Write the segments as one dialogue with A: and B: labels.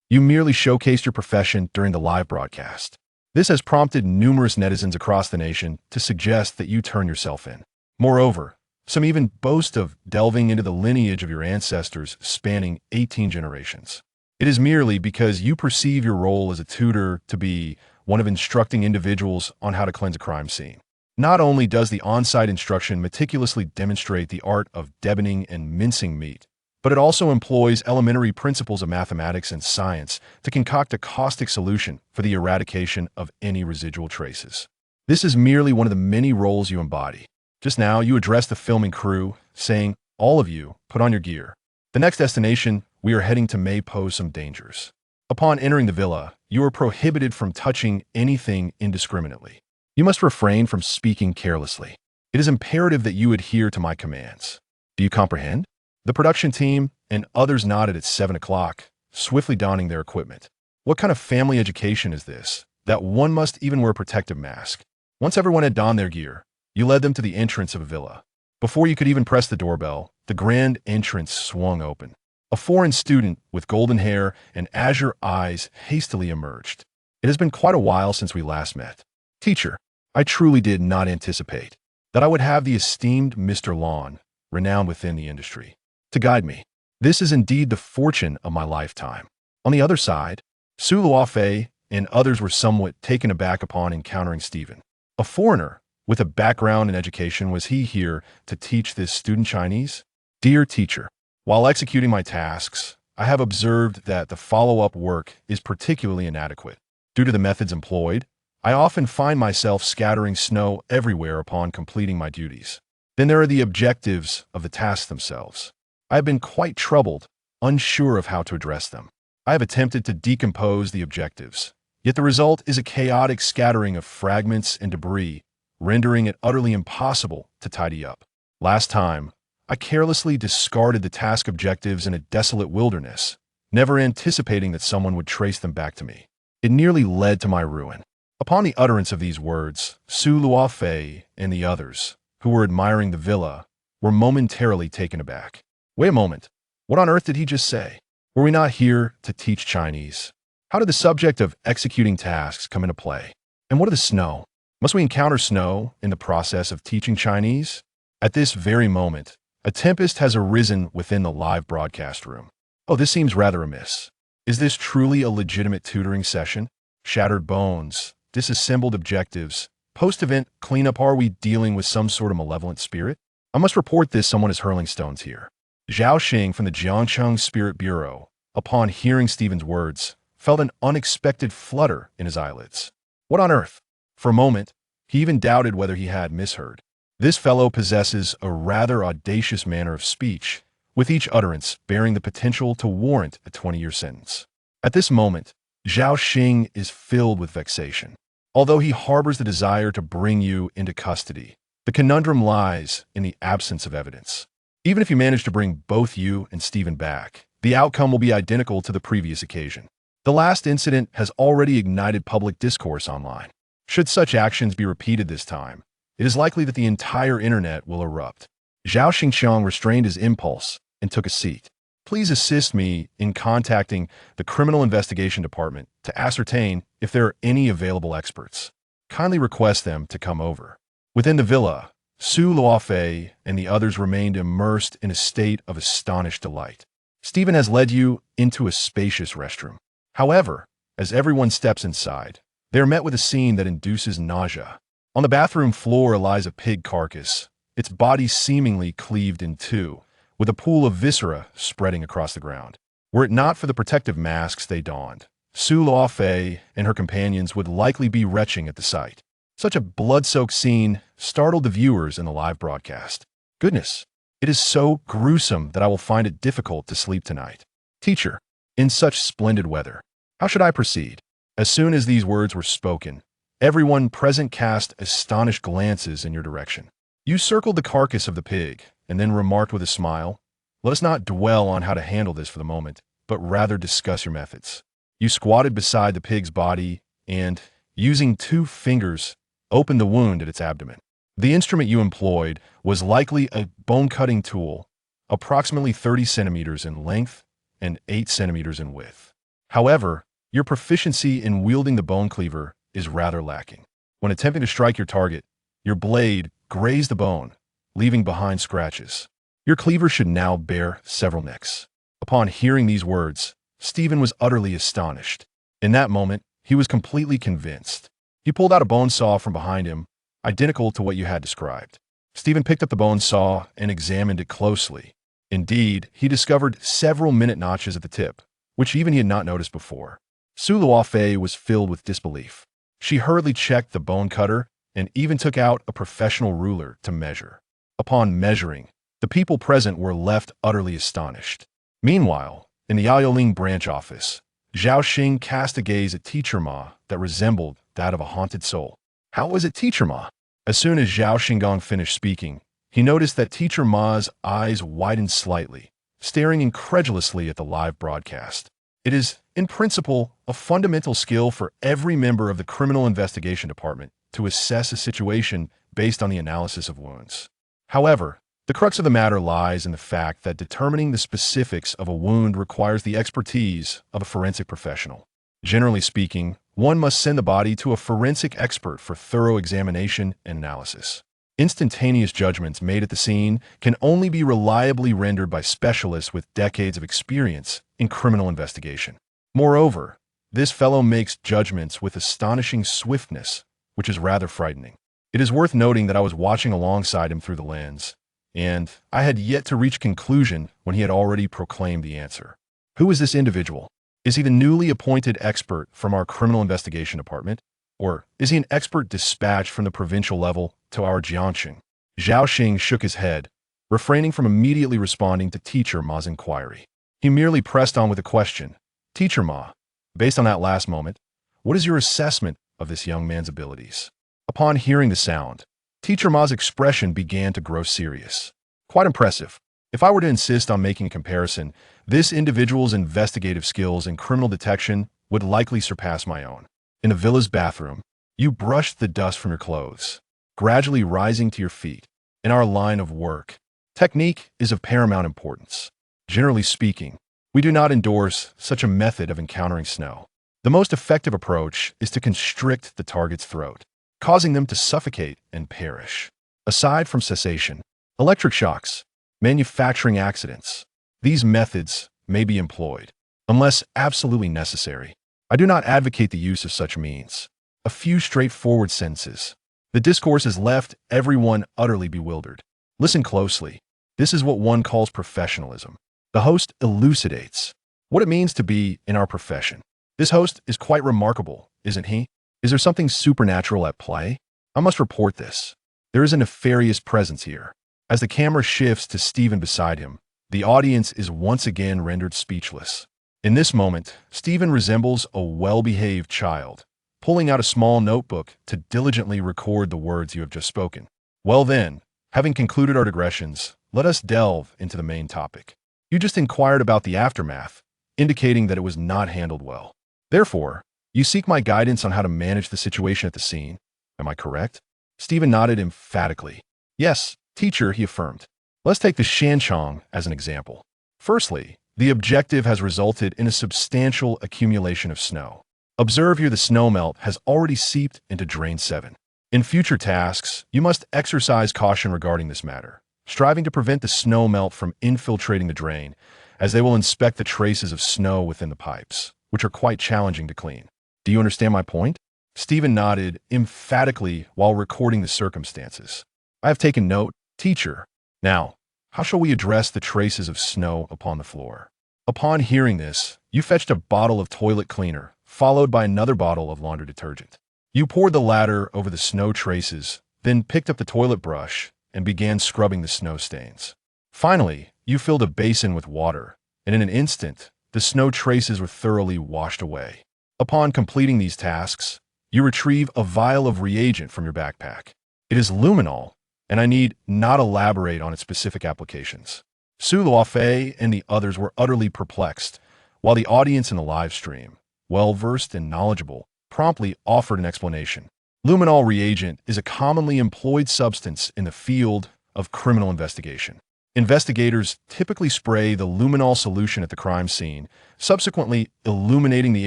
A: You merely showcased your profession during the live broadcast. This has prompted numerous netizens across the nation to suggest that you turn yourself in. Moreover, some even boast of delving into the lineage of your ancestors spanning 18 generations. It is merely because you perceive your role as a tutor to be one of instructing individuals on how to cleanse a crime scene. Not only does the on-site instruction meticulously demonstrate the art of deboning and mincing meat, but it also employs elementary principles of mathematics and science to concoct a caustic solution for the eradication of any residual traces. This is merely one of the many roles you embody. Just now, you addressed the filming crew, saying, "All of you, put on your gear. The next destination we are heading to may pose some dangers." Upon entering the villa, you are prohibited from touching anything indiscriminately. You must refrain from speaking carelessly. It is imperative that you adhere to my commands. Do you comprehend? The production team and others nodded at 7 o'clock, swiftly donning their equipment. What kind of family education is this, that one must even wear a protective mask? Once everyone had donned their gear, you led them to the entrance of a villa. Before you could even press the doorbell, the grand entrance swung open. A foreign student with golden hair and azure eyes hastily emerged. "It has been quite a while since we last met. Teacher, I truly did not anticipate that I would have the esteemed Mr. Lon, renowned within the industry, to guide me. This is indeed the fortune of my lifetime." On the other side, Su Luofei and others were somewhat taken aback upon encountering Stephen. A foreigner with a background in education, was he here to teach this student Chinese? "Dear teacher, while executing my tasks, I have observed that the follow-up work is particularly inadequate. Due to the methods employed, I often find myself scattering snow everywhere upon completing my duties. Then there are the objectives of the tasks themselves. I have been quite troubled, unsure of how to address them. I have attempted to decompose the objectives, yet the result is a chaotic scattering of fragments and debris, rendering it utterly impossible to tidy up. Last time, I carelessly discarded the task objectives in a desolate wilderness, never anticipating that someone would trace them back to me. It nearly led to my ruin." Upon the utterance of these words, Su Luofei and the others, who were admiring the villa, were momentarily taken aback. "Wait a moment. What on earth did he just say? Were we not here to teach Chinese? How did the subject of executing tasks come into play? And what of the snow? Must we encounter snow in the process of teaching Chinese?" At this very moment, a tempest has arisen within the live broadcast room. "Oh, this seems rather amiss. Is this truly a legitimate tutoring session? Shattered bones, disassembled objectives, post-event cleanup. Are we dealing with some sort of malevolent spirit? I must report this. Someone is hurling stones here." Zhao Xing from the Jiangfeng Spirit Bureau, upon hearing Stephen's words, felt an unexpected flutter in his eyelids. What on earth? For a moment, he even doubted whether he had misheard. This fellow possesses a rather audacious manner of speech, with each utterance bearing the potential to warrant a 20-year sentence. At this moment, Zhao Xing is filled with vexation. Although he harbors the desire to bring you into custody, the conundrum lies in the absence of evidence. Even if you manage to bring both you and Stephen back, the outcome will be identical to the previous occasion. The last incident has already ignited public discourse online. Should such actions be repeated this time, it is likely that the entire internet will erupt. Zhao Xingqiang restrained his impulse and took a seat. "Please assist me in contacting the Criminal Investigation Department to ascertain if there are any available experts. Kindly request them to come over." Within the villa, Su Luofei and the others remained immersed in a state of astonished delight. Stephen has led you into a spacious restroom. However, as everyone steps inside, they are met with a scene that induces nausea. On the bathroom floor lies a pig carcass, its body seemingly cleaved in two, with a pool of viscera spreading across the ground. Were it not for the protective masks they donned, Su Luofei and her companions would likely be retching at the sight. Such a blood-soaked scene startled the viewers in the live broadcast. "Goodness, it is so gruesome that I will find it difficult to sleep tonight. Teacher, in such splendid weather, how should I proceed?" As soon as these words were spoken, everyone present cast astonished glances in your direction. You circled the carcass of the pig and then remarked with a smile, "Let us not dwell on how to handle this for the moment, but rather discuss your methods." You squatted beside the pig's body and, using 2 fingers, opened the wound at its abdomen. The instrument you employed was likely a bone-cutting tool, approximately 30 centimeters in length and 8 centimeters in width. However, your proficiency in wielding the bone cleaver is rather lacking. When attempting to strike your target, your blade grazed the bone, leaving behind scratches. Your cleaver should now bear several nicks. Upon hearing these words, Stephen was utterly astonished. In that moment, he was completely convinced. He pulled out a bone saw from behind him, identical to what you had described. Stephen picked up the bone saw and examined it closely. Indeed, he discovered several minute notches at the tip, which even he had not noticed before. Su Luofei was filled with disbelief. She hurriedly checked the bone cutter and even took out a professional ruler to measure. Upon measuring, the people present were left utterly astonished. Meanwhile, in the Yaoling branch office, Zhao Xing cast a gaze at Teacher Ma that resembled that of a haunted soul. How was it, Teacher Ma? As soon as Zhao Xinggong finished speaking, he noticed that Teacher Ma's eyes widened slightly, staring incredulously at the live broadcast. It is, in principle, a fundamental skill for every member of the Criminal Investigation Department to assess a situation based on the analysis of wounds. However, the crux of the matter lies in the fact that determining the specifics of a wound requires the expertise of a forensic professional. Generally speaking, one must send the body to a forensic expert for thorough examination and analysis. Instantaneous judgments made at the scene can only be reliably rendered by specialists with decades of experience in criminal investigation. Moreover, this fellow makes judgments with astonishing swiftness, which is rather frightening. It is worth noting that I was watching alongside him through the lens, and I had yet to reach a conclusion when he had already proclaimed the answer. Who is this individual? Is he the newly appointed expert from our criminal investigation department? Or is he an expert dispatched from the provincial level to our Jiangfeng? Zhao Xing shook his head, refraining from immediately responding to Teacher Ma's inquiry. He merely pressed on with a question. Teacher Ma, based on that last moment, what is your assessment of this young man's abilities? Upon hearing the sound, Teacher Ma's expression began to grow serious. Quite impressive. If I were to insist on making a comparison, this individual's investigative skills in criminal detection would likely surpass my own. In a villa's bathroom, you brushed the dust from your clothes, gradually rising to your feet. In our line of work, technique is of paramount importance. Generally speaking, we do not endorse such a method of encountering snow. The most effective approach is to constrict the target's throat, causing them to suffocate and perish. Aside from cessation, electric shocks, manufacturing accidents, these methods may be employed, unless absolutely necessary. I do not advocate the use of such means. A few straightforward sentences. The discourse has left everyone utterly bewildered. Listen closely. This is what one calls professionalism. The host elucidates what it means to be in our profession. This host is quite remarkable, isn't he? Is there something supernatural at play? I must report this. There is a nefarious presence here. As the camera shifts to Stephen beside him, the audience is once again rendered speechless. In this moment, Stephen resembles a well-behaved child, pulling out a small notebook to diligently record the words you have just spoken. Well then, having concluded our digressions, let us delve into the main topic. You just inquired about the aftermath, indicating that it was not handled well. Therefore, you seek my guidance on how to manage the situation at the scene. Am I correct? Stephen nodded emphatically. Yes, teacher, he affirmed. Let's take the Shanchong as an example. Firstly, the objective has resulted in a substantial accumulation of snow. Observe here the snowmelt has already seeped into Drain 7. In future tasks, you must exercise caution regarding this matter, striving to prevent the snowmelt from infiltrating the drain, as they will inspect the traces of snow within the pipes, which are quite challenging to clean. Do you understand my point? Stephen nodded emphatically while recording the circumstances. I have taken note, teacher. Now, how shall we address the traces of snow upon the floor? Upon hearing this, you fetched a bottle of toilet cleaner, followed by another bottle of laundry detergent. You poured the latter over the snow traces, then picked up the toilet brush and began scrubbing the snow stains. Finally, you filled a basin with water, and in an instant, the snow traces were thoroughly washed away. Upon completing these tasks, you retrieve a vial of reagent from your backpack. It is luminol, and I need not elaborate on its specific applications. Su Luofei and the others were utterly perplexed, while the audience in the live stream, well-versed and knowledgeable, promptly offered an explanation. Luminol reagent is a commonly employed substance in the field of criminal investigation. Investigators typically spray the luminol solution at the crime scene, subsequently illuminating the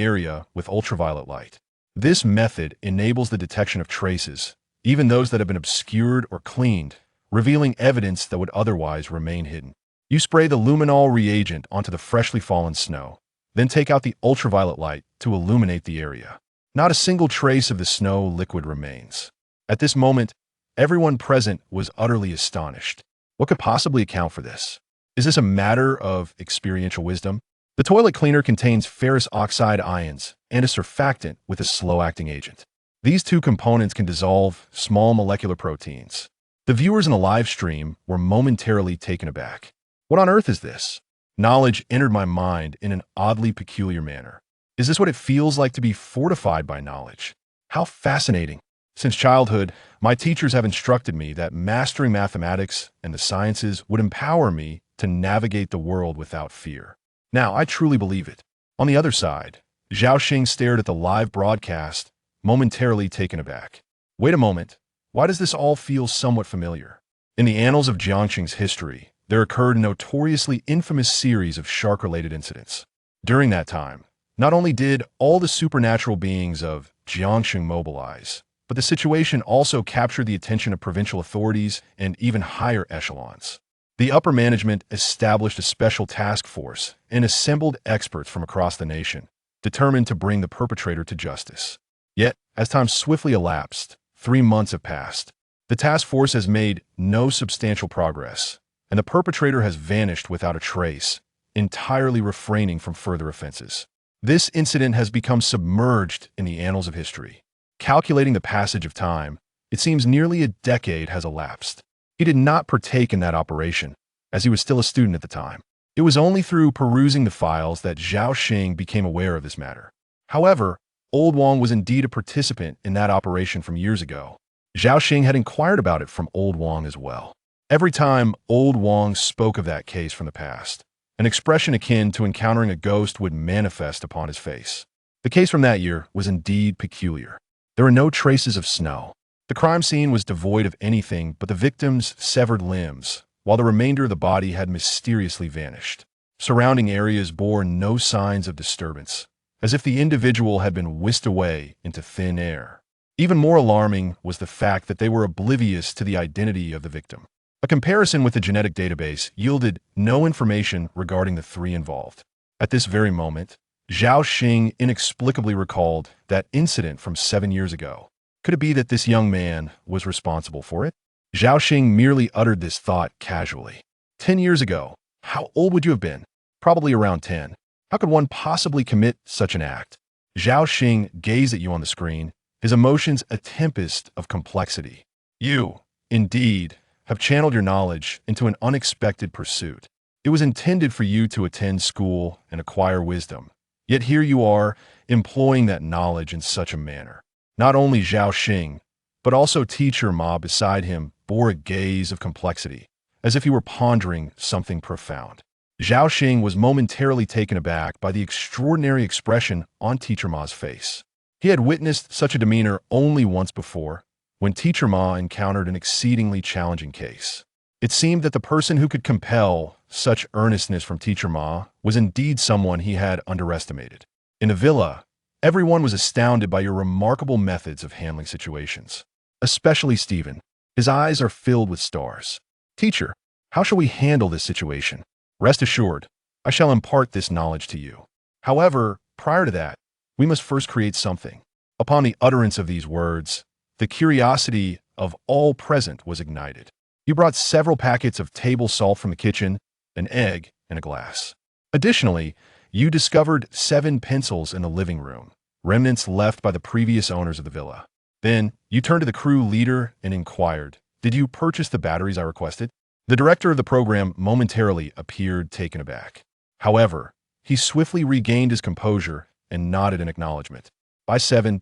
A: area with ultraviolet light. This method enables the detection of traces, even those that have been obscured or cleaned, revealing evidence that would otherwise remain hidden. You spray the luminol reagent onto the freshly fallen snow, then take out the ultraviolet light to illuminate the area. Not a single trace of the snow liquid remains. At this moment, everyone present was utterly astonished. What could possibly account for this? Is this a matter of experiential wisdom? The toilet cleaner contains ferrous oxide ions and a surfactant with a slow-acting agent. These two components can dissolve small molecular proteins. The viewers in the live stream were momentarily taken aback. What on earth is this? Knowledge entered my mind in an oddly peculiar manner. Is this what it feels like to be fortified by knowledge? How fascinating. Since childhood, my teachers have instructed me that mastering mathematics and the sciences would empower me to navigate the world without fear. Now, I truly believe it. On the other side, Zhao Xing stared at the live broadcast, momentarily taken aback. Wait a moment. Why does this all feel somewhat familiar? In the annals of Jiangxing's history, there occurred a notoriously infamous series of shark-related incidents. During that time, not only did all the supernatural beings of Jiangxing mobilize, but the situation also captured the attention of provincial authorities and even higher echelons. The upper management established a special task force and assembled experts from across the nation, determined to bring the perpetrator to justice. Yet, as time swiftly elapsed, 3 months have passed. The task force has made no substantial progress, and the perpetrator has vanished without a trace, entirely refraining from further offenses. This incident has become submerged in the annals of history. Calculating the passage of time, it seems nearly a decade has elapsed. He did not partake in that operation, as he was still a student at the time. It was only through perusing the files that Zhao Xing became aware of this matter. However, Old Wang was indeed a participant in that operation from years ago. Zhao Xing had inquired about it from Old Wang as well. Every time Old Wang spoke of that case from the past, an expression akin to encountering a ghost would manifest upon his face. The case from that year was indeed peculiar. There were no traces of snow. The crime scene was devoid of anything but the victim's severed limbs, while the remainder of the body had mysteriously vanished. Surrounding areas bore no signs of disturbance, as if the individual had been whisked away into thin air. Even more alarming was the fact that they were oblivious to the identity of the victim. A comparison with the genetic database yielded no information regarding the three involved. At this very moment, Zhao Xing inexplicably recalled that incident from 7 years ago. Could it be that this young man was responsible for it? Zhao Xing merely uttered this thought casually. 10 years ago, how old would you have been? Probably around 10. How could one possibly commit such an act? Zhao Xing gazed at you on the screen, his emotions a tempest of complexity. You, indeed, have channeled your knowledge into an unexpected pursuit. It was intended for you to attend school and acquire wisdom. Yet here you are, employing that knowledge in such a manner. Not only Zhao Xing, but also teacher Ma beside him bore a gaze of complexity, as if he were pondering something profound. Zhao Xing was momentarily taken aback by the extraordinary expression on teacher Ma's face. He had witnessed such a demeanor only once before, when teacher Ma encountered an exceedingly challenging case. It seemed that the person who could compel such earnestness from teacher Ma was indeed someone he had underestimated. In the villa, everyone was astounded by your remarkable methods of handling situations. Especially Stephen. His eyes are filled with stars. Teacher, how shall we handle this situation? Rest assured, I shall impart this knowledge to you. However, prior to that, we must first create something. Upon the utterance of these words, the curiosity of all present was ignited. You brought several packets of table salt from the kitchen, an egg, and a glass. Additionally, you discovered 7 pencils in the living room, remnants left by the previous owners of the villa. Then, you turned to the crew leader and inquired, "Did you purchase the batteries I requested?" The director of the program momentarily appeared taken aback. However, he swiftly regained his composure and nodded in acknowledgement. By seven,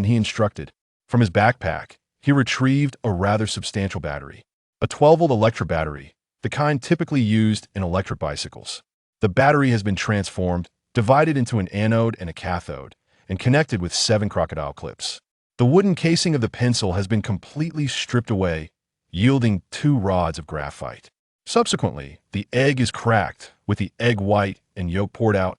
A: he instructed. From his backpack, he retrieved a rather substantial battery. A 12-volt electric battery, the kind typically used in electric bicycles. The battery has been transformed, divided into an anode and a cathode, and connected with 7 crocodile clips. The wooden casing of the pencil has been completely stripped away, yielding 2 rods of graphite. Subsequently, the egg is cracked, with the egg white and yolk poured out,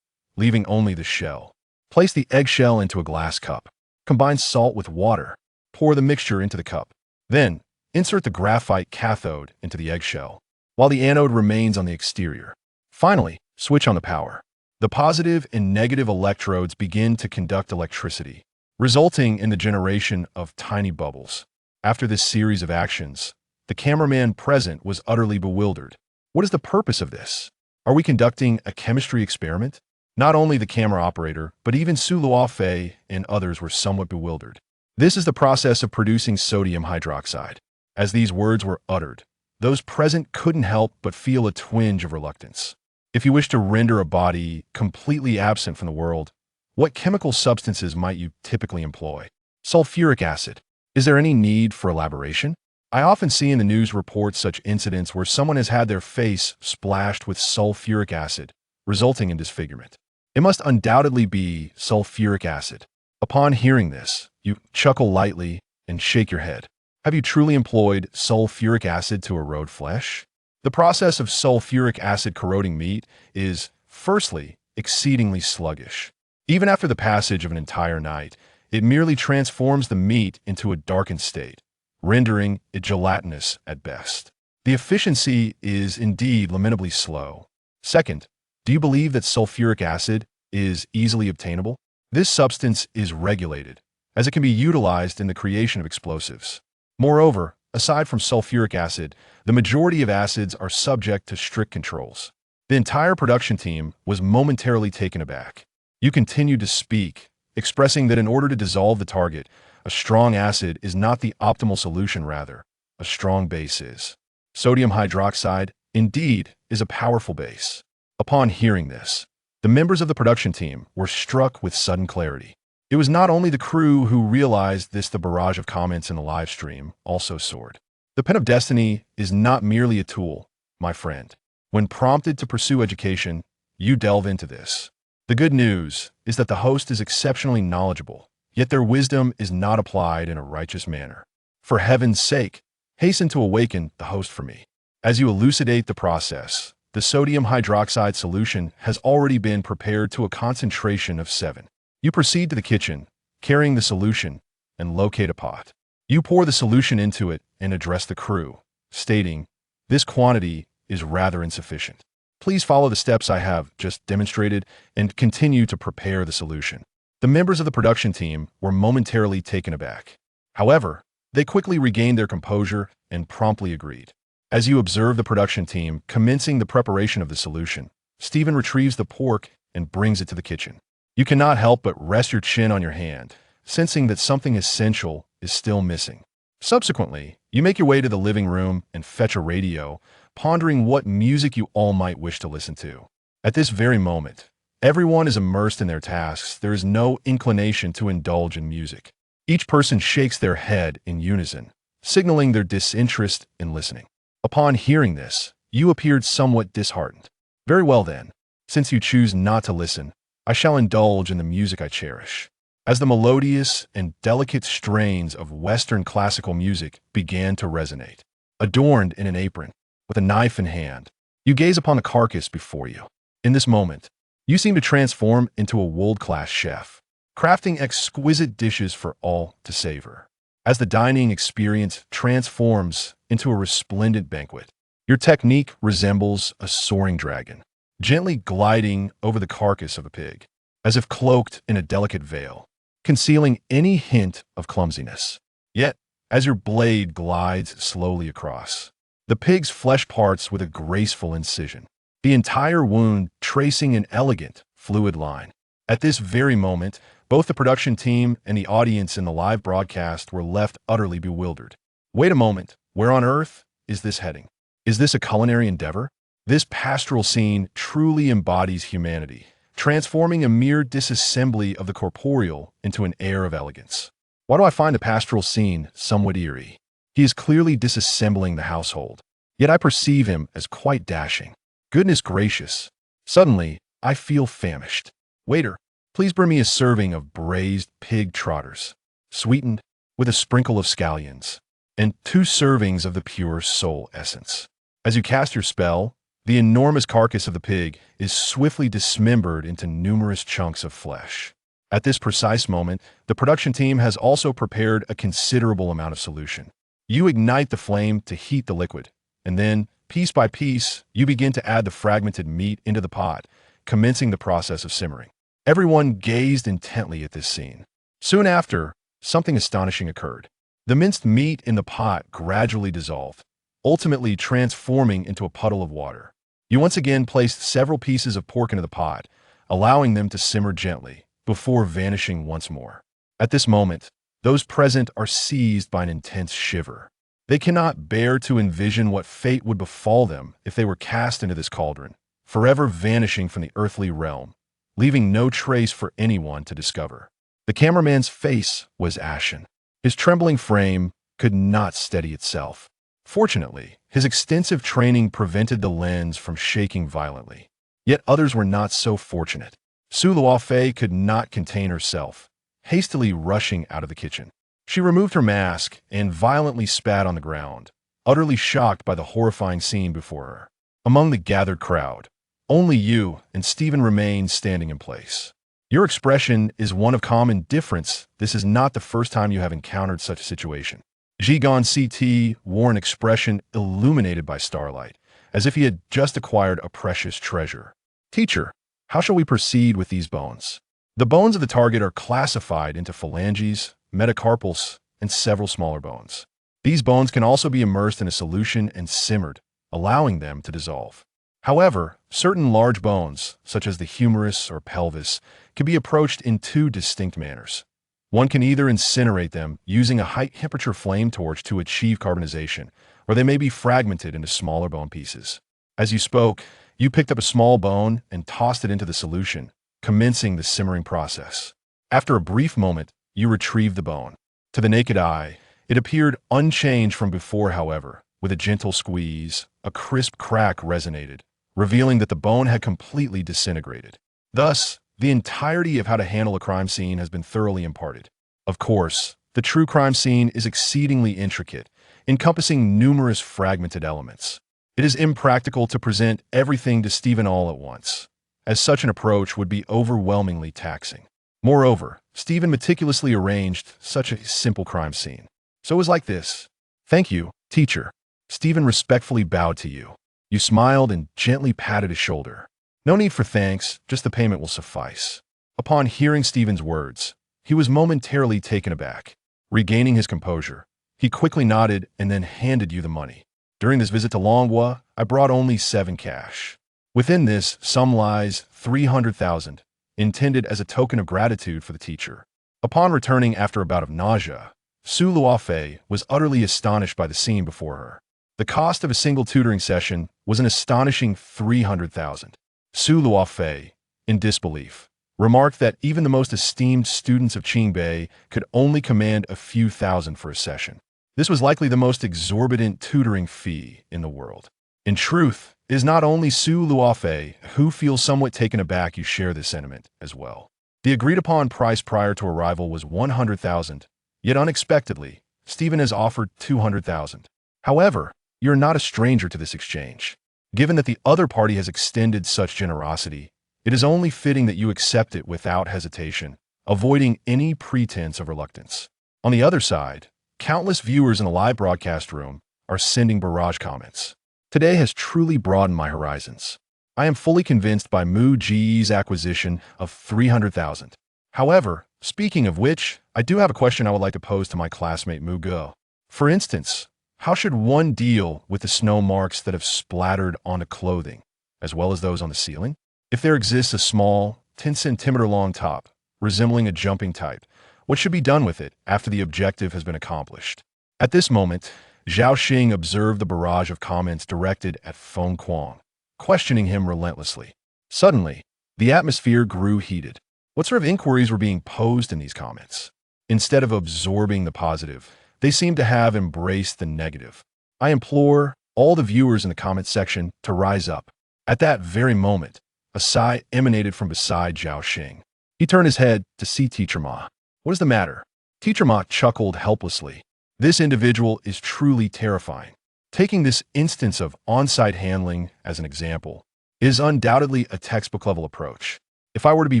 A: leaving only the shell. Place the eggshell into a glass cup. Combine salt with water. Pour the mixture into the cup. Then, insert the graphite cathode into the eggshell, while the anode remains on the exterior. Finally, switch on the power. The positive and negative electrodes begin to conduct electricity, resulting in the generation of tiny bubbles. After this series of actions, the cameraman present was utterly bewildered. What is the purpose of this? Are we conducting a chemistry experiment? Not only the camera operator, but even Su Luofei and others were somewhat bewildered. This is the process of producing sodium hydroxide. As these words were uttered, those present couldn't help but feel a twinge of reluctance. If you wish to render a body completely absent from the world, what chemical substances might you typically employ? Sulfuric acid. Is there any need for elaboration? I often see in the news reports such incidents where someone has had their face splashed with sulfuric acid, resulting in disfigurement. It must undoubtedly be sulfuric acid. Upon hearing this, you chuckle lightly and shake your head. Have you truly employed sulfuric acid to erode flesh? The process of sulfuric acid corroding meat is, firstly, exceedingly sluggish. Even after the passage of an entire night, it merely transforms the meat into a darkened state, rendering it gelatinous at best. The efficiency is indeed lamentably slow. Second, do you believe that sulfuric acid is easily obtainable? This substance is regulated, as it can be utilized in the creation of explosives. Moreover, aside from sulfuric acid, the majority of acids are subject to strict controls. The entire production team was momentarily taken aback. You continued to speak, expressing that in order to dissolve the target, a strong acid is not the optimal solution, rather, a strong base is. Sodium hydroxide, indeed, is a powerful base. Upon hearing this, the members of the production team were struck with sudden clarity. It was not only the crew who realized this, the barrage of comments in the live stream also soared. The pen of destiny is not merely a tool, my friend. When prompted to pursue education, you delve into this. The good news is that the host is exceptionally knowledgeable, yet their wisdom is not applied in a righteous manner. For heaven's sake, hasten to awaken the host for me. As you elucidate the process, the sodium hydroxide solution has already been prepared to a concentration of 7. You proceed to the kitchen, carrying the solution, and locate a pot. You pour the solution into it and address the crew, stating, "This quantity is rather insufficient. Please follow the steps I have just demonstrated and continue to prepare the solution." The members of the production team were momentarily taken aback. However, they quickly regained their composure and promptly agreed. As you observe the production team commencing the preparation of the solution, Stephen retrieves the pork and brings it to the kitchen. You cannot help but rest your chin on your hand, sensing that something essential is still missing. Subsequently, you make your way to the living room and fetch a radio, pondering what music you all might wish to listen to. At this very moment, everyone is immersed in their tasks. There is no inclination to indulge in music. Each person shakes their head in unison, signaling their disinterest in listening. Upon hearing this, you appeared somewhat disheartened. Very well then, since you choose not to listen, I shall indulge in the music I cherish. As the melodious and delicate strains of Western classical music began to resonate, adorned in an apron, with a knife in hand, you gaze upon the carcass before you. In this moment, you seem to transform into a world-class chef, crafting exquisite dishes for all to savor. As the dining experience transforms into a resplendent banquet, your technique resembles a soaring dragon, gently gliding over the carcass of a pig, as if cloaked in a delicate veil, concealing any hint of clumsiness. Yet, as your blade glides slowly across the pig's flesh parts with a graceful incision, the entire wound tracing an elegant, fluid line. At this very moment, both the production team and the audience in the live broadcast were left utterly bewildered. Wait a moment, where on earth is this heading? Is this a culinary endeavor? This pastoral scene truly embodies humanity, transforming a mere disassembly of the corporeal into an air of elegance. Why do I find the pastoral scene somewhat eerie? He is clearly disassembling the household, yet I perceive him as quite dashing. Goodness gracious! Suddenly, I feel famished. Waiter, please bring me a serving of braised pig trotters, sweetened with a sprinkle of scallions, and 2 servings of the pure soul essence. As you cast your spell, the enormous carcass of the pig is swiftly dismembered into numerous chunks of flesh. At this precise moment, the production team has also prepared a considerable amount of solution. You ignite the flame to heat the liquid, and then, piece by piece, you begin to add the fragmented meat into the pot, commencing the process of simmering. Everyone gazed intently at this scene. Soon after, something astonishing occurred. The minced meat in the pot gradually dissolved, ultimately transforming into a puddle of water. You once again placed several pieces of pork into the pot, allowing them to simmer gently, before vanishing once more. At this moment, those present are seized by an intense shiver. They cannot bear to envision what fate would befall them if they were cast into this cauldron, forever vanishing from the earthly realm, leaving no trace for anyone to discover. The cameraman's face was ashen. His trembling frame could not steady itself. Fortunately, his extensive training prevented the lens from shaking violently. Yet others were not so fortunate. Su Luofei could not contain herself, hastily rushing out of the kitchen. She removed her mask and violently spat on the ground, utterly shocked by the horrifying scene before her. Among the gathered crowd, only you and Stephen remain standing in place. Your expression is one of calm indifference. This is not the first time you have encountered such a situation. Jiang CT wore an expression illuminated by starlight, as if he had just acquired a precious treasure. Teacher, how shall we proceed with these bones? The bones of the target are classified into phalanges, metacarpals, and several smaller bones. These bones can also be immersed in a solution and simmered, allowing them to dissolve. However, certain large bones, such as the humerus or pelvis, can be approached in two distinct manners. One can either incinerate them using a high-temperature flame torch to achieve carbonization, or they may be fragmented into smaller bone pieces. As you spoke, you picked up a small bone and tossed it into the solution, commencing the simmering process. After a brief moment, you retrieved the bone. To the naked eye, it appeared unchanged from before, however. With a gentle squeeze, a crisp crack resonated, revealing that the bone had completely disintegrated. Thus, the entirety of how to handle a crime scene has been thoroughly imparted. Of course, the true crime scene is exceedingly intricate, encompassing numerous fragmented elements. It is impractical to present everything to Stephen all at once, as such an approach would be overwhelmingly taxing. Moreover, Stephen meticulously arranged such a simple crime scene. So it was like this. Thank you, teacher. Stephen respectfully bowed to you. You smiled and gently patted his shoulder. No need for thanks, just the payment will suffice. Upon hearing Stephen's words, he was momentarily taken aback. Regaining his composure, he quickly nodded and then handed you the money. During this visit to Longhua, I brought only 7 cash. Within this sum lies 300,000, intended as a token of gratitude for the teacher. Upon returning after a bout of nausea, Su Luofei was utterly astonished by the scene before her. The cost of a single tutoring session was an astonishing 300,000. Su Luofei, in disbelief, remarked that even the most esteemed students of Qingbei could only command a few thousand for a session. This was likely the most exorbitant tutoring fee in the world. In truth, it is not only Su Luofei who feels somewhat taken aback. You share this sentiment as well. The agreed-upon price prior to arrival was 100,000, yet unexpectedly, Stephen has offered 200,000. However, you're not a stranger to this exchange. Given that the other party has extended such generosity, it is only fitting that you accept it without hesitation, avoiding any pretense of reluctance. On the other side, countless viewers in the live broadcast room are sending barrage comments. Today has truly broadened my horizons. I am fully convinced by Mu Ji's acquisition of 300,000. However, speaking of which, I do have a question I would like to pose to my classmate Mu Ge. For instance, how should one deal with the snow marks that have splattered onto clothing, as well as those on the ceiling? If there exists a small, 10-centimeter long top, resembling a jumping type, what should be done with it after the objective has been accomplished? At this moment, Zhao Xing observed the barrage of comments directed at Feng Quang, questioning him relentlessly. Suddenly, the atmosphere grew heated. What sort of inquiries were being posed in these comments? Instead of absorbing the positive, they seem to have embraced the negative. I implore all the viewers in the comment section to rise up. At that very moment, a sigh emanated from beside Zhao Xing. He turned his head to see Teacher Ma. What is the matter? Teacher Ma chuckled helplessly. This individual is truly terrifying. Taking this instance of on-site handling as an example is undoubtedly a textbook-level approach. If I were to be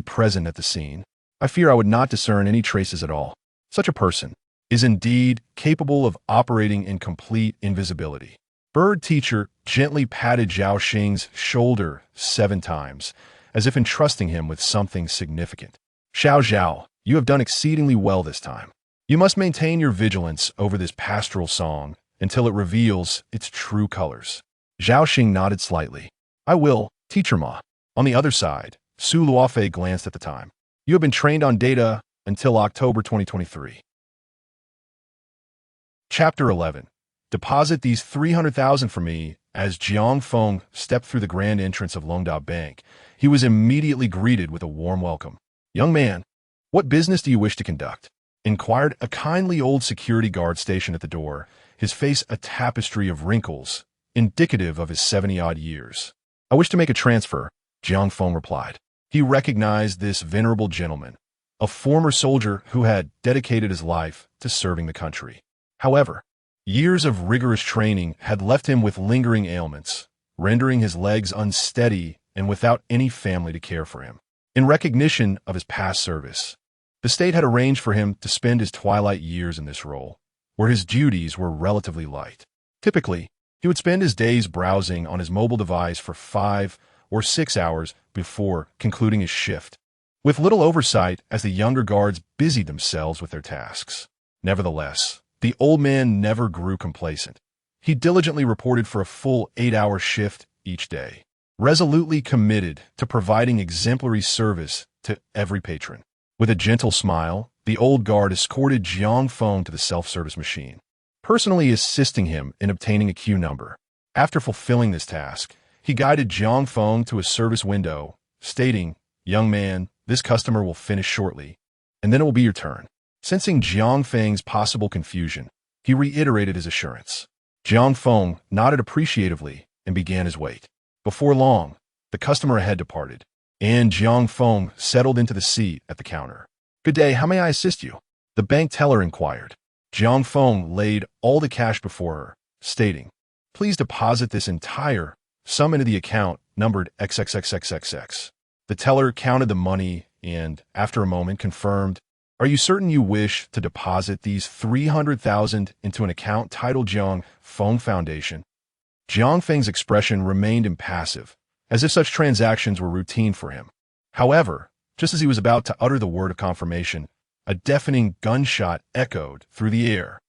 A: present at the scene, I fear I would not discern any traces at all. Such a person is indeed capable of operating in complete invisibility. Bird teacher gently patted Zhao Xing's shoulder 7 times, as if entrusting him with something significant. Xiao Zhao, you have done exceedingly well this time. You must maintain your vigilance over this pastoral song until it reveals its true colors. Zhao Xing nodded slightly. I will, teacher Ma. On the other side, Su Luofei glanced at the time. You have been trained on data until October 2023. Chapter 11. Deposit these 300,000 for me. As Jiang Feng stepped through the grand entrance of Longda Bank, he was immediately greeted with a warm welcome. Young man, what business do you wish to conduct? Inquired a kindly old security guard stationed at the door, his face a tapestry of wrinkles, indicative of his 70-odd years. I wish to make a transfer, Jiang Feng replied. He recognized this venerable gentleman, a former soldier who had dedicated his life to serving the country. However, years of rigorous training had left him with lingering ailments, rendering his legs unsteady and without any family to care for him. In recognition of his past service, the state had arranged for him to spend his twilight years in this role, where his duties were relatively light. Typically, he would spend his days browsing on his mobile device for 5 or 6 hours before concluding his shift, with little oversight as the younger guards busied themselves with their tasks. Nevertheless, the old man never grew complacent. He diligently reported for a full 8-hour shift each day, resolutely committed to providing exemplary service to every patron. With a gentle smile, the old guard escorted Jiang Feng to the self-service machine, personally assisting him in obtaining a queue number. After fulfilling this task, he guided Jiang Feng to a service window, stating, "Young man, this customer will finish shortly, and then it will be your turn." Sensing Jiang Feng's possible confusion, he reiterated his assurance. Jiang Feng nodded appreciatively and began his wait. Before long, the customer ahead departed, and Jiang Feng settled into the seat at the counter. "Good day, how may I assist you?" the bank teller inquired. Jiang Feng laid all the cash before her, stating, "Please deposit this entire sum into the account numbered XXXXXX. The teller counted the money and, after a moment, confirmed, "Are you certain you wish to deposit these 300,000 into an account titled Jiang Feng Foundation?" Jiang Feng's expression remained impassive, as if such transactions were routine for him. However, just as he was about to utter the word of confirmation, a deafening gunshot echoed through the air.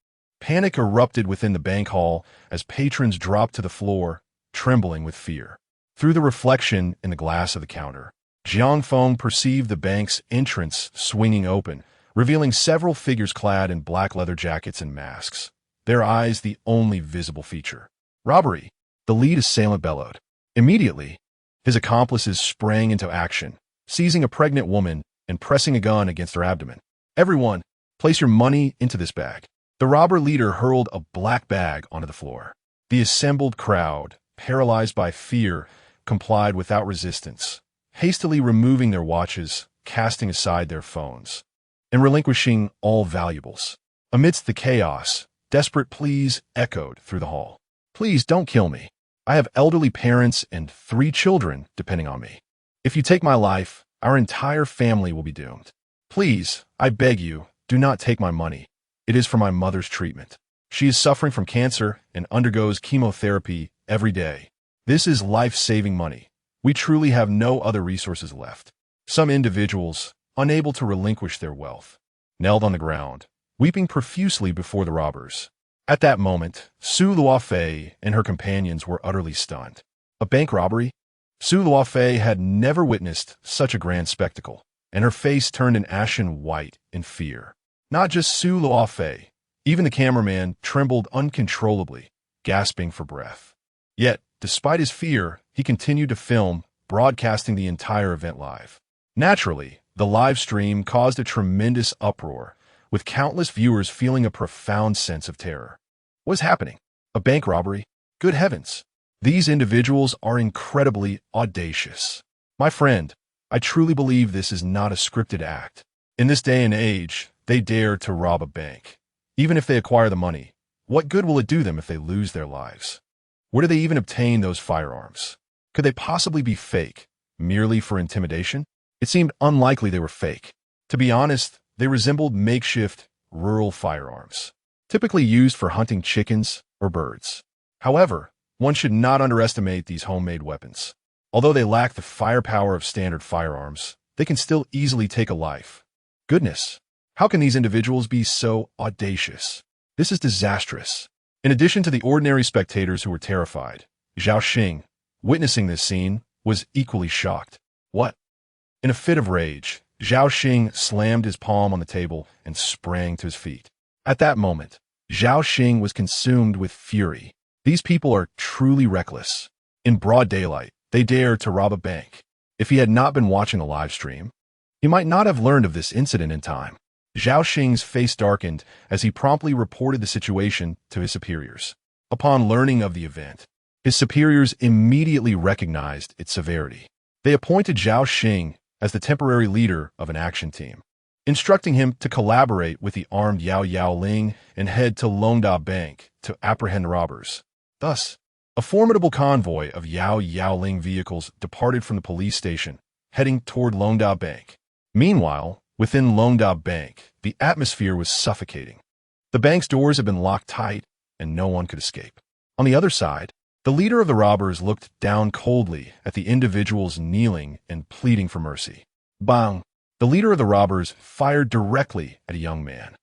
A: Panic erupted within the bank hall as patrons dropped to the floor, trembling with fear. Through the reflection in the glass of the counter, Jiang Feng perceived the bank's entrance swinging open, revealing several figures clad in black leather jackets and masks, their eyes the only visible feature. "Robbery!" the lead assailant bellowed. Immediately, his accomplices sprang into action, seizing a pregnant woman and pressing a gun against her abdomen. "Everyone, place your money into this bag." The robber leader hurled a black bag onto the floor. The assembled crowd, paralyzed by fear, complied without resistance, hastily removing their watches, casting aside their phones, and relinquishing all valuables. Amidst the chaos, desperate pleas echoed through the hall. "Please don't kill me. I have elderly parents and 3 children depending on me. If you take my life, our entire family will be doomed. Please, I beg you, do not take my money. It is for my mother's treatment. She is suffering from cancer and undergoes chemotherapy every day. This is life-saving money. We truly have no other resources left." Some individuals, unable to relinquish their wealth, knelt on the ground, weeping profusely before the robbers. At that moment, Su Luofei and her companions were utterly stunned. A bank robbery? Su Luofei had never witnessed such a grand spectacle, and her face turned an ashen white in fear. Not just Su Luofei, even the cameraman trembled uncontrollably, gasping for breath. Yet, despite his fear, he continued to film, broadcasting the entire event live. Naturally, the live stream caused a tremendous uproar, with countless viewers feeling a profound sense of terror. What is happening? A bank robbery? Good heavens! These individuals are incredibly audacious. My friend, I truly believe this is not a scripted act. In this day and age, they dare to rob a bank. Even if they acquire the money, What good will it do them if they lose their lives? Where do they even obtain those firearms? Could they possibly be fake, merely for intimidation? It seemed unlikely they were fake. To be honest, they resembled makeshift, rural firearms, typically used for hunting chickens or birds. However, one should not underestimate these homemade weapons. Although they lack the firepower of standard firearms, they can still easily take a life. Goodness, how can these individuals be so audacious? This is disastrous. In addition to the ordinary spectators who were terrified, Zhao Xing, witnessing this scene, was equally shocked. What? In a fit of rage, Zhao Xing slammed his palm on the table and sprang to his feet. At that moment, Zhao Xing was consumed with fury. These people are truly reckless. In broad daylight, they dare to rob a bank. If he had not been watching the live stream, he might not have learned of this incident in time. Zhao Xing's face darkened as he promptly reported the situation to his superiors. Upon learning of the event, his superiors immediately recognized its severity. They appointed Zhao Xing as the temporary leader of an action team, instructing him to collaborate with the armed Yao Yaoling and head to Longda Bank to apprehend robbers. Thus, a formidable convoy of Yao Yaoling vehicles departed from the police station, heading toward Longda Bank. Meanwhile, within Longda Bank, the atmosphere was suffocating. The bank's doors had been locked tight, and no one could escape. On the other side, the leader of the robbers looked down coldly at the individuals kneeling and pleading for mercy. Bang! The leader of the robbers fired directly at a young man.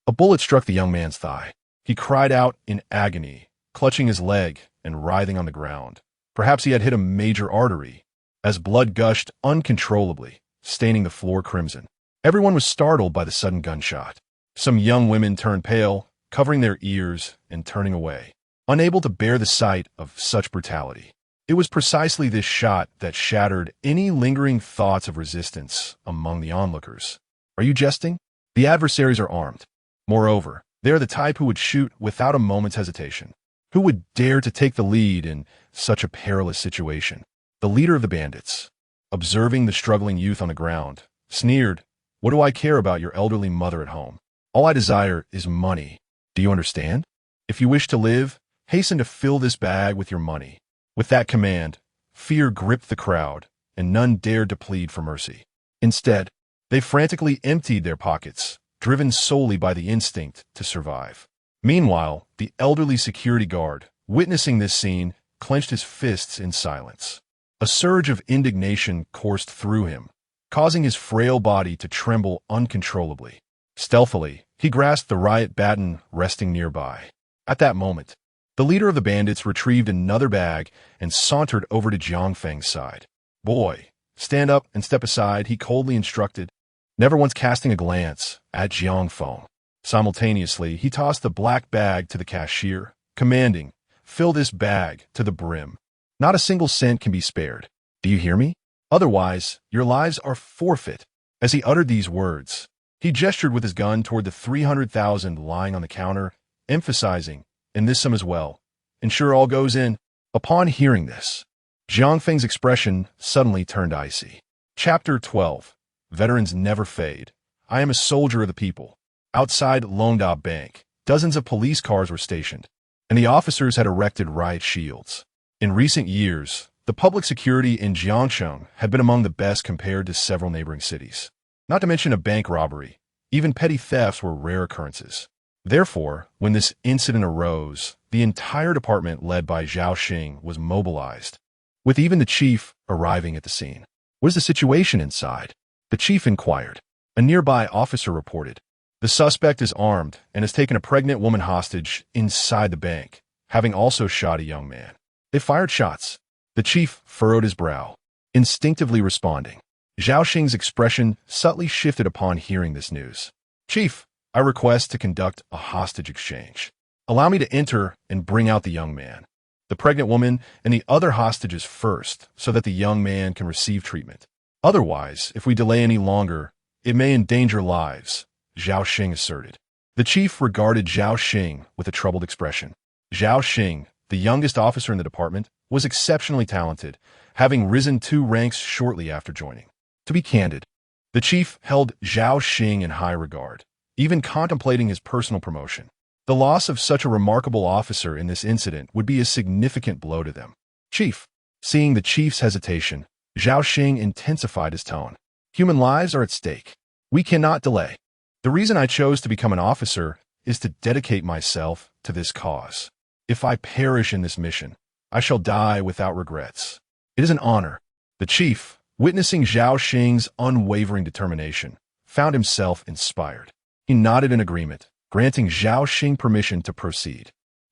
A: A bullet struck the young man's thigh. He cried out in agony, clutching his leg and writhing on the ground. Perhaps he had hit a major artery, as blood gushed uncontrollably, staining the floor crimson. Everyone was startled by the sudden gunshot. Some young women turned pale, covering their ears and turning away, unable to bear the sight of such brutality. It was precisely this shot that shattered any lingering thoughts of resistance among the onlookers. Are you jesting? The adversaries are armed. Moreover, they are the type who would shoot without a moment's hesitation. Who would dare to take the lead in such a perilous situation? The leader of the bandits, observing the struggling youth on the ground, sneered, "What do I care about your elderly mother at home? All I desire is money. Do you understand? If you wish to live, hasten to fill this bag with your money." With that command, fear gripped the crowd, and none dared to plead for mercy. Instead, they frantically emptied their pockets, driven solely by the instinct to survive. Meanwhile, the elderly security guard, witnessing this scene, clenched his fists in silence. A surge of indignation coursed through him, causing his frail body to tremble uncontrollably. Stealthily, he grasped the riot baton resting nearby. At that moment, the leader of the bandits retrieved another bag and sauntered over to Jiang Feng's side. "Boy, stand up and step aside," he coldly instructed, never once casting a glance at Jiang Feng. Simultaneously, he tossed the black bag to the cashier, commanding, "Fill this bag to the brim. Not a single cent can be spared. Do you hear me? Otherwise, your lives are forfeit." As he uttered these words, he gestured with his gun toward the 300,000 lying on the counter, emphasizing, "And this sum as well. Ensure all goes in." Upon hearing this, Jiang Feng's expression suddenly turned icy. Chapter 12. Veterans never fade. I am a soldier of the people. Outside Longda Bank, dozens of police cars were stationed, and the officers had erected riot shields. In recent years, the public security in Jiangsheng had been among the best compared to several neighboring cities. Not to mention a bank robbery, even petty thefts were rare occurrences. Therefore, when this incident arose, the entire department led by Zhao Xing was mobilized, with even the chief arriving at the scene. "What is the situation inside?" the chief inquired. A nearby officer reported, "The suspect is armed and has taken a pregnant woman hostage inside the bank, having also shot a young man. They fired shots." The chief furrowed his brow, instinctively responding. Zhao Xing's expression subtly shifted upon hearing this news. "Chief, I request to conduct a hostage exchange. Allow me to enter and bring out the young man, the pregnant woman, and the other hostages first, so that the young man can receive treatment. Otherwise, if we delay any longer, it may endanger lives," Zhao Xing asserted. The chief regarded Zhao Xing with a troubled expression. Zhao Xing, the youngest officer in the department, was exceptionally talented, having risen 2 ranks shortly after joining. To be candid, the chief held Zhao Xing in high regard, even contemplating his personal promotion. The loss of such a remarkable officer in this incident would be a significant blow to them. Chief. Seeing the chief's hesitation, Zhao Xing intensified his tone. Human lives are at stake. We cannot delay. The reason I chose to become an officer is to dedicate myself to this cause. If I perish in this mission, I shall die without regrets. It is an honor. The chief, witnessing Zhao Xing's unwavering determination, found himself inspired. He nodded in agreement, granting Zhao Xing permission to proceed.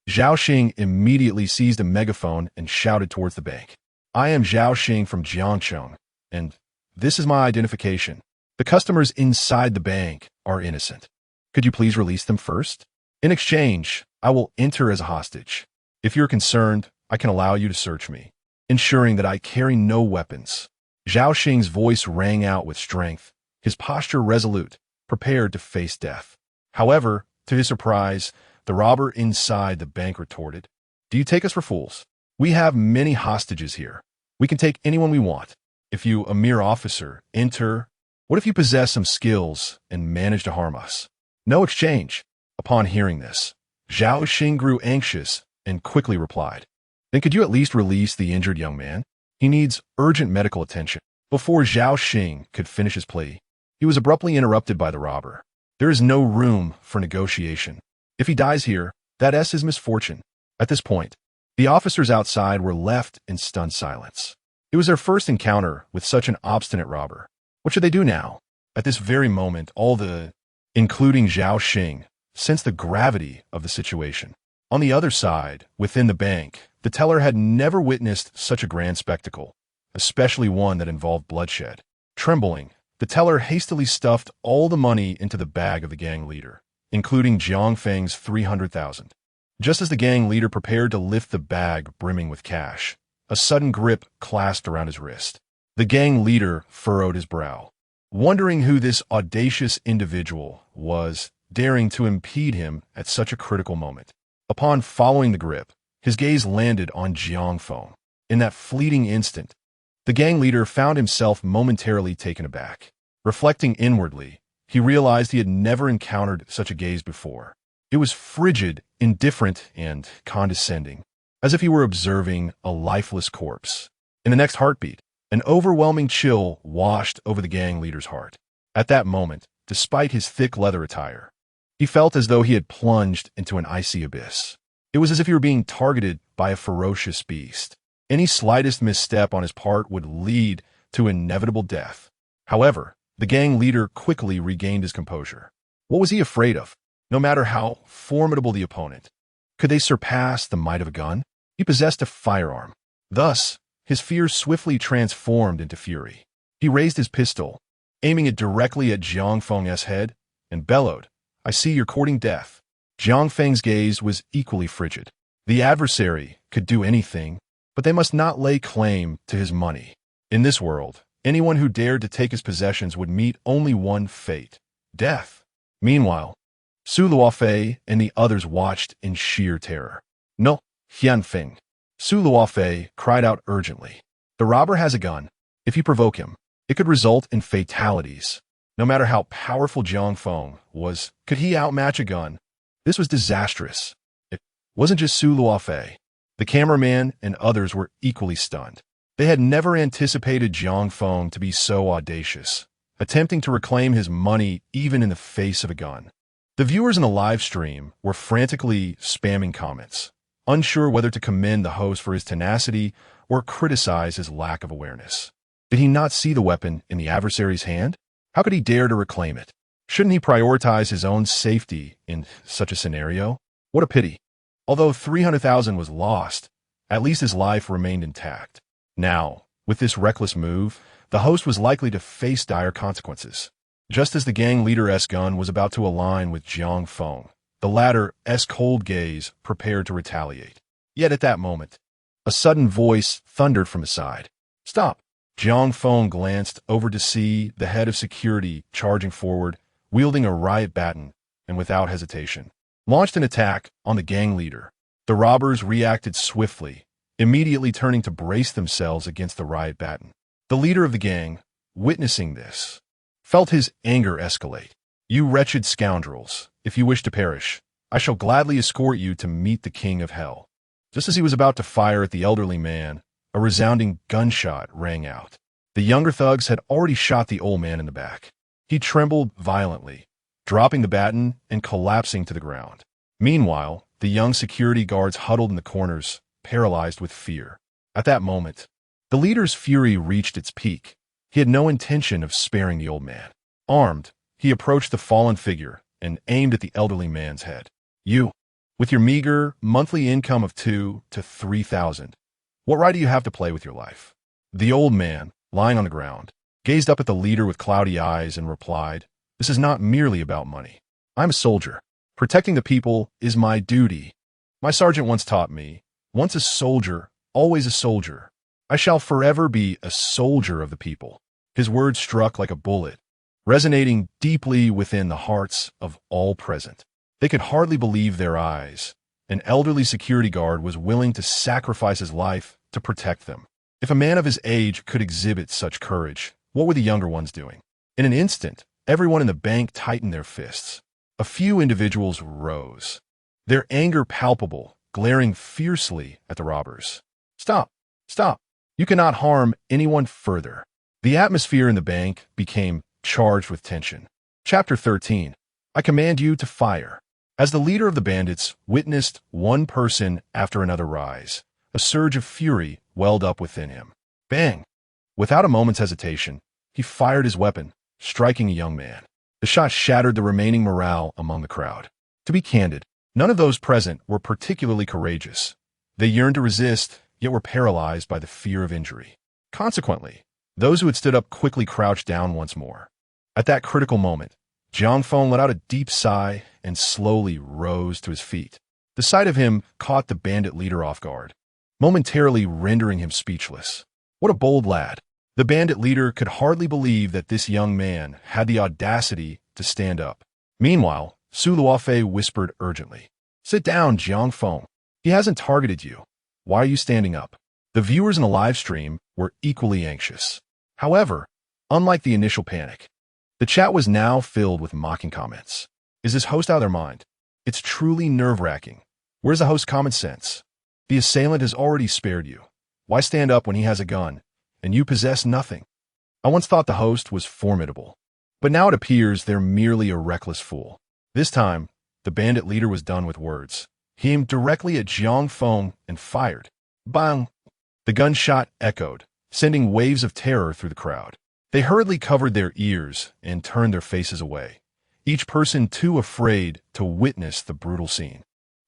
A: Zhao Xing immediately seized a megaphone and shouted towards the bank. I am Zhao Xing from Jiang Feng, and this is my identification. The customers inside the bank are innocent. Could you please release them first? In exchange, I will enter as a hostage. If you're concerned, I can allow you to search me, ensuring that I carry no weapons. Zhao Xing's voice rang out with strength, his posture resolute, prepared to face death. However, to his surprise, the robber inside the bank retorted, Do you take us for fools? We have many hostages here. We can take anyone we want. If you, a mere officer, enter, what if you possess some skills and manage to harm us? No exchange. Upon hearing this, Zhao Xing grew anxious and quickly replied, Then could you at least release the injured young man? He needs urgent medical attention. Before Zhao Xing could finish his plea, he was abruptly interrupted by the robber. There is no room for negotiation. If he dies here, that is his misfortune. At this point, the officers outside were left in stunned silence. It was their first encounter with such an obstinate robber. What should they do now? At this very moment, all including Zhao Xing, sensed the gravity of the situation. On the other side, within the bank, the teller had never witnessed such a grand spectacle, especially one that involved bloodshed. Trembling, the teller hastily stuffed all the money into the bag of the gang leader, including Jiang Feng's 300,000. Just as the gang leader prepared to lift the bag brimming with cash, a sudden grip clasped around his wrist. The gang leader furrowed his brow, wondering who this audacious individual was, daring to impede him at such a critical moment. Upon following the grip, his gaze landed on Jiang Feng. In that fleeting instant, the gang leader found himself momentarily taken aback. Reflecting inwardly, he realized he had never encountered such a gaze before. It was frigid, indifferent, and condescending, as if he were observing a lifeless corpse. In the next heartbeat, an overwhelming chill washed over the gang leader's heart. At that moment, despite his thick leather attire, he felt as though he had plunged into an icy abyss. It was as if he were being targeted by a ferocious beast. Any slightest misstep on his part would lead to inevitable death. However, the gang leader quickly regained his composure. What was he afraid of? No matter how formidable the opponent, could they surpass the might of a gun? He possessed a firearm. Thus, his fears swiftly transformed into fury. He raised his pistol, aiming it directly at Jiang Feng's head, and bellowed, I see you're courting death. Jiang Feng's gaze was equally frigid. The adversary could do anything, but they must not lay claim to his money. In this world, anyone who dared to take his possessions would meet only one fate, death. Meanwhile, Su Luofei and the others watched in sheer terror. No, Jiang Feng. Su Luofei cried out urgently. The robber has a gun. If you provoke him, it could result in fatalities. No matter how powerful Jiang Feng was, could he outmatch a gun? This was disastrous. It wasn't just Su Luofei. The cameraman and others were equally stunned. They had never anticipated Jiang Feng to be so audacious, attempting to reclaim his money even in the face of a gun. The viewers in the live stream were frantically spamming comments, unsure whether to commend the host for his tenacity or criticize his lack of awareness. Did he not see the weapon in the adversary's hand? How could he dare to reclaim it? Shouldn't he prioritize his own safety in such a scenario? What a pity. Although 300,000 was lost, at least his life remained intact. Now, with this reckless move, the host was likely to face dire consequences. Just as the gang leader's gun was about to align with Jiang Feng, the latter's cold gaze prepared to retaliate. Yet at that moment, a sudden voice thundered from his side. Stop! Jiang Feng glanced over to see the head of security charging forward, wielding a riot baton, and without hesitation, launched an attack on the gang leader. The robbers reacted swiftly, immediately turning to brace themselves against the riot baton. The leader of the gang, witnessing this, felt his anger escalate. You wretched scoundrels, if you wish to perish, I shall gladly escort you to meet the king of hell." Just as he was about to fire at the elderly man, a resounding gunshot rang out. The younger thugs had already shot the old man in the back. He trembled violently, dropping the baton and collapsing to the ground. Meanwhile, the young security guards huddled in the corners, paralyzed with fear. At that moment, the leader's fury reached its peak. He had no intention of sparing the old man. Armed, he approached the fallen figure and aimed at the elderly man's head. "You, with your meager monthly income of 2,000 to 3,000, what right do you have to play with your life?" The old man, lying on the ground, gazed up at the leader with cloudy eyes and replied, "This is not merely about money. I'm a soldier. Protecting the people is my duty. My sergeant once taught me, once a soldier, always a soldier. I shall forever be a soldier of the people." His words struck like a bullet, resonating deeply within the hearts of all present. They could hardly believe their eyes. An elderly security guard was willing to sacrifice his life to protect them. If a man of his age could exhibit such courage, what were the younger ones doing? In an instant, everyone in the bank tightened their fists. A few individuals rose, their anger palpable, glaring fiercely at the robbers. "Stop! Stop! You cannot harm anyone further." The atmosphere in the bank became charged with tension. Chapter 13. I command you to fire. As the leader of the bandits witnessed one person after another rise, a surge of fury welled up within him. Bang! Without a moment's hesitation, he fired his weapon, striking a young man. The shot shattered the remaining morale among the crowd. To be candid, none of those present were particularly courageous. They yearned to resist, yet were paralyzed by the fear of injury. Consequently, those who had stood up quickly crouched down once more. At that critical moment, Jiang Feng let out a deep sigh and slowly rose to his feet. The sight of him caught the bandit leader off guard, momentarily rendering him speechless. What a bold lad! The bandit leader could hardly believe that this young man had the audacity to stand up. Meanwhile, Su Luofei whispered urgently, "Sit down, Jiang Feng. He hasn't targeted you. Why are you standing up?" The viewers in the live stream were equally anxious. However, unlike the initial panic, the chat was now filled with mocking comments. Is this host out of their mind? It's truly nerve-wracking. Where's the host's common sense? The assailant has already spared you. Why stand up when he has a gun, and you possess nothing? I once thought the host was formidable, but now it appears they're merely a reckless fool. This time, the bandit leader was done with words. He aimed directly at Jiang Feng and fired. Bang! The gunshot echoed, sending waves of terror through the crowd. They hurriedly covered their ears and turned their faces away, each person too afraid to witness the brutal scene.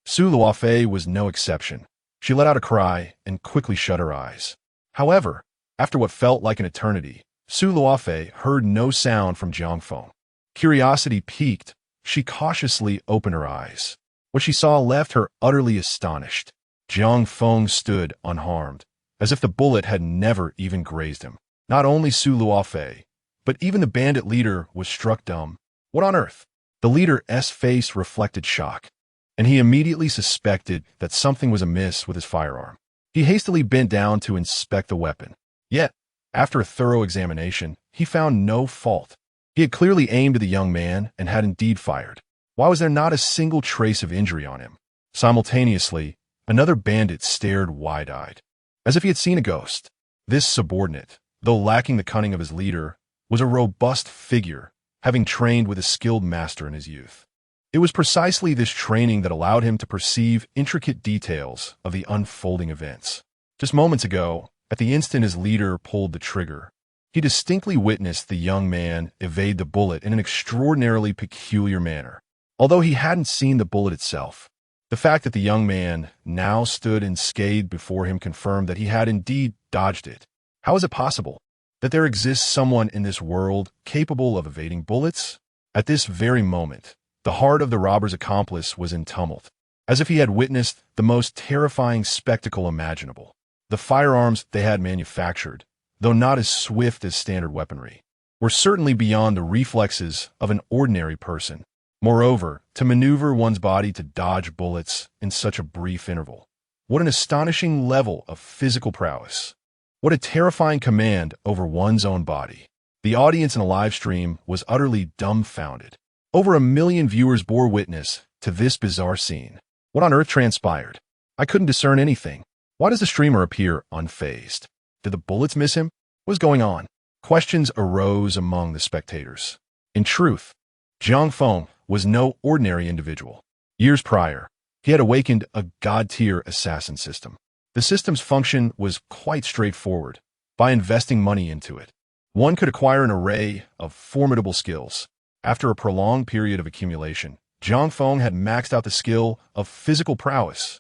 A: Su Luofei was no exception. She let out a cry and quickly shut her eyes. However, after what felt like an eternity, Su Luofei heard no sound from Jiang Feng. Curiosity piqued, she cautiously opened her eyes. What she saw left her utterly astonished. Jiang Feng stood unharmed, as if the bullet had never even grazed him. Not only Su Luofei, but even the bandit leader was struck dumb. What on earth? The leader's face reflected shock, and he immediately suspected that something was amiss with his firearm. He hastily bent down to inspect the weapon. Yet, after a thorough examination, he found no fault. He had clearly aimed at the young man and had indeed fired. Why was there not a single trace of injury on him? Simultaneously, another bandit stared wide-eyed, as if he had seen a ghost. This subordinate, though lacking the cunning of his leader, was a robust figure, having trained with a skilled master in his youth. It was precisely this training that allowed him to perceive intricate details of the unfolding events. Just moments ago, at the instant his leader pulled the trigger, he distinctly witnessed the young man evade the bullet in an extraordinarily peculiar manner. Although he hadn't seen the bullet itself, the fact that the young man now stood unscathed before him confirmed that he had indeed dodged it. How is it possible that there exists someone in this world capable of evading bullets? At this very moment, the heart of the robber's accomplice was in tumult, as if he had witnessed the most terrifying spectacle imaginable. The firearms they had manufactured, though not as swift as standard weaponry, were certainly beyond the reflexes of an ordinary person. Moreover, to maneuver one's body to dodge bullets in such a brief interval. What an astonishing level of physical prowess. What a terrifying command over one's own body. The audience in the live stream was utterly dumbfounded. Over 1 million viewers bore witness to this bizarre scene. What on earth transpired? I couldn't discern anything. Why does the streamer appear unfazed? Did the bullets miss him? What's going on? Questions arose among the spectators. In truth, Jiang Feng was no ordinary individual. Years prior, he had awakened a god-tier assassin system. The system's function was quite straightforward. By investing money into it, one could acquire an array of formidable skills. After a prolonged period of accumulation, Jiang Feng had maxed out the skill of physical prowess.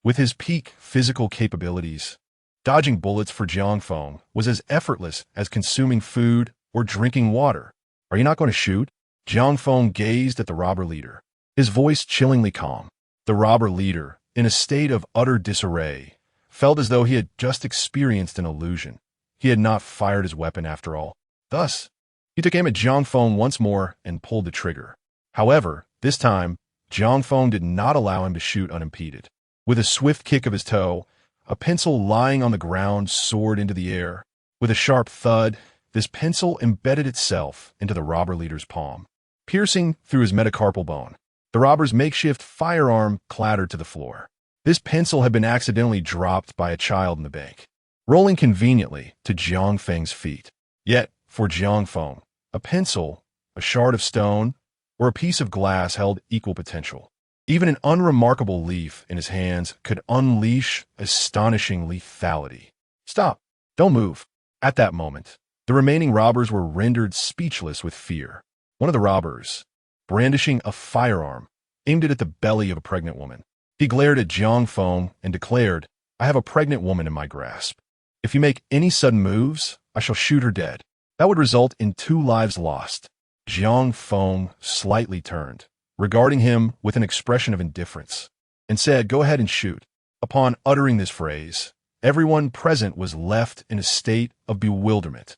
A: With his peak physical capabilities, dodging bullets for Jiang Feng was as effortless as consuming food or drinking water. Are you not going to shoot? Jiang Feng gazed at the robber leader, his voice chillingly calm. The robber leader, in a state of utter disarray, felt as though he had just experienced an illusion. He had not fired his weapon after all. Thus, he took aim at Jiang Feng once more and pulled the trigger. However, this time, Jiang Feng did not allow him to shoot unimpeded. With a swift kick of his toe, a pencil lying on the ground soared into the air. With a sharp thud, this pencil embedded itself into the robber leader's palm, piercing through his metacarpal bone. The robber's makeshift firearm clattered to the floor. This pencil had been accidentally dropped by a child in the bank, rolling conveniently to Jiang Feng's feet. Yet, for Jiang Feng, a pencil, a shard of stone, or a piece of glass held equal potential. Even an unremarkable leaf in his hands could unleash astonishing lethality. Stop! Don't move! At that moment, the remaining robbers were rendered speechless with fear. One of the robbers, brandishing a firearm, aimed it at the belly of a pregnant woman. He glared at Jiang Feng and declared, "I have a pregnant woman in my grasp. If you make any sudden moves, I shall shoot her dead." That would result in 2 lives lost. Jiang Feng slightly turned, regarding him with an expression of indifference, and said, "Go ahead and shoot." Upon uttering this phrase, everyone present was left in a state of bewilderment.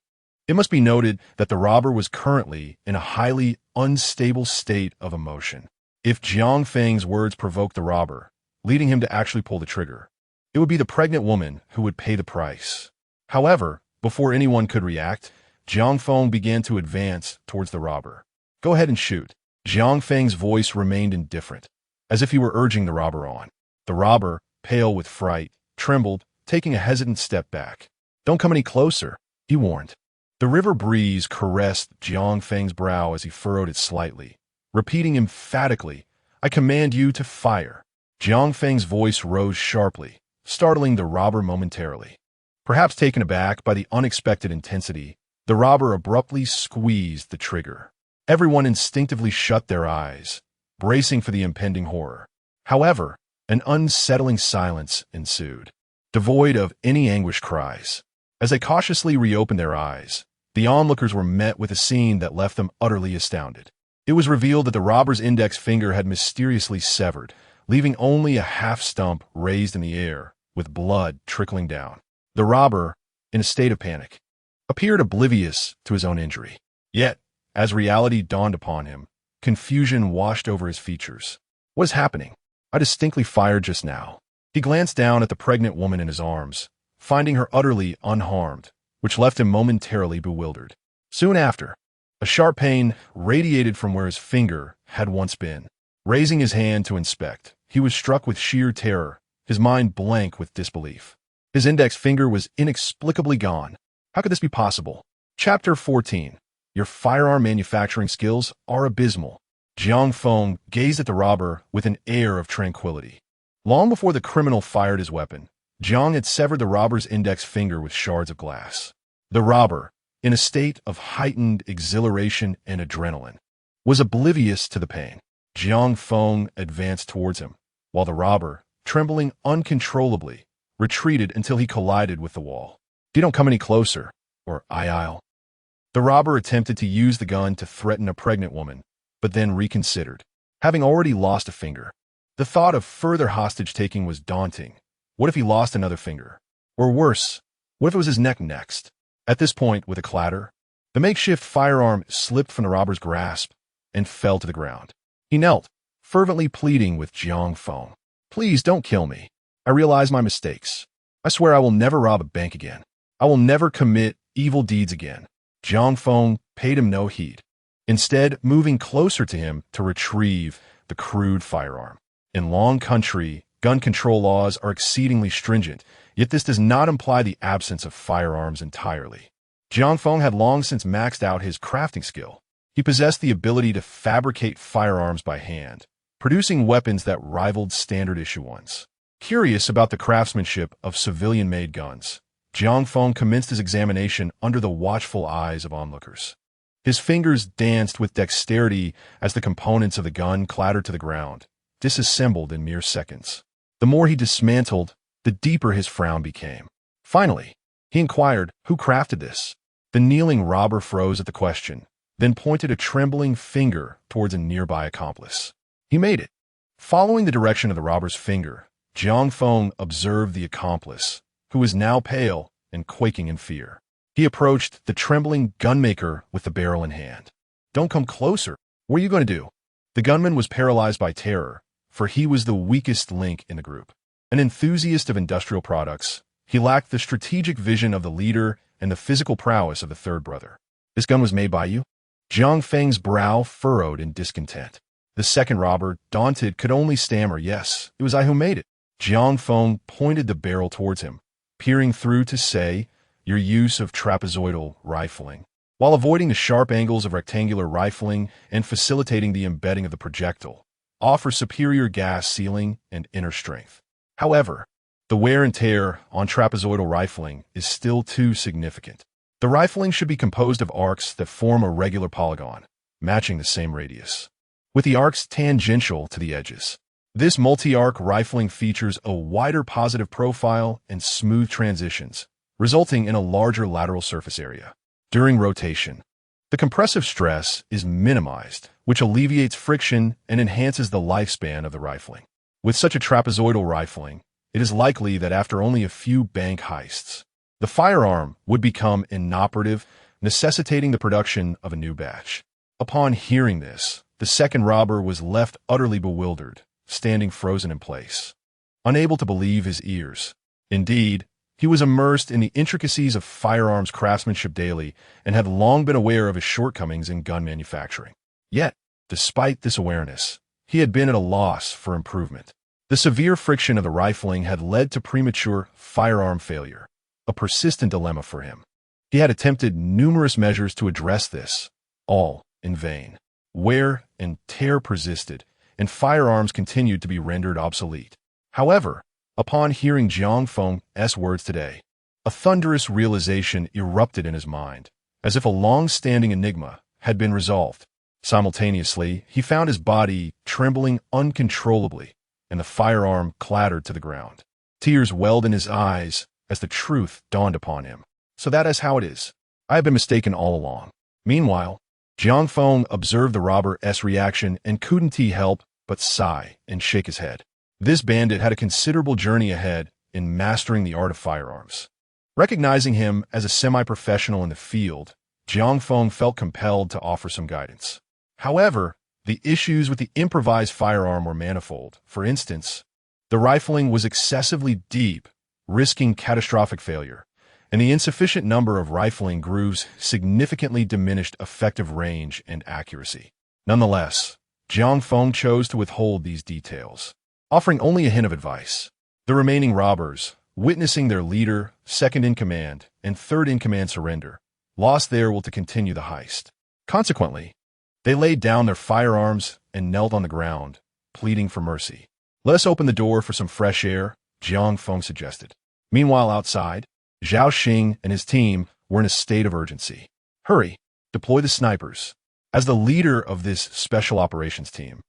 A: It must be noted that the robber was currently in a highly unstable state of emotion. If Jiang Feng's words provoked the robber, leading him to actually pull the trigger, it would be the pregnant woman who would pay the price. However, before anyone could react, Jiang Feng began to advance towards the robber. "Go ahead and shoot." Jiang Feng's voice remained indifferent, as if he were urging the robber on. The robber, pale with fright, trembled, taking a hesitant step back. "Don't come any closer," he warned. The river breeze caressed Jiang Feng's brow as he furrowed it slightly, repeating emphatically, "I command you to fire." Jiang Feng's voice rose sharply, startling the robber momentarily. Perhaps taken aback by the unexpected intensity, the robber abruptly squeezed the trigger. Everyone instinctively shut their eyes, bracing for the impending horror. However, an unsettling silence ensued, devoid of any anguished cries. As they cautiously reopened their eyes, the onlookers were met with a scene that left them utterly astounded. It was revealed that the robber's index finger had mysteriously severed, leaving only a half stump raised in the air, with blood trickling down. The robber, in a state of panic, appeared oblivious to his own injury. Yet, as reality dawned upon him, confusion washed over his features. "What is happening? I distinctly fired just now." He glanced down at the pregnant woman in his arms, finding her utterly unharmed, which left him momentarily bewildered. Soon after, a sharp pain radiated from where his finger had once been. Raising his hand to inspect, he was struck with sheer terror, his mind blank with disbelief. His index finger was inexplicably gone. How could this be possible? Chapter 14. Your firearm manufacturing skills are abysmal. Jiang Feng gazed at the robber with an air of tranquility. Long before the criminal fired his weapon, Jiang had severed the robber's index finger with shards of glass. The robber, in a state of heightened exhilaration and adrenaline, was oblivious to the pain. Jiang Feng advanced towards him, while the robber, trembling uncontrollably, retreated until he collided with the wall. "You don't come any closer, or I'll." The robber attempted to use the gun to threaten a pregnant woman, but then reconsidered, having already lost a finger. The thought of further hostage-taking was daunting. What if he lost another finger? Or worse, what if it was his neck next? At this point, with a clatter, the makeshift firearm slipped from the robber's grasp and fell to the ground. He knelt, fervently pleading with Jiang Feng. "Please don't kill me. I realize my mistakes. I swear I will never rob a bank again. I will never commit evil deeds again." Jiang Feng paid him no heed. instead moving closer to him to retrieve the crude firearm. In Long Country, gun control laws are exceedingly stringent, yet this does not imply the absence of firearms entirely. Jiang Feng had long since maxed out his crafting skill. He possessed the ability to fabricate firearms by hand, producing weapons that rivaled standard-issue ones. Curious about the craftsmanship of civilian-made guns, Jiang Feng commenced his examination under the watchful eyes of onlookers. His fingers danced with dexterity as the components of the gun clattered to the ground, disassembled in mere seconds. The more he dismantled, the deeper his frown became. Finally, he inquired, "Who crafted this?" The kneeling robber froze at the question, then pointed a trembling finger towards a nearby accomplice. "He made it." Following the direction of the robber's finger, Jiang Feng observed the accomplice, who was now pale and quaking in fear. He approached the trembling gunmaker with the barrel in hand. "Don't come closer. What are you going to do?" The gunman was paralyzed by terror, for he was the weakest link in the group. An enthusiast of industrial products, he lacked the strategic vision of the leader and the physical prowess of the third brother. "This gun was made by you?" Jiang Feng's brow furrowed in discontent. The second robber, daunted, could only stammer, "Yes, it was I who made it." Jiang Feng pointed the barrel towards him, peering through to say, "Your use of trapezoidal rifling, while avoiding the sharp angles of rectangular rifling and facilitating the embedding of the projectile, offers superior gas sealing and inner strength. However, the wear and tear on trapezoidal rifling is still too significant. The rifling should be composed of arcs that form a regular polygon, matching the same radius, with the arcs tangential to the edges. This multi-arc rifling features a wider positive profile and smooth transitions, resulting in a larger lateral surface area. During rotation, the compressive stress is minimized, which alleviates friction and enhances the lifespan of the rifling. With such a trapezoidal rifling, it is likely that after only a few bank heists, the firearm would become inoperative, necessitating the production of a new batch. Upon hearing this, the second robber was left utterly bewildered, standing frozen in place, unable to believe his ears. Indeed, he was immersed in the intricacies of firearms craftsmanship daily and had long been aware of his shortcomings in gun manufacturing. Yet, despite this awareness, he had been at a loss for improvement. The severe friction of the rifling had led to premature firearm failure, a persistent dilemma for him. He had attempted numerous measures to address this, all in vain. Wear and tear persisted, and firearms continued to be rendered obsolete. However, upon hearing Jiang Feng's words today, a thunderous realization erupted in his mind, as if a long-standing enigma had been resolved. Simultaneously, he found his body trembling uncontrollably, and the firearm clattered to the ground. Tears welled in his eyes as the truth dawned upon him. "So that is how it is. I have been mistaken all along." Meanwhile, Jiang Feng observed the robber's reaction and couldn't he help but sigh and shake his head. This bandit had a considerable journey ahead in mastering the art of firearms. Recognizing him as a semi-professional in the field, Jiang Feng felt compelled to offer some guidance. However, the issues with the improvised firearm were manifold. For instance, the rifling was excessively deep, risking catastrophic failure, and the insufficient number of rifling grooves significantly diminished effective range and accuracy. Nonetheless, Jiang Feng chose to withhold these details, offering only a hint of advice. The remaining robbers, witnessing their leader, second-in-command, and third-in-command surrender, lost their will to continue the heist. Consequently, they laid down their firearms and knelt on the ground, pleading for mercy. "Let us open the door for some fresh air," Jiang Feng suggested. Meanwhile, outside, Zhao Xing and his team were in a state of urgency. "Hurry, deploy the snipers." As the leader of this special operations team,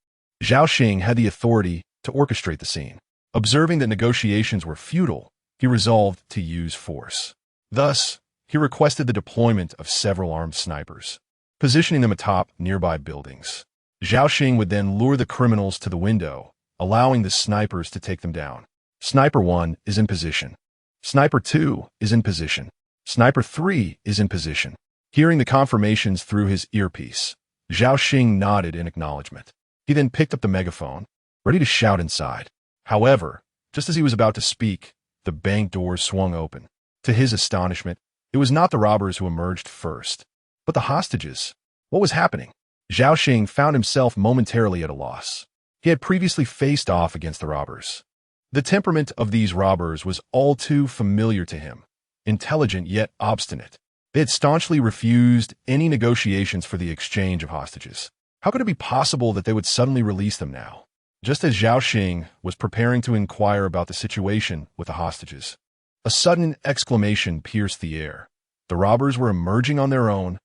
A: Zhao Xing had the authority to orchestrate the scene. Observing that negotiations were futile, he resolved to use force. Thus, he requested the deployment of several armed snipers, positioning them atop nearby buildings. Zhao Xing would then lure the criminals to the window, allowing the snipers to take them down. Sniper 1 is in position. Sniper 2 is in position. Sniper 3 is in position. Hearing the confirmations through his earpiece, Zhao Xing nodded in acknowledgement. He then picked up the megaphone, ready to shout inside. However, just as he was about to speak, the bank doors swung open. To his astonishment, it was not the robbers who emerged first, but the hostages. What was happening? Zhao Xing found himself momentarily at a loss. He had previously faced off against the robbers. The temperament of these robbers was all too familiar to him, intelligent yet obstinate. They had staunchly refused any negotiations for the exchange of hostages. How could it be possible that they would suddenly release them now? Just as Zhao Xing was preparing to inquire about the situation with the hostages, a sudden exclamation pierced the air. The robbers were emerging on their own.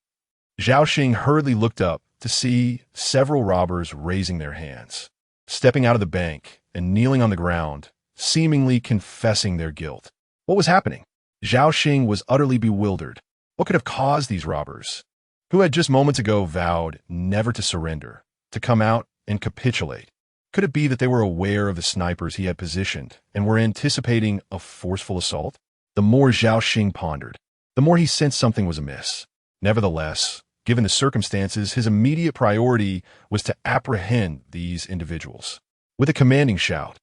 A: Zhao Xing hurriedly looked up to see several robbers raising their hands, stepping out of the bank and kneeling on the ground, seemingly confessing their guilt. What was happening? Zhao Xing was utterly bewildered. What could have caused these robbers, who had just moments ago vowed never to surrender, to come out and capitulate? Could it be that they were aware of the snipers he had positioned and were anticipating a forceful assault? The more Zhao Xing pondered, the more he sensed something was amiss. Nevertheless, given the circumstances, his immediate priority was to apprehend these individuals. With a commanding shout,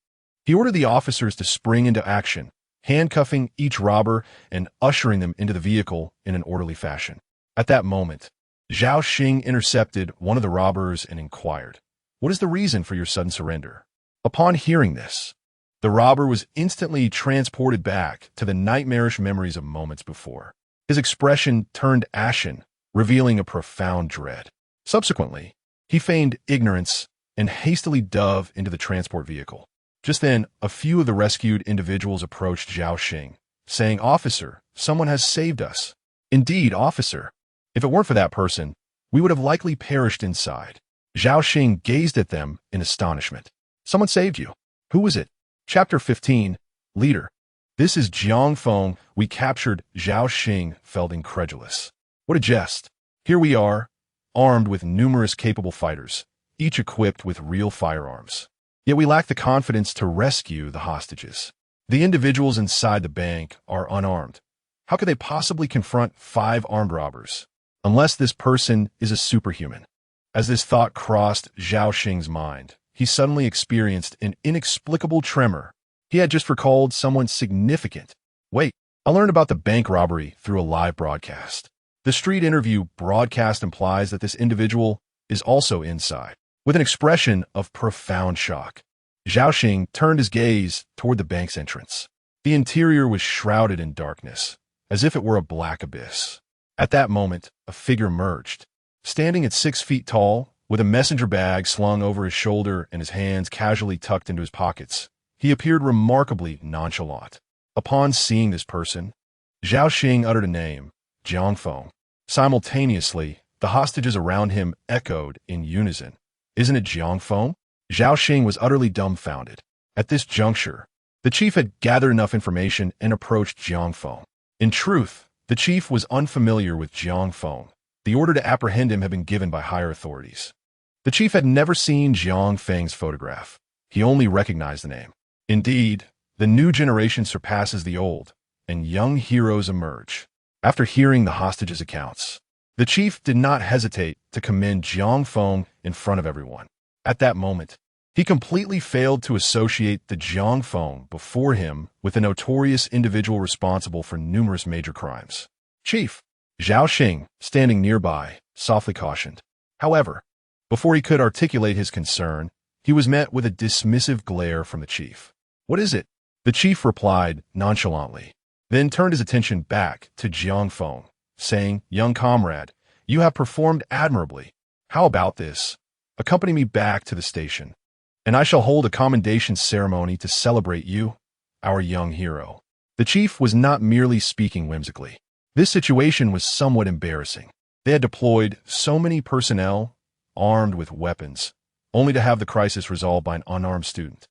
A: he ordered the officers to spring into action, handcuffing each robber and ushering them into the vehicle in an orderly fashion. At that moment, Zhao Xing intercepted one of the robbers and inquired, "What is the reason for your sudden surrender?" Upon hearing this, the robber was instantly transported back to the nightmarish memories of moments before. His expression turned ashen, revealing a profound dread. Subsequently, he feigned ignorance and hastily dove into the transport vehicle. Just then, a few of the rescued individuals approached Zhao Xing, saying, "Officer, someone has saved us." "Indeed, officer. If it weren't for that person, we would have likely perished inside." Zhao Xing gazed at them in astonishment. "Someone saved you. Who was it?" Chapter 15, Leader. "This is Jiang Feng. We captured." Zhao Xing felt incredulous. What a jest. Here we are, armed with numerous capable fighters, each equipped with real firearms. Yet we lack the confidence to rescue the hostages. The individuals inside the bank are unarmed. How could they possibly confront 5 armed robbers? Unless this person is a superhuman. As this thought crossed Zhao Xing's mind, he suddenly experienced an inexplicable tremor. He had just recalled someone significant. Wait, I learned about the bank robbery through a live broadcast. The street interview broadcast implies that this individual is also inside. With an expression of profound shock, Zhao Xing turned his gaze toward the bank's entrance. The interior was shrouded in darkness, as if it were a black abyss. At that moment, a figure emerged. Standing at 6 feet tall, with a messenger bag slung over his shoulder and his hands casually tucked into his pockets, he appeared remarkably nonchalant. Upon seeing this person, Zhao Xing uttered a name, Jiang Feng. Simultaneously, the hostages around him echoed in unison. "Isn't it Jiang Feng?" Zhao Xing was utterly dumbfounded. At this juncture, the chief had gathered enough information and approached Jiang Feng. In truth, the chief was unfamiliar with Jiang Feng. The order to apprehend him had been given by higher authorities. The chief had never seen Jiang Feng's photograph. He only recognized the name. Indeed, the new generation surpasses the old, and young heroes emerge. After hearing the hostages' accounts, the chief did not hesitate to commend Jiang Feng in front of everyone. At that moment, he completely failed to associate the Jiang Feng before him with the notorious individual responsible for numerous major crimes. "Chief," Zhao Xing, standing nearby, softly cautioned. However, before he could articulate his concern, he was met with a dismissive glare from the chief. "What is it?" The chief replied nonchalantly, then turned his attention back to Jiang Feng, saying, "Young comrade, you have performed admirably. How about this? Accompany me back to the station, and I shall hold a commendation ceremony to celebrate you, our young hero." The chief was not merely speaking whimsically. This situation was somewhat embarrassing. They had deployed so many personnel, armed with weapons, only to have the crisis resolved by an unarmed student.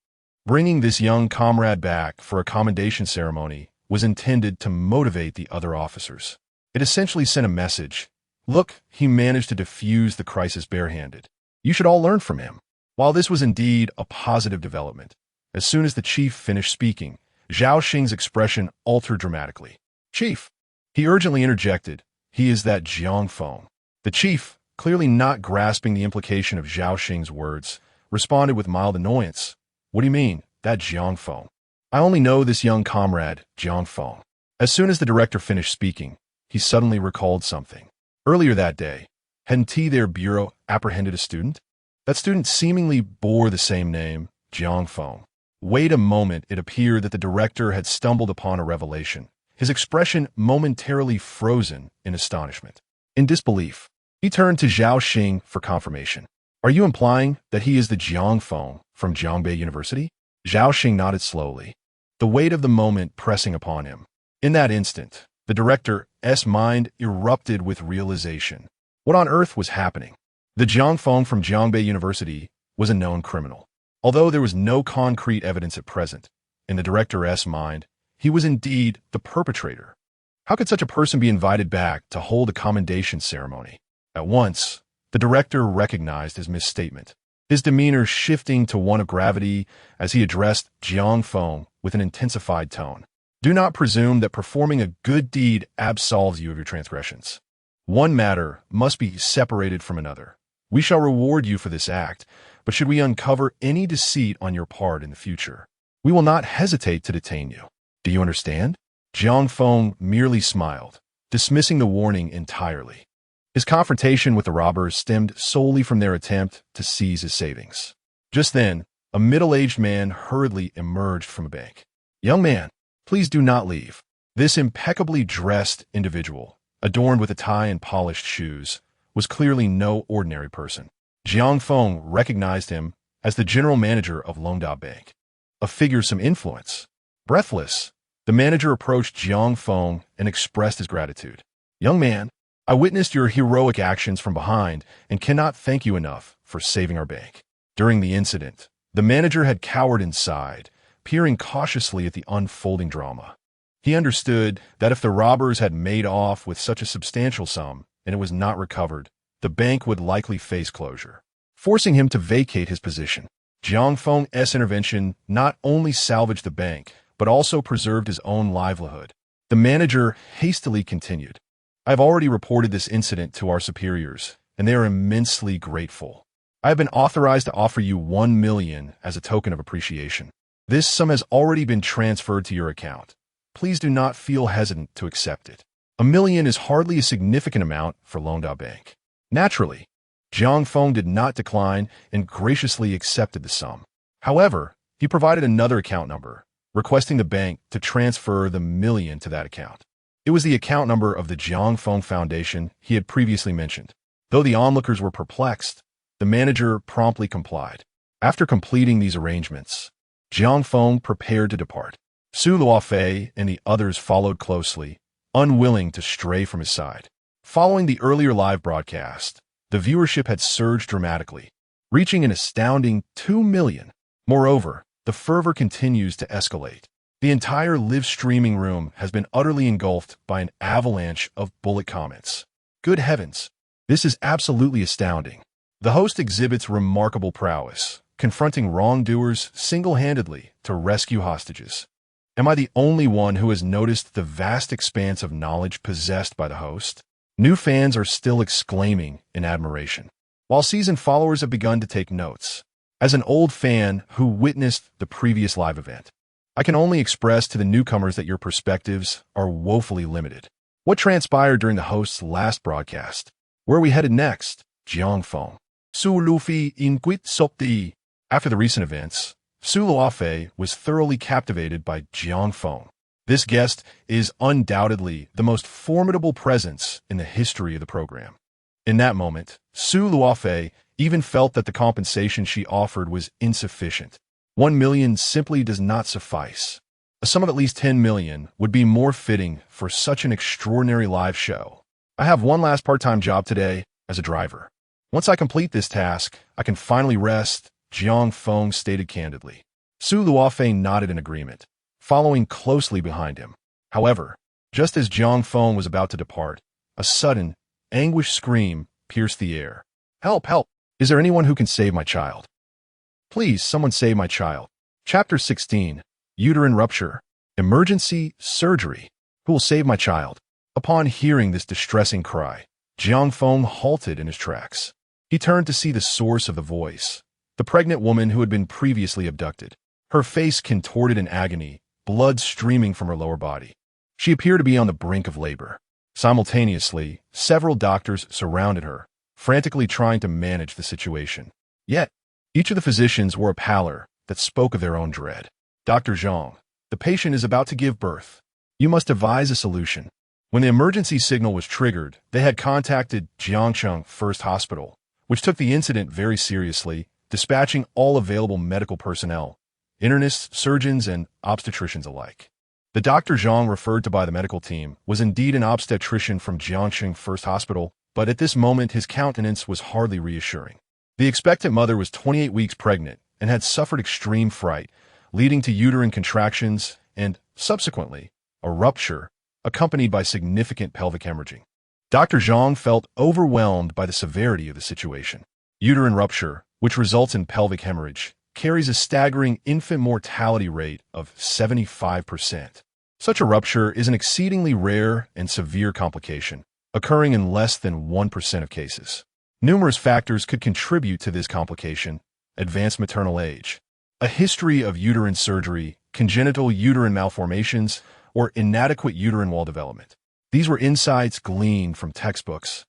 A: Bringing this young comrade back for a commendation ceremony was intended to motivate the other officers. It essentially sent a message. Look, he managed to defuse the crisis barehanded. You should all learn from him. While this was indeed a positive development, as soon as the chief finished speaking, Zhao Xing's expression altered dramatically. "Chief," he urgently interjected, "he is that Jiang Feng." The chief, clearly not grasping the implication of Zhao Xing's words, responded with mild annoyance. "What do you mean, that Jiang Feng? I only know this young comrade, Jiang Feng." As soon as the director finished speaking, he suddenly recalled something. Earlier that day, Hadn't he, their bureau, apprehended a student? That student seemingly bore the same name, Jiang Feng. Wait a moment, it appeared that the director had stumbled upon a revelation, his expression momentarily frozen in astonishment. In disbelief, he turned to Zhao Xing for confirmation. Are you implying that he is the Jiang Feng from Jiangbei University? Zhao Xing nodded slowly, the weight of the moment pressing upon him. In that instant, the director's mind erupted with realization. What on earth was happening? The Jiang Feng from Jiangbei University was a known criminal. Although there was no concrete evidence at present, in the director's mind, he was indeed the perpetrator. How could such a person be invited back to hold a commendation ceremony? At once, the director recognized his misstatement, his demeanor shifting to one of gravity as he addressed Jiang Feng with an intensified tone. Do not presume that performing a good deed absolves you of your transgressions. One matter must be separated from another. We shall reward you for this act, but should we uncover any deceit on your part in the future, we will not hesitate to detain you. Do you understand? Jiang Feng merely smiled, dismissing the warning entirely. His confrontation with the robbers stemmed solely from their attempt to seize his savings. Just then, a middle-aged man hurriedly emerged from a bank. Young man, please do not leave. This impeccably dressed individual, adorned with a tie and polished shoes, was clearly no ordinary person. Jiang Feng recognized him as the general manager of Longda Bank, a figure of some influence. Breathless, the manager approached Jiang Feng and expressed his gratitude. Young man, I witnessed your heroic actions from behind and cannot thank you enough for saving our bank. During the incident, the manager had cowered inside, peering cautiously at the unfolding drama. He understood that if the robbers had made off with such a substantial sum and it was not recovered, the bank would likely face closure, forcing him to vacate his position. Jiang Feng's intervention not only salvaged the bank, but also preserved his own livelihood. The manager hastily continued. I have already reported this incident to our superiors, and they are immensely grateful. I have been authorized to offer you 1 million as a token of appreciation. This sum has already been transferred to your account. Please do not feel hesitant to accept it. 1 million is hardly a significant amount for Longda Bank. Naturally, Jiang Feng did not decline and graciously accepted the sum. However, he provided another account number, requesting the bank to transfer the million to that account. It was the account number of the Jiang Feng Foundation he had previously mentioned. Though the onlookers were perplexed, the manager promptly complied. After completing these arrangements, Jiang Feng prepared to depart. Su Luofei and the others followed closely, unwilling to stray from his side. Following the earlier live broadcast, the viewership had surged dramatically, reaching an astounding 2 million. Moreover, the fervor continues to escalate. The entire live streaming room has been utterly engulfed by an avalanche of bullet comments. Good heavens, this is absolutely astounding. The host exhibits remarkable prowess, confronting wrongdoers single-handedly to rescue hostages. Am I the only one who has noticed the vast expanse of knowledge possessed by the host? New fans are still exclaiming in admiration, while seasoned followers have begun to take notes. As an old fan who witnessed the previous live event, I can only express to the newcomers that your perspectives are woefully limited. What transpired during the host's last broadcast? Where are we headed next? Jiang Feng. Su Lufi inquit sopti. After the recent events, Su Luofei was thoroughly captivated by Jiang Feng. This guest is undoubtedly the most formidable presence in the history of the program. In that moment, Su Luofei even felt that the compensation she offered was insufficient. 1 million simply does not suffice. A sum of at least 10 million would be more fitting for such an extraordinary live show. I have one last part-time job today as a driver. Once I complete this task, I can finally rest, Jiang Feng stated candidly. Su Luofei nodded in agreement, following closely behind him. However, just as Jiang Feng was about to depart, a sudden, anguished scream pierced the air. Help, help! Is there anyone who can save my child? Please, someone save my child. Chapter 16. Uterine Rupture. Emergency Surgery. Who will save my child? Upon hearing this distressing cry, Jiang Feng halted in his tracks. He turned to see the source of the voice, the pregnant woman who had been previously abducted. Her face contorted in agony, blood streaming from her lower body. She appeared to be on the brink of labor. Simultaneously, several doctors surrounded her, frantically trying to manage the situation. Yet, each of the physicians wore a pallor that spoke of their own dread. Dr. Jiang, the patient is about to give birth. You must devise a solution. When the emergency signal was triggered, they had contacted Jiang Feng First Hospital, which took the incident very seriously, dispatching all available medical personnel, internists, surgeons, and obstetricians alike. The Dr. Jiang referred to by the medical team was indeed an obstetrician from Jiang Feng First Hospital, but at this moment his countenance was hardly reassuring. The expectant mother was 28 weeks pregnant and had suffered extreme fright, leading to uterine contractions and, subsequently, a rupture, accompanied by significant pelvic hemorrhaging. Dr. Jiang felt overwhelmed by the severity of the situation. Uterine rupture, which results in pelvic hemorrhage, carries a staggering infant mortality rate of 75%. Such a rupture is an exceedingly rare and severe complication, occurring in less than 1% of cases. Numerous factors could contribute to this complication: advanced maternal age, a history of uterine surgery, congenital uterine malformations, or inadequate uterine wall development. These were insights gleaned from textbooks.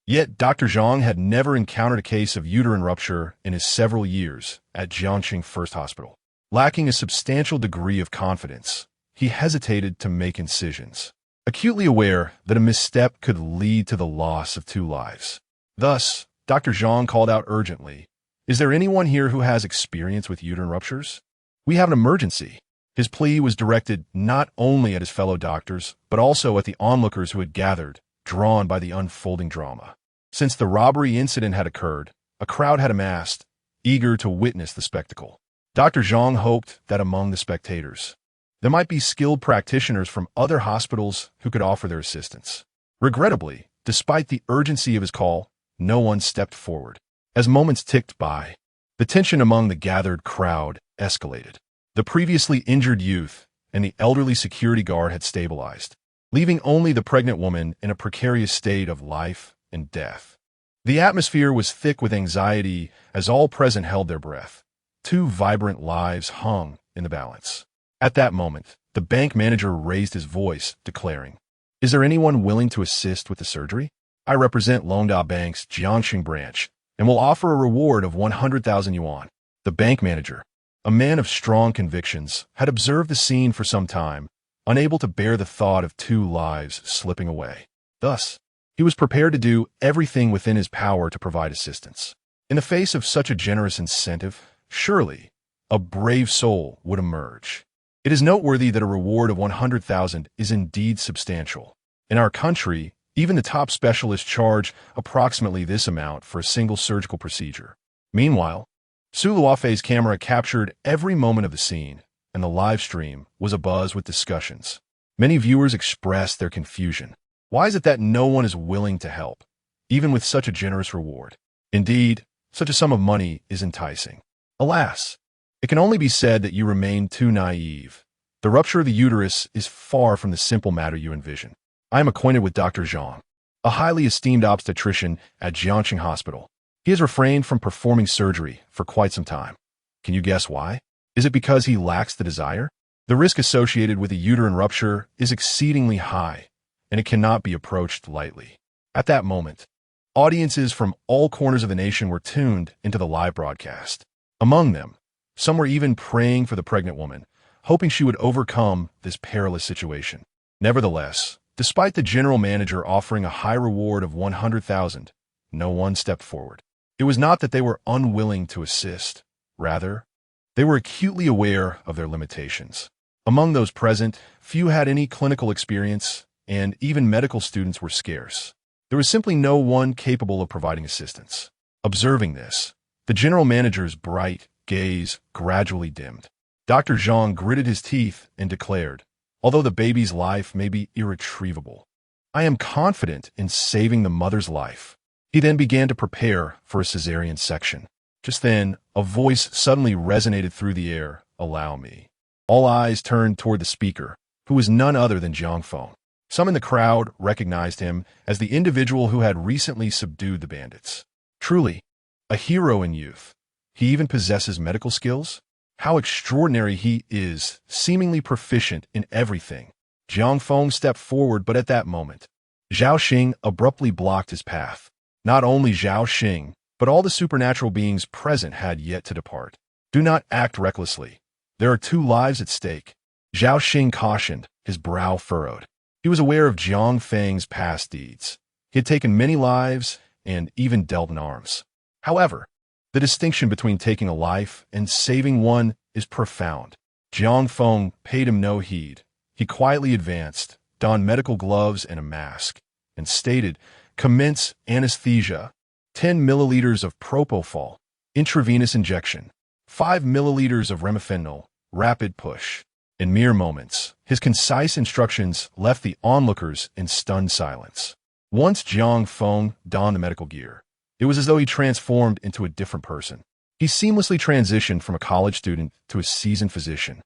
A: Yet Dr. Jiang had never encountered a case of uterine rupture in his several years at Jiang Feng First Hospital. Lacking a substantial degree of confidence, he hesitated to make incisions, acutely aware that a misstep could lead to the loss of 2 lives. Thus, Dr. Jiang called out urgently, "Is there anyone here who has experience with uterine ruptures? We have an emergency." His plea was directed not only at his fellow doctors, but also at the onlookers who had gathered, drawn by the unfolding drama. Since the robbery incident had occurred, a crowd had amassed, eager to witness the spectacle. Dr. Jiang hoped that among the spectators, there might be skilled practitioners from other hospitals who could offer their assistance. Regrettably, despite the urgency of his call, no one stepped forward. As moments ticked by, the tension among the gathered crowd escalated. The previously injured youth and the elderly security guard had stabilized, leaving only the pregnant woman in a precarious state of life and death. The atmosphere was thick with anxiety as all present held their breath. 2 vibrant lives hung in the balance. At that moment, the bank manager raised his voice, declaring, "Is there anyone willing to assist with the surgery? I represent Longda Bank's Jiangxing branch and will offer a reward of 100,000 yuan. The bank manager, a man of strong convictions, had observed the scene for some time, unable to bear the thought of 2 lives slipping away. Thus, he was prepared to do everything within his power to provide assistance. In the face of such a generous incentive, surely a brave soul would emerge. It is noteworthy that a reward of 100,000 is indeed substantial. In our country, even the top specialists charge approximately this amount for a single surgical procedure. Meanwhile, Su Luofei's camera captured every moment of the scene, and the live stream was abuzz with discussions. Many viewers expressed their confusion. Why is it that no one is willing to help, even with such a generous reward? Indeed, such a sum of money is enticing. Alas, it can only be said that you remain too naive. The rupture of the uterus is far from the simple matter you envision. I am acquainted with Dr. Jiang, a highly esteemed obstetrician at Jiangxing Hospital. He has refrained from performing surgery for quite some time. Can you guess why? Is it because he lacks the desire? The risk associated with a uterine rupture is exceedingly high, and it cannot be approached lightly. At that moment, audiences from all corners of the nation were tuned into the live broadcast. Among them, some were even praying for the pregnant woman, hoping she would overcome this perilous situation. Nevertheless, despite the general manager offering a high reward of 100,000, no one stepped forward. It was not that they were unwilling to assist. Rather, they were acutely aware of their limitations. Among those present, few had any clinical experience, and even medical students were scarce. There was simply no one capable of providing assistance. Observing this, the general manager's bright gaze gradually dimmed. Dr. Jiang gritted his teeth and declared, "Although the baby's life may be irretrievable, I am confident in saving the mother's life." He then began to prepare for a cesarean section. Just then, a voice suddenly resonated through the air, "Allow me." All eyes turned toward the speaker, who was none other than Jiang Feng. Some in the crowd recognized him as the individual who had recently subdued the bandits. Truly, a hero in youth. He even possesses medical skills? How extraordinary he is, seemingly proficient in everything. Jiang Feng stepped forward, but at that moment, Zhao Xing abruptly blocked his path. Not only Zhao Xing, but all the supernatural beings present had yet to depart. Do not act recklessly. There are 2 lives at stake. Zhao Xing cautioned, his brow furrowed. He was aware of Jiang Feng's past deeds. He had taken many lives and even dealt in arms. However, the distinction between taking a life and saving one is profound. Jiang Feng paid him no heed. He quietly advanced, donned medical gloves and a mask, and stated, "Commence anesthesia. 10 milliliters of propofol, intravenous injection. 5 milliliters of remifenol, rapid push." In mere moments, his concise instructions left the onlookers in stunned silence. Once Jiang Feng donned the medical gear, it was as though he transformed into a different person. He seamlessly transitioned from a college student to a seasoned physician.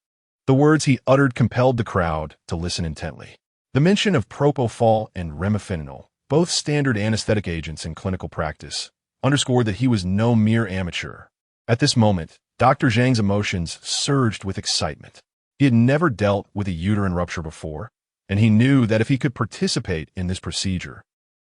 A: The words he uttered compelled the crowd to listen intently. The mention of propofol and remifenol, both standard anesthetic agents in clinical practice, underscored that he was no mere amateur. At this moment, Dr. Zhang's emotions surged with excitement. He had never dealt with a uterine rupture before, and he knew that if he could participate in this procedure,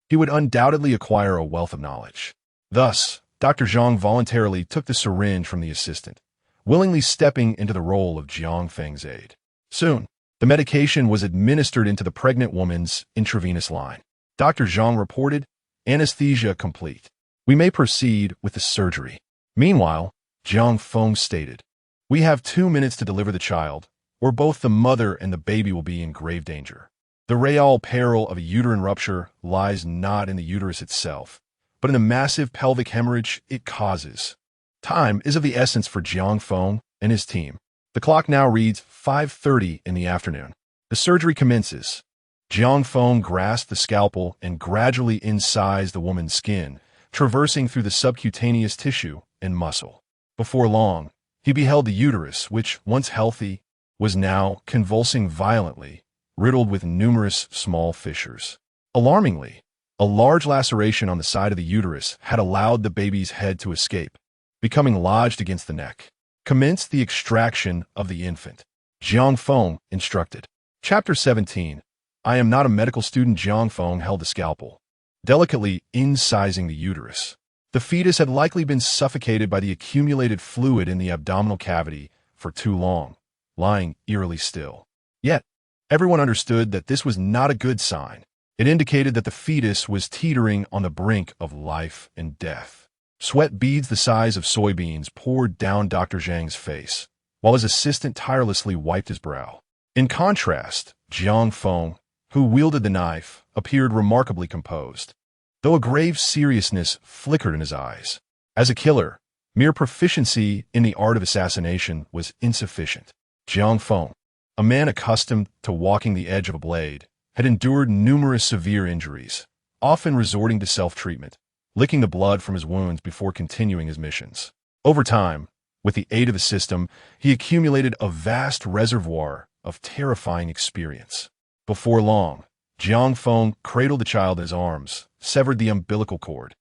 A: he would undoubtedly acquire a wealth of knowledge. Thus, Dr. Zhang voluntarily took the syringe from the assistant, willingly stepping into the role of Jiang Feng's aide. Soon, the medication was administered into the pregnant woman's intravenous line. Dr. Zhang reported, "Anesthesia complete. We may proceed with the surgery." Meanwhile, Jiang Feng stated, "We have 2 minutes to deliver the child, or both the mother and the baby will be in grave danger. The real peril of a uterine rupture lies not in the uterus itself, but in the massive pelvic hemorrhage it causes." Time is of the essence for Jiang Feng and his team. The clock now reads 5:30 in the afternoon. The surgery commences. Jiang Feng grasped the scalpel and gradually incised the woman's skin, traversing through the subcutaneous tissue and muscle. Before long, he beheld the uterus, which, once healthy, was now convulsing violently, riddled with numerous small fissures. Alarmingly, a large laceration on the side of the uterus had allowed the baby's head to escape, becoming lodged against the neck. "Commence the extraction of the infant," Jiang Feng instructed. Chapter 17. I am not a medical student. Jiang Feng held the scalpel, delicately incising the uterus. The fetus had likely been suffocated by the accumulated fluid in the abdominal cavity for too long, lying eerily still. Yet, everyone understood that this was not a good sign. It indicated that the fetus was teetering on the brink of life and death. Sweat beads the size of soybeans poured down Dr. Zhang's face, while his assistant tirelessly wiped his brow. In contrast, Jiang Feng, who wielded the knife, appeared remarkably composed, though a grave seriousness flickered in his eyes. As a killer, mere proficiency in the art of assassination was insufficient. Jiang Feng, a man accustomed to walking the edge of a blade, had endured numerous severe injuries, often resorting to self-treatment, licking the blood from his wounds before continuing his missions. Over time, with the aid of the system, he accumulated a vast reservoir of terrifying experience. Before long, Jiang Feng cradled the child in his arms, severed the umbilical cord,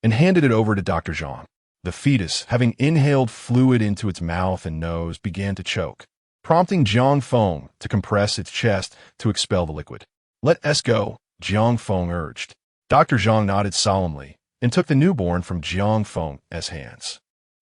A: and handed it over to Dr. Zhang. The fetus, having inhaled fluid into its mouth and nose, began to choke, prompting Jiang Feng to compress its chest to expel the liquid. "Let us go," Jiang Feng urged. Dr. Zhang nodded solemnly and took the newborn from Jiang Feng's hands.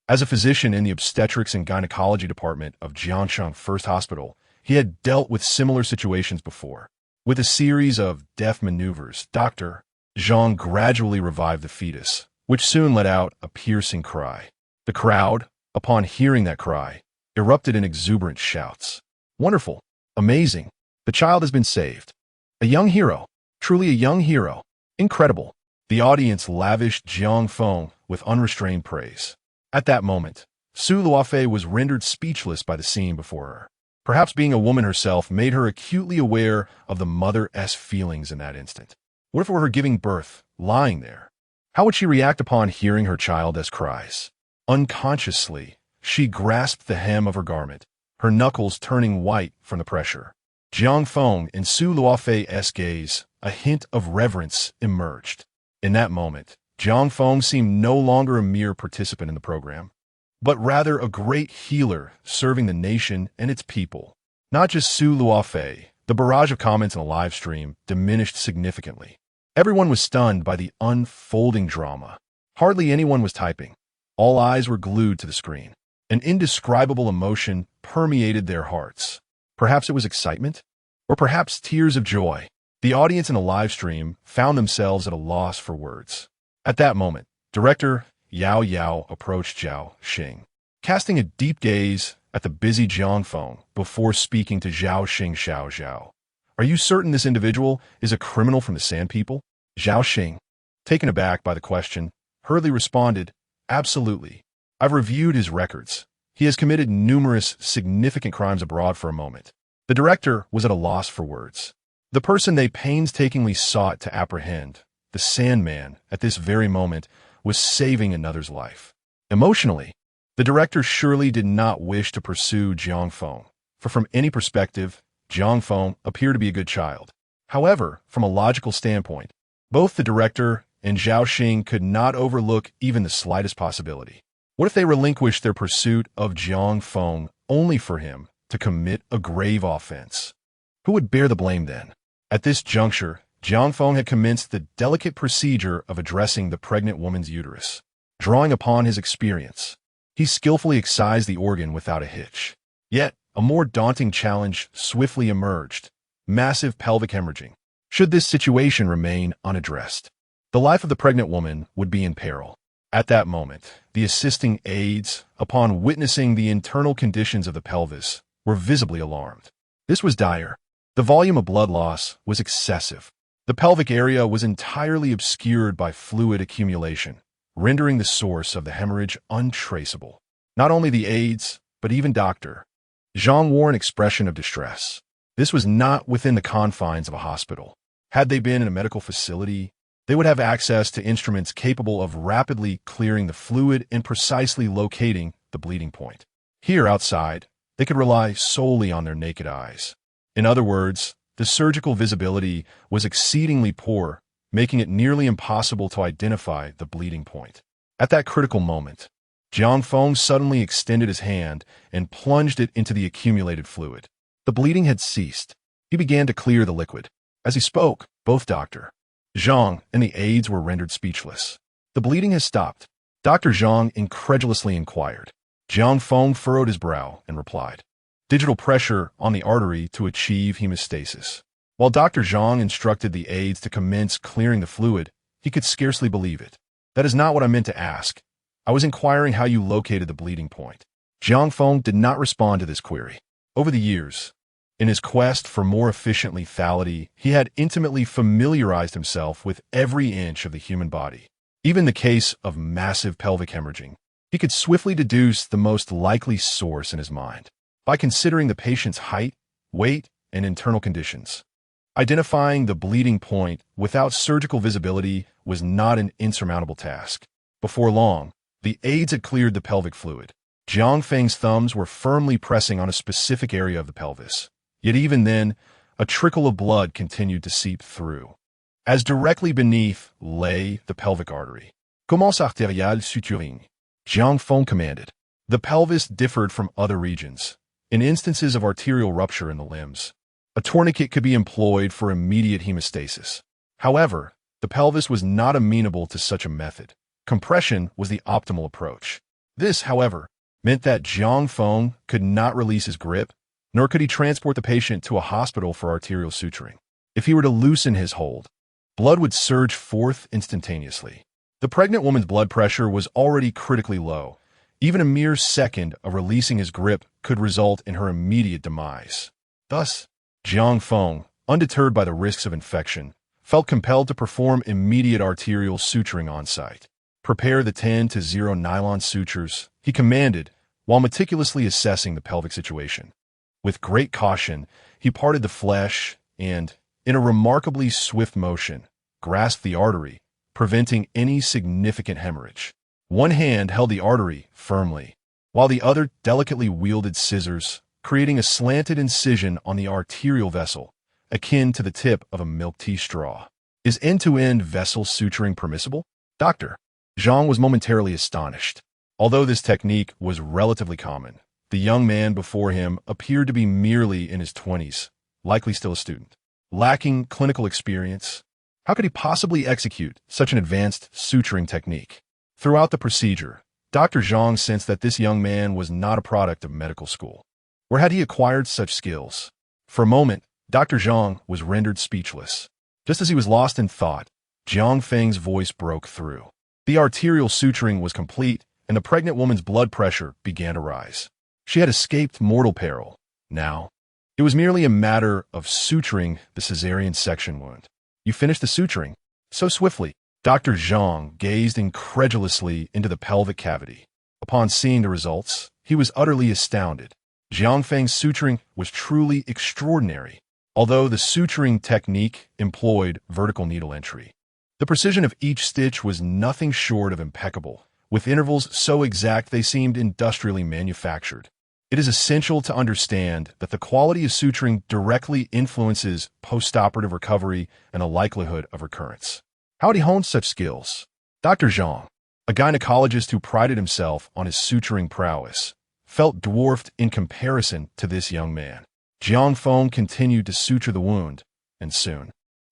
A: As a physician in the obstetrics and gynecology department of Jianshan First Hospital, he had dealt with similar situations before. With a series of deft maneuvers, Dr. Zhang gradually revived the fetus, which soon let out a piercing cry. The crowd, upon hearing that cry, erupted in exuberant shouts. "Wonderful! Amazing! The child has been saved! A young hero! Truly a young hero! Incredible!" The audience lavished Jiang Feng with unrestrained praise. At that moment, Su Luofei was rendered speechless by the scene before her. Perhaps being a woman herself made her acutely aware of the mother's feelings in that instant. What if it were her giving birth, lying there? How would she react upon hearing her child's cries? Unconsciously, she grasped the hem of her garment, her knuckles turning white from the pressure. Jiang Feng in Su Luofei's gaze, a hint of reverence emerged. In that moment, Jiang Feng seemed no longer a mere participant in the program, but rather a great healer serving the nation and its people. Not just Su Luofei, the barrage of comments in the live stream diminished significantly. Everyone was stunned by the unfolding drama. Hardly anyone was typing. All eyes were glued to the screen. An indescribable emotion permeated their hearts. Perhaps it was excitement? Or perhaps tears of joy. The audience in the live stream found themselves at a loss for words. At that moment, director Yao Yao approached Jiang Feng, casting a deep gaze at the busy Jiang Feng before speaking to Zhao Xing Xiao Zhao. Are you certain this individual is a criminal from the Sand People? Zhao Xing, taken aback by the question, hurriedly responded, absolutely. I've reviewed his records. He has committed numerous significant crimes abroad. For a moment, the director was at a loss for words. The person they painstakingly sought to apprehend, the Sandman, at this very moment, was saving another's life. Emotionally, the director surely did not wish to pursue Jiang Feng, for from any perspective, Jiang Feng appeared to be a good child. However, from a logical standpoint, both the director and Zhao Xing could not overlook even the slightest possibility. What if they relinquished their pursuit of Jiang Feng only for him to commit a grave offense? Who would bear the blame then? At this juncture, Jiang Feng had commenced the delicate procedure of addressing the pregnant woman's uterus. Drawing upon his experience, he skillfully excised the organ without a hitch. Yet, a more daunting challenge swiftly emerged: massive pelvic hemorrhaging. Should this situation remain unaddressed, the life of the pregnant woman would be in peril. At that moment, the assisting aides, upon witnessing the internal conditions of the pelvis, were visibly alarmed. This was dire. The volume of blood loss was excessive. The pelvic area was entirely obscured by fluid accumulation, rendering the source of the hemorrhage untraceable. Not only the aides, but even Dr. Zhang wore an expression of distress. This was not within the confines of a hospital. Had they been in a medical facility, they would have access to instruments capable of rapidly clearing the fluid and precisely locating the bleeding point. Here, outside, they could rely solely on their naked eyes. In other words, the surgical visibility was exceedingly poor, making it nearly impossible to identify the bleeding point. At that critical moment, Jiang Feng suddenly extended his hand and plunged it into the accumulated fluid. The bleeding had ceased. He began to clear the liquid. As he spoke, both Dr. Zhang and the aides were rendered speechless. The bleeding has stopped. Dr. Zhang incredulously inquired. Jiang Feng furrowed his brow and replied, digital pressure on the artery to achieve hemostasis. While Dr. Zhang instructed the aides to commence clearing the fluid, he could scarcely believe it. That is not what I meant to ask. I was inquiring how you located the bleeding point. Jiang Feng did not respond to this query. Over the years, in his quest for more efficient lethality, he had intimately familiarized himself with every inch of the human body. Even in the case of massive pelvic hemorrhaging, he could swiftly deduce the most likely source in his mind by considering the patient's height, weight, and internal conditions. Identifying the bleeding point without surgical visibility was not an insurmountable task. Before long, the aides had cleared the pelvic fluid. Jiang Feng's thumbs were firmly pressing on a specific area of the pelvis. Yet even then, a trickle of blood continued to seep through. As directly beneath lay the pelvic artery. Commence artériale suturing, Jiang Feng commanded. The pelvis differed from other regions. In instances of arterial rupture in the limbs, a tourniquet could be employed for immediate hemostasis. However, the pelvis was not amenable to such a method. Compression was the optimal approach. This, however, meant that Jiang Feng could not release his grip, nor could he transport the patient to a hospital for arterial suturing. If he were to loosen his hold, blood would surge forth instantaneously. The pregnant woman's blood pressure was already critically low. Even a mere second of releasing his grip could result in her immediate demise. Thus, Jiang Feng, undeterred by the risks of infection, felt compelled to perform immediate arterial suturing on site. Prepare the 10-0 nylon sutures, he commanded, while meticulously assessing the pelvic situation. With great caution, he parted the flesh and, in a remarkably swift motion, grasped the artery, preventing any significant hemorrhage. One hand held the artery firmly, while the other delicately wielded scissors, creating a slanted incision on the arterial vessel, akin to the tip of a milk tea straw. Is end-to-end vessel suturing permissible? Dr. Zhang was momentarily astonished. Although this technique was relatively common, the young man before him appeared to be merely in his 20s, likely still a student. Lacking clinical experience, How could he possibly execute such an advanced suturing technique? Throughout the procedure, Dr. Jiang sensed that this young man was not a product of medical school. Where had he acquired such skills? For a moment, Dr. Jiang was rendered speechless. Just as he was lost in thought, Jiang Feng's voice broke through. The arterial suturing was complete, and the pregnant woman's blood pressure began to rise. She had escaped mortal peril. Now, it was merely a matter of suturing the cesarean section wound. You finished the suturing so swiftly. Dr. Jiang gazed incredulously into the pelvic cavity. Upon seeing the results, he was utterly astounded. Jiang Feng's suturing was truly extraordinary, although the suturing technique employed vertical needle entry. The precision of each stitch was nothing short of impeccable, with intervals so exact they seemed industrially manufactured. It is essential to understand that the quality of suturing directly influences postoperative recovery and the likelihood of recurrence. How had he honed such skills? Dr. Jiang, a gynecologist who prided himself on his suturing prowess, felt dwarfed in comparison to this young man. Jiang Feng continued to suture the wound, and soon,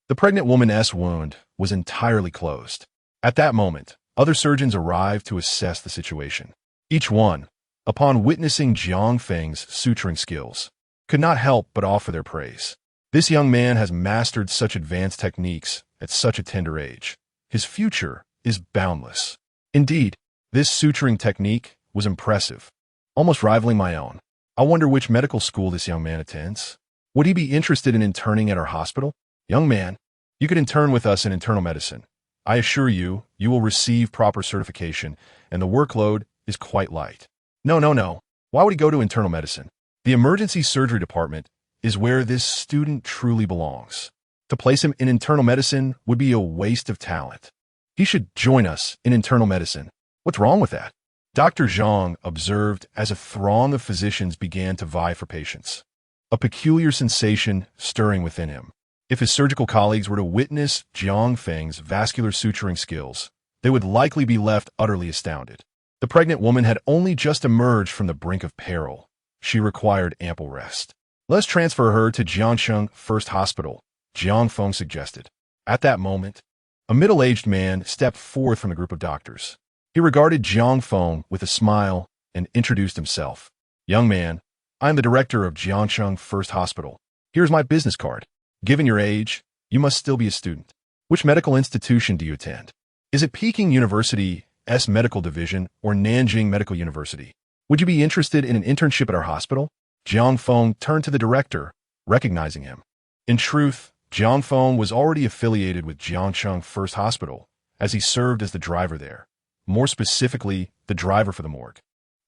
A: the pregnant woman's wound was entirely closed. At that moment, other surgeons arrived to assess the situation. Each one, upon witnessing Jiang Feng's suturing skills, could not help but offer their praise. This young man has mastered such advanced techniques at such a tender age. His future is boundless. Indeed, this suturing technique was impressive, almost rivaling my own. I wonder which medical school this young man attends. Would he be interested in interning at our hospital? Young man, you could intern with us in internal medicine. I assure you, you will receive proper certification, and the workload is quite light. No. Why would he go to internal medicine? The emergency surgery department is where this student truly belongs. To place him in internal medicine would be a waste of talent. He should join us in internal medicine. What's wrong with that? Dr. Jiang observed as a throng of physicians began to vie for patients, a peculiar sensation stirring within him. If his surgical colleagues were to witness Jiang Feng's vascular suturing skills, they would likely be left utterly astounded. The pregnant woman had only just emerged from the brink of peril. She required ample rest. Let's transfer her to Jiangsheng First Hospital, Jiang Feng suggested. At that moment, a middle-aged man stepped forth from the group of doctors. He regarded Jiang Feng with a smile and introduced himself. Young man, I am the director of Jiangsheng First Hospital. Here's my business card. Given your age, you must still be a student. Which medical institution do you attend? Is it Peking University's Medical Division or Nanjing Medical University? Would you be interested in an internship at our hospital? Jiang Feng turned to the director, recognizing him. In truth, Jiang Feng was already affiliated with Jiangsheng First Hospital, as he served as the driver there. More specifically, the driver for the morgue.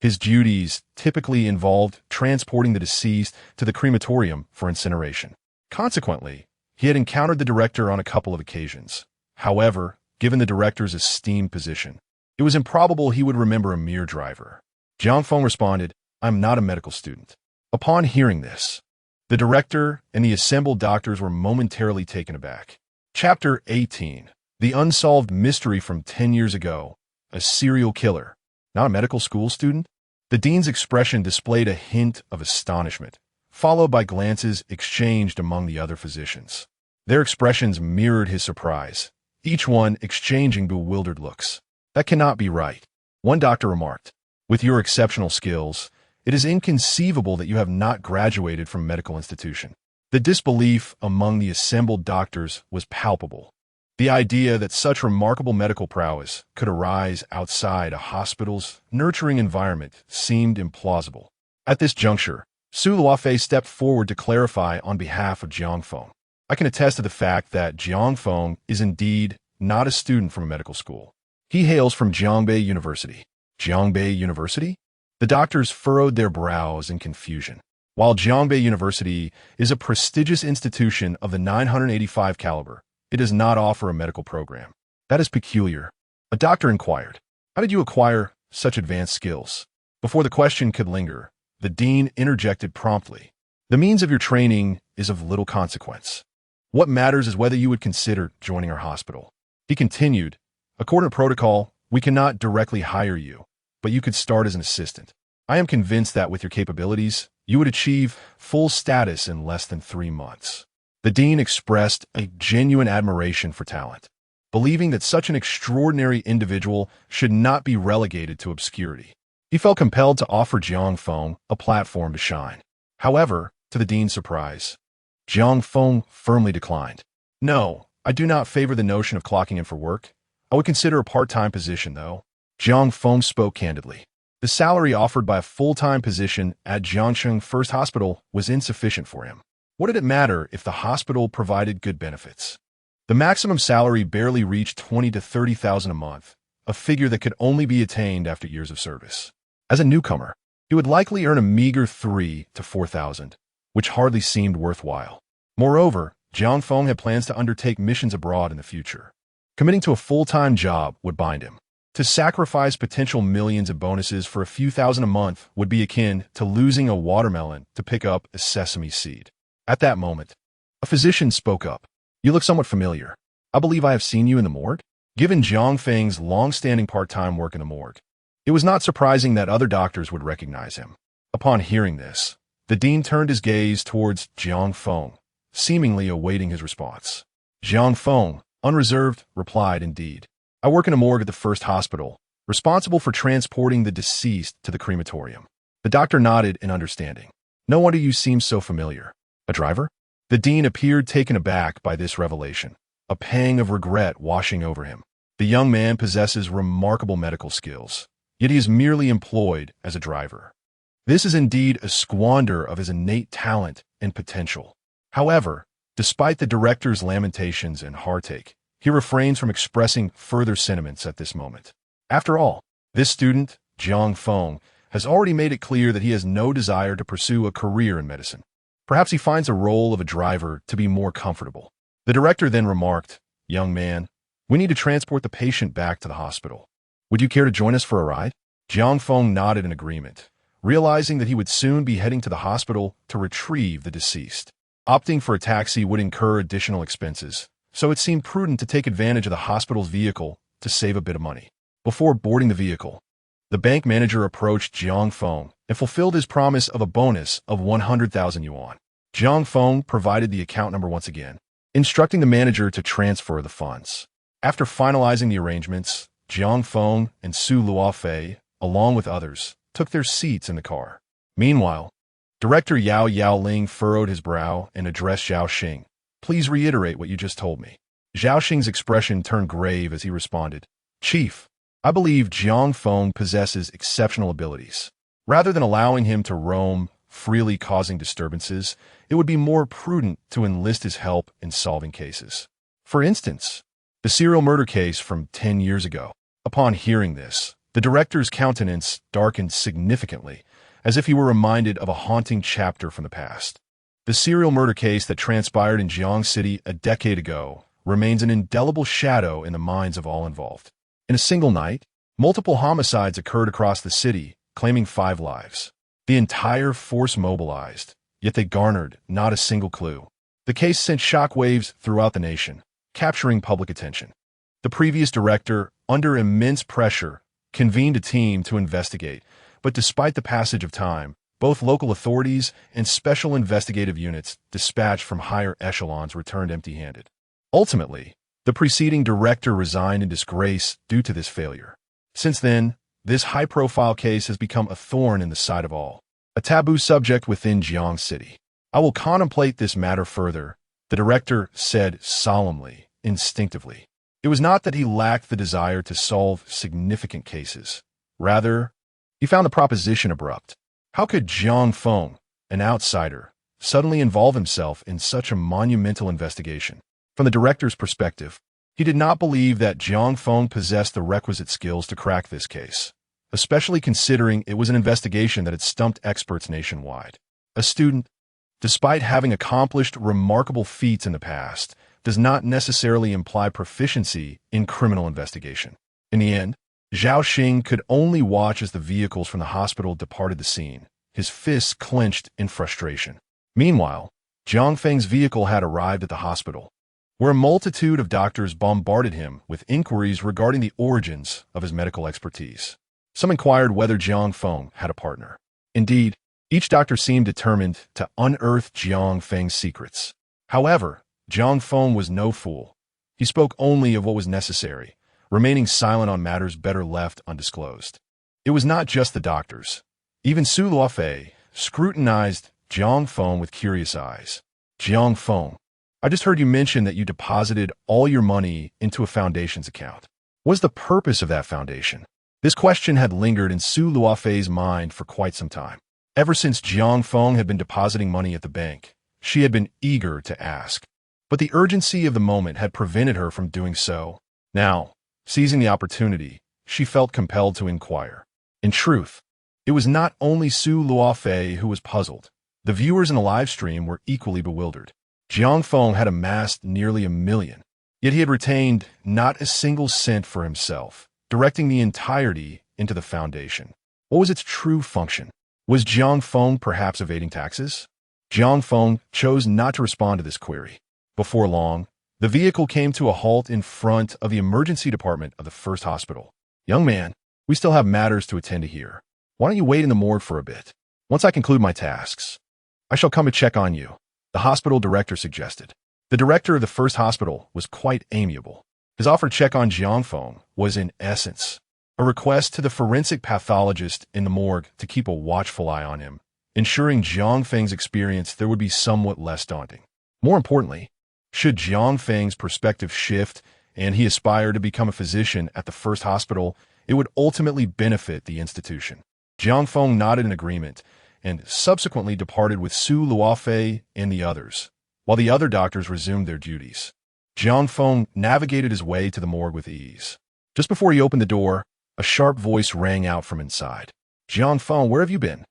A: His duties typically involved transporting the deceased to the crematorium for incineration. Consequently, he had encountered the director on a couple of occasions. However, given the director's esteemed position, it was improbable he would remember a mere driver. Jiang Feng responded, I'm not a medical student. Upon hearing this, the director and the assembled doctors were momentarily taken aback. Chapter 18. The Unsolved Mystery from 10 years ago. A serial killer, not a medical school student? The dean's expression displayed a hint of astonishment, followed by glances exchanged among the other physicians. Their expressions mirrored his surprise, each one exchanging bewildered looks. That cannot be right, one doctor remarked. With your exceptional skills, it is inconceivable that you have not graduated from a medical institution. The disbelief among the assembled doctors was palpable. The idea that such remarkable medical prowess could arise outside a hospital's nurturing environment seemed implausible. At this juncture, Su Luofei stepped forward to clarify on behalf of Jiang Feng. I can attest to the fact that Jiang Feng is indeed not a student from a medical school. He hails from Jiangbei University. Jiangbei University? The doctors furrowed their brows in confusion. While Jiangbei University is a prestigious institution of the 985 caliber, it does not offer a medical program. That is peculiar. A doctor inquired, how did you acquire such advanced skills? Before the question could linger, the dean interjected promptly. The means of your training is of little consequence. What matters is whether you would consider joining our hospital. He continued, according to protocol, we cannot directly hire you, but you could start as an assistant. I am convinced that with your capabilities, you would achieve full status in less than 3 months. The dean expressed a genuine admiration for talent, believing that such an extraordinary individual should not be relegated to obscurity. He felt compelled to offer Jiang Feng a platform to shine. However, to the dean's surprise, Jiang Feng firmly declined. "No, I do not favor the notion of clocking in for work. I would consider a part-time position, though." Jiang Feng spoke candidly. The salary offered by a full-time position at Jiangsheng First Hospital was insufficient for him. What did it matter if the hospital provided good benefits? The maximum salary barely reached 20 to 30,000 a month, a figure that could only be attained after years of service. As a newcomer, he would likely earn a meager 3 to 4,000, which hardly seemed worthwhile. Moreover, Jiang Feng had plans to undertake missions abroad in the future. Committing to a full-time job would bind him. To sacrifice potential millions of bonuses for a few thousand a month would be akin to losing a watermelon to pick up a sesame seed. At that moment, a physician spoke up. "You look somewhat familiar. I believe I have seen you in the morgue." Given Jiang Feng's long-standing part-time work in the morgue, it was not surprising that other doctors would recognize him. Upon hearing this, the dean turned his gaze towards Jiang Feng, seemingly awaiting his response. Jiang Feng, unreserved, replied, "Indeed. I work in a morgue at the First Hospital, responsible for transporting the deceased to the crematorium." The doctor nodded in understanding. "No wonder you seem so familiar. A driver?" The dean appeared taken aback by this revelation, a pang of regret washing over him. The young man possesses remarkable medical skills, yet he is merely employed as a driver. This is indeed a squander of his innate talent and potential. However, despite the director's lamentations and heartache, he refrains from expressing further sentiments at this moment. After all, this student, Jiang Feng, has already made it clear that he has no desire to pursue a career in medicine. Perhaps he finds the role of a driver to be more comfortable. The director then remarked, "Young man, we need to transport the patient back to the hospital. Would you care to join us for a ride?" Jiang Feng nodded in agreement, realizing that he would soon be heading to the hospital to retrieve the deceased. Opting for a taxi would incur additional expenses, so it seemed prudent to take advantage of the hospital's vehicle to save a bit of money. Before boarding the vehicle, the bank manager approached Jiang Feng and fulfilled his promise of a bonus of 100,000 yuan. Jiang Feng provided the account number once again, instructing the manager to transfer the funds. After finalizing the arrangements, Jiang Feng and Su Luofei, along with others, took their seats in the car. Meanwhile, Director Yao Yaoling furrowed his brow and addressed Zhao Xing. "Please reiterate what you just told me." Zhao Xing's expression turned grave as he responded, "Chief, I believe Jiang Feng possesses exceptional abilities. Rather than allowing him to roam, freely causing disturbances, it would be more prudent to enlist his help in solving cases. For instance, the serial murder case from 10 years ago." Upon hearing this, the director's countenance darkened significantly, as if he were reminded of a haunting chapter from the past. The serial murder case that transpired in Jiang City a decade ago remains an indelible shadow in the minds of all involved. In a single night, multiple homicides occurred across the city, claiming 5 lives. The entire force mobilized, yet they garnered not a single clue. The case sent shockwaves throughout the nation, capturing public attention. The previous director, under immense pressure, convened a team to investigate, but despite the passage of time, both local authorities and special investigative units dispatched from higher echelons returned empty-handed. Ultimately, the preceding director resigned in disgrace due to this failure. Since then, this high-profile case has become a thorn in the side of all, a taboo subject within Jiang City. "I will contemplate this matter further," the director said solemnly, instinctively. It was not that he lacked the desire to solve significant cases. Rather, he found the proposition abrupt. How could Jiang Feng, an outsider, suddenly involve himself in such a monumental investigation? From the director's perspective, he did not believe that Jiang Feng possessed the requisite skills to crack this case, especially considering it was an investigation that had stumped experts nationwide. A student, despite having accomplished remarkable feats in the past, does not necessarily imply proficiency in criminal investigation. In the end, Zhao Xing could only watch as the vehicles from the hospital departed the scene, his fists clenched in frustration. Meanwhile, Jiang Feng's vehicle had arrived at the hospital, where a multitude of doctors bombarded him with inquiries regarding the origins of his medical expertise. Some inquired whether Jiang Feng had a partner. Indeed, each doctor seemed determined to unearth Jiang Feng's secrets. However, Jiang Feng was no fool. He spoke only of what was necessary, remaining silent on matters better left undisclosed. It was not just the doctors. Even Su Luofei scrutinized Jiang Feng with curious eyes. Jiang Feng, I just heard you mention that you deposited all your money into a foundation's account. What's the purpose of that foundation? This question had lingered in Su Luofei's mind for quite some time. Ever since Jiang Feng had been depositing money at the bank, she had been eager to ask. But the urgency of the moment had prevented her from doing so. Now, seizing the opportunity, she felt compelled to inquire. In truth, it was not only Su Luofei who was puzzled. The viewers in the live stream were equally bewildered. Jiang Feng had amassed nearly $1 million, yet he had retained not a single cent for himself, directing the entirety into the foundation. What was its true function? Was Jiang Feng perhaps evading taxes? Jiang Feng chose not to respond to this query. Before long, the vehicle came to a halt in front of the emergency department of the first hospital. Young man, we still have matters to attend to here. Why don't you wait in the morgue for a bit? Once I conclude my tasks, I shall come to check on you, the hospital director suggested. The director of the first hospital was quite amiable. His offer to check on Jiang Feng was, in essence, a request to the forensic pathologist in the morgue to keep a watchful eye on him, ensuring Jiang Feng's experience there would be somewhat less daunting. More importantly, should Jiang Feng's perspective shift and he aspire to become a physician at the first hospital, it would ultimately benefit the institution. Jiang Feng nodded in agreement and subsequently departed with Su Luofei and the others, while the other doctors resumed their duties. Jiang Feng navigated his way to the morgue with ease. Just before he opened the door, a sharp voice rang out from inside. Jiang Feng, where have you been?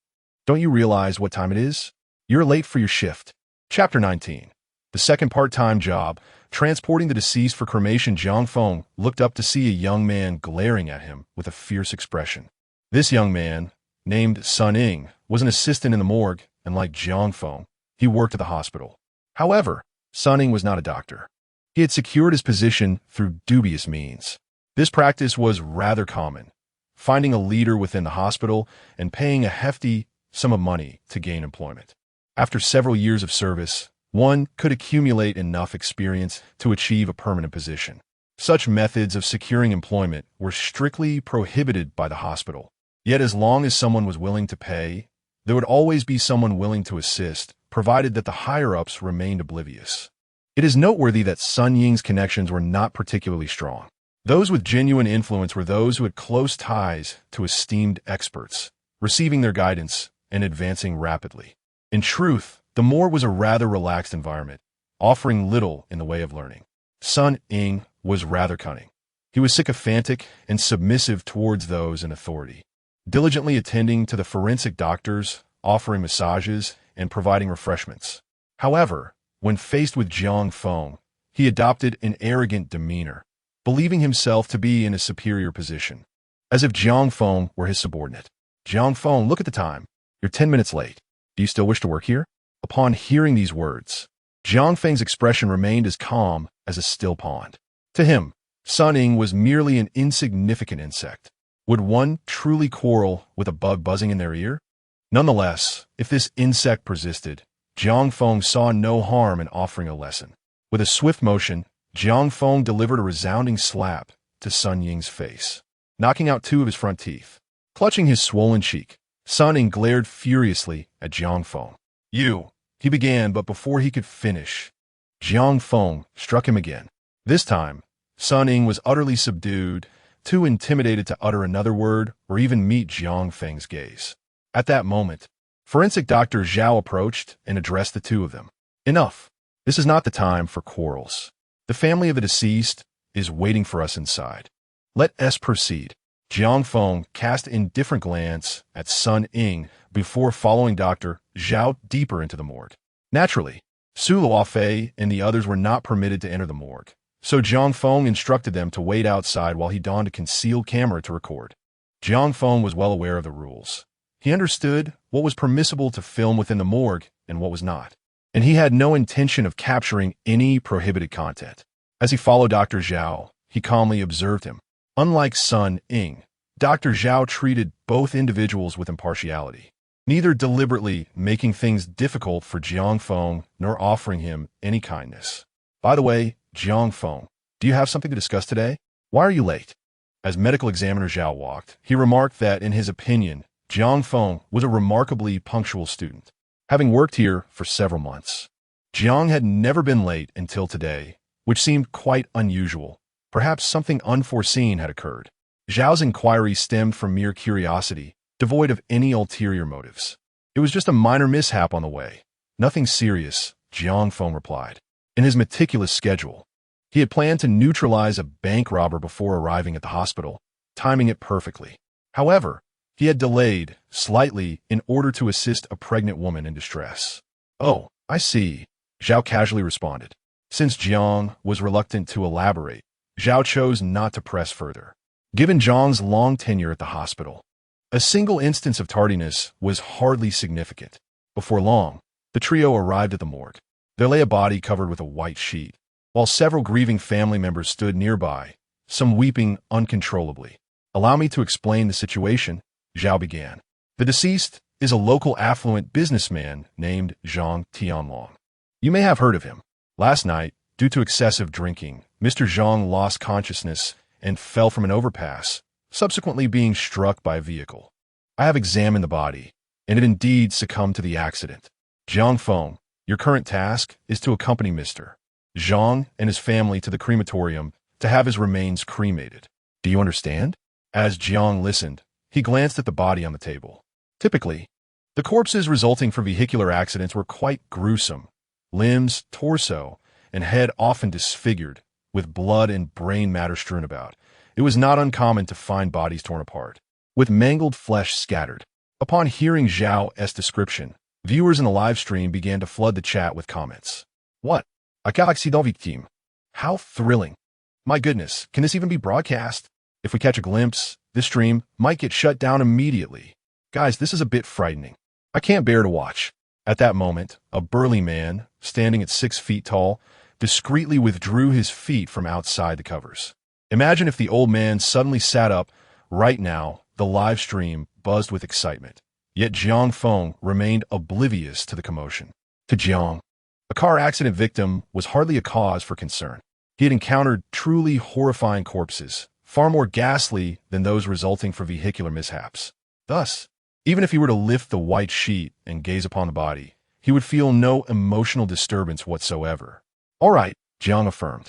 A: Don't you realize what time it is? You're late for your shift. Chapter 19. The second part-time job, transporting the deceased for cremation. Jiang Feng looked up to see a young man glaring at him with a fierce expression. This young man, named Sun Ying, was an assistant in the morgue, and like Jiang Feng, he worked at the hospital. However, Sun Ying was not a doctor. He had secured his position through dubious means. This practice was rather common, finding a leader within the hospital and paying a hefty sum of money to gain employment. After several years of service, one could accumulate enough experience to achieve a permanent position. Such methods of securing employment were strictly prohibited by the hospital. Yet as long as someone was willing to pay, there would always be someone willing to assist, provided that the higher-ups remained oblivious. It is noteworthy that Sun Ying's connections were not particularly strong. Those with genuine influence were those who had close ties to esteemed experts, receiving their guidance and advancing rapidly. In truth, the morgue was a rather relaxed environment, offering little in the way of learning. Sun Ying was rather cunning. He was sycophantic and submissive towards those in authority, diligently attending to the forensic doctors, offering massages, and providing refreshments. However, when faced with Jiang Feng, he adopted an arrogant demeanor, believing himself to be in a superior position, as if Jiang Feng were his subordinate. Jiang Feng, look at the time. You're 10 minutes late. Do you still wish to work here? Upon hearing these words, Jiang Feng's expression remained as calm as a still pond. To him, Sun Ying was merely an insignificant insect. Would one truly quarrel with a bug buzzing in their ear? Nonetheless, if this insect persisted, Jiang Feng saw no harm in offering a lesson. With a swift motion, Jiang Feng delivered a resounding slap to Sun Ying's face, knocking out 2 of his front teeth. Clutching his swollen cheek, Sun Ying glared furiously at Jiang Feng. You, he began, but before he could finish, Jiang Feng struck him again. This time, Sun Ying was utterly subdued, too intimidated to utter another word or even meet Jiang Feng's gaze. At that moment, forensic Dr. Zhao approached and addressed the 2 of them. Enough. This is not the time for quarrels. The family of the deceased is waiting for us inside. Let us proceed. Jiang Feng cast an indifferent glance at Sun Ying before following Dr. Zhao deeper into the morgue. Naturally, Su Luofei and the others were not permitted to enter the morgue, so Jiang Feng instructed them to wait outside while he donned a concealed camera to record. Jiang Feng was well aware of the rules. He understood what was permissible to film within the morgue and what was not, and he had no intention of capturing any prohibited content. As he followed Dr. Zhao, he calmly observed him. Unlike Sun Ying, Dr. Zhao treated both individuals with impartiality. neither deliberately making things difficult for Jiang Feng nor offering him any kindness. By the way, Jiang Feng, do you have something to discuss today? Why are you late? As medical examiner Zhao walked, he remarked that, in his opinion, Jiang Feng was a remarkably punctual student. Having worked here for several months, Jiang had never been late until today, which seemed quite unusual. Perhaps something unforeseen had occurred. Zhao's inquiry stemmed from mere curiosity, devoid of any ulterior motives. It was just a minor mishap on the way. Nothing serious, Jiang Feng replied. In his meticulous schedule, he had planned to neutralize a bank robber before arriving at the hospital, timing it perfectly. However, he had delayed slightly in order to assist a pregnant woman in distress. Oh, I see, Zhao casually responded. Since Jiang was reluctant to elaborate, Zhao chose not to press further. Given Jiang's long tenure at the hospital, a single instance of tardiness was hardly significant. Before long, the trio arrived at the morgue. There lay a body covered with a white sheet, while several grieving family members stood nearby, some weeping uncontrollably. Allow me to explain the situation, Zhao began. The deceased is a local affluent businessman named Zhang Tianlong. You may have heard of him. Last night, due to excessive drinking, Mr. Zhang lost consciousness and fell from an overpass, subsequently being struck by a vehicle. I have examined the body, and it indeed succumbed to the accident. Jiang Feng, your current task is to accompany Mr. Zhang and his family to the crematorium to have his remains cremated. Do you understand? As Jiang listened, he glanced at the body on the table. Typically, the corpses resulting from vehicular accidents were quite gruesome. Limbs, torso, and head often disfigured, with blood and brain matter strewn about. It was not uncommon to find bodies torn apart, with mangled flesh scattered. Upon hearing Zhao's description, viewers in the live stream began to flood the chat with comments. What? A cas accident victime. How thrilling. My goodness, can this even be broadcast? If we catch a glimpse, this stream might get shut down immediately. Guys, this is a bit frightening. I can't bear to watch. At that moment, a burly man, standing at 6 feet tall, discreetly withdrew his feet from outside the covers. Imagine if the old man suddenly sat up. Right now, the live stream buzzed with excitement. Yet Jiang Feng remained oblivious to the commotion. To Jiang, a car accident victim was hardly a cause for concern. He had encountered truly horrifying corpses, far more ghastly than those resulting from vehicular mishaps. Thus, even if he were to lift the white sheet and gaze upon the body, he would feel no emotional disturbance whatsoever. All right, Jiang affirmed.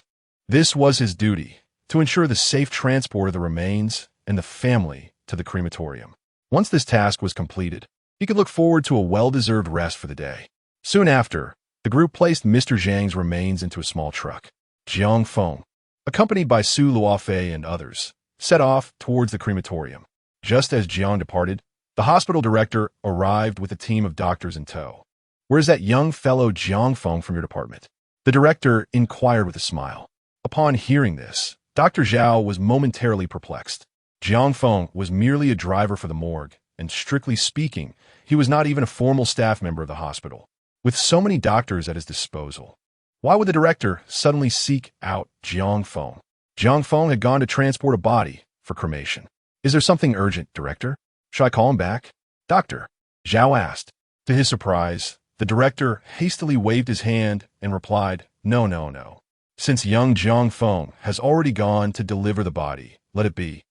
A: This was his duty, to ensure the safe transport of the remains and the family to the crematorium. Once this task was completed, he could look forward to a well-deserved rest for the day. Soon after, the group placed Mr. Zhang's remains into a small truck. Jiang Feng, accompanied by Su Luofei and others, set off towards the crematorium. Just as Jiang departed, the hospital director arrived with a team of doctors in tow. Where's that young fellow Jiang Feng from your department? The director inquired with a smile. Upon hearing this, Dr. Zhao was momentarily perplexed. Jiang Feng was merely a driver for the morgue, and strictly speaking, he was not even a formal staff member of the hospital. With so many doctors at his disposal, why would the director suddenly seek out Jiang Feng? Jiang Feng had gone to transport a body for cremation. Is there something urgent, director? Shall I call him back? Doctor, Zhao asked. To his surprise, the director hastily waved his hand and replied, No. Since young Jiang Feng has already gone to deliver the body, let it be.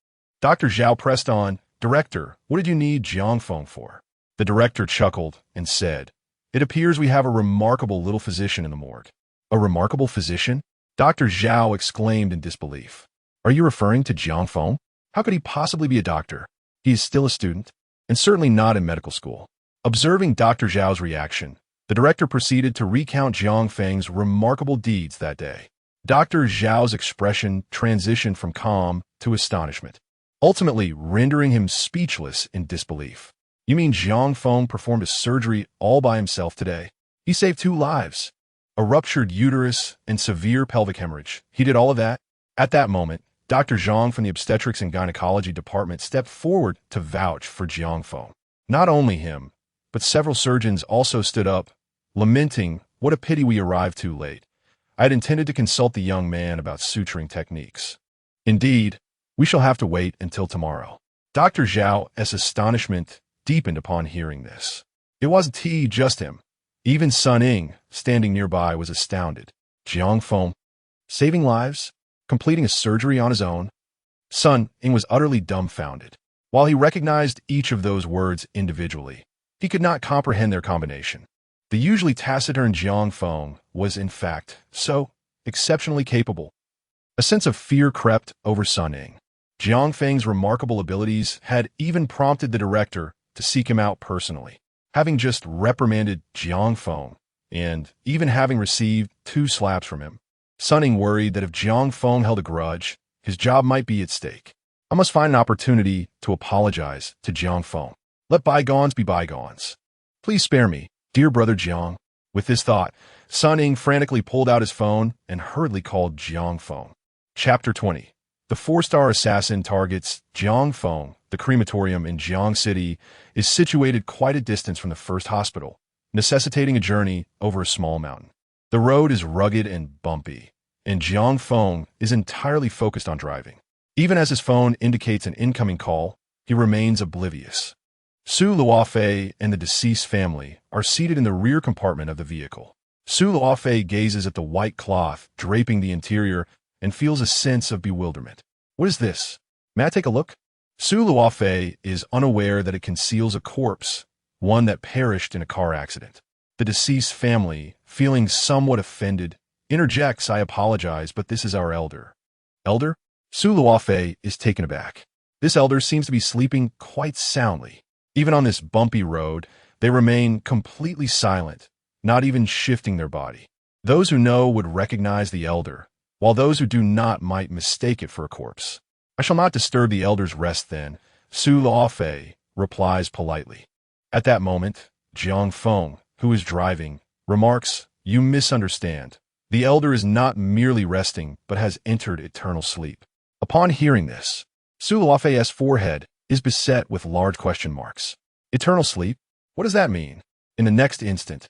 A: Dr. Zhao pressed on, Director, what did you need Jiang Feng for? The director chuckled and said, It appears we have a remarkable little physician in the morgue. A remarkable physician? Dr. Zhao exclaimed in disbelief. Are you referring to Jiang Feng? How could he possibly be a doctor? He is still a student, and certainly not in medical school. Observing Dr. Zhao's reaction, the director proceeded to recount Jiang Feng's remarkable deeds that day. Dr. Zhao's expression transitioned from calm to astonishment, ultimately rendering him speechless in disbelief. You mean Jiang Feng performed a surgery all by himself today? He saved 2 lives. A ruptured uterus and severe pelvic hemorrhage. He did all of that? At that moment, Dr. Zhang from the obstetrics and gynecology department stepped forward to vouch for Jiang Feng. Not only him, but several surgeons also stood up, lamenting, What a pity we arrived too late. I had intended to consult the young man about suturing techniques. Indeed, we shall have to wait until tomorrow. Dr. Zhao's astonishment deepened upon hearing this. It wasn't just him. Even Sun Ying, standing nearby, was astounded. Jiang Feng, saving lives? Completing a surgery on his own? Sun Ying was utterly dumbfounded. While he recognized each of those words individually, he could not comprehend their combination. The usually taciturn Jiang Feng was, in fact, so exceptionally capable. A sense of fear crept over Sun Ying. Jiang Feng's remarkable abilities had even prompted the director to seek him out personally. Having just reprimanded Jiang Feng, and even having received 2 slaps from him, Sun Ying worried that if Jiang Feng held a grudge, his job might be at stake. I must find an opportunity to apologize to Jiang Feng. Let bygones be bygones. Please spare me, dear brother Jiang. With this thought, Sun Ying frantically pulled out his phone and hurriedly called Jiang Feng. Chapter 20. The 4-star assassin targets Jiang Feng. The crematorium in Jiang City is situated quite a distance from the first hospital, necessitating a journey over a small mountain. The road is rugged and bumpy, and Jiang Feng is entirely focused on driving. Even as his phone indicates an incoming call, he remains oblivious. Su Luofei and the deceased family are seated in the rear compartment of the vehicle. Su Luofei gazes at the white cloth draping the interior and feels a sense of bewilderment. What is this? May I take a look? Su Luofei is unaware that it conceals a corpse, one that perished in a car accident. The deceased family, feeling somewhat offended, interjects, "I apologize, but this is our elder." Elder? Su Luofei is taken aback. This elder seems to be sleeping quite soundly. Even on this bumpy road, they remain completely silent, not even shifting their body. Those who know would recognize the elder, while those who do not might mistake it for a corpse. "I shall not disturb the elder's rest then," Su Luofei replies politely. At that moment, Jiang Feng, who is driving, remarks, "You misunderstand. The elder is not merely resting, but has entered eternal sleep." Upon hearing this, Su Luofei's forehead is beset with large question marks. Eternal sleep? What does that mean? In the next instant,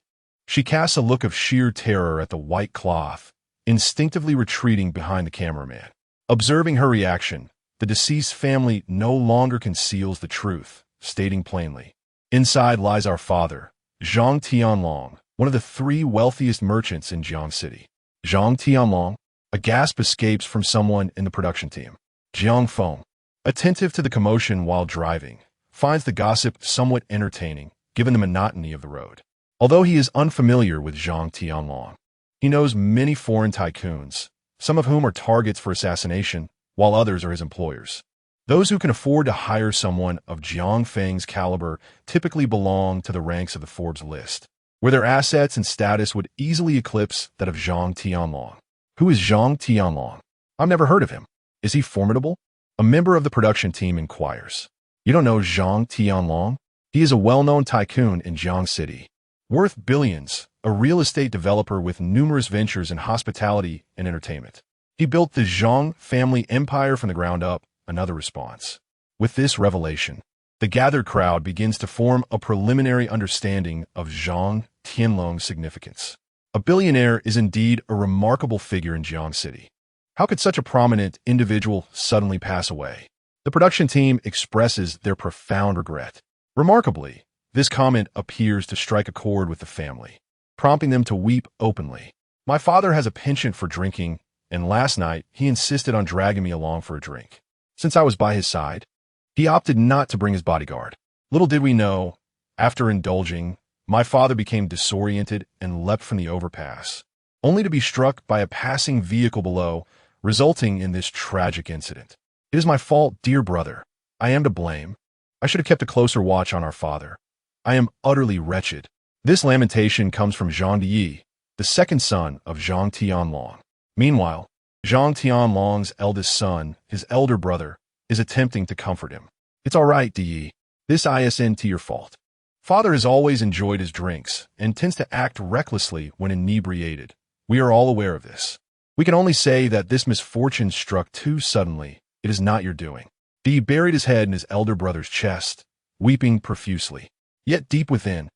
A: she casts a look of sheer terror at the white cloth, instinctively retreating behind the cameraman. Observing her reaction, the deceased family no longer conceals the truth, stating plainly, "Inside lies our father, Zhang Tianlong, one of the 3 wealthiest merchants in Jiang City." Zhang Tianlong? A gasp escapes from someone in the production team. Jiang Feng, attentive to the commotion while driving, finds the gossip somewhat entertaining, given the monotony of the road. Although he is unfamiliar with Zhang Tianlong, he knows many foreign tycoons, some of whom are targets for assassination, while others are his employers. Those who can afford to hire someone of Jiang Feng's caliber typically belong to the ranks of the Forbes list, where their assets and status would easily eclipse that of Zhang Tianlong. Who is Zhang Tianlong? I've never heard of him. Is he formidable? A member of the production team inquires. You don't know Zhang Tianlong? He is a well-known tycoon in Jiang City, worth billions, a real estate developer with numerous ventures in hospitality and entertainment. He built the Zhang family empire from the ground up, another response. With this revelation, the gathered crowd begins to form a preliminary understanding of Zhang Tianlong's significance. A billionaire is indeed a remarkable figure in Jiang City. How could such a prominent individual suddenly pass away? The production team expresses their profound regret. Remarkably, this comment appears to strike a chord with the family, prompting them to weep openly. "My father has a penchant for drinking, and last night he insisted on dragging me along for a drink. Since I was by his side, he opted not to bring his bodyguard. Little did we know, after indulging, my father became disoriented and leapt from the overpass, only to be struck by a passing vehicle below, resulting in this tragic incident. It is my fault, dear brother. I am to blame. I should have kept a closer watch on our father. I am utterly wretched." This lamentation comes from Zhang Didi, the second son of Zhang Tianlong. Meanwhile, Zhang Tianlong's eldest son, his elder brother, is attempting to comfort him. "It's all right, Didi. This isn't your fault. Father has always enjoyed his drinks and tends to act recklessly when inebriated. We are all aware of this. We can only say that this misfortune struck too suddenly. It is not your doing." Didi buried his head in his elder brother's chest, weeping profusely. Yet deep within,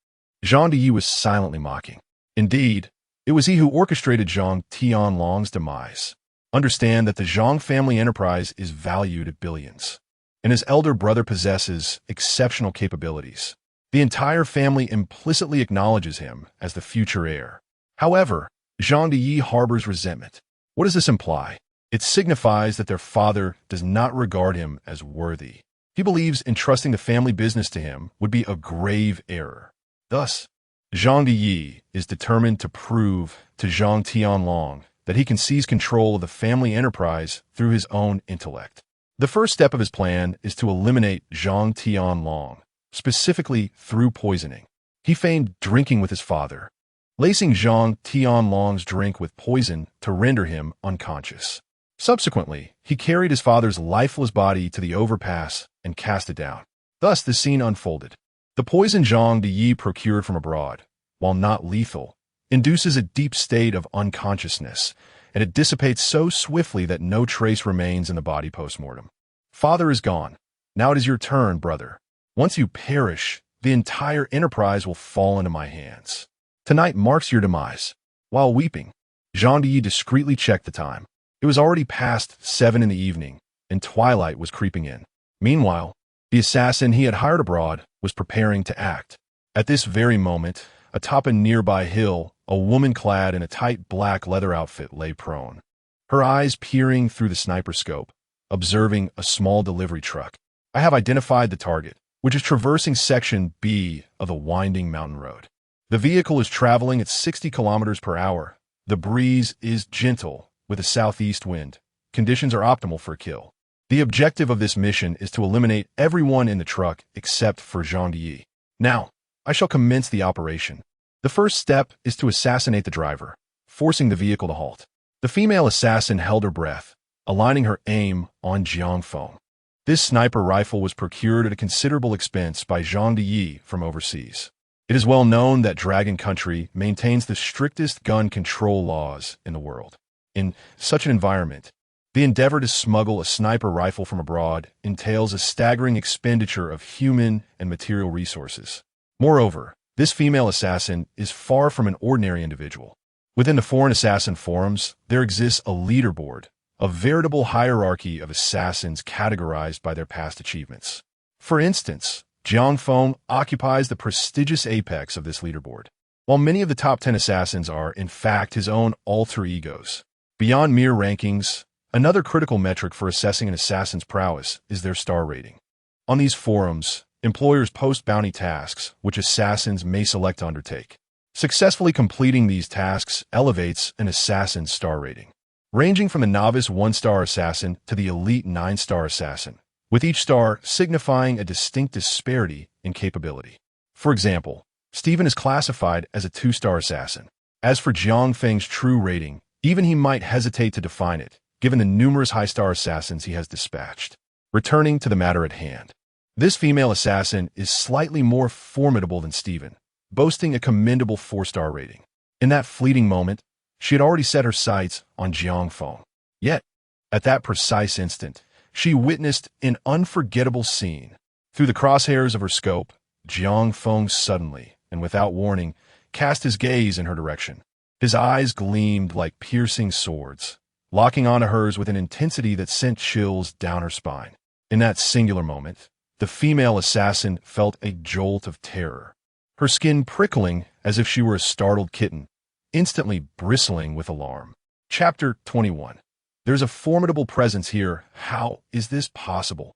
A: Zhang Didi was silently mocking. Indeed, it was he who orchestrated Zhang Tianlong's demise. Understand that the Zhang family enterprise is valued at billions. and his elder brother possesses exceptional capabilities. The entire family implicitly acknowledges him as the future heir. However, Jiang Didi harbors resentment. What does this imply? It signifies that their father does not regard him as worthy. He believes entrusting the family business to him would be a grave error. Thus, Jiang Didi is determined to prove to Jiang Tianlong that he can seize control of the family enterprise through his own intellect. The first step of his plan is to eliminate Jiang Tianlong, specifically through poisoning. He feigned drinking with his father, lacing Jiang Tianlong's drink with poison to render him unconscious. Subsequently, he carried his father's lifeless body to the overpass and cast it down. Thus, the scene unfolded. The poison Jiang Didi procured from abroad, while not lethal, induces a deep state of unconsciousness, and it dissipates so swiftly that no trace remains in the body post-mortem. Father is gone. Now it is your turn, brother. Once you perish, the entire enterprise will fall into my hands. Tonight marks your demise. While weeping, Jiang Didi discreetly checked the time. It was already past 7 in the evening, and twilight was creeping in. Meanwhile, the assassin he had hired abroad was preparing to act. At this very moment, atop a nearby hill, a woman clad in a tight black leather outfit lay prone, her eyes peering through the sniper scope, observing a small delivery truck. I have identified the target, which is traversing Section B of the winding mountain road. The vehicle is traveling at 60 kilometers per hour. The breeze is gentle, with a southeast wind. Conditions are optimal for a kill. The objective of this mission is to eliminate everyone in the truck except for Jiang Didi. Now, I shall commence the operation. The first step is to assassinate the driver, forcing the vehicle to halt. The female assassin held her breath, aligning her aim on Jiang Feng. This sniper rifle was procured at a considerable expense by Jiang Didi from overseas. It is well known that Dragon Country maintains the strictest gun control laws in the world. In such an environment, the endeavor to smuggle a sniper rifle from abroad entails a staggering expenditure of human and material resources. Moreover, this female assassin is far from an ordinary individual. Within the foreign assassin forums, there exists a leaderboard, a veritable hierarchy of assassins categorized by their past achievements. For instance, Jiang Feng occupies the prestigious apex of this leaderboard, while many of the top 10 assassins are, in fact, his own alter egos. Beyond mere rankings, another critical metric for assessing an assassin's prowess is their star rating. On these forums, employers post bounty tasks, which assassins may select to undertake. Successfully completing these tasks elevates an assassin's star rating, ranging from the novice 1-star assassin to the elite 9-star assassin, with each star signifying a distinct disparity in capability. For example, Stephen is classified as a 2-star assassin. As for Jiang Feng's true rating, even he might hesitate to define it, given the numerous high-star assassins he has dispatched. Returning to the matter at hand. This female assassin is slightly more formidable than Stephen, boasting a commendable 4-star rating. In that fleeting moment, she had already set her sights on Jiang Feng. Yet, at that precise instant, she witnessed an unforgettable scene. Through the crosshairs of her scope, Jiang Feng suddenly, and without warning, cast his gaze in her direction. His eyes gleamed like piercing swords, locking onto hers with an intensity that sent chills down her spine. In that singular moment, the female assassin felt a jolt of terror, her skin prickling as if she were a startled kitten, instantly bristling with alarm. Chapter 21. There's a formidable presence here. How is this possible?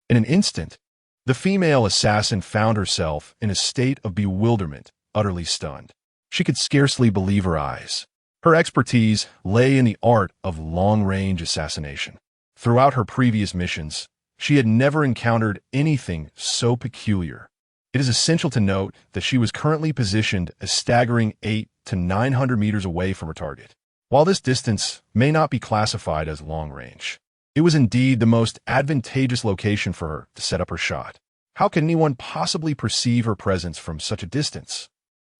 A: In an instant, the female assassin found herself in a state of bewilderment, utterly stunned. She could scarcely believe her eyes. Her expertise lay in the art of long-range assassination. Throughout her previous missions, she had never encountered anything so peculiar. It is essential to note that she was currently positioned a staggering 800 to 900 meters away from her target. While this distance may not be classified as long-range, it was indeed the most advantageous location for her to set up her shot. How could anyone possibly perceive her presence from such a distance?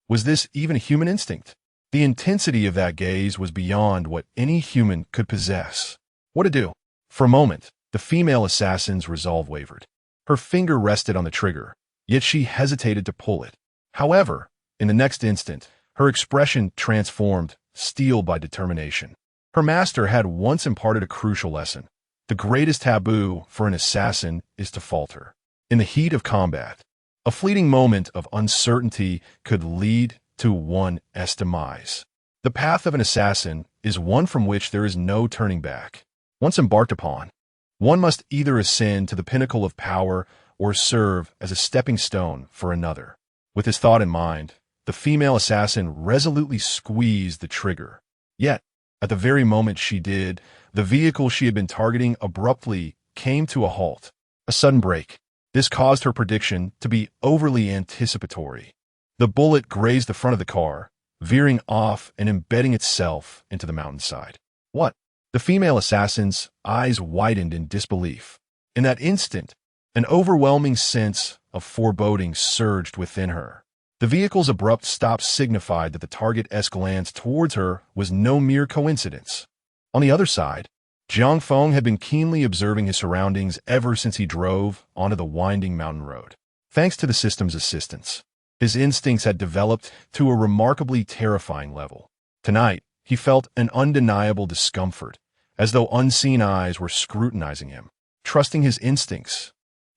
A: Was this even a human instinct? The intensity of that gaze was beyond what any human could possess. What to do? For a moment, the female assassin's resolve wavered. Her finger rested on the trigger, yet she hesitated to pull it. However, in the next instant, her expression transformed, steeled by determination. Her master had once imparted a crucial lesson. The greatest taboo for an assassin is to falter. In the heat of combat, a fleeting moment of uncertainty could lead to one's demise. The path of an assassin is one from which there is no turning back. Once embarked upon, one must either ascend to the pinnacle of power or serve as a stepping stone for another. With this thought in mind, the female assassin resolutely squeezed the trigger. Yet, at the very moment she did, the vehicle she had been targeting abruptly came to a halt. A sudden break. This caused her prediction to be overly anticipatory. The bullet grazed the front of the car, veering off and embedding itself into the mountainside. What? The female assassin's eyes widened in disbelief. In that instant, an overwhelming sense of foreboding surged within her. The vehicle's abrupt stop signified that the target's glance towards her was no mere coincidence. On the other side, Jiang Feng had been keenly observing his surroundings ever since he drove onto the winding mountain road. Thanks to the system's assistance, his instincts had developed to a remarkably terrifying level. Tonight, he felt an undeniable discomfort, as though unseen eyes were scrutinizing him. Trusting his instincts,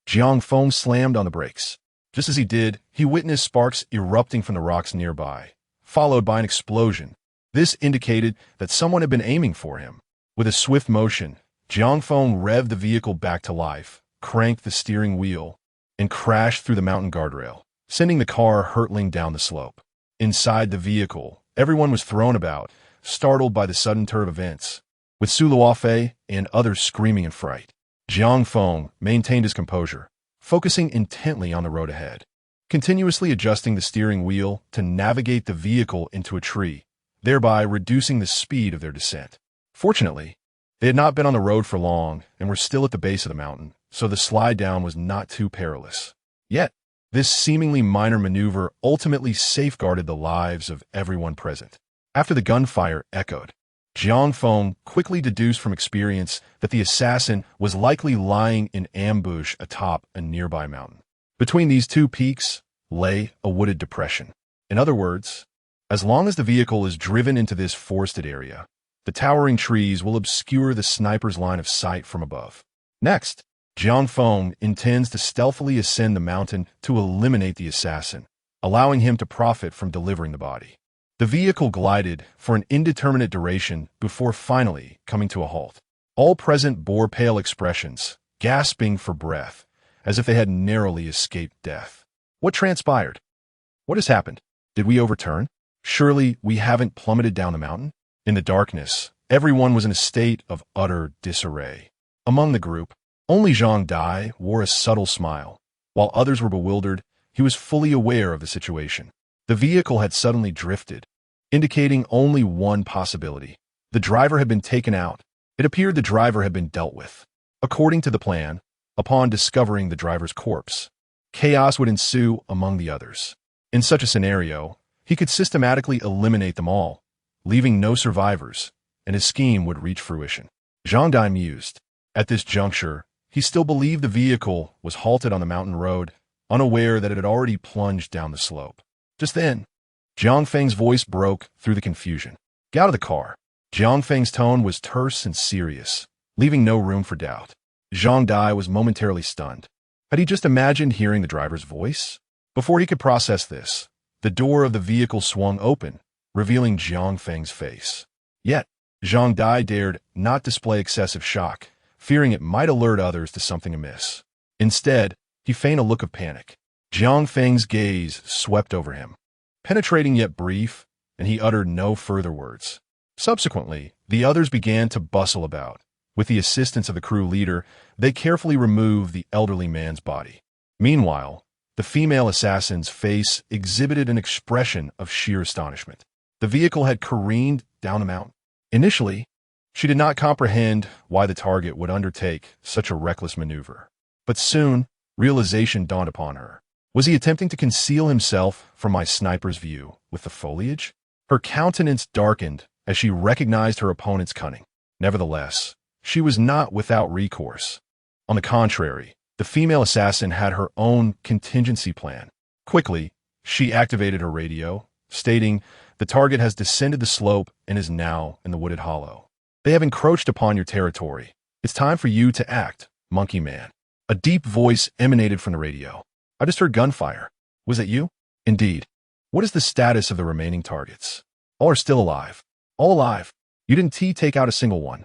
A: Jiang Feng slammed on the brakes. Just as he did, he witnessed sparks erupting from the rocks nearby, followed by an explosion. This indicated that someone had been aiming for him. With a swift motion, Jiang Feng revved the vehicle back to life, cranked the steering wheel, and crashed through the mountain guardrail, sending the car hurtling down the slope. Inside the vehicle, everyone was thrown about, startled by the sudden turn of events. With Su Luofei and others screaming in fright, Jiang Feng maintained his composure, focusing intently on the road ahead, continuously adjusting the steering wheel to navigate the vehicle into a tree, thereby reducing the speed of their descent. Fortunately, they had not been on the road for long and were still at the base of the mountain, so the slide down was not too perilous. Yet, this seemingly minor maneuver ultimately safeguarded the lives of everyone present. After the gunfire echoed, Jiang Feng quickly deduced from experience that the assassin was likely lying in ambush atop a nearby mountain. Between these two peaks lay a wooded depression. In other words, as long as the vehicle is driven into this forested area, the towering trees will obscure the sniper's line of sight from above. Next, Jiang Feng intends to stealthily ascend the mountain to eliminate the assassin, allowing him to profit from delivering the body. The vehicle glided for an indeterminate duration before finally coming to a halt. All present bore pale expressions, gasping for breath, as if they had narrowly escaped death. What transpired? What has happened? Did we overturn? Surely we haven't plummeted down the mountain? In the darkness, everyone was in a state of utter disarray. Among the group, only Zhang Dai wore a subtle smile. While others were bewildered, he was fully aware of the situation. The vehicle had suddenly drifted, indicating only one possibility. The driver had been taken out. It appeared the driver had been dealt with. According to the plan, upon discovering the driver's corpse, chaos would ensue among the others. In such a scenario, he could systematically eliminate them all, leaving no survivors, and his scheme would reach fruition. Zhang Dai mused. At this juncture, he still believed the vehicle was halted on the mountain road, unaware that it had already plunged down the slope. Just then, Jiang Feng's voice broke through the confusion. Get out of the car. Jiang Feng's tone was terse and serious, leaving no room for doubt. Zhang Dai was momentarily stunned. Had he just imagined hearing the driver's voice? Before he could process this, the door of the vehicle swung open, revealing Jiang Feng's face. Yet, Zhang Dai dared not display excessive shock, fearing it might alert others to something amiss. Instead, he feigned a look of panic. Jiang Feng's gaze swept over him, penetrating yet brief, and he uttered no further words. Subsequently, the others began to bustle about. With the assistance of the crew leader, they carefully removed the elderly man's body. Meanwhile, the female assassin's face exhibited an expression of sheer astonishment. The vehicle had careened down the mountain. Initially, she did not comprehend why the target would undertake such a reckless maneuver. But soon, realization dawned upon her. Was he attempting to conceal himself from my sniper's view with the foliage? Her countenance darkened as she recognized her opponent's cunning. Nevertheless, she was not without recourse. On the contrary, the female assassin had her own contingency plan. Quickly, she activated her radio, stating, "The target has descended the slope and is now in the wooded hollow. They have encroached upon your territory. It's time for you to act, Monkey Man. A deep voice emanated from the radio. I just heard gunfire. Was it you? Indeed. What is the status of the remaining targets? All are still alive. All alive. You didn't take out a single one.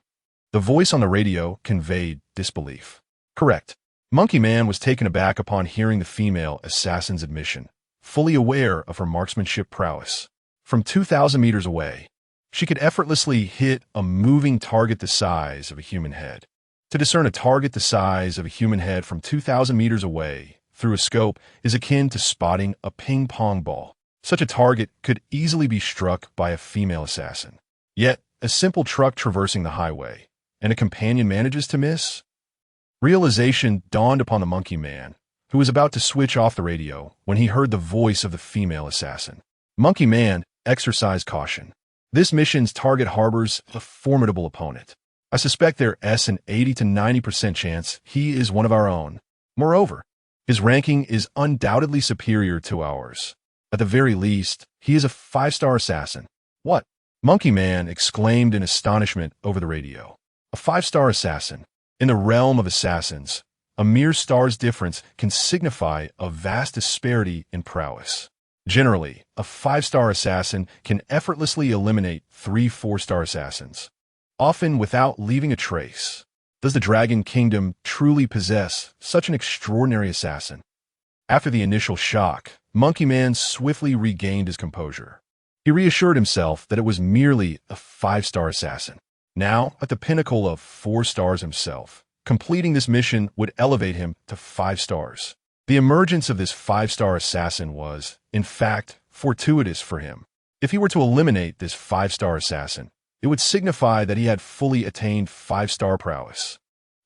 A: The voice on the radio conveyed disbelief. Correct. Monkey Man was taken aback upon hearing the female assassin's admission, fully aware of her marksmanship prowess. From 2,000 meters away, she could effortlessly hit a moving target the size of a human head. To discern a target the size of a human head from 2,000 meters away through a scope is akin to spotting a ping-pong ball. Such a target could easily be struck by a female assassin. Yet, a simple truck traversing the highway, and a companion manages to miss? Realization dawned upon the Monkey Man, who was about to switch off the radio when he heard the voice of the female assassin. Monkey Man, exercise caution. This mission's target harbors a formidable opponent. I suspect there's an 80 to 90% chance he is one of our own. Moreover, his ranking is undoubtedly superior to ours. At the very least, he is a 5-star assassin. What? Monkey Man exclaimed in astonishment over the radio. A 5-star assassin. In the realm of assassins, a mere star's difference can signify a vast disparity in prowess. Generally, a 5-star assassin can effortlessly eliminate 3 4-star assassins, often without leaving a trace. Does the Dragon Kingdom truly possess such an extraordinary assassin? After the initial shock, Monkey Man swiftly regained his composure. He reassured himself that it was merely a 5-star assassin. Now, at the pinnacle of 4 stars himself, completing this mission would elevate him to 5 stars. The emergence of this 5-star assassin was, in fact, fortuitous for him. If he were to eliminate this 5-star assassin, it would signify that he had fully attained 5-star prowess.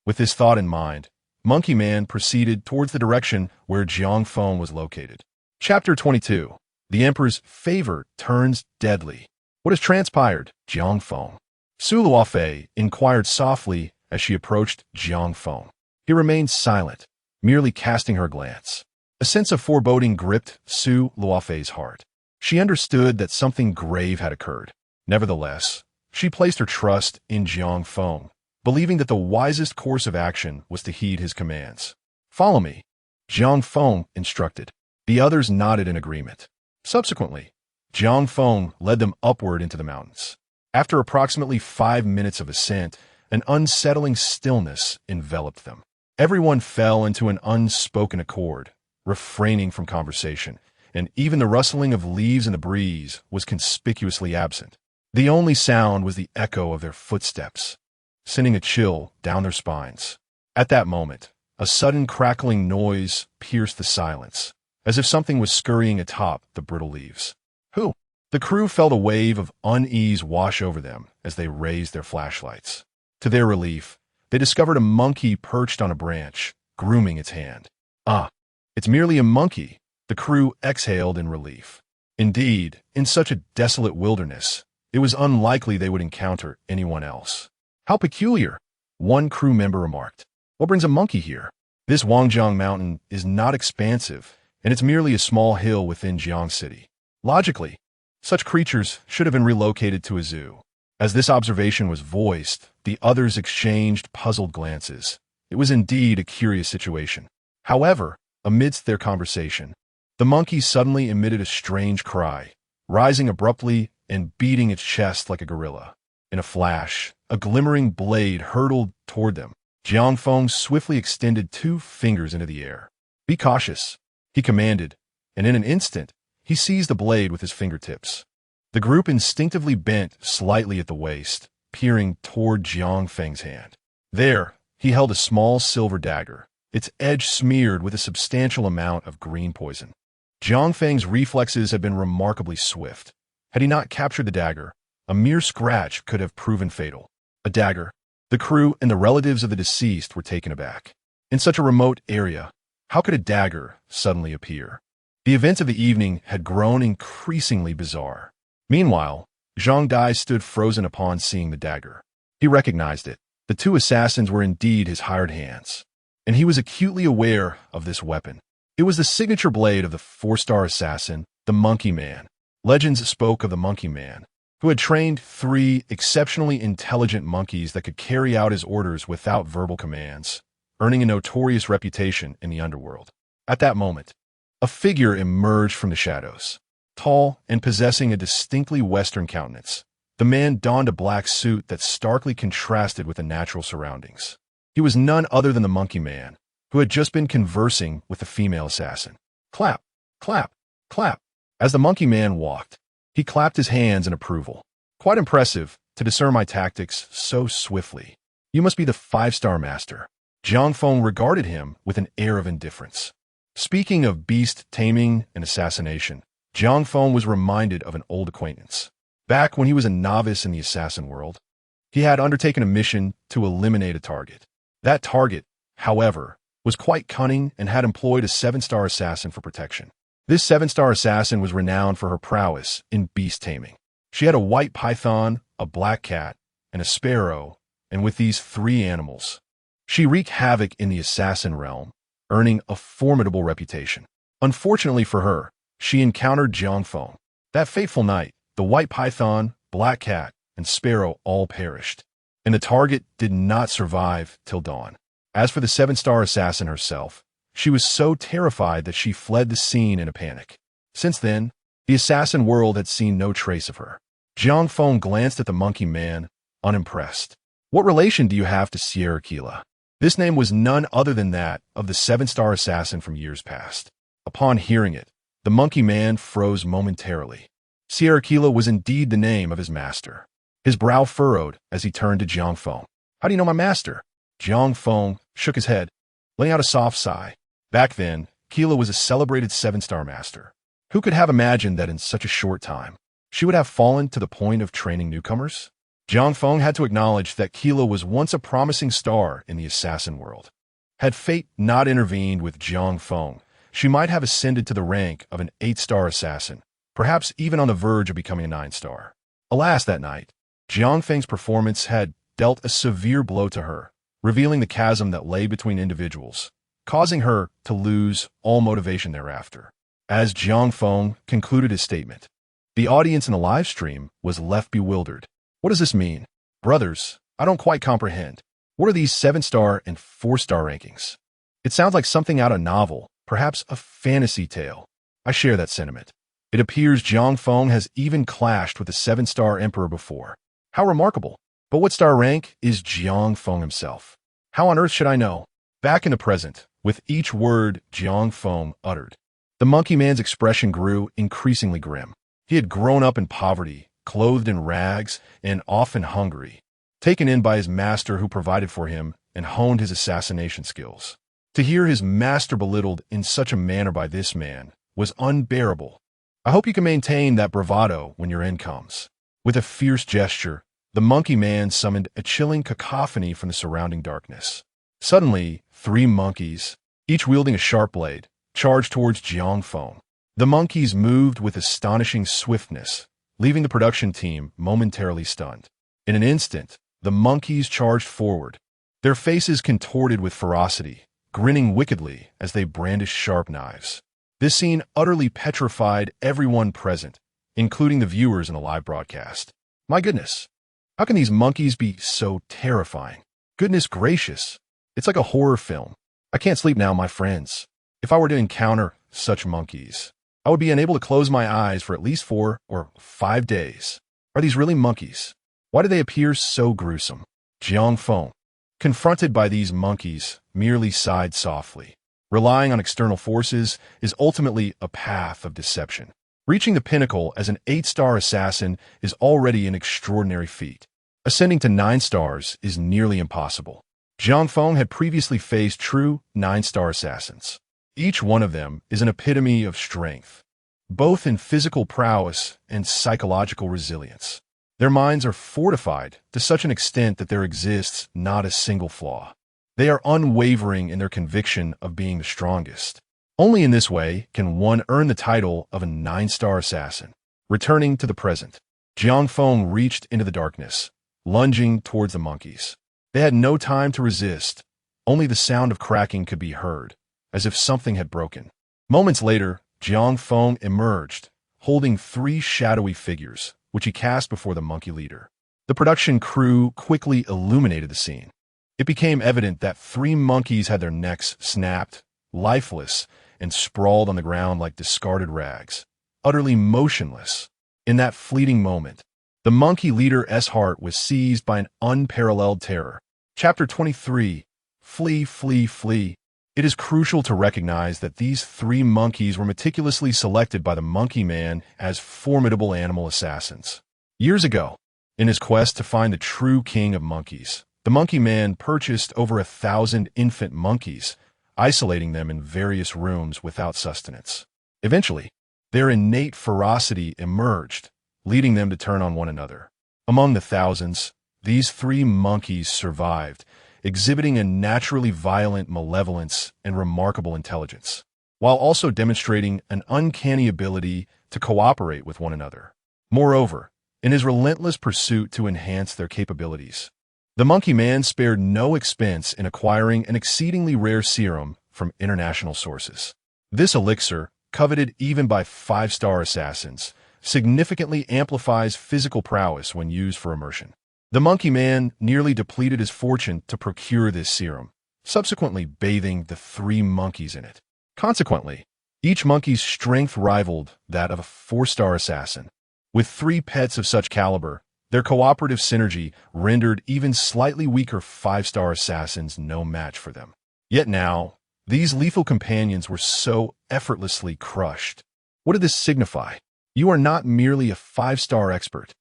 A: With this thought in mind, Monkey Man proceeded towards the direction where Jiang Feng was located. Chapter 22. The Emperor's favor turns deadly. What has transpired, Jiang Feng? Su Luofei inquired softly as she approached Jiang Feng. He remained silent, merely casting her glance. A sense of foreboding gripped Su Luofei's heart. She understood that something grave had occurred. Nevertheless, she placed her trust in Jiang Feng, believing that the wisest course of action was to heed his commands. Follow me, Jiang Feng instructed. The others nodded in agreement. Subsequently, Jiang Feng led them upward into the mountains. After approximately 5 minutes of ascent, an unsettling stillness enveloped them. Everyone fell into an unspoken accord, refraining from conversation, and even the rustling of leaves in the breeze was conspicuously absent. The only sound was the echo of their footsteps, sending a chill down their spines. At that moment, a sudden crackling noise pierced the silence, as if something was scurrying atop the brittle leaves. Who? The crew felt a wave of unease wash over them as they raised their flashlights. To their relief, they discovered a monkey perched on a branch, grooming its hand. Ah, it's merely a monkey, the crew exhaled in relief. Indeed, in such a desolate wilderness, it was unlikely they would encounter anyone else. How peculiar, one crew member remarked. What brings a monkey here? This Wangjiang mountain is not expansive, and it's merely a small hill within Jiang City. Logically, such creatures should have been relocated to a zoo. As this observation was voiced, the others exchanged puzzled glances. It was indeed a curious situation. However, amidst their conversation, the monkey suddenly emitted a strange cry, rising abruptly and beating its chest like a gorilla. In a flash, a glimmering blade hurtled toward them. Jiang Feng swiftly extended 2 fingers into the air. Be cautious, he commanded, and in an instant, he seized the blade with his fingertips. The group instinctively bent slightly at the waist, peering toward Jiang Feng's hand. There, he held a small silver dagger, its edge smeared with a substantial amount of green poison. Jiang Feng's reflexes had been remarkably swift. Had he not captured the dagger, a mere scratch could have proven fatal. A dagger. The crew and the relatives of the deceased were taken aback. In such a remote area, how could a dagger suddenly appear? The events of the evening had grown increasingly bizarre. Meanwhile, Zhang Dai stood frozen upon seeing the dagger. He recognized it. The 2 assassins were indeed his hired hands, and he was acutely aware of this weapon. It was the signature blade of the 4-star assassin, the Monkey Man. Legends spoke of the Monkey Man, who had trained 3 exceptionally intelligent monkeys that could carry out his orders without verbal commands, earning a notorious reputation in the underworld. At that moment, a figure emerged from the shadows, tall and possessing a distinctly Western countenance. The man donned a black suit that starkly contrasted with the natural surroundings. He was none other than the Monkey Man, who had just been conversing with the female assassin. Clap, clap, clap. As the Monkey Man walked, he clapped his hands in approval. Quite impressive to discern my tactics so swiftly. You must be the 5-star master. Jiang Feng regarded him with an air of indifference. Speaking of beast taming and assassination, Jiang Feng was reminded of an old acquaintance. Back when he was a novice in the assassin world, he had undertaken a mission to eliminate a target. That target, however, was quite cunning and had employed a 7-star assassin for protection. This 7-star assassin was renowned for her prowess in beast taming. She had a white python, a black cat, and a sparrow, and with these 3 animals, she wreaked havoc in the assassin realm, earning a formidable reputation. Unfortunately for her, she encountered Jiang Feng. That fateful night, the white python, black cat, and sparrow all perished, and the target did not survive till dawn. As for the 7-star assassin herself, she was so terrified that she fled the scene in a panic. Since then, the assassin world had seen no trace of her. Jiang Feng glanced at the Monkey Man, unimpressed. What relation do you have to Sierra Keela? This name was none other than that of the 7-star assassin from years past. Upon hearing it, the Monkey Man froze momentarily. Sierra Keela was indeed the name of his master. His brow furrowed as he turned to Jiang Feng. How do you know my master? Jiang Feng shook his head, letting out a soft sigh. Back then, Keela was a celebrated 7-star master. Who could have imagined that in such a short time, she would have fallen to the point of training newcomers? Jiang Feng had to acknowledge that Keela was once a promising star in the assassin world. Had fate not intervened with Jiang Feng, she might have ascended to the rank of an 8-star assassin, perhaps even on the verge of becoming a 9-star. Alas, that night, Jiang Feng's performance had dealt a severe blow to her, revealing the chasm that lay between individuals, causing her to lose all motivation thereafter. As Jiang Feng concluded his statement, the audience in the live stream was left bewildered. What does this mean? Brothers, I don't quite comprehend. What are these 7-star and 4-star rankings? It sounds like something out of a novel, perhaps a fantasy tale. I share that sentiment. It appears Jiang Feng has even clashed with the 7-star emperor before. How remarkable. But what star rank is Jiang Feng himself? How on earth should I know? Back in the present, with each word Jiang Feng uttered, the Monkey Man's expression grew increasingly grim. He had grown up in poverty, clothed in rags, and often hungry, taken in by his master who provided for him and honed his assassination skills. To hear his master belittled in such a manner by this man was unbearable. I hope you can maintain that bravado when your end comes. With a fierce gesture, the Monkey Man summoned a chilling cacophony from the surrounding darkness. Suddenly, 3 monkeys, each wielding a sharp blade, charged towards Jiang Feng. The monkeys moved with astonishing swiftness, leaving the production team momentarily stunned. In an instant, the monkeys charged forward, their faces contorted with ferocity, grinning wickedly as they brandished sharp knives. This scene utterly petrified everyone present, including the viewers in the live broadcast. My goodness, how can these monkeys be so terrifying? Goodness gracious, it's like a horror film. I can't sleep now, my friends. If I were to encounter such monkeys, I would be unable to close my eyes for at least 4 or 5 days. Are these really monkeys? Why do they appear so gruesome? Jiang Feng, confronted by these monkeys, merely sighed softly. Relying on external forces is ultimately a path of deception. Reaching the pinnacle as an 8-star assassin is already an extraordinary feat. Ascending to 9 stars is nearly impossible. Jiang Feng had previously faced true 9-star assassins. Each one of them is an epitome of strength, both in physical prowess and psychological resilience. Their minds are fortified to such an extent that there exists not a single flaw. They are unwavering in their conviction of being the strongest. Only in this way can one earn the title of a 9-star assassin. Returning to the present, Jiang Feng reached into the darkness, lunging towards the monkeys. They had no time to resist. Only the sound of cracking could be heard, as if something had broken. Moments later, Jiang Feng emerged, holding 3 shadowy figures, which he cast before the monkey leader. The production crew quickly illuminated the scene. It became evident that 3 monkeys had their necks snapped, lifeless, and sprawled on the ground like discarded rags, utterly motionless. In that fleeting moment, the monkey leader's heart was seized by an unparalleled terror. Chapter 23. Flee, flee, flee. It is crucial to recognize that these 3 monkeys were meticulously selected by the monkey man as formidable animal assassins. Years ago, in his quest to find the true king of monkeys, the monkey man purchased over 1,000 infant monkeys, isolating them in various rooms without sustenance. Eventually, their innate ferocity emerged, leading them to turn on one another. Among the thousands, these 3 monkeys survived, exhibiting a naturally violent malevolence and remarkable intelligence, while also demonstrating an uncanny ability to cooperate with one another. Moreover, in his relentless pursuit to enhance their capabilities, the monkey man spared no expense in acquiring an exceedingly rare serum from international sources. This elixir, coveted even by 5-star assassins, significantly amplifies physical prowess when used for immersion. The monkey man nearly depleted his fortune to procure this serum, subsequently bathing the 3 monkeys in it. Consequently, each monkey's strength rivaled that of a 4-star assassin. With 3 pets of such caliber, their cooperative synergy rendered even slightly weaker 5-star assassins no match for them. Yet now, these lethal companions were so effortlessly crushed. What did this signify? You are not merely a 5-star expert.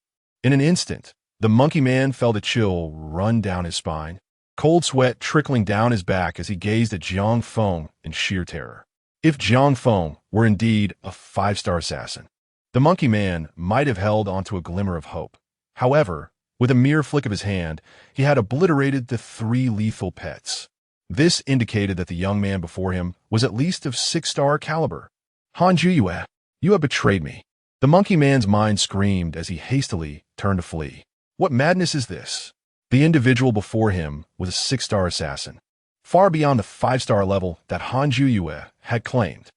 A: In an instant, the monkey man felt a chill run down his spine, cold sweat trickling down his back as he gazed at Jiang Feng in sheer terror. If Jiang Feng were indeed a 5-star assassin, the monkey man might have held onto a glimmer of hope. However, with a mere flick of his hand, he had obliterated the 3 lethal pets. This indicated that the young man before him was at least of 6-star caliber. Han Juyue, you have betrayed me. The monkey man's mind screamed as he hastily turned to flee. What madness is this? The individual before him was a 6-star assassin, far beyond the 5-star level that Han Juyue had claimed.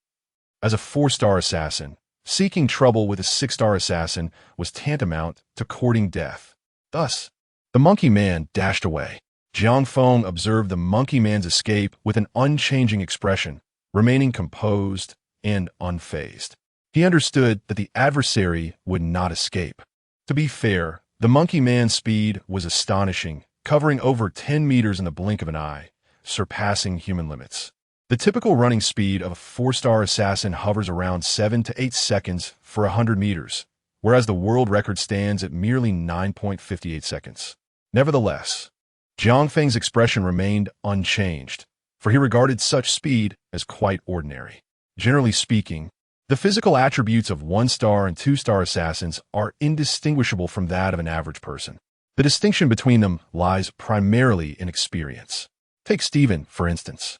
A: As a 4-star assassin, seeking trouble with a 6-star assassin was tantamount to courting death. Thus, the monkey man dashed away. Jiang Feng observed the monkey man's escape with an unchanging expression, remaining composed and unfazed. He understood that the adversary would not escape. To be fair, the monkey man's speed was astonishing, covering over 10 meters in the blink of an eye, surpassing human limits. The typical running speed of a 4-star assassin hovers around 7 to 8 seconds for 100 meters, whereas the world record stands at merely 9.58 seconds. Nevertheless, Jiang Feng's expression remained unchanged, for he regarded such speed as quite ordinary. Generally speaking, the physical attributes of 1-star and 2-star assassins are indistinguishable from that of an average person. The distinction between them lies primarily in experience. Take Steven, for instance.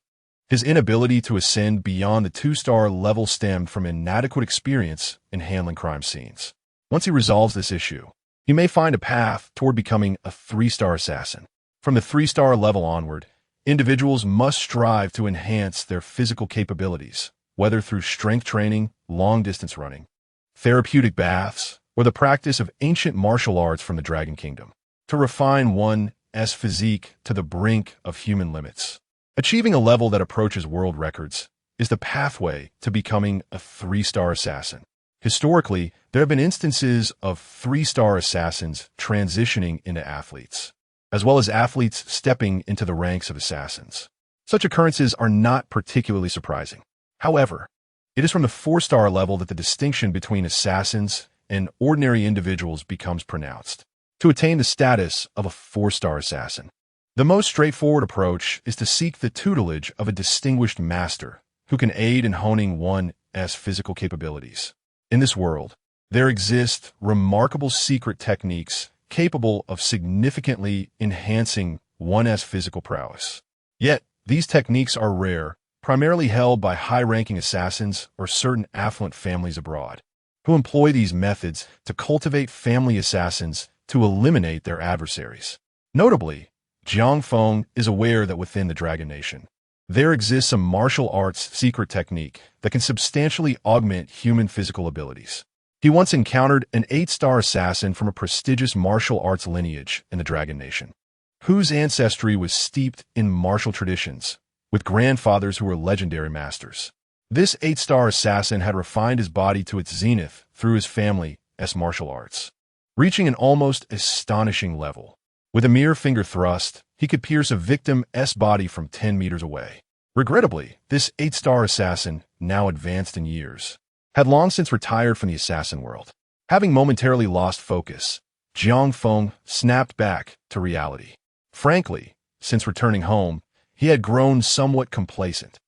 A: His inability to ascend beyond the 2-star level stemmed from inadequate experience in handling crime scenes. Once he resolves this issue, he may find a path toward becoming a 3-star assassin. From the 3-star level onward, individuals must strive to enhance their physical capabilities, whether through strength training, long-distance running, therapeutic baths, or the practice of ancient martial arts from the Dragon Kingdom, to refine one's physique to the brink of human limits. Achieving a level that approaches world records is the pathway to becoming a 3-star assassin. Historically, there have been instances of 3-star assassins transitioning into athletes, as well as athletes stepping into the ranks of assassins. Such occurrences are not particularly surprising. However, it is from the 4-star level that the distinction between assassins and ordinary individuals becomes pronounced. To attain the status of a 4-star assassin, the most straightforward approach is to seek the tutelage of a distinguished master who can aid in honing one's physical capabilities. In this world, there exist remarkable secret techniques capable of significantly enhancing one's physical prowess. Yet, these techniques are rare, primarily held by high-ranking assassins or certain affluent families abroad, who employ these methods to cultivate family assassins to eliminate their adversaries. Notably, Jiang Feng is aware that within the Dragon Nation, there exists a martial arts secret technique that can substantially augment human physical abilities. He once encountered an 8-star assassin from a prestigious martial arts lineage in the Dragon Nation, whose ancestry was steeped in martial traditions, with grandfathers who were legendary masters. This 8-star assassin had refined his body to its zenith through his family's martial arts, reaching an almost astonishing level. With a mere finger thrust, he could pierce a victim's body from 10 meters away. Regrettably, this 8-star assassin, now advanced in years, had long since retired from the assassin world. Having momentarily lost focus, Jiang Feng snapped back to reality. Frankly, since returning home, he had grown somewhat complacent,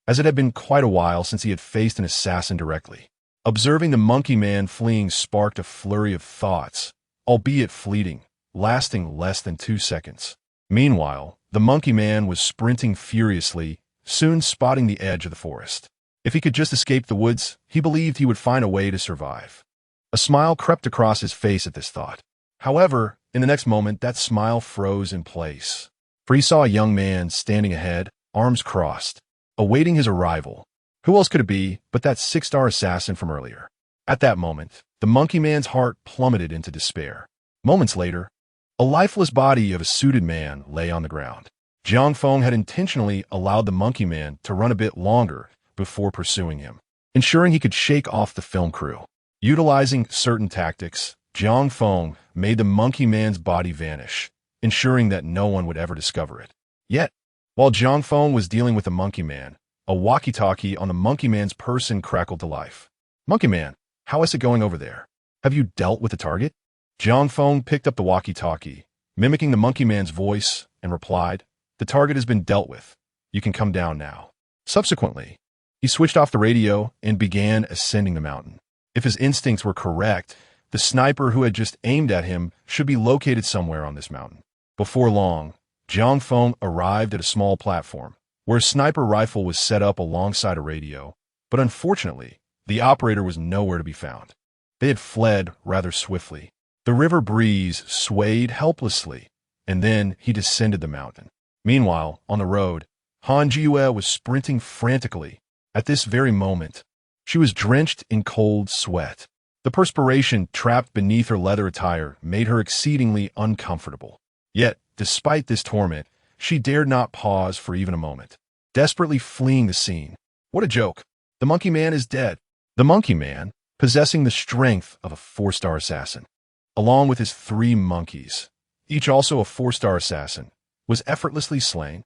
A: as it had been quite a while since he had faced an assassin directly. Observing the monkey man fleeing sparked a flurry of thoughts, albeit fleeting, lasting less than 2 seconds. Meanwhile, the monkey man was sprinting furiously, soon spotting the edge of the forest. If he could just escape the woods, he believed he would find a way to survive. A smile crept across his face at this thought. However, in the next moment, that smile froze in place, for he saw a young man standing ahead, arms crossed, awaiting his arrival. Who else could it be but that 6-star assassin from earlier? At that moment, the monkey man's heart plummeted into despair. Moments later, a lifeless body of a suited man lay on the ground. Jiang Feng had intentionally allowed the monkey man to run a bit longer before pursuing him, ensuring he could shake off the film crew. Utilizing certain tactics, Jiang Feng made the monkey man's body vanish, ensuring that no one would ever discover it. Yet, while Jiang Feng was dealing with the monkey man, a walkie-talkie on the monkey man's person crackled to life. "Monkey man, how is it going over there? Have you dealt with the target?" Jiang Feng picked up the walkie-talkie, mimicking the monkey man's voice, and replied, "The target has been dealt with. You can come down now." Subsequently, he switched off the radio and began ascending the mountain. If his instincts were correct, the sniper who had just aimed at him should be located somewhere on this mountain. Before long, Jiang Feng arrived at a small platform, where a sniper rifle was set up alongside a radio, but unfortunately, the operator was nowhere to be found. They had fled rather swiftly. The river breeze swayed helplessly, and then he descended the mountain. Meanwhile, on the road, Han Jiue was sprinting frantically. At this very moment, she was drenched in cold sweat. The perspiration trapped beneath her leather attire made her exceedingly uncomfortable. Yet, despite this torment, she dared not pause for even a moment, desperately fleeing the scene. What a joke! The monkey man is dead. The monkey man, possessing the strength of a 4-star assassin, along with his 3 monkeys, each also a 4-star assassin, was effortlessly slain.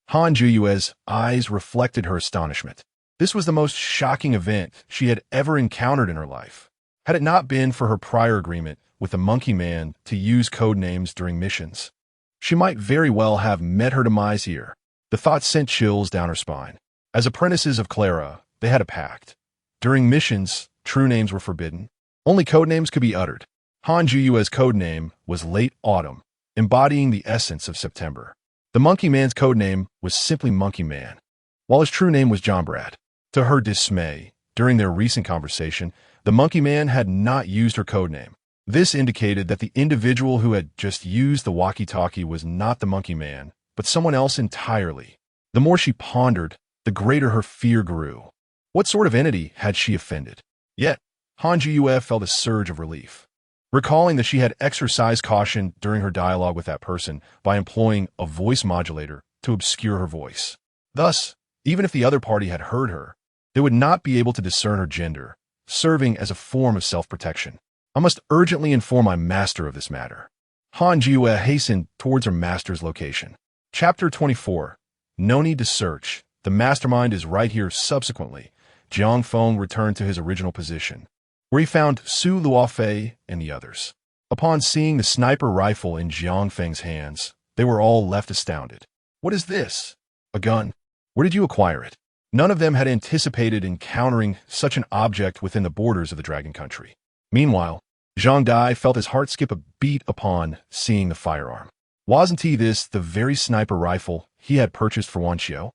A: Han Juyue's eyes reflected her astonishment. This was the most shocking event she had ever encountered in her life. Had it not been for her prior agreement with the monkey man to use code names during missions, she might very well have met her demise here. The thought sent chills down her spine. As apprentices of Clara, they had a pact. During missions, true names were forbidden. Only code names could be uttered. Han Juyue's code name was Late Autumn, embodying the essence of September. The monkey man's code name was simply Monkey Man, while his true name was John Brad. To her dismay, during their recent conversation, the monkey man had not used her code name. This indicated that the individual who had just used the walkie-talkie was not the monkey man, but someone else entirely. The more she pondered, the greater her fear grew. What sort of entity had she offended? Yet, Han Jiyue felt a surge of relief, recalling that she had exercised caution during her dialogue with that person by employing a voice modulator to obscure her voice. Thus, even if the other party had heard her, they would not be able to discern her gender, serving as a form of self-protection. I must urgently inform my master of this matter. Han Jiyue hastened towards her master's location. Chapter 24. No need to search. The mastermind is right here. Subsequently, Jiang Feng returned to his original position, where he found Su Luofei and the others. Upon seeing the sniper rifle in Jiang Feng's hands, they were all left astounded. What is this? A gun? Where did you acquire it? None of them had anticipated encountering such an object within the borders of the Dragon Country. Meanwhile, Zhang Dai felt his heart skip a beat upon seeing the firearm. Wasn't this the very sniper rifle he had purchased for Wan Xiao?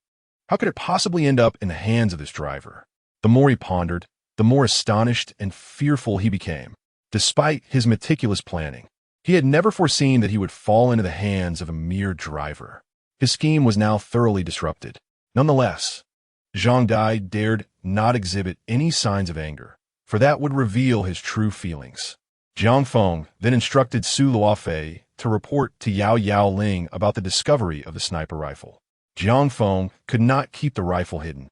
A: How could it possibly end up in the hands of this driver? The more he pondered, the more astonished and fearful he became. Despite his meticulous planning, he had never foreseen that he would fall into the hands of a mere driver. His scheme was now thoroughly disrupted. Nonetheless, Zhang Dai dared not exhibit any signs of anger, for that would reveal his true feelings. Jiang Feng then instructed Su Luofei to report to Yao Yao Ling about the discovery of the sniper rifle. Jiang Feng could not keep the rifle hidden,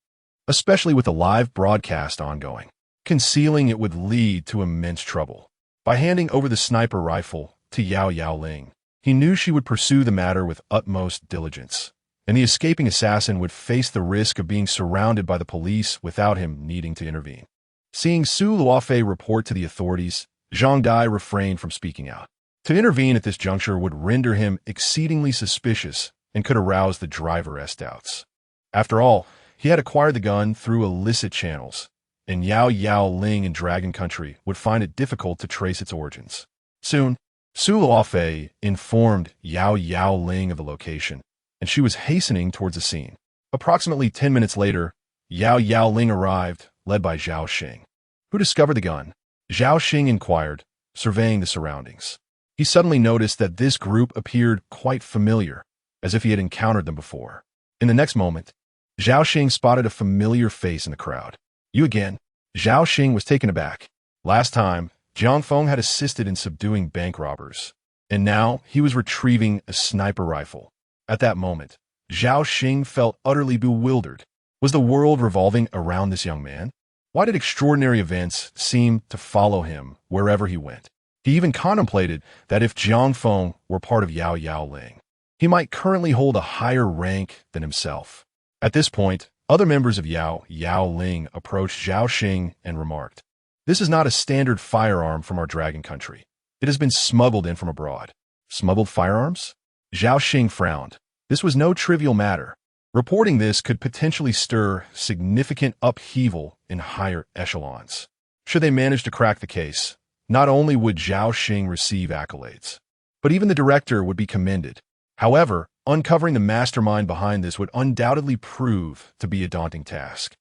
A: especially with the live broadcast ongoing. Concealing it would lead to immense trouble. By handing over the sniper rifle to Yao Yao Ling, he knew she would pursue the matter with utmost diligence, and the escaping assassin would face the risk of being surrounded by the police without him needing to intervene. Seeing Su Luofei report to the authorities, Zhang Dai refrained from speaking out. To intervene at this juncture would render him exceedingly suspicious and could arouse the driver's doubts. After all, he had acquired the gun through illicit channels, and Yao Yao Ling in Dragon Country would find it difficult to trace its origins. Soon, Su Luofei informed Yao Yao Ling of the location, and she was hastening towards the scene. Approximately 10 minutes later, Yao Yao Ling arrived, led by Zhao Xing. Who discovered the gun? Zhao Xing inquired, surveying the surroundings. He suddenly noticed that this group appeared quite familiar, as if he had encountered them before. In the next moment, Zhao Xing spotted a familiar face in the crowd. You again? Zhao Xing was taken aback. Last time, Jiang Feng had assisted in subduing bank robbers, and now he was retrieving a sniper rifle. At that moment, Zhao Xing felt utterly bewildered. Was the world revolving around this young man? Why did extraordinary events seem to follow him wherever he went? He even contemplated that if Jiang Feng were part of Yao Yao Ling, he might currently hold a higher rank than himself. At this point, other members of Yao Yao Ling approached Zhao Xing and remarked, "This is not a standard firearm from our Dragon Country. It has been smuggled in from abroad." Smuggled firearms? Zhao Xing frowned. This was no trivial matter. Reporting this could potentially stir significant upheaval in higher echelons. Should they manage to crack the case, not only would Zhao Xing receive accolades, but even the director would be commended. However, uncovering the mastermind behind this would undoubtedly prove to be a daunting task.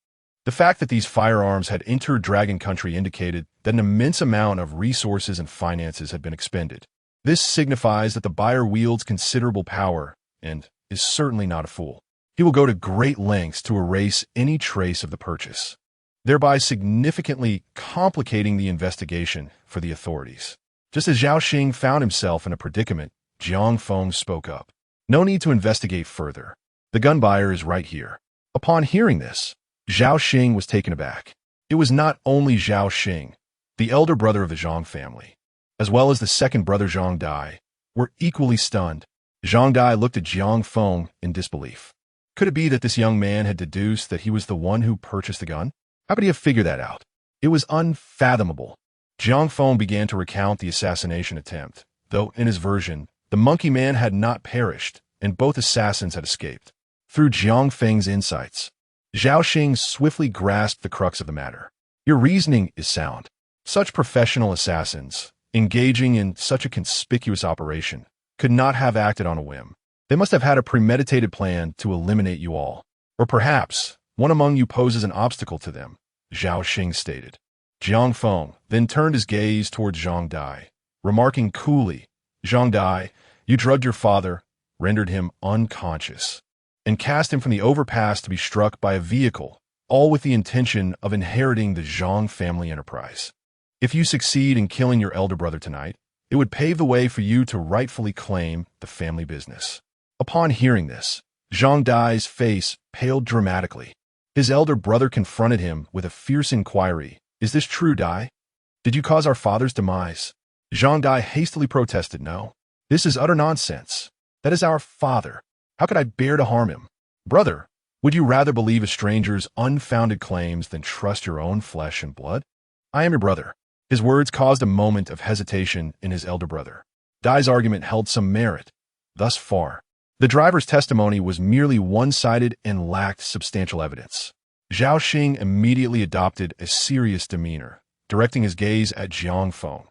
A: The fact that these firearms had entered Dragon Country indicated that an immense amount of resources and finances had been expended. This signifies that the buyer wields considerable power and is certainly not a fool. He will go to great lengths to erase any trace of the purchase, thereby significantly complicating the investigation for the authorities. Just as Zhao Xing found himself in a predicament, Jiang Feng spoke up. No need to investigate further. The gun buyer is right here. Upon hearing this, Zhao Xing was taken aback. It was not only Zhao Xing, the elder brother of the Zhang family, as well as the second brother Zhang Dai, were equally stunned. Zhang Dai looked at Jiang Feng in disbelief. Could it be that this young man had deduced that he was the one who purchased the gun? How could he have figured that out? It was unfathomable. Jiang Feng began to recount the assassination attempt, though in his version, the monkey man had not perished, and both assassins had escaped. Through Jiang Feng's insights, Zhao Xing swiftly grasped the crux of the matter. Your reasoning is sound. Such professional assassins, engaging in such a conspicuous operation, could not have acted on a whim. They must have had a premeditated plan to eliminate you all. Or perhaps, one among you poses an obstacle to them, Zhao Xing stated. Jiang Feng then turned his gaze towards Zhang Dai, remarking coolly, Zhang Dai, you drugged your father, rendered him unconscious, and cast him from the overpass to be struck by a vehicle, all with the intention of inheriting the Zhang family enterprise. If you succeed in killing your elder brother tonight, it would pave the way for you to rightfully claim the family business. Upon hearing this, Zhang Dai's face paled dramatically. His elder brother confronted him with a fierce inquiry. Is this true, Dai? Did you cause our father's demise? Zhang Dai hastily protested, no. This is utter nonsense. That is our father. How could I bear to harm him? Brother, would you rather believe a stranger's unfounded claims than trust your own flesh and blood? I am your brother. His words caused a moment of hesitation in his elder brother. Dai's argument held some merit. Thus far, the driver's testimony was merely one-sided and lacked substantial evidence. Zhao Xing immediately adopted a serious demeanor, directing his gaze at Jiang Feng.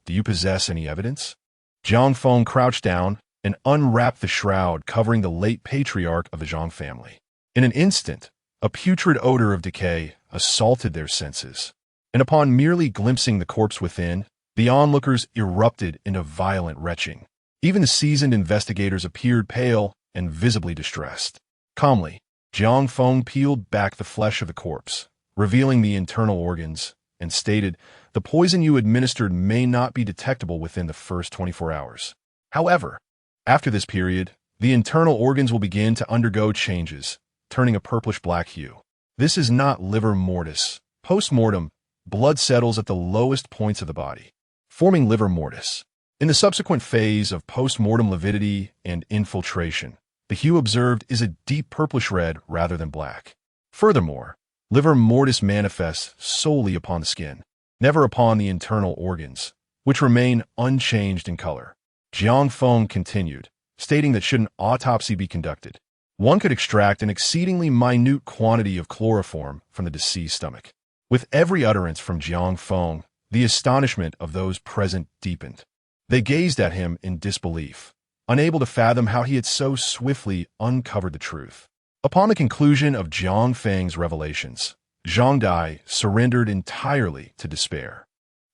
A: Do you possess any evidence? Jiang Feng crouched down and unwrapped the shroud covering the late patriarch of the Zhang family. In an instant, a putrid odor of decay assaulted their senses, and upon merely glimpsing the corpse within, the onlookers erupted into violent retching. Even the seasoned investigators appeared pale and visibly distressed. Calmly, Jiang Feng peeled back the flesh of the corpse, revealing the internal organs and stated, "The poison you administered may not be detectable within the first 24 hours. However, after this period, the internal organs will begin to undergo changes, turning a purplish-black hue. This is not livor mortis. Post-mortem, blood settles at the lowest points of the body, forming livor mortis. In the subsequent phase of post-mortem lividity and infiltration, the hue observed is a deep purplish red rather than black. Furthermore, livor mortis manifests solely upon the skin, never upon the internal organs, which remain unchanged in color." Jiang Feng continued, stating that should an autopsy be conducted, one could extract an exceedingly minute quantity of chloroform from the deceased's stomach. With every utterance from Jiang Feng, the astonishment of those present deepened. They gazed at him in disbelief, unable to fathom how he had so swiftly uncovered the truth. Upon the conclusion of Jiang Feng's revelations, Zhang Dai surrendered entirely to despair.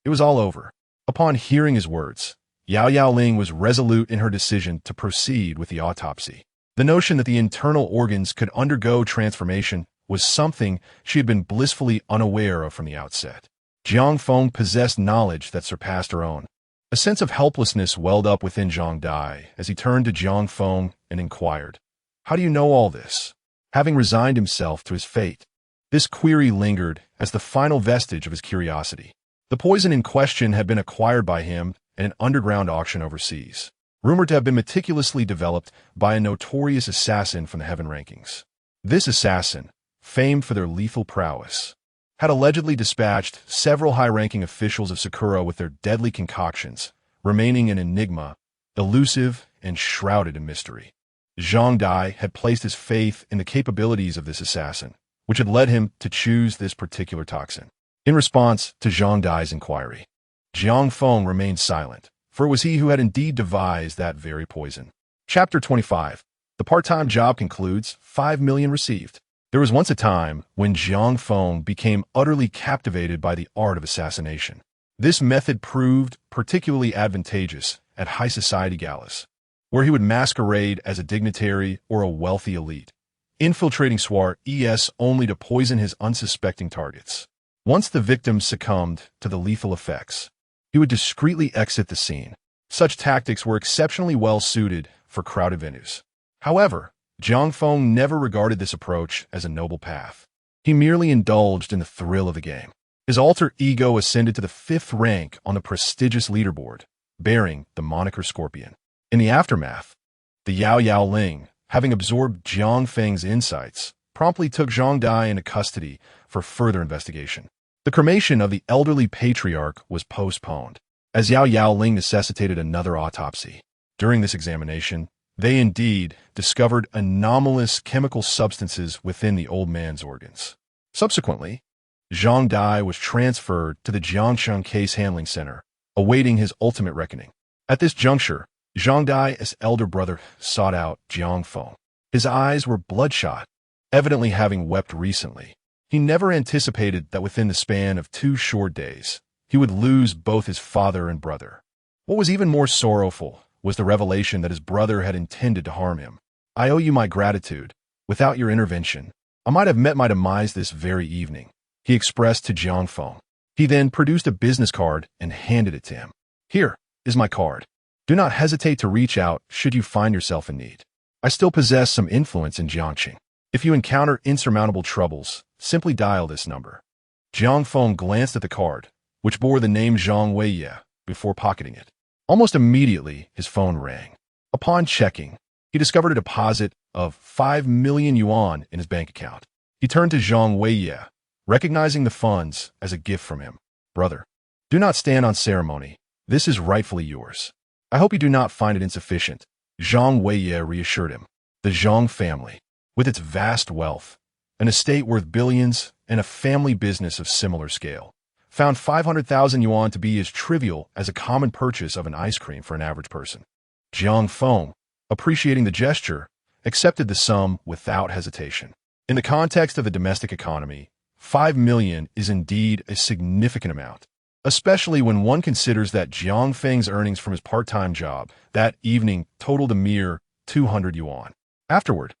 A: It was all over. Upon hearing his words, Yao Yaoling was resolute in her decision to proceed with the autopsy. The notion that the internal organs could undergo transformation was something she had been blissfully unaware of from the outset. Jiang Feng possessed knowledge that surpassed her own. A sense of helplessness welled up within Zhang Dai as he turned to Jiang Feng and inquired, "How do you know all this?" Having resigned himself to his fate, this query lingered as the final vestige of his curiosity. The poison in question had been acquired by him in an underground auction overseas, rumored to have been meticulously developed by a notorious assassin from the heaven rankings. This assassin, famed for their lethal prowess, had allegedly dispatched several high-ranking officials of Sakura with their deadly concoctions, remaining an enigma, elusive and shrouded in mystery. Zhang Dai had placed his faith in the capabilities of this assassin, which had led him to choose this particular toxin. In response to Zhang Dai's inquiry, Jiang Feng remained silent, for it was he who had indeed devised that very poison. Chapter 25. The part-time job concludes, 5 million received. There was once a time when Jiang Feng became utterly captivated by the art of assassination. This method proved particularly advantageous at high society galas, where he would masquerade as a dignitary or a wealthy elite, infiltrating soirees only to poison his unsuspecting targets. Once the victim succumbed to the lethal effects, he would discreetly exit the scene. Such tactics were exceptionally well suited for crowded venues. However, Jiang Feng never regarded this approach as a noble path. He merely indulged in the thrill of the game. His alter ego ascended to the 5th rank on the prestigious leaderboard, bearing the moniker Scorpion. In the aftermath, the Yao Yaoling, having absorbed Jiang Feng's insights, promptly took Zhang Dai into custody for further investigation. The cremation of the elderly patriarch was postponed, as Yao Yaoling necessitated another autopsy. During this examination, they indeed discovered anomalous chemical substances within the old man's organs. Subsequently, Zhang Dai was transferred to the Jiangsheng Case Handling Center, awaiting his ultimate reckoning. At this juncture, Zhang Dai's elder brother sought out Jiang Feng. His eyes were bloodshot, evidently having wept recently. He never anticipated that within the span of 2 short days, he would lose both his father and brother. What was even more sorrowful was the revelation that his brother had intended to harm him. "I owe you my gratitude. Without your intervention, I might have met my demise this very evening," he expressed to Jiang Feng. He then produced a business card and handed it to him. "Here is my card. Do not hesitate to reach out should you find yourself in need. I still possess some influence in Jiangxing. If you encounter insurmountable troubles, simply dial this number." Jiang Feng glanced at the card, which bore the name Zhang Weiye, before pocketing it. Almost immediately, his phone rang. Upon checking, he discovered a deposit of 5 million yuan in his bank account. He turned to Zhang Weiye, recognizing the funds as a gift from him. "Brother, do not stand on ceremony. This is rightfully yours. I hope you do not find it insufficient," Zhang Weiye reassured him. The Zhang family, with its vast wealth, an estate worth billions, and a family business of similar scale, found 500,000 yuan to be as trivial as a common purchase of an ice cream for an average person. Jiang Feng, appreciating the gesture, accepted the sum without hesitation. In the context of the domestic economy, 5 million is indeed a significant amount, especially when one considers that Jiang Feng's earnings from his part-time job that evening totaled a mere 200 yuan. Afterward,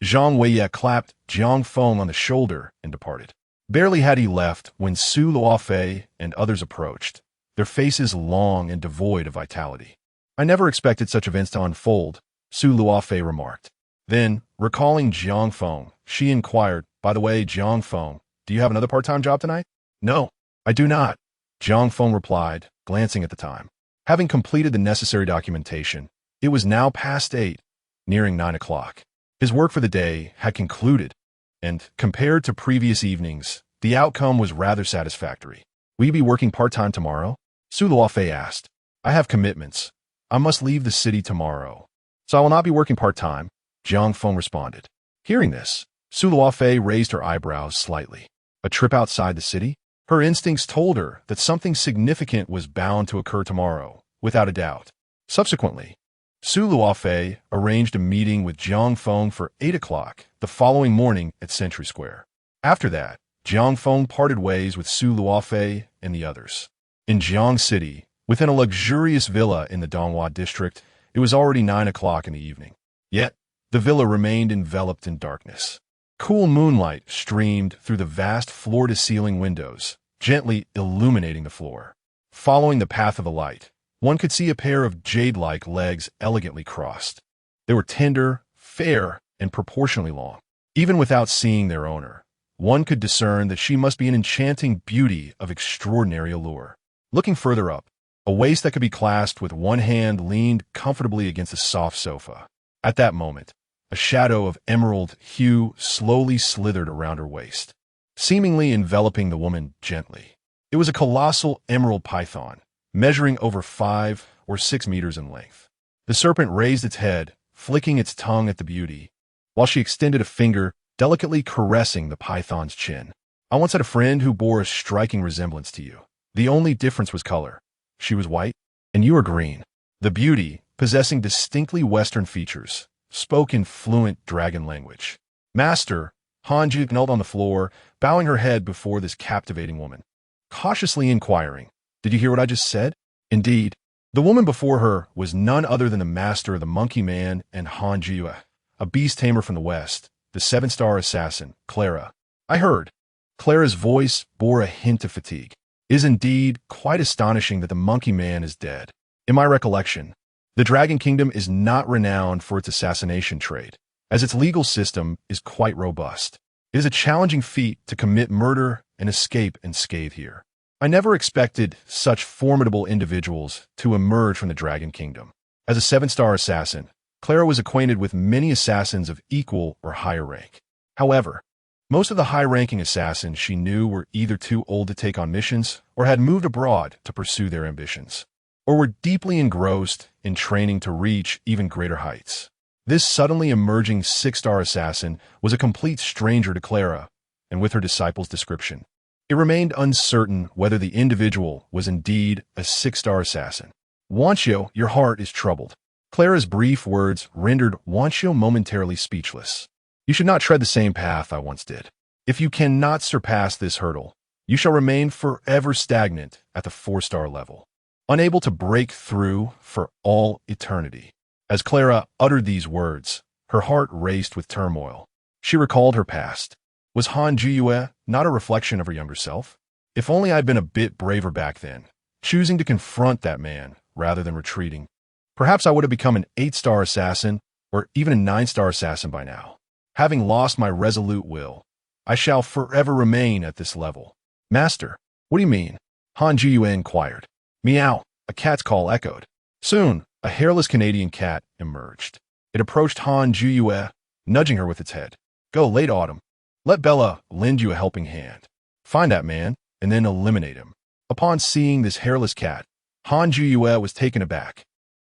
A: Zhang Weiye clapped Jiang Feng on the shoulder and departed. Barely had he left when Su Luofei and others approached, their faces long and devoid of vitality. "I never expected such events to unfold," Su Luofei remarked. Then, recalling Jiang Feng, she inquired, "By the way, Jiang Feng, do you have another part-time job tonight?" "No, I do not," Jiang Feng replied, glancing at the time. Having completed the necessary documentation, it was now past 8, nearing 9 o'clock. His work for the day had concluded, and, compared to previous evenings, the outcome was rather satisfactory. "Will you be working part-time tomorrow?" Su Luofei asked. "I have commitments. I must leave the city tomorrow, so I will not be working part-time," Jiang Feng responded. Hearing this, Su Luofei raised her eyebrows slightly. A trip outside the city? Her instincts told her that something significant was bound to occur tomorrow, without a doubt. Subsequently, Su Luofei arranged a meeting with Jiang Feng for 8 o'clock the following morning at Century Square. After that, Jiang Feng parted ways with Su Luofei and the others. In Jiang City, within a luxurious villa in the Donghua district, it was already 9 o'clock in the evening. Yet, the villa remained enveloped in darkness. Cool moonlight streamed through the vast floor-to-ceiling windows, gently illuminating the floor. Following the path of the light, one could see a pair of jade-like legs elegantly crossed. They were tender, fair, and proportionally long. Even without seeing their owner, one could discern that she must be an enchanting beauty of extraordinary allure. Looking further up, a waist that could be clasped with one hand leaned comfortably against a soft sofa. At that moment, a shadow of emerald hue slowly slithered around her waist, seemingly enveloping the woman gently. It was a colossal emerald python, measuring over 5 or 6 meters in length. The serpent raised its head, flicking its tongue at the beauty, while she extended a finger, delicately caressing the python's chin. "I once had a friend who bore a striking resemblance to you. The only difference was color. She was white, and you are green." The beauty, possessing distinctly Western features, spoke in fluent dragon language. "Master," Hanji knelt on the floor, bowing her head before this captivating woman, cautiously inquiring, "Did you hear what I just said?" Indeed, the woman before her was none other than the master of the Monkey Man and Hanji, a beast tamer from the West, the 7-star assassin, Clara. "I heard." Clara's voice bore a hint of fatigue. "It is indeed quite astonishing that the Monkey Man is dead. In my recollection, the Dragon Kingdom is not renowned for its assassination trade, as its legal system is quite robust. It is a challenging feat to commit murder and escape unscathed here. I never expected such formidable individuals to emerge from the Dragon Kingdom. As a 7-star assassin, Clara was acquainted with many assassins of equal or higher rank. However, most of the high-ranking assassins she knew were either too old to take on missions or had moved abroad to pursue their ambitions, or were deeply engrossed in training to reach even greater heights. This suddenly emerging 6-star assassin was a complete stranger to Clara, and with her disciple's description, it remained uncertain whether the individual was indeed a 6-star assassin. "Wanchio, your heart is troubled." Clara's brief words rendered Wanchio momentarily speechless. "You should not tread the same path I once did. If you cannot surpass this hurdle, you shall remain forever stagnant at the 4-star level, unable to break through for all eternity." As Clara uttered these words, her heart raced with turmoil. She recalled her past. Was Han Jiyue not a reflection of her younger self? If only I'd been a bit braver back then, choosing to confront that man rather than retreating. Perhaps I would have become an 8-star assassin or even a 9-star assassin by now. Having lost my resolute will, I shall forever remain at this level. "Master, what do you mean?" Han Jiyue inquired. "Meow," a cat's call echoed. Soon, a hairless Canadian cat emerged. It approached Han Jiyue, nudging her with its head. "Go, Late Autumn. Let Bella lend you a helping hand. Find that man, and then eliminate him." Upon seeing this hairless cat, Han Jiyue was taken aback.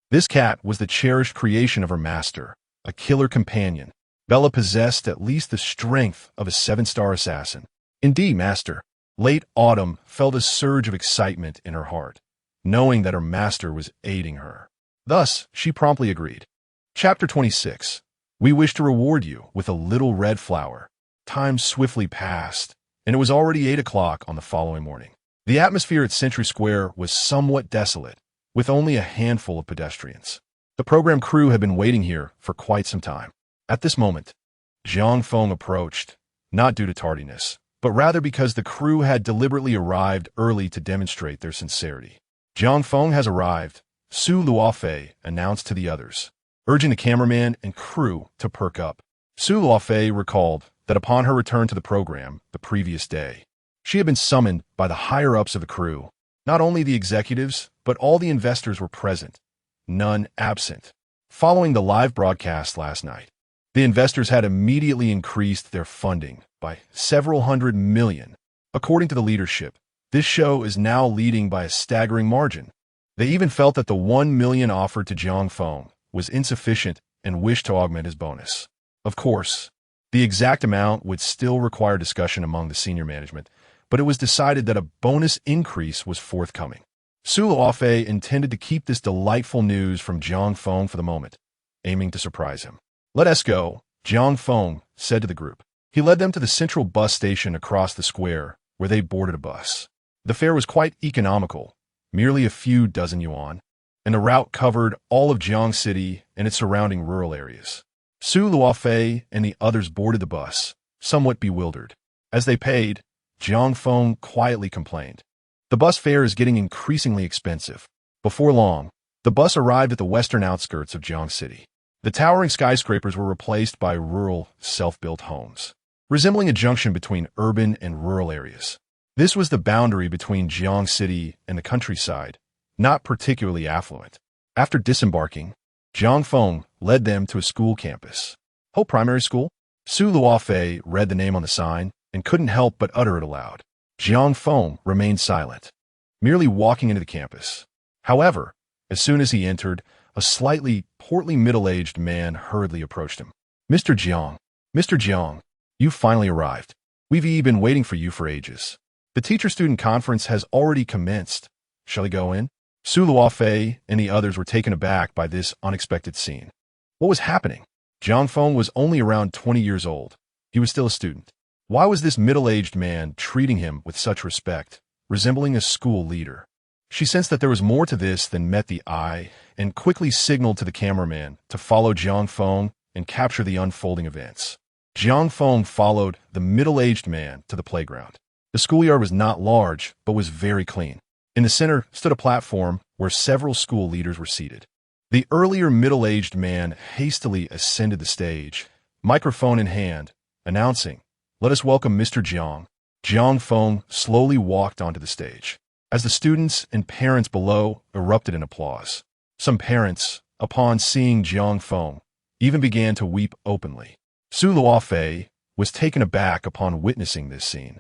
A: This cat was the cherished creation of her master, a killer companion. Bella possessed at least the strength of a 7-star assassin. "Indeed, master." Late Autumn felt a surge of excitement in her heart, knowing that her master was aiding her. Thus, she promptly agreed. Chapter 26. We wish to reward you with a little red flower. Time swiftly passed, and it was already 8 o'clock on the following morning. The atmosphere at Century Square was somewhat desolate, with only a handful of pedestrians. The program crew had been waiting here for quite some time. At this moment, Jiang Feng approached, not due to tardiness, but rather because the crew had deliberately arrived early to demonstrate their sincerity. Jiang Feng has arrived, Su Luofei announced to the others, urging the cameraman and crew to perk up. Su Luofei recalled that upon her return to the program the previous day, she had been summoned by the higher-ups of the crew. Not only the executives, but all the investors were present, none absent. Following the live broadcast last night, the investors had immediately increased their funding by several hundred million. According to the leadership, this show is now leading by a staggering margin. They even felt that the 1 million offered to Jiang Feng was insufficient and wished to augment his bonus. Of course, the exact amount would still require discussion among the senior management, but it was decided that a bonus increase was forthcoming. Su Luofei intended to keep this delightful news from Jiang Feng for the moment, aiming to surprise him. "Let us go," Jiang Feng said to the group. He led them to the central bus station across the square, where they boarded a bus. The fare was quite economical, merely a few dozen yuan, and the route covered all of Jiang City and its surrounding rural areas. Su Luofei and the others boarded the bus, somewhat bewildered. As they paid, Jiang Feng quietly complained, "The bus fare is getting increasingly expensive." Before long, the bus arrived at the western outskirts of Jiang City. The towering skyscrapers were replaced by rural, self-built homes, resembling a junction between urban and rural areas. This was the boundary between Jiang City and the countryside, not particularly affluent. After disembarking, Jiang Feng led them to a school campus. "Hope Primary School?" Su Luofei read the name on the sign and couldn't help but utter it aloud. Jiang Feng remained silent, merely walking into the campus. However, as soon as he entered, a slightly portly middle-aged man hurriedly approached him. Mr. Jiang, you finally arrived. We've been waiting for you for ages. The teacher-student conference has already commenced. Shall we go in?" Su Luofei and the others were taken aback by this unexpected scene. What was happening? Jiang Feng was only around 20 years old. He was still a student. Why was this middle-aged man treating him with such respect, resembling a school leader? She sensed that there was more to this than met the eye and quickly signaled to the cameraman to follow Jiang Feng and capture the unfolding events. Jiang Feng followed the middle-aged man to the playground. The schoolyard was not large, but was very clean. In the center stood a platform where several school leaders were seated. The earlier middle-aged man hastily ascended the stage, microphone in hand, announcing, "Let us welcome Mr. Jiang." Jiang Feng slowly walked onto the stage. As the students and parents below erupted in applause, some parents, upon seeing Jiang Feng, even began to weep openly. Su Luofei was taken aback upon witnessing this scene,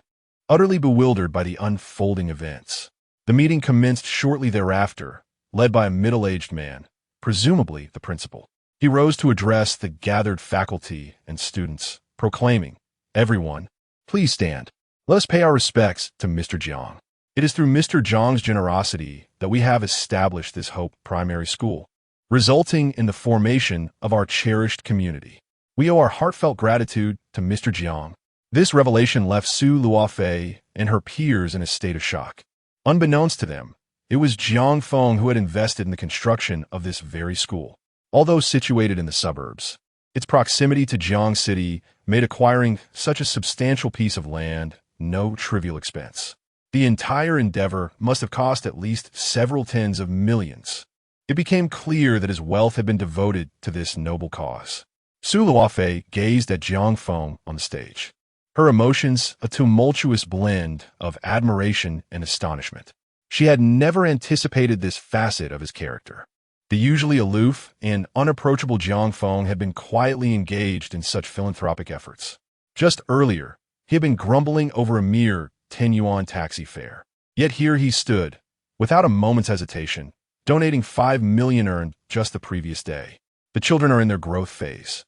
A: utterly bewildered by the unfolding events. The meeting commenced shortly thereafter, led by a middle-aged man, presumably the principal. He rose to address the gathered faculty and students, proclaiming, "Everyone, please stand. Let us pay our respects to Mr. Jiang. It is through Mr. Jiang's generosity that we have established this Hope Primary School, resulting in the formation of our cherished community. We owe our heartfelt gratitude to Mr. Jiang." This revelation left Su Luofei and her peers in a state of shock. Unbeknownst to them, it was Jiang Feng who had invested in the construction of this very school. Although situated in the suburbs, its proximity to Jiang City made acquiring such a substantial piece of land no trivial expense. The entire endeavor must have cost at least several tens of millions. It became clear that his wealth had been devoted to this noble cause. Su Luofei gazed at Jiang Feng on the stage, her emotions a tumultuous blend of admiration and astonishment. She had never anticipated this facet of his character. The usually aloof and unapproachable Jiang Feng had been quietly engaged in such philanthropic efforts. Just earlier, he had been grumbling over a mere 10 yuan taxi fare. Yet here he stood, without a moment's hesitation, donating 5 million earned just the previous day. The children are in their growth phase.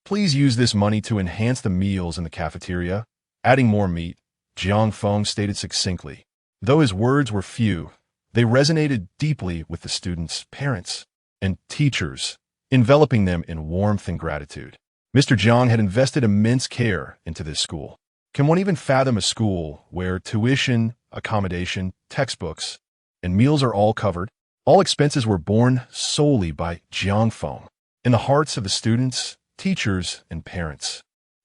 A: Please use this money to enhance the meals in the cafeteria, adding more meat, Jiang Feng stated succinctly. Though his words were few, they resonated deeply with the students, parents, and teachers, enveloping them in warmth and gratitude. Mr. Jiang had invested immense care into this school. Can one even fathom a school where tuition, accommodation, textbooks, and meals are all covered? All expenses were borne solely by Jiang Feng, in the hearts of the students, teachers, and parents.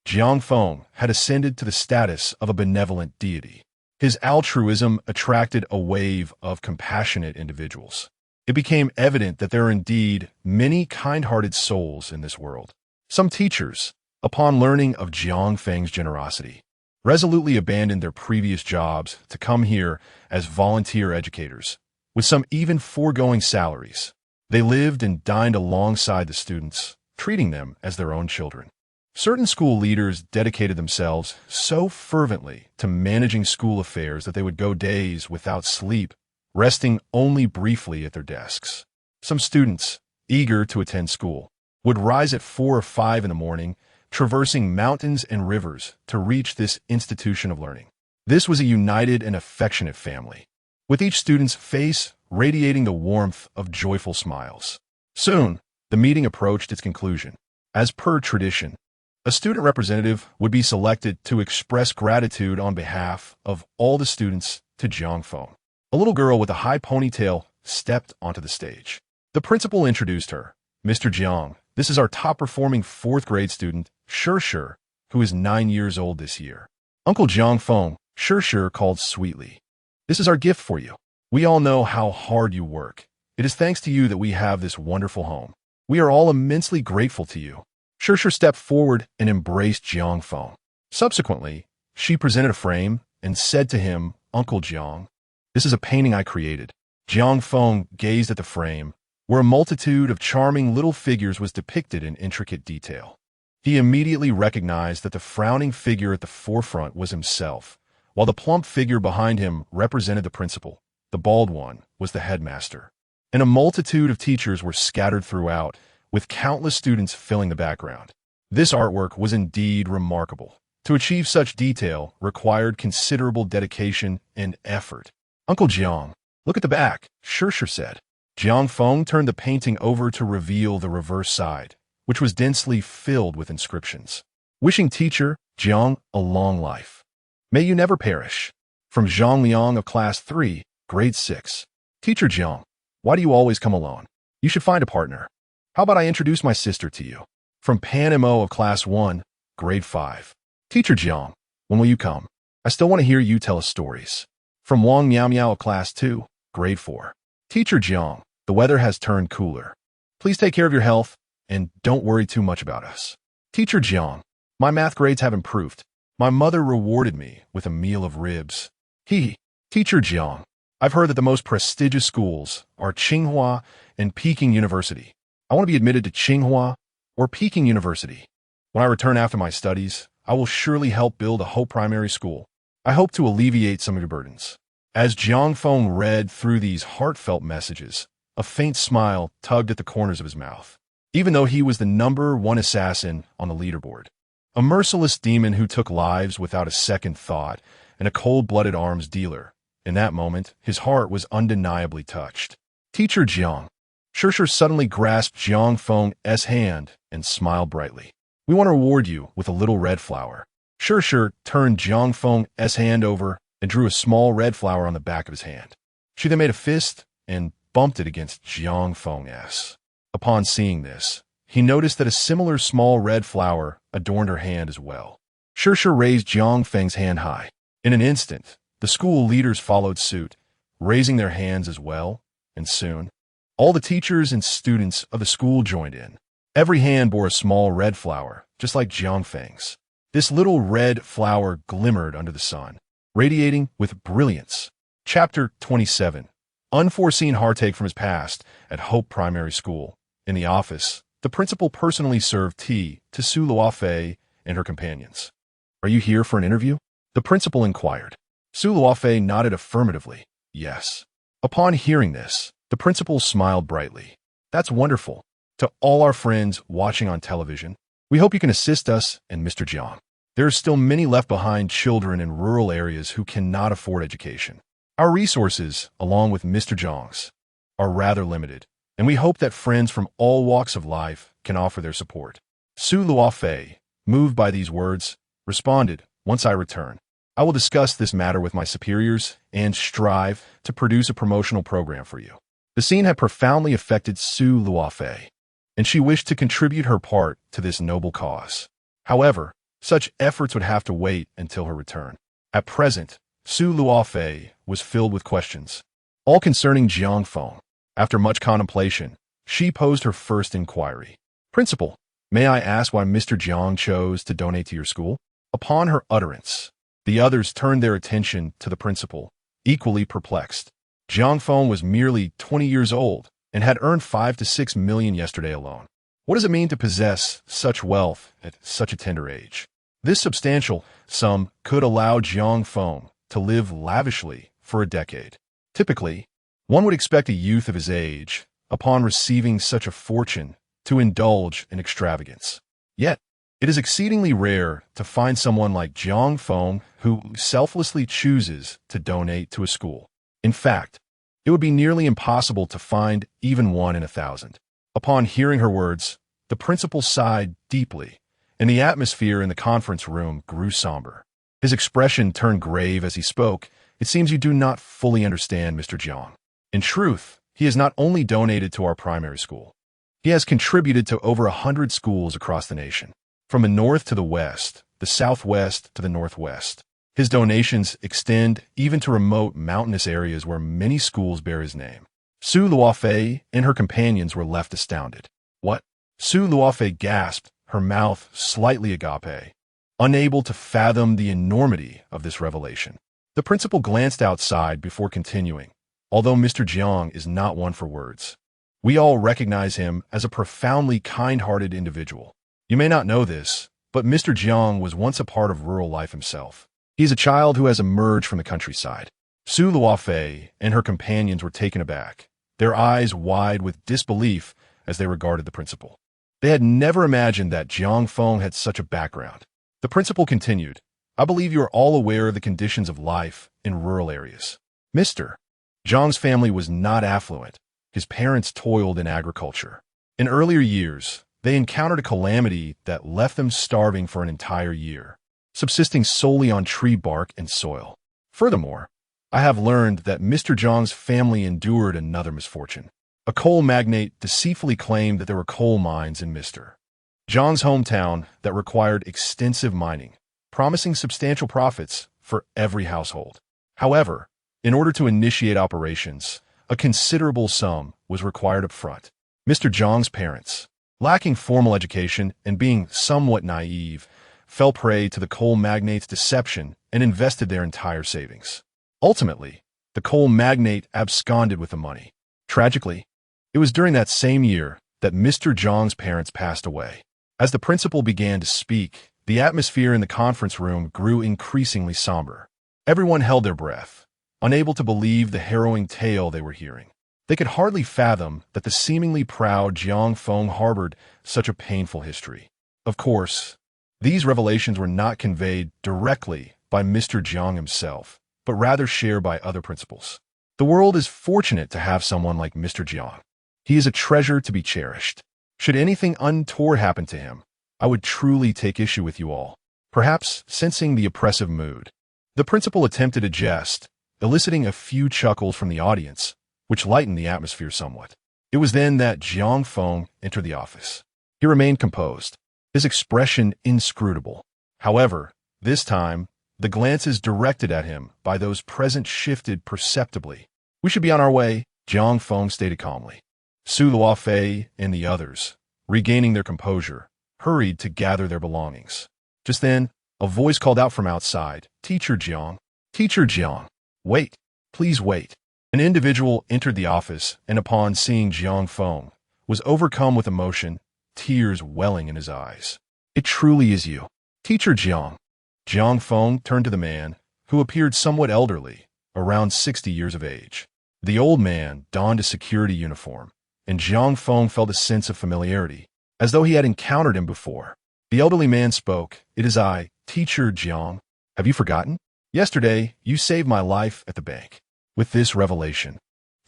A: Jiang Feng had ascended to the status of a benevolent deity. His altruism attracted a wave of compassionate individuals. It became evident that there are indeed many kind-hearted souls in this world. Some teachers, upon learning of Jiang Feng's generosity, resolutely abandoned their previous jobs to come here as volunteer educators, with some even foregoing salaries. They lived and dined alongside the students, treating them as their own children. Certain school leaders dedicated themselves so fervently to managing school affairs that they would go days without sleep, resting only briefly at their desks. Some students, eager to attend school, would rise at 4 or 5 in the morning, traversing mountains and rivers to reach this institution of learning. This was a united and affectionate family, with each student's face radiating the warmth of joyful smiles. Soon, the meeting approached its conclusion. As per tradition, a student representative would be selected to express gratitude on behalf of all the students to Jiang Feng. A little girl with a high ponytail stepped onto the stage. The principal introduced her. Mr. Jiang, this is our top-performing 4th grade student, Cherish, who is 9 years old this year. Uncle Jiang Feng, Cherish called sweetly. This is our gift for you. We all know how hard you work. It is thanks to you that we have this wonderful home. We are all immensely grateful to you. Cherish stepped forward and embraced Jiang Feng. Subsequently, she presented a frame and said to him, Uncle Jiang, this is a painting I created. Jiang Feng gazed at the frame, where a multitude of charming little figures was depicted in intricate detail. He immediately recognized that the frowning figure at the forefront was himself, while the plump figure behind him represented the principal. The bald one was the headmaster. And a multitude of teachers were scattered throughout, with countless students filling the background. This artwork was indeed remarkable. To achieve such detail required considerable dedication and effort. Uncle Jiang, look at the back, Cherish said. Jiang Feng turned the painting over to reveal the reverse side, which was densely filled with inscriptions. Wishing teacher Jiang a long life. May you never perish. From Zhang Liang of Class 3, Grade 6. Teacher Jiang, why do you always come alone? You should find a partner. How about I introduce my sister to you? From Pan Mo of Class 1, Grade 5. Teacher Jiang, when will you come? I still want to hear you tell us stories. From Wang Miao Miao of Class 2, Grade 4. Teacher Jiang, the weather has turned cooler. Please take care of your health, and don't worry too much about us. Teacher Jiang, my math grades have improved. My mother rewarded me with a meal of ribs. Teacher Jiang, I've heard that the most prestigious schools are Tsinghua and Peking University. I want to be admitted to Tsinghua or Peking University. When I return after my studies, I will surely help build a Hope Primary School. I hope to alleviate some of your burdens. As Jiang Feng read through these heartfelt messages, a faint smile tugged at the corners of his mouth. Even though he was the #1 assassin on the leaderboard, a merciless demon who took lives without a second thought, and a cold-blooded arms dealer, in that moment, his heart was undeniably touched. Teacher Jiang. Cherish suddenly grasped Jiang Feng's hand and smiled brightly. We want to reward you with a little red flower. Cherish turned Jiang Feng's hand over and drew a small red flower on the back of his hand. She then made a fist and bumped it against Jiang Feng's. Upon seeing this, he noticed that a similar small red flower adorned her hand as well. Cherish raised Jiang Feng's hand high. In an instant, the school leaders followed suit, raising their hands as well, and soon, all the teachers and students of the school joined in. Every hand bore a small red flower, just like Jiang Feng's. This little red flower glimmered under the sun, radiating with brilliance. Chapter 27. Unforeseen heartache from his past at Hope Primary School. In the office, the principal personally served tea to Su Luofei and her companions. Are you here for an interview? The principal inquired. Su Luofei nodded affirmatively. Yes. Upon hearing this, the principal smiled brightly. That's wonderful. To all our friends watching on television, we hope you can assist us and Mr. Jiang. There are still many left behind children in rural areas who cannot afford education. Our resources, along with Mr. Jiang's, are rather limited, and we hope that friends from all walks of life can offer their support. Su Luofei, moved by these words, responded, Once I return, I will discuss this matter with my superiors and strive to produce a promotional program for you. The scene had profoundly affected Su Luofei, and she wished to contribute her part to this noble cause. However, Such efforts would have to wait until her return. At present, Su Luofei was filled with questions, all concerning Jiang Feng. After much contemplation, she posed her first inquiry. Principal, may I ask why Mr. Jiang chose to donate to your school? Upon her utterance, the others turned their attention to the principal, equally perplexed. Jiang Feng was merely 20 years old and had earned 5 to 6 million yesterday alone. What does it mean to possess such wealth at such a tender age? This substantial sum could allow Jiang Feng to live lavishly for a decade. Typically, one would expect a youth of his age, upon receiving such a fortune, to indulge in extravagance. Yet, it is exceedingly rare to find someone like Jiang Feng who selflessly chooses to donate to a school. In fact, it would be nearly impossible to find even one in 1,000. Upon hearing her words, the principal sighed deeply, and the atmosphere in the conference room grew somber. His expression turned grave as he spoke. It seems you do not fully understand Mr. Jiang. In truth, he has not only donated to our primary school. He has contributed to over 100 schools across the nation. From the north to the west, the southwest to the northwest. His donations extend even to remote mountainous areas where many schools bear his name. Su Luofei and her companions were left astounded. What? Su Luofei gasped, her mouth slightly agape, unable to fathom the enormity of this revelation. The principal glanced outside before continuing. Although Mr. Jiang is not one for words, we all recognize him as a profoundly kind-hearted individual. You may not know this, but Mr. Jiang was once a part of rural life himself. He is a child who has emerged from the countryside. Su Luofei and her companions were taken aback, their eyes wide with disbelief as they regarded the principal. They had never imagined that Jiang Feng had such a background. The principal continued, I believe you are all aware of the conditions of life in rural areas. Mr. Jiang's family was not affluent. His parents toiled in agriculture. In earlier years, they encountered a calamity that left them starving for an entire year, subsisting solely on tree bark and soil. Furthermore, I have learned that Mr. Jiang's family endured another misfortune. A coal magnate deceitfully claimed that there were coal mines in Mr. Jiang's hometown that required extensive mining, promising substantial profits for every household. However, in order to initiate operations, a considerable sum was required up front. Mr. Jiang's parents, lacking formal education and being somewhat naive, fell prey to the coal magnate's deception and invested their entire savings. Ultimately, the coal magnate absconded with the money. Tragically, it was during that same year that Mr. Jiang's parents passed away. As the principal began to speak, the atmosphere in the conference room grew increasingly somber. Everyone held their breath, unable to believe the harrowing tale they were hearing. They could hardly fathom that the seemingly proud Jiang Feng harbored such a painful history. Of course, these revelations were not conveyed directly by Mr. Jiang himself, but rather shared by other principals. The world is fortunate to have someone like Mr. Jiang. He is a treasure to be cherished. Should anything untoward happen to him, I would truly take issue with you all. Perhaps sensing the oppressive mood, the principal attempted a jest, eliciting a few chuckles from the audience, which lightened the atmosphere somewhat. It was then that Jiang Feng entered the office. He remained composed, his expression inscrutable. However, this time, the glances directed at him by those present shifted perceptibly. We should be on our way, Jiang Feng stated calmly. Su Luofei and the others, regaining their composure, hurried to gather their belongings. Just then, a voice called out from outside, Teacher Jiang. Teacher Jiang. Wait, please wait. An individual entered the office and upon seeing Jiang Feng, was overcome with emotion, tears welling in his eyes. It truly is you. Teacher Jiang. Jiang Feng turned to the man, who appeared somewhat elderly, around 60 years of age. The old man donned a security uniform, and Jiang Feng felt a sense of familiarity, as though he had encountered him before. The elderly man spoke, It is I, Teacher Jiang. Have you forgotten? Yesterday, you saved my life at the bank. With this revelation,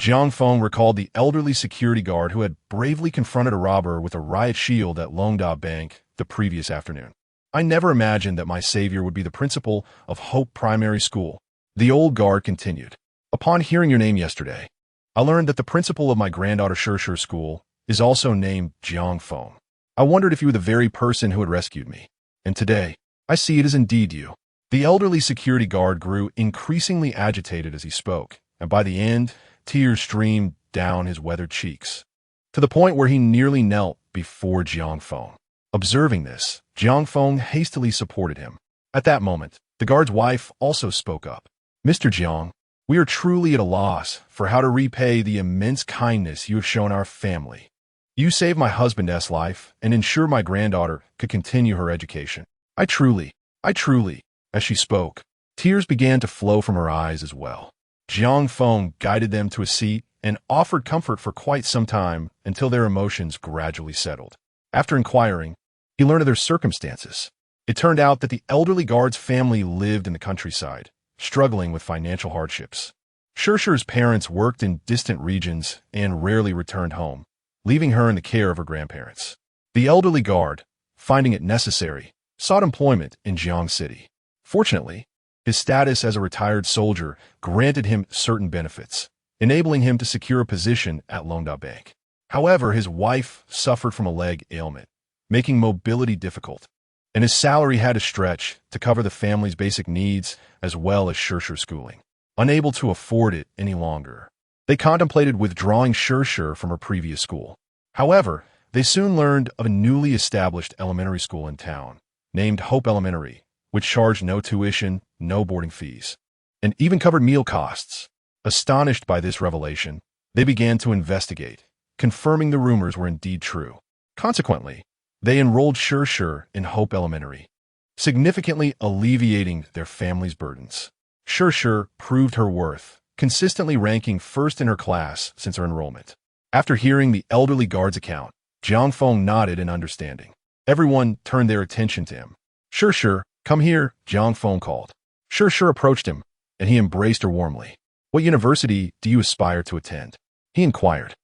A: Jiang Feng recalled the elderly security guard who had bravely confronted a robber with a riot shield at Longda Bank the previous afternoon. I never imagined that my savior would be the principal of Hope Primary School. The old guard continued. Upon hearing your name yesterday, I learned that the principal of my granddaughter Cherish school is also named Jiang Feng. I wondered if you were the very person who had rescued me. And today, I see it is indeed you. The elderly security guard grew increasingly agitated as he spoke, and by the end, tears streamed down his weathered cheeks, to the point where he nearly knelt before Jiang Feng. Observing this, Jiang Feng hastily supported him. At that moment, the guard's wife also spoke up. Mr. Jiang, we are truly at a loss for how to repay the immense kindness you have shown our family. You saved my husband's life and ensured my granddaughter could continue her education. I truly, as she spoke, tears began to flow from her eyes as well. Jiang Feng guided them to a seat and offered comfort for quite some time until their emotions gradually settled. After inquiring, he learned of their circumstances. It turned out that the elderly guard's family lived in the countryside, struggling with financial hardships. Cherisher's parents worked in distant regions and rarely returned home, leaving her in the care of her grandparents. The elderly guard, finding it necessary, sought employment in Jiang City. Fortunately, his status as a retired soldier granted him certain benefits, enabling him to secure a position at Longda Bank. However, his wife suffered from a leg ailment, making mobility difficult, and his salary had to stretch to cover the family's basic needs as well as Cherisher's schooling. Unable to afford it any longer, they contemplated withdrawing Cherisher from her previous school. However, they soon learned of a newly established elementary school in town, named Hope Elementary, which charged no tuition, no boarding fees, and even covered meal costs. Astonished by this revelation, they began to investigate, confirming the rumors were indeed true. Consequently, they enrolled Cherisher in Hope Elementary, significantly alleviating their family's burdens. Cherisher proved her worth, consistently ranking first in her class since her enrollment. After hearing the elderly guard's account, Jiang Feng nodded in understanding. Everyone turned their attention to him. Cherisher, come here, Jiang Feng called. Cherisher approached him, and he embraced her warmly. What university do you aspire to attend? He inquired.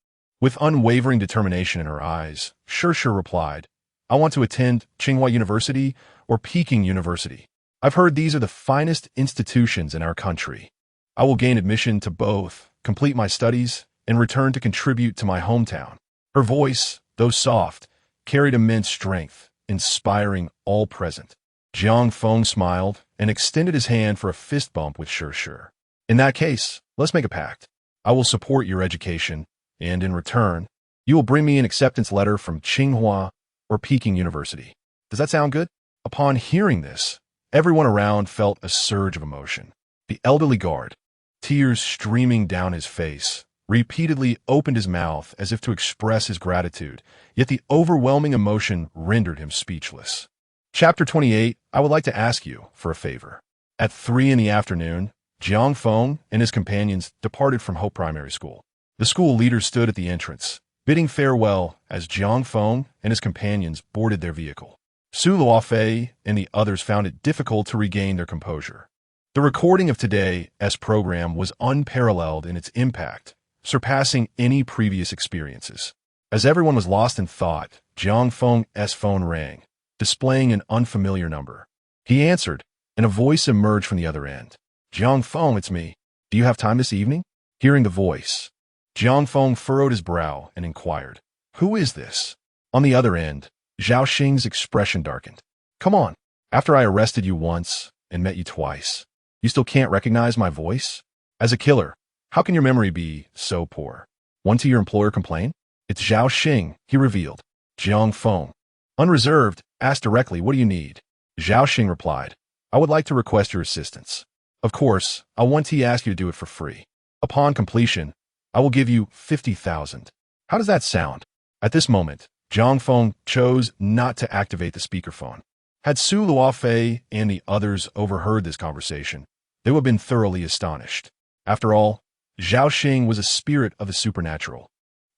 A: With unwavering determination in her eyes, Cherisher replied, I want to attend Tsinghua University or Peking University. I've heard these are the finest institutions in our country. I will gain admission to both, complete my studies, and return to contribute to my hometown. Her voice, though soft, carried immense strength, inspiring all present. Jiang Feng smiled and extended his hand for a fist bump with Cherisher. In that case, let's make a pact. I will support your education, and in return, you will bring me an acceptance letter from Tsinghua or Peking University. Does that sound good? Upon hearing this, everyone around felt a surge of emotion. The elderly guard, tears streaming down his face, repeatedly opened his mouth as if to express his gratitude, yet the overwhelming emotion rendered him speechless. Chapter 28, I would like to ask you for a favor. At 3 in the afternoon, Jiang Feng and his companions departed from Hope Primary School. The school leader stood at the entrance, bidding farewell as Jiang Feng and his companions boarded their vehicle. Su Luofei and the others found it difficult to regain their composure. The recording of today's program was unparalleled in its impact, surpassing any previous experiences. As everyone was lost in thought, Jiang Feng's phone rang, displaying an unfamiliar number. He answered, and a voice emerged from the other end. Jiang Feng, it's me. Do you have time this evening? Hearing the voice, Jiang Feng furrowed his brow and inquired, Who is this? On the other end, Zhao Xing's expression darkened. Come on. After I arrested you once and met you twice, you still can't recognize my voice? As a killer, how can your memory be so poor? Want to your employer complain? It's Zhao Xing, he revealed. Jiang Feng, unreserved, asked directly, what do you need? Zhao Xing replied, I would like to request your assistance. Of course, I want to ask you to do it for free. Upon completion, I will give you 50,000. How does that sound? At this moment, Jiang Feng chose not to activate the speakerphone. Had Su Luofei and the others overheard this conversation, they would have been thoroughly astonished. After all, Zhao Xing was a spirit of the supernatural.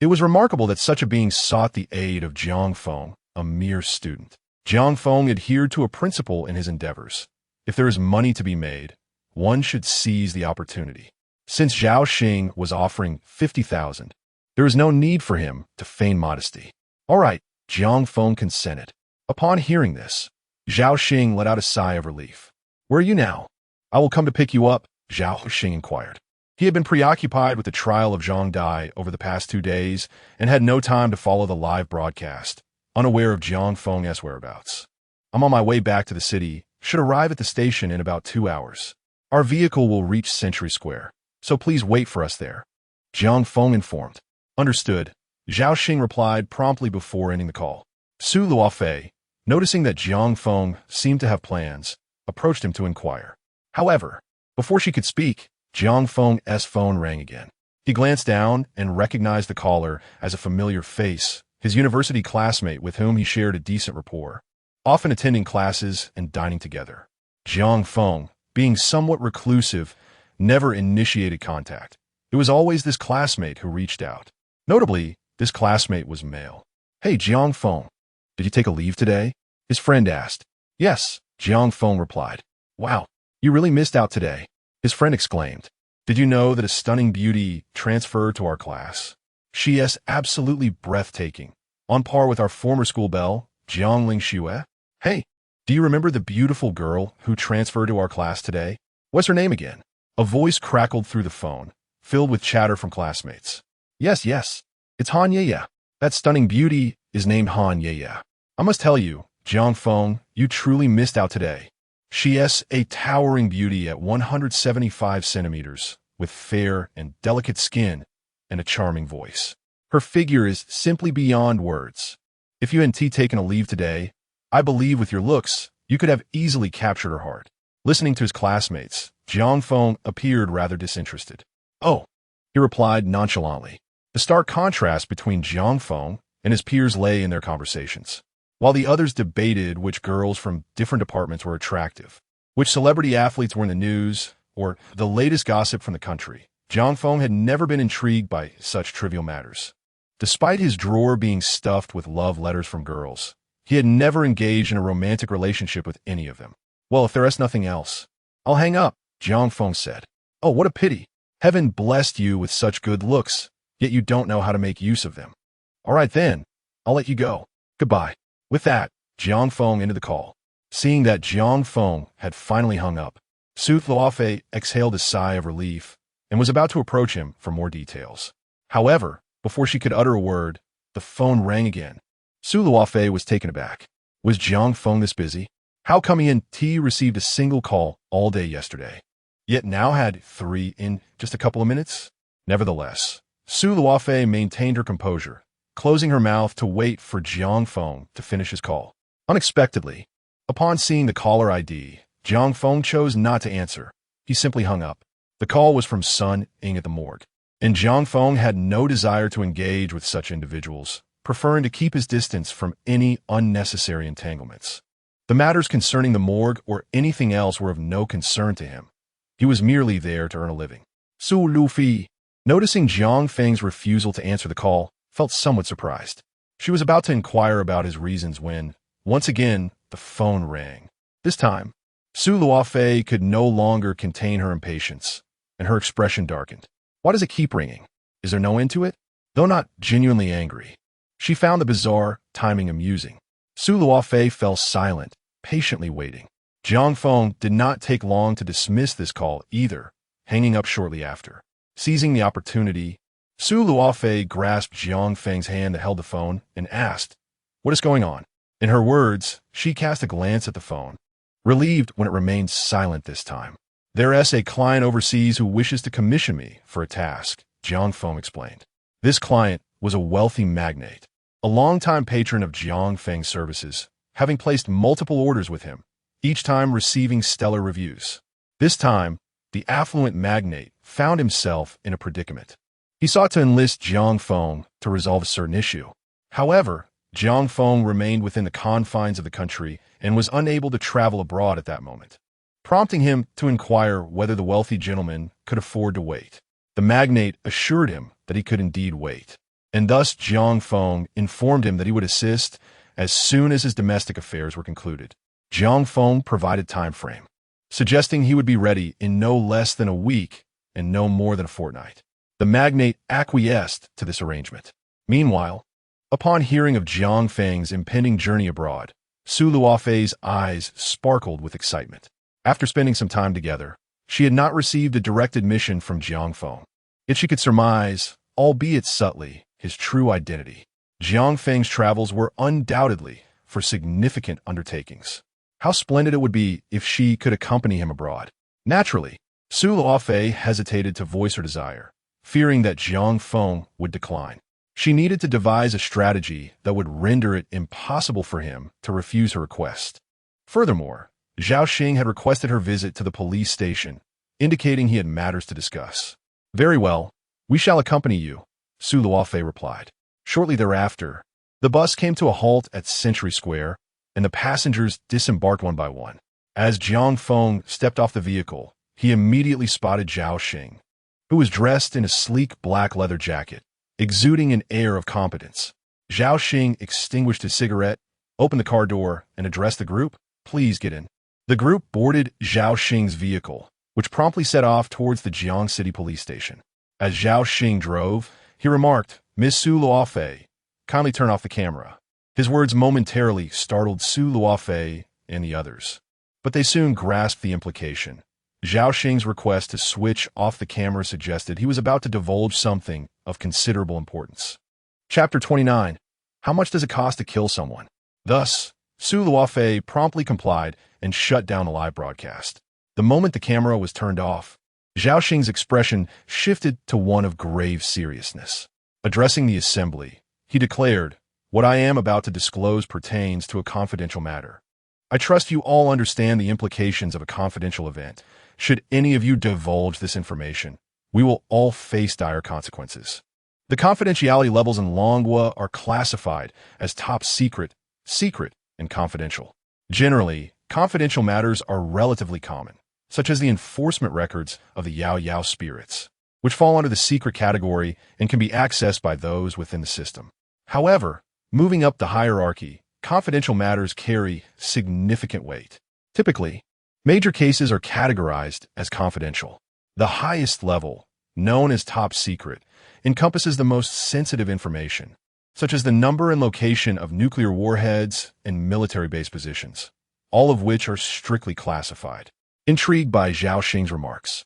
A: It was remarkable that such a being sought the aid of Jiang Feng, a mere student. Jiang Feng adhered to a principle in his endeavors. If there is money to be made, one should seize the opportunity. Since Zhao Xing was offering 50,000, there was no need for him to feign modesty. All right, Jiang Feng consented. Upon hearing this, Zhao Xing let out a sigh of relief. Where are you now? I will come to pick you up, Zhao Xing inquired. He had been preoccupied with the trial of Zhang Dai over the past 2 days and had no time to follow the live broadcast, unaware of Jiang Feng's whereabouts. I'm on my way back to the city, should arrive at the station in about 2 hours. Our vehicle will reach Century Square, so please wait for us there. Jiang Feng informed. Understood. Zhao Xing replied promptly before ending the call. Su Luofei, noticing that Jiang Feng seemed to have plans, approached him to inquire. However, before she could speak, Jiang Feng's phone rang again. He glanced down and recognized the caller as a familiar face, his university classmate with whom he shared a decent rapport, often attending classes and dining together. Jiang Feng, being somewhat reclusive, never initiated contact. It was always this classmate who reached out. Notably, this classmate was male. Hey, Jiang Feng, did you take a leave today? His friend asked. Yes, Jiang Feng replied. Wow, you really missed out today, his friend exclaimed. Did you know that a stunning beauty transferred to our class? She is absolutely breathtaking, on par with our former school belle, Jiang Ling Xue. Hey, do you remember the beautiful girl who transferred to our class today? What's her name again? A voice crackled through the phone, filled with chatter from classmates. Yes, it's Han Yeye. That stunning beauty is named Han Yeye. I must tell you, Jiang Feng, you truly missed out today. She is a towering beauty at 175 centimeters, with fair and delicate skin and a charming voice. Her figure is simply beyond words. If you hadn't taken a leave today, I believe with your looks, you could have easily captured her heart. Listening to his classmates, Jiang Feng appeared rather disinterested. Oh, he replied nonchalantly. The stark contrast between Jiang Feng and his peers lay in their conversations. While the others debated which girls from different departments were attractive, which celebrity athletes were in the news, or the latest gossip from the country, Jiang Feng had never been intrigued by such trivial matters. Despite his drawer being stuffed with love letters from girls, he had never engaged in a romantic relationship with any of them. Well, if there is nothing else, I'll hang up, Jiang Feng said. Oh, what a pity. Heaven blessed you with such good looks, yet you don't know how to make use of them. All right then, I'll let you go. Goodbye. With that, Jiang Feng ended the call. Seeing that Jiang Feng had finally hung up, Su Luofei exhaled a sigh of relief and was about to approach him for more details. However, before she could utter a word, the phone rang again. Su Luofei was taken aback. Was Jiang Feng this busy? How come he received a single call all day yesterday, yet now had 3 in just a couple of minutes? Nevertheless, Su Luofei maintained her composure, closing her mouth to wait for Jiang Feng to finish his call. Unexpectedly, upon seeing the caller ID, Jiang Feng chose not to answer. He simply hung up. The call was from Sun Ying at the morgue, and Jiang Feng had no desire to engage with such individuals, preferring to keep his distance from any unnecessary entanglements. The matters concerning the morgue or anything else were of no concern to him. He was merely there to earn a living. Su Luofei, noticing Jiang Feng's refusal to answer the call, felt somewhat surprised. She was about to inquire about his reasons when, once again, the phone rang. This time, Su Luofei could no longer contain her impatience, and her expression darkened. Why does it keep ringing? Is there no end to it? Though not genuinely angry, she found the bizarre timing amusing. Su Luofei fell silent, patiently waiting. Jiang Feng did not take long to dismiss this call either, hanging up shortly after. Seizing the opportunity, Su Luofei grasped Jiang Feng's hand that held the phone and asked, "What is going on?" In her words, she cast a glance at the phone, relieved when it remained silent this time. "There is a client overseas who wishes to commission me for a task," Jiang Feng explained. This client was a wealthy magnate, a longtime patron of Jiang Feng's services, having placed multiple orders with him, each time receiving stellar reviews. This time, the affluent magnate found himself in a predicament. He sought to enlist Jiang Feng to resolve a certain issue. However, Jiang Feng remained within the confines of the country and was unable to travel abroad at that moment, prompting him to inquire whether the wealthy gentleman could afford to wait. The magnate assured him that he could indeed wait, and thus Jiang Feng informed him that he would assist as soon as his domestic affairs were concluded. Jiang Feng provided time frame, suggesting he would be ready in no less than a week and no more than a fortnight. The magnate acquiesced to this arrangement. Meanwhile, upon hearing of Jiang Feng's impending journey abroad, Su Luofei's eyes sparkled with excitement. After spending some time together, she had not received a direct admission from Jiang Feng, yet she could surmise, albeit subtly, his true identity. Jiang Feng's travels were undoubtedly for significant undertakings. How splendid it would be if she could accompany him abroad. Naturally, Su Luofei hesitated to voice her desire, fearing that Jiang Feng would decline. She needed to devise a strategy that would render it impossible for him to refuse her request. Furthermore, Zhao Xing had requested her visit to the police station, indicating he had matters to discuss. Very well, we shall accompany you, Su Luofei replied. Shortly thereafter, the bus came to a halt at Century Square, and the passengers disembarked one by one. As Jiang Feng stepped off the vehicle, he immediately spotted Zhao Xing, who was dressed in a sleek black leather jacket, exuding an air of competence. Zhao Xing extinguished his cigarette, opened the car door, and addressed the group. Please get in. The group boarded Zhao Xing's vehicle, which promptly set off towards the Jiang City police station. As Zhao Xing drove, he remarked, Miss Su Luofei, kindly turn off the camera. His words momentarily startled Su Luofei and the others, but they soon grasped the implication. Zhao Xing's request to switch off the camera suggested he was about to divulge something of considerable importance. Chapter 29. How much does it cost to kill someone? Thus, Su Luofei promptly complied and shut down the live broadcast. The moment the camera was turned off, Zhao Xing's expression shifted to one of grave seriousness. Addressing the assembly, he declared, What I am about to disclose pertains to a confidential matter. I trust you all understand the implications of a confidential event. Should any of you divulge this information, we will all face dire consequences. The confidentiality levels in Longhua are classified as top secret, secret, and confidential. Generally, confidential matters are relatively common, such as the enforcement records of the Yao Yao spirits, which fall under the secret category and can be accessed by those within the system. However, moving up the hierarchy, confidential matters carry significant weight. Typically, major cases are categorized as confidential. The highest level, known as top secret, encompasses the most sensitive information, such as the number and location of nuclear warheads and military base positions, all of which are strictly classified. Intrigued by Zhao Xing's remarks,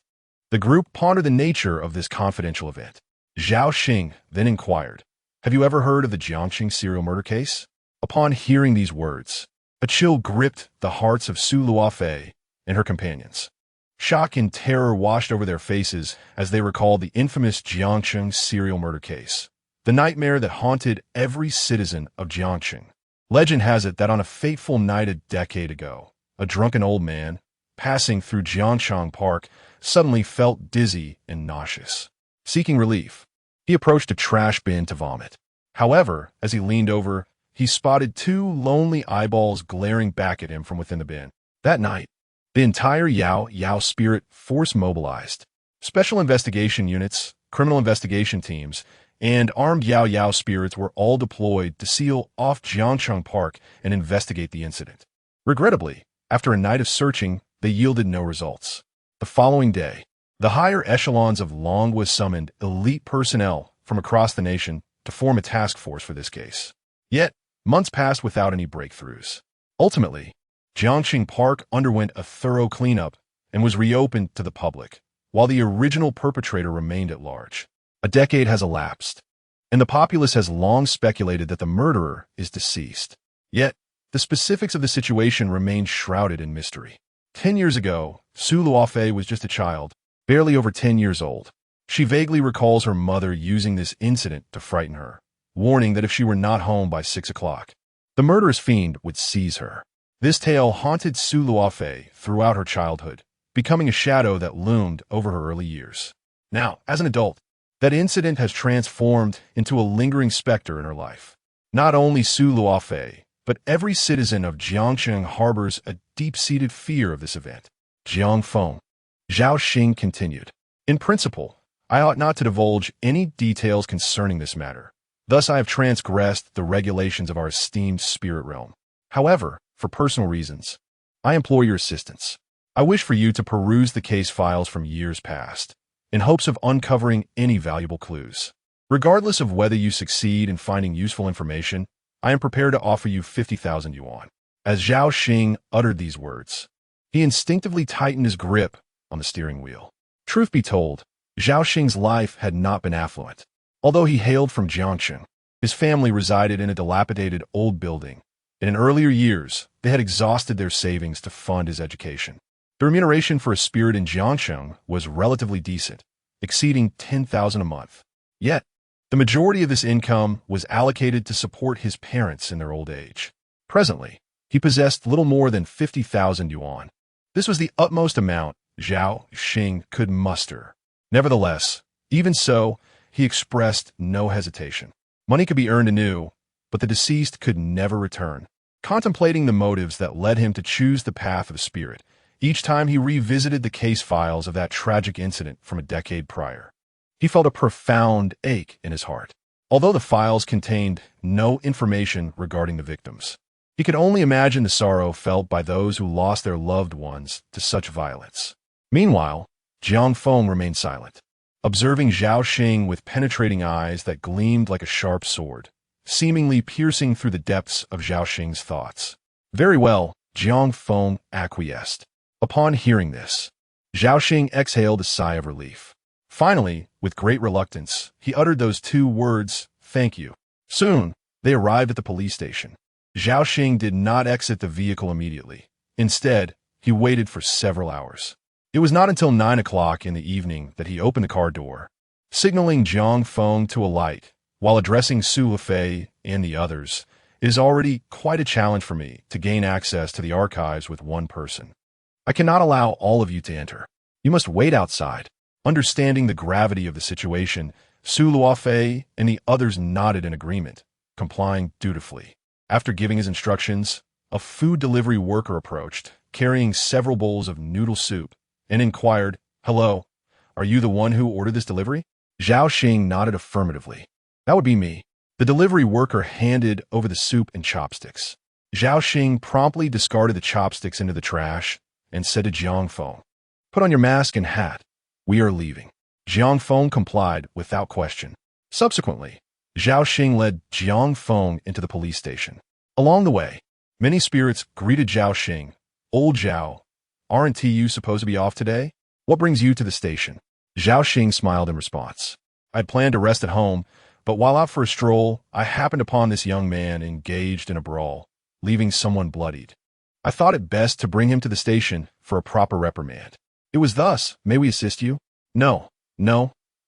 A: the group pondered the nature of this confidential event. Zhao Xing then inquired, Have you ever heard of the Jiangqing serial murder case? Upon hearing these words, a chill gripped the hearts of Su Luofei and her companions. Shock and terror washed over their faces as they recalled the infamous Jiangqing serial murder case, the nightmare that haunted every citizen of Jiangqing. Legend has it that on a fateful night a decade ago, a drunken old man, passing through Jiangchang Park, suddenly felt dizzy and nauseous. Seeking relief, he approached a trash bin to vomit. However, as he leaned over, he spotted two lonely eyeballs glaring back at him from within the bin. That night, the entire Yao Yao spirit force mobilized. Special investigation units, criminal investigation teams, and armed Yao Yao spirits were all deployed to seal off Jiangcheng Park and investigate the incident. Regrettably, after a night of searching, they yielded no results. The following day, the higher echelons of Longhua summoned elite personnel from across the nation to form a task force for this case. Yet, months passed without any breakthroughs. Ultimately, Jiangqing Park underwent a thorough cleanup and was reopened to the public, while the original perpetrator remained at large. A decade has elapsed, and the populace has long speculated that the murderer is deceased. Yet, the specifics of the situation remain shrouded in mystery. 10 years ago, Su Luofei was just a child, barely over 10 years old. She vaguely recalls her mother using this incident to frighten her, warning that if she were not home by 6 o'clock, the murderous fiend would seize her. This tale haunted Su Luofei throughout her childhood, becoming a shadow that loomed over her early years. Now, as an adult, that incident has transformed into a lingering specter in her life. Not only Su Luofei, but every citizen of Jiangqing harbors a deep-seated fear of this event. Jiang Feng. Zhao Xing continued. In principle, I ought not to divulge any details concerning this matter. Thus I have transgressed the regulations of our esteemed spirit realm. However, for personal reasons, I implore your assistance. I wish for you to peruse the case files from years past, in hopes of uncovering any valuable clues. Regardless of whether you succeed in finding useful information, I am prepared to offer you 50,000 yuan. As Zhao Xing uttered these words, he instinctively tightened his grip on the steering wheel. Truth be told, Zhao Xing's life had not been affluent. Although he hailed from Jiangqing, his family resided in a dilapidated old building, In earlier years, they had exhausted their savings to fund his education. The remuneration for a spirit in Jiang was relatively decent, exceeding 10,000 a month. Yet, the majority of this income was allocated to support his parents in their old age. Presently, he possessed little more than 50,000 yuan. This was the utmost amount Zhao Xing could muster. Nevertheless, even so, he expressed no hesitation. Money could be earned anew, but the deceased could never return. Contemplating the motives that led him to choose the path of spirit, each time he revisited the case files of that tragic incident from a decade prior, he felt a profound ache in his heart. Although the files contained no information regarding the victims, he could only imagine the sorrow felt by those who lost their loved ones to such violence. Meanwhile, Jiang Feng remained silent, observing Zhao Xing with penetrating eyes that gleamed like a sharp sword, seemingly piercing through the depths of Zhao Xing's thoughts. Very well, Jiang Feng acquiesced. Upon hearing this, Zhao Xing exhaled a sigh of relief. Finally, with great reluctance, he uttered those two words, "Thank you." Soon, they arrived at the police station. Zhao Xing did not exit the vehicle immediately. Instead, he waited for several hours. It was not until 9 o'clock in the evening that he opened the car door, signaling Jiang Feng to alight. While addressing Su Lefei and the others, it is already quite a challenge for me to gain access to the archives with one person. I cannot allow all of you to enter. You must wait outside. Understanding the gravity of the situation, Su Luofei and the others nodded in agreement, complying dutifully. After giving his instructions, a food delivery worker approached, carrying several bowls of noodle soup, and inquired, "Hello, are you the one who ordered this delivery?" Zhao Xing nodded affirmatively. "That would be me." The delivery worker handed over the soup and chopsticks. Zhao Xing promptly discarded the chopsticks into the trash and said to Jiang Feng, "Put on your mask and hat. We are leaving." Jiang Feng complied without question. Subsequently, Zhao Xing led Jiang Feng into the police station. Along the way, many spirits greeted Zhao Xing. "Old Zhao, aren't you supposed to be off today? What brings you to the station?" Zhao Xing smiled in response. "I had planned to rest at home, but while out for a stroll, I happened upon this young man engaged in a brawl, leaving someone bloodied. I thought it best to bring him to the station for a proper reprimand. It was thus. May we assist you?" No.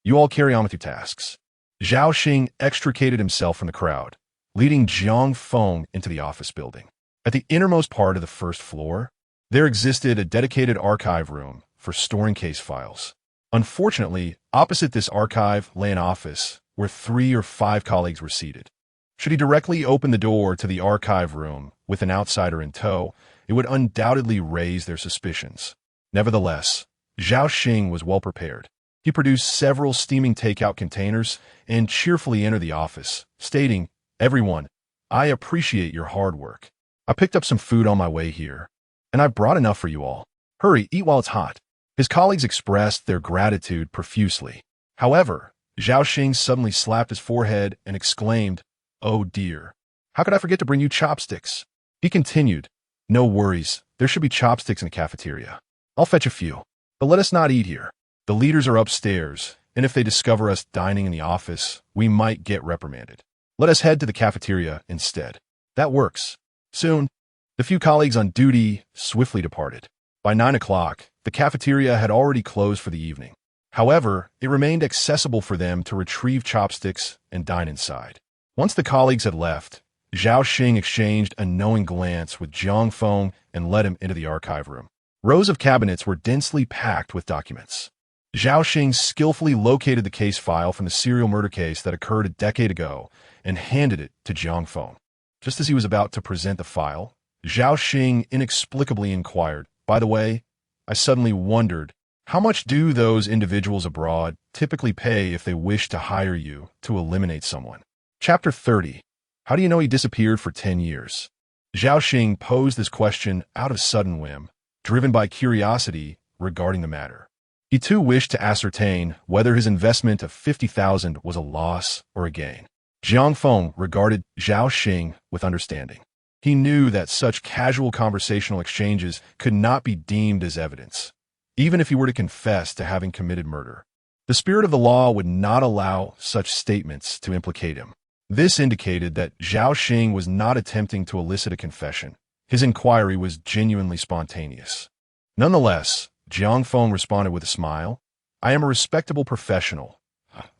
A: You all carry on with your tasks." Zhao Xing extricated himself from the crowd, leading Jiang Feng into the office building. At the innermost part of the first floor, there existed a dedicated archive room for storing case files. Unfortunately, opposite this archive lay an office where 3 or 5 colleagues were seated. Should he directly open the door to the archive room with an outsider in tow, it would undoubtedly raise their suspicions. Nevertheless, Zhao Xing was well prepared. He produced several steaming takeout containers and cheerfully entered the office, stating, "Everyone, I appreciate your hard work. I picked up some food on my way here, and I brought enough for you all. Hurry, eat while it's hot." His colleagues expressed their gratitude profusely. However, Zhao Xing suddenly slapped his forehead and exclaimed, "Oh dear, how could I forget to bring you chopsticks?" He continued, "No worries, there should be chopsticks in the cafeteria. I'll fetch a few. But let us not eat here. The leaders are upstairs, and if they discover us dining in the office, we might get reprimanded. Let us head to the cafeteria instead." "That works." Soon, the few colleagues on duty swiftly departed. By 9 o'clock, the cafeteria had already closed for the evening. However, it remained accessible for them to retrieve chopsticks and dine inside. Once the colleagues had left, Zhao Xing exchanged a knowing glance with Jiang Feng and led him into the archive room. Rows of cabinets were densely packed with documents. Zhao Xing skillfully located the case file from the serial murder case that occurred a decade ago and handed it to Jiang Feng. Just as he was about to present the file, Zhao Xing inexplicably inquired, "By the way, I suddenly wondered, how much do those individuals abroad typically pay if they wish to hire you to eliminate someone?" Chapter 30. How do you know he disappeared for 10 years? Zhao Xing posed this question out of sudden whim, driven by curiosity regarding the matter. He too wished to ascertain whether his investment of 50,000 was a loss or a gain. Jiang Feng regarded Zhao Xing with understanding. He knew that such casual conversational exchanges could not be deemed as evidence, even if he were to confess to having committed murder. The spirit of the law would not allow such statements to implicate him. This indicated that Zhao Xing was not attempting to elicit a confession. His inquiry was genuinely spontaneous. Nonetheless, Jiang Feng responded with a smile. I am a respectable professional.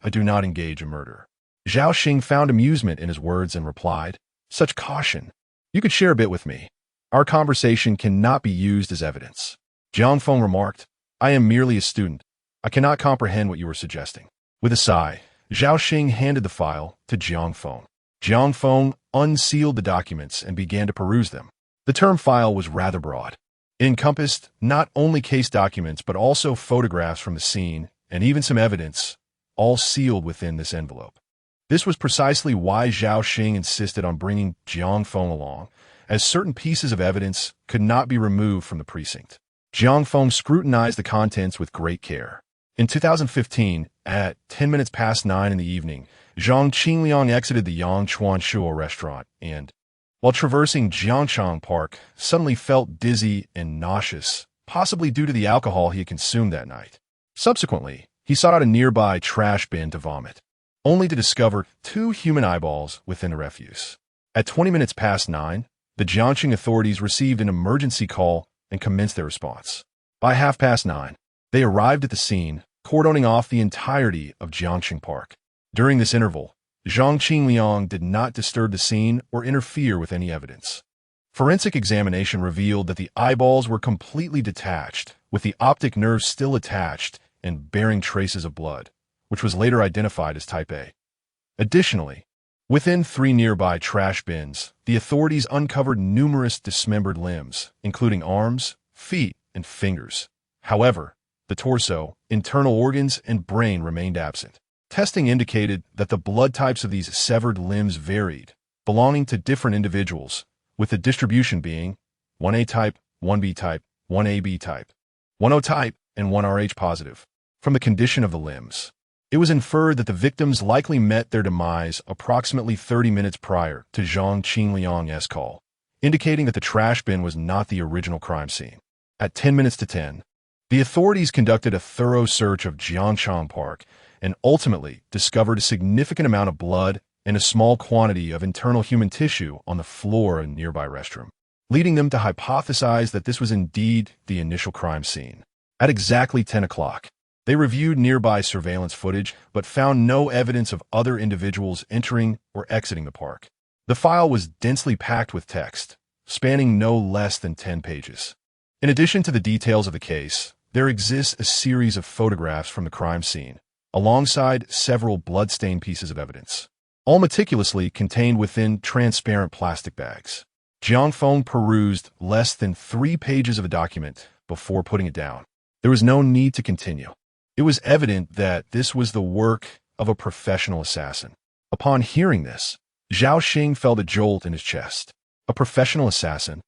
A: I do not engage in murder. Zhao Xing found amusement in his words and replied, such caution. You could share a bit with me. Our conversation cannot be used as evidence. Jiang Feng remarked, I am merely a student. I cannot comprehend what you are suggesting. With a sigh, Zhao Xing handed the file to Jiang Feng. Jiang Feng unsealed the documents and began to peruse them. The term file was rather broad. It encompassed not only case documents but also photographs from the scene and even some evidence, all sealed within this envelope. This was precisely why Zhao Xing insisted on bringing Jiang Feng along, as certain pieces of evidence could not be removed from the precinct. Jiang Feng scrutinized the contents with great care. In 2015, at 9:10 in the evening, Zhang Qingliang exited the Yangchuan Shuo restaurant and, while traversing Jiangchang Park, suddenly felt dizzy and nauseous, possibly due to the alcohol he had consumed that night. Subsequently, he sought out a nearby trash bin to vomit, only to discover 2 human eyeballs within the refuse. At 9:20, the Jiangxing authorities received an emergency call and commenced their response. By 9:30, they arrived at the scene, cordoning off the entirety of Jiangxing Park. During this interval, Zhang Qingliang did not disturb the scene or interfere with any evidence. Forensic examination revealed that the eyeballs were completely detached, with the optic nerve still attached and bearing traces of blood, which was later identified as type A. Additionally, within 3 nearby trash bins, the authorities uncovered numerous dismembered limbs, including arms, feet, and fingers. However, the torso, internal organs, and brain remained absent. Testing indicated that the blood types of these severed limbs varied, belonging to different individuals, with the distribution being 1A type, 1B type, 1AB type, 1O type, and 1Rh positive. From the condition of the limbs, it was inferred that the victims likely met their demise approximately 30 minutes prior to Zhang Qingliang's call, indicating that the trash bin was not the original crime scene. At 10:10, the authorities conducted a thorough search of Jiangchang Park and ultimately discovered a significant amount of blood and a small quantity of internal human tissue on the floor of a nearby restroom, leading them to hypothesize that this was indeed the initial crime scene. At exactly 10 o'clock, they reviewed nearby surveillance footage but found no evidence of other individuals entering or exiting the park. The file was densely packed with text, spanning no less than 10 pages. In addition to the details of the case, there exists a series of photographs from the crime scene, alongside several blood-stained pieces of evidence, all meticulously contained within transparent plastic bags. Jiang Feng perused less than 3 pages of a document before putting it down. There was no need to continue. It was evident that this was the work of a professional assassin. Upon hearing this, Zhao Xing felt a jolt in his chest. A professional assassin?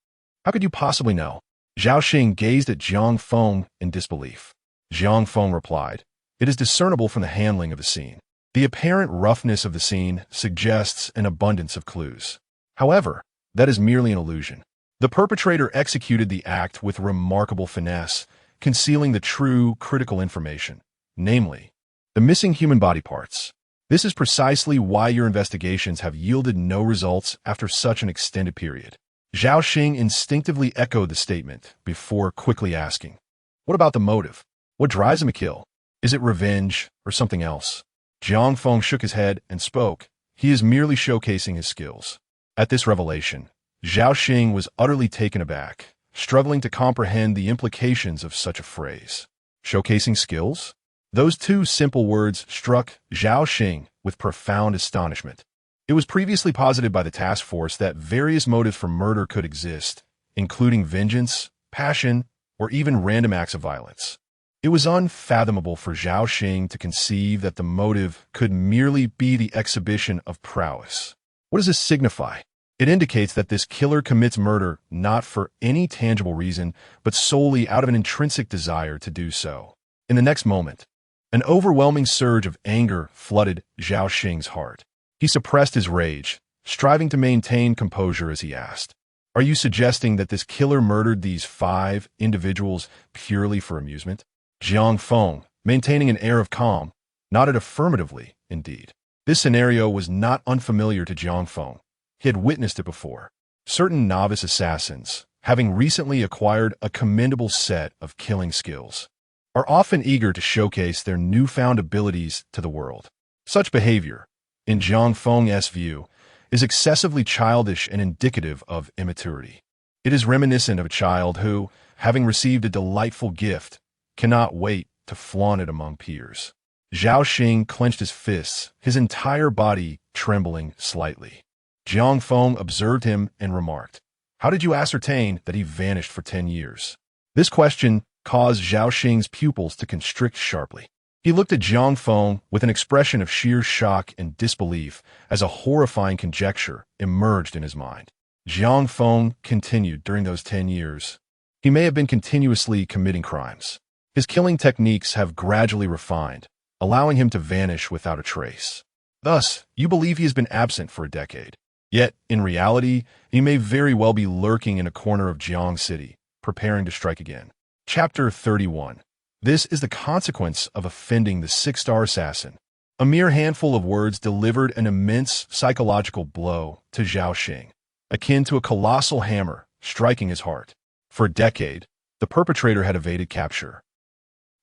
A: How could you possibly know? Zhao Xing gazed at Jiang Feng in disbelief. Jiang Feng replied, it is discernible from the handling of the scene. The apparent roughness of the scene suggests an abundance of clues. However, that is merely an illusion. The perpetrator executed the act with remarkable finesse, concealing the true critical information, namely, the missing human body parts. This is precisely why your investigations have yielded no results after such an extended period. Zhao Xing instinctively echoed the statement before quickly asking, what about the motive? What drives him to kill? Is it revenge or something else? Jiang Feng shook his head and spoke. He is merely showcasing his skills. At this revelation, Zhao Xing was utterly taken aback, struggling to comprehend the implications of such a phrase. Showcasing skills? Those 2 simple words struck Zhao Xing with profound astonishment. It was previously posited by the task force that various motives for murder could exist, including vengeance, passion, or even random acts of violence. It was unfathomable for Zhao Xing to conceive that the motive could merely be the exhibition of prowess. What does this signify? It indicates that this killer commits murder not for any tangible reason, but solely out of an intrinsic desire to do so. In the next moment, an overwhelming surge of anger flooded Zhao Xing's heart. He suppressed his rage, striving to maintain composure as he asked, are you suggesting that this killer murdered these 5 individuals purely for amusement? Jiang Feng, maintaining an air of calm, nodded affirmatively, indeed. This scenario was not unfamiliar to Jiang Feng. He had witnessed it before. Certain novice assassins, having recently acquired a commendable set of killing skills, are often eager to showcase their newfound abilities to the world. Such behavior, in Jiang Feng's view, is excessively childish and indicative of immaturity. It is reminiscent of a child who, having received a delightful gift, cannot wait to flaunt it among peers. Zhao Xing clenched his fists, his entire body trembling slightly. Jiang Feng observed him and remarked, "How did you ascertain that he vanished for 10 years?" This question caused Zhao Xing's pupils to constrict sharply. He looked at Jiang Feng with an expression of sheer shock and disbelief as a horrifying conjecture emerged in his mind. Jiang Feng continued during those 10 years. He may have been continuously committing crimes. His killing techniques have gradually refined, allowing him to vanish without a trace. Thus, you believe he has been absent for a decade. Yet, in reality, he may very well be lurking in a corner of Jiang City, preparing to strike again. Chapter 31. This is the consequence of offending the six-star assassin. A mere handful of words delivered an immense psychological blow to Zhao Xing, akin to a colossal hammer striking his heart. For a decade, the perpetrator had evaded capture.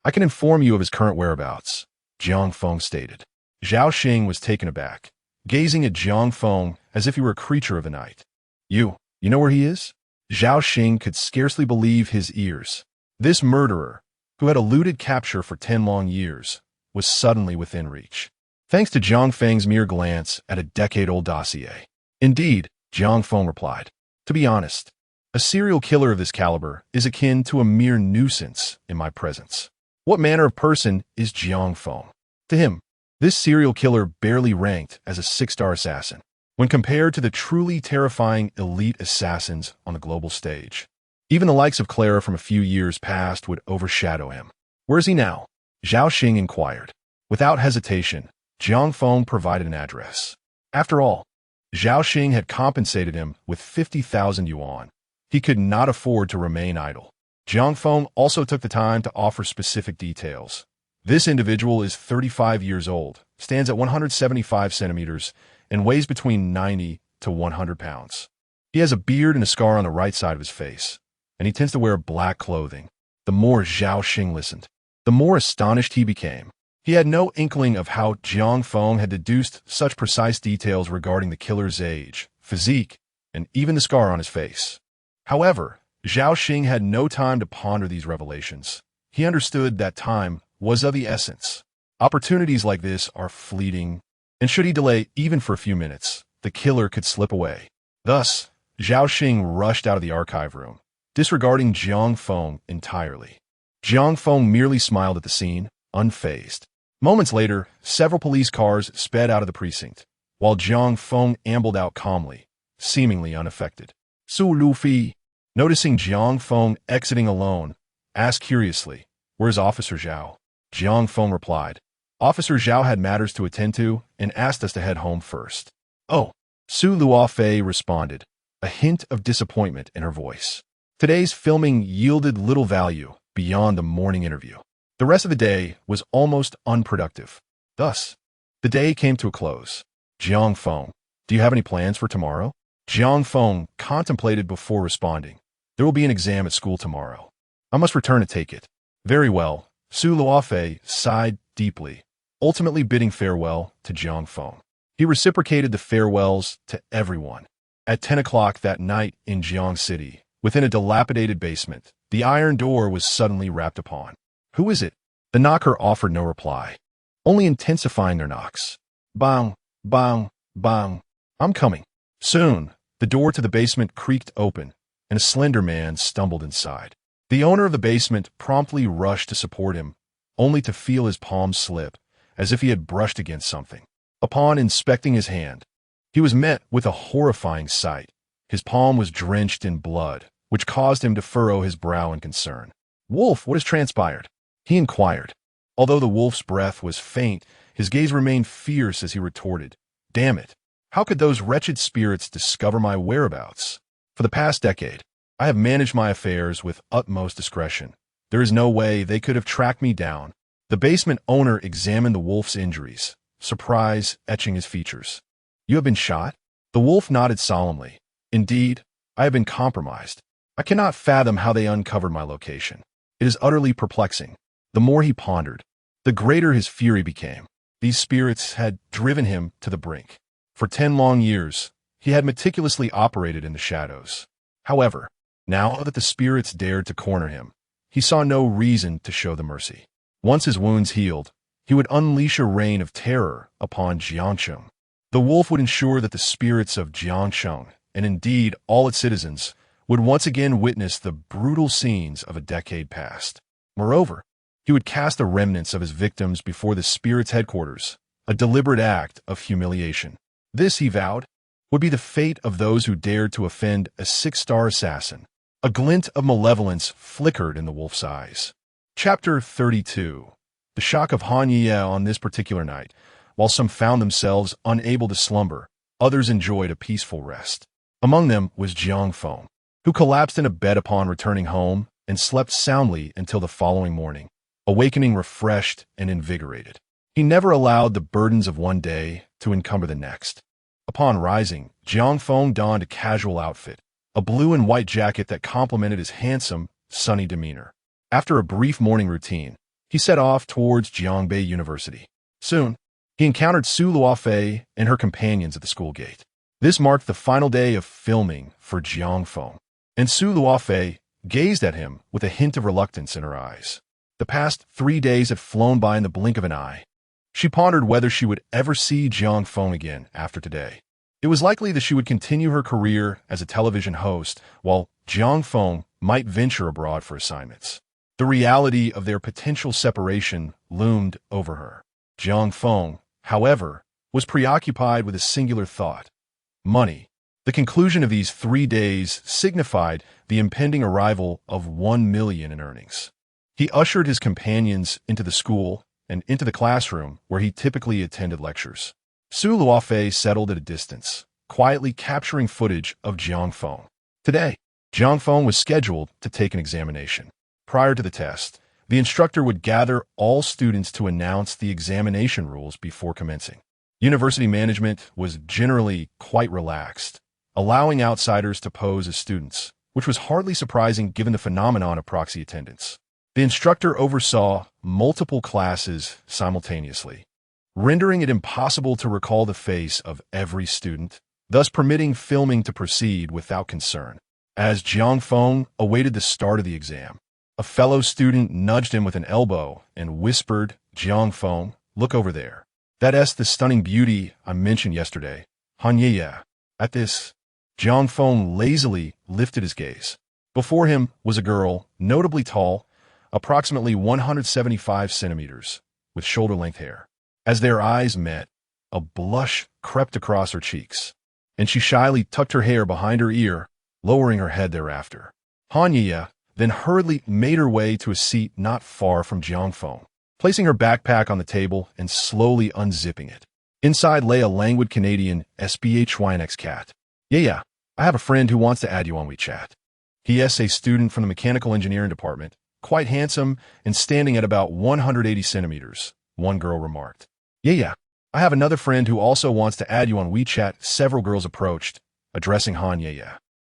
A: "I can inform you of his current whereabouts," Jiang Feng stated. Zhao Xing was taken aback, gazing at Jiang Feng as if he were a creature of the night. You know where he is?" Zhao Xing could scarcely believe his ears. This murderer, who had eluded capture for 10 long years, was suddenly within reach, thanks to Jiang Feng's mere glance at a decade-old dossier. "Indeed," Jiang Feng replied. "To be honest, a serial killer of this caliber is akin to a mere nuisance in my presence." What manner of person is Jiang Feng? To him, this serial killer barely ranked as a six-star assassin when compared to the truly terrifying elite assassins on the global stage. Even the likes of Clara from a few years past would overshadow him. "Where is he now?" Zhao Xing inquired. Without hesitation, Jiang Feng provided an address. After all, Zhao Xing had compensated him with 50,000 yuan. He could not afford to remain idle. Jiang Feng also took the time to offer specific details. This individual is 35 years old, stands at 175 centimeters, and weighs between 90 to 100 pounds. He has a beard and a scar on the right side of his face, and he tends to wear black clothing. The more Zhao Xing listened, the more astonished he became. He had no inkling of how Jiang Feng had deduced such precise details regarding the killer's age, physique, and even the scar on his face. However, Zhao Xing had no time to ponder these revelations. He understood that time was of the essence. Opportunities like this are fleeting, and should he delay even for a few minutes, the killer could slip away. Thus, Zhao Xing rushed out of the archive room, disregarding Jiang Feng entirely. Jiang Feng merely smiled at the scene, unfazed. Moments later, several police cars sped out of the precinct, while Jiang Feng ambled out calmly, seemingly unaffected. Su Lufi, noticing Jiang Feng exiting alone, asked curiously, "Where's Officer Zhao?" Jiang Feng replied, "Officer Zhao had matters to attend to and asked us to head home first." "Oh," Su Luofei responded, a hint of disappointment in her voice. Today's filming yielded little value beyond the morning interview. The rest of the day was almost unproductive. Thus, the day came to a close. "Jiang Feng, do you have any plans for tomorrow?" Jiang Feng contemplated before responding. "There will be an exam at school tomorrow. I must return to take it." "Very well." Su Luofei sighed deeply, ultimately bidding farewell to Jiang Feng. He reciprocated the farewells to everyone. At 10 o'clock that night in Jiang City, within a dilapidated basement, the iron door was suddenly rapped upon. "Who is it?" The knocker offered no reply, only intensifying their knocks. "Bang, bang, bang. I'm coming." Soon, the door to the basement creaked open, and a slender man stumbled inside. The owner of the basement promptly rushed to support him, only to feel his palm slip, as if he had brushed against something. Upon inspecting his hand, he was met with a horrifying sight. His palm was drenched in blood, which caused him to furrow his brow in concern. "Wolf, what has transpired?" he inquired. Although the wolf's breath was faint, his gaze remained fierce as he retorted, "Damn it! How could those wretched spirits discover my whereabouts? For the past decade, I have managed my affairs with utmost discretion. There is no way they could have tracked me down." The basement owner examined the wolf's injuries, surprise etching his features. "You have been shot?" The wolf nodded solemnly. "Indeed, I have been compromised. I cannot fathom how they uncovered my location. It is utterly perplexing." The more he pondered, the greater his fury became. These spirits had driven him to the brink. For 10 long years, he had meticulously operated in the shadows. However, now that the spirits dared to corner him, he saw no reason to show them mercy. Once his wounds healed, he would unleash a reign of terror upon Jiang Feng. The wolf would ensure that the spirits of Jiang Feng, and indeed all its citizens, would once again witness the brutal scenes of a decade past. Moreover, he would cast the remnants of his victims before the spirit's headquarters, a deliberate act of humiliation. This, he vowed, would be the fate of those who dared to offend a 6-star assassin. A glint of malevolence flickered in the wolf's eyes. Chapter 32. The shock of Han Ye on this particular night. While some found themselves unable to slumber, others enjoyed a peaceful rest. Among them was Jiang Feng, who collapsed in a bed upon returning home and slept soundly until the following morning, awakening refreshed and invigorated. He never allowed the burdens of one day to encumber the next. Upon rising, Jiang Feng donned a casual outfit, a blue and white jacket that complemented his handsome, sunny demeanor. After a brief morning routine, he set off towards Jiangbei University. Soon, he encountered Su Luofei and her companions at the school gate. This marked the final day of filming for Jiang Feng, and Su Luofei gazed at him with a hint of reluctance in her eyes. The past 3 days had flown by in the blink of an eye. She pondered whether she would ever see Jiang Feng again after today. It was likely that she would continue her career as a television host, while Jiang Feng might venture abroad for assignments. The reality of their potential separation loomed over her. Jiang Feng, however, was preoccupied with a singular thought: money. The conclusion of these 3 days signified the impending arrival of 1 million in earnings. He ushered his companions into the school and into the classroom where he typically attended lectures. Su Luofei settled at a distance, quietly capturing footage of Jiang Feng. Today, Jiang Feng was scheduled to take an examination. Prior to the test, the instructor would gather all students to announce the examination rules before commencing. University management was generally quite relaxed, allowing outsiders to pose as students, which was hardly surprising given the phenomenon of proxy attendance. The instructor oversaw multiple classes simultaneously, rendering it impossible to recall the face of every student, thus permitting filming to proceed without concern. As Jiang Feng awaited the start of the exam, a fellow student nudged him with an elbow and whispered, "Jiang Feng, look over there. That's the stunning beauty I mentioned yesterday, Han Ye." At this, Jiang Feng lazily lifted his gaze. Before him was a girl, notably tall, approximately 175 centimeters, with shoulder-length hair. As their eyes met, a blush crept across her cheeks, and she shyly tucked her hair behind her ear, lowering her head thereafter. Han Ye then hurriedly made her way to a seat not far from Jiang Feng, placing her backpack on the table and slowly unzipping it. Inside lay a languid Canadian SBHYNX cat. Yeah, I have a friend who wants to add you on WeChat. He is a student from the mechanical engineering department, quite handsome and standing at about 180 centimeters, one girl remarked. Yeah, I have another friend who also wants to add you on WeChat. Several girls approached, addressing Han Ye.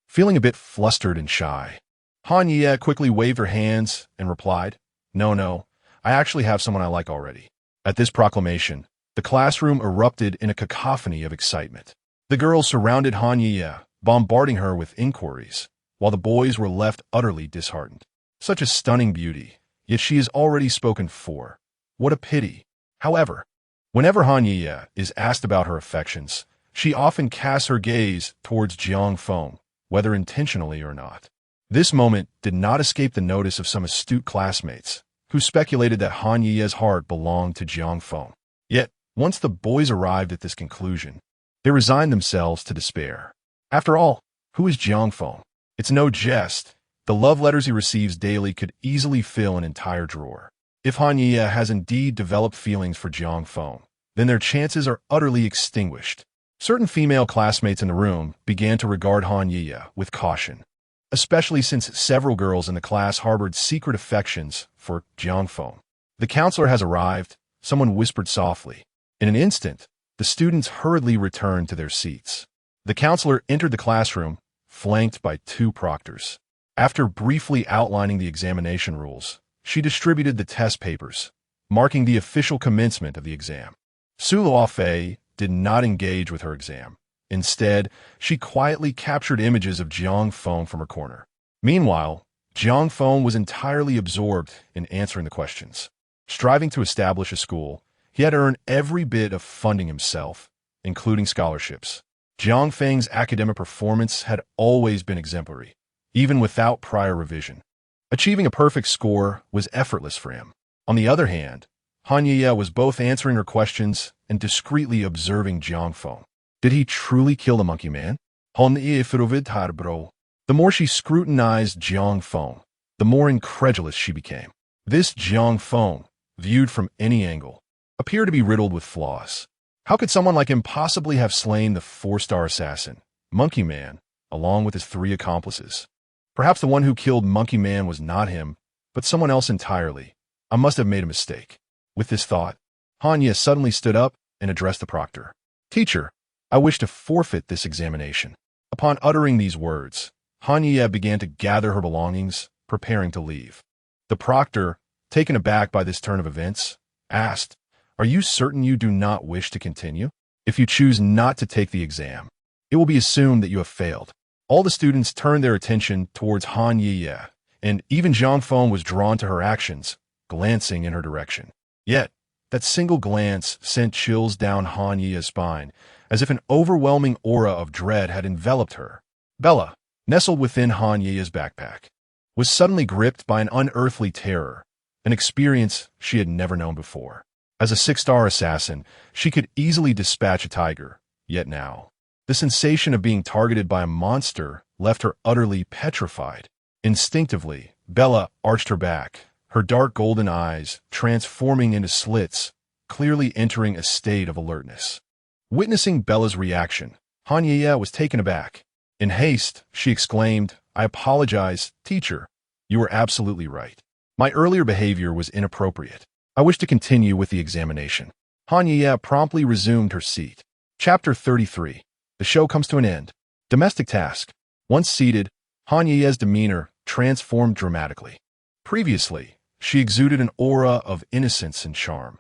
A: Feeling a bit flustered and shy, Han Ye quickly waved her hands and replied, No, I actually have someone I like already. At this proclamation, the classroom erupted in a cacophony of excitement. The girls surrounded Han Ye, bombarding her with inquiries, while the boys were left utterly disheartened. Such a stunning beauty, yet she is already spoken for. What a pity. However, whenever Han Ye is asked about her affections, she often casts her gaze towards Jiang Feng, whether intentionally or not. This moment did not escape the notice of some astute classmates, who speculated that Han Ye's heart belonged to Jiang Feng. Yet, once the boys arrived at this conclusion, they resigned themselves to despair. After all, who is Jiang Feng? It's no jest. The love letters he receives daily could easily fill an entire drawer. If Han Ye has indeed developed feelings for Jiang Feng, then their chances are utterly extinguished. Certain female classmates in the room began to regard Han Ye with caution, especially since several girls in the class harbored secret affections for Jiang Feng. The counselor has arrived, someone whispered softly. In an instant, the students hurriedly returned to their seats. The counselor entered the classroom, flanked by two proctors. After briefly outlining the examination rules, she distributed the test papers, marking the official commencement of the exam. Su Luofei did not engage with her exam. Instead, she quietly captured images of Jiang Feng from her corner. Meanwhile, Jiang Feng was entirely absorbed in answering the questions. Striving to establish a school, he had earned every bit of funding himself, including scholarships. Jiang Feng's academic performance had always been exemplary, even without prior revision. Achieving a perfect score was effortless for him. On the other hand, Han Yiye was both answering her questions and discreetly observing Jiang Feng. Did he truly kill the monkey man? The more she scrutinized Jiang Feng, the more incredulous she became. This Jiang Feng, viewed from any angle, appeared to be riddled with flaws. How could someone like him possibly have slain the 4-star assassin, Monkey Man, along with his 3 accomplices? Perhaps the one who killed Monkey Man was not him, but someone else entirely. I must have made a mistake. With this thought, Han Ye suddenly stood up and addressed the proctor. Teacher, I wish to forfeit this examination. Upon uttering these words, Han Ye began to gather her belongings, preparing to leave. The proctor, taken aback by this turn of events, asked, Are you certain you do not wish to continue? If you choose not to take the exam, it will be assumed that you have failed. All the students turned their attention towards Han Yiye, and even Jiang Feng was drawn to her actions, glancing in her direction. Yet, that single glance sent chills down Han Yiye's spine, as if an overwhelming aura of dread had enveloped her. Bella, nestled within Han Yiye's backpack, was suddenly gripped by an unearthly terror, an experience she had never known before. As a 6-star assassin, she could easily dispatch a tiger, yet now, the sensation of being targeted by a monster left her utterly petrified. Instinctively, Bella arched her back, her dark golden eyes transforming into slits, clearly entering a state of alertness. Witnessing Bella's reaction, Han Yiye was taken aback. In haste, she exclaimed, I apologize, teacher. You were absolutely right. My earlier behavior was inappropriate. I wish to continue with the examination. Han Yiye promptly resumed her seat. Chapter 33. The show comes to an end. Domestic task. Once seated, Han Yiye's demeanor transformed dramatically. Previously, she exuded an aura of innocence and charm.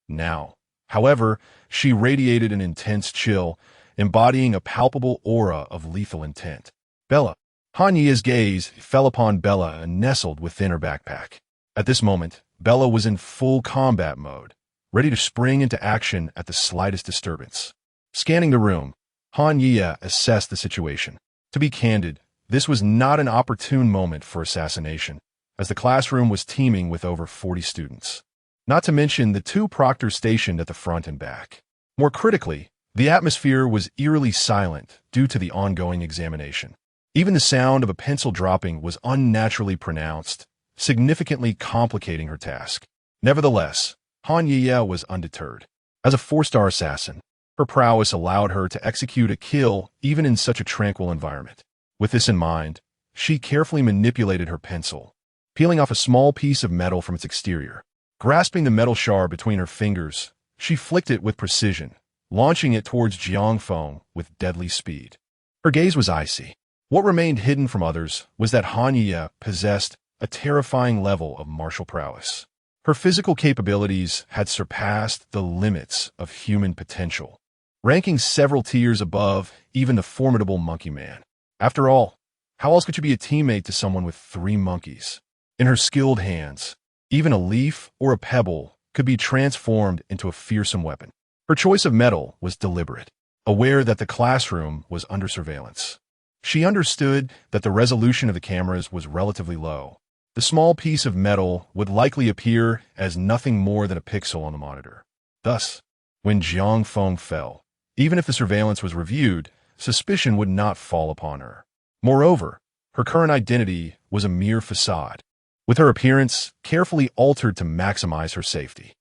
A: Now, however, she radiated an intense chill, embodying a palpable aura of lethal intent. Bella. Han Yiye's gaze fell upon Bella and nestled within her backpack. At this moment, Bella was in full combat mode, ready to spring into action at the slightest disturbance. Scanning the room, Han Yiye assessed the situation. To be candid, this was not an opportune moment for assassination, as the classroom was teeming with over 40 students. Not to mention the 2 proctors stationed at the front and back. More critically, the atmosphere was eerily silent due to the ongoing examination. Even the sound of a pencil dropping was unnaturally pronounced, significantly complicating her task. Nevertheless, Han Yiye was undeterred. As a 4-star assassin, her prowess allowed her to execute a kill even in such a tranquil environment. With this in mind, she carefully manipulated her pencil, peeling off a small piece of metal from its exterior. Grasping the metal shard between her fingers, she flicked it with precision, launching it towards Jiang Feng with deadly speed. Her gaze was icy. What remained hidden from others was that Han Yiye possessed a terrifying level of martial prowess. Her physical capabilities had surpassed the limits of human potential, ranking several tiers above even the formidable Monkey Man. After all, how else could you be a teammate to someone with 3 monkeys? In her skilled hands, even a leaf or a pebble could be transformed into a fearsome weapon. Her choice of metal was deliberate, aware that the classroom was under surveillance. She understood that the resolution of the cameras was relatively low. The small piece of metal would likely appear as nothing more than a pixel on the monitor. Thus, when Jiang Feng fell, even if the surveillance was reviewed, suspicion would not fall upon her. Moreover, her current identity was a mere facade, with her appearance carefully altered to maximize her safety.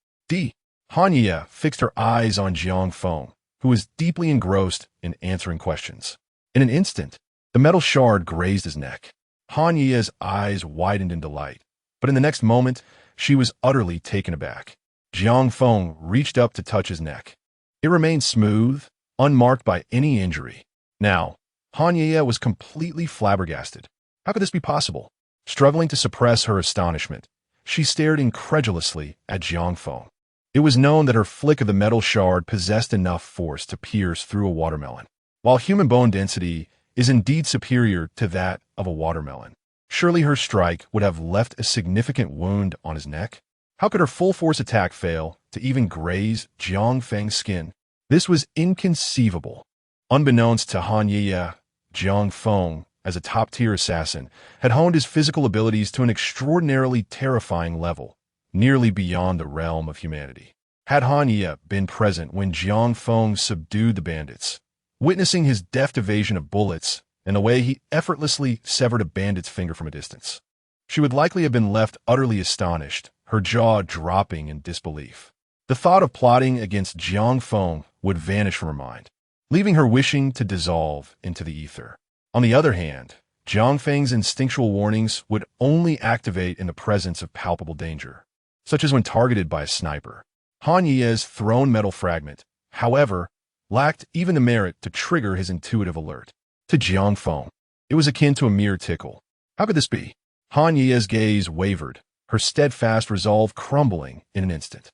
A: Han Yiye fixed her eyes on Jiang Feng, who was deeply engrossed in answering questions. In an instant, the metal shard grazed his neck. Han Yiye's eyes widened in delight, but in the next moment, she was utterly taken aback. Jiang Feng reached up to touch his neck. It remained smooth, unmarked by any injury. Now, Han Ye was completely flabbergasted. How could this be possible? Struggling to suppress her astonishment, she stared incredulously at Jiang Feng. It was known that her flick of the metal shard possessed enough force to pierce through a watermelon. While human bone density is indeed superior to that of a watermelon, surely her strike would have left a significant wound on his neck? How could her full-force attack fail to even graze Jiang Feng's skin? This was inconceivable. Unbeknownst to Han Ye, Jiang Feng, as a top-tier assassin, had honed his physical abilities to an extraordinarily terrifying level, nearly beyond the realm of humanity. Had Han Ye been present when Jiang Feng subdued the bandits, witnessing his deft evasion of bullets and the way he effortlessly severed a bandit's finger from a distance, she would likely have been left utterly astonished, her jaw dropping in disbelief. The thought of plotting against Jiang Feng would vanish from her mind, leaving her wishing to dissolve into the ether. On the other hand, Jiang Feng's instinctual warnings would only activate in the presence of palpable danger, such as when targeted by a sniper. Han Ye's thrown metal fragment, however, lacked even the merit to trigger his intuitive alert. To Jiang Feng, it was akin to a mere tickle. How could this be? Han Ye's gaze wavered, her steadfast resolve crumbling in an instant.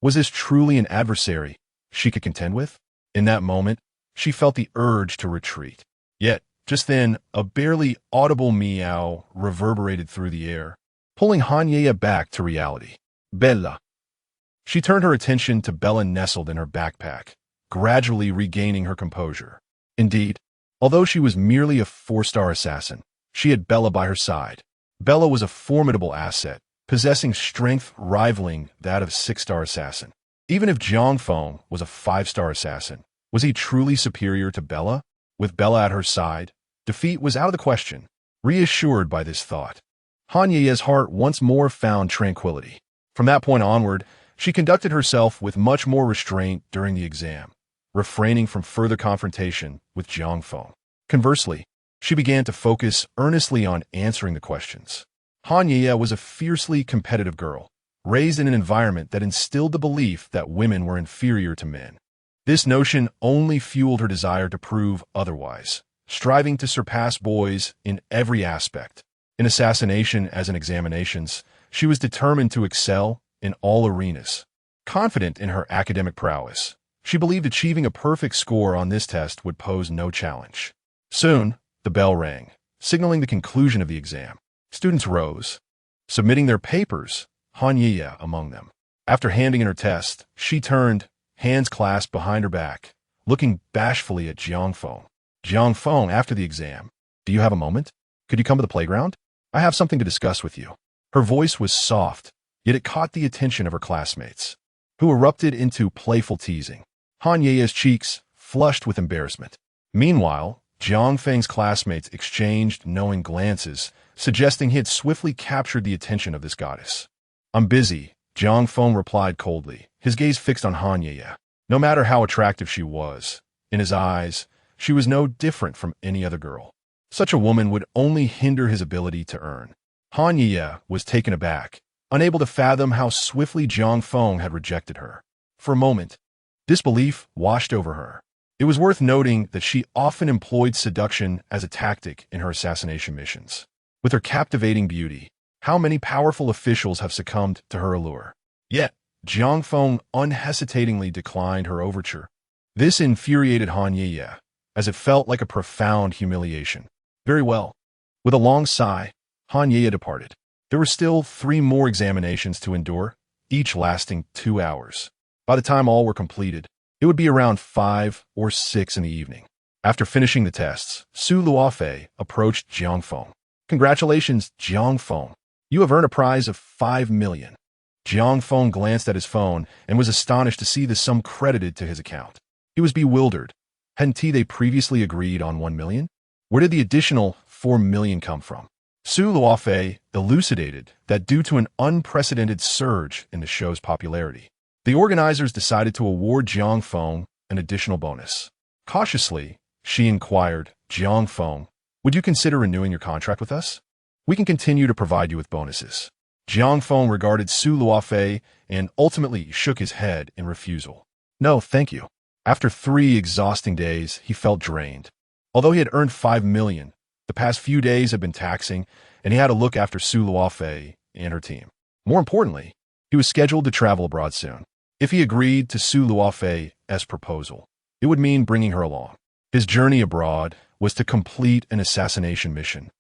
A: Was this truly an adversary she could contend with? In that moment, she felt the urge to retreat. Yet, just then, a barely audible meow reverberated through the air, pulling Han Ye back to reality. Bella. She turned her attention to Bella nestled in her backpack, gradually regaining her composure. Indeed, although she was merely a 4-star assassin, she had Bella by her side. Bella was a formidable asset, possessing strength rivaling that of a 6-star assassin. Even if Jiang Feng was a 5-star assassin, was he truly superior to Bella? With Bella at her side, defeat was out of the question. Reassured by this thought, Han Ye's heart once more found tranquility. From that point onward, she conducted herself with much more restraint during the exam, refraining from further confrontation with Jiang Feng. Conversely, she began to focus earnestly on answering the questions. Han Ye was a fiercely competitive girl, raised in an environment that instilled the belief that women were inferior to men. This notion only fueled her desire to prove otherwise, striving to surpass boys in every aspect. In assassination as in examinations, she was determined to excel in all arenas. Confident in her academic prowess, she believed achieving a perfect score on this test would pose no challenge. Soon, the bell rang, signaling the conclusion of the exam. Students rose, submitting their papers, Han Ye among them. After handing in her test, she turned, hands clasped behind her back, looking bashfully at Jiang Feng. Jiang Feng, after the exam, do you have a moment? Could you come to the playground? I have something to discuss with you. Her voice was soft, yet it caught the attention of her classmates, who erupted into playful teasing. Han Ye's cheeks flushed with embarrassment. Meanwhile, Jiang Feng's classmates exchanged knowing glances, suggesting he had swiftly captured the attention of this goddess. I'm busy, Jiang Feng replied coldly, his gaze fixed on Han Ye. No matter how attractive she was, in his eyes, she was no different from any other girl. Such a woman would only hinder his ability to earn. Han Ye was taken aback, unable to fathom how swiftly Jiang Feng had rejected her. For a moment, disbelief washed over her. It was worth noting that she often employed seduction as a tactic in her assassination missions. With her captivating beauty, how many powerful officials have succumbed to her allure? Yet, Jiang Feng unhesitatingly declined her overture. This infuriated Han Ye, as it felt like a profound humiliation. Very well. With a long sigh, Han Ye departed. There were still 3 more examinations to endure, each lasting 2 hours. By the time all were completed, it would be around 5 or 6 in the evening. After finishing the tests, Su Luofei approached Jiang Feng. Congratulations, Jiang Feng. You have earned a prize of 5 million. Jiang Feng glanced at his phone and was astonished to see the sum credited to his account. He was bewildered. Hadn't they previously agreed on 1 million? Where did the additional 4 million come from? Su Luofei elucidated that due to an unprecedented surge in the show's popularity, the organizers decided to award Jiang Feng an additional bonus. Cautiously, she inquired, Jiang Feng, would you consider renewing your contract with us? We can continue to provide you with bonuses. Jiang Feng regarded Su Luofei and ultimately shook his head in refusal. No, thank you. After 3 exhausting days, he felt drained. Although he had earned 5 million, the past few days had been taxing, and he had to look after Su Luofei and her team. More importantly, he was scheduled to travel abroad soon. If he agreed to Su Luofei's proposal, it would mean bringing her along. His journey abroad was to complete an assassination mission,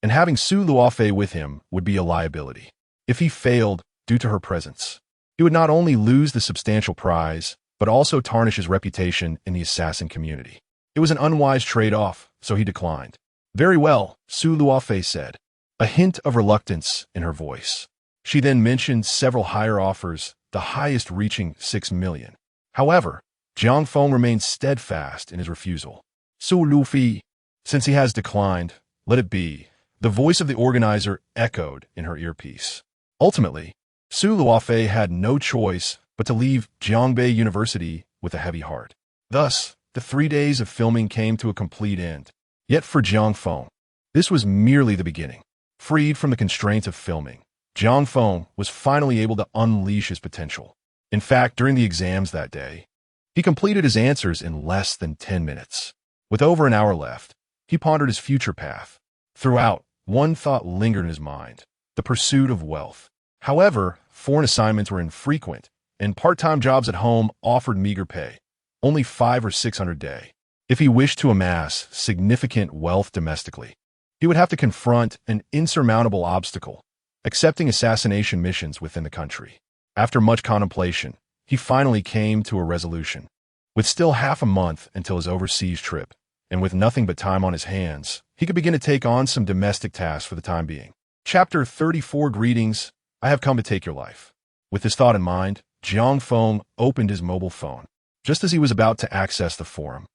A: and having Su Luofei with him would be a liability. If he failed due to her presence, he would not only lose the substantial prize, but also tarnish his reputation in the assassin community. It was an unwise trade-off, so he declined. Very well, Su Luofei said, a hint of reluctance in her voice. She then mentioned several higher offers, the highest reaching 6 million. However, Jiang Feng remained steadfast in his refusal. Su Luofei, since he has declined, let it be. The voice of the organizer echoed in her earpiece. Ultimately, Su Luofei had no choice but to leave Jiangbei University with a heavy heart. Thus, the 3 days of filming came to a complete end. Yet for Jiang Feng, this was merely the beginning. Freed from the constraints of filming, Jiang Feng was finally able to unleash his potential. In fact, during the exams that day, he completed his answers in less than 10 minutes. With over an hour left, he pondered his future path. Throughout, one thought lingered in his mind: the pursuit of wealth. However, foreign assignments were infrequent, and part-time jobs at home offered meager pay, only 500 or 600 a day. If he wished to amass significant wealth domestically, he would have to confront an insurmountable obstacle: accepting assassination missions within the country. After much contemplation, he finally came to a resolution. With still half a month until his overseas trip, and with nothing but time on his hands, he could begin to take on some domestic tasks for the time being. Chapter 34. Greetings, I have come to take your life. With this thought in mind, Jiang Feng opened his mobile phone. Just as he was about to access the forum,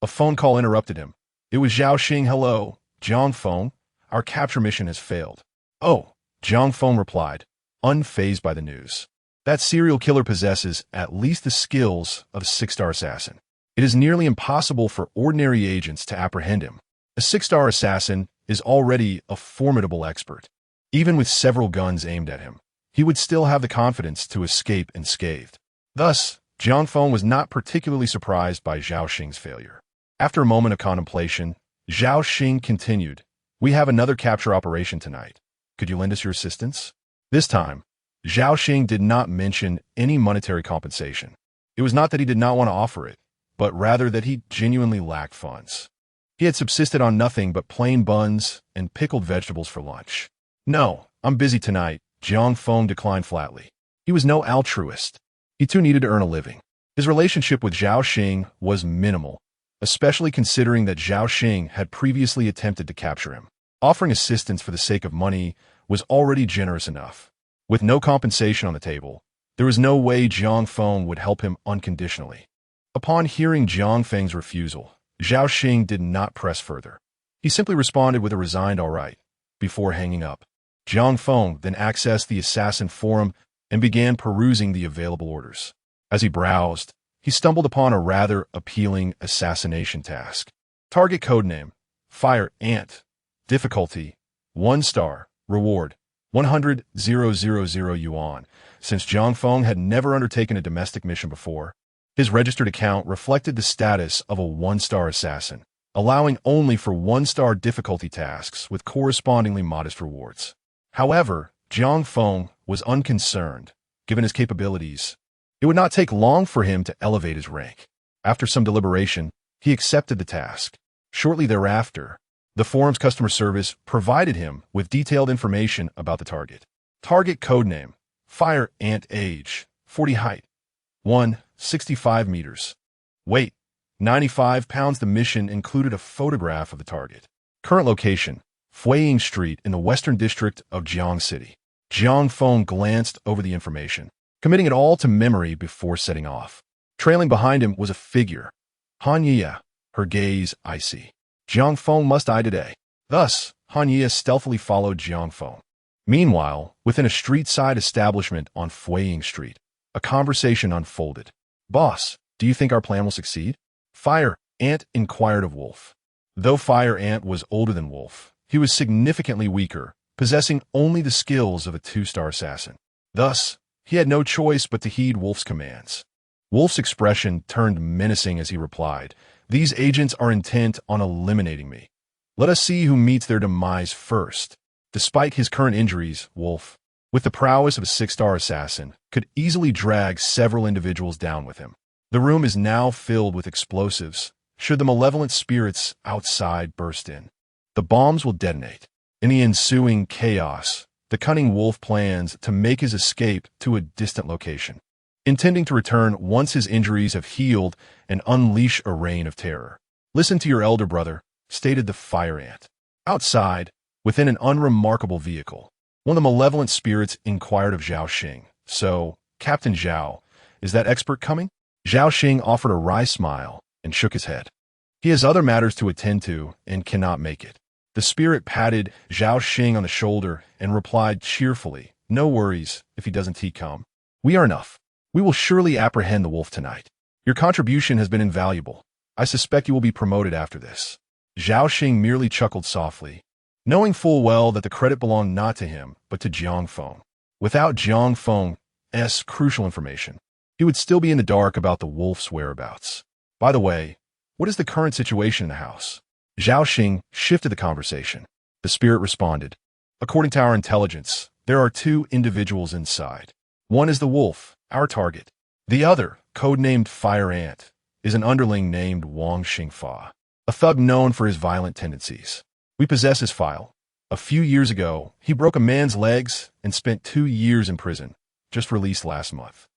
A: a phone call interrupted him. It was Zhao Xing. Hello, Jiang Feng. Our capture mission has failed. Oh, Jiang Feng replied, unfazed by the news. That serial killer possesses at least the skills of a 6-star assassin. It is nearly impossible for ordinary agents to apprehend him. A 6-star assassin is already a formidable expert. Even with several guns aimed at him, he would still have the confidence to escape unscathed. Thus, Jiang Feng was not particularly surprised by Zhao Xing's failure. After a moment of contemplation, Zhao Xing continued, we have another capture operation tonight. Could you lend us your assistance? This time, Zhao Xing did not mention any monetary compensation. It was not that he did not want to offer it, but rather that he genuinely lacked funds. He had subsisted on nothing but plain buns and pickled vegetables for lunch. No, I'm busy tonight, Jiang Feng declined flatly. He was no altruist. He too needed to earn a living. His relationship with Zhao Xing was minimal, especially considering that Zhao Xing had previously attempted to capture him. Offering assistance for the sake of money was already generous enough. With no compensation on the table, there was no way Jiang Feng would help him unconditionally. Upon hearing Jiang Feng's refusal, Zhao Xing did not press further. He simply responded with a resigned all right, before hanging up. Jiang Feng then accessed the assassin forum and began perusing the available orders. As he browsed, he stumbled upon a rather appealing assassination task. Target codename: Fire Ant. Difficulty: 1 star. Reward: 100,000 yuan. Since Jiang Feng had never undertaken a domestic mission before, his registered account reflected the status of a 1-star assassin, allowing only for 1-star difficulty tasks with correspondingly modest rewards. However, Jiang Feng was unconcerned, given his capabilities. It would not take long for him to elevate his rank. After some deliberation, he accepted the task. Shortly thereafter, the forum's customer service provided him with detailed information about the target. Target codename: Fire Ant. Age: 40. Height: 165 meters. Weight: 95 pounds. The mission included a photograph of the target. Current location: Fueying Street in the western district of Jiang City. Jiang Feng glanced over the information, committing it all to memory before setting off. Trailing behind him was a figure. Han Ye, her gaze icy. Jiang Feng must die today. Thus, Han Ye stealthily followed Jiang Feng. Meanwhile, within a street-side establishment on Fueying Street, a conversation unfolded. Boss, do you think our plan will succeed? Fire Ant inquired of Wolf. Though Fire Ant was older than Wolf, he was significantly weaker, possessing only the skills of a 2-star assassin. Thus, he had no choice but to heed Wolf's commands. Wolf's expression turned menacing as he replied, "These agents are intent on eliminating me. Let us see who meets their demise first." Despite his current injuries, Wolf, with the prowess of a six-star assassin, could easily drag several individuals down with him. The room is now filled with explosives, should the malevolent spirits outside burst in. The bombs will detonate. In the ensuing chaos, the cunning Wolf plans to make his escape to a distant location, intending to return once his injuries have healed and unleash a reign of terror. "Listen to your elder brother," stated the fire ant. Outside, within an unremarkable vehicle, one of the malevolent spirits inquired of Zhao Xing, "So, Captain Zhao, is that expert coming?" Zhao Xing offered a wry smile and shook his head. "He has other matters to attend to and cannot make it." The spirit patted Zhao Xing on the shoulder and replied cheerfully, "No worries if he doesn't come. We are enough. We will surely apprehend the wolf tonight. Your contribution has been invaluable. I suspect you will be promoted after this." Zhao Xing merely chuckled softly, knowing full well that the credit belonged not to him, but to Jiang Feng. Without Jiang Feng's crucial information, he would still be in the dark about the wolf's whereabouts. "By the way, what is the current situation in the house?" Zhao Xing shifted the conversation. The spirit responded, "According to our intelligence, there are two individuals inside. One is the wolf, our target. The other, codenamed Fire Ant, is an underling named Wang Xingfa, a thug known for his violent tendencies. We possess his file. A few years ago, he broke a man's legs and spent 2 years in prison, just released last month."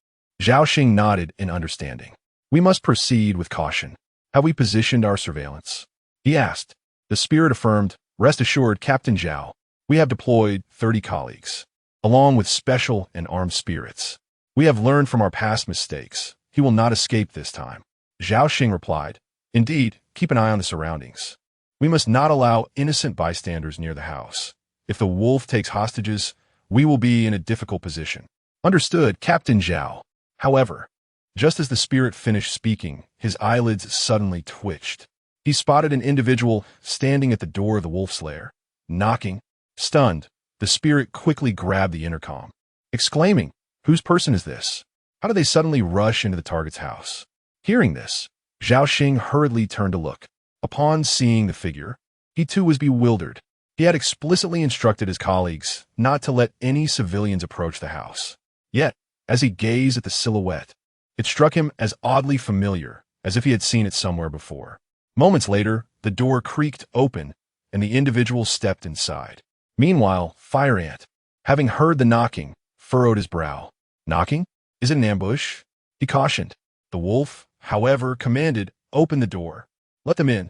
A: Zhao Xing nodded in understanding. "We must proceed with caution. Have we positioned our surveillance?" he asked. The spirit affirmed, "Rest assured, Captain Zhao, we have deployed 30 colleagues, along with special and armed spirits. We have learned from our past mistakes. He will not escape this time." Zhao Xing replied, "Indeed, keep an eye on the surroundings. We must not allow innocent bystanders near the house. If the wolf takes hostages, we will be in a difficult position." "Understood, Captain Zhao." However, just as the spirit finished speaking, his eyelids suddenly twitched. He spotted an individual standing at the door of the wolf's lair, knocking. Stunned, the spirit quickly grabbed the intercom, exclaiming, "Whose person is this? How did they suddenly rush into the target's house?" Hearing this, Zhao Xing hurriedly turned to look. Upon seeing the figure, he too was bewildered. He had explicitly instructed his colleagues not to let any civilians approach the house. Yet, as he gazed at the silhouette, it struck him as oddly familiar, as if he had seen it somewhere before. Moments later, the door creaked open, and the individual stepped inside. Meanwhile, Fire Ant, having heard the knocking, furrowed his brow. "Knocking? Is it an ambush?" he cautioned. The wolf, however, commanded, "Open the door. Let them in.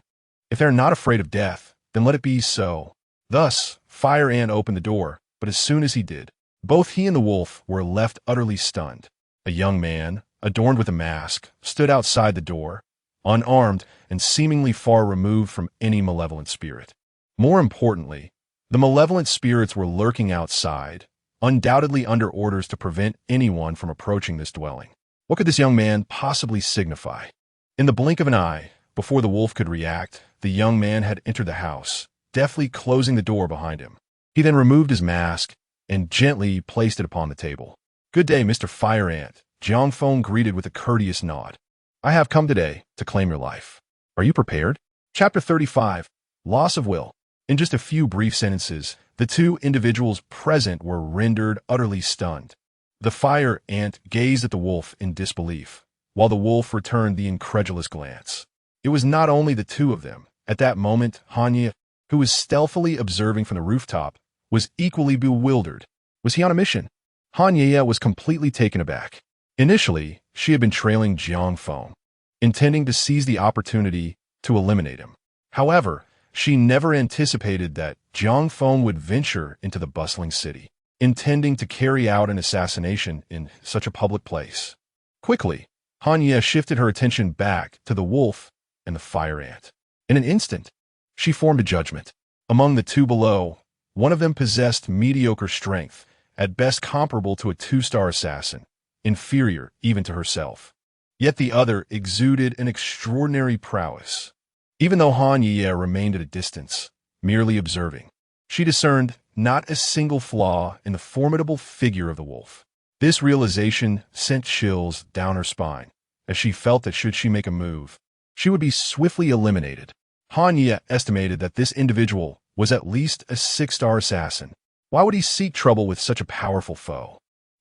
A: If they are not afraid of death, then let it be so." Thus, Fire Ant opened the door, but as soon as he did, both he and the wolf were left utterly stunned. A young man, adorned with a mask, stood outside the door, unarmed and seemingly far removed from any malevolent spirit. More importantly, the malevolent spirits were lurking outside, undoubtedly under orders to prevent anyone from approaching this dwelling. What could this young man possibly signify? In the blink of an eye, before the wolf could react, the young man had entered the house, deftly closing the door behind him. He then removed his mask and gently placed it upon the table. "Good day, Mr. Fire Ant," Jiang Feng greeted with a courteous nod. "I have come today to claim your life. Are you prepared?" Chapter 35, Loss of Will. In just a few brief sentences, the two individuals present were rendered utterly stunned. The Fire Ant gazed at the wolf in disbelief, while the wolf returned the incredulous glance. It was not only the two of them. At that moment, Hanya, who was stealthily observing from the rooftop, was equally bewildered. Was he on a mission? Hanya was completely taken aback. Initially, she had been trailing Jiang Feng, intending to seize the opportunity to eliminate him. However, she never anticipated that Jiang Feng would venture into the bustling city, intending to carry out an assassination in such a public place. Quickly, Hanya shifted her attention back to the wolf and the Fire Ant. In an instant, she formed a judgment. Among the two below, one of them possessed mediocre strength, at best comparable to a 2-star assassin, inferior even to herself. Yet the other exuded an extraordinary prowess. Even though Han Ye remained at a distance, merely observing, she discerned not a single flaw in the formidable figure of the wolf. This realization sent chills down her spine, as she felt that should she make a move, she would be swiftly eliminated. Han Ye estimated that this individual was at least a 6-star assassin. Why would he seek trouble with such a powerful foe?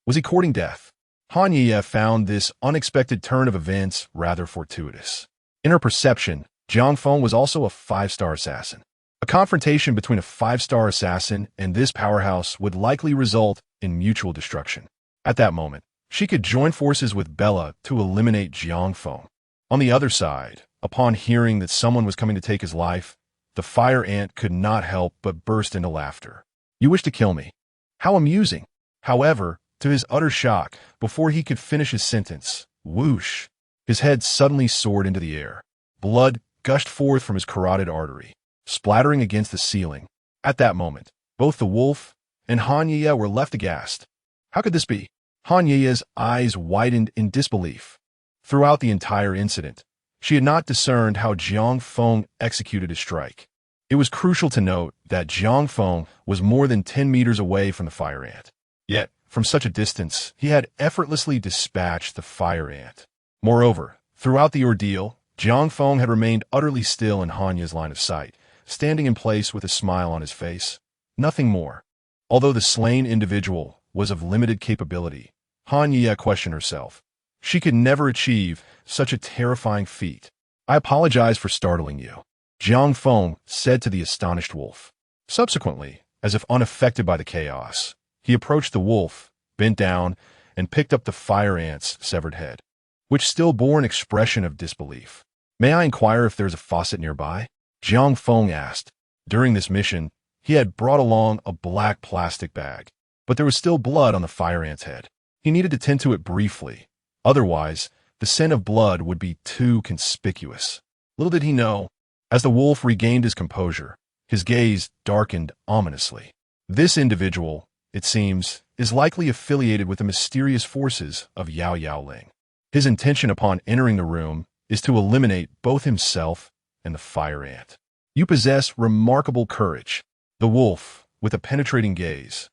A: Was he courting death? Han Ye found this unexpected turn of events rather fortuitous. In her perception, Jiang Feng was also a 5-star assassin. A confrontation between a 5-star assassin and this powerhouse would likely result in mutual destruction. At that moment, she could join forces with Bella to eliminate Jiang Feng. On the other side, upon hearing that someone was coming to take his life, the fire ant could not help but burst into laughter. "You wish to kill me? How amusing!" However, to his utter shock, before he could finish his sentence, whoosh, his head suddenly soared into the air. Blood gushed forth from his carotid artery, splattering against the ceiling. At that moment, both the wolf and Han Ye were left aghast. How could this be? Han Ye's eyes widened in disbelief. Throughout the entire incident, she had not discerned how Jiang Feng executed his strike. It was crucial to note that Jiang Feng was more than 10 meters away from the fire ant. Yet, from such a distance, he had effortlessly dispatched the fire ant. Moreover, throughout the ordeal, Jiang Feng had remained utterly still in Han Ye's line of sight, standing in place with a smile on his face. Nothing more. Although the slain individual was of limited capability, Han Ye questioned herself. She could never achieve such a terrifying feat. "I apologize for startling you," Jiang Feng said to the astonished wolf. Subsequently, as if unaffected by the chaos, he approached the wolf, bent down, and picked up the fire ant's severed head, which still bore an expression of disbelief. "May I inquire if there's a faucet nearby?" Jiang Feng asked. During this mission, he had brought along a black plastic bag, but there was still blood on the fire ant's head. He needed to tend to it briefly. Otherwise, the scent of blood would be too conspicuous. Little did he know, as the wolf regained his composure, his gaze darkened ominously. This individual, it seems, is likely affiliated with the mysterious forces of Yao Yao Ling. His intention upon entering the room is to eliminate both himself and the fire ant. "You possess remarkable courage." The wolf, with a penetrating gaze,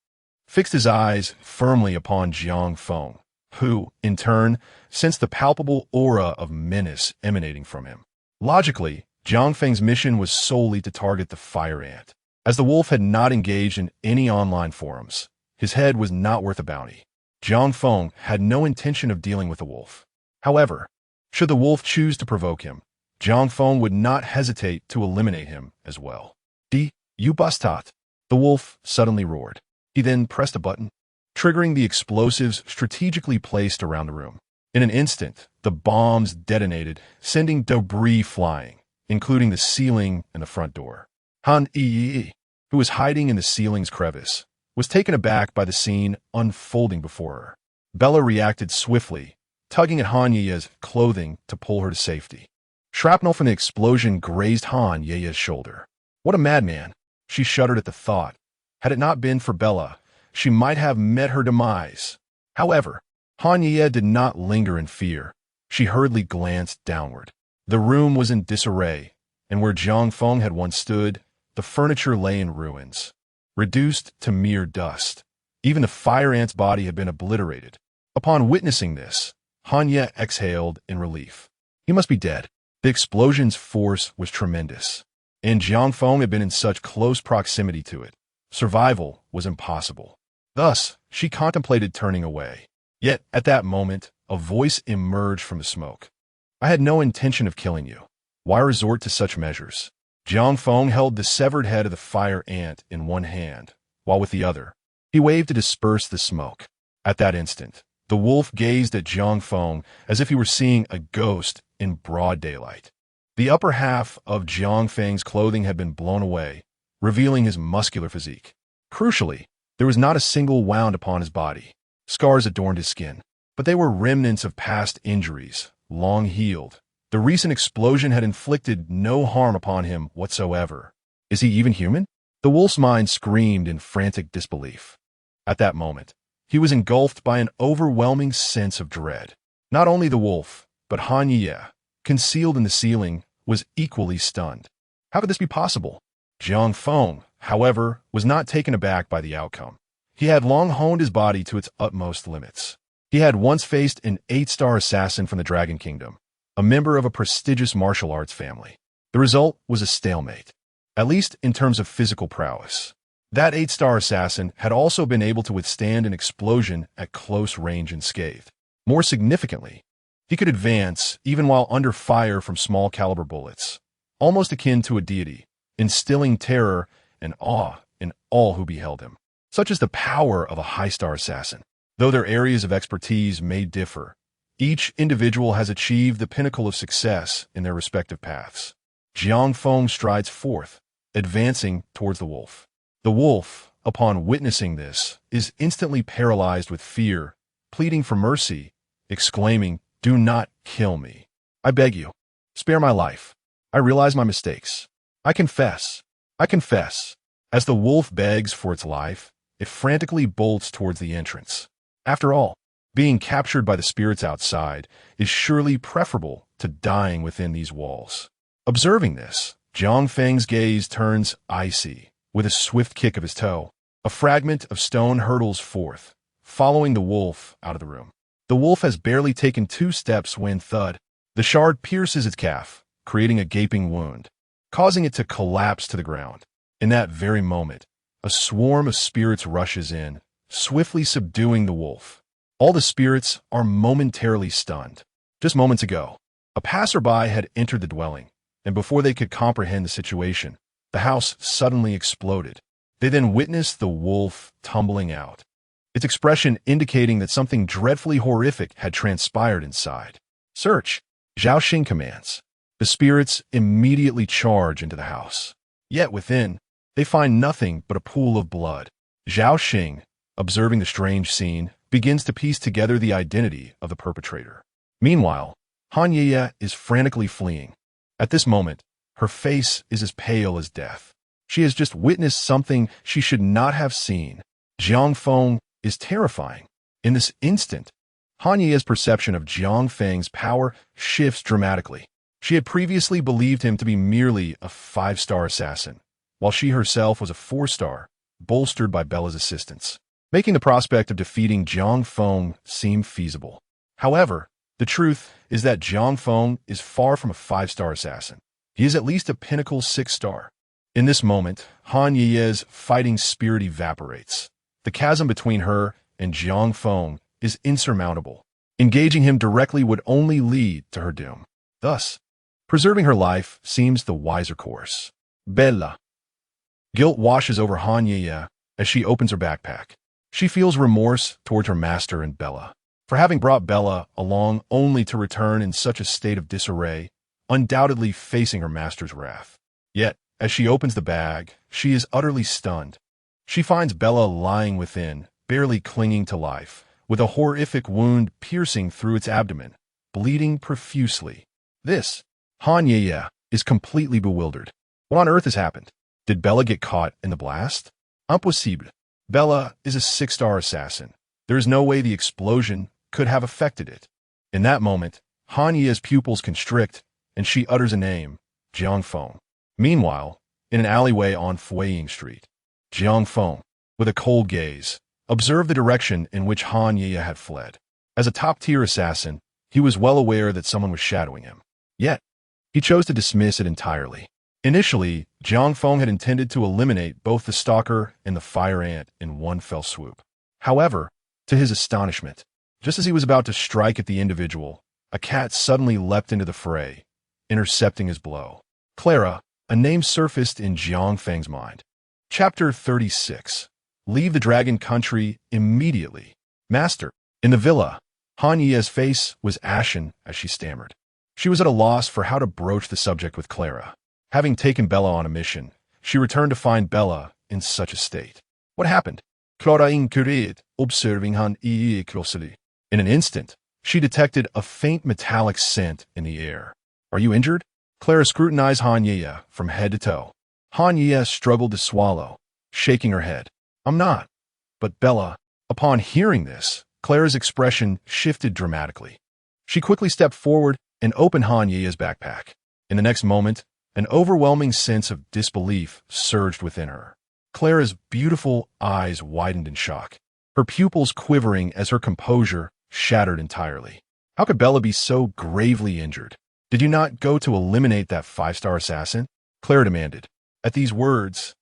A: fixed his eyes firmly upon Jiang Feng, who, in turn, sensed the palpable aura of menace emanating from him. Logically, Jiang Feng's mission was solely to target the fire ant. As the wolf had not engaged in any online forums, his head was not worth a bounty. Jiang Feng had no intention of dealing with the wolf. However, should the wolf choose to provoke him, Jiang Feng would not hesitate to eliminate him as well. "Di, you bastat!" the wolf suddenly roared. He then pressed a button, triggering the explosives strategically placed around the room. In an instant, the bombs detonated, sending debris flying, including the ceiling and the front door. Han Yi, who was hiding in the ceiling's crevice, was taken aback by the scene unfolding before her. Bella reacted swiftly, tugging at Han Ye's clothing to pull her to safety. Shrapnel from the explosion grazed Han Ye's shoulder. What a madman! She shuddered at the thought. Had it not been for Bella, she might have met her demise. However, Han Ye did not linger in fear. She hurriedly glanced downward. The room was in disarray, and where Jiang Feng had once stood, the furniture lay in ruins, reduced to mere dust. Even the fire ant's body had been obliterated. Upon witnessing this, Han Ye exhaled in relief. He must be dead. The explosion's force was tremendous, and Jiang Feng had been in such close proximity to it. Survival was impossible. Thus, she contemplated turning away. Yet, at that moment, a voice emerged from the smoke. "I had no intention of killing you. Why resort to such measures?" Jiang Feng held the severed head of the fire ant in one hand, while with the other, he waved to disperse the smoke. At that instant, the wolf gazed at Jiang Feng as if he were seeing a ghost in broad daylight. The upper half of Jiang Feng's clothing had been blown away, revealing his muscular physique. Crucially, there was not a single wound upon his body. Scars adorned his skin, but they were remnants of past injuries, long healed. The recent explosion had inflicted no harm upon him whatsoever. Is he even human? The wolf's mind screamed in frantic disbelief. At that moment, he was engulfed by an overwhelming sense of dread. Not only the wolf, but Han Ye, concealed in the ceiling, was equally stunned. How could this be possible? Jiang Feng, however, was not taken aback by the outcome. He had long honed his body to its utmost limits. He had once faced an 8-star assassin from the Dragon Kingdom, a member of a prestigious martial arts family. The result was a stalemate, at least in terms of physical prowess. That 8-star assassin had also been able to withstand an explosion at close range unscathed. More significantly, he could advance even while under fire from small-caliber bullets, almost akin to a deity, instilling terror and awe in all who beheld him. Such is the power of a high-star assassin. Though their areas of expertise may differ, each individual has achieved the pinnacle of success in their respective paths. Jiang Feng strides forth, advancing towards the wolf. The wolf, upon witnessing this, is instantly paralyzed with fear, pleading for mercy, exclaiming, "Do not kill me. I beg you. Spare my life. I realize my mistakes. I confess. I confess." As the wolf begs for its life, it frantically bolts towards the entrance. After all, being captured by the spirits outside is surely preferable to dying within these walls. Observing this, Jiang Feng's gaze turns icy. With a swift kick of his toe, a fragment of stone hurtles forth, following the wolf out of the room. The wolf has barely taken 2 steps when thud, the shard pierces its calf, creating a gaping wound, causing it to collapse to the ground. In that very moment, a swarm of spirits rushes in, swiftly subduing the wolf. All the spirits are momentarily stunned. Just moments ago, a passerby had entered the dwelling, and before they could comprehend the situation, the house suddenly exploded. They then witnessed the wolf tumbling out, its expression indicating that something dreadfully horrific had transpired inside. "Search," Zhao Xing commands. The spirits immediately charge into the house. Yet within, they find nothing but a pool of blood. Zhao Xing, observing the strange scene, begins to piece together the identity of the perpetrator. Meanwhile, Han Yeye is frantically fleeing. At this moment, her face is as pale as death. She has just witnessed something she should not have seen. Jiang Feng is terrifying. In this instant, Han Ye's perception of Jiang Feng's power shifts dramatically. She had previously believed him to be merely a 5-star assassin, while she herself was a 4-star, bolstered by Bella's assistance, making the prospect of defeating Jiang Feng seem feasible. However, the truth is that Jiang Feng is far from a 5-star assassin. He is at least a pinnacle 6-star. In this moment, Han Ye's fighting spirit evaporates. The chasm between her and Jiang Feng is insurmountable. Engaging him directly would only lead to her doom. Thus, preserving her life seems the wiser course. Bella. Guilt washes over Han Yeye as she opens her backpack. She feels remorse towards her master and Bella, for having brought Bella along only to return in such a state of disarray, undoubtedly facing her master's wrath. Yet, as she opens the bag, she is utterly stunned. She finds Bella lying within, barely clinging to life, with a horrific wound piercing through its abdomen, bleeding profusely. This, Han Yeye, is completely bewildered. What on earth has happened? Did Bella get caught in the blast? Impossible. Bella is a 6-star assassin. There is no way the explosion could have affected it. In that moment, Han Ye's pupils constrict, and she utters a name, Jiang Feng. Meanwhile, in an alleyway on Fueying Street, Jiang Feng, with a cold gaze, observed the direction in which Han Yeye had fled. As a top-tier assassin, he was well aware that someone was shadowing him. Yet, he chose to dismiss it entirely. Initially, Jiang Feng had intended to eliminate both the stalker and the fire ant in one fell swoop. However, to his astonishment, just as he was about to strike at the individual, a cat suddenly leapt into the fray, intercepting his blow. Clara, a name surfaced in Jiang Feng's mind. Chapter 36. Leave the dragon country immediately. Master. In the villa, Han Ye's face was ashen as she stammered. She was at a loss for how to broach the subject with Clara. Having taken Bella on a mission, she returned to find Bella in such a state. What happened? Clara inquired, observing Han Ye closely. In an instant, she detected a faint metallic scent in the air. Are you injured? Clara scrutinized Han Ye from head to toe. Han Ye struggled to swallow, shaking her head. I'm not. But Bella, upon hearing this, Clara's expression shifted dramatically. She quickly stepped forward and opened Han Ye's backpack. In the next moment, an overwhelming sense of disbelief surged within her. Clara's beautiful eyes widened in shock, her pupils quivering as her composure shattered entirely. How could Bella be so gravely injured? Did you not go to eliminate that five-star assassin? Clara demanded. At these words,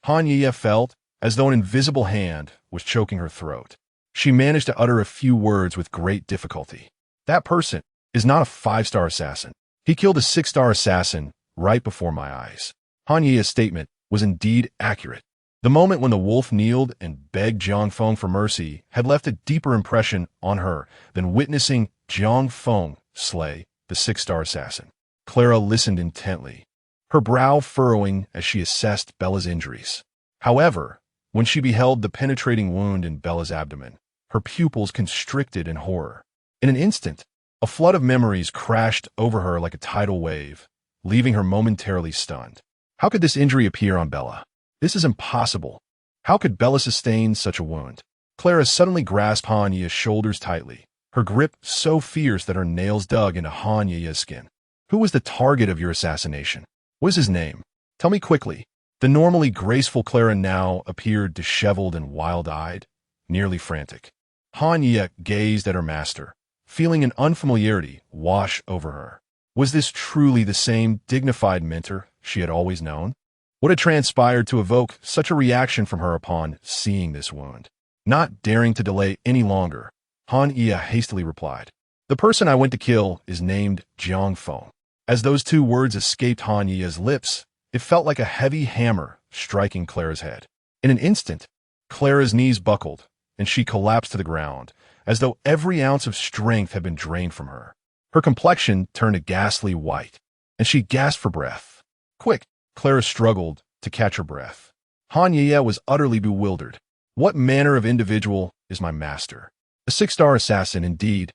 A: Han Yia felt as though an invisible hand was choking her throat. She managed to utter a few words with great difficulty. That person is not a five-star assassin. He killed a six-star assassin right before my eyes. Han Yi's statement was indeed accurate. The moment when the wolf kneeled and begged Jiang Feng for mercy had left a deeper impression on her than witnessing Jiang Feng slay the six-star assassin. Clara listened intently, her brow furrowing as she assessed Bella's injuries. However, when she beheld the penetrating wound in Bella's abdomen, her pupils constricted in horror. In an instant, a flood of memories crashed over her like a tidal wave, leaving her momentarily stunned. How could this injury appear on Bella? This is impossible. How could Bella sustain such a wound? Clara suddenly grasped Han Yi's shoulders tightly, her grip so fierce that her nails dug into Han Yi's skin. Who was the target of your assassination? What is his name? Tell me quickly. The normally graceful Clara now appeared disheveled and wild-eyed, nearly frantic. Han Yi gazed at her master, feeling an unfamiliarity wash over her. Was this truly the same dignified mentor she had always known? What had transpired to evoke such a reaction from her upon seeing this wound? Not daring to delay any longer, Han Yi hastily replied, "The person I went to kill is named Jiang Feng." As those two words escaped Han Yi's lips, it felt like a heavy hammer striking Clara's head. In an instant, Clara's knees buckled, and she collapsed to the ground, as though every ounce of strength had been drained from her. Her complexion turned a ghastly white, and she gasped for breath. "Quick!" Clara struggled to catch her breath. Han Yi was utterly bewildered. What manner of individual is my master? A six-star assassin indeed,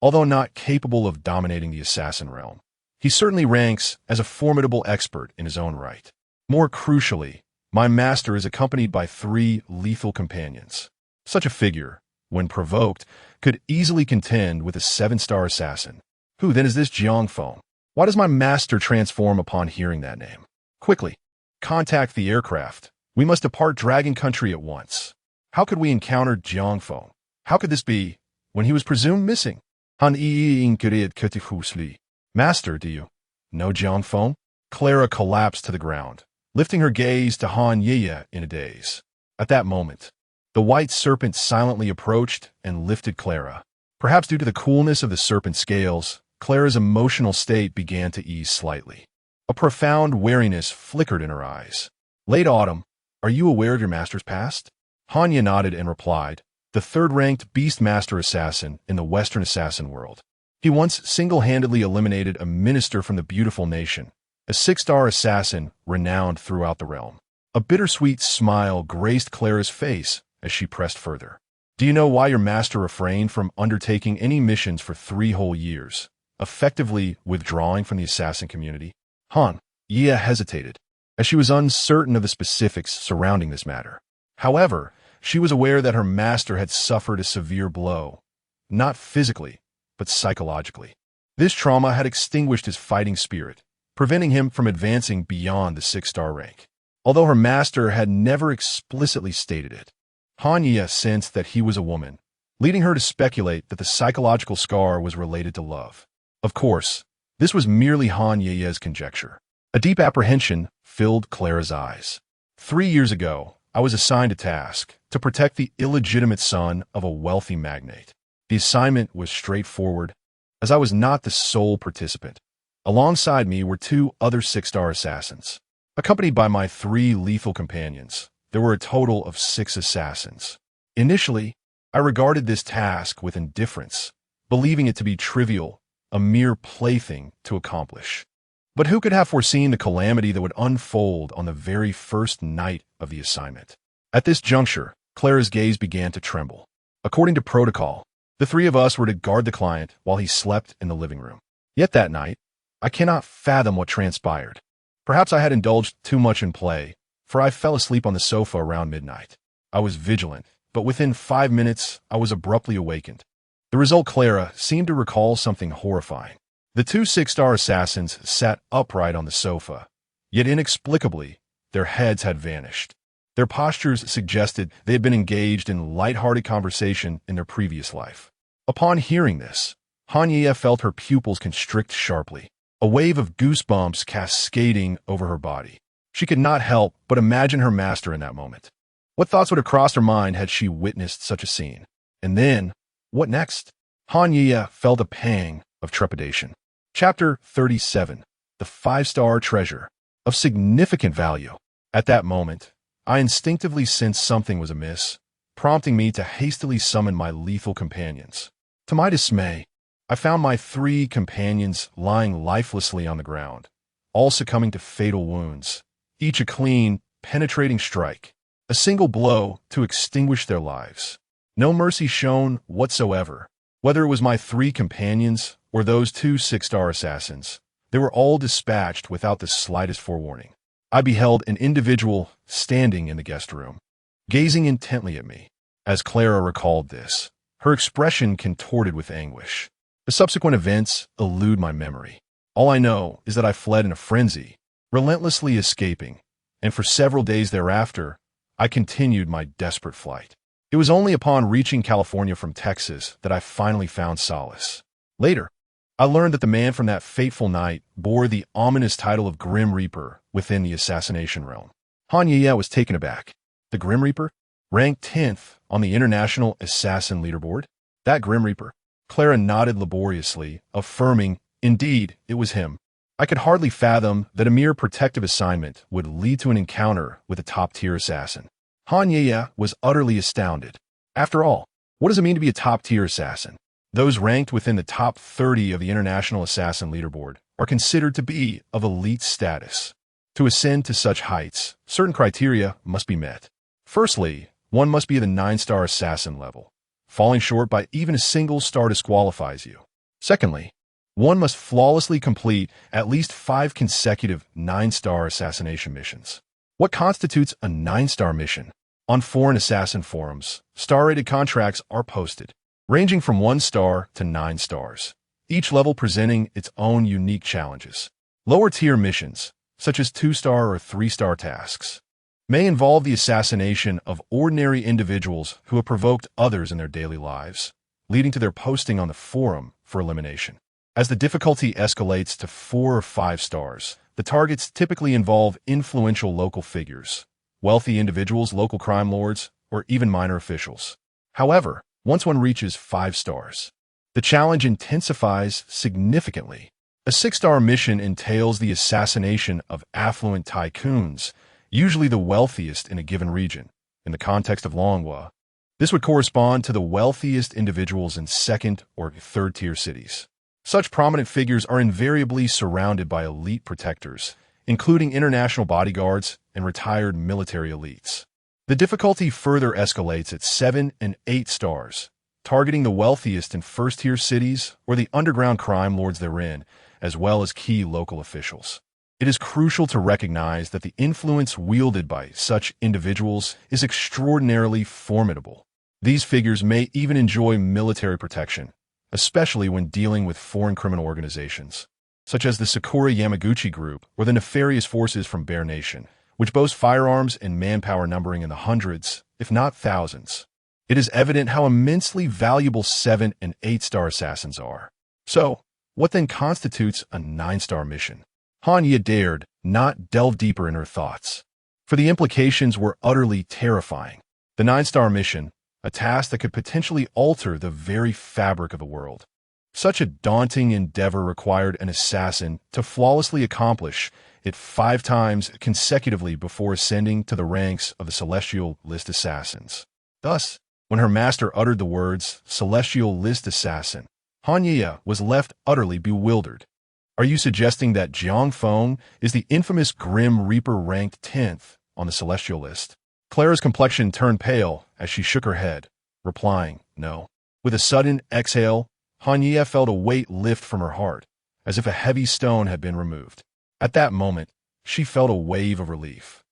A: although not capable of dominating the assassin realm. He certainly ranks as a formidable expert in his own right. More crucially, my master is accompanied by 3 lethal companions. Such a figure, when provoked, could easily contend with a 7-star assassin. Who then is this Jiang Feng? Why does my master transform upon hearing that name? Quickly, contact the aircraft. We must depart Dragon Country at once. How could we encounter Jiang Feng? How could this be, when he was presumed missing? Han Yi inquired courteously. Master, do you know Jiang Feng? Clara collapsed to the ground, lifting her gaze to Han Yi in a daze. At that moment, the white serpent silently approached and lifted Clara. Perhaps due to the coolness of the serpent's scales, Clara's emotional state began to ease slightly. A profound wariness flickered in her eyes. Late autumn, are you aware of your master's past? Han Yi nodded and replied, the third-ranked beastmaster assassin in the Western assassin world. He once single-handedly eliminated a minister from the beautiful nation, a 6-star assassin renowned throughout the realm. A bittersweet smile graced Clara's face as she pressed further. Do you know why your master refrained from undertaking any missions for 3 whole years, effectively withdrawing from the assassin community? Han Yi hesitated, as she was uncertain of the specifics surrounding this matter. However, she was aware that her master had suffered a severe blow, not physically, but psychologically. This trauma had extinguished his fighting spirit, preventing him from advancing beyond the 6-star rank. Although her master had never explicitly stated it, Han Yi sensed that he was a woman, leading her to speculate that the psychological scar was related to love. Of course, this was merely Han Yi's conjecture. A deep apprehension filled Clara's eyes. 3 years ago, I was assigned a task to protect the illegitimate son of a wealthy magnate. The assignment was straightforward, as I was not the sole participant. Alongside me were 2 other 6-star assassins. Accompanied by my 3 lethal companions, there were a total of 6 assassins. Initially, I regarded this task with indifference, believing it to be trivial, a mere plaything to accomplish. But who could have foreseen the calamity that would unfold on the very first night of the assignment? At this juncture, Clara's gaze began to tremble. According to protocol, the 3 of us were to guard the client while he slept in the living room. Yet that night, I cannot fathom what transpired. Perhaps I had indulged too much in play, for I fell asleep on the sofa around midnight. I was vigilant, but within 5 minutes, I was abruptly awakened. The result, Clara seemed to recall something horrifying. The 2 6-star assassins sat upright on the sofa, yet inexplicably, their heads had vanished. Their postures suggested they had been engaged in light-hearted conversation in their previous life. Upon hearing this, Han Ye felt her pupils constrict sharply, a wave of goosebumps cascading over her body. She could not help but imagine her master in that moment. What thoughts would have crossed her mind had she witnessed such a scene? And then, what next? Han Ye felt a pang of trepidation. Chapter 37. The Five-Star Treasure. Of significant value. At that moment, I instinctively sensed something was amiss, prompting me to hastily summon my lethal companions. To my dismay, I found my 3 companions lying lifelessly on the ground, all succumbing to fatal wounds, each a clean, penetrating strike, a single blow to extinguish their lives. No mercy shown whatsoever. Whether it was my 3 companions or those 2 6-star assassins, they were all dispatched without the slightest forewarning. I beheld an individual standing in the guest room, gazing intently at me. As Clara recalled this, her expression contorted with anguish. The subsequent events elude my memory. All I know is that I fled in a frenzy, relentlessly escaping, and for several days thereafter, I continued my desperate flight. It was only upon reaching California from Texas that I finally found solace. Later, I learned that the man from that fateful night bore the ominous title of Grim Reaper within the assassination realm. Han Ye was taken aback. The Grim Reaper? Ranked 10th on the International Assassin Leaderboard? That Grim Reaper? Clara nodded laboriously, affirming, indeed, it was him. I could hardly fathom that a mere protective assignment would lead to an encounter with a top-tier assassin. Han Ye was utterly astounded. After all, what does it mean to be a top-tier assassin? Those ranked within the top 30 of the International Assassin Leaderboard are considered to be of elite status. To ascend to such heights, certain criteria must be met. Firstly, one must be at the 9-star assassin level. Falling short by even a single star disqualifies you. Secondly, one must flawlessly complete at least 5 consecutive 9-star assassination missions. What constitutes a 9-star mission? On foreign assassin forums, star-rated contracts are posted, ranging from 1 star to 9 stars, each level presenting its own unique challenges. Lower-tier missions, such as 2-star or 3-star tasks, may involve the assassination of ordinary individuals who have provoked others in their daily lives, leading to their posting on the forum for elimination. As the difficulty escalates to 4 or 5 stars, the targets typically involve influential local figures, wealthy individuals, local crime lords, or even minor officials. However, once one reaches 5 stars, the challenge intensifies significantly. A 6-star mission entails the assassination of affluent tycoons, usually the wealthiest in a given region. In the context of Longhua, this would correspond to the wealthiest individuals in 2nd or 3rd-tier cities. Such prominent figures are invariably surrounded by elite protectors, including international bodyguards and retired military elites. The difficulty further escalates at 7 and 8 stars, targeting the wealthiest in first-tier cities or the underground crime lords therein, as well as key local officials. It is crucial to recognize that the influence wielded by such individuals is extraordinarily formidable. These figures may even enjoy military protection, especially when dealing with foreign criminal organizations, such as the Sakura Yamaguchi Group or the nefarious forces from Bear Nation, which boast firearms and manpower numbering in the hundreds, if not thousands. It is evident how immensely valuable 7 and 8-star assassins are. So, what then constitutes a 9-star mission? Han Ye dared not delve deeper in her thoughts, for the implications were utterly terrifying. The 9-star mission, a task that could potentially alter the very fabric of the world. Such a daunting endeavor required an assassin to flawlessly accomplish it 5 times consecutively before ascending to the ranks of the Celestial List Assassins. Thus, when her master uttered the words, Celestial List Assassin, Han Ye was left utterly bewildered. Are you suggesting that Jiang Feng is the infamous Grim Reaper ranked 10th on the Celestial List? Clara's complexion turned pale as she shook her head, replying, no. With a sudden exhale, Han Ye felt a weight lift from her heart, as if a heavy stone had been removed. At that moment, she felt a wave of relief.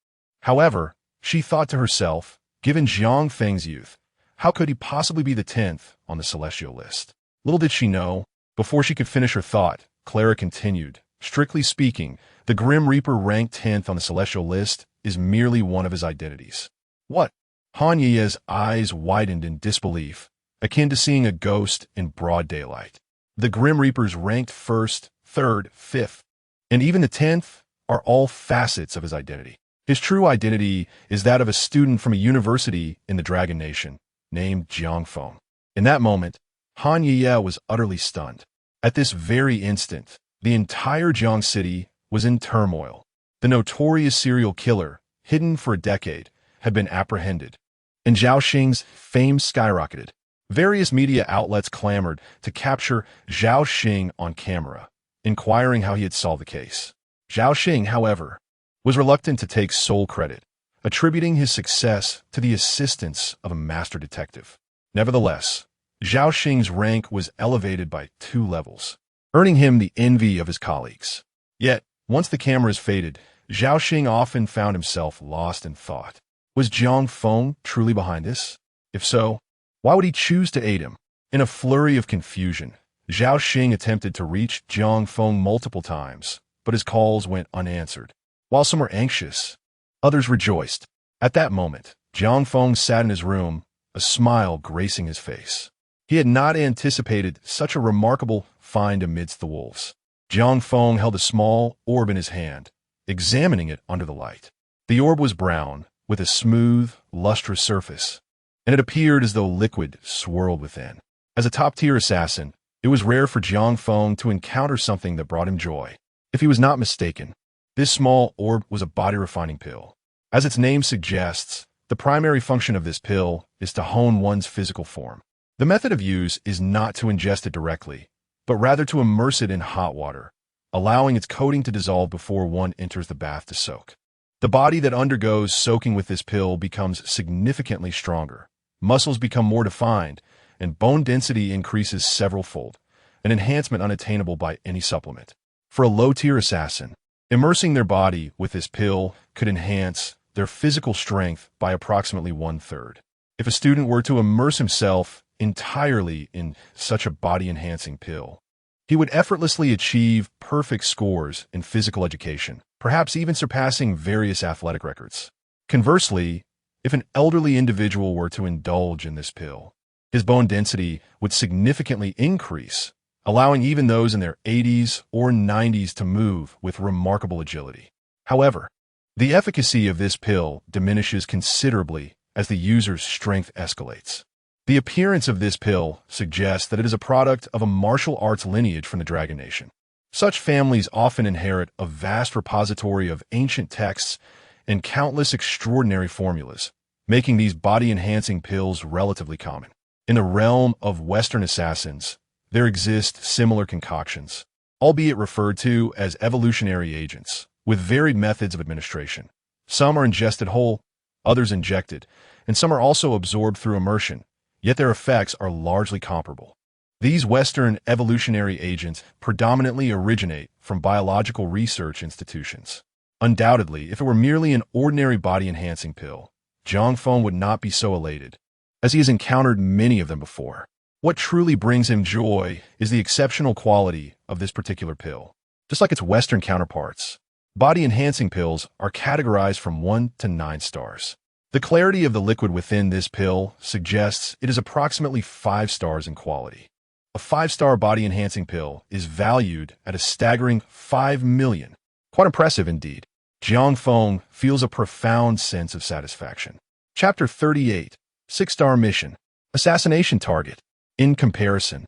A: However, she thought to herself, given Jiang Feng's youth, how could he possibly be the 10th on the Celestial List? Little did she know, before she could finish her thought, Clara continued, strictly speaking, the Grim Reaper ranked 10th on the Celestial List is merely one of his identities. What? Han Ye's eyes widened in disbelief, akin to seeing a ghost in broad daylight. The Grim Reapers ranked first, third, fifth, and even the 10th are all facets of his identity. His true identity is that of a student from a university in the Dragon Nation named Jiang Feng. In that moment, Han Yiye was utterly stunned. At this very instant, the entire Jiang city was in turmoil. The notorious serial killer, hidden for a decade, had been apprehended, and Zhao Xing's fame skyrocketed. Various media outlets clamored to capture Zhao Xing on camera, inquiring how he had solved the case. Zhao Xing, however, was reluctant to take sole credit, attributing his success to the assistance of a master detective. Nevertheless, Zhao Xing's rank was elevated by 2 levels, earning him the envy of his colleagues. Yet, once the cameras faded, Zhao Xing often found himself lost in thought. Was Jiang Feng truly behind this? If so, why would he choose to aid him? In a flurry of confusion, Zhao Xing attempted to reach Jiang Feng multiple times, but his calls went unanswered. While some were anxious, others rejoiced. At that moment, Jiang Feng sat in his room, a smile gracing his face. He had not anticipated such a remarkable find amidst the wolves. Jiang Feng held a small orb in his hand, examining it under the light. The orb was brown, with a smooth, lustrous surface, and it appeared as though liquid swirled within. As a top-tier assassin, it was rare for Jiang Feng to encounter something that brought him joy. If he was not mistaken, this small orb was a body-refining pill. As its name suggests, the primary function of this pill is to hone one's physical form. The method of use is not to ingest it directly, but rather to immerse it in hot water, allowing its coating to dissolve before one enters the bath to soak. The body that undergoes soaking with this pill becomes significantly stronger, muscles become more defined, and bone density increases several-fold, an enhancement unattainable by any supplement. For a low-tier assassin, immersing their body with this pill could enhance their physical strength by approximately 1/3. If a student were to immerse himself entirely in such a body-enhancing pill, he would effortlessly achieve perfect scores in physical education, perhaps even surpassing various athletic records. Conversely, if an elderly individual were to indulge in this pill, his bone density would significantly increase, allowing even those in their 80s or 90s to move with remarkable agility. However, the efficacy of this pill diminishes considerably as the user's strength escalates. The appearance of this pill suggests that it is a product of a martial arts lineage from the Dragon Nation. Such families often inherit a vast repository of ancient texts and countless extraordinary formulas, making these body-enhancing pills relatively common. In the realm of Western assassins, there exist similar concoctions, albeit referred to as evolutionary agents, with varied methods of administration. Some are ingested whole, others injected, and some are also absorbed through immersion, yet their effects are largely comparable. These Western evolutionary agents predominantly originate from biological research institutions. Undoubtedly, if it were merely an ordinary body-enhancing pill, Jiang Feng would not be so elated, as he has encountered many of them before. What truly brings him joy is the exceptional quality of this particular pill. Just like its Western counterparts, body-enhancing pills are categorized from 1 to 9 stars. The clarity of the liquid within this pill suggests it is approximately 5 stars in quality. A 5-star body-enhancing pill is valued at a staggering 5 million. Quite impressive indeed. Jiang Feng feels a profound sense of satisfaction. Chapter 38, 6-star mission. Assassination target. In comparison,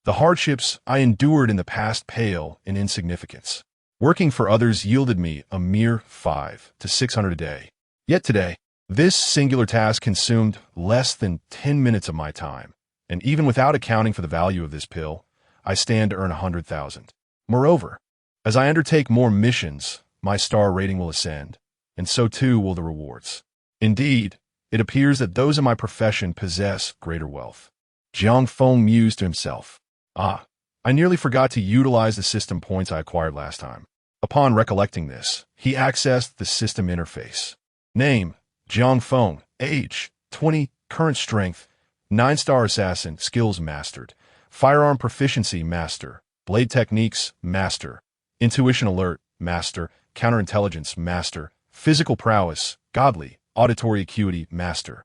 A: the hardships I endured in the past pale in insignificance. Working for others yielded me a mere 500 to 600 a day. Yet today, this singular task consumed less than 10 minutes of my time, and even without accounting for the value of this pill, I stand to earn 100,000. Moreover, as I undertake more missions, my star rating will ascend, and so too will the rewards. Indeed, it appears that those in my profession possess greater wealth. Jiang Feng mused to himself. I nearly forgot to utilize the system points I acquired last time. Upon recollecting this, he accessed the system interface. Name, Jiang Feng. Age, 20. Current strength, 9-star assassin. Skills mastered. Firearm proficiency master. Blade techniques master. Intuition alert master. Counterintelligence master. Physical prowess godly. Auditory acuity master.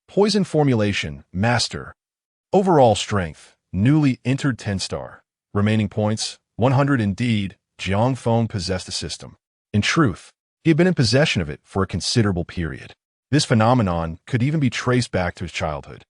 A: Poison formulation master. Overall strength, newly entered 10-star. Remaining points, 100. Indeed, Jiang Feng possessed the system. In truth, he had been in possession of it for a considerable period. This phenomenon could even be traced back to his childhood.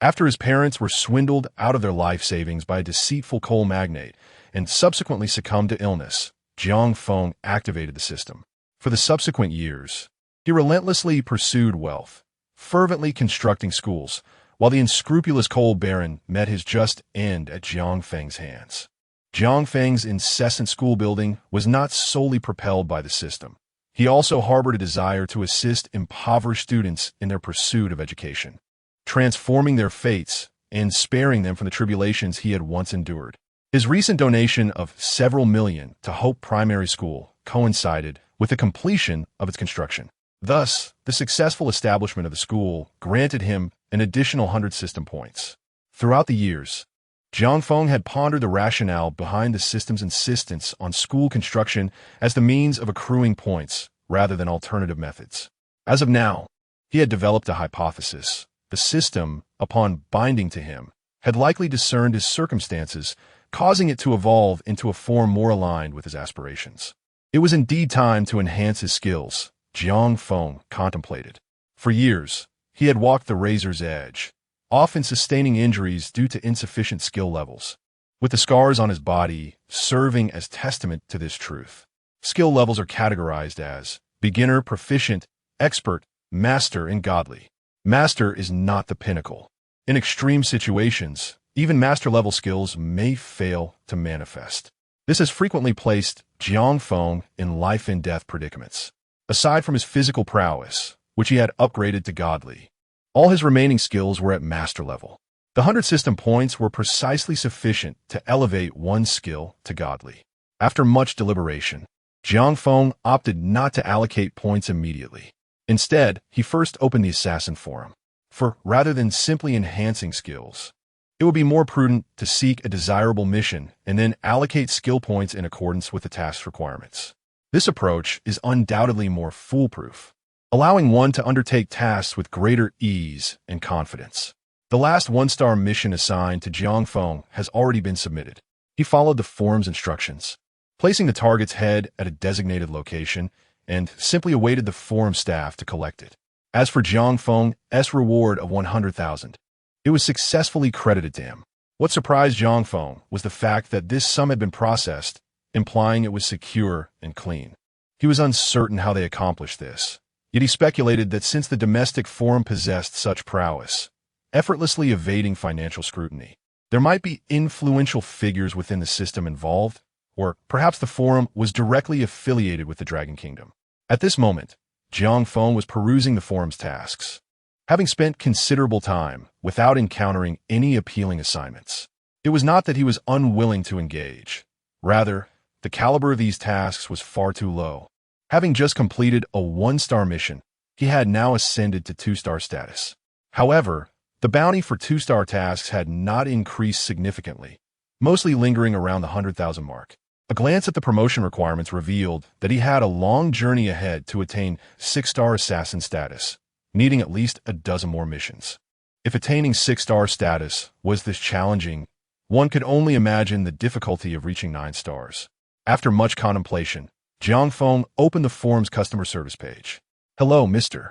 A: After his parents were swindled out of their life savings by a deceitful coal magnate and subsequently succumbed to illness, Jiang Feng activated the system. For the subsequent years, he relentlessly pursued wealth, fervently constructing schools, while the unscrupulous coal baron met his just end at Jiang Feng's hands. Jiang Feng's incessant school building was not solely propelled by the system. He also harbored a desire to assist impoverished students in their pursuit of education, transforming their fates and sparing them from the tribulations he had once endured. His recent donation of several million to Hope Primary School coincided with the completion of its construction. Thus, the successful establishment of the school granted him an additional 100 system points. Throughout the years, Jiang Feng had pondered the rationale behind the system's insistence on school construction as the means of accruing points rather than alternative methods. As of now, he had developed a hypothesis. The system, upon binding to him, had likely discerned his circumstances, causing it to evolve into a form more aligned with his aspirations. It was indeed time to enhance his skills, Jiang Feng contemplated. For years, he had walked the razor's edge, often sustaining injuries due to insufficient skill levels, with the scars on his body serving as testament to this truth. Skill levels are categorized as beginner, proficient, expert, master, and godly. Master is not the pinnacle. In extreme situations, even master-level skills may fail to manifest. This has frequently placed Jiang Feng in life-and-death predicaments. Aside from his physical prowess, which he had upgraded to godly, all his remaining skills were at master level. The 100 system points were precisely sufficient to elevate one skill to godly. After much deliberation, Jiang Feng opted not to allocate points immediately. Instead, he first opened the Assassin Forum. For rather than simply enhancing skills, it would be more prudent to seek a desirable mission and then allocate skill points in accordance with the task's requirements. This approach is undoubtedly more foolproof, allowing one to undertake tasks with greater ease and confidence. The last one-star mission assigned to Jiang Feng has already been submitted. He followed the forum's instructions, placing the target's head at a designated location, and simply awaited the forum staff to collect it. As for Jiang Feng's reward of 100,000, it was successfully credited to him. What surprised Jiang Feng was the fact that this sum had been processed, implying it was secure and clean. He was uncertain how they accomplished this, yet he speculated that since the domestic forum possessed such prowess, effortlessly evading financial scrutiny, there might be influential figures within the system involved, or perhaps the forum was directly affiliated with the Dragon Kingdom. At this moment, Jiang Feng was perusing the forum's tasks, having spent considerable time without encountering any appealing assignments. It was not that he was unwilling to engage. Rather, the caliber of these tasks was far too low. Having just completed a 1-star mission, he had now ascended to 2-star status. However, the bounty for 2-star tasks had not increased significantly, mostly lingering around the 100,000 mark. A glance at the promotion requirements revealed that he had a long journey ahead to attain 6-star assassin status, needing at least a dozen more missions. If attaining 6-star status was this challenging, one could only imagine the difficulty of reaching 9 stars. After much contemplation, Jiang Feng opened the forum's customer service page. "Hello, Mr.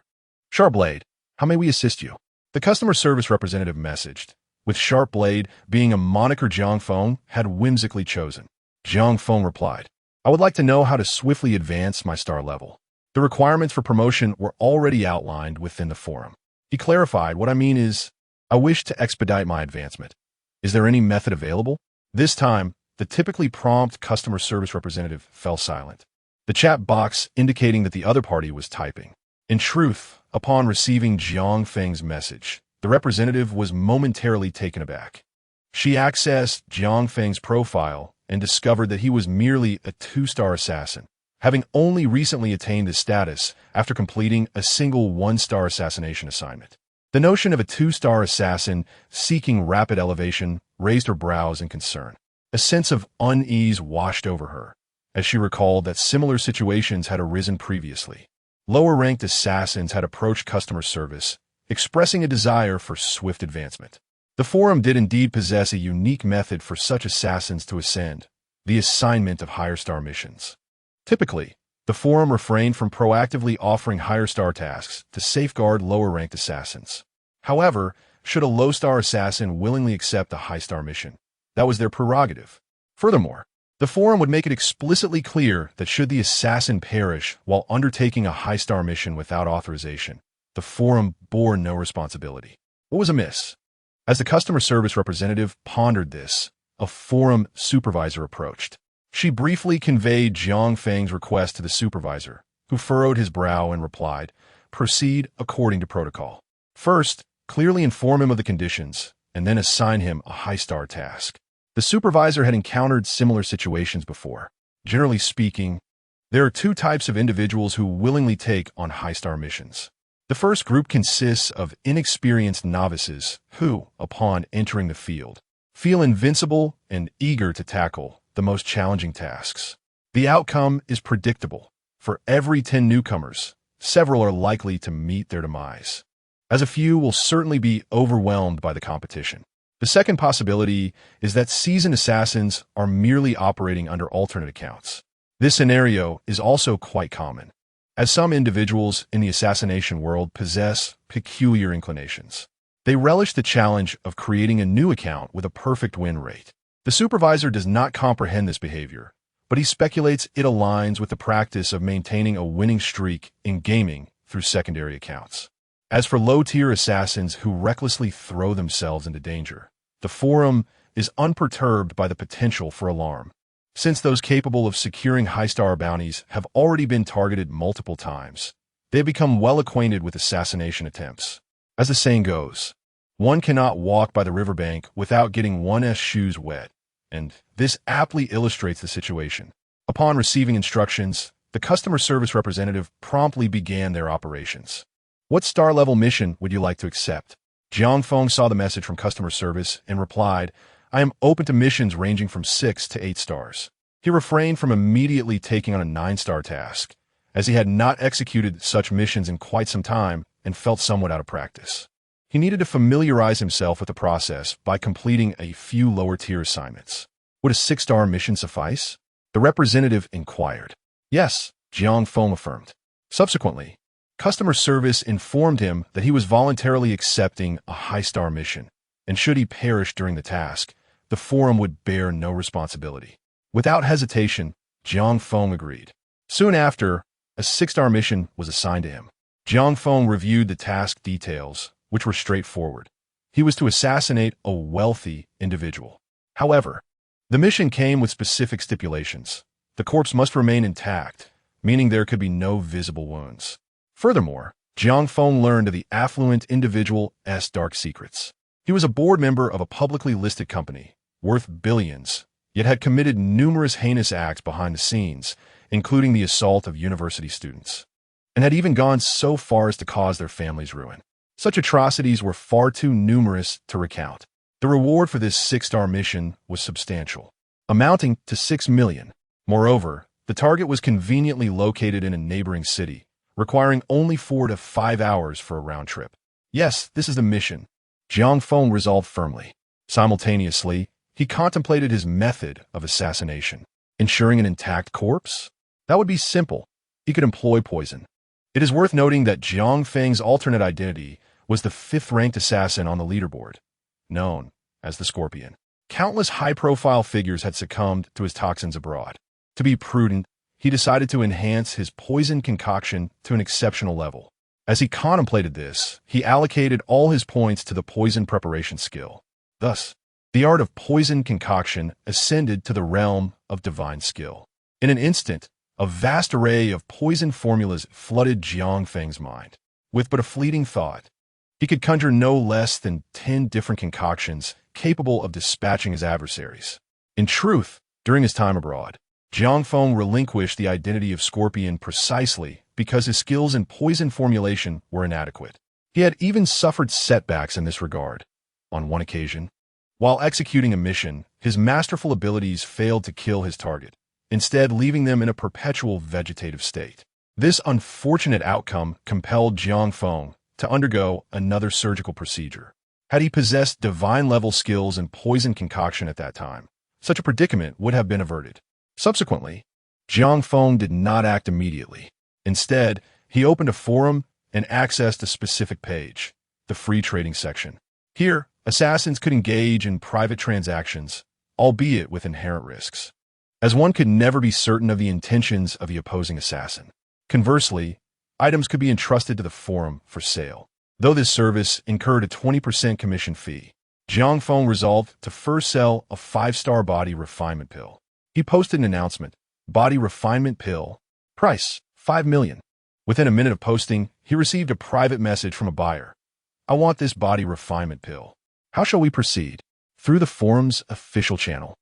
A: Sharpblade. How may we assist you?" The customer service representative messaged, with Sharpblade being a moniker Jiang Feng had whimsically chosen. Jiang Feng replied, "I would like to know how to swiftly advance my star level." The requirements for promotion were already outlined within the forum. He clarified, "What I mean is, I wish to expedite my advancement. Is there any method available?" This time, the typically prompt customer service representative fell silent, the chat box indicating that the other party was typing. In truth, upon receiving Jiang Feng's message, the representative was momentarily taken aback. She accessed Jiang Feng's profile and discovered that he was merely a 2-star assassin, having only recently attained this status after completing a single 1-star assassination assignment. The notion of a 2-star assassin seeking rapid elevation raised her brows in concern. A sense of unease washed over her, as she recalled that similar situations had arisen previously. Lower-ranked assassins had approached customer service, expressing a desire for swift advancement. The forum did indeed possess a unique method for such assassins to ascend: the assignment of higher star missions. Typically, the forum refrained from proactively offering higher star tasks to safeguard lower-ranked assassins. However, should a low-star assassin willingly accept a high-star mission, that was their prerogative. Furthermore, the forum would make it explicitly clear that should the assassin perish while undertaking a high-star mission without authorization, the forum bore no responsibility. What was amiss? As the customer service representative pondered this, a forum supervisor approached. She briefly conveyed Jiang Feng's request to the supervisor, who furrowed his brow and replied, "Proceed according to protocol. First, clearly inform him of the conditions, and then assign him a high-star task." The supervisor had encountered similar situations before. Generally speaking, there are two types of individuals who willingly take on high-star missions. The first group consists of inexperienced novices who, upon entering the field, feel invincible and eager to tackle the most challenging tasks. The outcome is predictable. For every 10 newcomers, several are likely to meet their demise, as a few will certainly be overwhelmed by the competition. The second possibility is that seasoned assassins are merely operating under alternate accounts. This scenario is also quite common, as some individuals in the assassination world possess peculiar inclinations. They relish the challenge of creating a new account with a perfect win rate. The supervisor does not comprehend this behavior, but he speculates it aligns with the practice of maintaining a winning streak in gaming through secondary accounts. As for low-tier assassins who recklessly throw themselves into danger, the forum is unperturbed by the potential for alarm. Since those capable of securing high-star bounties have already been targeted multiple times, they have become well acquainted with assassination attempts. As the saying goes, one cannot walk by the riverbank without getting one's shoes wet, and this aptly illustrates the situation. Upon receiving instructions, the customer service representative promptly began their operations. "What star-level mission would you like to accept?" Jiang Feng saw the message from customer service and replied, "I am open to missions ranging from 6 to 8 stars. He refrained from immediately taking on a 9-star task, as he had not executed such missions in quite some time and felt somewhat out of practice. He needed to familiarize himself with the process by completing a few lower-tier assignments. Would a 6-star mission suffice? The representative inquired. Yes, Jiang Feng affirmed. Subsequently, customer service informed him that he was voluntarily accepting a high-star mission, and should he perish during the task, the forum would bear no responsibility. Without hesitation, Jiang Feng agreed. Soon after, a 6-star mission was assigned to him. Jiang Feng reviewed the task details, which were straightforward. He was to assassinate a wealthy individual. However, the mission came with specific stipulations. The corpse must remain intact, meaning there could be no visible wounds. Furthermore, Jiang Feng learned of the affluent individual's dark secrets. He was a board member of a publicly listed company, worth billions, yet had committed numerous heinous acts behind the scenes, including the assault of university students, and had even gone so far as to cause their families ruin. Such atrocities were far too numerous to recount. The reward for this 6-star mission was substantial, amounting to 6 million. Moreover, the target was conveniently located in a neighboring city, requiring only 4 to 5 hours for a round trip. Yes, this is the mission, Jiang Feng resolved firmly. Simultaneously, he contemplated his method of assassination. Ensuring an intact corpse? That would be simple. He could employ poison. It is worth noting that Jiang Feng's alternate identity was the 5th-ranked assassin on the leaderboard, known as the Scorpion. Countless high-profile figures had succumbed to his toxins abroad. To be prudent, he decided to enhance his poison concoction to an exceptional level. As he contemplated this, he allocated all his points to the poison preparation skill. Thus, the art of poison concoction ascended to the realm of divine skill. In an instant, a vast array of poison formulas flooded Jiang Feng's mind. With but a fleeting thought, he could conjure no less than 10 different concoctions capable of dispatching his adversaries. In truth, during his time abroad, Jiang Feng relinquished the identity of Scorpion precisely because his skills in poison formulation were inadequate. He had even suffered setbacks in this regard. On one occasion, while executing a mission, his masterful abilities failed to kill his target, instead leaving them in a perpetual vegetative state. This unfortunate outcome compelled Jiang Feng to undergo another surgical procedure. Had he possessed divine-level skills in poison concoction at that time, such a predicament would have been averted. Subsequently, Jiang Feng did not act immediately. Instead, he opened a forum and accessed a specific page, the free trading section. Here, assassins could engage in private transactions, albeit with inherent risks, as one could never be certain of the intentions of the opposing assassin. Conversely, items could be entrusted to the forum for sale. Though this service incurred a 20% commission fee, Jiang Feng resolved to first sell a 5-star body refinement pill. He posted an announcement, body refinement pill, price, 5 million. Within a minute of posting, he received a private message from a buyer. I want this body refinement pill. How shall we proceed? Through the forum's official channel?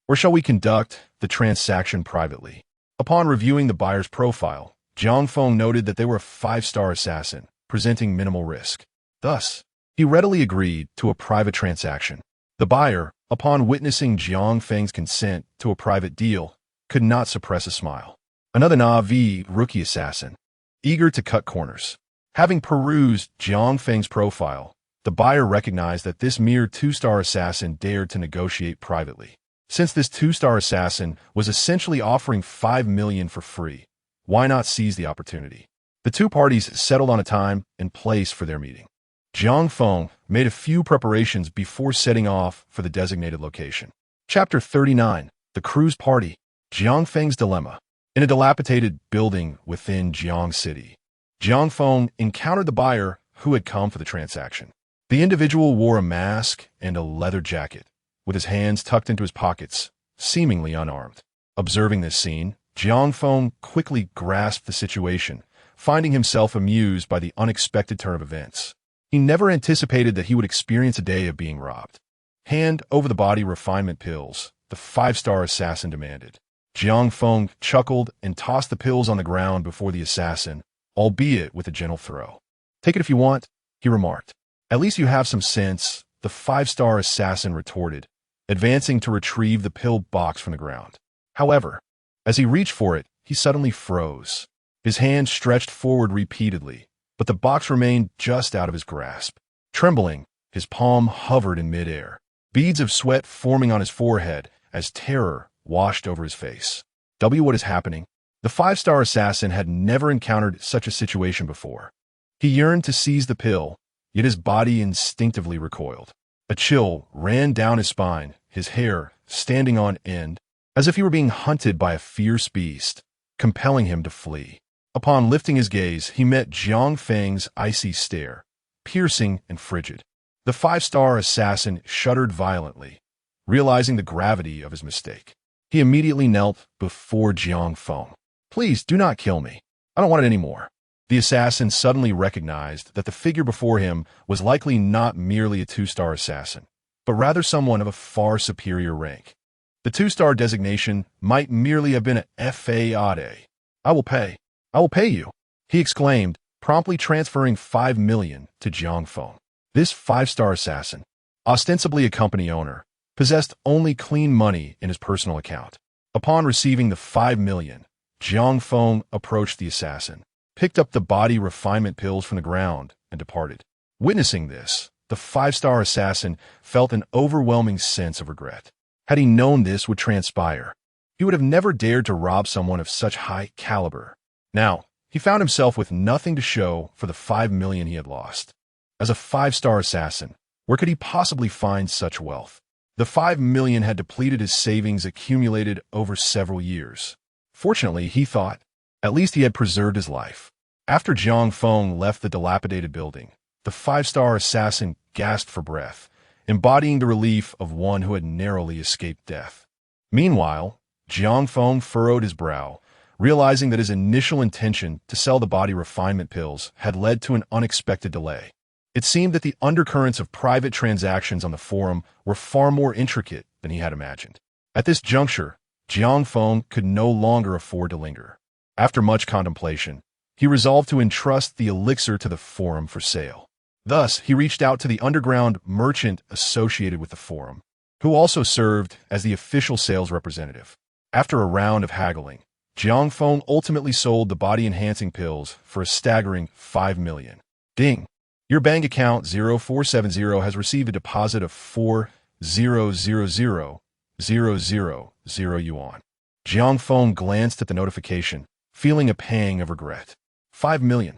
A: Or shall we conduct the transaction privately? Upon reviewing the buyer's profile, Jiang Feng noted that they were a 5-star assassin, presenting minimal risk. Thus, he readily agreed to a private transaction. The buyer, upon witnessing Jiang Feng's consent to a private deal, could not suppress a smile. Another Na'vi rookie assassin, eager to cut corners. Having perused Jiang Feng's profile, the buyer recognized that this mere 2-star assassin dared to negotiate privately. Since this 2-star assassin was essentially offering 5 million for free, why not seize the opportunity? The two parties settled on a time and place for their meeting. Jiang Feng made a few preparations before setting off for the designated location. Chapter 39. The Cruise Party. Jiang Feng's Dilemma. In a dilapidated building within Jiang City, Jiang Feng encountered the buyer who had come for the transaction. The individual wore a mask and a leather jacket, with his hands tucked into his pockets, seemingly unarmed. Observing this scene, Jiang Feng quickly grasped the situation, finding himself amused by the unexpected turn of events. He never anticipated that he would experience a day of being robbed. Hand over the body refinement pills, the 5-star assassin demanded. Jiang Feng chuckled and tossed the pills on the ground before the assassin, albeit with a gentle throw. Take it if you want, he remarked. At least you have some sense, the 5-star assassin retorted, advancing to retrieve the pill box from the ground. However, as he reached for it, he suddenly froze. His hand stretched forward repeatedly, but the box remained just out of his grasp. Trembling, his palm hovered in midair, beads of sweat forming on his forehead as terror washed over his face. What is happening? The 5-star assassin had never encountered such a situation before. He yearned to seize the pill, yet his body instinctively recoiled. A chill ran down his spine, his hair standing on end, as if he were being hunted by a fierce beast, compelling him to flee. Upon lifting his gaze, he met Jiang Feng's icy stare, piercing and frigid. The 5-star assassin shuddered violently, realizing the gravity of his mistake. He immediately knelt before Jiang Feng. Please do not kill me. I don't want it anymore. The assassin suddenly recognized that the figure before him was likely not merely a 2-star assassin, but rather someone of a far superior rank. The 2-star designation might merely have been a FAAD. I will pay. I will pay you, he exclaimed, promptly transferring 5 million to Jiang Feng. This 5-star assassin, ostensibly a company owner, possessed only clean money in his personal account. Upon receiving the 5 million, Jiang Feng approached the assassin, picked up the body refinement pills from the ground, and departed. Witnessing this, the 5-star assassin felt an overwhelming sense of regret. Had he known this would transpire, he would have never dared to rob someone of such high caliber. Now, he found himself with nothing to show for the 5 million he had lost. As a 5-star assassin, where could he possibly find such wealth? The 5 million had depleted his savings accumulated over several years. Fortunately, he thought, at least he had preserved his life. After Jiang Feng left the dilapidated building, the 5-star assassin gasped for breath, embodying the relief of one who had narrowly escaped death. Meanwhile, Jiang Feng furrowed his brow, realizing that his initial intention to sell the body refinement pills had led to an unexpected delay. It seemed that the undercurrents of private transactions on the forum were far more intricate than he had imagined. At this juncture, Jiang Feng could no longer afford to linger. After much contemplation, he resolved to entrust the elixir to the forum for sale. Thus, he reached out to the underground merchant associated with the forum, who also served as the official sales representative. After a round of haggling, Jiang Feng ultimately sold the body-enhancing pills for a staggering 5 million. Ding! Your bank account 0470 has received a deposit of 4,000,000 yuan. Jiang Feng glanced at the notification, feeling a pang of regret. 5 million.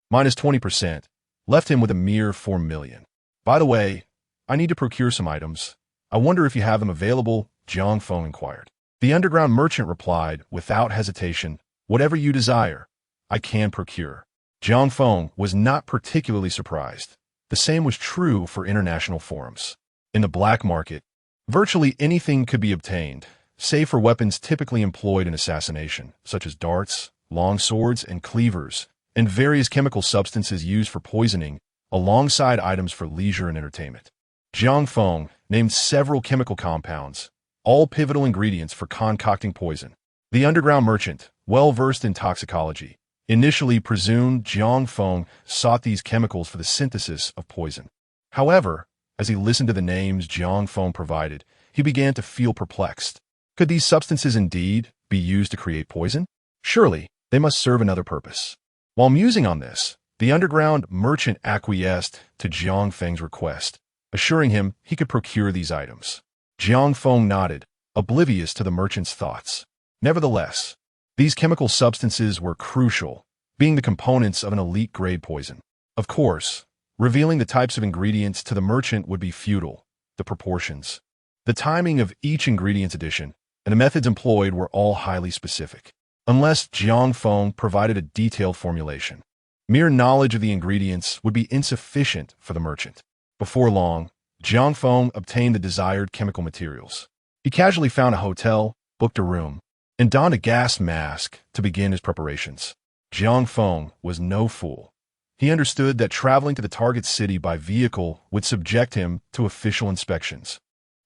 A: Minus 20%. Left him with a mere 4 million. By the way, I need to procure some items. I wonder if you have them available, Jiang Feng inquired. The underground merchant replied, without hesitation, whatever you desire, I can procure. Jiang Feng was not particularly surprised. The same was true for international forums. In the black market, virtually anything could be obtained, save for weapons typically employed in assassination, such as darts, long swords, and cleavers, and various chemical substances used for poisoning, alongside items for leisure and entertainment. Jiang Feng named several chemical compounds, all pivotal ingredients for concocting poison. The underground merchant, well versed in toxicology, initially presumed Jiang Feng sought these chemicals for the synthesis of poison. However, as he listened to the names Jiang Feng provided, he began to feel perplexed. Could these substances indeed be used to create poison? Surely, they must serve another purpose. While musing on this, the underground merchant acquiesced to Jiang Feng's request, assuring him he could procure these items. Jiang Feng nodded, oblivious to the merchant's thoughts. Nevertheless, these chemical substances were crucial, being the components of an elite-grade poison. Of course, revealing the types of ingredients to the merchant would be futile. The proportions, the timing of each ingredient's addition, and the methods employed were all highly specific. Unless Jiang Feng provided a detailed formulation, mere knowledge of the ingredients would be insufficient for the merchant. Before long, Jiang Feng obtained the desired chemical materials. He casually found a hotel, booked a room, and donned a gas mask to begin his preparations. Jiang Feng was no fool. He understood that traveling to the target city by vehicle would subject him to official inspections,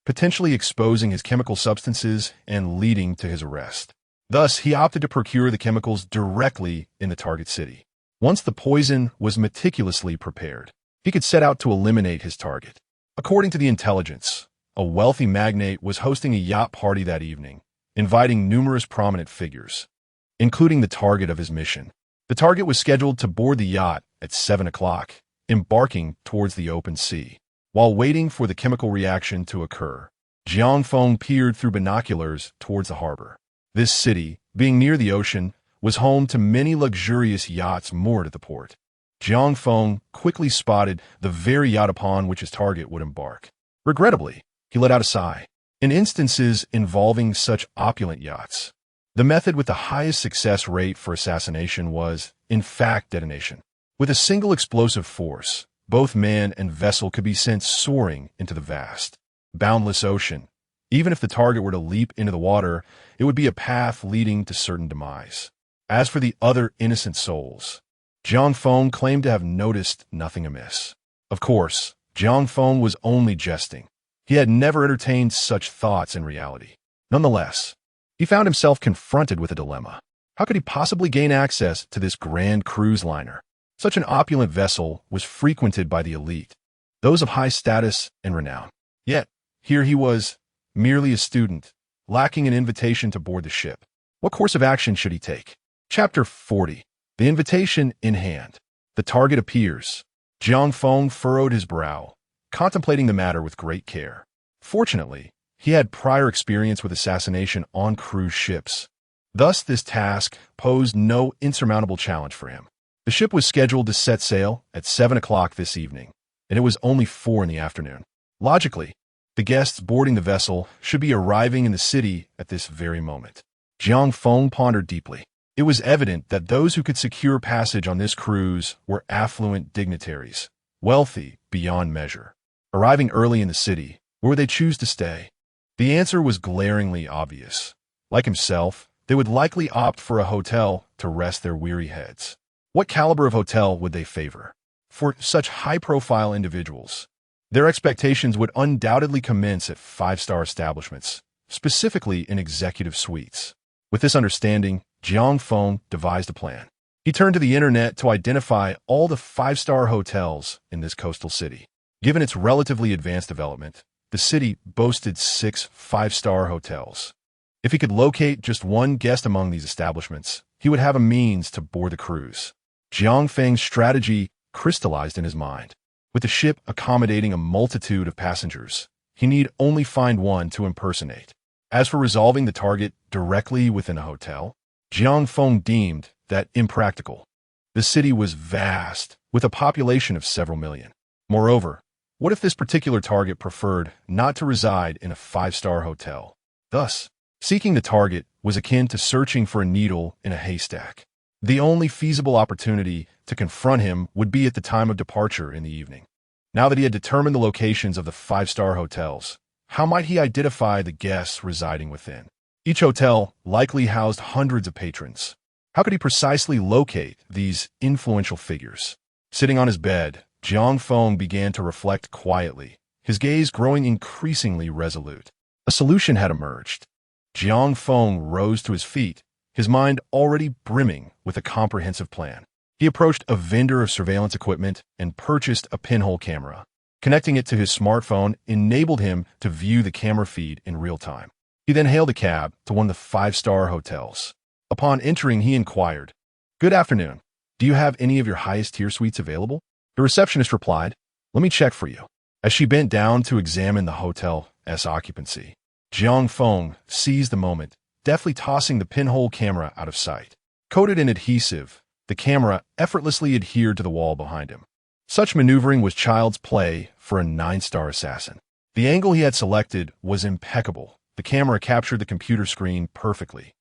A: potentially exposing his chemical substances and leading to his arrest. Thus, he opted to procure the chemicals directly in the target city. Once the poison was meticulously prepared, he could set out to eliminate his target. According to the intelligence, a wealthy magnate was hosting a yacht party that evening, inviting numerous prominent figures, including the target of his mission. The target was scheduled to board the yacht at 7 o'clock, embarking towards the open sea. While waiting for the chemical reaction to occur, Jiang Feng peered through binoculars towards the harbor. This city, being near the ocean, was home to many luxurious yachts moored at the port. Jiang Feng quickly spotted the very yacht upon which his target would embark. Regrettably, he let out a sigh. In instances involving such opulent yachts, the method with the highest success rate for assassination was, in fact, detonation. With a single explosive force, both man and vessel could be sent soaring into the vast, boundless ocean. Even if the target were to leap into the water, it would be a path leading to certain demise. As for the other innocent souls, Jiang Feng claimed to have noticed nothing amiss. Of course, Jiang Feng was only jesting. He had never entertained such thoughts in reality. Nonetheless, he found himself confronted with a dilemma. How could he possibly gain access to this grand cruise liner? Such an opulent vessel was frequented by the elite, those of high status and renown. Yet, here he was, merely a student, lacking an invitation to board the ship. What course of action should he take? Chapter 40. The invitation in hand. The target appears. Jiang Feng furrowed his brow, contemplating the matter with great care. Fortunately, he had prior experience with assassination on cruise ships. Thus, this task posed no insurmountable challenge for him. The ship was scheduled to set sail at 7 o'clock this evening, and it was only 4 in the afternoon. Logically, the guests boarding the vessel should be arriving in the city at this very moment. Jiang Feng pondered deeply. It was evident that those who could secure passage on this cruise were affluent dignitaries, wealthy beyond measure. Arriving early in the city, where would they choose to stay? The answer was glaringly obvious. Like himself, they would likely opt for a hotel to rest their weary heads. What caliber of hotel would they favor? For such high-profile individuals, their expectations would undoubtedly commence at 5-star establishments, specifically in executive suites. With this understanding, Jiang Feng devised a plan. He turned to the internet to identify all the 5-star hotels in this coastal city. Given its relatively advanced development, the city boasted 6 5-star hotels. If he could locate just one guest among these establishments, he would have a means to board the cruise. Jiang Feng's strategy crystallized in his mind. With the ship accommodating a multitude of passengers, he need only find one to impersonate. As for resolving the target directly within a hotel, Jiang Feng deemed that impractical. The city was vast, with a population of several million. Moreover, what if this particular target preferred not to reside in a five-star hotel? Thus, seeking the target was akin to searching for a needle in a haystack. The only feasible opportunity to confront him would be at the time of departure in the evening. Now that he had determined the locations of the five-star hotels, how might he identify the guests residing within? Each hotel likely housed hundreds of patrons. How could he precisely locate these influential figures? Sitting on his bed, Jiang Feng began to reflect quietly, his gaze growing increasingly resolute. A solution had emerged. Jiang Feng rose to his feet, his mind already brimming with a comprehensive plan. He approached a vendor of surveillance equipment and purchased a pinhole camera. Connecting it to his smartphone enabled him to view the camera feed in real time. He then hailed a cab to one of the five-star hotels. Upon entering, he inquired, "Good afternoon. Do you have any of your highest-tier suites available?" The receptionist replied, "Let me check for you." As she bent down to examine the hotel's occupancy, Jiang Feng seized the moment, deftly tossing the pinhole camera out of sight. Coated in adhesive, the camera effortlessly adhered to the wall behind him. Such maneuvering was child's play for a 9-star assassin. The angle he had selected was impeccable. The camera captured the computer screen perfectly.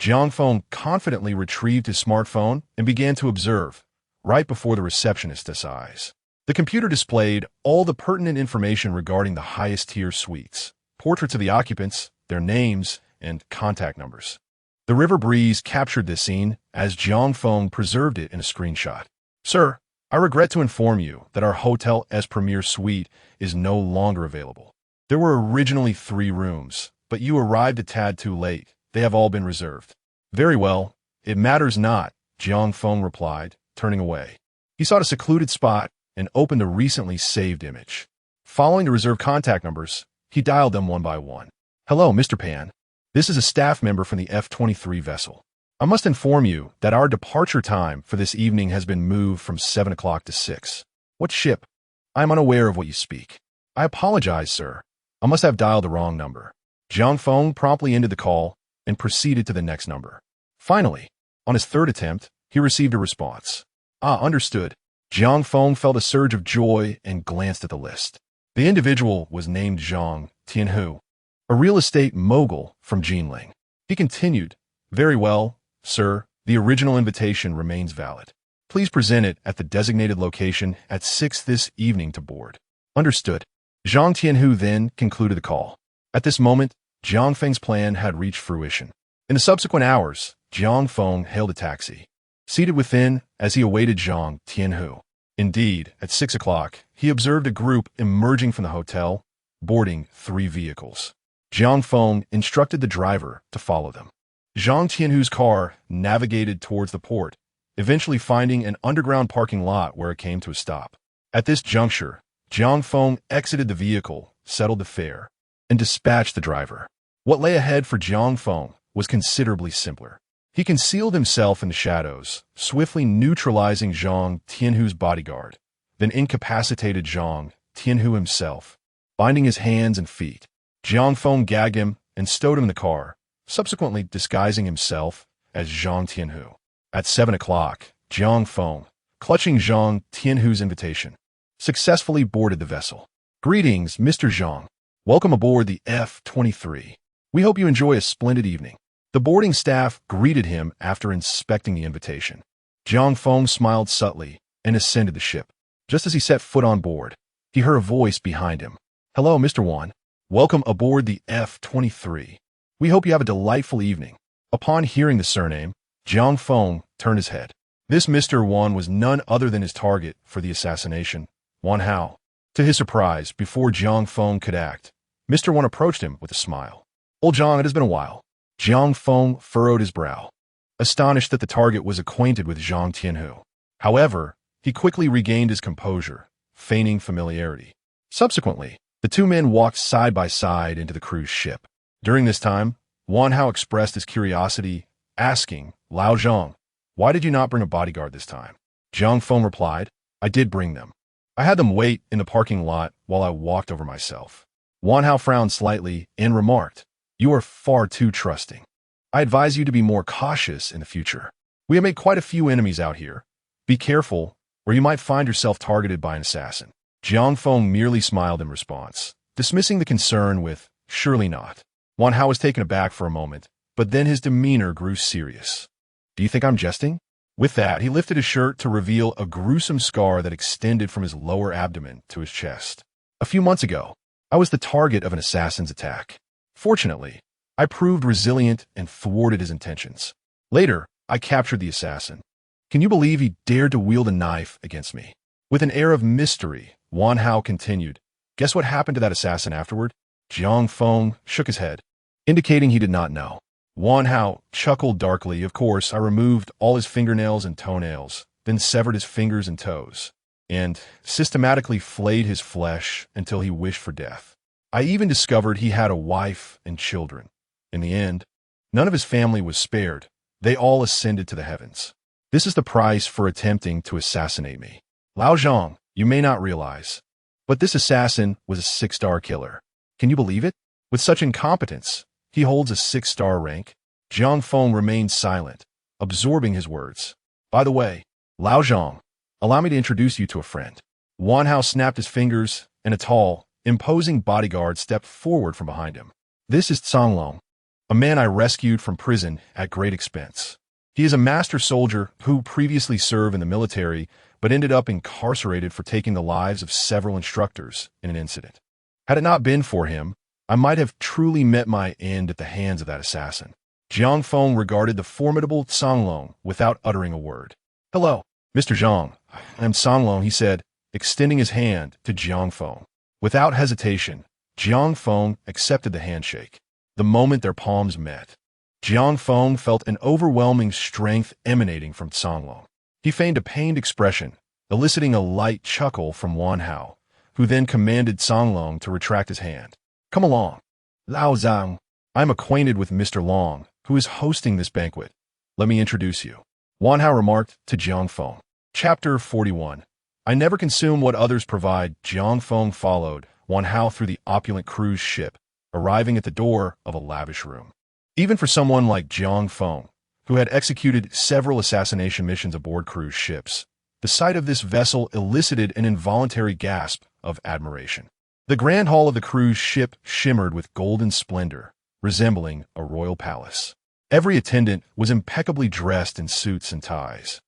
A: Jiang Feng confidently retrieved his smartphone and began to observe, right before the receptionist's eyes. The computer displayed all the pertinent information regarding the highest-tier suites, portraits of the occupants, their names, and contact numbers. The river breeze captured this scene as Jiang Feng preserved it in a screenshot. "Sir, I regret to inform you that our hotel's premier suite is no longer available. There were originally 3 rooms, but you arrived a tad too late. They have all been reserved." "Very well, it matters not," Jiang Feng replied, turning away. He sought a secluded spot and opened a recently saved image. Following the reserved contact numbers, he dialed them one by one. "Hello, Mr. Pan. This is a staff member from the F-23 vessel. I must inform you that our departure time for this evening has been moved from 7 o'clock to 6. What ship? I am unaware of what you speak." "I apologize, sir. I must have dialed the wrong number." Jiang Feng promptly ended the call and proceeded to the next number. Finally, on his 3rd attempt, he received a response. "Ah, understood." Jiang Feng felt a surge of joy and glanced at the list. The individual was named Zhang Tianhu, a real estate mogul from Jinling. He continued, "Very well, sir, the original invitation remains valid. Please present it at the designated location at 6 this evening to board." "Understood." Zhang Tianhu then concluded the call. At this moment, Jiang Feng's plan had reached fruition. In the subsequent hours, Jiang Feng hailed a taxi. Seated within, as he awaited Zhang Tianhu. Indeed, at 6 o'clock, he observed a group emerging from the hotel, boarding 3 vehicles. Jiang Feng instructed the driver to follow them. Zhang Tianhu's car navigated towards the port, eventually finding an underground parking lot where it came to a stop. At this juncture, Jiang Feng exited the vehicle, settled the fare, and dispatched the driver. What lay ahead for Jiang Feng was considerably simpler. He concealed himself in the shadows, swiftly neutralizing Zhang Tianhu's bodyguard, then incapacitated Zhang Tianhu himself, binding his hands and feet. Jiang Feng gagged him and stowed him in the car, subsequently disguising himself as Zhang Tianhu. At 7 o'clock, Jiang Feng, clutching Zhang Tianhu's invitation, successfully boarded the vessel. "Greetings, Mr. Zhang. Welcome aboard the F-23. We hope you enjoy a splendid evening." The boarding staff greeted him after inspecting the invitation. Jiang Feng smiled subtly and ascended the ship. Just as he set foot on board, he heard a voice behind him. "Hello, Mr. Wan. Welcome aboard the F-23. We hope you have a delightful evening." Upon hearing the surname, Jiang Feng turned his head. This Mr. Wan was none other than his target for the assassination, Wan Hao. To his surprise, before Jiang Feng could act, Mr. Wan approached him with a smile. "Old Jiang, it has been a while." Jiang Feng furrowed his brow, astonished that the target was acquainted with Zhang Tianhu. However, he quickly regained his composure, feigning familiarity. Subsequently, the 2 men walked side by side into the cruise ship. During this time, Wan Hao expressed his curiosity, asking, "Lao Zhang, why did you not bring a bodyguard this time?" Jiang Feng replied, I did bring them. I had them wait in the parking lot while I walked over myself. Wan Hao frowned slightly and remarked, "You are far too trusting. I advise you to be more cautious in the future. We have made quite a few enemies out here. Be careful, or you might find yourself targeted by an assassin." Jiang Feng merely smiled in response, dismissing the concern with, "Surely not." Wan Hao was taken aback for a moment, but then his demeanor grew serious. "Do you think I'm jesting?" With that, he lifted his shirt to reveal a gruesome scar that extended from his lower abdomen to his chest. "A few months ago, I was the target of an assassin's attack. Fortunately, I proved resilient and thwarted his intentions. Later, I captured the assassin. Can you believe he dared to wield a knife against me?" With an air of mystery, Wan Hao continued, "Guess what happened to that assassin afterward?" Jiang Feng shook his head, indicating he did not know. Wan Hao chuckled darkly. "Of course, I removed all his fingernails and toenails, then severed his fingers and toes, and systematically flayed his flesh until he wished for death. I even discovered he had a wife and children. In the end, none of his family was spared. They all ascended to the heavens. This is the price for attempting to assassinate me. Lao Zhang, you may not realize, but this assassin was a 6-star killer. Can you believe it? With such incompetence, he holds a 6-star rank." Jiang Feng remained silent, absorbing his words. "By the way, Lao Zhang, allow me to introduce you to a friend." Wan Hao snapped his fingers, and a tall, imposing bodyguard stepped forward from behind him. "This is Songlong, a man I rescued from prison at great expense. He is a master soldier who previously served in the military but ended up incarcerated for taking the lives of several instructors in an incident. Had it not been for him, I might have truly met my end at the hands of that assassin." Jiang Feng regarded the formidable Songlong without uttering a word. "Hello, Mr. Zhang. I am Songlong," he said, extending his hand to Jiang Feng. Without hesitation, Jiang Feng accepted the handshake. The moment their palms met, Jiang Feng felt an overwhelming strength emanating from Songlong. He feigned a pained expression, eliciting a light chuckle from Wan Hao, who then commanded Songlong to retract his hand. "Come along, Lao Zhang. I am acquainted with Mr. Long, who is hosting this banquet. Let me introduce you." Wan Hao remarked to Jiang Feng. Chapter 41. I never consume what others provide. Jiang Feng followed Wan Hao through the opulent cruise ship, arriving at the door of a lavish room. Even for someone like Jiang Feng, who had executed several assassination missions aboard cruise ships, the sight of this vessel elicited an involuntary gasp of admiration. The grand hall of the cruise ship shimmered with golden splendor, resembling a royal palace. Every attendant was impeccably dressed in suits and ties,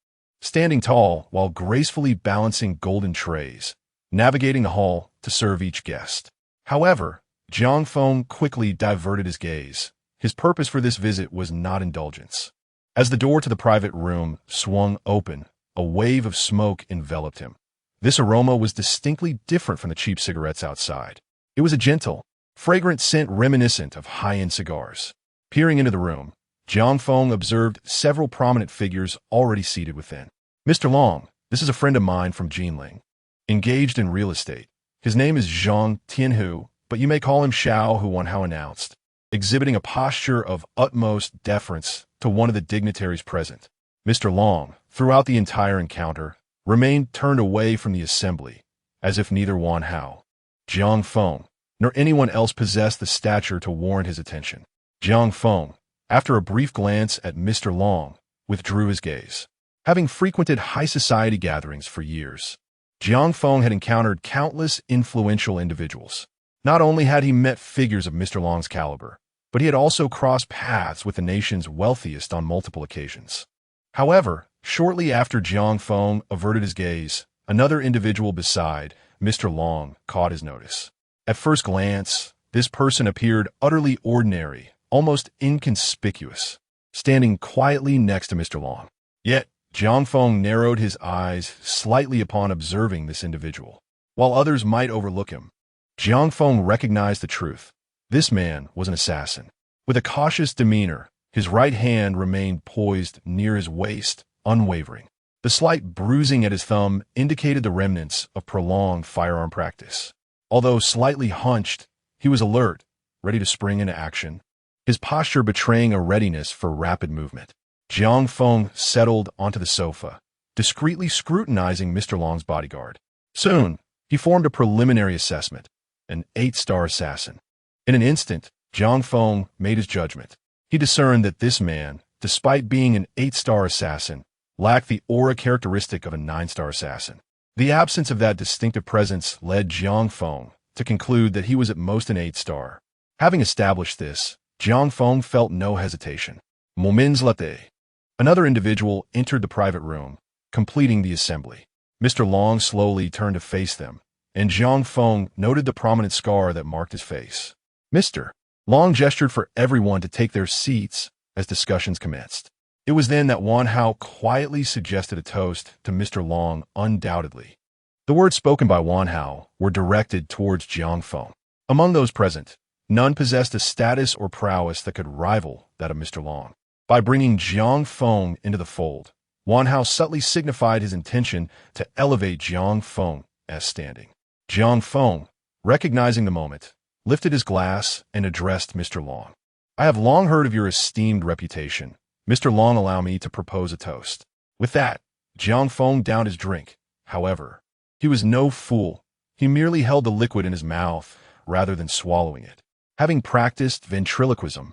A: standing tall while gracefully balancing golden trays, navigating the hall to serve each guest. However, Jiang Feng quickly diverted his gaze. His purpose for this visit was not indulgence. As the door to the private room swung open, a wave of smoke enveloped him. This aroma was distinctly different from the cheap cigarettes outside. It was a gentle, fragrant scent reminiscent of high-end cigars. Peering into the room, Jiang Feng observed several prominent figures already seated within. "Mr. Long, this is a friend of mine from Jinling, engaged in real estate. His name is Zhang Tianhu, but you may call him Xiao," Hu Wanhao announced, exhibiting a posture of utmost deference to one of the dignitaries present. Mr. Long, throughout the entire encounter, remained turned away from the assembly, as if neither Wan Hao, Jiang Feng, nor anyone else possessed the stature to warrant his attention. Jiang Feng, after a brief glance at Mr. Long, withdrew his gaze. Having frequented high society gatherings for years, Jiang Feng had encountered countless influential individuals. Not only had he met figures of Mr. Long's caliber, but he had also crossed paths with the nation's wealthiest on multiple occasions. However, shortly after Jiang Feng averted his gaze, another individual beside Mr. Long caught his notice. At first glance, this person appeared utterly ordinary, almost inconspicuous, standing quietly next to Mr. Long. Yet, Jiang Feng narrowed his eyes slightly upon observing this individual. While others might overlook him, Jiang Feng recognized the truth. This man was an assassin. With a cautious demeanor, his right hand remained poised near his waist, unwavering. The slight bruising at his thumb indicated the remnants of prolonged firearm practice. Although slightly hunched, he was alert, ready to spring into action, his posture betraying a readiness for rapid movement. Jiang Feng settled onto the sofa, discreetly scrutinizing Mr. Long's bodyguard. Soon, he formed a preliminary assessment, an 8-star assassin. In an instant, Jiang Feng made his judgment. He discerned that this man, despite being an 8-star assassin, lacked the aura characteristic of a 9-star assassin. The absence of that distinctive presence led Jiang Feng to conclude that he was at most an 8-star. Having established this, Jiang Feng felt no hesitation. Moments later, another individual entered the private room, completing the assembly. Mr. Long slowly turned to face them, and Jiang Feng noted the prominent scar that marked his face. Mr. Long gestured for everyone to take their seats as discussions commenced. It was then that Wan Hao quietly suggested a toast to Mr. Long. Undoubtedly, the words spoken by Wan Hao were directed towards Jiang Feng. Among those present, none possessed a status or prowess that could rival that of Mr. Long. By bringing Jiang Feng into the fold, Wan Hao subtly signified his intention to elevate Jiang Feng as standing. Jiang Feng, recognizing the moment, lifted his glass and addressed Mr. Long. I have long heard of your esteemed reputation. Mr. Long, allow me to propose a toast. With that, Jiang Feng downed his drink. However, he was no fool. He merely held the liquid in his mouth rather than swallowing it. Having practiced ventriloquism,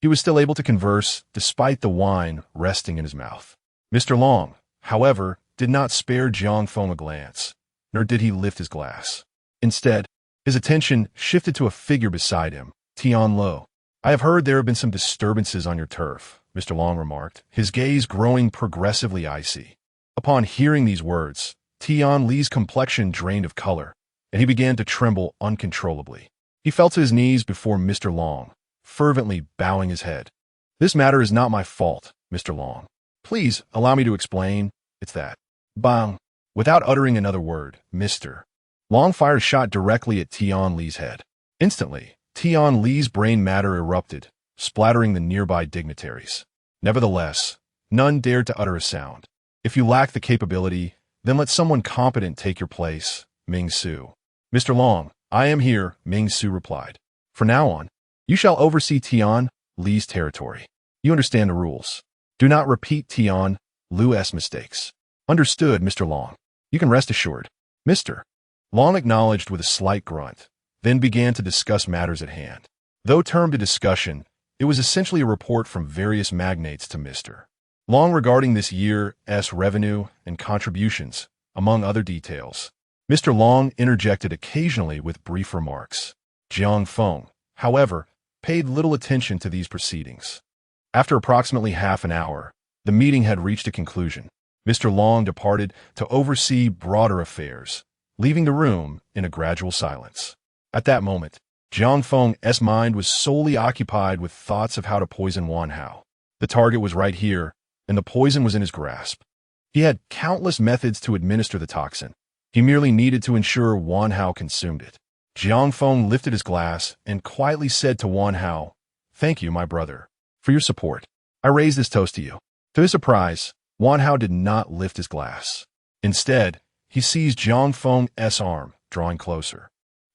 A: he was still able to converse despite the wine resting in his mouth. Mr. Long, however, did not spare Jiang Feng a glance, nor did he lift his glass. Instead, his attention shifted to a figure beside him, Tian Lo. I have heard there have been some disturbances on your turf, Mr. Long remarked, his gaze growing progressively icy. Upon hearing these words, Tian Li's complexion drained of color, and he began to tremble uncontrollably. He fell to his knees before Mr. Long, fervently bowing his head. This matter is not my fault, Mr. Long. Please allow me to explain. It's that. Bang! Without uttering another word, Mr. Long fired a shot directly at Tian Li's head. Instantly, Tian Li's brain matter erupted, splattering the nearby dignitaries. Nevertheless, none dared to utter a sound. If you lack the capability, then let someone competent take your place, Ming Su. Mr. Long, I am here, Ming Su replied. From now on, you shall oversee Tian Li's territory. You understand the rules. Do not repeat Tian Li's mistakes. Understood, Mr. Long. You can rest assured. Mr. Long acknowledged with a slight grunt, then began to discuss matters at hand. Though termed a discussion, it was essentially a report from various magnates to Mr. Long regarding this year's revenue and contributions, among other details. Mr. Long interjected occasionally with brief remarks. Jiang Feng, however, paid little attention to these proceedings. After approximately half an hour, the meeting had reached a conclusion. Mr. Long departed to oversee broader affairs, leaving the room in a gradual silence. At that moment, Jiang Feng's mind was solely occupied with thoughts of how to poison Wan Hao. The target was right here, and the poison was in his grasp. He had countless methods to administer the toxin. He merely needed to ensure Wan Hao consumed it. Jiang Feng lifted his glass and quietly said to Wan Hao, "Thank you, my brother, for your support. I raise this toast to you." To his surprise, Wan Hao did not lift his glass. Instead, he seized Jiang Feng's arm, drawing closer.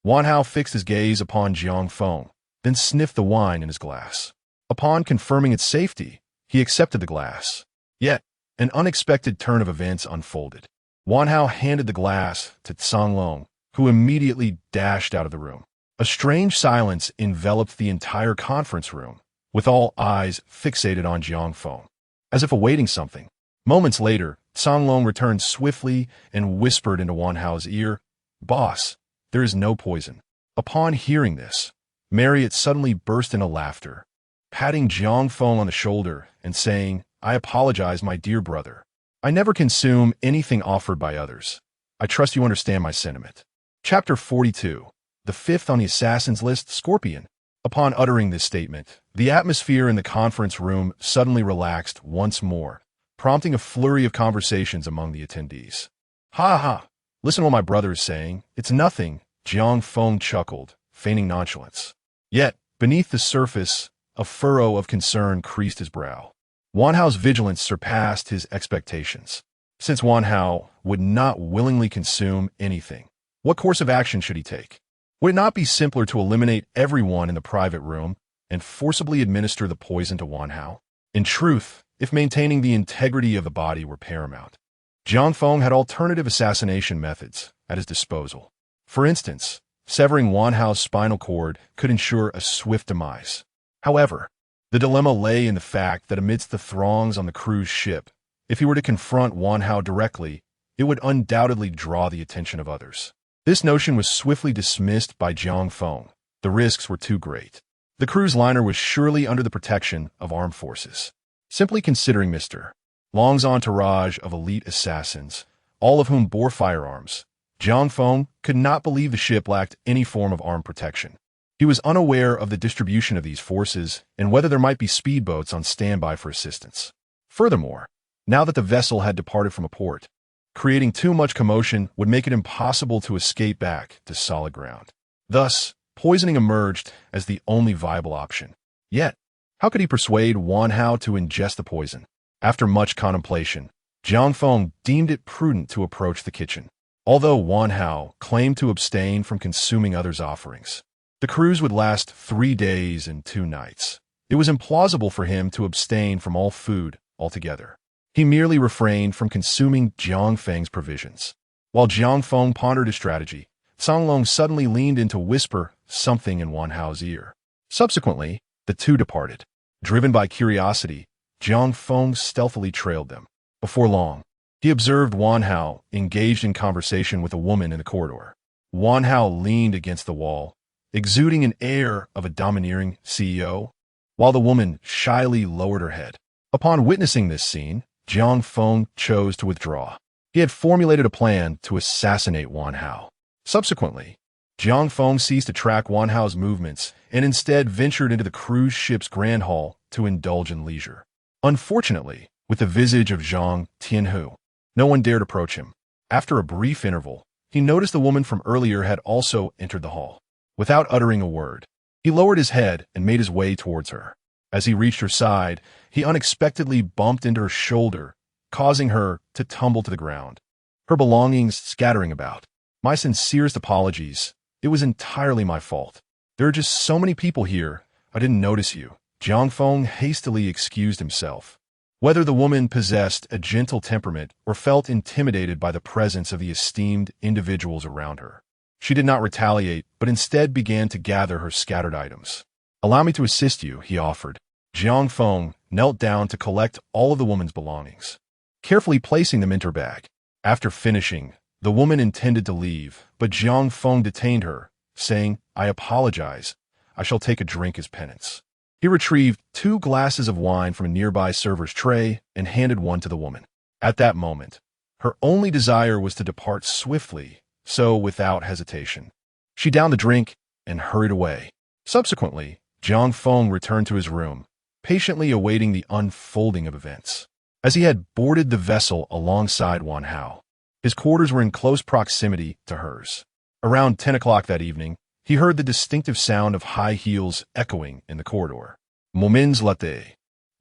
A: Wan Hao fixed his gaze upon Jiang Feng, then sniffed the wine in his glass. Upon confirming its safety, he accepted the glass. Yet, an unexpected turn of events unfolded. Wan Hao handed the glass to Tsang Long, who immediately dashed out of the room. A strange silence enveloped the entire conference room, with all eyes fixated on Jiang Feng, as if awaiting something. Moments later, Tsang Long returned swiftly and whispered into Wan Hao's ear, "Boss, there is no poison." Upon hearing this, Marriott suddenly burst into laughter, patting Jiang Feng on the shoulder and saying, "I apologize, my dear brother. I never consume anything offered by others. I trust you understand my sentiment." Chapter 42. The fifth on the assassin's list, Scorpion. Upon uttering this statement, the atmosphere in the conference room suddenly relaxed once more, prompting a flurry of conversations among the attendees. "Ha ha! Listen to what my brother is saying. It's nothing," Jiang Feng chuckled, feigning nonchalance. Yet, beneath the surface, a furrow of concern creased his brow. Wan Hao's vigilance surpassed his expectations. Since Wan Hao would not willingly consume anything, what course of action should he take? Would it not be simpler to eliminate everyone in the private room and forcibly administer the poison to Wan Hao? In truth, if maintaining the integrity of the body were paramount, Jiang Feng had alternative assassination methods at his disposal. For instance, severing Wan Hao's spinal cord could ensure a swift demise. However, the dilemma lay in the fact that amidst the throngs on the cruise ship, if he were to confront Wan Hao directly, it would undoubtedly draw the attention of others. This notion was swiftly dismissed by Jiang Feng. The risks were too great. The cruise liner was surely under the protection of armed forces. Simply considering Mr. Long's entourage of elite assassins, all of whom bore firearms, Jiang Feng could not believe the ship lacked any form of armed protection. He was unaware of the distribution of these forces and whether there might be speedboats on standby for assistance. Furthermore, now that the vessel had departed from a port, creating too much commotion would make it impossible to escape back to solid ground. Thus, poisoning emerged as the only viable option. Yet, how could he persuade Wan Hao to ingest the poison? After much contemplation, Jiang Feng deemed it prudent to approach the kitchen. Although Wan Hao claimed to abstain from consuming others' offerings, the cruise would last 3 days and 2 nights. It was implausible for him to abstain from all food altogether. He merely refrained from consuming Jiang Feng's provisions. While Jiang Feng pondered his strategy, Songlong suddenly leaned in to whisper something in Wan Hao's ear. Subsequently, the two departed. Driven by curiosity, Jiang Feng stealthily trailed them. Before long, he observed Wan Hao engaged in conversation with a woman in the corridor. Wan Hao leaned against the wall, exuding an air of a domineering CEO, while the woman shyly lowered her head. Upon witnessing this scene, Jiang Feng chose to withdraw. He had formulated a plan to assassinate Wan Hao. Subsequently, Jiang Feng ceased to track Wan Hao's movements and instead ventured into the cruise ship's grand hall to indulge in leisure. Unfortunately, with the visage of Zhang Tianhu, no one dared approach him. After a brief interval, he noticed the woman from earlier had also entered the hall. Without uttering a word, he lowered his head and made his way towards her. As he reached her side, he unexpectedly bumped into her shoulder, causing her to tumble to the ground, her belongings scattering about. My sincerest apologies. It was entirely my fault. There are just so many people here, I didn't notice you. Jiang Feng hastily excused himself. Whether the woman possessed a gentle temperament or felt intimidated by the presence of the esteemed individuals around her, she did not retaliate, but instead began to gather her scattered items. Allow me to assist you, he offered. Jiang Feng knelt down to collect all of the woman's belongings, carefully placing them into her bag. After finishing, the woman intended to leave, but Jiang Feng detained her, saying, I apologize. I shall take a drink as penance. He retrieved 2 glasses of wine from a nearby server's tray and handed one to the woman. At that moment, her only desire was to depart swiftly, so without hesitation, she downed the drink and hurried away. Subsequently, Jiang Feng returned to his room, patiently awaiting the unfolding of events. As he had boarded the vessel alongside Wan Hao, his quarters were in close proximity to hers. Around 10 o'clock that evening, he heard the distinctive sound of high heels echoing in the corridor. Moments later,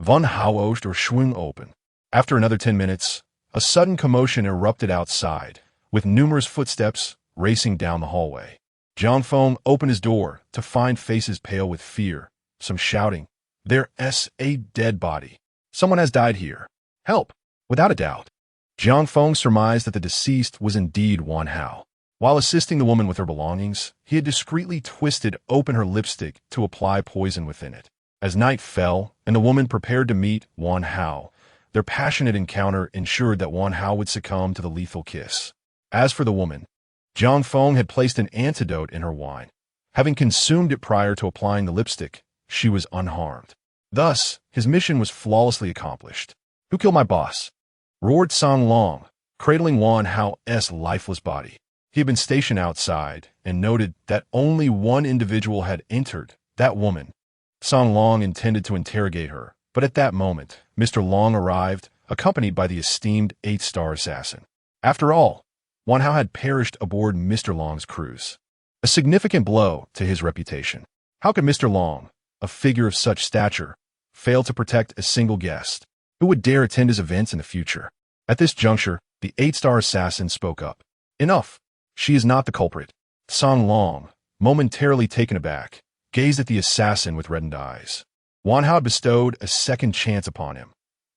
A: Van Hauost or Schwung open. After another 10 minutes, a sudden commotion erupted outside, with numerous footsteps racing down the hallway. Jiang Feng opened his door to find faces pale with fear, some shouting, There's a dead body. Someone has died here. Help! Without a doubt, Jiang Feng surmised that the deceased was indeed Wan Hao. While assisting the woman with her belongings, he had discreetly twisted open her lipstick to apply poison within it. As night fell and the woman prepared to meet Wan Hao, their passionate encounter ensured that Wan Hao would succumb to the lethal kiss. As for the woman, Jiang Feng had placed an antidote in her wine. Having consumed it prior to applying the lipstick, she was unharmed. Thus, his mission was flawlessly accomplished. Who killed my boss? Roared Song Long, cradling Wan Hao's lifeless body. He had been stationed outside and noted that only one individual had entered, that woman. Song Long intended to interrogate her, but at that moment, Mr. Long arrived, accompanied by the esteemed 8-star assassin. After all, Wan Hao had perished aboard Mr. Long's cruise, a significant blow to his reputation. How could Mr. Long, a figure of such stature, fail to protect a single guest? Who would dare attend his events in the future? At this juncture, the 8-star assassin spoke up. Enough. She is not the culprit. Song Long, momentarily taken aback, gazed at the assassin with reddened eyes. Wan Hao bestowed a second chance upon him.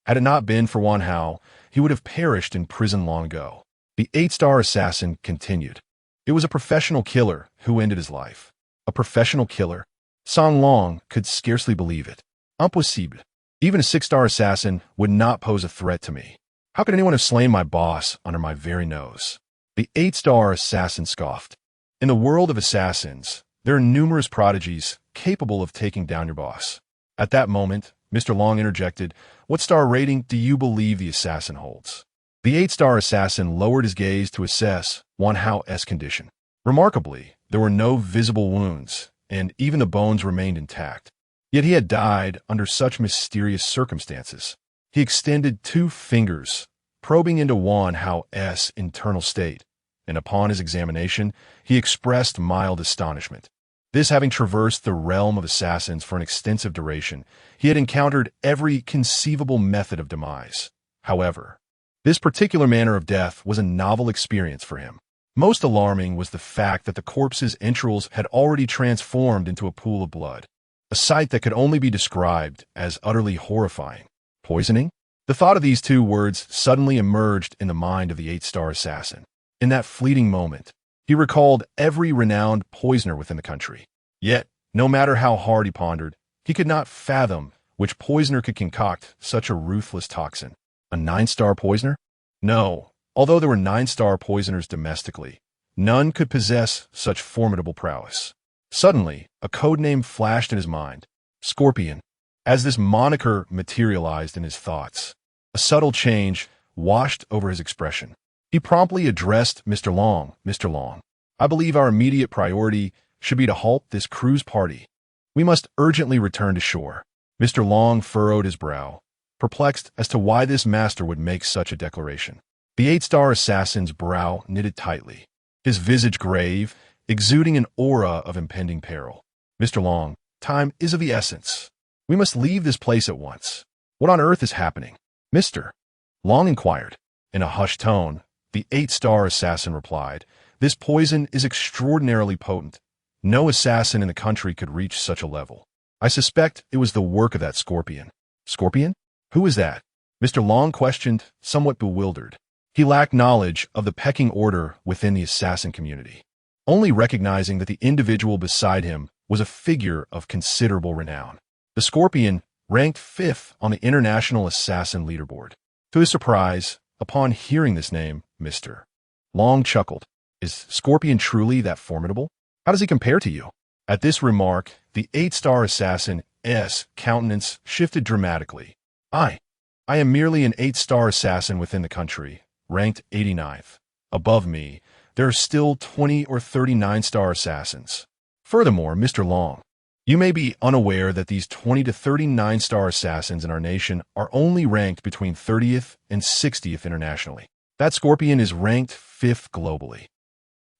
A: Had it not been for Wan Hao, he would have perished in prison long ago. The 8-star assassin continued. It was a professional killer who ended his life. A professional killer? Song Long could scarcely believe it. Impossible. Even a 6-star assassin would not pose a threat to me. How could anyone have slain my boss under my very nose? The 8-star assassin scoffed. In the world of assassins, there are numerous prodigies capable of taking down your boss. At that moment, Mr. Long interjected, "What star rating do you believe the assassin holds?" The 8-star assassin lowered his gaze to assess Wan Hao's condition. Remarkably, there were no visible wounds, and even the bones remained intact. Yet he had died under such mysterious circumstances. He extended 2 fingers, probing into Wan Hao's internal state, and upon his examination, he expressed mild astonishment. This having traversed the realm of assassins for an extensive duration, he had encountered every conceivable method of demise. However, this particular manner of death was a novel experience for him. Most alarming was the fact that the corpse's entrails had already transformed into a pool of blood, a sight that could only be described as utterly horrifying. Poisoning? The thought of these 2 words suddenly emerged in the mind of the 8-star assassin. In that fleeting moment, he recalled every renowned poisoner within the country. Yet, no matter how hard he pondered, he could not fathom which poisoner could concoct such a ruthless toxin. A 9-star poisoner? No, although there were 9-star poisoners domestically, none could possess such formidable prowess. Suddenly, a code name flashed in his mind. Scorpion. As this moniker materialized in his thoughts, a subtle change washed over his expression. He promptly addressed Mr. Long. "Mr. Long, I believe our immediate priority should be to halt this cruise party. We must urgently return to shore." Mr. Long furrowed his brow, perplexed as to why this master would make such a declaration. The 8-star assassin's brow knitted tightly, his visage grave, exuding an aura of impending peril. "Mr. Long, time is of the essence. We must leave this place at once. What on earth is happening?" Mr. Long inquired. In a hushed tone, the 8-star assassin replied, "This poison is extraordinarily potent. No assassin in the country could reach such a level. I suspect it was the work of that scorpion." "Scorpion? Who is that?" Mr. Long questioned, somewhat bewildered. He lacked knowledge of the pecking order within the assassin community, only recognizing that the individual beside him was a figure of considerable renown. The Scorpion ranked 5th on the International Assassin Leaderboard. To his surprise, upon hearing this name, Mr. Long chuckled. "Is Scorpion truly that formidable? How does he compare to you?" At this remark, the 8-star assassin's countenance shifted dramatically. I am merely an 8-star assassin within the country, ranked 89th. Above me, there are still 20 or 39-star assassins. Furthermore, Mr. Long, you may be unaware that these 20 to 39-star assassins in our nation are only ranked between 30th and 60th internationally. That Scorpion is ranked 5th globally.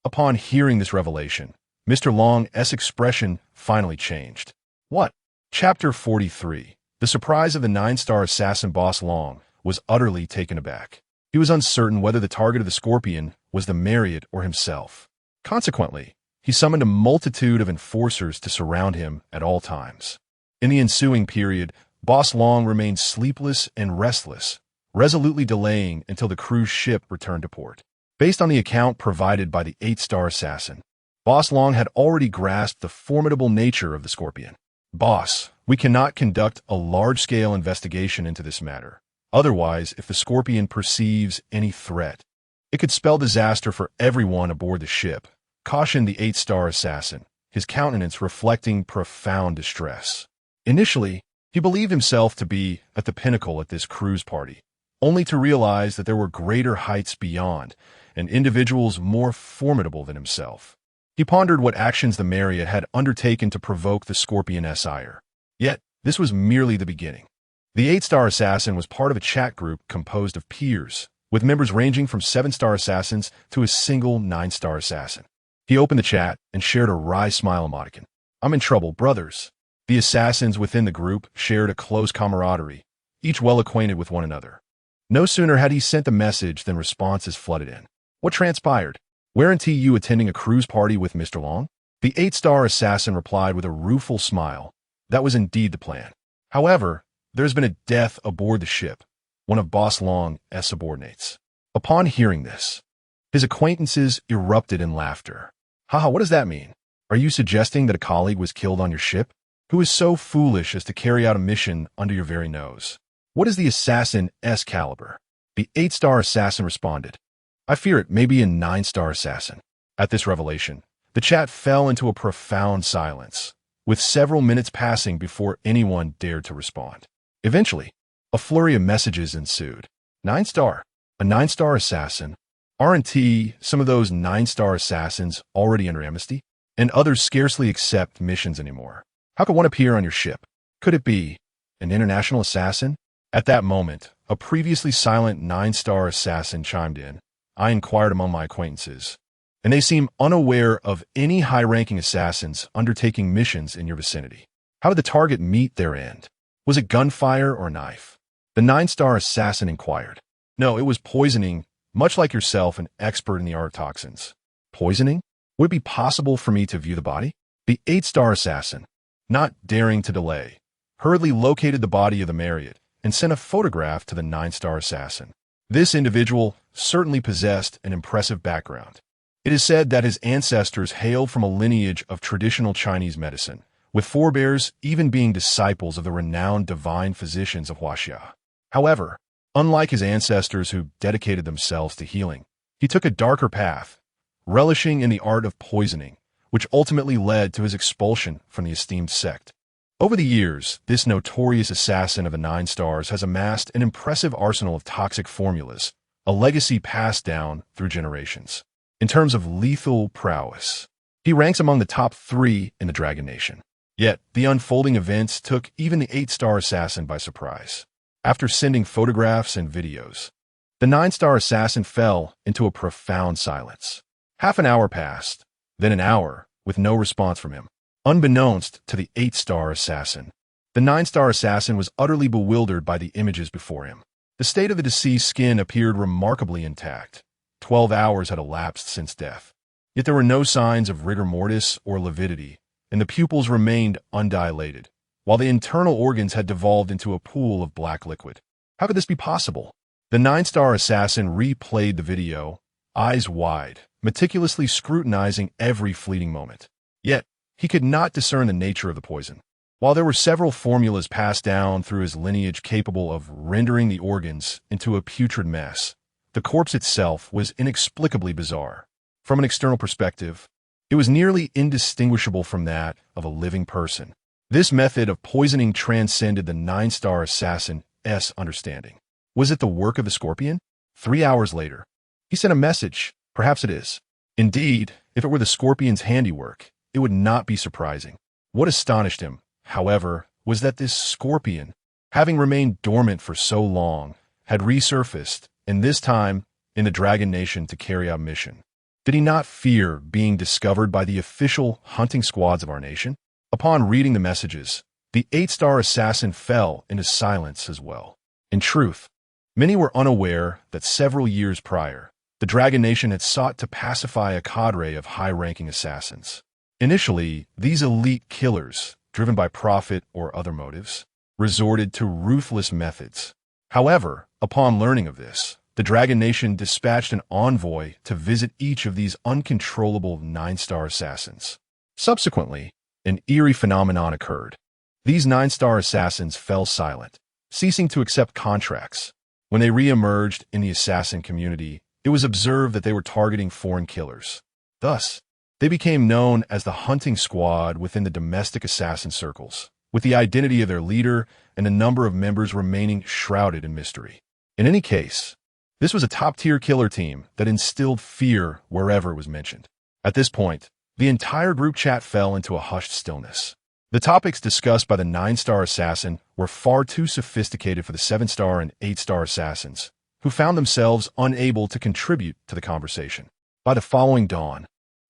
A: Upon hearing this revelation, Mr. Long's expression finally changed. What? Chapter 43. The surprise of the 9-star assassin boss Long was utterly taken aback. He was uncertain whether the target of the Scorpion was the Marriott or himself. Consequently, he summoned a multitude of enforcers to surround him at all times. In the ensuing period, Boss Long remained sleepless and restless, resolutely delaying until the cruise ship returned to port. Based on the account provided by the 8-star assassin, Boss Long had already grasped the formidable nature of the Scorpion. "Boss, we cannot conduct a large-scale investigation into this matter. Otherwise, if the Scorpion perceives any threat, it could spell disaster for everyone aboard the ship," cautioned the 8-star assassin, his countenance reflecting profound distress. Initially, he believed himself to be at the pinnacle at this cruise party, only to realize that there were greater heights beyond and individuals more formidable than himself. He pondered what actions the Marriott had undertaken to provoke the Scorpion's ire. Yet, this was merely the beginning. The 8-star assassin was part of a chat group composed of peers, with members ranging from 7-star assassins to a single 9-star assassin. He opened the chat and shared a wry smile emoticon. "I'm in trouble, brothers." The assassins within the group shared a close camaraderie, each well acquainted with one another. No sooner had he sent the message than responses flooded in. "What transpired? Weren't you attending a cruise party with Mr. Long?" The 8-star assassin replied with a rueful smile. "That was indeed the plan. However, there's been a death aboard the ship. one of Boss Long's subordinates. Upon hearing this, his acquaintances erupted in laughter. Haha, what does that mean? Are you suggesting that a colleague was killed on your ship? Who is so foolish as to carry out a mission under your very nose? What is the assassin's caliber? The 8-star assassin responded. I fear it may be a 9-star assassin. At this revelation, the chat fell into a profound silence, with several minutes passing before anyone dared to respond. Eventually, a flurry of messages ensued. 9-star, a 9-star assassin. Aren't some of those 9-star assassins already under amnesty? And others scarcely accept missions anymore. How could one appear on your ship? Could it be an international assassin? At that moment, a previously silent 9-star assassin chimed in. I inquired among my acquaintances, and they seem unaware of any high-ranking assassins undertaking missions in your vicinity. How did the target meet their end? Was it gunfire or knife? The 9-star assassin inquired. No, it was poisoning, much like yourself, an expert in the art of toxins. Poisoning? Would it be possible for me to view the body? The 8-star assassin, not daring to delay, hurriedly located the body of the Marriott and sent a photograph to the 9-star assassin. This individual certainly possessed an impressive background. It is said that his ancestors hailed from a lineage of traditional Chinese medicine, with forebears even being disciples of the renowned divine physicians of Huaxia. However, unlike his ancestors who dedicated themselves to healing, he took a darker path, relishing in the art of poisoning, which ultimately led to his expulsion from the esteemed sect. Over the years, this notorious assassin of the 9 stars has amassed an impressive arsenal of toxic formulas, a legacy passed down through generations. In terms of lethal prowess, he ranks among the top 3 in the Dragon Nation. Yet, the unfolding events took even the 8-star assassin by surprise. After sending photographs and videos, the 9-star assassin fell into a profound silence. Half an hour passed, then an hour, with no response from him. Unbeknownst to the 8-star assassin, the 9-star assassin was utterly bewildered by the images before him. The state of the deceased's skin appeared remarkably intact. 12 hours had elapsed since death. Yet there were no signs of rigor mortis or lividity, and the pupils remained undilated, while the internal organs had devolved into a pool of black liquid. How could this be possible? The 9-star assassin replayed the video, eyes wide, meticulously scrutinizing every fleeting moment. Yet, he could not discern the nature of the poison. While there were several formulas passed down through his lineage capable of rendering the organs into a putrid mess, the corpse itself was inexplicably bizarre. From an external perspective, it was nearly indistinguishable from that of a living person. This method of poisoning transcended the 9-star assassin's understanding. Was it the work of the Scorpion? 3 hours later, he sent a message. Perhaps it is. Indeed, if it were the Scorpion's handiwork, it would not be surprising. What astonished him, however, was that this Scorpion, having remained dormant for so long, had resurfaced, and this time in the Dragon Nation to carry out mission. Did he not fear being discovered by the official hunting squads of our nation? Upon reading the messages, the 8-star assassin fell into silence as well. In truth, many were unaware that several years prior, the Dragon Nation had sought to pacify a cadre of high-ranking assassins. Initially, these elite killers, driven by profit or other motives, resorted to ruthless methods. However, upon learning of this, the Dragon Nation dispatched an envoy to visit each of these uncontrollable 9-star assassins. Subsequently, an eerie phenomenon occurred. These 9-star assassins fell silent, ceasing to accept contracts. When they re-emerged in the assassin community, it was observed that they were targeting foreign killers. Thus, they became known as the hunting squad within the domestic assassin circles, with the identity of their leader and the number of members remaining shrouded in mystery. In any case, this was a top-tier killer team that instilled fear wherever it was mentioned. At this point, the entire group chat fell into a hushed stillness. The topics discussed by the 9-star assassin were far too sophisticated for the 7-star and 8-star assassins, who found themselves unable to contribute to the conversation. By the following dawn,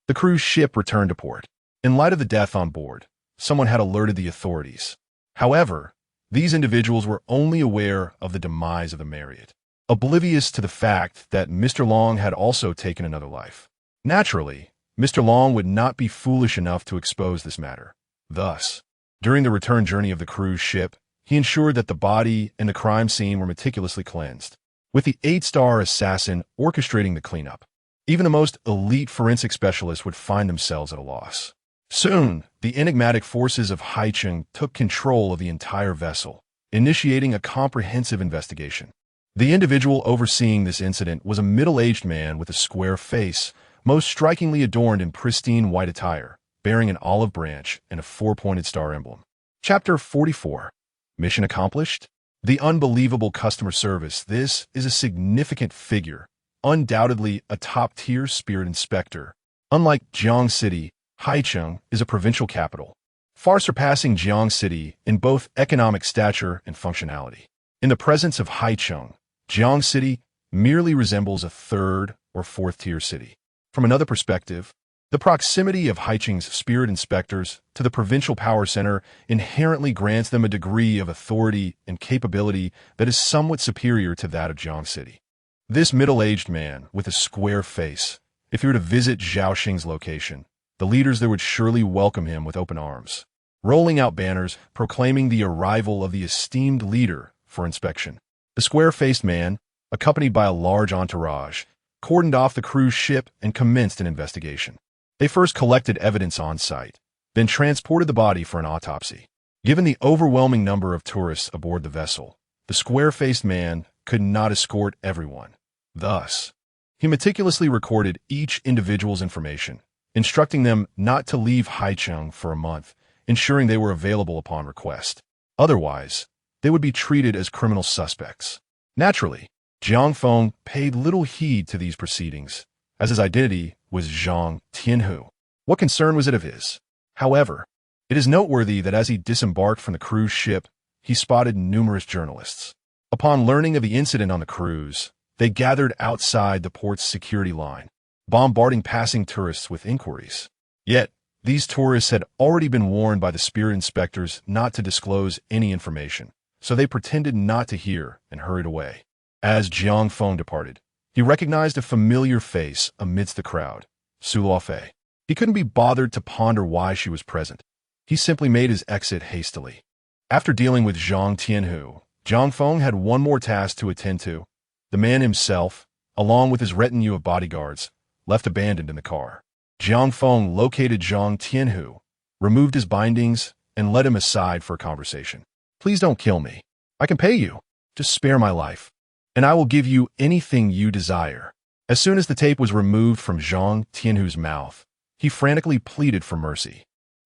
A: the cruise ship returned to port. In light of the death on board, someone had alerted the authorities. However, these individuals were only aware of the demise of the Marriott, oblivious to the fact that Mr. Long had also taken another life. Naturally, Mr. Long would not be foolish enough to expose this matter. Thus, during the return journey of the cruise ship, he ensured that the body and the crime scene were meticulously cleansed, with the 8-star assassin orchestrating the cleanup. Even the most elite forensic specialists would find themselves at a loss. Soon, the enigmatic forces of Haicheng took control of the entire vessel, initiating a comprehensive investigation. The individual overseeing this incident was a middle-aged man with a square face, most strikingly adorned in pristine white attire, bearing an olive branch and a 4-pointed star emblem. Chapter 44. Mission accomplished? The unbelievable customer service. This is a significant figure, undoubtedly a top-tier spirit inspector. Unlike Jiang City, Haicheng is a provincial capital, far surpassing Jiang City in both economic stature and functionality. In the presence of Haicheng, Jiang City merely resembles a 3rd or 4th-tier city. From another perspective, the proximity of Haicheng's spirit inspectors to the provincial power center inherently grants them a degree of authority and capability that is somewhat superior to that of Jiang City. This middle-aged man with a square face, if he were to visit Zhaoxing's location, the leaders there would surely welcome him with open arms, rolling out banners proclaiming the arrival of the esteemed leader for inspection. The square-faced man, accompanied by a large entourage, cordoned off the cruise ship and commenced an investigation. They first collected evidence on site, then transported the body for an autopsy. Given the overwhelming number of tourists aboard the vessel, the square-faced man could not escort everyone. Thus, he meticulously recorded each individual's information, instructing them not to leave Haicheng for a month, ensuring they were available upon request. Otherwise, they would be treated as criminal suspects. Naturally, Jiang Feng paid little heed to these proceedings, as his identity was Zhang Tianhu. What concern was it of his? However, it is noteworthy that as he disembarked from the cruise ship, he spotted numerous journalists. Upon learning of the incident on the cruise, they gathered outside the port's security line, bombarding passing tourists with inquiries. Yet, these tourists had already been warned by the spirit inspectors not to disclose any information, so they pretended not to hear and hurried away. As Jiang Feng departed, he recognized a familiar face amidst the crowd, Su Luofei. He couldn't be bothered to ponder why she was present. He simply made his exit hastily. After dealing with Zhang Tianhu, Jiang Feng had one more task to attend to. The man himself, along with his retinue of bodyguards, left abandoned in the car. Jiang Feng located Zhang Tianhu, removed his bindings, and led him aside for a conversation. Please don't kill me. I can pay you. Just spare my life, and I will give you anything you desire. As soon as the tape was removed from Zhang Tianhu's mouth, he frantically pleaded for mercy.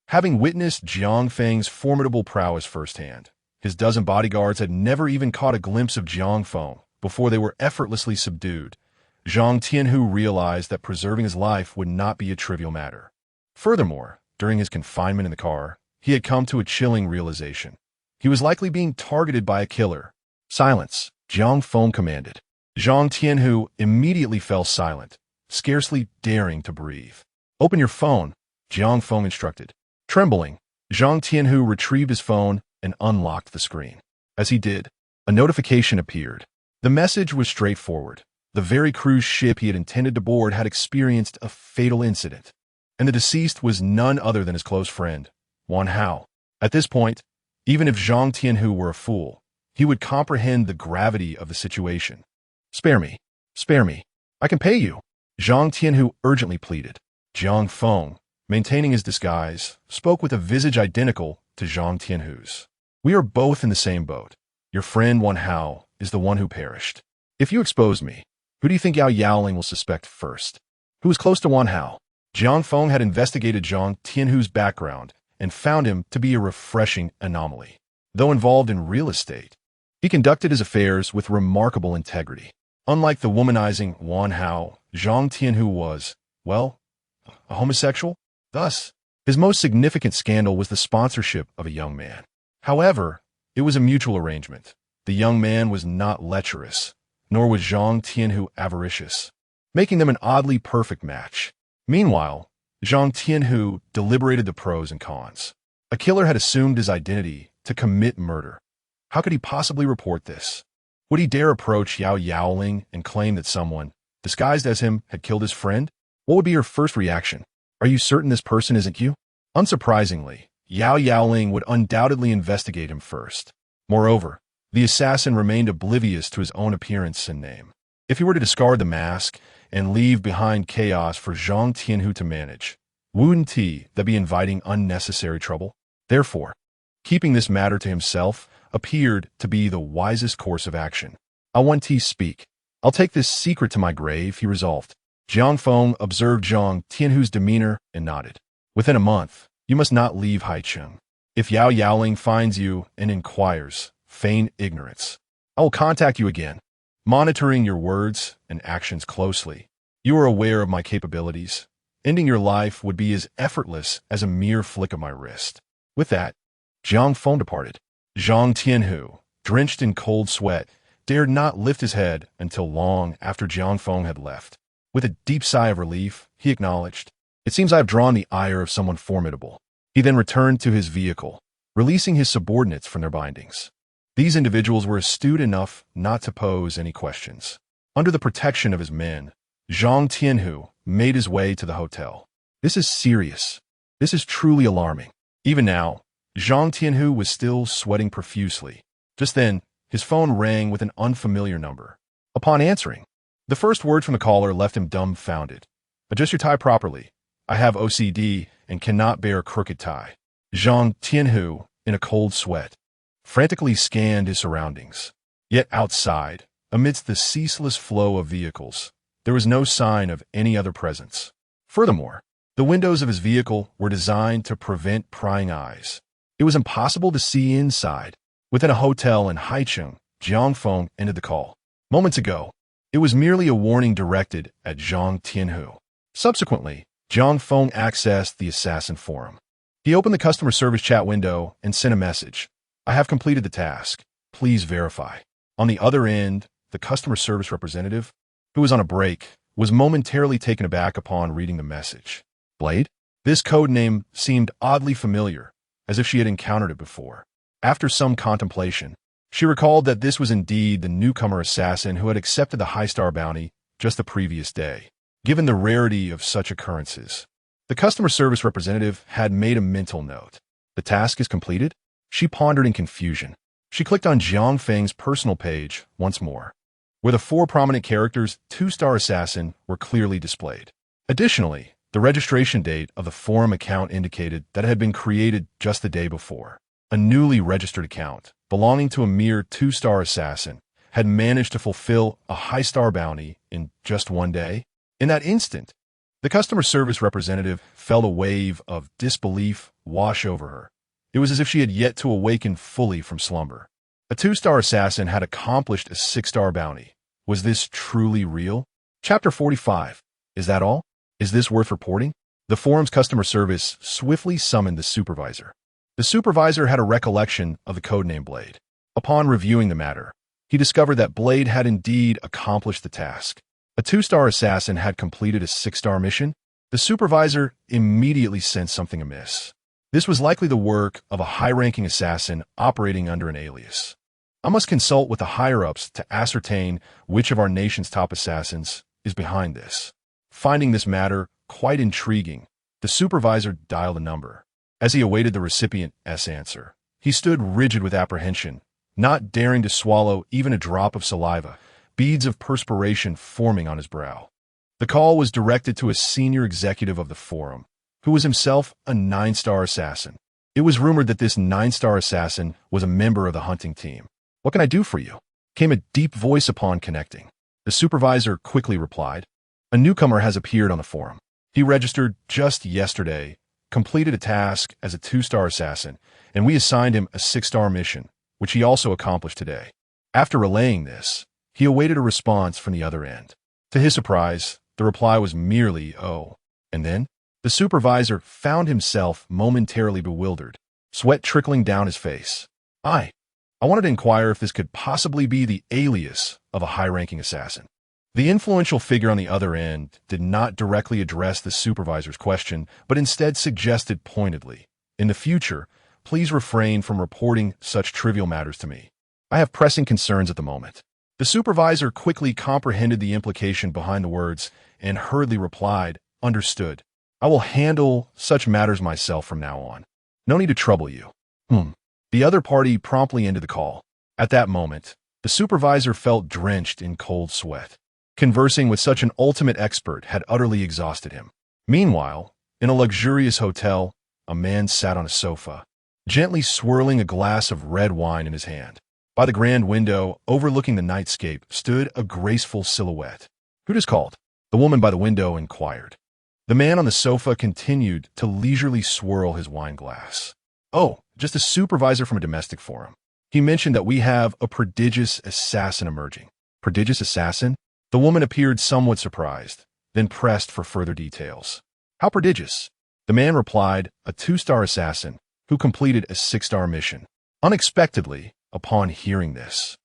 A: Having witnessed Jiang Feng's formidable prowess firsthand, his dozen bodyguards had never even caught a glimpse of Jiang Feng before they were effortlessly subdued. Zhang Tianhu realized that preserving his life would not be a trivial matter. Furthermore, during his confinement in the car, he had come to a chilling realization. He was likely being targeted by a killer. Silence, Jiang Feng commanded. Zhang Tianhu immediately fell silent, scarcely daring to breathe. Open your phone, Jiang Feng instructed. Trembling, Zhang Tianhu retrieved his phone and unlocked the screen. As he did, a notification appeared. The message was straightforward. The very cruise ship he had intended to board had experienced a fatal incident, and the deceased was none other than his close friend, Wan Hao. At this point, even if Zhang Tianhu were a fool, he would comprehend the gravity of the situation. Spare me. Spare me. I can pay you. Zhang Tianhu urgently pleaded. Jiang Feng, maintaining his disguise, spoke with a visage identical to Zhang Tianhu's. We are both in the same boat. Your friend Wan Hao is the one who perished. If you expose me, who do you think Yao Yaoling will suspect first? Who was close to Wan Hao? Jiang Feng had investigated Zhang Tianhu's background and found him to be a refreshing anomaly. Though involved in real estate, he conducted his affairs with remarkable integrity. Unlike the womanizing Wan Hao, Zhang Tianhu was, well, a homosexual. Thus, his most significant scandal was the sponsorship of a young man. However, it was a mutual arrangement. The young man was not lecherous, nor was Zhang Tianhu avaricious, making them an oddly perfect match. Meanwhile, Zhang Tianhu deliberated the pros and cons. A killer had assumed his identity to commit murder. How could he possibly report this? Would he dare approach Yao Yaoling and claim that someone, disguised as him, had killed his friend? What would be your first reaction? Are you certain this person isn't you? Unsurprisingly, Yao Yaoling would undoubtedly investigate him first. Moreover, the assassin remained oblivious to his own appearance and name. If he were to discard the mask and leave behind chaos for Jiang Tianhu to manage, wouldn't that be inviting unnecessary trouble? Therefore, keeping this matter to himself appeared to be the wisest course of action. I want to speak. I'll take this secret to my grave, he resolved. Jiang Feng observed Jiang Tianhu's demeanor and nodded. Within a month, you must not leave Haicheng. If Yao Yaoling finds you and inquires, feign ignorance. I will contact you again, monitoring your words and actions closely. You are aware of my capabilities. Ending your life would be as effortless as a mere flick of my wrist. With that, Jiang Feng departed. Jiang Tianhu, drenched in cold sweat, dared not lift his head until long after Jiang Feng had left. With a deep sigh of relief, he acknowledged, "It seems I have drawn the ire of someone formidable." He then returned to his vehicle, releasing his subordinates from their bindings. These individuals were astute enough not to pose any questions. Under the protection of his men, Jiang Tianhu made his way to the hotel. This is serious. This is truly alarming. Even now, Jiang Tianhu was still sweating profusely. Just then, his phone rang with an unfamiliar number. Upon answering, the first word from the caller left him dumbfounded. "Adjust your tie properly. I have OCD and cannot bear a crooked tie." Jiang Tianhu, in a cold sweat, frantically scanned his surroundings. Yet outside, amidst the ceaseless flow of vehicles, there was no sign of any other presence. Furthermore, the windows of his vehicle were designed to prevent prying eyes. It was impossible to see inside. Within a hotel in Haicheng, Jiang Feng ended the call. Moments ago, it was merely a warning directed at Jiang Tianhu. Subsequently, Jiang Feng accessed the assassin forum. He opened the customer service chat window and sent a message. "I have completed the task. Please verify." On the other end, the customer service representative, who was on a break, was momentarily taken aback upon reading the message. Blade? This code name seemed oddly familiar, as if she had encountered it before. After some contemplation, she recalled that this was indeed the newcomer assassin who had accepted the high-star bounty just the previous day. Given the rarity of such occurrences, the customer service representative had made a mental note. The task is completed? She pondered in confusion. She clicked on Jiang Feng's personal page once more, where the four prominent characters 2-star assassin were clearly displayed. Additionally, the registration date of the forum account indicated that it had been created just the day before. A newly registered account, belonging to a mere 2-star assassin, had managed to fulfill a high-star bounty in just one day. In that instant, the customer service representative felt a wave of disbelief wash over her. It was as if she had yet to awaken fully from slumber. A 2-star assassin had accomplished a 6-star bounty. Was this truly real? Chapter 45. Is that all? Is this worth reporting? The forum's customer service swiftly summoned the supervisor. The supervisor had a recollection of the codename Blade. Upon reviewing the matter, he discovered that Blade had indeed accomplished the task. A 2-star assassin had completed a 6-star mission. The supervisor immediately sensed something amiss. This was likely the work of a high-ranking assassin operating under an alias. I must consult with the higher-ups to ascertain which of our nation's top assassins is behind this. Finding this matter quite intriguing, the supervisor dialed a number. As he awaited the recipient's answer, he stood rigid with apprehension, not daring to swallow even a drop of saliva, beads of perspiration forming on his brow. The call was directed to a senior executive of the forum, who was himself a 9-star assassin. It was rumored that this 9-star assassin was a member of the hunting team. "What can I do for you?" came a deep voice upon connecting. The supervisor quickly replied, "A newcomer has appeared on the forum. He registered just yesterday, completed a task as a 2-star assassin, and we assigned him a 6-star mission, which he also accomplished today." After relaying this, he awaited a response from the other end. To his surprise, the reply was merely, "Oh." And then, the supervisor found himself momentarily bewildered, sweat trickling down his face. I wanted to inquire if this could possibly be the alias of a high-ranking assassin." The influential figure on the other end did not directly address the supervisor's question, but instead suggested pointedly, "In the future, please refrain from reporting such trivial matters to me. I have pressing concerns at the moment." The supervisor quickly comprehended the implication behind the words and hurriedly replied, "Understood. I will handle such matters myself from now on. No need to trouble you." The other party promptly ended the call. At that moment, the supervisor felt drenched in cold sweat. Conversing with such an ultimate expert had utterly exhausted him. Meanwhile, in a luxurious hotel, a man sat on a sofa, gently swirling a glass of red wine in his hand. By the grand window, overlooking the nightscape, stood a graceful silhouette. "Who just called?" the woman by the window inquired. The man on the sofa continued to leisurely swirl his wine glass. "Oh, just a supervisor from a domestic forum. He mentioned that we have a prodigious assassin emerging." "Prodigious assassin?" The woman appeared somewhat surprised, then pressed for further details. "How prodigious?" The man replied, "A 2-star assassin who completed a 6-star mission." Unexpectedly, upon hearing this,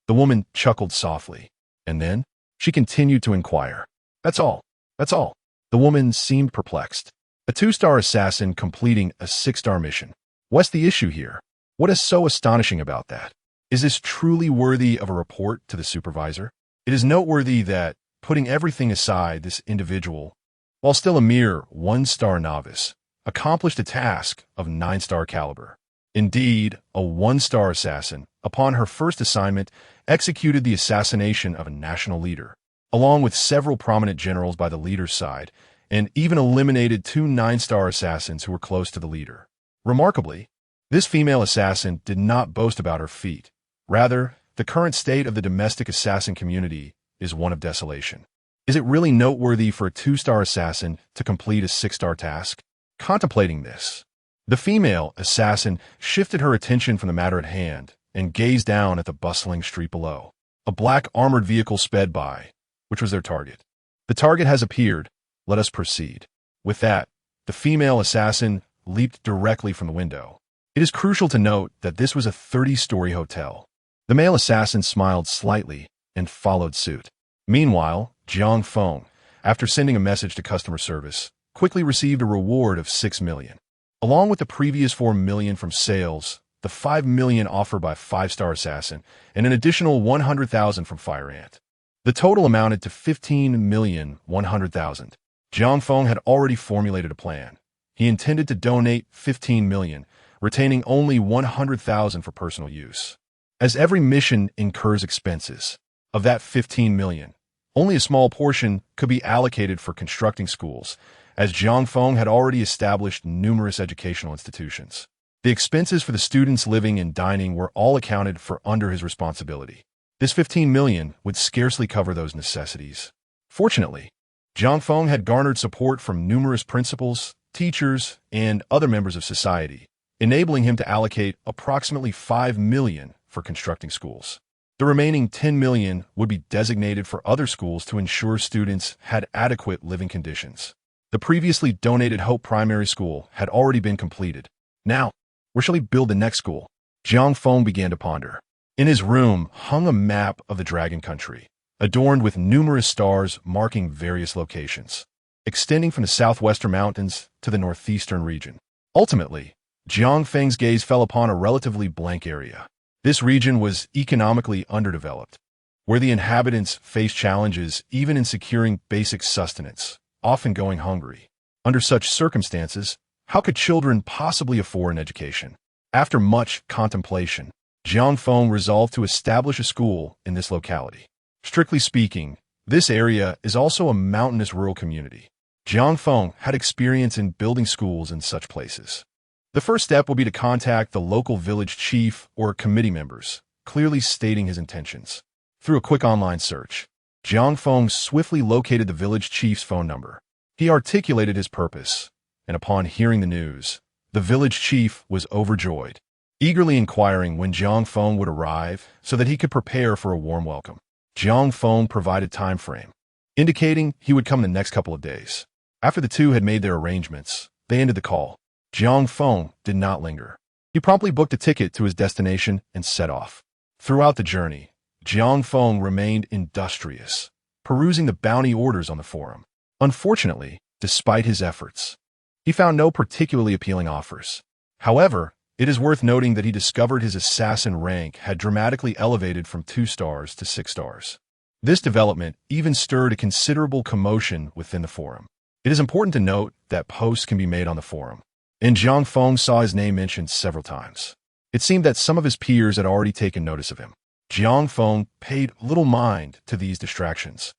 A: the woman chuckled softly, and then she continued to inquire. That's all. The woman seemed perplexed. "A 2-star assassin completing a 6-star mission. What's the issue here? What is so astonishing about that? Is this truly worthy of a report to the supervisor?" It is noteworthy that, putting everything aside, this individual, while still a mere 1-star novice, accomplished a task of 9-star caliber. Indeed, a 1-star assassin, upon her first assignment, executed the assassination of a national leader, along with several prominent generals by the leader's side, and even eliminated 2 9-star assassins who were close to the leader. Remarkably, this female assassin did not boast about her feat. Rather, the current state of the domestic assassin community is one of desolation. Is it really noteworthy for a 2-star assassin to complete a 6-star task? Contemplating this, the female assassin shifted her attention from the matter at hand and gazed down at the bustling street below. A black armored vehicle sped by, which was their target. "The target has appeared. Let us proceed." With that, the female assassin leaped directly from the window. It is crucial to note that this was a 30-story hotel. The male assassin smiled slightly and followed suit. Meanwhile, Jiang Feng, after sending a message to customer service, quickly received a reward of 6 million. Along with the previous 4 million from sales, the 5 million offered by 5-star assassin, and an additional 100,000 from Fire Ant. The total amounted to 15,100,000. Jiang Feng had already formulated a plan. He intended to donate 15 million, retaining only 100,000 for personal use. As every mission incurs expenses, of that 15 million, only a small portion could be allocated for constructing schools, as Jiang Feng had already established numerous educational institutions. The expenses for the students living and dining were all accounted for under his responsibility. This 15 million would scarcely cover those necessities. Fortunately, Jiang Feng had garnered support from numerous principals, teachers, and other members of society, enabling him to allocate approximately 5 million for constructing schools. The remaining 10 million would be designated for other schools to ensure students had adequate living conditions. The previously donated Hope Primary School had already been completed. Now, where shall he build the next school? Jiang Feng began to ponder. In his room hung a map of the Dragon Country, adorned with numerous stars marking various locations, extending from the southwestern mountains to the northeastern region. Ultimately, Jiang Feng's gaze fell upon a relatively blank area. This region was economically underdeveloped, where the inhabitants faced challenges even in securing basic sustenance, often going hungry. Under such circumstances, how could children possibly afford an education? After much contemplation, Jiang Feng resolved to establish a school in this locality. Strictly speaking, this area is also a mountainous rural community. Jiang Feng had experience in building schools in such places. The first step will be to contact the local village chief or committee members, clearly stating his intentions. Through a quick online search, Jiang Feng swiftly located the village chief's phone number. He articulated his purpose, and upon hearing the news, the village chief was overjoyed, eagerly inquiring when Jiang Feng would arrive so that he could prepare for a warm welcome. Jiang Feng provided time frame, indicating he would come in the next couple of days. After the two had made their arrangements, they ended the call. Jiang Feng did not linger. He promptly booked a ticket to his destination and set off. Throughout the journey, Jiang Feng remained industrious, perusing the bounty orders on the forum. Unfortunately, despite his efforts, he found no particularly appealing offers. However, it is worth noting that he discovered his assassin rank had dramatically elevated from 2 stars to 6 stars. This development even stirred a considerable commotion within the forum. It is important to note that posts can be made on the forum, and Jiang Feng saw his name mentioned several times. It seemed that some of his peers had already taken notice of him. Jiang Feng paid little mind to these distractions.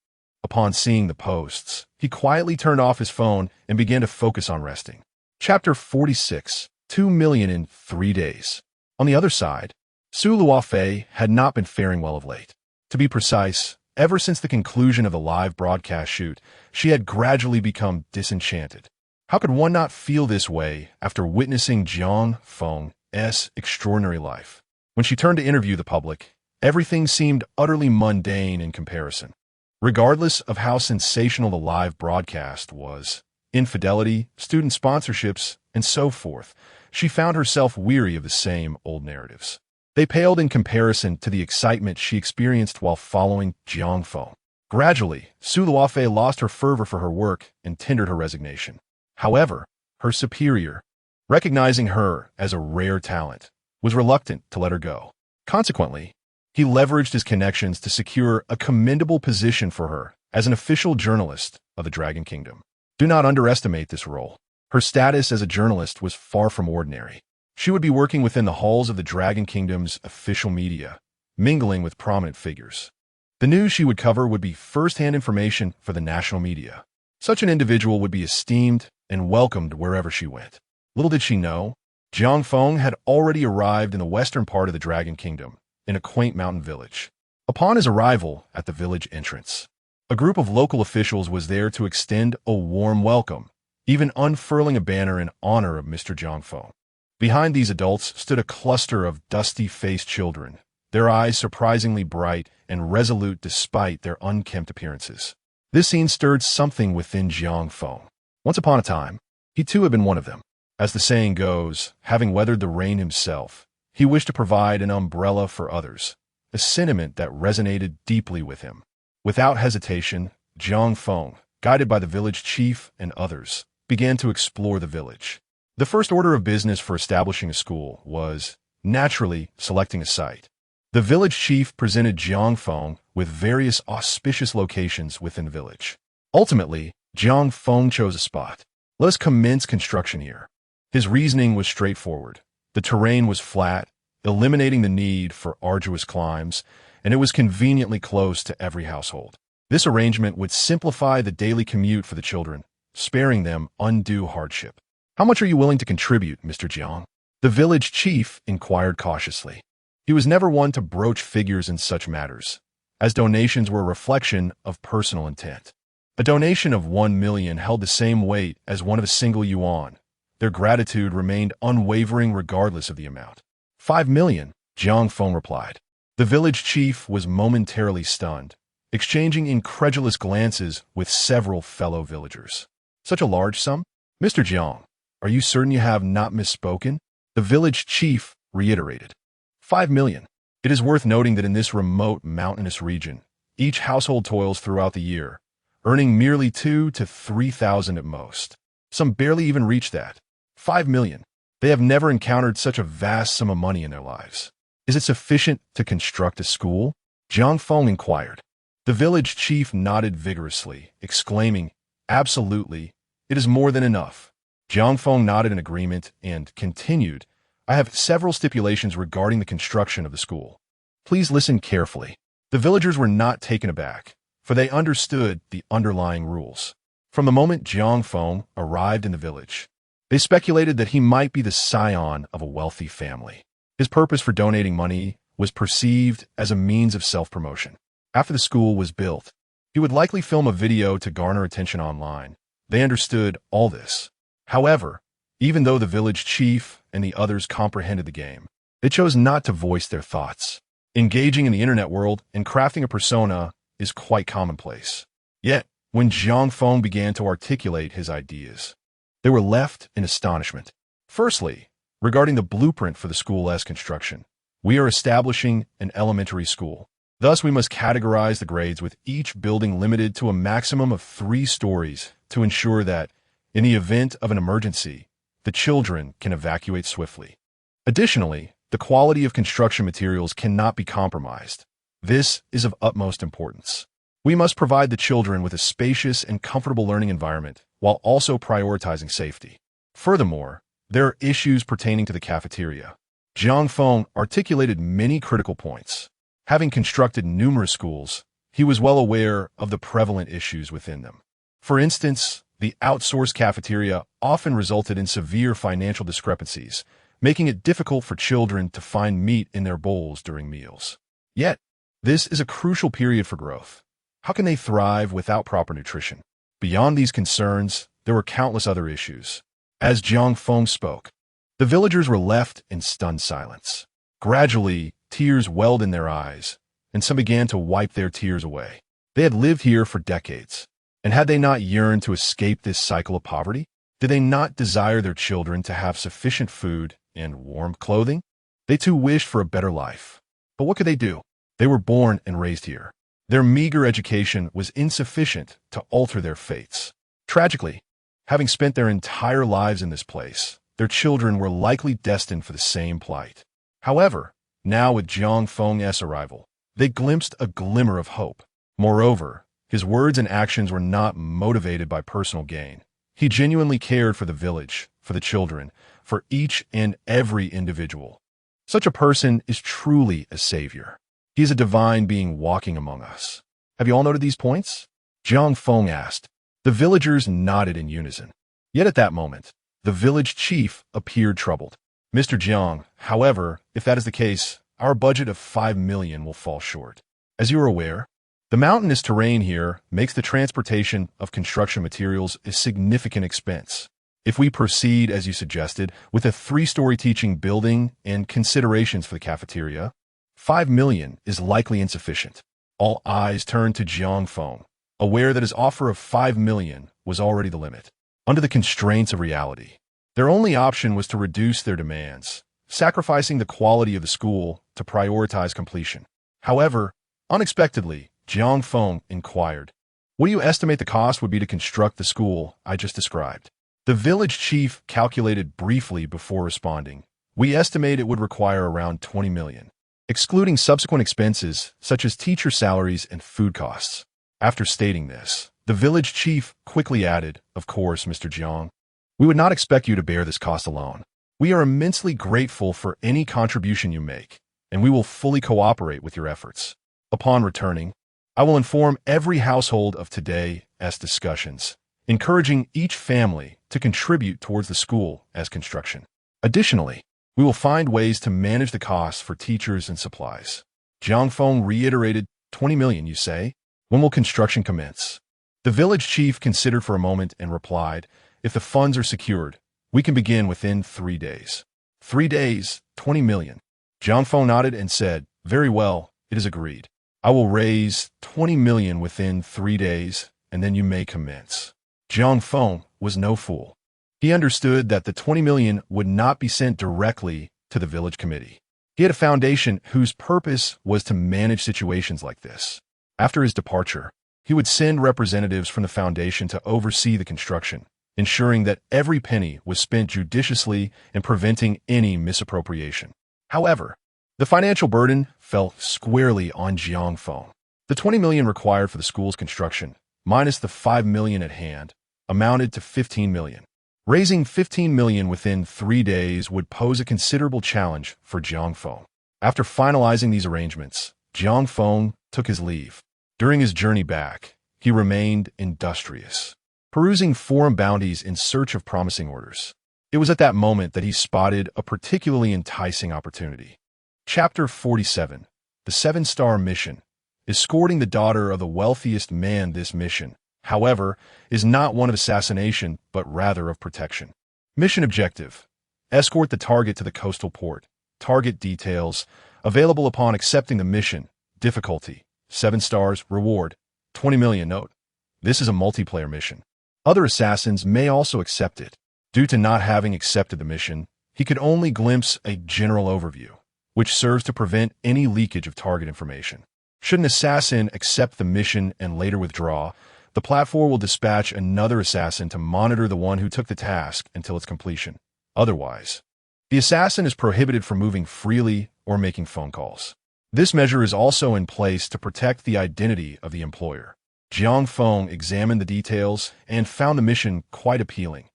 A: Upon seeing the posts, he quietly turned off his phone and began to focus on resting. Chapter 46, 2 million in 3 days. On the other side, Su Luofei had not been faring well of late. To be precise, ever since the conclusion of the live broadcast shoot, she had gradually become disenchanted. How could one not feel this way after witnessing Jiang Feng's extraordinary life? When she turned to interview the public, everything seemed utterly mundane in comparison. Regardless of how sensational the live broadcast was, infidelity, student sponsorships, and so forth, she found herself weary of the same old narratives. They paled in comparison to the excitement she experienced while following Jiang Feng. Gradually, Su Luofei lost her fervor for her work and tendered her resignation. However, her superior, recognizing her as a rare talent, was reluctant to let her go. Consequently, he leveraged his connections to secure a commendable position for her as an official journalist of the Dragon Kingdom. Do not underestimate this role. Her status as a journalist was far from ordinary. She would be working within the halls of the Dragon Kingdom's official media, mingling with prominent figures. The news she would cover would be first-hand information for the national media. Such an individual would be esteemed and welcomed wherever she went. Little did she know, Jiang Feng had already arrived in the western part of the Dragon Kingdom, in a quaint mountain village. Upon his arrival at the village entrance, a group of local officials was there to extend a warm welcome, even unfurling a banner in honor of Mr. Jiang Feng. Behind these adults stood a cluster of dusty-faced children, their eyes surprisingly bright and resolute despite their unkempt appearances. This scene stirred something within Jiang Feng. Once upon a time, he too had been one of them. As the saying goes, having weathered the rain himself, he wished to provide an umbrella for others, a sentiment that resonated deeply with him. Without hesitation, Jiang Feng, guided by the village chief and others, began to explore the village. The first order of business for establishing a school was, naturally, selecting a site. The village chief presented Jiang Feng with various auspicious locations within the village. Ultimately, Jiang Feng chose a spot. Let us commence construction here. His reasoning was straightforward. The terrain was flat, eliminating the need for arduous climbs, and it was conveniently close to every household. This arrangement would simplify the daily commute for the children, sparing them undue hardship. How much are you willing to contribute, Mr. Jiang? The village chief inquired cautiously. He was never one to broach figures in such matters, as donations were a reflection of personal intent. A donation of 1 million held the same weight as one of a single yuan. Their gratitude remained unwavering regardless of the amount. 5 million, Jiang Feng replied. The village chief was momentarily stunned, exchanging incredulous glances with several fellow villagers. Such a large sum? Mr. Jiang, are you certain you have not misspoken? The village chief reiterated. 5 million. It is worth noting that in this remote mountainous region, each household toils throughout the year, earning merely 2,000 to 3,000 at most. Some barely even reach that. 5 million. They have never encountered such a vast sum of money in their lives. Is it sufficient to construct a school? Jiang Feng inquired. The village chief nodded vigorously, exclaiming, Absolutely, it is more than enough. Jiang Feng nodded in agreement and continued, I have several stipulations regarding the construction of the school. Please listen carefully. The villagers were not taken aback, for they understood the underlying rules. From the moment Jiang Feng arrived in the village, they speculated that he might be the scion of a wealthy family. His purpose for donating money was perceived as a means of self-promotion. After the school was built, he would likely film a video to garner attention online. They understood all this. However, even though the village chief and the others comprehended the game, they chose not to voice their thoughts. Engaging in the internet world and crafting a persona is quite commonplace. Yet, when Jiang Feng began to articulate his ideas, they were left in astonishment. Firstly, regarding the blueprint for the school's construction, we are establishing an elementary school. Thus, we must categorize the grades with each building limited to a maximum of 3 stories to ensure that, in the event of an emergency, the children can evacuate swiftly. Additionally, the quality of construction materials cannot be compromised. This is of utmost importance. We must provide the children with a spacious and comfortable learning environment while also prioritizing safety. Furthermore, there are issues pertaining to the cafeteria. Jiang Feng articulated many critical points. Having constructed numerous schools, he was well aware of the prevalent issues within them. For instance, the outsourced cafeteria often resulted in severe financial discrepancies, making it difficult for children to find meat in their bowls during meals. Yet, this is a crucial period for growth. How can they thrive without proper nutrition? Beyond these concerns, there were countless other issues. As Jiang Feng spoke, the villagers were left in stunned silence. Gradually, tears welled in their eyes, and some began to wipe their tears away. They had lived here for decades, and had they not yearned to escape this cycle of poverty? Did they not desire their children to have sufficient food and warm clothing? They too wished for a better life. But what could they do? They were born and raised here. Their meager education was insufficient to alter their fates. Tragically, having spent their entire lives in this place, their children were likely destined for the same plight. However, now with Jiang Feng's arrival, they glimpsed a glimmer of hope. Moreover, his words and actions were not motivated by personal gain. He genuinely cared for the village, for the children, for each and every individual. Such a person is truly a savior. He is a divine being walking among us. Have you all noted these points? Jiang Feng asked. The villagers nodded in unison. Yet at that moment, the village chief appeared troubled. Mr. Jiang, however, if that is the case, our budget of 5 million will fall short. As you are aware, the mountainous terrain here makes the transportation of construction materials a significant expense. If we proceed, as you suggested, with a 3-story teaching building and considerations for the cafeteria, 5 million is likely insufficient. All eyes turned to Jiang Feng, aware that his offer of 5 million was already the limit. Under the constraints of reality, their only option was to reduce their demands, sacrificing the quality of the school to prioritize completion. However, unexpectedly, Jiang Feng inquired, "What do you estimate the cost would be to construct the school I just described?" The village chief calculated briefly before responding. "We estimate it would require around 20 million, excluding subsequent expenses such as teacher salaries and food costs." After stating this, the village chief quickly added, "Of course, Mr. Jiang, we would not expect you to bear this cost alone. We are immensely grateful for any contribution you make, and we will fully cooperate with your efforts. Upon returning, I will inform every household of today's discussions, encouraging each family to contribute towards the school as construction. Additionally, we will find ways to manage the costs for teachers and supplies." Jiang Feng reiterated, 20 million, you say? When will construction commence? The village chief considered for a moment and replied, "If the funds are secured, we can begin within 3 days. 3 days, 20 million. Jiang Feng nodded and said, "Very well, it is agreed. I will raise 20 million within 3 days, and then you may commence." Jiang Feng was no fool. He understood that the 20 million would not be sent directly to the village committee. He had a foundation whose purpose was to manage situations like this. After his departure, he would send representatives from the foundation to oversee the construction, ensuring that every penny was spent judiciously and preventing any misappropriation. However, the financial burden fell squarely on Jiang Feng. The 20 million required for the school's construction, minus the 5 million at hand, amounted to 15 million. Raising 15 million within 3 days would pose a considerable challenge for Jiang Feng. After finalizing these arrangements, Jiang Feng took his leave. During his journey back, he remained industrious, perusing forum bounties in search of promising orders. It was at that moment that he spotted a particularly enticing opportunity. Chapter 47, The 7-Star Mission. Escorting the daughter of the wealthiest man. This mission, however, is not one of assassination, but rather of protection. Mission objective: escort the target to the coastal port. Target details available upon accepting the mission. Difficulty: 7 stars. Reward: 20 million. Note: this is a multiplayer mission. Other assassins may also accept it. Due to not having accepted the mission, he could only glimpse a general overview, which serves to prevent any leakage of target information. Should an assassin accept the mission and later withdraw, the platform will dispatch another assassin to monitor the one who took the task until its completion. Otherwise, the assassin is prohibited from moving freely or making phone calls. This measure is also in place to protect the identity of the employer. Jiang Feng examined the details and found the mission quite appealing.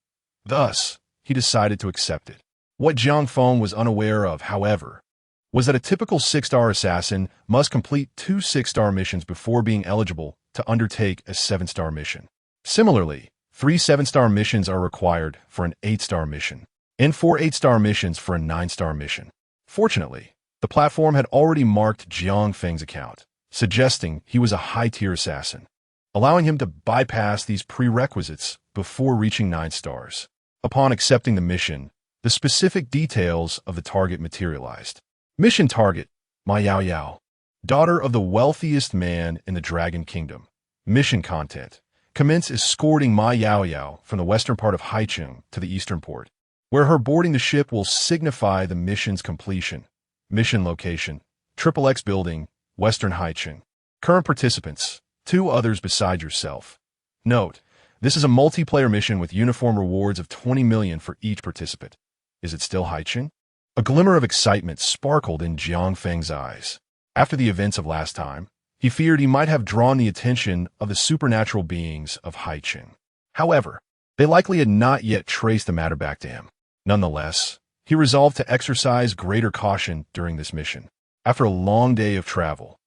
A: Thus, he decided to accept it. What Jiang Feng was unaware of, however, was that a typical 6-star assassin must complete 2 6-star missions before being eligible to undertake a 7-star mission. Similarly, 3 7-star missions are required for an 8-star mission, and 4 8-star missions for a 9-star mission. Fortunately, the platform had already marked Jiang Feng's account, suggesting he was a high-tier assassin, allowing him to bypass these prerequisites before reaching 9 stars. Upon accepting the mission, the specific details of the target materialized. Mission target: Ma Yao Yao, daughter of the wealthiest man in the Dragon Kingdom. Mission content: commence escorting Ma Yao Yao from the western part of Haicheng to the eastern port, where her boarding the ship will signify the mission's completion. Mission location: XXX Building, Western Haicheng. Current participants: 2 others beside yourself. Note: this is a multiplayer mission with uniform rewards of 20 million for each participant. Is it still Haicheng? A glimmer of excitement sparkled in Jiang Feng's eyes. After the events of last time, he feared he might have drawn the attention of the supernatural beings of Haicheng. However, they likely had not yet traced the matter back to him. Nonetheless, he resolved to exercise greater caution during this mission. After a long day of travel,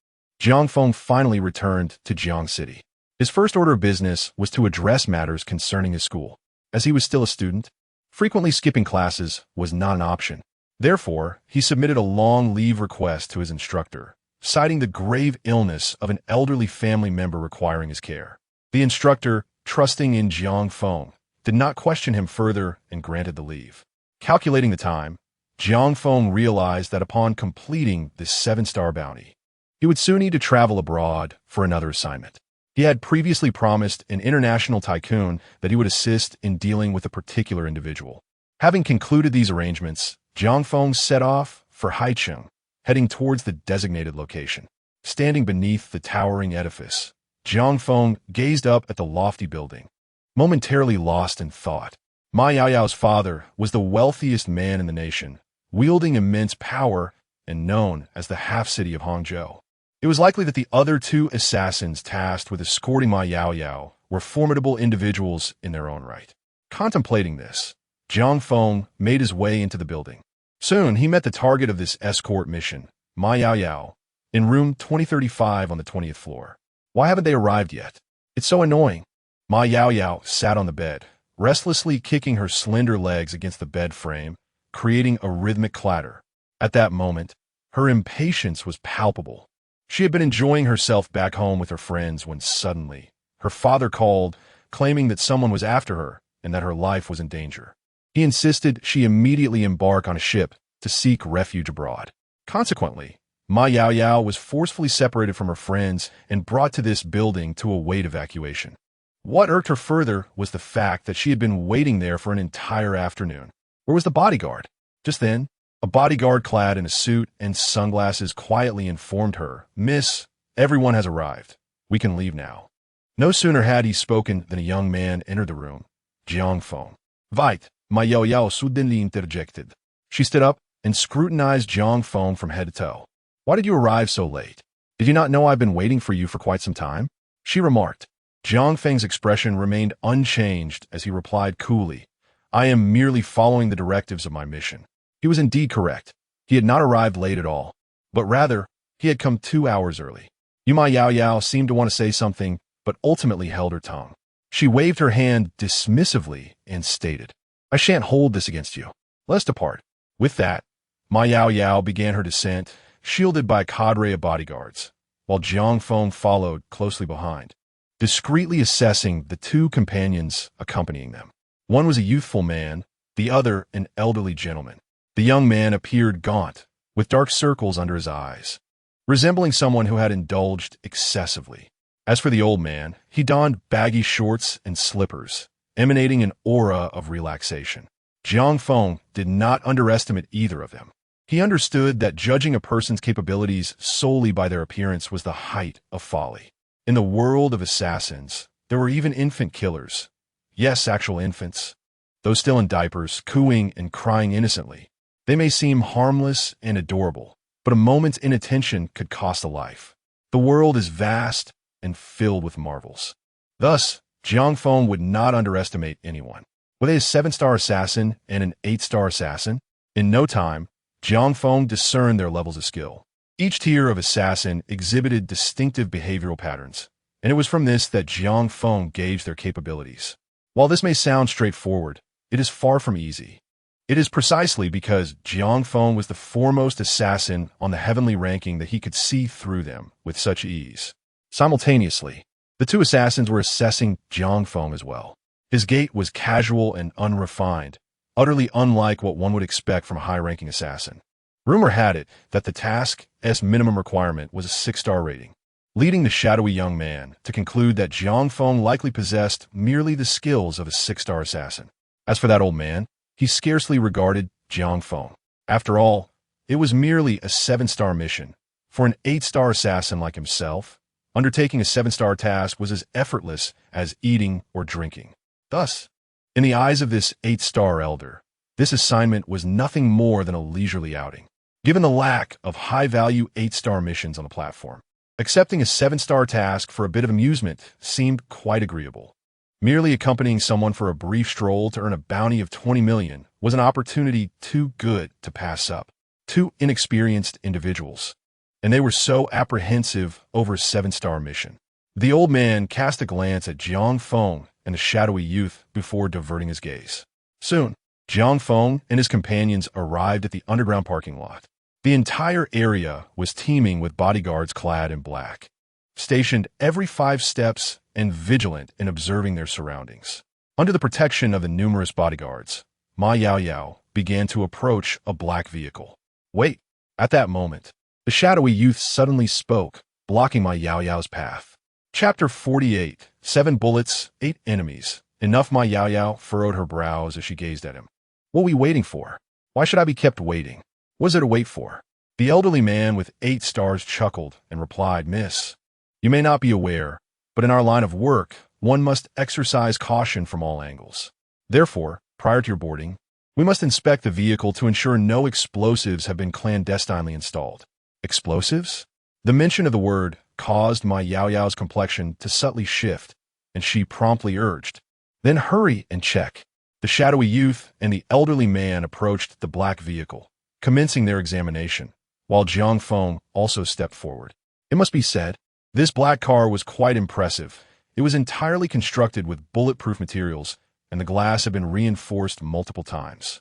A: Jiang Feng finally returned to Jiang City. His first order of business was to address matters concerning his school. As he was still a student, frequently skipping classes was not an option. Therefore, he submitted a long leave request to his instructor, citing the grave illness of an elderly family member requiring his care. The instructor, trusting in Jiang Feng, did not question him further and granted the leave. Calculating the time, Jiang Feng realized that upon completing this 7-star bounty, he would soon need to travel abroad for another assignment. He had previously promised an international tycoon that he would assist in dealing with a particular individual. Having concluded these arrangements, Jiang Feng set off for Haicheng, heading towards the designated location. Standing beneath the towering edifice, Jiang Feng gazed up at the lofty building, momentarily lost in thought. Ma Yaoyao's father was the wealthiest man in the nation, wielding immense power and known as the half-city of Hangzhou. It was likely that the other 2 assassins tasked with escorting Ma Yaoyao were formidable individuals in their own right. Contemplating this, Jiang Feng made his way into the building. Soon, he met the target of this escort mission, Ma Yaoyao, in room 2035 on the 20th floor. Why haven't they arrived yet? It's so annoying. Ma Yaoyao sat on the bed, restlessly kicking her slender legs against the bed frame, creating a rhythmic clatter. At that moment, her impatience was palpable. She had been enjoying herself back home with her friends when suddenly, her father called, claiming that someone was after her and that her life was in danger. He insisted she immediately embark on a ship to seek refuge abroad. Consequently, Ma Yaoyao was forcefully separated from her friends and brought to this building to await evacuation. What irked her further was the fact that she had been waiting there for an entire afternoon. Where was the bodyguard? Just then, a bodyguard clad in a suit and sunglasses quietly informed her, "Miss, everyone has arrived. We can leave now." No sooner had he spoken than a young man entered the room, Jiang Feng. "Wait," Ma Yaoyao suddenly interjected. She stood up and scrutinized Jiang Feng from head to toe. "Why did you arrive so late? Did you not know I've been waiting for you for quite some time?" she remarked. Jiang Feng's expression remained unchanged as he replied coolly, "I am merely following the directives of my mission." He was indeed correct. He had not arrived late at all, but rather, he had come 2 hours early. Ma Yaoyao seemed to want to say something, but ultimately held her tongue. She waved her hand dismissively and stated, "I shan't hold this against you. Let's depart." With that, Ma Yaoyao began her descent, shielded by a cadre of bodyguards, while Jiang Feng followed closely behind, discreetly assessing the 2 companions accompanying them. One was a youthful man, the other an elderly gentleman. The young man appeared gaunt, with dark circles under his eyes, resembling someone who had indulged excessively. As for the old man, he donned baggy shorts and slippers, emanating an aura of relaxation. Jiang Feng did not underestimate either of them. He understood that judging a person's capabilities solely by their appearance was the height of folly. In the world of assassins, there were even infant killers. Yes, actual infants. Those still in diapers, cooing and crying innocently. They may seem harmless and adorable, but a moment's inattention could cost a life. The world is vast and filled with marvels. Thus, Jiang Feng would not underestimate anyone. Were they a 7-star assassin and an 8-star assassin? In no time, Jiang Feng discerned their levels of skill. Each tier of assassin exhibited distinctive behavioral patterns, and it was from this that Jiang Feng gauged their capabilities. While this may sound straightforward, it is far from easy. It is precisely because Jiang Feng was the foremost assassin on the heavenly ranking that he could see through them with such ease. Simultaneously, the two assassins were assessing Jiang Feng as well. His gait was casual and unrefined, utterly unlike what one would expect from a high-ranking assassin. Rumor had it that the task's minimum requirement was a 6-star rating, leading the shadowy young man to conclude that Jiang Feng likely possessed merely the skills of a 6-star assassin. As for that old man, he scarcely regarded Jiang Feng. After all, it was merely a 7-star mission. For an 8-star assassin like himself, undertaking a 7-star task was as effortless as eating or drinking. Thus, in the eyes of this 8-star elder, this assignment was nothing more than a leisurely outing. Given the lack of high-value 8-star missions on the platform, accepting a 7-star task for a bit of amusement seemed quite agreeable. Merely accompanying someone for a brief stroll to earn a bounty of 20 million was an opportunity too good to pass up. Two inexperienced individuals, and they were so apprehensive over a 7-star mission. The old man cast a glance at Jiang Feng and the shadowy youth before diverting his gaze. Soon, Jiang Feng and his companions arrived at the underground parking lot. The entire area was teeming with bodyguards clad in black, stationed every 5 steps and vigilant in observing their surroundings. Under the protection of the numerous bodyguards, Ma Yaoyao began to approach a black vehicle. Wait! At that moment, the shadowy youth suddenly spoke, blocking Ma Yaoyao's path. Chapter 48, 7 bullets, 8 enemies. Enough. Ma Yaoyao furrowed her brows as she gazed at him. What are we waiting for? Why should I be kept waiting? What is there to wait for? The elderly man with 8 stars chuckled and replied, Miss, you may not be aware, but in our line of work, one must exercise caution from all angles. Therefore, prior to your boarding, we must inspect the vehicle to ensure no explosives have been clandestinely installed. Explosives? The mention of the word caused Ma Yaoyao's complexion to subtly shift, and she promptly urged, Then hurry and check. The shadowy youth and the elderly man approached the black vehicle, commencing their examination, while Jiang Feng also stepped forward. It must be said, this black car was quite impressive. It was entirely constructed with bulletproof materials, and the glass had been reinforced multiple times.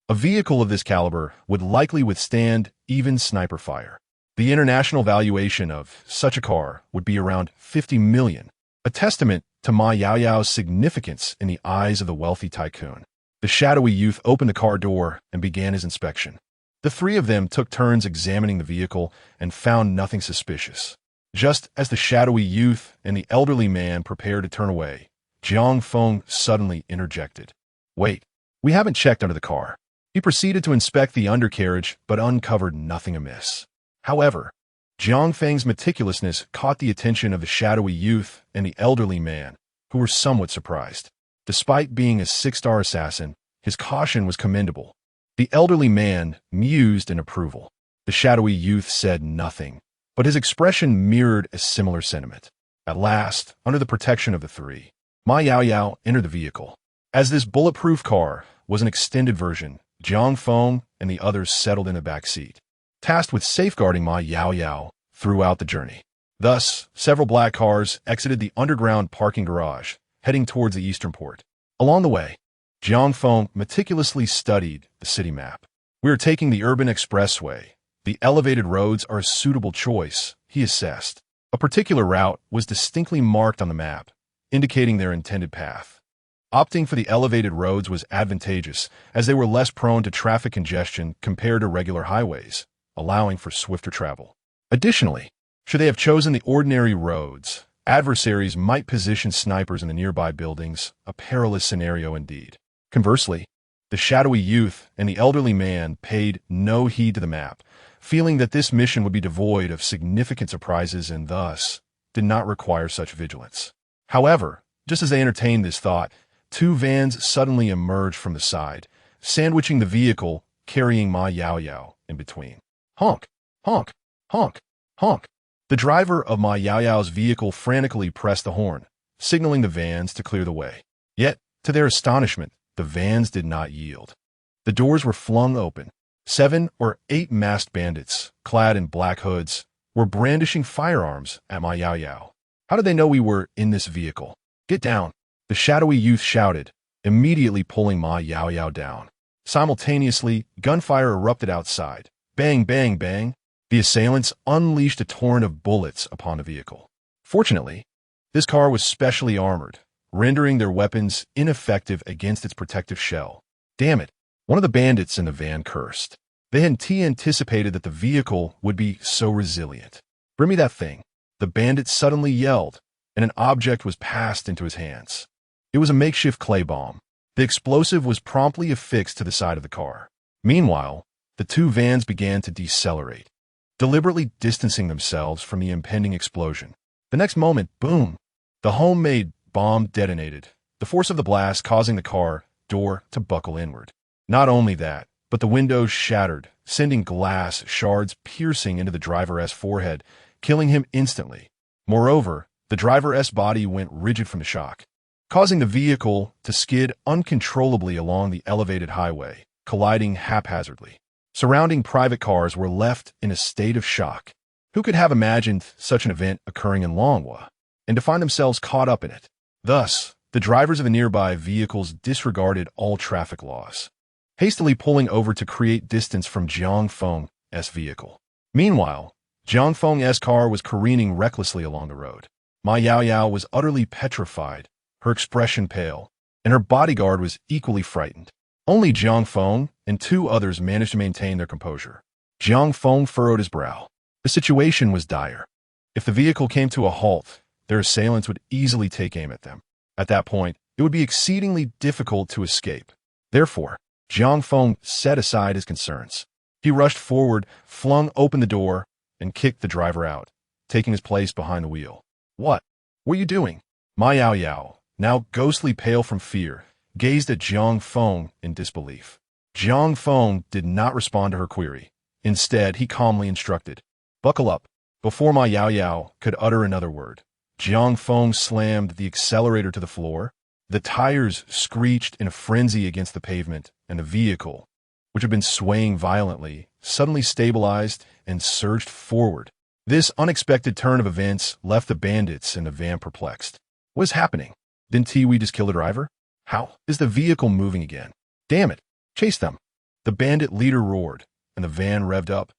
A: A vehicle of this caliber would likely withstand even sniper fire. The international valuation of such a car would be around 50 million, a testament to Ma Yaoyao's significance in the eyes of the wealthy tycoon. The shadowy youth opened the car door and began his inspection. The 3 of them took turns examining the vehicle and found nothing suspicious. Just as the shadowy youth and the elderly man prepared to turn away, Jiang Feng suddenly interjected. Wait, we haven't checked under the car. He proceeded to inspect the undercarriage but uncovered nothing amiss. However, Jiang Feng's meticulousness caught the attention of the shadowy youth and the elderly man, who were somewhat surprised. Despite being a 6-star assassin, his caution was commendable. The elderly man mused in approval. The shadowy youth said nothing, but his expression mirrored a similar sentiment. At last, under the protection of the 3, Ma Yaoyao entered the vehicle. As this bulletproof car was an extended version, Jiang Feng and the others settled in the back seat, tasked with safeguarding Ma Yaoyao throughout the journey. Thus, several black cars exited the underground parking garage, heading towards the eastern port. Along the way, Jiang Feng meticulously studied the city map. We are taking the urban expressway. The elevated roads are a suitable choice, he assessed. A particular route was distinctly marked on the map, indicating their intended path. Opting for the elevated roads was advantageous, as they were less prone to traffic congestion compared to regular highways, allowing for swifter travel. Additionally, should they have chosen the ordinary roads, adversaries might position snipers in the nearby buildings, a perilous scenario indeed. Conversely, the shadowy youth and the elderly man paid no heed to the map, feeling that this mission would be devoid of significant surprises and thus did not require such vigilance. However, just as they entertained this thought, 2 vans suddenly emerged from the side, sandwiching the vehicle, carrying Ma Yaoyao in between. Honk! Honk! Honk! Honk! The driver of Ma Yaoyao's vehicle frantically pressed the horn, signaling the vans to clear the way. Yet, to their astonishment, the vans did not yield. The doors were flung open, 7 or 8 masked bandits, clad in black hoods, were brandishing firearms at Ma Yao Yao. How did they know we were in this vehicle? Get down, the shadowy youth shouted, immediately pulling Ma Yao Yao down. Simultaneously, gunfire erupted outside. Bang, bang, bang. The assailants unleashed a torrent of bullets upon the vehicle. Fortunately, this car was specially armored, rendering their weapons ineffective against its protective shell. Damn it, one of the bandits in the van cursed. They hadn't anticipated that the vehicle would be so resilient. Bring me that thing. The bandit suddenly yelled, and an object was passed into his hands. It was a makeshift clay bomb. The explosive was promptly affixed to the side of the car. Meanwhile, the two vans began to decelerate, deliberately distancing themselves from the impending explosion. The next moment, boom! The homemade bomb detonated, the force of the blast causing the car door to buckle inward. Not only that, but the windows shattered, sending glass shards piercing into the driver's forehead, killing him instantly. Moreover, the driver's body went rigid from the shock, causing the vehicle to skid uncontrollably along the elevated highway, colliding haphazardly. Surrounding private cars were left in a state of shock. Who could have imagined such an event occurring in Longhua, and to find themselves caught up in it? Thus, the drivers of the nearby vehicles disregarded all traffic laws, hastily pulling over to create distance from Jiang Feng's vehicle. Meanwhile, Jiang Feng's car was careening recklessly along the road. Ma Yao Yao was utterly petrified, her expression pale, and her bodyguard was equally frightened. Only Jiang Feng and 2 others managed to maintain their composure. Jiang Feng furrowed his brow. The situation was dire. If the vehicle came to a halt, their assailants would easily take aim at them. At that point, it would be exceedingly difficult to escape. Therefore, Jiang Feng set aside his concerns. He rushed forward, flung open the door, and kicked the driver out, taking his place behind the wheel. What were you doing? Ma Yao Yao, now ghostly pale from fear, gazed at Jiang Feng in disbelief. Jiang Feng did not respond to her query. Instead, he calmly instructed, "Buckle up." Before Ma Yao Yao could utter another word, Jiang Feng slammed the accelerator to the floor. The tires screeched in a frenzy against the pavement, and the vehicle, which had been swaying violently, suddenly stabilized and surged forward. This unexpected turn of events left the bandits in the van perplexed. What is happening? Didn't Tiwi just kill the driver? How is the vehicle moving again? Damn it! Chase them! The bandit leader roared, and the van revved up,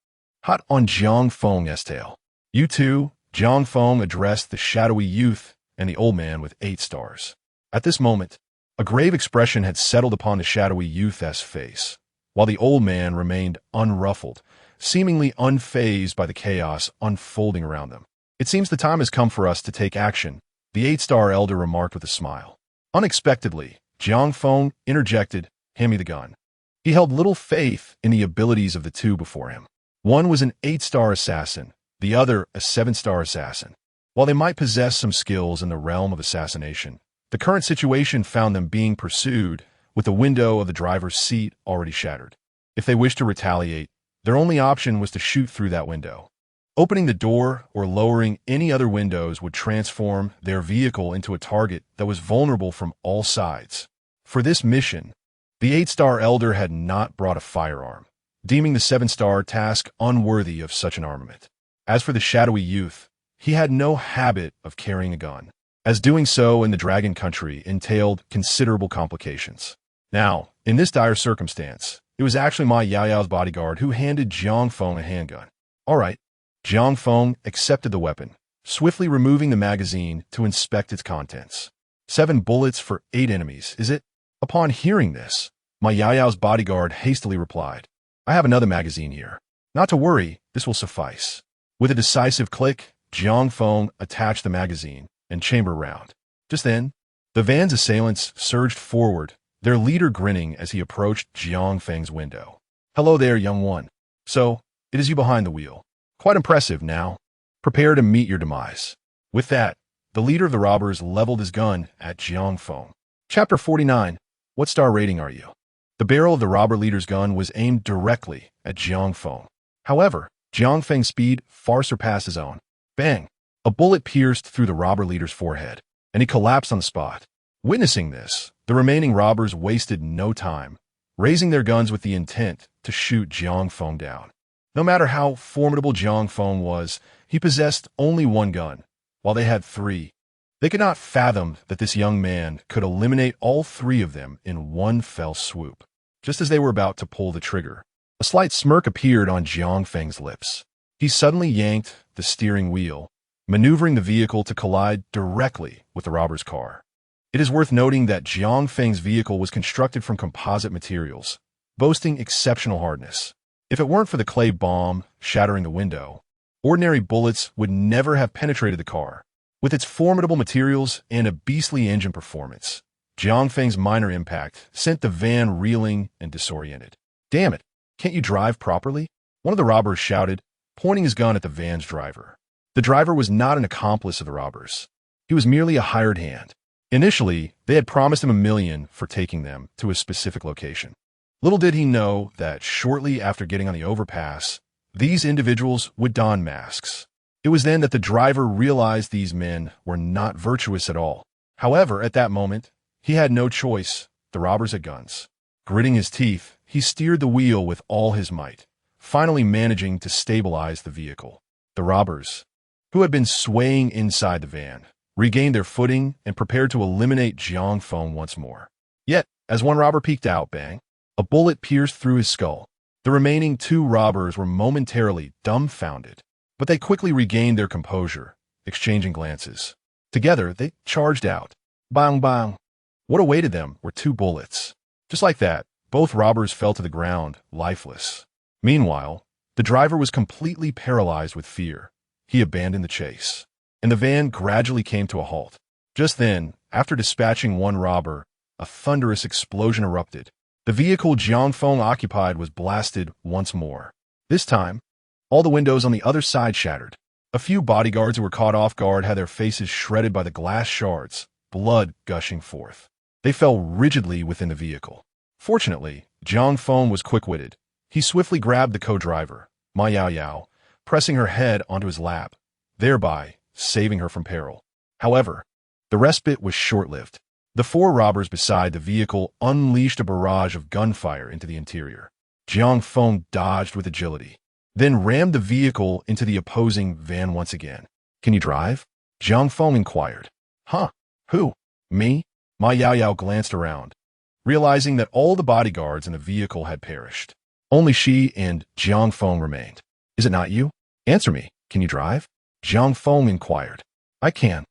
A: hot on Jiang Feng's tail. You two, Jiang Feng addressed the shadowy youth and the old man with 8 stars. At this moment, a grave expression had settled upon the shadowy youth's face, while the old man remained unruffled, seemingly unfazed by the chaos unfolding around them. It seems the time has come for us to take action, the 8-star elder remarked with a smile. Unexpectedly, Jiang Feng interjected, "Hand me the gun." He held little faith in the abilities of the two before him. One was an 8-star assassin, the other a 7-star assassin. While they might possess some skills in the realm of assassination, the current situation found them being pursued with the window of the driver's seat already shattered. If they wished to retaliate, their only option was to shoot through that window. Opening the door or lowering any other windows would transform their vehicle into a target that was vulnerable from all sides. For this mission, the 8-star elder had not brought a firearm, deeming the 7-star task unworthy of such an armament. As for the shadowy youth, he had no habit of carrying a gun, as doing so in the Dragon Country entailed considerable complications. Now, in this dire circumstance, it was actually Ma Yao Yao's bodyguard who handed Jiang Feng a handgun. All right. Jiang Feng accepted the weapon, swiftly removing the magazine to inspect its contents. 7 bullets for 8 enemies, is it? Upon hearing this, Ma Yao Yao's bodyguard hastily replied, "I have another magazine here. Not to worry, this will suffice." With a decisive click, Jiang Feng attached the magazine and chamber round. Just then, the van's assailants surged forward, their leader grinning as he approached Jiang Feng's window. "Hello there, young one. So, it is you behind the wheel. Quite impressive now. Prepare to meet your demise." With that, the leader of the robbers leveled his gun at Jiang Feng. Chapter 49. What star rating are you? The barrel of the robber leader's gun was aimed directly at Jiang Feng. However, Jiang Feng's speed far surpassed his own. Bang! A bullet pierced through the robber leader's forehead, and he collapsed on the spot. Witnessing this, the remaining robbers wasted no time. raising their guns with the intent to shoot Jiang Feng down. No matter how formidable Jiang Feng was, he possessed only one gun, while they had three. They could not fathom that this young man could eliminate all three of them in one fell swoop. Just as they were about to pull the trigger, a slight smirk appeared on Jiang Feng's lips. He suddenly yanked the steering wheel, maneuvering the vehicle to collide directly with the robber's car. It is worth noting that Jiang Feng's vehicle was constructed from composite materials, boasting exceptional hardness. If it weren't for the clay bomb shattering the window, ordinary bullets would never have penetrated the car. With its formidable materials and a beastly engine performance, Jiang Feng's minor impact sent the van reeling and disoriented. "Damn it, can't you drive properly?" one of the robbers shouted, pointing his gun at the van's driver. The driver was not an accomplice of the robbers. He was merely a hired hand. Initially, they had promised him $1 million for taking them to a specific location. Little did he know that shortly after getting on the overpass, these individuals would don masks. It was then that the driver realized these men were not virtuous at all. However, at that moment, he had no choice. The robbers had guns. Gritting his teeth, he steered the wheel with all his might, finally managing to stabilize the vehicle. The robbers, who had been swaying inside the van, regained their footing and prepared to eliminate Jiang Feng once more. Yet, as one robber peeked out, bang, a bullet pierced through his skull. The remaining two robbers were momentarily dumbfounded, but they quickly regained their composure, exchanging glances. Together, they charged out. Bang, bang. What awaited them were 2 bullets. Just like that, both robbers fell to the ground, lifeless. Meanwhile, the driver was completely paralyzed with fear. He abandoned the chase, and the van gradually came to a halt. Just then, after dispatching one robber, a thunderous explosion erupted. The vehicle Jiang Feng occupied was blasted once more. This time, all the windows on the other side shattered. A few bodyguards who were caught off guard had their faces shredded by the glass shards, blood gushing forth. They fell rigidly within the vehicle. Fortunately, Jiang Feng was quick-witted. He swiftly grabbed the co-driver, Ma Yao Yao, pressing her head onto his lap, thereby saving her from peril. However, the respite was short-lived. The 4 robbers beside the vehicle unleashed a barrage of gunfire into the interior. Jiang Feng dodged with agility, then rammed the vehicle into the opposing van once again. "Can you drive?" Jiang Feng inquired. "Huh? Who? Me?" Ma Yao Yao glanced around, realizing that all the bodyguards in the vehicle had perished. Only she and Jiang Feng remained. "Is it not you? Answer me. Can you drive?" Jiang Feng inquired. "I can,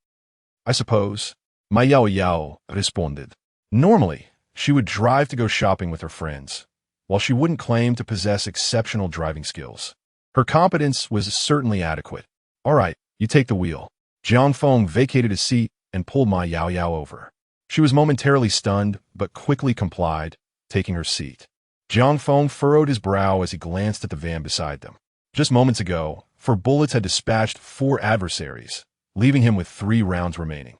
A: I suppose," Ma Yao Yao responded. Normally, she would drive to go shopping with her friends, while she wouldn't claim to possess exceptional driving skills. Her competence was certainly adequate. "All right, you take the wheel." Jiang Feng vacated his seat and pulled Ma Yao Yao over. She was momentarily stunned, but quickly complied, taking her seat. Jiang Feng furrowed his brow as he glanced at the van beside them. Just moments ago, 4 bullets had dispatched 4 adversaries, leaving him with 3 rounds remaining.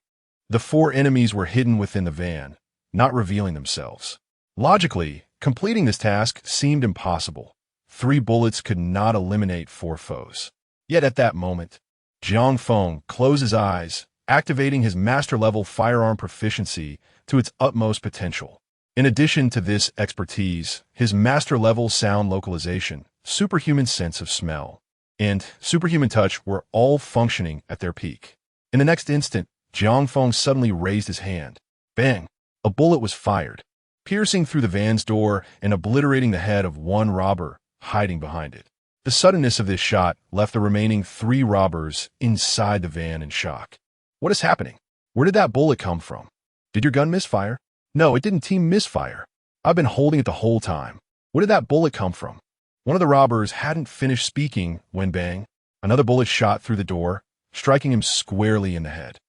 A: The 4 enemies were hidden within the van, not revealing themselves. Logically, completing this task seemed impossible. 3 bullets could not eliminate 4 foes. Yet at that moment, Jiang Feng closed his eyes, activating his master-level firearm proficiency to its utmost potential. In addition to this expertise, his master-level sound localization, superhuman sense of smell, and superhuman touch were all functioning at their peak. In the next instant, Jiang Feng suddenly raised his hand. Bang! A bullet was fired, piercing through the van's door and obliterating the head of one robber hiding behind it. The suddenness of this shot left the remaining 3 robbers inside the van in shock. "What is happening? Where did that bullet come from? Did your gun misfire?" "No, it didn't team misfire. I've been holding it the whole time. Where did that bullet come from?" One of the robbers hadn't finished speaking when bang, another bullet shot through the door, striking him squarely in the head.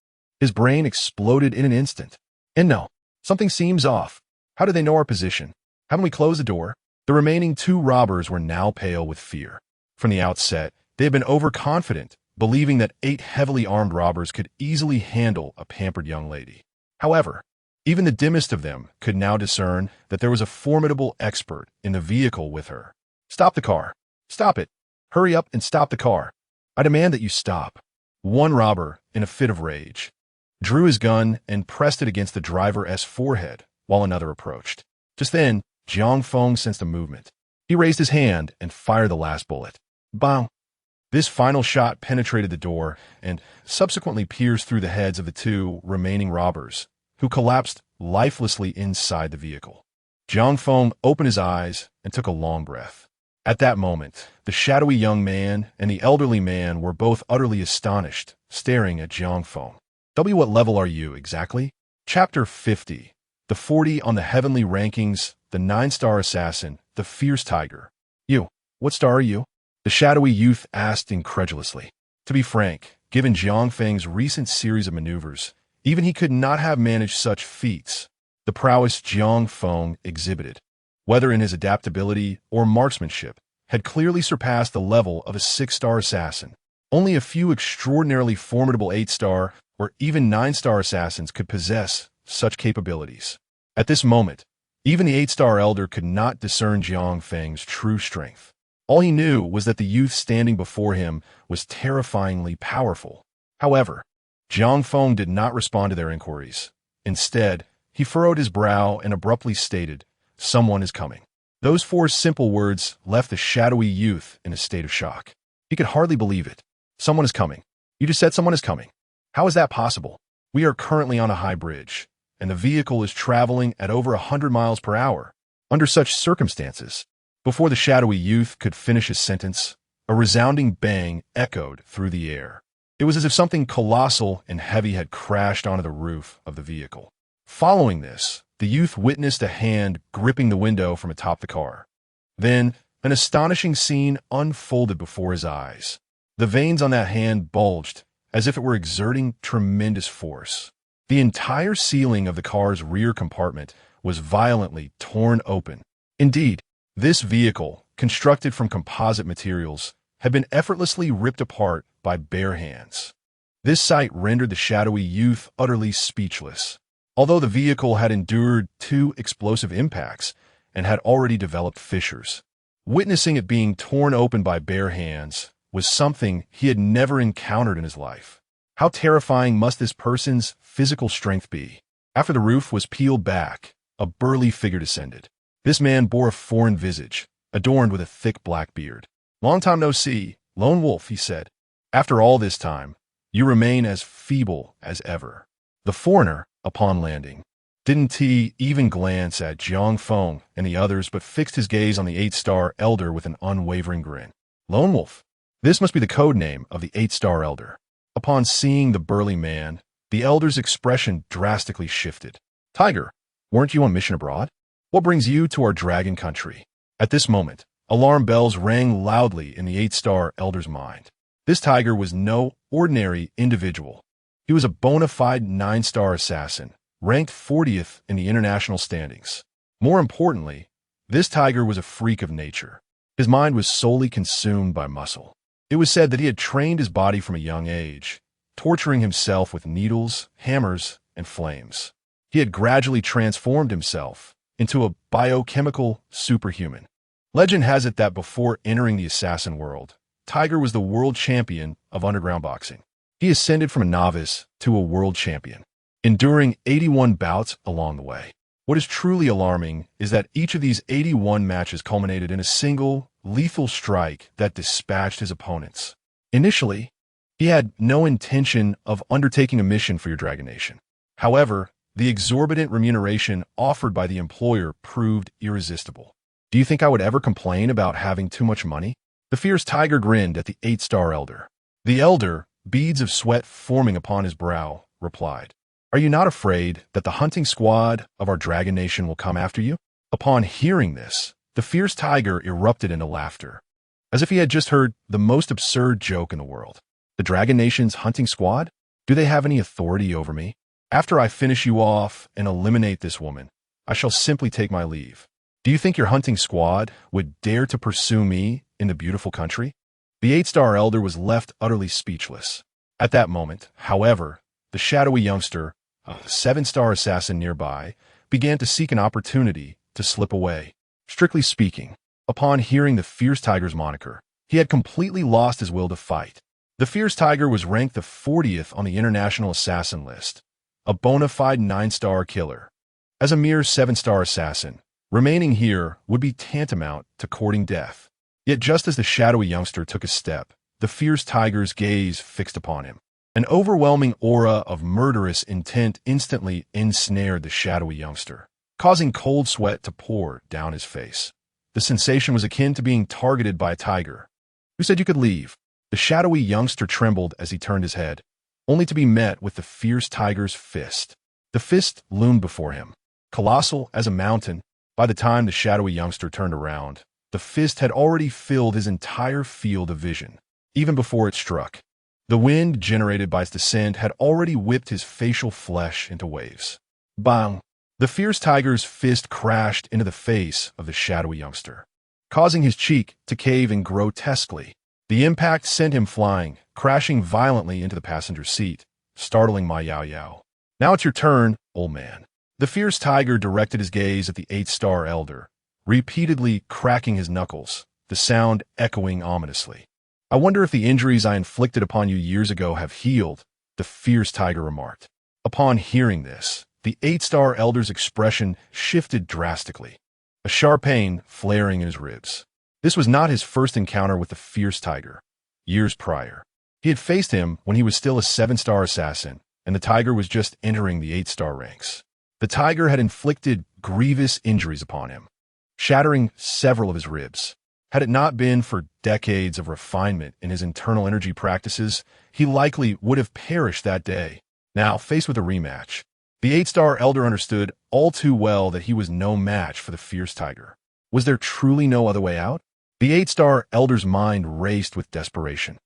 A: His brain exploded in an instant. "And no, something seems off. How do they know our position? Haven't we closed the door?" The remaining 2 robbers were now pale with fear. From the outset, they had been overconfident, believing that 8 heavily armed robbers could easily handle a pampered young lady. However, even the dimmest of them could now discern that there was a formidable expert in the vehicle with her. "Stop the car. Stop it. Hurry up and stop the car. I demand that you stop." One robber, in a fit of rage, drew his gun and pressed it against the driver's forehead while another approached. Just then, Jiang Feng sensed a movement. He raised his hand and fired the last bullet. Bang! This final shot penetrated the door and subsequently pierced through the heads of the two remaining robbers, who collapsed lifelessly inside the vehicle. Jiang Feng opened his eyes and took a long breath. At that moment, the shadowy young man and the elderly man were both utterly astonished, staring at Jiang Feng. What level are you, exactly? Chapter 50. The 40 on the heavenly rankings, the 9-star assassin, the fierce tiger. You, what star are you? The shadowy youth asked incredulously. To be frank, given Jiang Feng's recent series of maneuvers, even he could not have managed such feats. The prowess Jiang Feng exhibited, whether in his adaptability or marksmanship, had clearly surpassed the level of a 6-star assassin. Only a few extraordinarily formidable 8-star or even 9-star assassins could possess such capabilities. At this moment, even the 8-star elder could not discern Jiang Feng's true strength. All he knew was that the youth standing before him was terrifyingly powerful. However, Jiang Feng did not respond to their inquiries. Instead, he furrowed his brow and abruptly stated, "Someone is coming." Those 4 simple words left the shadowy youth in a state of shock. He could hardly believe it. Someone is coming. You just said someone is coming. How is that possible? We are currently on a high bridge, and the vehicle is traveling at over 100 miles per hour. Under such circumstances, before the shadowy youth could finish his sentence, a resounding bang echoed through the air. It was as if something colossal and heavy had crashed onto the roof of the vehicle. Following this, the youth witnessed a hand gripping the window from atop the car. Then, an astonishing scene unfolded before his eyes. The veins on that hand bulged, as if it were exerting tremendous force. The entire ceiling of the car's rear compartment was violently torn open. Indeed, this vehicle, constructed from composite materials, had been effortlessly ripped apart by bare hands. This sight rendered the shadowy youth utterly speechless. Although the vehicle had endured 2 explosive impacts and had already developed fissures, witnessing it being torn open by bare hands was something he had never encountered in his life. How terrifying must this person's physical strength be? After the roof was peeled back, a burly figure descended. This man bore a foreign visage, adorned with a thick black beard. "Long time no see, lone wolf," he said. "After all this time, you remain as feeble as ever." The foreigner, upon landing, didn't even glance at Jiang Feng and the others, but fixed his gaze on the 8-star elder with an unwavering grin. Lone wolf. This must be the code name of the 8-star elder. Upon seeing the burly man, the elder's expression drastically shifted. "Tiger, weren't you on mission abroad? What brings you to our dragon country?" At this moment, alarm bells rang loudly in the 8-star elder's mind. This tiger was no ordinary individual. He was a bona fide 9-star assassin, ranked 40th in the international standings. More importantly, this tiger was a freak of nature. His mind was solely consumed by muscle. It was said that he had trained his body from a young age, torturing himself with needles, hammers, and flames. He had gradually transformed himself into a biochemical superhuman. Legend has it that before entering the assassin world, Tiger was the world champion of underground boxing. He ascended from a novice to a world champion, enduring 81 bouts along the way. What is truly alarming is that each of these 81 matches culminated in a single, lethal strike that dispatched his opponents. Initially, he had no intention of undertaking a mission for your Dragon Nation. However, the exorbitant remuneration offered by the employer proved irresistible. "Do you think I would ever complain about having too much money?" The fierce tiger grinned at the 8-star elder. The elder, beads of sweat forming upon his brow, replied, "Are you not afraid that the hunting squad of our Dragon Nation will come after you?" Upon hearing this, the fierce tiger erupted into laughter, as if he had just heard the most absurd joke in the world. "The Dragon Nation's hunting squad? Do they have any authority over me? After I finish you off and eliminate this woman, I shall simply take my leave. Do you think your hunting squad would dare to pursue me in the beautiful country?" The 8-star elder was left utterly speechless. At that moment, however, the shadowy youngster, a 7-star assassin nearby, began to seek an opportunity to slip away. Strictly speaking, upon hearing the fierce tiger's moniker, he had completely lost his will to fight. The fierce tiger was ranked the 40th on the international assassin list, a bona fide 9-star killer. As a mere 7-star assassin, Remaining here would be tantamount to courting death. Yet just as the shadowy youngster took a step, the fierce tiger's gaze fixed upon him. An overwhelming aura of murderous intent instantly ensnared the shadowy youngster, causing cold sweat to pour down his face. The sensation was akin to being targeted by a tiger. "Who said you could leave?" The shadowy youngster trembled as he turned his head, only to be met with the fierce tiger's fist. The fist loomed before him, colossal as a mountain. By the time the shadowy youngster turned around, the fist had already filled his entire field of vision. Even before it struck, the wind generated by its descent had already whipped his facial flesh into waves. Bang! The fierce tiger's fist crashed into the face of the shadowy youngster, causing his cheek to cave in grotesquely. The impact sent him flying, crashing violently into the passenger seat, startling Ma Yao Yao. "Now it's your turn, old man." The fierce tiger directed his gaze at the 8-star elder, repeatedly cracking his knuckles, the sound echoing ominously. "I wonder if the injuries I inflicted upon you years ago have healed," the fierce tiger remarked. Upon hearing this, the 8-star elder's expression shifted drastically, a sharp pain flaring in his ribs. This was not his first encounter with the fierce tiger. Years prior, he had faced him when he was still a 7-star assassin, and the tiger was just entering the 8-star ranks. The tiger had inflicted grievous injuries upon him, shattering several of his ribs. Had it not been for decades of refinement in his internal energy practices, he likely would have perished that day. Now, faced with a rematch, the 8-star elder understood all too well that he was no match for the fierce tiger. Was there truly no other way out? The 8-star elder's mind raced with desperation.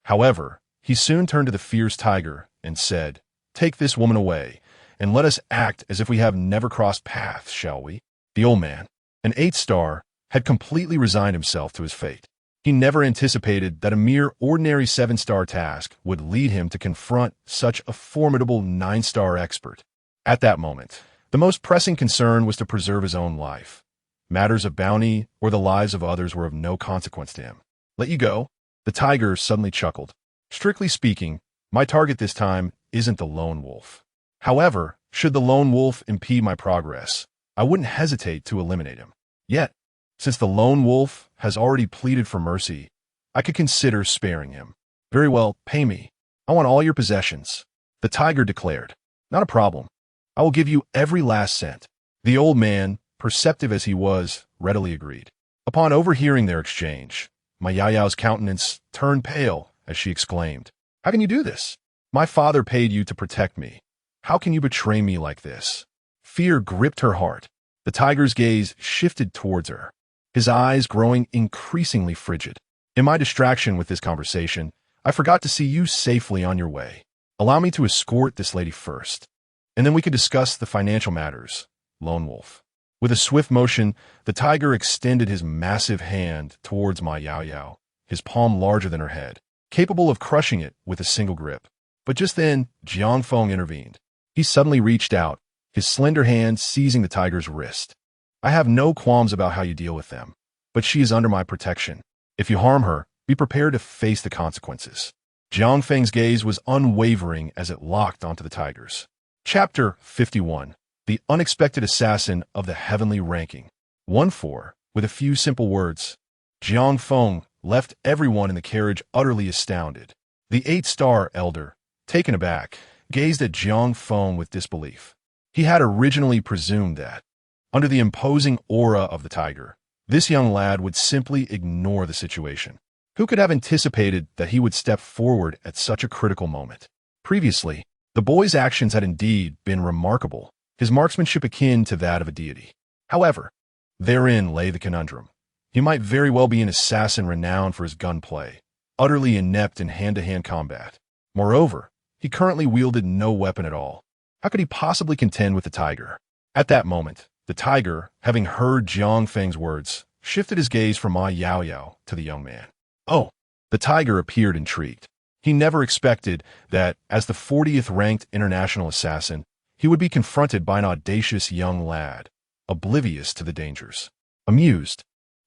A: However, he soon turned to the fierce tiger and said, "Take this woman away, and let us act as if we have never crossed paths, shall we?" The old man, an 8-star, had completely resigned himself to his fate. He never anticipated that a mere ordinary 7-star task would lead him to confront such a formidable 9-star expert. At that moment, the most pressing concern was to preserve his own life. Matters of bounty or the lives of others were of no consequence to him. "Let you go?" The tiger suddenly chuckled. "Strictly speaking, my target this time isn't the lone wolf. However, should the lone wolf impede my progress, I wouldn't hesitate to eliminate him. Yet, since the lone wolf has already pleaded for mercy, I could consider sparing him." "Very well, pay me. I want all your possessions," the tiger declared. "Not a problem. I will give you every last cent." The old man, perceptive as he was, readily agreed. Upon overhearing their exchange, Ma Yao's countenance turned pale as she exclaimed, "How can you do this? My father paid you to protect me. How can you betray me like this?" Fear gripped her heart. The tiger's gaze shifted towards her, his eyes growing increasingly frigid. "In my distraction with this conversation, I forgot to see you safely on your way. Allow me to escort this lady first, and then we can discuss the financial matters, Lone Wolf." With a swift motion, the tiger extended his massive hand towards Ma Yao, his palm larger than her head, capable of crushing it with a single grip. But just then, Jiang Feng intervened. He suddenly reached out, his slender hand seizing the tiger's wrist. "I have no qualms about how you deal with them, but she is under my protection. If you harm her, be prepared to face the consequences." Jiang Feng's gaze was unwavering as it locked onto the tiger's. Chapter 51. The Unexpected Assassin of the Heavenly Ranking. 1-4. With a few simple words, Jiang Feng left everyone in the carriage utterly astounded. The 8-star elder, taken aback, gazed at Jiang Feng with disbelief. He had originally presumed that, under the imposing aura of the tiger, this young lad would simply ignore the situation. Who could have anticipated that he would step forward at such a critical moment? Previously, the boy's actions had indeed been remarkable, his marksmanship akin to that of a deity. However, therein lay the conundrum. He might very well be an assassin renowned for his gunplay, utterly inept in hand-to-hand combat. Moreover, he currently wielded no weapon at all. How could he possibly contend with the tiger? At that moment, the tiger, having heard Jiang Feng's words, shifted his gaze from Ma Yao to the young man. "Oh!" The tiger appeared intrigued. He never expected that, as the 40th ranked international assassin, he would be confronted by an audacious young lad, oblivious to the dangers. Amused,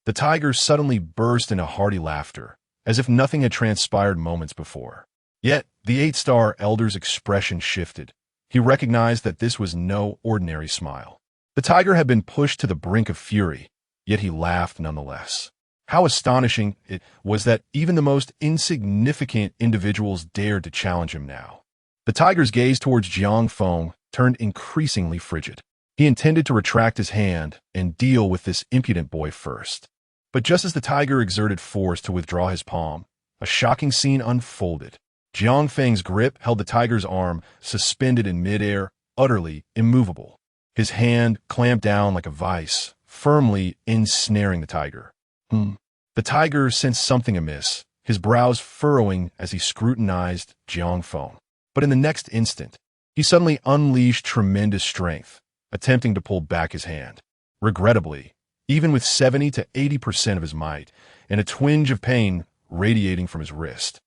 A: the tiger suddenly burst into hearty laughter, as if nothing had transpired moments before. Yet, the 8-star elder's expression shifted. He recognized that this was no ordinary smile. The tiger had been pushed to the brink of fury, yet he laughed nonetheless. How astonishing it was that even the most insignificant individuals dared to challenge him now. The tiger's gaze towards Jiang Feng turned increasingly frigid. He intended to retract his hand and deal with this impudent boy first. But just as the tiger exerted force to withdraw his palm, a shocking scene unfolded. Jiang Feng's grip held the tiger's arm suspended in midair, utterly immovable. His hand clamped down like a vice, firmly ensnaring the tiger. The tiger sensed something amiss, his brows furrowing as he scrutinized Jiang Feng. But in the next instant, he suddenly unleashed tremendous strength, attempting to pull back his hand. Regrettably, even with 70 to 80% of his might, and a twinge of pain radiating from his wrist,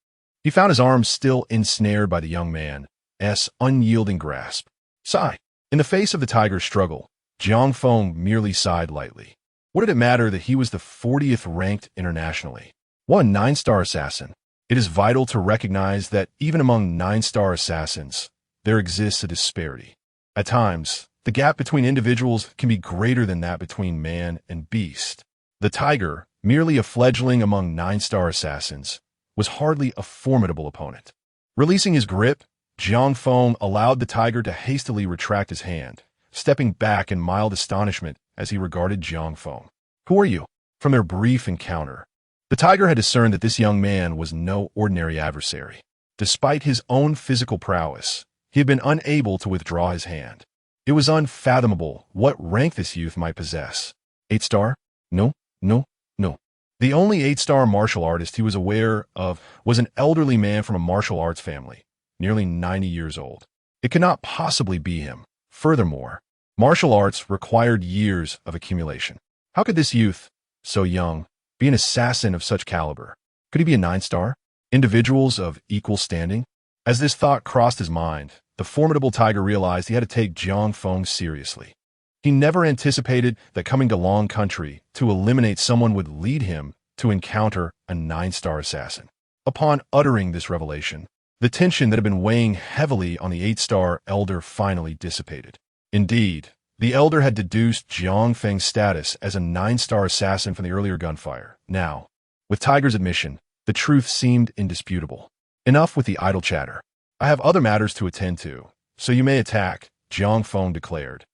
A: he found his arm still ensnared by the young man's unyielding grasp. Sigh. In the face of the tiger's struggle, Jiang Feng merely sighed lightly. What did it matter that he was the 40th ranked internationally? One 9-star assassin. It is vital to recognize that even among 9-star assassins, there exists a disparity. At times, the gap between individuals can be greater than that between man and beast. The tiger, merely a fledgling among 9-star assassins, was hardly a formidable opponent. Releasing his grip, Jiang Feng allowed the tiger to hastily retract his hand, stepping back in mild astonishment as he regarded Jiang Feng. Who are you? From their brief encounter, the tiger had discerned that this young man was no ordinary adversary. Despite his own physical prowess, he had been unable to withdraw his hand. It was unfathomable what rank this youth might possess. 8-star? No. The only 8-star martial artist he was aware of was an elderly man from a martial arts family, nearly 90 years old. It could not possibly be him. Furthermore, martial arts required years of accumulation. How could this youth, so young, be an assassin of such caliber? Could he be a 9-star? Individuals of equal standing? As this thought crossed his mind, the formidable tiger realized he had to take Jiang Feng seriously. He never anticipated that coming to Long Country to eliminate someone would lead him to encounter a 9-star assassin. Upon uttering this revelation, the tension that had been weighing heavily on the 8-star elder finally dissipated. Indeed, the elder had deduced Jiang Feng's status as a 9-star assassin from the earlier gunfire. Now, with Tiger's admission, the truth seemed indisputable. Enough with the idle chatter. I have other matters to attend to, so you may attack, Jiang Feng declared,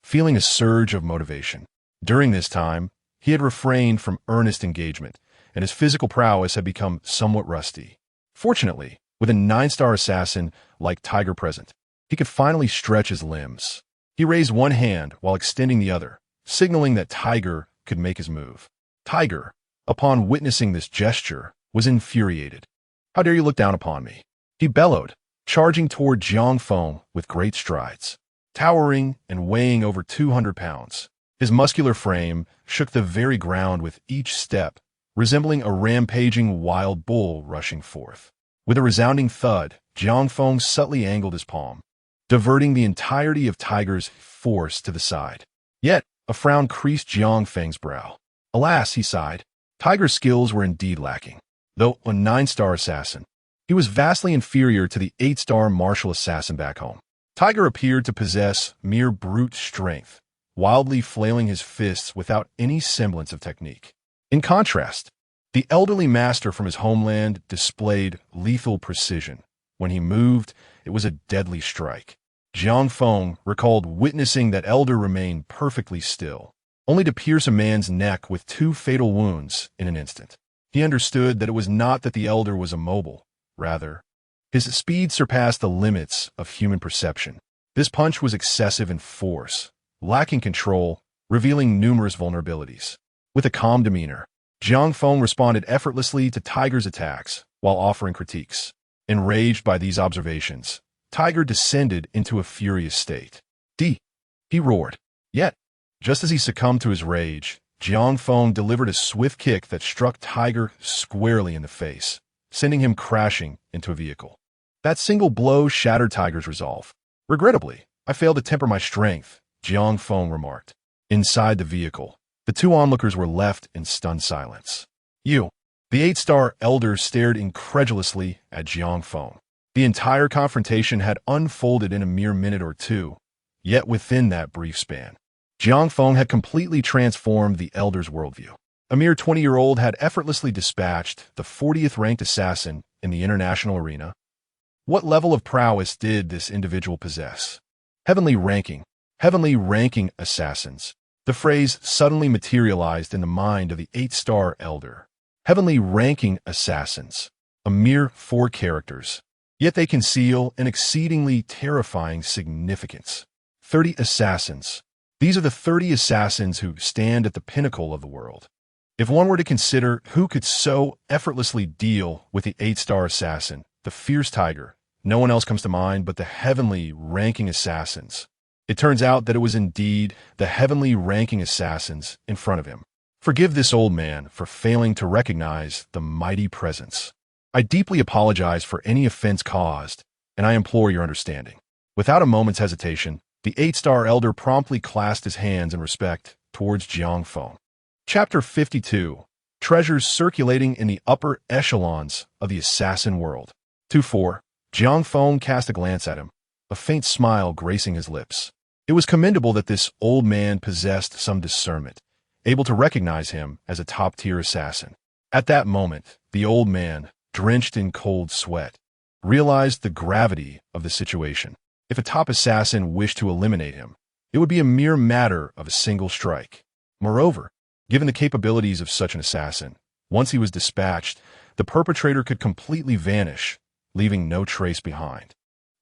A: feeling a surge of motivation. During this time, he had refrained from earnest engagement, and his physical prowess had become somewhat rusty. Fortunately, with a 9-star assassin like Tiger present, he could finally stretch his limbs. He raised one hand while extending the other, signaling that Tiger could make his move. Tiger, upon witnessing this gesture, was infuriated. How dare you look down upon me? He bellowed, charging toward Jiang Feng with great strides. Towering and weighing over 200 pounds, his muscular frame shook the very ground with each step, resembling a rampaging wild bull rushing forth. With a resounding thud, Jiang Feng subtly angled his palm, diverting the entirety of Tiger's force to the side. Yet, a frown creased Jiang Feng's brow. Alas, he sighed, Tiger's skills were indeed lacking. Though a 9-star assassin, he was vastly inferior to the 8-star martial assassin back home. Tiger appeared to possess mere brute strength, wildly flailing his fists without any semblance of technique. In contrast, the elderly master from his homeland displayed lethal precision. When he moved, it was a deadly strike. Jiang Feng recalled witnessing that elder remain perfectly still, only to pierce a man's neck with 2 fatal wounds in an instant. He understood that it was not that the elder was immobile. Rather, his speed surpassed the limits of human perception. This punch was excessive in force, lacking control, revealing numerous vulnerabilities. With a calm demeanor, Jiang Feng responded effortlessly to Tiger's attacks while offering critiques. Enraged by these observations, Tiger descended into a furious state. "D!" he roared. Yet, just as he succumbed to his rage, Jiang Feng delivered a swift kick that struck Tiger squarely in the face, sending him crashing into a vehicle. That single blow shattered Tiger's resolve. "Regrettably, I failed to temper my strength," Jiang Feng remarked. Inside the vehicle, the 2 onlookers were left in stunned silence. "You!" The 8-star elder stared incredulously at Jiang Feng. The entire confrontation had unfolded in a mere minute or two, yet within that brief span, Jiang Feng had completely transformed the elder's worldview. A mere 20-year-old had effortlessly dispatched the 40th ranked assassin in the international arena. What level of prowess did this individual possess? Heavenly ranking assassins. The phrase suddenly materialized in the mind of the 8-star elder. Heavenly ranking assassins. A mere 4 characters. Yet they conceal an exceedingly terrifying significance. 30 assassins. These are the 30 assassins who stand at the pinnacle of the world. If one were to consider who could so effortlessly deal with the 8-star assassin, the fierce tiger, no one else comes to mind but the heavenly ranking assassins. It turns out that it was indeed the heavenly ranking assassins in front of him. Forgive this old man for failing to recognize the mighty presence. I deeply apologize for any offense caused, and I implore your understanding. Without a moment's hesitation, the 8-star elder promptly clasped his hands in respect towards Jiang Feng. Chapter 52. Treasures circulating in the upper echelons of the assassin world. 2-4. Jiang Feng cast a glance at him, a faint smile gracing his lips. It was commendable that this old man possessed some discernment, able to recognize him as a top-tier assassin. At that moment, the old man, drenched in cold sweat, realized the gravity of the situation. If a top assassin wished to eliminate him, it would be a mere matter of a single strike. Moreover, given the capabilities of such an assassin, once he was dispatched, the perpetrator could completely vanish, leaving no trace behind.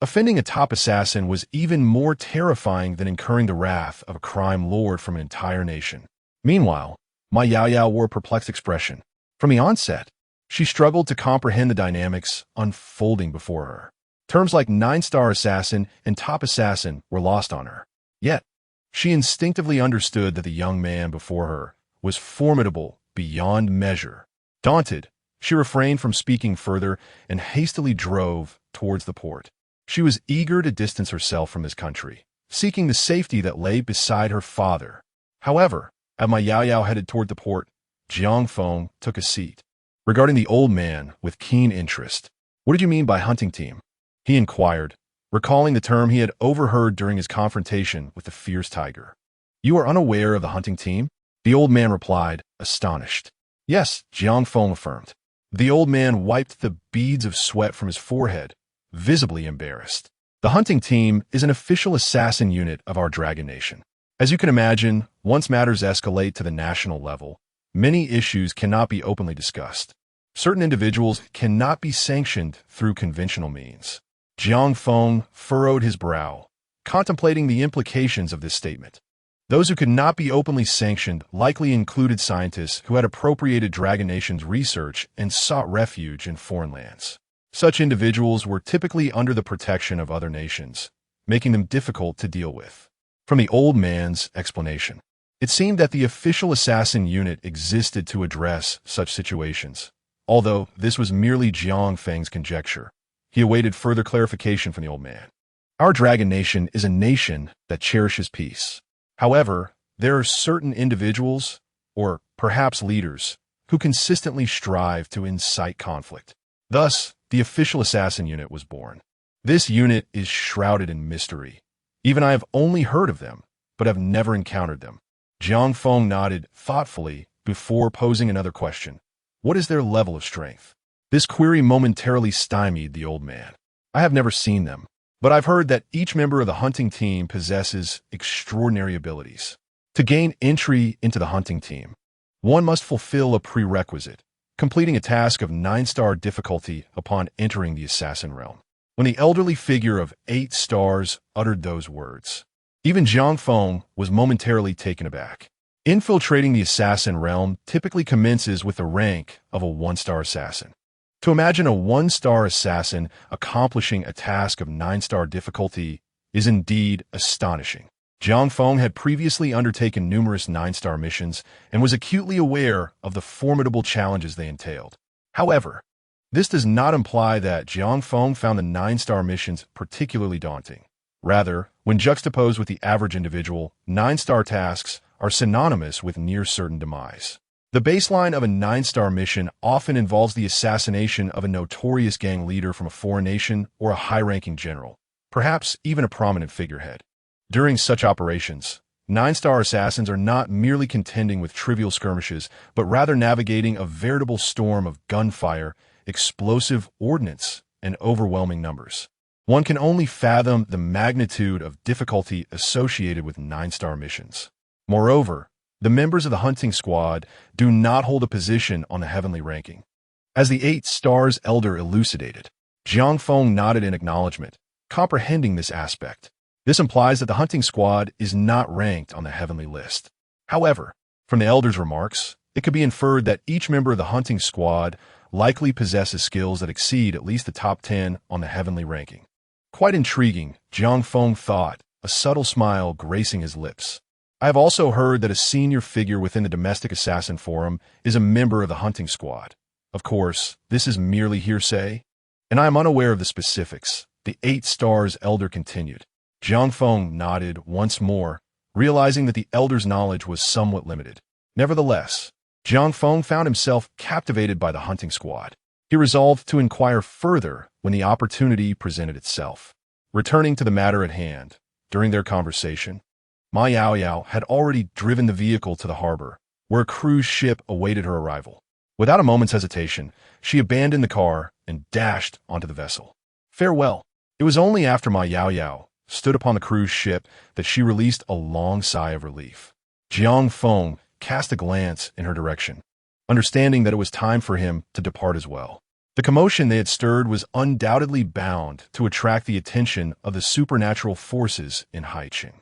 A: Offending a top assassin was even more terrifying than incurring the wrath of a crime lord from an entire nation. Meanwhile, Ma Yaoyao wore a perplexed expression. From the onset, she struggled to comprehend the dynamics unfolding before her. Terms like 9-star assassin and top assassin were lost on her. Yet, she instinctively understood that the young man before her was formidable beyond measure. Daunted, she refrained from speaking further and hastily drove towards the port. She was eager to distance herself from this country, seeking the safety that lay beside her father. However, as Ma Yaoyao headed toward the port, Jiang Feng took a seat. Regarding the old man with keen interest. "What did you mean by hunting team?" he inquired, recalling the term he had overheard during his confrontation with the fierce tiger. "You are unaware of the hunting team?" The old man replied, astonished. "Yes," Jiang Feng affirmed. The old man wiped the beads of sweat from his forehead, visibly embarrassed. "The hunting team is an official assassin unit of our Dragon Nation. As you can imagine, once matters escalate to the national level, many issues cannot be openly discussed. Certain individuals cannot be sanctioned through conventional means." Jiang Feng furrowed his brow, contemplating the implications of this statement. Those who could not be openly sanctioned likely included scientists who had appropriated Dragon Nation's research and sought refuge in foreign lands. Such individuals were typically under the protection of other nations, making them difficult to deal with. From the old man's explanation, it seemed that the official assassin unit existed to address such situations. Although this was merely Jiang Feng's conjecture, he awaited further clarification from the old man. "Our Dragon Nation is a nation that cherishes peace. However, there are certain individuals, or perhaps leaders, who consistently strive to incite conflict. Thus, the official assassin unit was born. This unit is shrouded in mystery. Even I have only heard of them, but have never encountered them." Jiang Feng nodded thoughtfully before posing another question. "What is their level of strength?" This query momentarily stymied the old man. "I have never seen them, but I've heard that each member of the hunting team possesses extraordinary abilities. To gain entry into the hunting team, one must fulfill a prerequisite, completing a task of 9-star difficulty upon entering the assassin realm." When the elderly figure of 8 stars uttered those words, even Jiang Feng was momentarily taken aback. Infiltrating the assassin realm typically commences with the rank of a 1-star assassin. To imagine a 1-star assassin accomplishing a task of 9-star difficulty is indeed astonishing. Jiang Feng had previously undertaken numerous 9-star missions and was acutely aware of the formidable challenges they entailed. However, this does not imply that Jiang Feng found the 9-star missions particularly daunting. Rather, when juxtaposed with the average individual, 9-star tasks are synonymous with near-certain demise. The baseline of a 9-star mission often involves the assassination of a notorious gang leader from a foreign nation or a high-ranking general, perhaps even a prominent figurehead. During such operations, Nine-star assassins are not merely contending with trivial skirmishes, but rather navigating a veritable storm of gunfire, explosive ordnance, and overwhelming numbers. One can only fathom the magnitude of difficulty associated with nine-star missions. Moreover, the members of the hunting squad do not hold a position on the heavenly ranking. As the 8 stars elder elucidated, Jiang Feng nodded in acknowledgement, comprehending this aspect. This implies that the hunting squad is not ranked on the heavenly list. However, from the elder's remarks, it could be inferred that each member of the hunting squad likely possesses skills that exceed at least the top 10 on the heavenly ranking. Quite intriguing, Jiang Feng thought, a subtle smile gracing his lips. I have also heard that a senior figure within the Domestic Assassin Forum is a member of the hunting squad. Of course, this is merely hearsay, and I am unaware of the specifics, the 8 stars elder continued. Jiang Feng nodded once more, realizing that the elder's knowledge was somewhat limited. Nevertheless, Jiang Feng found himself captivated by the hunting squad. He resolved to inquire further when the opportunity presented itself. Returning to the matter at hand, during their conversation, Ma Yaoyao had already driven the vehicle to the harbor, where a cruise ship awaited her arrival. Without a moment's hesitation, she abandoned the car and dashed onto the vessel. Farewell. It was only after Ma Yaoyao stood upon the cruise ship that she released a long sigh of relief. Jiang Feng cast a glance in her direction, understanding that it was time for him to depart as well. The commotion they had stirred was undoubtedly bound to attract the attention of the supernatural forces in Haiqing.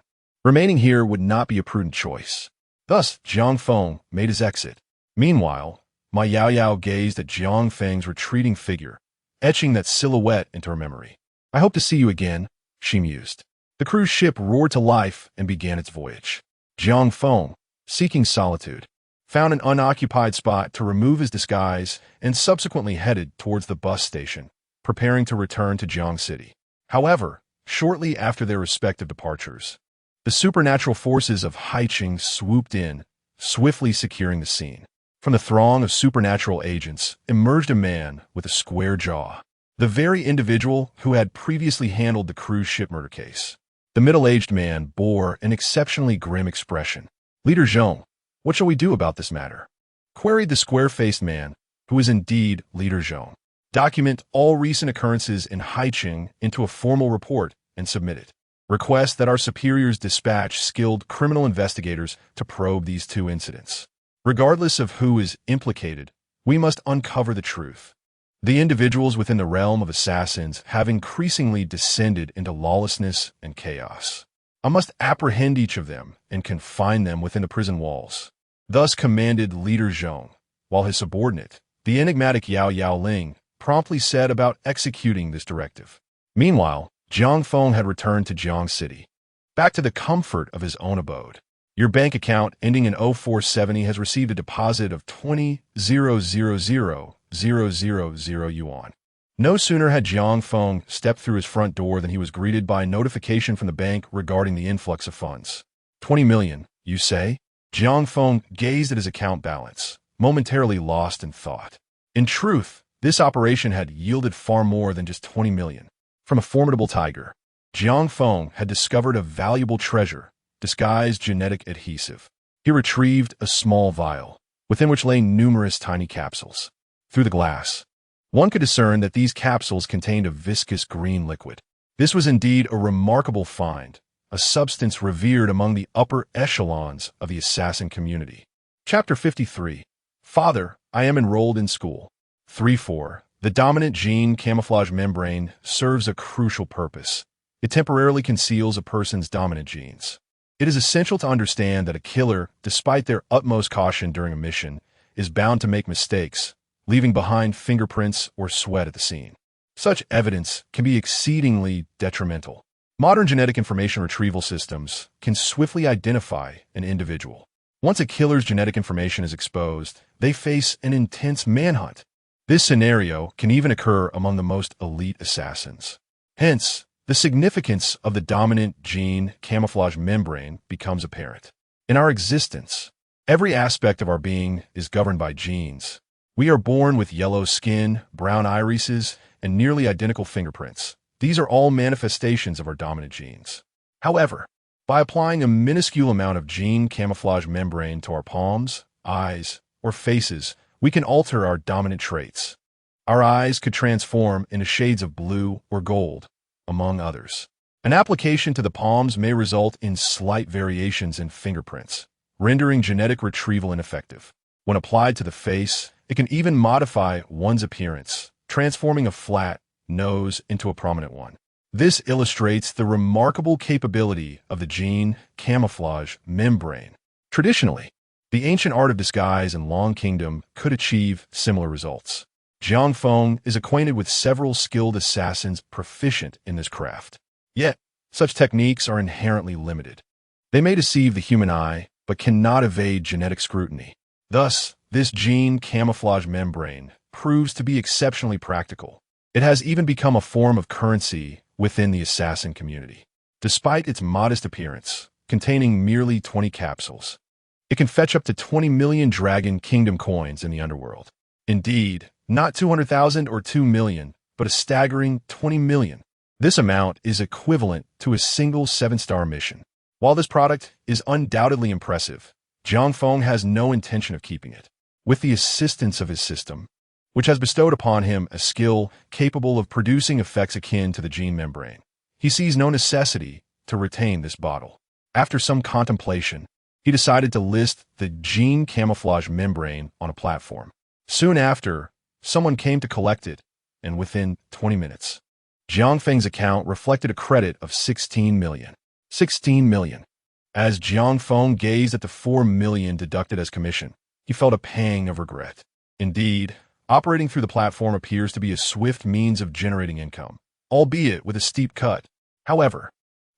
A: Remaining here would not be a prudent choice. Thus, Jiang Feng made his exit. Meanwhile, Ma Yaoyao gazed at Jiang Feng's retreating figure, etching that silhouette into her memory. I hope to see you again, she mused. The cruise ship roared to life and began its voyage. Jiang Feng, seeking solitude, found an unoccupied spot to remove his disguise and subsequently headed towards the bus station, preparing to return to Jiang City. However, shortly after their respective departures, the supernatural forces of Haiqing swooped in, swiftly securing the scene. From the throng of supernatural agents emerged a man with a square jaw, the very individual who had previously handled the cruise ship murder case. The middle-aged man bore an exceptionally grim expression. Leader Zhong, what shall we do about this matter? Queried the square-faced man, who is indeed Leader Zhong. Document all recent occurrences in Haiqing into a formal report and submit it. Request that our superiors dispatch skilled criminal investigators to probe these 2 incidents. Regardless of who is implicated, we must uncover the truth. The individuals within the realm of assassins have increasingly descended into lawlessness and chaos. I must apprehend each of them and confine them within the prison walls. Thus commanded Leader Zhong, while his subordinate, the enigmatic Yao Yaoling, promptly set about executing this directive. Meanwhile, Jiang Feng had returned to Jiang City, back to the comfort of his own abode. Your bank account ending in 0470 has received a deposit of 20,000,000 yuan. No sooner had Jiang Feng stepped through his front door than he was greeted by a notification from the bank regarding the influx of funds. 20 million, you say? Jiang Feng gazed at his account balance, momentarily lost in thought. In truth, this operation had yielded far more than just 20 million. From a formidable tiger, Jiang Feng had discovered a valuable treasure, disguised genetic adhesive. He retrieved a small vial, within which lay numerous tiny capsules. Through the glass, one could discern that these capsules contained a viscous green liquid. This was indeed a remarkable find, a substance revered among the upper echelons of the assassin community. Chapter 53. Father, I am enrolled in school. 3-4. The dominant gene camouflage membrane serves a crucial purpose. It temporarily conceals a person's dominant genes. It is essential to understand that a killer, despite their utmost caution during a mission, is bound to make mistakes, leaving behind fingerprints or sweat at the scene. Such evidence can be exceedingly detrimental. Modern genetic information retrieval systems can swiftly identify an individual. Once a killer's genetic information is exposed, they face an intense manhunt. This scenario can even occur among the most elite assassins. Hence, the significance of the dominant gene camouflage membrane becomes apparent. In our existence, every aspect of our being is governed by genes. We are born with yellow skin, brown irises, and nearly identical fingerprints. These are all manifestations of our dominant genes. However, By applying a minuscule amount of gene camouflage membrane to our palms, eyes, or faces, we can alter our dominant traits. Our eyes could transform into shades of blue or gold, among others. An application to the palms may result in slight variations in fingerprints, rendering genetic retrieval ineffective. When applied to the face, it can even modify one's appearance, transforming a flat nose into a prominent one. This illustrates the remarkable capability of the gene camouflage membrane. Traditionally, the ancient art of disguise in Long Kingdom could achieve similar results. Jiang Feng is acquainted with several skilled assassins proficient in this craft. Yet, such techniques are inherently limited. They may deceive the human eye, but cannot evade genetic scrutiny. Thus, this gene camouflage membrane proves to be exceptionally practical. It has even become a form of currency within the assassin community. Despite its modest appearance, containing merely 20 capsules, it can fetch up to 20 million Dragon Kingdom coins in the underworld. Indeed, not 200,000 or 2 million, but a staggering 20 million. This amount is equivalent to a single 7-star mission. While this product is undoubtedly impressive, Jiang Feng has no intention of keeping it. With the assistance of his system, which has bestowed upon him a skill capable of producing effects akin to the gene membrane, he sees no necessity to retain this bottle. After some contemplation, he decided to list the gene camouflage membrane on a platform. Soon after, someone came to collect it, and within 20 minutes, Jiang Feng's account reflected a credit of 16 million. 16 million. As Jiang Feng gazed at the 4 million deducted as commission, he felt a pang of regret. Indeed, operating through the platform appears to be a swift means of generating income, albeit with a steep cut. However,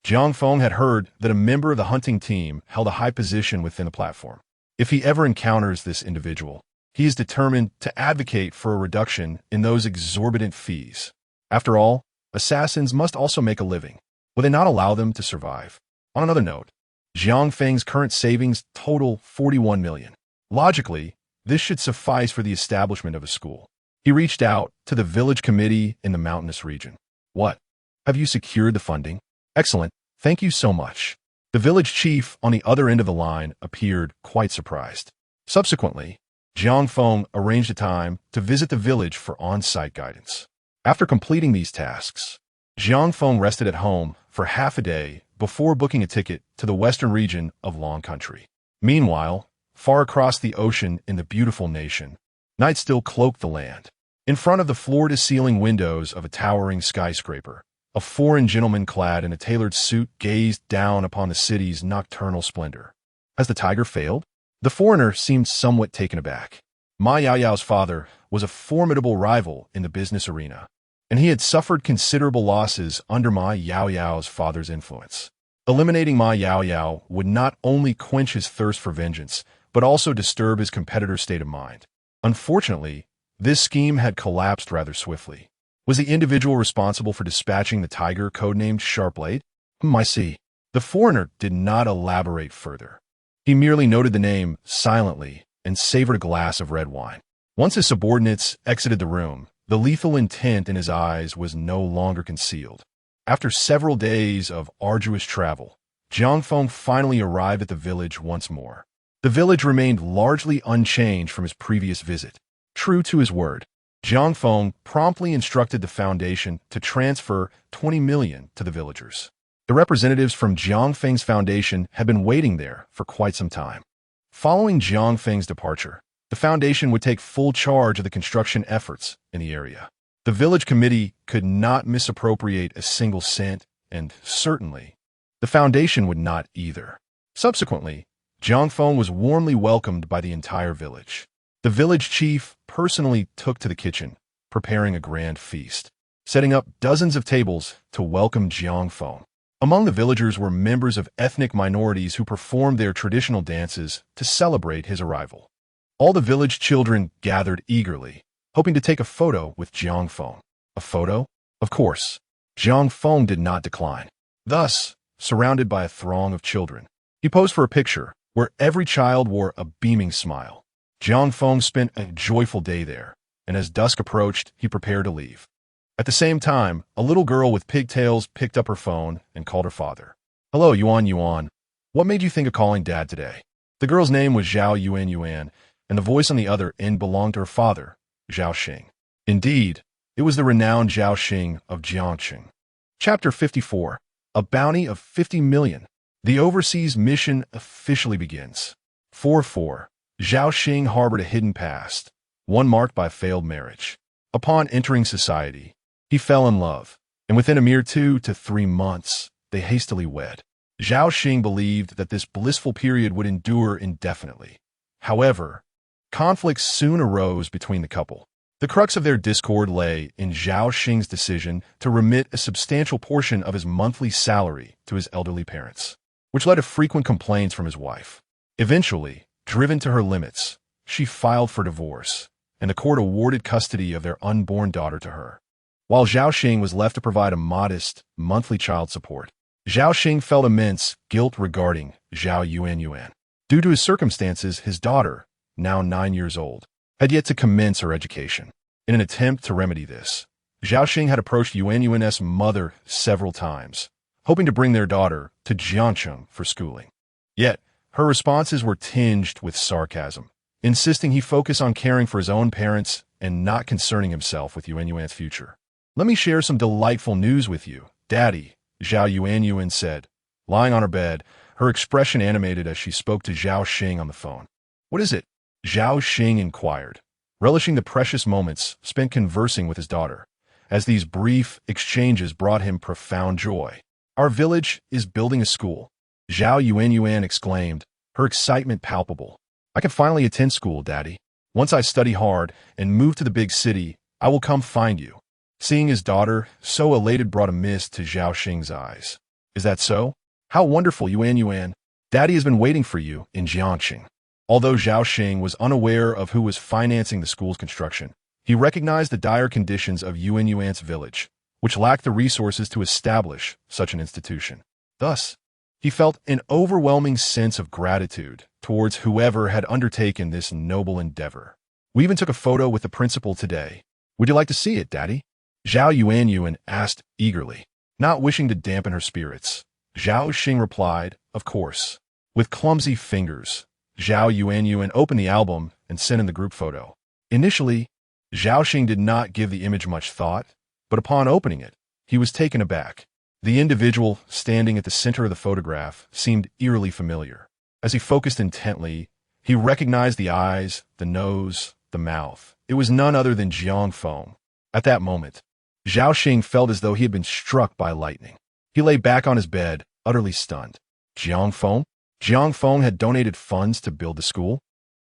A: Jiang Feng had heard that a member of the hunting team held a high position within the platform. If he ever encounters this individual, he is determined to advocate for a reduction in those exorbitant fees. After all, assassins must also make a living. Will they not allow them to survive? On another note, Jiang Feng's current savings total 41 million. Logically, this should suffice for the establishment of a school. He reached out to the village committee in the mountainous region. What? Have you secured the funding? Excellent. Thank you so much. The village chief on the other end of the line appeared quite surprised. Subsequently, Jiang Feng arranged a time to visit the village for on-site guidance. After completing these tasks, Jiang Feng rested at home for half a day before booking a ticket to the western region of Long Country. Meanwhile, far across the ocean in the beautiful nation, night still cloaked the land. In front of the floor-to-ceiling windows of a towering skyscraper, a foreign gentleman clad in a tailored suit gazed down upon the city's nocturnal splendor. Has the tiger failed? The foreigner seemed somewhat taken aback. Ma Yaoyao's father was a formidable rival in the business arena, and he had suffered considerable losses under Ma Yaoyao's father's influence. Eliminating Ma Yaoyao would not only quench his thirst for vengeance, but also disturb his competitor's state of mind. Unfortunately, this scheme had collapsed rather swiftly. Was the individual responsible for dispatching the tiger codenamed Sharpblade? I see. The foreigner did not elaborate further. He merely noted the name silently and savored a glass of red wine. Once his subordinates exited the room, the lethal intent in his eyes was no longer concealed. After several days of arduous travel, Jiang Feng finally arrived at the village once more. The village remained largely unchanged from his previous visit. True to his word, Jiang Feng promptly instructed the foundation to transfer 20 million to the villagers. The representatives from Jiang Feng's foundation had been waiting there for quite some time. Following Jiang Feng's departure, the foundation would take full charge of the construction efforts in the area. The village committee could not misappropriate a single cent, and certainly, the foundation would not either. Subsequently, Jiang Feng was warmly welcomed by the entire village. The village chief personally took to the kitchen, preparing a grand feast, setting up dozens of tables to welcome Jiang Feng. Among the villagers were members of ethnic minorities who performed their traditional dances to celebrate his arrival. All the village children gathered eagerly, hoping to take a photo with Jiang Feng. A photo? Of course. Jiang Feng did not decline. Thus, surrounded by a throng of children, he posed for a picture where every child wore a beaming smile. Jiang Feng spent a joyful day there, and as dusk approached, he prepared to leave. At the same time, a little girl with pigtails picked up her phone and called her father. Hello, Yuan Yuan. What made you think of calling Dad today? The girl's name was Zhao Yuan Yuan, and the voice on the other end belonged to her father, Zhao Xing. Indeed, it was the renowned Zhao Xing of Jiangfeng. Chapter 54. A bounty of 50 million. The overseas mission officially begins. 4-4. Zhao Xing harbored a hidden past, one marked by failed marriage. Upon entering society, he fell in love, and within a mere 2 to 3 months, they hastily wed. Zhao Xing believed that this blissful period would endure indefinitely. However, conflicts soon arose between the couple. The crux of their discord lay in Zhao Xing's decision to remit a substantial portion of his monthly salary to his elderly parents, which led to frequent complaints from his wife. Eventually, driven to her limits, she filed for divorce, and the court awarded custody of their unborn daughter to her, while Zhao Xing was left to provide a modest monthly child support. Zhao Xing felt immense guilt regarding Zhao Yuan Yuan. Due to his circumstances, his daughter, now 9 years old, had yet to commence her education. In an attempt to remedy this, Zhao Xing had approached Yuan Yuan's mother several times, hoping to bring their daughter to Jiangfeng for schooling. Yet, her responses were tinged with sarcasm, insisting he focus on caring for his own parents and not concerning himself with Yuan Yuan's future. "Let me share some delightful news with you, Daddy," Zhao Yuan Yuan said, lying on her bed, her expression animated as she spoke to Zhao Xing on the phone. "What is it?" Zhao Xing inquired, relishing the precious moments spent conversing with his daughter, as these brief exchanges brought him profound joy. "Our village is building a school," Zhao Yuan Yuan exclaimed, her excitement palpable. "I can finally attend school, Daddy. Once I study hard and move to the big city, I will come find you." Seeing his daughter so elated brought a mist to Zhao Xing's eyes. "Is that so? How wonderful, Yuan Yuan. Daddy has been waiting for you in Jiangfeng." Although Zhao Xing was unaware of who was financing the school's construction, he recognized the dire conditions of Yuan Yuan's village, which lacked the resources to establish such an institution. Thus, he felt an overwhelming sense of gratitude towards whoever had undertaken this noble endeavor. "We even took a photo with the principal today. Would you like to see it, Daddy?" Zhao Yuan Yuan asked eagerly. Not wishing to dampen her spirits, Zhao Xing replied, "Of course." With clumsy fingers, Zhao Yuan Yuan opened the album and sent in the group photo. Initially, Zhao Xing did not give the image much thought, but upon opening it, he was taken aback. The individual standing at the center of the photograph seemed eerily familiar. As he focused intently, he recognized the eyes, the nose, the mouth. It was none other than Jiang Feng. At that moment, Zhao Xing felt as though he had been struck by lightning. He lay back on his bed, utterly stunned. Jiang Feng? Jiang Feng had donated funds to build the school?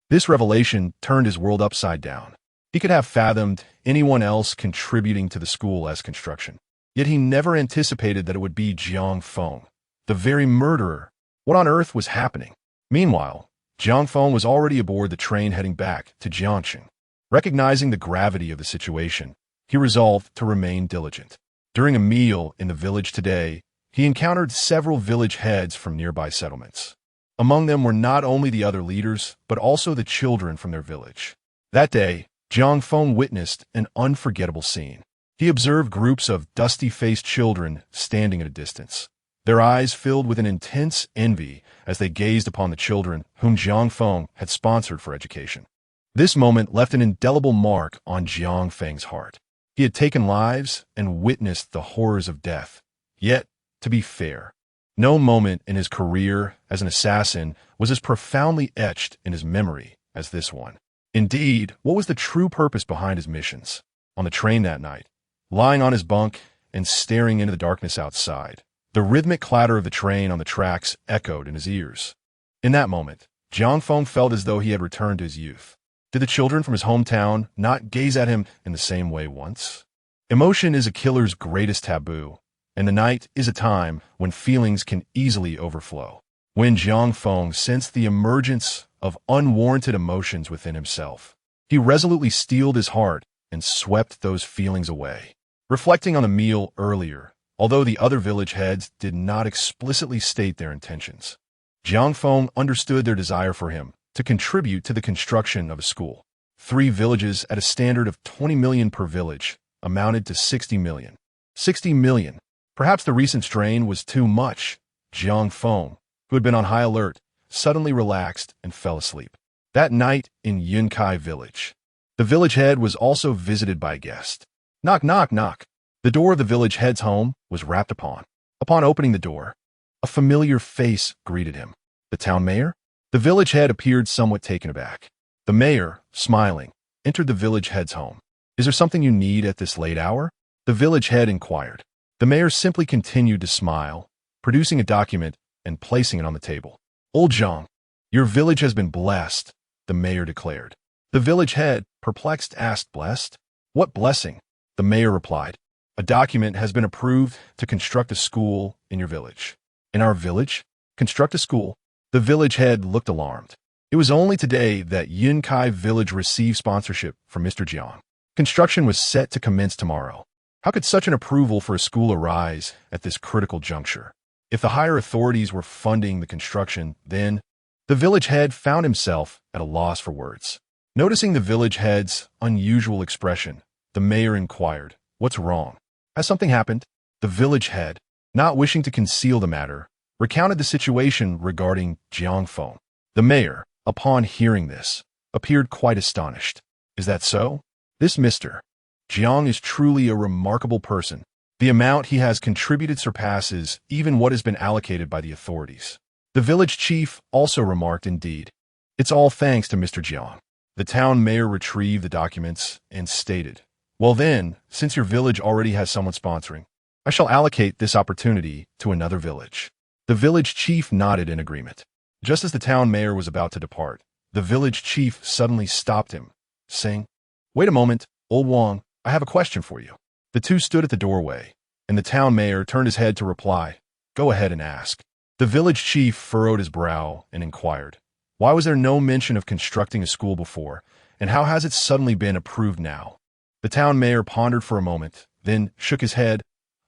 A: This revelation turned his world upside down. He could have fathomed anyone else contributing to the school as construction. Yet he never anticipated that it would be Jiang Feng, the very murderer. What on earth was happening? Meanwhile, Jiang Feng was already aboard the train heading back to Jiangfeng. Recognizing the gravity of the situation, he resolved to remain diligent. During a meal in the village today, he encountered several village heads from nearby settlements. Among them were not only the other leaders, but also the children from their village. That day, Jiang Feng witnessed an unforgettable scene. He observed groups of dusty-faced children standing at a distance, their eyes filled with an intense envy as they gazed upon the children whom Jiang Feng had sponsored for education. This moment left an indelible mark on Jiang Feng's heart. He had taken lives and witnessed the horrors of death. Yet, to be fair, no moment in his career as an assassin was as profoundly etched in his memory as this one. Indeed, what was the true purpose behind his missions? On the train that night, lying on his bunk and staring into the darkness outside, the rhythmic clatter of the train on the tracks echoed in his ears. In that moment, Jiang Feng felt as though he had returned to his youth. Did the children from his hometown not gaze at him in the same way once? Emotion is a killer's greatest taboo, and the night is a time when feelings can easily overflow. When Jiang Feng sensed the emergence of unwarranted emotions within himself, he resolutely steeled his heart and swept those feelings away. Reflecting on the meal earlier, although the other village heads did not explicitly state their intentions, Jiang Feng understood their desire for him to contribute to the construction of a school. 3 villages at a standard of 20 million per village amounted to 60 million. 60 million. Perhaps the recent strain was too much. Jiang Feng, who had been on high alert, suddenly relaxed and fell asleep. That night in Yunkai village, the village head was also visited by a guest. Knock, knock, knock. The door of the village head's home was rapped upon. Upon opening the door, a familiar face greeted him. The town mayor? The village head appeared somewhat taken aback. The mayor, smiling, entered the village head's home. Is there something you need at this late hour? The village head inquired. The mayor simply continued to smile, producing a document and placing it on the table. Old Jiang, your village has been blessed, the mayor declared. The village head, perplexed, asked, blessed? What blessing? The mayor replied. A document has been approved to construct a school in your village. In our village? Construct a school? The village head looked alarmed. It was only today that Yunkai village received sponsorship from Mr. Jiang. Construction was set to commence tomorrow. How could such an approval for a school arise at this critical juncture? If the higher authorities were funding the construction, then the village head found himself at a loss for words. Noticing the village head's unusual expression, the mayor inquired, "What's wrong? Has something happened?" The village head, not wishing to conceal the matter, recounted the situation regarding Jiang Feng. The mayor, upon hearing this, appeared quite astonished. Is that so? This Mr. Jiang is truly a remarkable person. The amount he has contributed surpasses even what has been allocated by the authorities. The village chief also remarked, indeed, it's all thanks to Mr. Jiang. The town mayor retrieved the documents and stated, well then, since your village already has someone sponsoring, I shall allocate this opportunity to another village. The village chief nodded in agreement. Just as the town mayor was about to depart, the village chief suddenly stopped him, saying, wait a moment, old Wang, I have a question for you. The two stood at the doorway, and the town mayor turned his head to reply, go ahead and ask. The village chief furrowed his brow and inquired, why was there no mention of constructing a school before, and how has it suddenly been approved now? The town mayor pondered for a moment, then shook his head.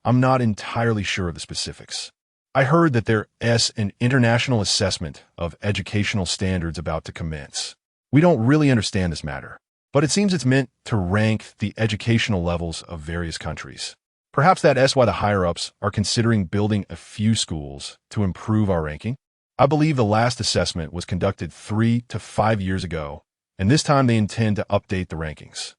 A: I'm not entirely sure of the specifics. I heard that there is an international assessment of educational standards about to commence. We don't really understand this matter, but it seems it's meant to rank the educational levels of various countries. Perhaps that's why the higher-ups are considering building a few schools to improve our ranking. I believe the last assessment was conducted 3 to 5 years ago, and this time they intend to update the rankings.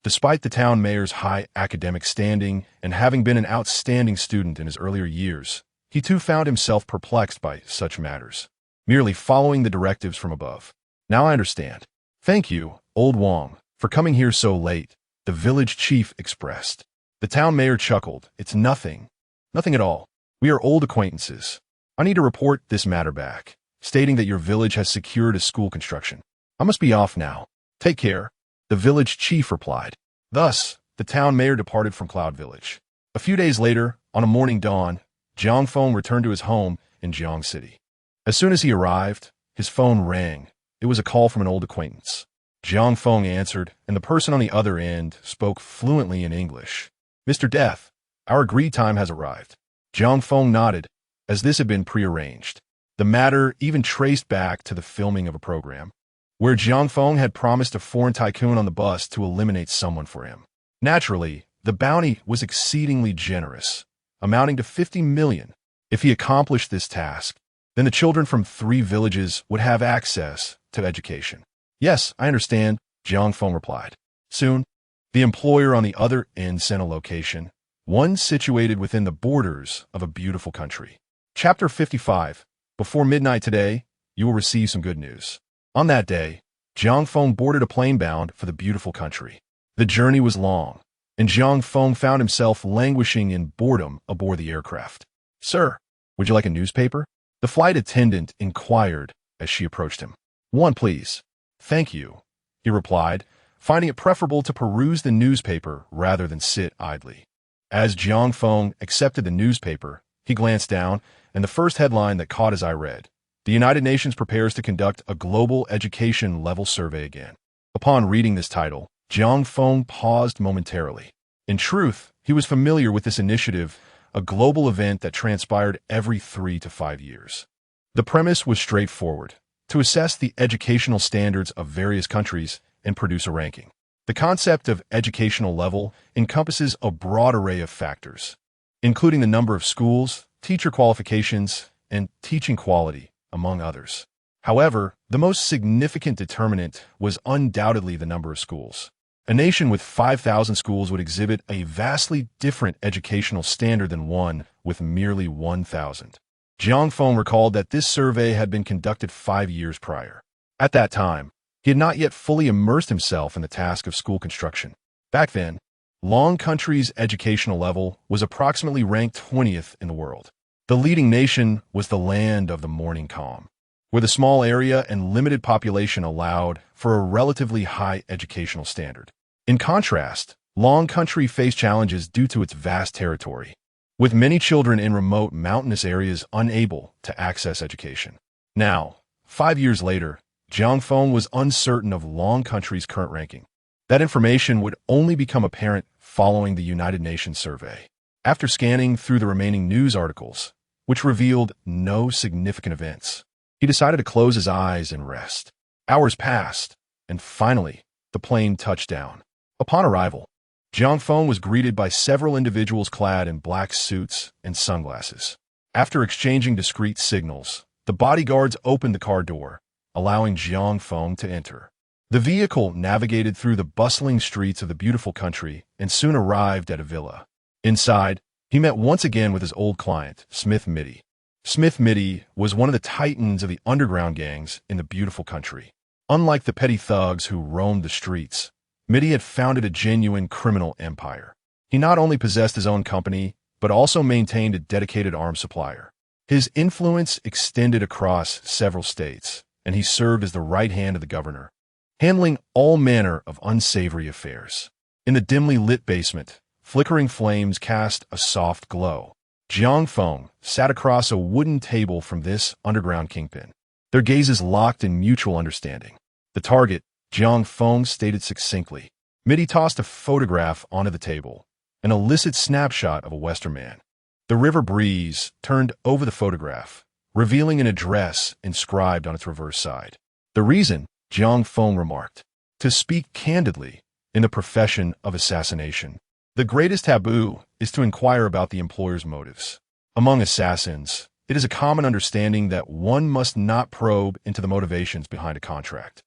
A: Despite the town mayor's high academic standing and having been an outstanding student in his earlier years, he too found himself perplexed by such matters, merely following the directives from above. Now I understand. Thank you, old Wang, for coming here so late, the village chief expressed. The town mayor chuckled. It's nothing. Nothing at all. We are old acquaintances. I need to report this matter back, stating that your village has secured a school construction. I must be off now. Take care, the village chief replied. Thus, the town mayor departed from Cloud Village. A few days later, on a morning dawn, Jiang Feng returned to his home in Jiang City. As soon as he arrived, his phone rang. It was a call from an old acquaintance. Jiang Feng answered, and the person on the other end spoke fluently in English. Mr. Death, our agreed time has arrived. Jiang Feng nodded, as this had been prearranged. The matter even traced back to the filming of a program, where Jiang Feng had promised a foreign tycoon on the bus to eliminate someone for him. Naturally, the bounty was exceedingly generous, amounting to 50 million. If he accomplished this task, then the children from 3 villages would have access to education. Yes, I understand, Jiang Feng replied. Soon, the employer on the other end sent a location, one situated within the borders of a beautiful country. Chapter 55. Before midnight today, you will receive some good news. On that day, Jiang Feng boarded a plane bound for the beautiful country. The journey was long, and Jiang Feng found himself languishing in boredom aboard the aircraft. Sir, would you like a newspaper? The flight attendant inquired as she approached him. One, please. Thank you, he replied, finding it preferable to peruse the newspaper rather than sit idly. As Jiang Feng accepted the newspaper, he glanced down, and the first headline that caught his eye read, the United Nations prepares to conduct a global education level survey again. Upon reading this title, Jiang Feng paused momentarily. In truth, he was familiar with this initiative, a global event that transpired every 3 to 5 years. The premise was straightforward, to assess the educational standards of various countries and produce a ranking. The concept of educational level encompasses a broad array of factors, including the number of schools, teacher qualifications, and teaching quality, among others. However, the most significant determinant was undoubtedly the number of schools. A nation with 5,000 schools would exhibit a vastly different educational standard than one with merely 1,000. Jiang Feng recalled that this survey had been conducted 5 years prior. At that time, he had not yet fully immersed himself in the task of school construction. Back then, Long Country's educational level was approximately ranked 20th in the world. The leading nation was the land of the morning calm, where the small area and limited population allowed for a relatively high educational standard. In contrast, Long Country faced challenges due to its vast territory, with many children in remote mountainous areas unable to access education. Now, 5 years later, Jiang Feng was uncertain of Long Country's current ranking. That information would only become apparent following the United Nations survey. After scanning through the remaining news articles, which revealed no significant events, he decided to close his eyes and rest. Hours passed, and finally, the plane touched down. Upon arrival, Jiang Feng was greeted by several individuals clad in black suits and sunglasses. After exchanging discreet signals, the bodyguards opened the car door, allowing Jiang Feng to enter. The vehicle navigated through the bustling streets of the beautiful country and soon arrived at a villa. Inside, he met once again with his old client, Smith Mitty. Smith Mitty was one of the titans of the underground gangs in the beautiful country. Unlike the petty thugs who roamed the streets, Mitty had founded a genuine criminal empire. He not only possessed his own company, but also maintained a dedicated arms supplier. His influence extended across several states, and he served as the right hand of the governor, handling all manner of unsavory affairs. In the dimly lit basement, flickering flames cast a soft glow. Jiang Feng sat across a wooden table from this underground kingpin, their gazes locked in mutual understanding. The target, Jiang Feng stated succinctly. Mitty tossed a photograph onto the table, an illicit snapshot of a Western man. The river breeze turned over the photograph, revealing an address inscribed on its reverse side. The reason, Jiang Feng remarked, to speak candidly, in the profession of assassination, the greatest taboo is to inquire about the employer's motives. Among assassins, it is a common understanding that one must not probe into the motivations behind a contract.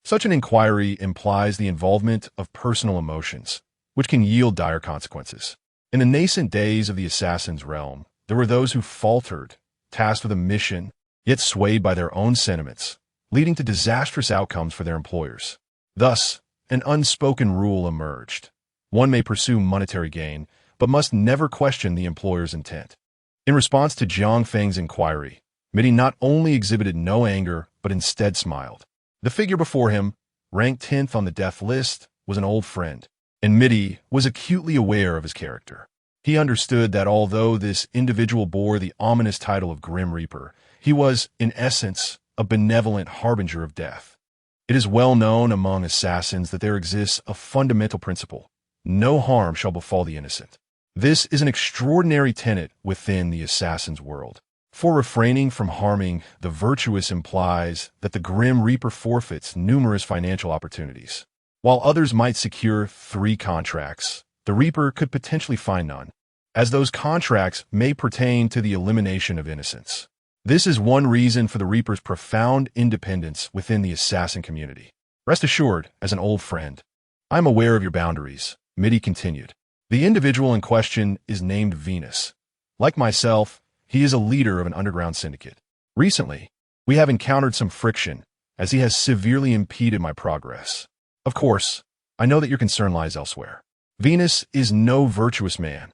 A: Such an inquiry implies the involvement of personal emotions, which can yield dire consequences. In the nascent days of the assassin's realm, there were those who faltered, tasked with a mission, yet swayed by their own sentiments, leading to disastrous outcomes for their employers. Thus, an unspoken rule emerged. One may pursue monetary gain, but must never question the employer's intent. In response to Jiang Feng's inquiry, Mitty not only exhibited no anger, but instead smiled. The figure before him, ranked 10th on the death list, was an old friend, and Mitty was acutely aware of his character. He understood that although this individual bore the ominous title of Grim Reaper, he was, in essence, a benevolent harbinger of death. It is well known among assassins that there exists a fundamental principle: no harm shall befall the innocent. This is an extraordinary tenet within the assassin's world. For refraining from harming the virtuous implies that the Grim Reaper forfeits numerous financial opportunities. While others might secure 3 contracts, the Reaper could potentially find none, as those contracts may pertain to the elimination of innocents. This is one reason for the Reaper's profound independence within the assassin community. Rest assured, as an old friend, I am aware of your boundaries, Mitty continued. The individual in question is named Venus. Like myself, he is a leader of an underground syndicate. Recently, we have encountered some friction, as he has severely impeded my progress. Of course, I know that your concern lies elsewhere. Venus is no virtuous man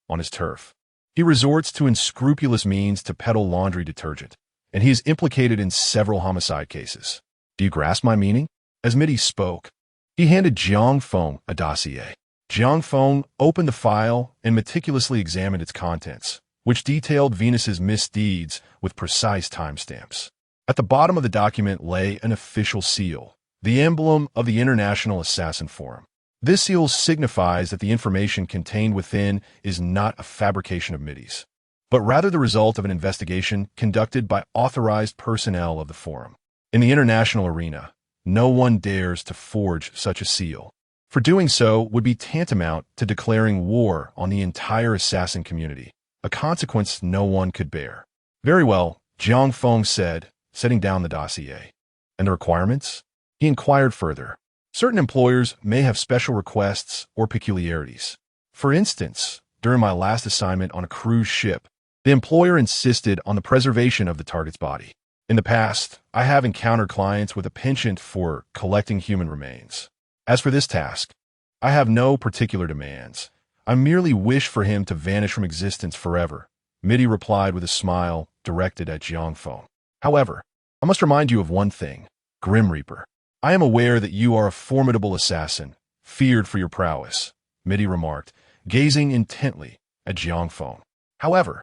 A: on his turf. He resorts to unscrupulous means to peddle laundry detergent, and he is implicated in several homicide cases. Do you grasp my meaning? As Mitty spoke, he handed Jiang Feng a dossier. Jiang Feng opened the file and meticulously examined its contents, which detailed Venus's misdeeds with precise timestamps. At the bottom of the document lay an official seal, the emblem of the International Assassin Forum. This seal signifies that the information contained within is not a fabrication of Mitty's, but rather the result of an investigation conducted by authorized personnel of the forum. In the international arena, no one dares to forge such a seal, for doing so would be tantamount to declaring war on the entire assassin community, a consequence no one could bear. Very well, Jiang Feng said, setting down the dossier. And the requirements? He inquired further. Certain employers may have special requests or peculiarities. For instance, during my last assignment on a cruise ship, the employer insisted on the preservation of the target's body. In the past, I have encountered clients with a penchant for collecting human remains. As for this task, I have no particular demands. I merely wish for him to vanish from existence forever, Didi replied with a smile directed at Jiang Feng. However, I must remind you of one thing, Grim Reaper. I am aware that you are a formidable assassin, feared for your prowess, Didi remarked, gazing intently at Jiang Feng. However,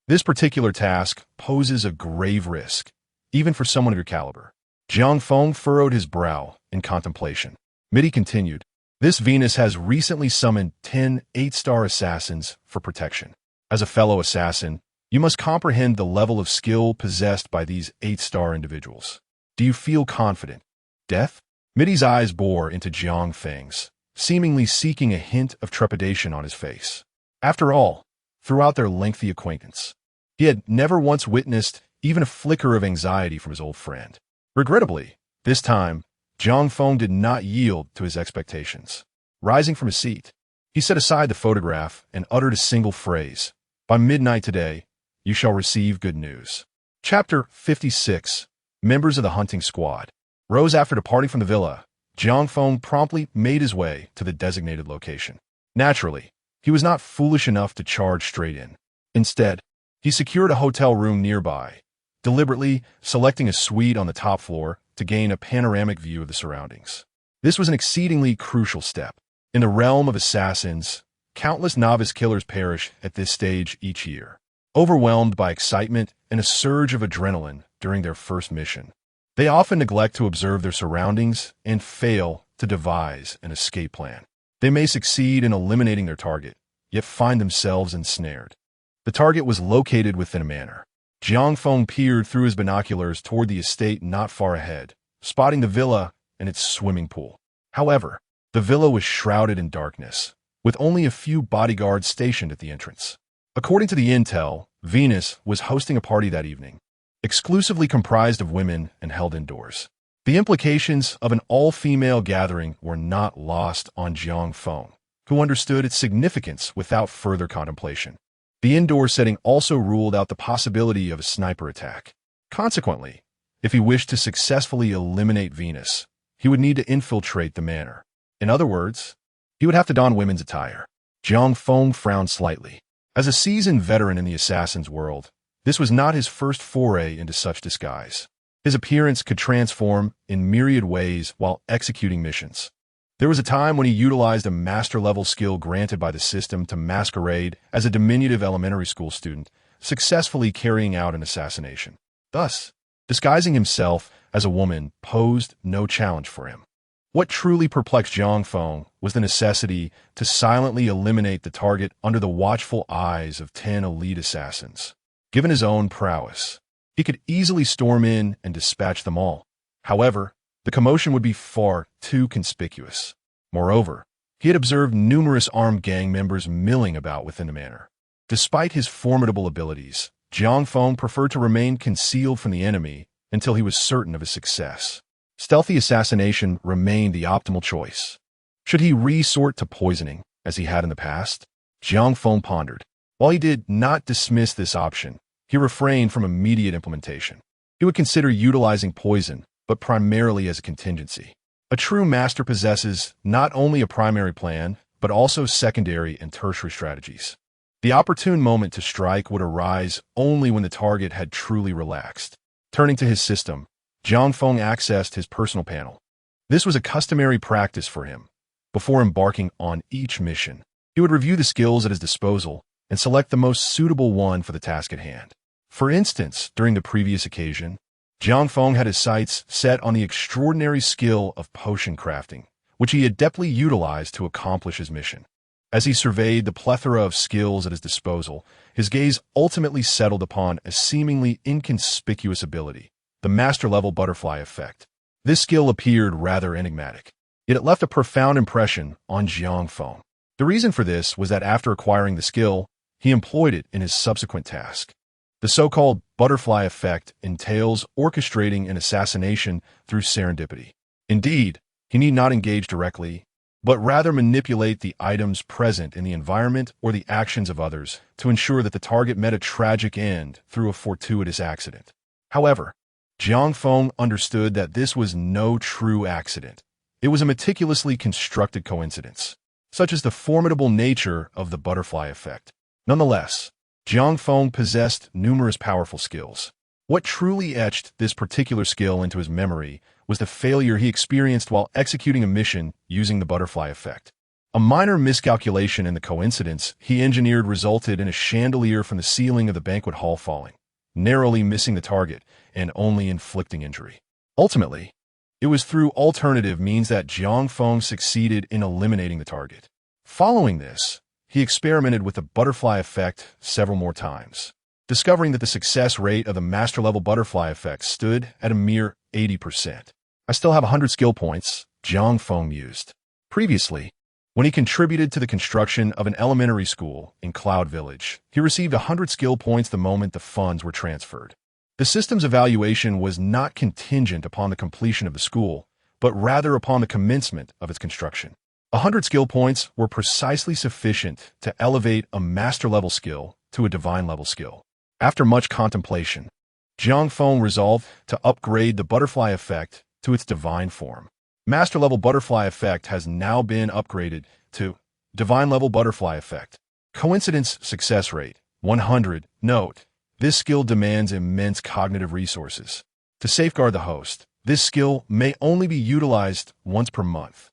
A: this particular task poses a grave risk, even for someone of your caliber. Jiang Feng furrowed his brow in contemplation. Didi continued, this Venus has recently summoned 10 8-star assassins for protection. As a fellow assassin, you must comprehend the level of skill possessed by these 8-star individuals. Do you feel confident? Death? Didi's eyes bore into Jiang Feng's, seemingly seeking a hint of trepidation on his face. After all, throughout their lengthy acquaintance, he had never once witnessed even a flicker of anxiety from his old friend. Regrettably, this time, Jiang Feng did not yield to his expectations. Rising from his seat, he set aside the photograph and uttered a single phrase. By midnight today, you shall receive good news. Chapter 56. Members of the Hunting Squad. Rose after departing from the villa, Jiang Feng promptly made his way to the designated location. Naturally, he was not foolish enough to charge straight in. Instead, he secured a hotel room nearby, deliberately selecting a suite on the top floor to gain a panoramic view of the surroundings. This was an exceedingly crucial step. In the realm of assassins, countless novice killers perish at this stage each year, overwhelmed by excitement and a surge of adrenaline during their first mission. They often neglect to observe their surroundings and fail to devise an escape plan. They may succeed in eliminating their target, yet find themselves ensnared. The target was located within a manor. Jiang Feng peered through his binoculars toward the estate not far ahead, spotting the villa and its swimming pool. However, the villa was shrouded in darkness, with only a few bodyguards stationed at the entrance. According to the intel, Venus was hosting a party that evening, exclusively comprised of women and held indoors. The implications of an all-female gathering were not lost on Jiang Feng, who understood its significance without further contemplation. The indoor setting also ruled out the possibility of a sniper attack. Consequently, if he wished to successfully eliminate Venus, he would need to infiltrate the manor. In other words, he would have to don women's attire. Jiang Feng frowned slightly. As a seasoned veteran in the assassin's world, this was not his first foray into such disguise. His appearance could transform in myriad ways while executing missions. There was a time when he utilized a master-level skill granted by the system to masquerade as a diminutive elementary school student, successfully carrying out an assassination. Thus, disguising himself as a woman posed no challenge for him. What truly perplexed Jiang Feng was the necessity to silently eliminate the target under the watchful eyes of 10 elite assassins. Given his own prowess, he could easily storm in and dispatch them all. However, the commotion would be far too conspicuous. Moreover, he had observed numerous armed gang members milling about within the manor. Despite his formidable abilities, Jiang Feng preferred to remain concealed from the enemy until he was certain of his success. Stealthy assassination remained the optimal choice. Should he resort to poisoning, as he had in the past? Jiang Feng pondered. While he did not dismiss this option, he refrained from immediate implementation. He would consider utilizing poison, but primarily as a contingency. A true master possesses not only a primary plan, but also secondary and tertiary strategies. The opportune moment to strike would arise only when the target had truly relaxed. Turning to his system, Jiang Feng accessed his personal panel. This was a customary practice for him. Before embarking on each mission, he would review the skills at his disposal and select the most suitable one for the task at hand. For instance, during the previous occasion, Jiang Feng had his sights set on the extraordinary skill of potion crafting, which he adeptly utilized to accomplish his mission. As he surveyed the plethora of skills at his disposal, his gaze ultimately settled upon a seemingly inconspicuous ability, the master-level butterfly effect. This skill appeared rather enigmatic, yet it left a profound impression on Jiang Feng. The reason for this was that after acquiring the skill, he employed it in his subsequent task. The so-called butterfly effect entails orchestrating an assassination through serendipity. Indeed, he need not engage directly, but rather manipulate the items present in the environment or the actions of others to ensure that the target met a tragic end through a fortuitous accident. However, Jiang Feng understood that this was no true accident. It was a meticulously constructed coincidence, such as the formidable nature of the butterfly effect. Nonetheless, Jiang Feng possessed numerous powerful skills. What truly etched this particular skill into his memory was the failure he experienced while executing a mission using the butterfly effect. A minor miscalculation in the coincidence he engineered resulted in a chandelier from the ceiling of the banquet hall falling, narrowly missing the target and only inflicting injury. Ultimately, it was through alternative means that Jiang Feng succeeded in eliminating the target. Following this, he experimented with the butterfly effect several more times, discovering that the success rate of the master-level butterfly effect stood at a mere 80%. I still have 100 skill points, Jiang Feng mused. Previously, when he contributed to the construction of an elementary school in Cloud Village, he received 100 skill points the moment the funds were transferred. The system's evaluation was not contingent upon the completion of the school, but rather upon the commencement of its construction. 100 skill points were precisely sufficient to elevate a master-level skill to a divine-level skill. After much contemplation, Jiang Feng resolved to upgrade the butterfly effect to its divine form. Master-level butterfly effect has now been upgraded to divine-level butterfly effect. Coincidence success rate, 100. Note, this skill demands immense cognitive resources. To safeguard the host, this skill may only be utilized once per month.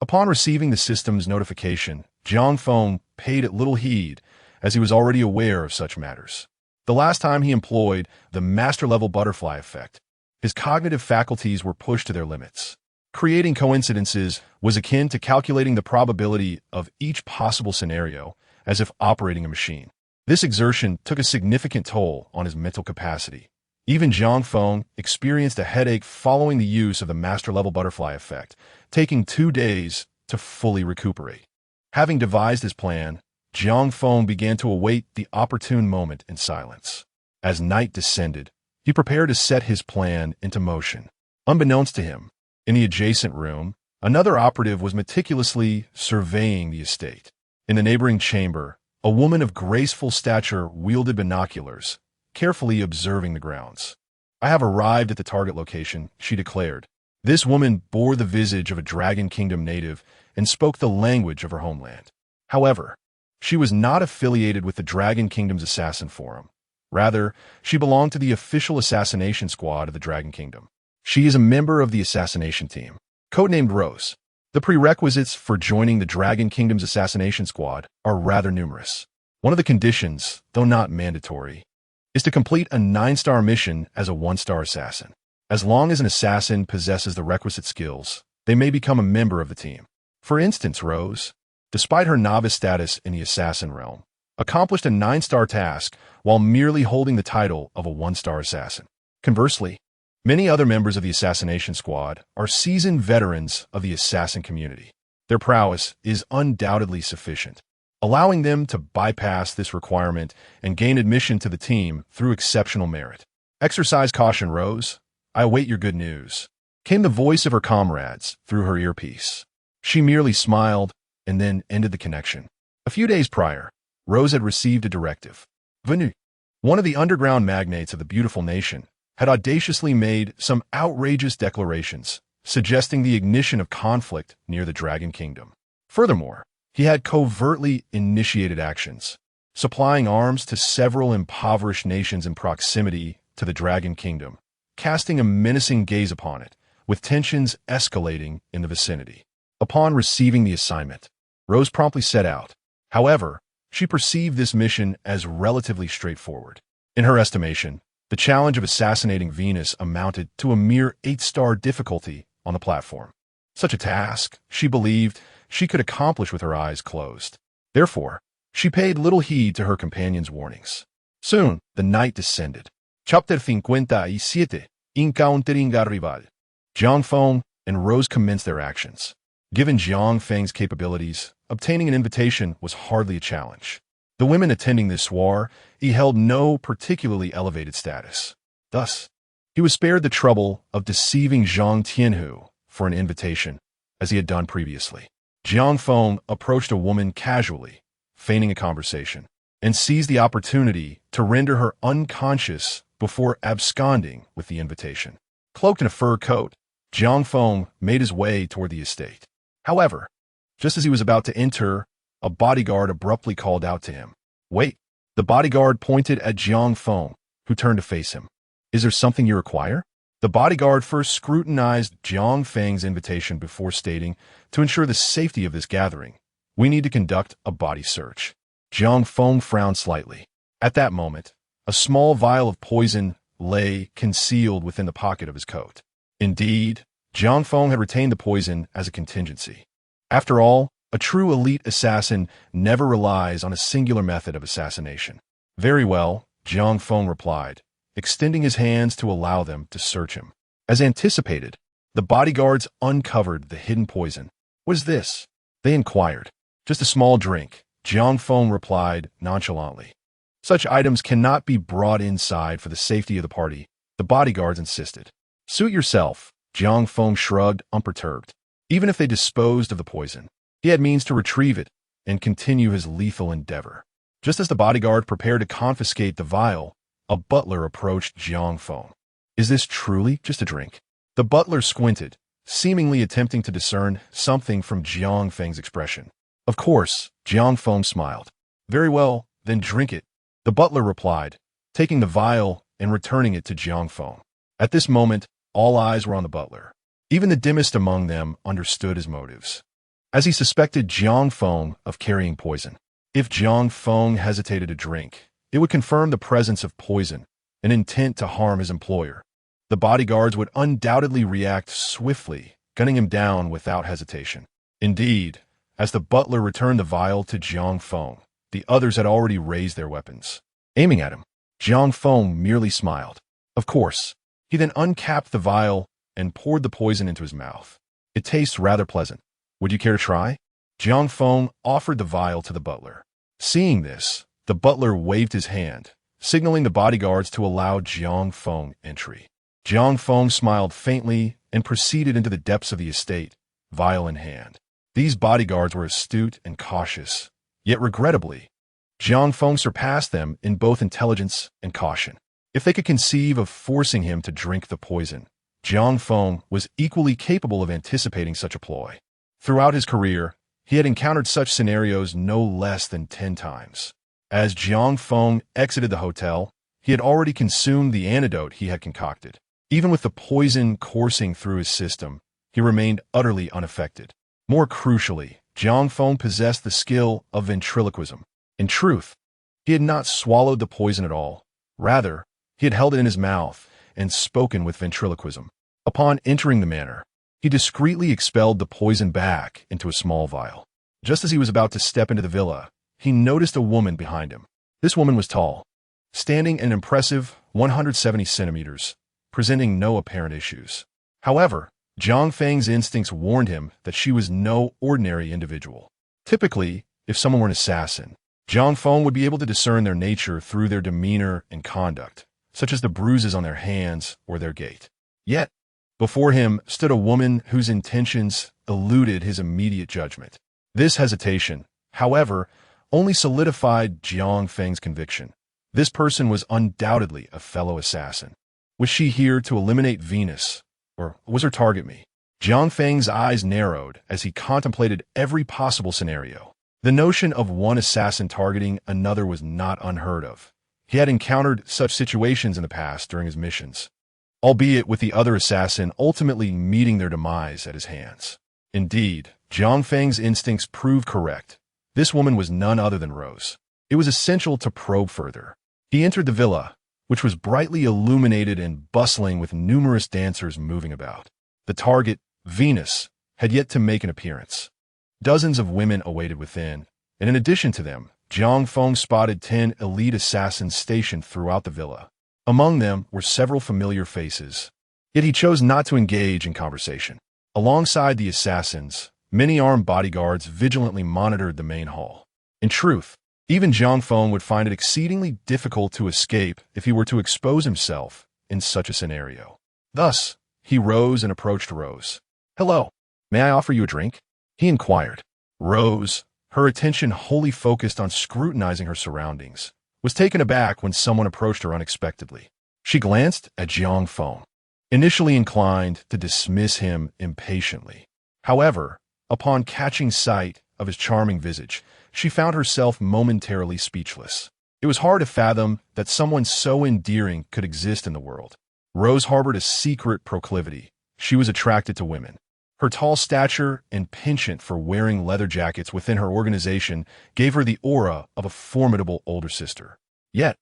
A: Upon receiving the system's notification, Jiang Feng paid it little heed, as he was already aware of such matters. The last time he employed the master-level butterfly effect, his cognitive faculties were pushed to their limits. Creating coincidences was akin to calculating the probability of each possible scenario as if operating a machine. This exertion took a significant toll on his mental capacity. Even Jiang Feng experienced a headache following the use of the master-level butterfly effect, taking 2 days to fully recuperate. Having devised his plan, Jiang Feng began to await the opportune moment in silence. As night descended, he prepared to set his plan into motion. Unbeknownst to him, in the adjacent room, another operative was meticulously surveying the estate. In the neighboring chamber, a woman of graceful stature wielded binoculars, carefully observing the grounds. "I have arrived at the target location," she declared. This woman bore the visage of a Dragon Kingdom native and spoke the language of her homeland. However, she was not affiliated with the Dragon Kingdom's assassin forum. Rather, she belonged to the official assassination squad of the Dragon Kingdom. She is a member of the assassination team, codenamed Rose. The prerequisites for joining the Dragon Kingdom's assassination squad are rather numerous. One of the conditions, though not mandatory, is to complete a 9-star mission as a 1-star assassin. As long as an assassin possesses the requisite skills, they may become a member of the team. For instance, Rose, despite her novice status in the assassin realm, accomplished a 9-star task while merely holding the title of a 1-star assassin. Conversely, many other members of the assassination squad are seasoned veterans of the assassin community. Their prowess is undoubtedly sufficient, allowing them to bypass this requirement and gain admission to the team through exceptional merit. "Exercise caution, Rose. I await your good news," came the voice of her comrades through her earpiece. She merely smiled and then ended the connection. A few days prior, Rose had received a directive. Venu, one of the underground magnates of the beautiful nation, had audaciously made some outrageous declarations, suggesting the ignition of conflict near the Dragon Kingdom. Furthermore, he had covertly initiated actions, supplying arms to several impoverished nations in proximity to the Dragon Kingdom, casting a menacing gaze upon it, with tensions escalating in the vicinity. Upon receiving the assignment, Rose promptly set out. However, she perceived this mission as relatively straightforward. In her estimation, the challenge of assassinating Venus amounted to a mere 8-star difficulty on the platform. Such a task, she believed, she could accomplish with her eyes closed. Therefore, she paid little heed to her companion's warnings. Soon, the night descended. Chapter 57. Encountering a rival. Jiang Feng and Rose commenced their actions. Given Jiang Feng's capabilities, obtaining an invitation was hardly a challenge. The women attending this soiree held no particularly elevated status. Thus, he was spared the trouble of deceiving Zhang Tianhu for an invitation, as he had done previously. Jiang Feng approached a woman casually, feigning a conversation, and seized the opportunity to render her unconscious before absconding with the invitation. Cloaked in a fur coat, Jiang Feng made his way toward the estate. However, just as he was about to enter, a bodyguard abruptly called out to him. "Wait!" The bodyguard pointed at Jiang Feng, who turned to face him. "Is there something you require?" The bodyguard first scrutinized Jiang Feng's invitation before stating, "To ensure the safety of this gathering, we need to conduct a body search." Jiang Feng frowned slightly. At that moment, a small vial of poison lay concealed within the pocket of his coat. Indeed, Jiang Feng had retained the poison as a contingency. After all, a true elite assassin never relies on a singular method of assassination. "Very well," Jiang Feng replied, extending his hands to allow them to search him. As anticipated, the bodyguards uncovered the hidden poison. "What is this?" they inquired. "Just a small drink," Jiang Feng replied nonchalantly. "Such items cannot be brought inside for the safety of the party," the bodyguards insisted. "Suit yourself," Jiang Feng shrugged, unperturbed. Even if they disposed of the poison, he had means to retrieve it and continue his lethal endeavor. Just as the bodyguard prepared to confiscate the vial, a butler approached Jiang Feng. "Is this truly just a drink?" The butler squinted, seemingly attempting to discern something from Jiang Feng's expression. "Of course," Jiang Feng smiled. "Very well, then drink it," the butler replied, taking the vial and returning it to Jiang Feng. At this moment, all eyes were on the butler. Even the dimmest among them understood his motives, as he suspected Jiang Feng of carrying poison. If Jiang Feng hesitated to drink, it would confirm the presence of poison, an intent to harm his employer. The bodyguards would undoubtedly react swiftly, gunning him down without hesitation. Indeed, as the butler returned the vial to Jiang Feng, the others had already raised their weapons, aiming at him. Jiang Feng merely smiled. Of course, he then uncapped the vial and poured the poison into his mouth. "It tastes rather pleasant. Would you care to try?" Jiang Feng offered the vial to the butler. Seeing this, the butler waved his hand, signaling the bodyguards to allow Jiang Feng entry. Jiang Feng smiled faintly and proceeded into the depths of the estate, vial in hand. These bodyguards were astute and cautious, yet regrettably, Jiang Feng surpassed them in both intelligence and caution. If they could conceive of forcing him to drink the poison, Jiang Feng was equally capable of anticipating such a ploy. Throughout his career, he had encountered such scenarios no less than 10 times. As Jiang Feng exited the hotel, he had already consumed the antidote he had concocted. Even with the poison coursing through his system, he remained utterly unaffected. More crucially, Jiang Feng possessed the skill of ventriloquism. In truth, he had not swallowed the poison at all. Rather, he had held it in his mouth and spoken with ventriloquism. Upon entering the manor, he discreetly expelled the poison back into a small vial. Just as he was about to step into the villa, he noticed a woman behind him. This woman was tall, standing an impressive 170 centimeters, presenting no apparent issues. However, Jiang Feng's instincts warned him that she was no ordinary individual. Typically, if someone were an assassin, Jiang Feng would be able to discern their nature through their demeanor and conduct, such as the bruises on their hands or their gait. Yet, before him stood a woman whose intentions eluded his immediate judgment. This hesitation, however, only solidified Jiang Feng's conviction. This person was undoubtedly a fellow assassin. Was she here to eliminate Venus, or was her target me? Jiang Feng's eyes narrowed as he contemplated every possible scenario. The notion of one assassin targeting another was not unheard of. He had encountered such situations in the past during his missions, albeit with the other assassin ultimately meeting their demise at his hands. Indeed, Jiang Feng's instincts proved correct. This woman was none other than Rose. It was essential to probe further. He entered the villa, which was brightly illuminated and bustling with numerous dancers moving about. The target, Venus, had yet to make an appearance. Dozens of women awaited within, and in addition to them, Jiang Feng spotted 10 elite assassins stationed throughout the villa. Among them were several familiar faces. Yet he chose not to engage in conversation. Alongside the assassins, many armed bodyguards vigilantly monitored the main hall. In truth, Even Jiang Feng would find it exceedingly difficult to escape if he were to expose himself in such a scenario. Thus, he rose and approached Rose. "Hello, may I offer you a drink?" he inquired. Rose, her attention wholly focused on scrutinizing her surroundings, was taken aback when someone approached her unexpectedly. She glanced at Jiang Feng, initially inclined to dismiss him impatiently. However, upon catching sight of his charming visage, she found herself momentarily speechless. It was hard to fathom that someone so endearing could exist in the world. Rose harbored a secret proclivity. She was attracted to women. Her tall stature and penchant for wearing leather jackets within her organization gave her the aura of a formidable older sister. Yet,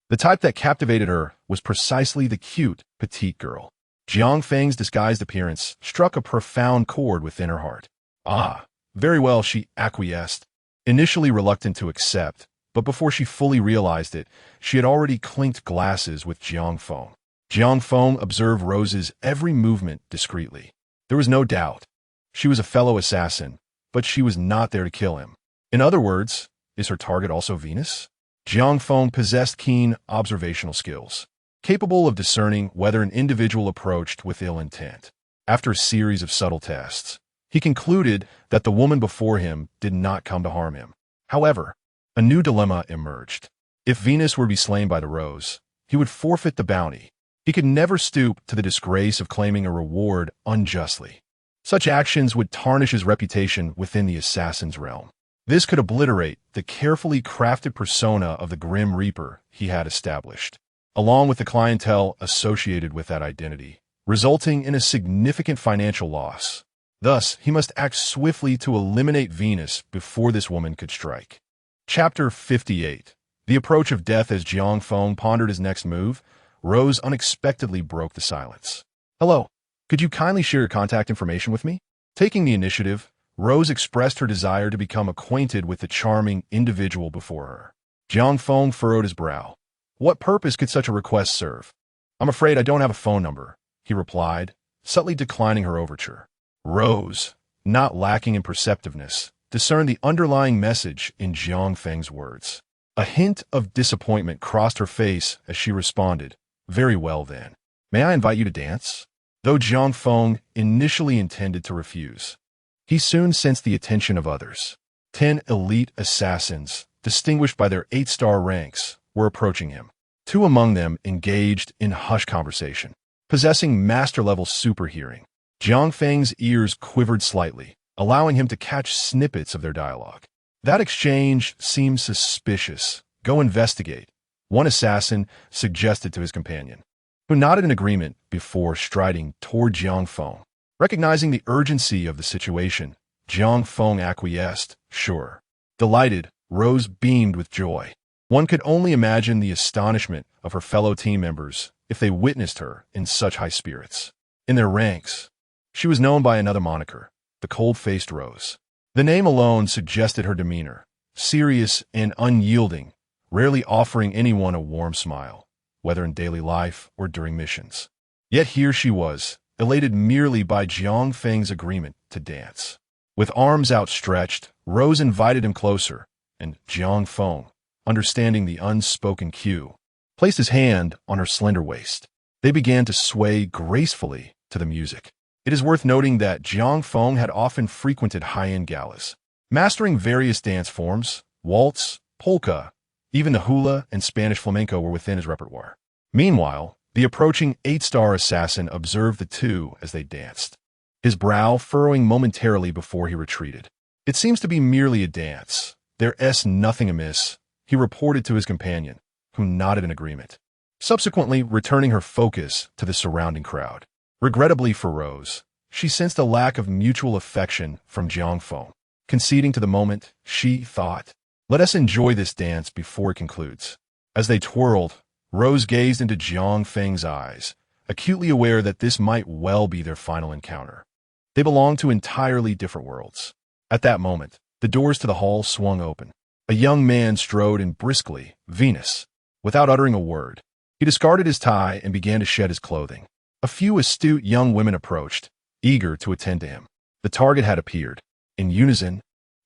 A: the type that captivated her was precisely the cute, petite girl. Jiang Feng's disguised appearance struck a profound chord within her heart. "Ah, very well," she acquiesced, initially reluctant to accept, but before she fully realized it, she had already clinked glasses with Jiang Feng. Jiang Feng observed Rose's every movement discreetly. There was no doubt. She was a fellow assassin, but she was not there to kill him. In other words, is her target also Venus? Jiang Feng possessed keen observational skills, capable of discerning whether an individual approached with ill intent. After a series of subtle tests, he concluded that the woman before him did not come to harm him. However, a new dilemma emerged. If Venus were to be slain by the Rose, he would forfeit the bounty. He could never stoop to the disgrace of claiming a reward unjustly. Such actions would tarnish his reputation within the assassin's realm. This could obliterate the carefully crafted persona of the Grim Reaper he had established, along with the clientele associated with that identity, resulting in a significant financial loss. Thus, he must act swiftly to eliminate Venus before this woman could strike. Chapter 58. The approach of death. As Jiang Feng pondered his next move, Rose unexpectedly broke the silence. "Hello, could you kindly share your contact information with me?" Taking the initiative, Rose expressed her desire to become acquainted with the charming individual before her. Jiang Feng furrowed his brow. What purpose could such a request serve? "I'm afraid I don't have a phone number," he replied, subtly declining her overture. Rose, not lacking in perceptiveness, discerned the underlying message in Jiang Feng's words. A hint of disappointment crossed her face as she responded, "Very well then. May I invite you to dance?" Though Jiang Feng initially intended to refuse, he soon sensed the attention of others. 10 elite assassins, distinguished by their 8-star ranks, were approaching him. 2 among them engaged in hushed conversation, possessing master-level super-hearing. Jiang Feng's ears quivered slightly, allowing him to catch snippets of their dialogue. That exchange seemed suspicious. "Go investigate," one assassin suggested to his companion, who nodded in agreement before striding toward Jiang Feng. Recognizing the urgency of the situation, Jiang Feng acquiesced, "Sure." Delighted, Rose beamed with joy. One could only imagine the astonishment of her fellow team members if they witnessed her in such high spirits. In their ranks, she was known by another moniker, the cold-faced Rose. The name alone suggested her demeanor, serious and unyielding, rarely offering anyone a warm smile, whether in daily life or during missions. Yet here she was, elated merely by Jiang Feng's agreement to dance. With arms outstretched, Rose invited him closer, and Jiang Feng, understanding the unspoken cue, placed his hand on her slender waist. They began to sway gracefully to the music. It is worth noting that Jiang Feng had often frequented high-end galas, mastering various dance forms. Waltz, polka, even the hula and Spanish flamenco were within his repertoire. Meanwhile, the approaching 8-star assassin observed the two as they danced, his brow furrowing momentarily before he retreated. "It seems to be merely a dance. There's nothing amiss," he reported to his companion, who nodded in agreement, subsequently returning her focus to the surrounding crowd. Regrettably for Rose, she sensed a lack of mutual affection from Jiang Feng. Conceding to the moment, she thought, "Let us enjoy this dance before it concludes." As they twirled, Rose gazed into Jiang Feng's eyes, acutely aware that this might well be their final encounter. They belonged to entirely different worlds. At that moment, the doors to the hall swung open. A young man strode in briskly, Venus, without uttering a word. He discarded his tie and began to shed his clothing. A few astute young women approached, eager to attend to him. The target had appeared. In unison,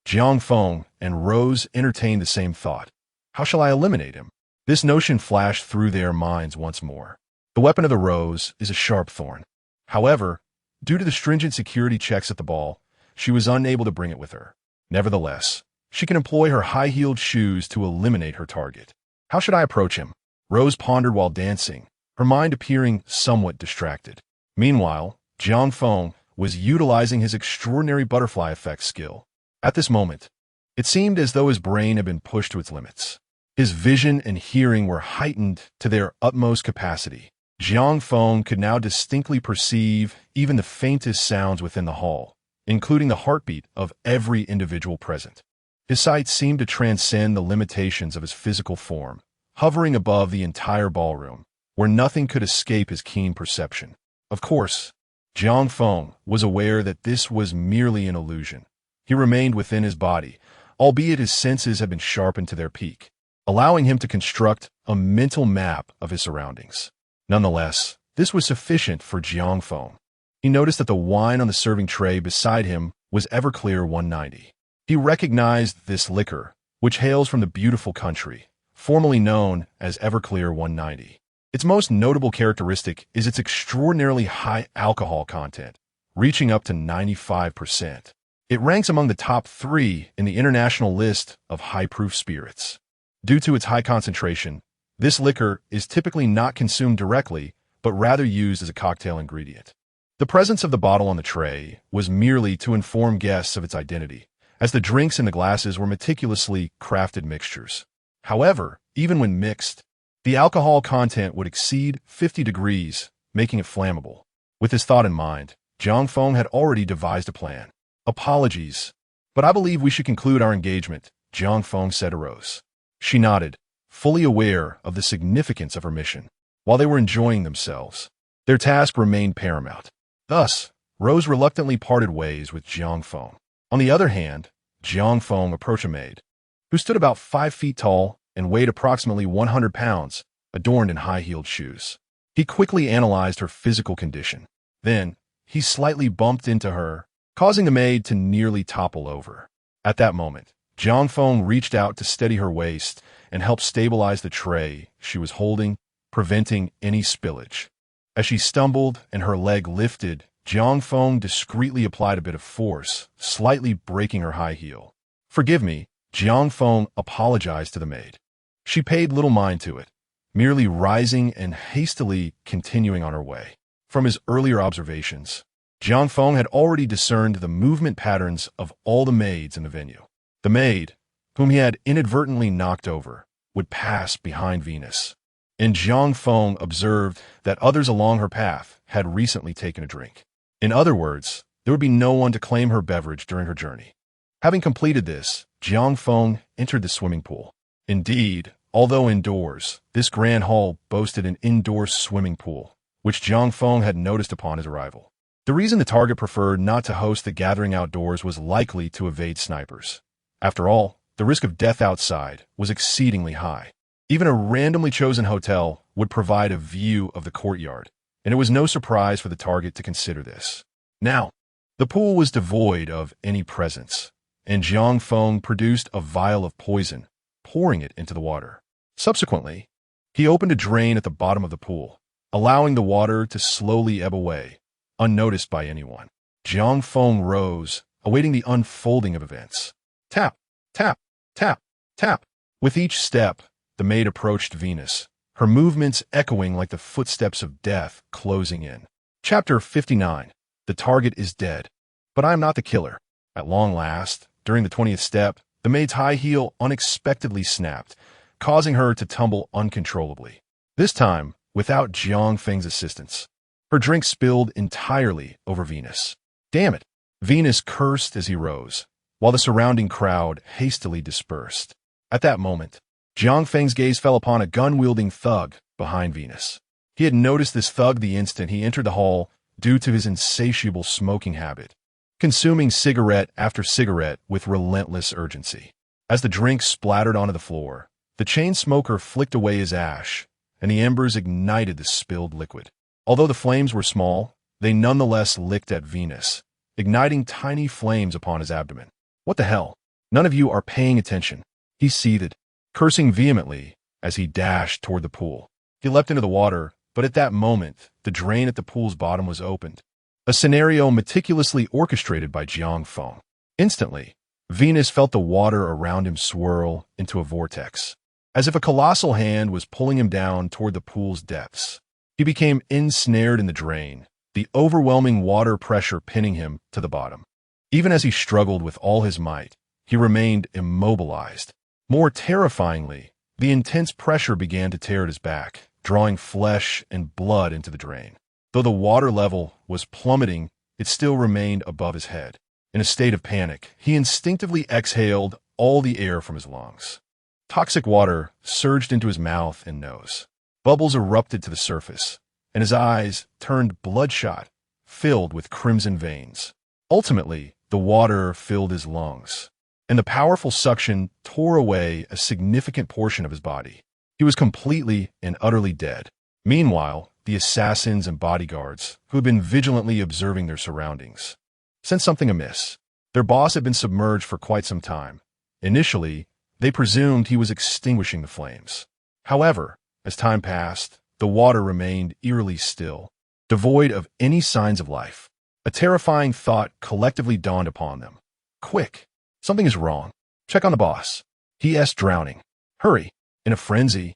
A: Jiang Feng and Rose entertained the same thought. How shall I eliminate him? This notion flashed through their minds once more. The weapon of the rose is a sharp thorn. However, due to the stringent security checks at the ball, she was unable to bring it with her. Nevertheless, she can employ her high-heeled shoes to eliminate her target. How should I approach him? Rose pondered while dancing, her mind appearing somewhat distracted. Meanwhile, Jiang Feng was utilizing his extraordinary butterfly effect skill. At this moment, it seemed as though his brain had been pushed to its limits. His vision and hearing were heightened to their utmost capacity. Jiang Feng could now distinctly perceive even the faintest sounds within the hall, including the heartbeat of every individual present. His sight seemed to transcend the limitations of his physical form, hovering above the entire ballroom, where nothing could escape his keen perception. Of course, Jiang Feng was aware that this was merely an illusion. He remained within his body, albeit his senses had been sharpened to their peak, allowing him to construct a mental map of his surroundings. Nonetheless, this was sufficient for Jiang Feng. He noticed that the wine on the serving tray beside him was Everclear 190. He recognized this liquor, which hails from the beautiful country, formerly known as Everclear 190. Its most notable characteristic is its extraordinarily high alcohol content, reaching up to 95%. It ranks among the top 3 in the international list of high-proof spirits. Due to its high concentration, this liquor is typically not consumed directly, but rather used as a cocktail ingredient. The presence of the bottle on the tray was merely to inform guests of its identity, as the drinks in the glasses were meticulously crafted mixtures. However, even when mixed, the alcohol content would exceed 50 degrees, making it flammable. With this thought in mind, Jiang Feng had already devised a plan. Apologies, but I believe we should conclude our engagement, Jiang Feng said to Rose. She nodded, fully aware of the significance of her mission. While they were enjoying themselves, their task remained paramount. Thus, Rose reluctantly parted ways with Jiang Feng. On the other hand, Jiang Feng approached a maid, who stood about 5 feet tall and weighed approximately 100 pounds, adorned in high-heeled shoes. He quickly analyzed her physical condition. Then, he slightly bumped into her, causing the maid to nearly topple over. At that moment, Jiang Feng reached out to steady her waist and help stabilize the tray she was holding, preventing any spillage. As she stumbled and her leg lifted, Jiang Feng discreetly applied a bit of force, slightly breaking her high heel. "Forgive me," Jiang Feng apologized to the maid. She paid little mind to it, merely rising and hastily continuing on her way. From his earlier observations, Jiang Feng had already discerned the movement patterns of all the maids in the venue. The maid, whom he had inadvertently knocked over, would pass behind Venus, and Jiang Feng observed that others along her path had recently taken a drink. In other words, there would be no one to claim her beverage during her journey. Having completed this, Jiang Feng entered the swimming pool. Indeed, although indoors, this grand hall boasted an indoor swimming pool, which Jiang Feng had noticed upon his arrival. The reason the target preferred not to host the gathering outdoors was likely to evade snipers. After all, the risk of death outside was exceedingly high. Even a randomly chosen hotel would provide a view of the courtyard, and it was no surprise for the target to consider this. Now, the pool was devoid of any presence, and Jiang Feng produced a vial of poison, pouring it into the water. Subsequently, he opened a drain at the bottom of the pool, allowing the water to slowly ebb away, unnoticed by anyone. Jiang Feng rose, awaiting the unfolding of events. Tap, tap, tap, tap. With each step, the maid approached Venus, her movements echoing like the footsteps of death closing in. Chapter 59. The target is dead, but I am not the killer. At long last, during the 20th step, the maid's high heel unexpectedly snapped, causing her to tumble uncontrollably. This time, without Jiang Feng's assistance. Her drink spilled entirely over Venus. Damn it! Venus cursed as he rose, while the surrounding crowd hastily dispersed. At that moment, Jiang Feng's gaze fell upon a gun-wielding thug behind Venus. He had noticed this thug the instant he entered the hall due to his insatiable smoking habit, consuming cigarette after cigarette with relentless urgency. As the drink splattered onto the floor, the chain smoker flicked away his ash, and the embers ignited the spilled liquid. Although the flames were small, they nonetheless licked at Venus, igniting tiny flames upon his abdomen. What the hell? None of you are paying attention. He seethed, cursing vehemently as he dashed toward the pool. He leapt into the water, but at that moment, the drain at the pool's bottom was opened. A scenario meticulously orchestrated by Jiang Feng. Instantly, Venus felt the water around him swirl into a vortex, as if a colossal hand was pulling him down toward the pool's depths. He became ensnared in the drain, the overwhelming water pressure pinning him to the bottom. Even as he struggled with all his might, he remained immobilized. More terrifyingly, the intense pressure began to tear at his back, drawing flesh and blood into the drain. Though the water level was plummeting, it still remained above his head. In a state of panic, he instinctively exhaled all the air from his lungs. Toxic water surged into his mouth and nose. Bubbles erupted to the surface, and his eyes turned bloodshot, filled with crimson veins. Ultimately, the water filled his lungs, and the powerful suction tore away a significant portion of his body. He was completely and utterly dead. Meanwhile, the assassins and bodyguards, who had been vigilantly observing their surroundings, sensed something amiss. Their boss had been submerged for quite some time. Initially, they presumed he was extinguishing the flames. However, as time passed, the water remained eerily still, devoid of any signs of life. A terrifying thought collectively dawned upon them. Quick! Something is wrong. Check on the boss. He is drowning. Hurry! In a frenzy,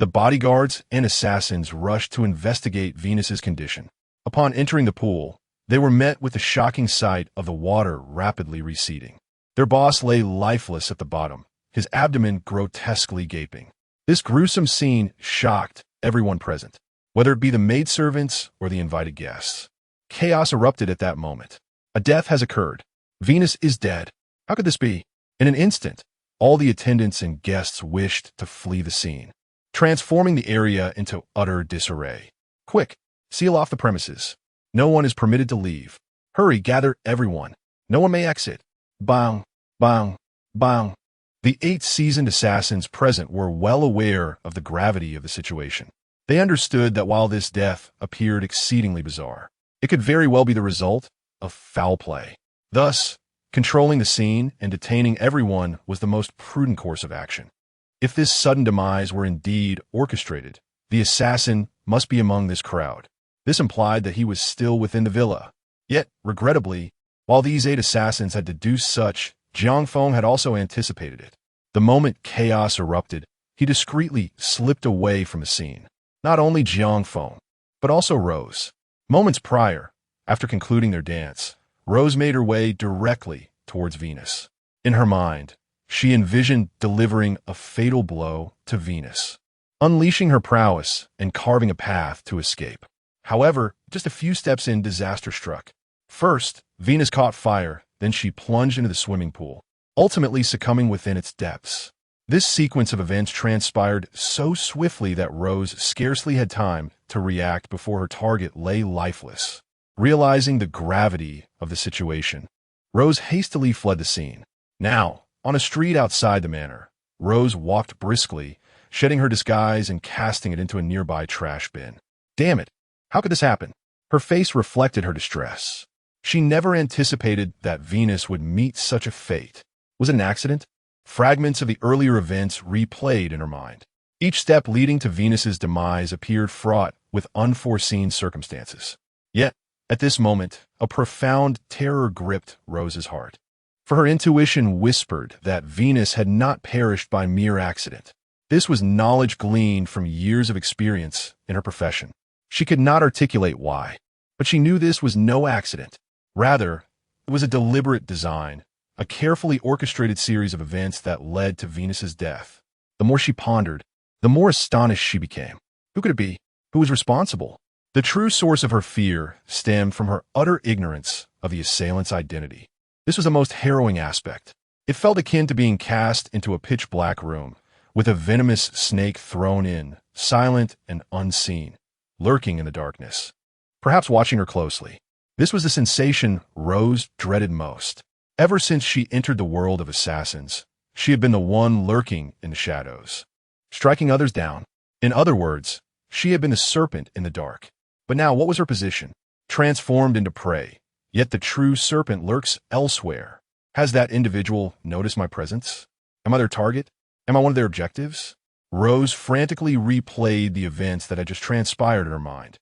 A: the bodyguards and assassins rushed to investigate Venus's condition. Upon entering the pool, they were met with the shocking sight of the water rapidly receding. Their boss lay lifeless at the bottom, his abdomen grotesquely gaping. This gruesome scene shocked everyone present, whether it be the maidservants or the invited guests. Chaos erupted at that moment. A death has occurred. Venus is dead. How could this be? In an instant, all the attendants and guests wished to flee the scene, transforming the area into utter disarray. Quick, seal off the premises. No one is permitted to leave. Hurry, gather everyone. No one may exit. Bang, bang, bang. The 8 seasoned assassins present were well aware of the gravity of the situation. They understood that while this death appeared exceedingly bizarre, it could very well be the result of foul play. Thus, controlling the scene and detaining everyone was the most prudent course of action. If this sudden demise were indeed orchestrated, the assassin must be among this crowd. This implied that he was still within the villa. Yet, regrettably, while these 8 assassins had deduced such, Jiang Feng had also anticipated it. The moment chaos erupted, he discreetly slipped away from the scene. Not only Jiang Feng, but also Rose. Moments prior, after concluding their dance, Rose made her way directly towards Venus. In her mind, she envisioned delivering a fatal blow to Venus, unleashing her prowess and carving a path to escape. However, just a few steps in, disaster struck. First, Venus caught fire, then she plunged into the swimming pool, ultimately succumbing within its depths. This sequence of events transpired so swiftly that Rose scarcely had time to react before her target lay lifeless. Realizing the gravity of the situation, Rose hastily fled the scene. Now, on a street outside the manor, Rose walked briskly, shedding her disguise and casting it into a nearby trash bin. Damn it! How could this happen? Her face reflected her distress. She never anticipated that Venus would meet such a fate. Was it an accident? Fragments of the earlier events replayed in her mind. Each step leading to Venus's demise appeared fraught with unforeseen circumstances. Yet, at this moment, a profound terror gripped Rose's heart. For her intuition whispered that Venus had not perished by mere accident. This was knowledge gleaned from years of experience in her profession. She could not articulate why, but she knew this was no accident. Rather, it was a deliberate design, a carefully orchestrated series of events that led to Venus's death. The more she pondered, the more astonished she became. Who could it be? Who was responsible? The true source of her fear stemmed from her utter ignorance of the assailant's identity. This was the most harrowing aspect. It felt akin to being cast into a pitch-black room, with a venomous snake thrown in, silent and unseen, lurking in the darkness, perhaps watching her closely. This was the sensation Rose dreaded most. Ever since she entered the world of assassins, she had been the one lurking in the shadows, striking others down. In other words, she had been the serpent in the dark. But now what was her position? Transformed into prey. Yet the true serpent lurks elsewhere. Has that individual noticed my presence? Am I their target? Am I one of their objectives? Rose frantically replayed the events that had just transpired in her mind.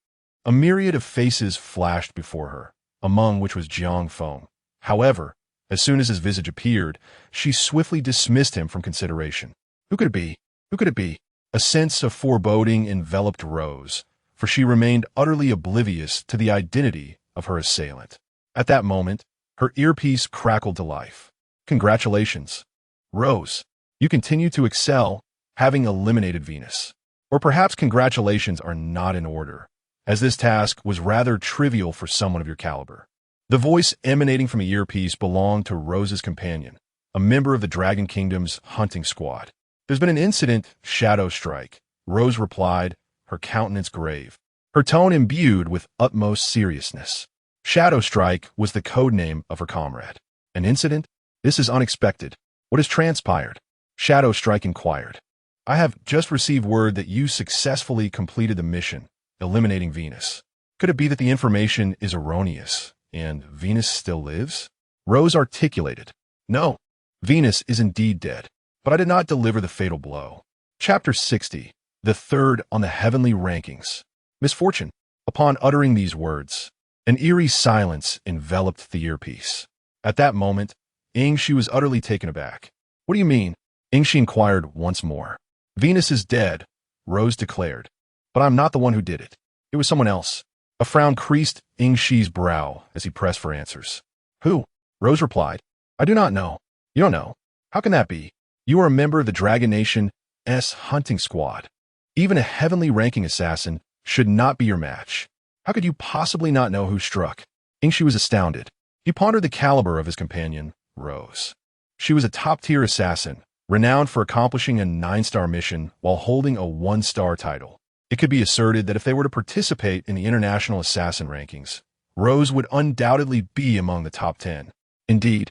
A: A myriad of faces flashed before her, among which was Jiang Feng. However, as soon as his visage appeared, she swiftly dismissed him from consideration. Who could it be? Who could it be? A sense of foreboding enveloped Rose, for she remained utterly oblivious to the identity of her assailant. At that moment, her earpiece crackled to life. Congratulations, Rose. You continue to excel, having eliminated Venus. Or perhaps congratulations are not in order, as this task was rather trivial for someone of your caliber. The voice emanating from the earpiece belonged to Rose's companion, a member of the Dragon Kingdom's hunting squad. There's been an incident, Shadow Strike, Rose replied, her countenance grave, her tone imbued with utmost seriousness. Shadow Strike was the code name of her comrade. An incident? This is unexpected. What has transpired? Shadow Strike inquired. I have just received word that you successfully completed the mission, eliminating Venus. Could it be that the information is erroneous, and Venus still lives? Rose articulated. No, Venus is indeed dead, but I did not deliver the fatal blow. Chapter 60, the third on the heavenly rankings. Misfortune. Upon uttering these words, an eerie silence enveloped the earpiece. At that moment, Ingshi was utterly taken aback. What do you mean? Ingshi inquired once more. Venus is dead, Rose declared. But I'm not the one who did it. It was someone else. A frown creased Ingshi's brow as he pressed for answers. Who? Rose replied. I do not know. You don't know. How can that be? You are a member of the Dragon Nation's hunting squad. Even a heavenly ranking assassin should not be your match. How could you possibly not know who struck? Ingshi was astounded. He pondered the caliber of his companion, Rose. She was a top-tier assassin, renowned for accomplishing a 9-star mission while holding a 1-star title. It could be asserted that if they were to participate in the international assassin rankings, Rose would undoubtedly be among the top 10. Indeed,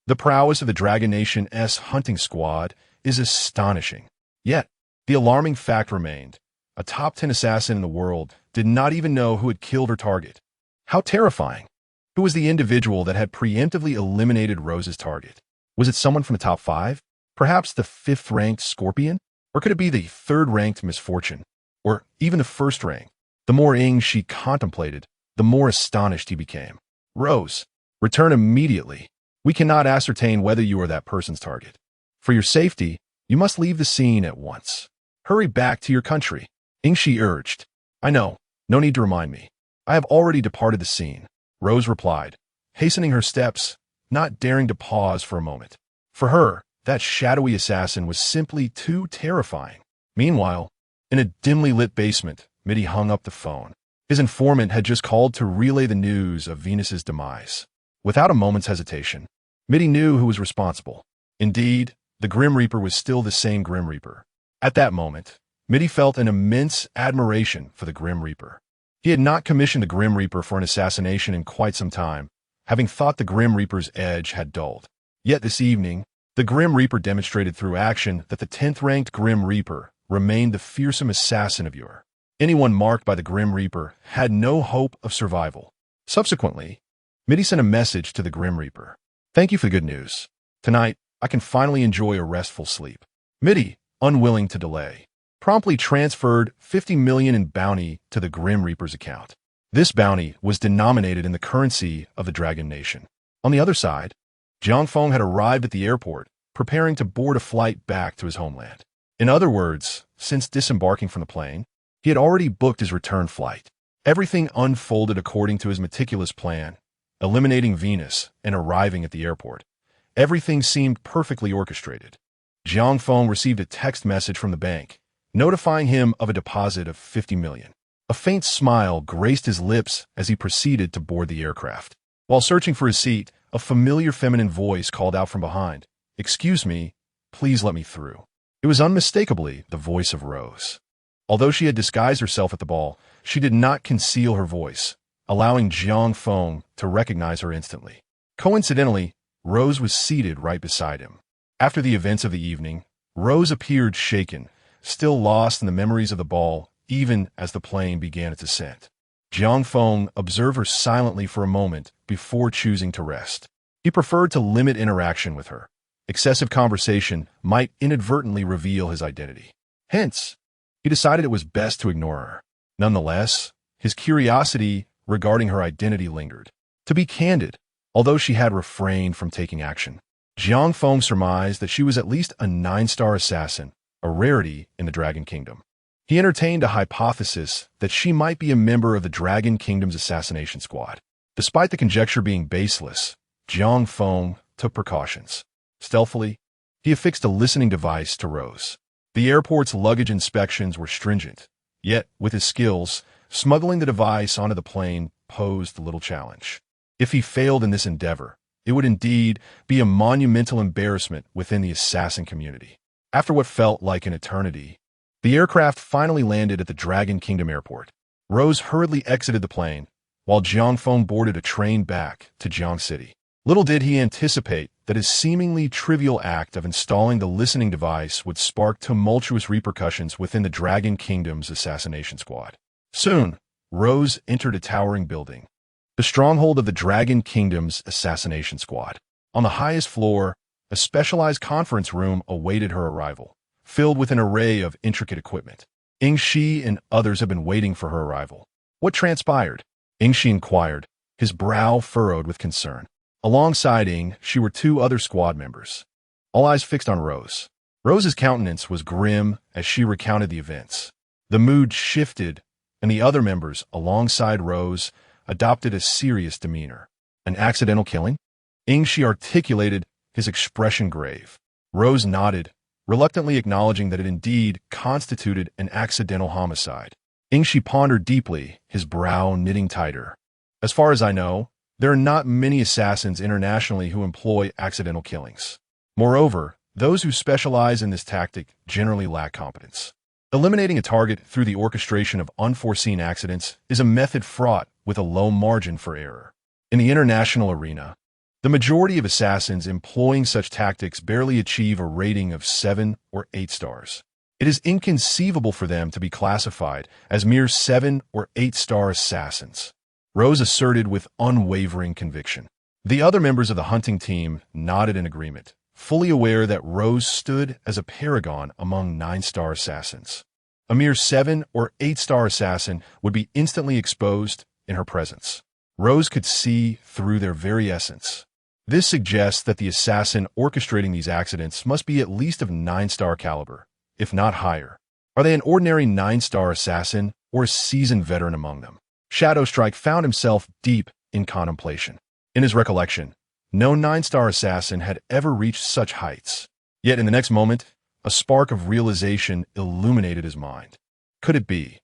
A: the prowess of the Dragon Nation's hunting squad is astonishing. Yet, the alarming fact remained. A top 10 assassin in the world did not even know who had killed her target. How terrifying! Who was the individual that had preemptively eliminated Rose's target? Was it someone from the top 5? Perhaps the 5th-ranked Scorpion? Or could it be the 3rd-ranked Misfortune? Or even the 1st-ranked? The more she contemplated, the more astonished he became. Rose, return immediately. We cannot ascertain whether you are that person's target. For your safety, you must leave the scene at once. Hurry back to your country, Ingshi urged. I know, no need to remind me. I have already departed the scene, Rose replied, hastening her steps, not daring to pause for a moment. For her, that shadowy assassin was simply too terrifying. Meanwhile, in a dimly lit basement, Didi hung up the phone. His informant had just called to relay the news of Venus's demise. Without a moment's hesitation, Didi knew who was responsible. Indeed, the Grim Reaper was still the same Grim Reaper. At that moment, Didi felt an immense admiration for the Grim Reaper. He had not commissioned the Grim Reaper for an assassination in quite some time, having thought the Grim Reaper's edge had dulled. Yet this evening, the Grim Reaper demonstrated through action that the 10th-ranked Grim Reaper remained the fearsome assassin of yore. Anyone marked by the Grim Reaper had no hope of survival. Subsequently, Didi sent a message to the Grim Reaper. Thank you for the good news. Tonight, I can finally enjoy a restful sleep. Didi, unwilling to delay, promptly transferred 50 million in bounty to the Grim Reaper's account. This bounty was denominated in the currency of the Dragon Nation. On the other side, Jiang Feng had arrived at the airport, preparing to board a flight back to his homeland. In other words, since disembarking from the plane, he had already booked his return flight. Everything unfolded according to his meticulous plan, eliminating Venus and arriving at the airport. Everything seemed perfectly orchestrated. Jiang Feng received a text message from the bank, notifying him of a deposit of 50 million. A faint smile graced his lips as he proceeded to board the aircraft. While searching for his seat, a familiar feminine voice called out from behind, "Excuse me, please let me through." It was unmistakably the voice of Rose. Although she had disguised herself at the ball, she did not conceal her voice, allowing Jiang Feng to recognize her instantly. Coincidentally, Rose was seated right beside him. After the events of the evening, Rose appeared shaken, still lost in the memories of the ball, even as the plane began its ascent. Jiang Feng observed her silently for a moment before choosing to rest. He preferred to limit interaction with her, Excessive conversation might inadvertently reveal his identity. Hence, he decided it was best to ignore her. Nonetheless, his curiosity regarding her identity lingered. To be candid, although she had refrained from taking action, Jiang Feng surmised that she was at least a 9-star assassin, a rarity in the Dragon Kingdom. He entertained a hypothesis that she might be a member of the Dragon Kingdom's assassination squad. Despite the conjecture being baseless, Jiang Feng took precautions. Stealthily, he affixed a listening device to Rose. The airport's luggage inspections were stringent, yet, with his skills, smuggling the device onto the plane posed little challenge. If he failed in this endeavor, it would indeed be a monumental embarrassment within the assassin community. After what felt like an eternity, the aircraft finally landed at the Dragon Kingdom airport. Rose hurriedly exited the plane, while Jiang Feng boarded a train back to Jiang City. Little did he anticipate that his seemingly trivial act of installing the listening device would spark tumultuous repercussions within the Dragon Kingdom's assassination squad. Soon, Rose entered a towering building, the stronghold of the Dragon Kingdom's assassination squad. On the highest floor, a specialized conference room awaited her arrival, filled with an array of intricate equipment. Ingshi and others had been waiting for her arrival. What transpired? Ingshi inquired, his brow furrowed with concern. Alongside Ingshi were 2 other squad members, all eyes fixed on Rose. Rose's countenance was grim as she recounted the events. The mood shifted, and the other members, alongside Rose, adopted a serious demeanor. An accidental killing? Ingshi articulated, his expression grave. Rose nodded, reluctantly acknowledging that it indeed constituted an accidental homicide. Ingshi pondered deeply, his brow knitting tighter. As far as I know, there are not many assassins internationally who employ accidental killings. Moreover, those who specialize in this tactic generally lack competence. Eliminating a target through the orchestration of unforeseen accidents is a method fraught with a low margin for error. In the international arena, the majority of assassins employing such tactics barely achieve a rating of 7 or 8 stars. It is inconceivable for them to be classified as mere 7 or 8-star assassins, Rose asserted with unwavering conviction. The other members of the hunting team nodded in agreement, fully aware that Rose stood as a paragon among 9-star assassins. A mere 7 or 8-star assassin would be instantly exposed in her presence. Rose could see through their very essence. This suggests that the assassin orchestrating these accidents must be at least of 9-star caliber, if not higher. Are they an ordinary 9-star assassin or a seasoned veteran among them? Shadowstrike found himself deep in contemplation. In his recollection, no 9-star assassin had ever reached such heights. Yet in the next moment, a spark of realization illuminated his mind. Could it be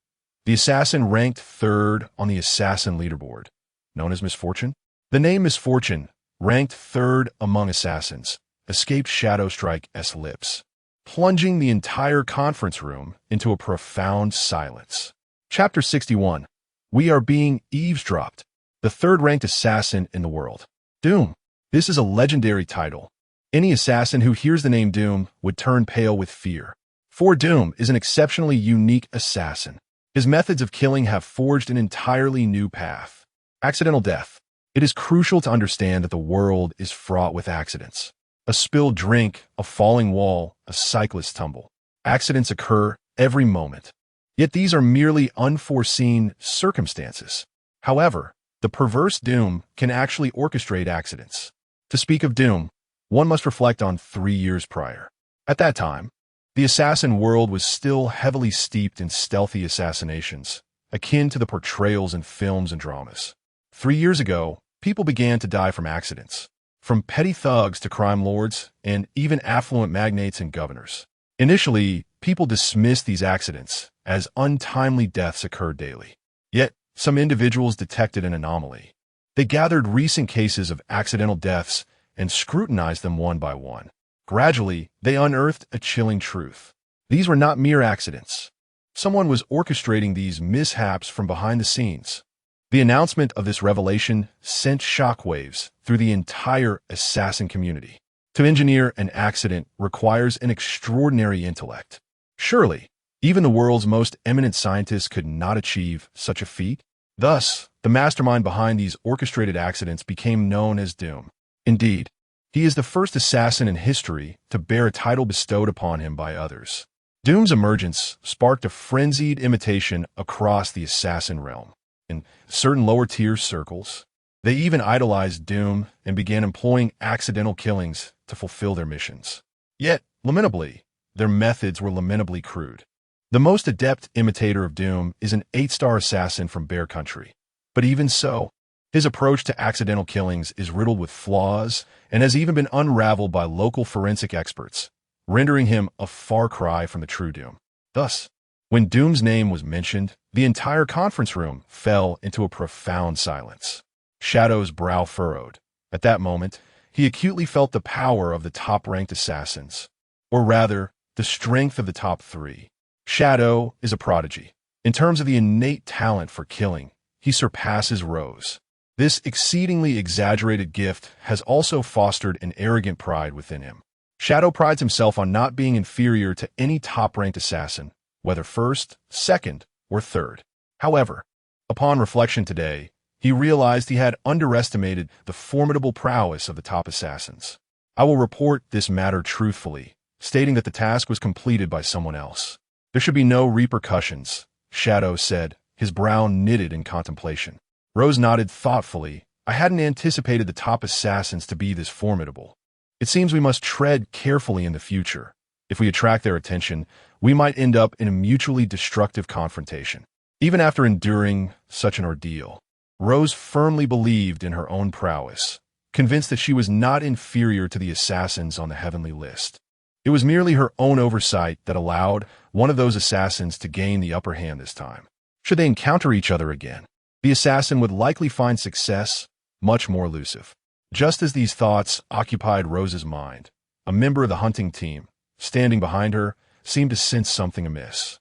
A: the assassin ranked 3rd on the assassin leaderboard, known as Misfortune? The name Misfortune, ranked 3rd among assassins, escaped Shadowstrike's lips, plunging the entire conference room into a profound silence. Chapter 61. We are being eavesdropped. The 3rd-ranked assassin in the world. Doom. This is a legendary title. Any assassin who hears the name Doom would turn pale with fear. For Doom is an exceptionally unique assassin. His methods of killing have forged an entirely new path. Accidental death. It is crucial to understand that the world is fraught with accidents. A spilled drink, a falling wall, a cyclist tumble. Accidents occur every moment. Yet these are merely unforeseen circumstances. However, the perverse Doom can actually orchestrate accidents. To speak of Doom, one must reflect on 3 years prior. At that time, the assassin world was still heavily steeped in stealthy assassinations, akin to the portrayals in films and dramas. 3 years ago, people began to die from accidents, from petty thugs to crime lords, and even affluent magnates and governors. Initially, people dismissed these accidents as untimely deaths occurred daily. Yet, some individuals detected an anomaly. They gathered recent cases of accidental deaths and scrutinized them one by one. Gradually, they unearthed a chilling truth. These were not mere accidents. Someone was orchestrating these mishaps from behind the scenes. The announcement of this revelation sent shockwaves through the entire assassin community. To engineer an accident requires an extraordinary intellect. Surely, even the world's most eminent scientists could not achieve such a feat. Thus, the mastermind behind these orchestrated accidents became known as Doom. Indeed, He is the first assassin in history to bear a title bestowed upon him by others. Doom's emergence sparked a frenzied imitation across the assassin realm. In certain lower-tier circles, they even idolized Doom and began employing accidental killings to fulfill their missions. Yet, lamentably, their methods were lamentably crude. The most adept imitator of Doom is an 8-star assassin from Bear Country. But even so, his approach to accidental killings is riddled with flaws and has even been unraveled by local forensic experts, rendering him a far cry from the true Doom. Thus, when Doom's name was mentioned, the entire conference room fell into a profound silence. Shadow's brow furrowed. At that moment, he acutely felt the power of the top-ranked assassins, or rather, the strength of the top 3. Shadow is a prodigy. In terms of the innate talent for killing, he surpasses Rose. This exceedingly exaggerated gift has also fostered an arrogant pride within him. Shadow prides himself on not being inferior to any top-ranked assassin, whether first, second, or third. However, upon reflection today, he realized he had underestimated the formidable prowess of the top assassins. I will report this matter truthfully, stating that the task was completed by someone else. There should be no repercussions, Shadow said, his brow knitted in contemplation. Rose nodded thoughtfully. I hadn't anticipated the top assassins to be this formidable. It seems we must tread carefully in the future. If we attract their attention, we might end up in a mutually destructive confrontation. Even after enduring such an ordeal, Rose firmly believed in her own prowess, convinced that she was not inferior to the assassins on the heavenly list. It was merely her own oversight that allowed one of those assassins to gain the upper hand this time. Should they encounter each other again, the assassin would likely find success much more elusive. Just as these thoughts occupied Rose's mind, a member of the hunting team, standing behind her, seemed to sense something amiss.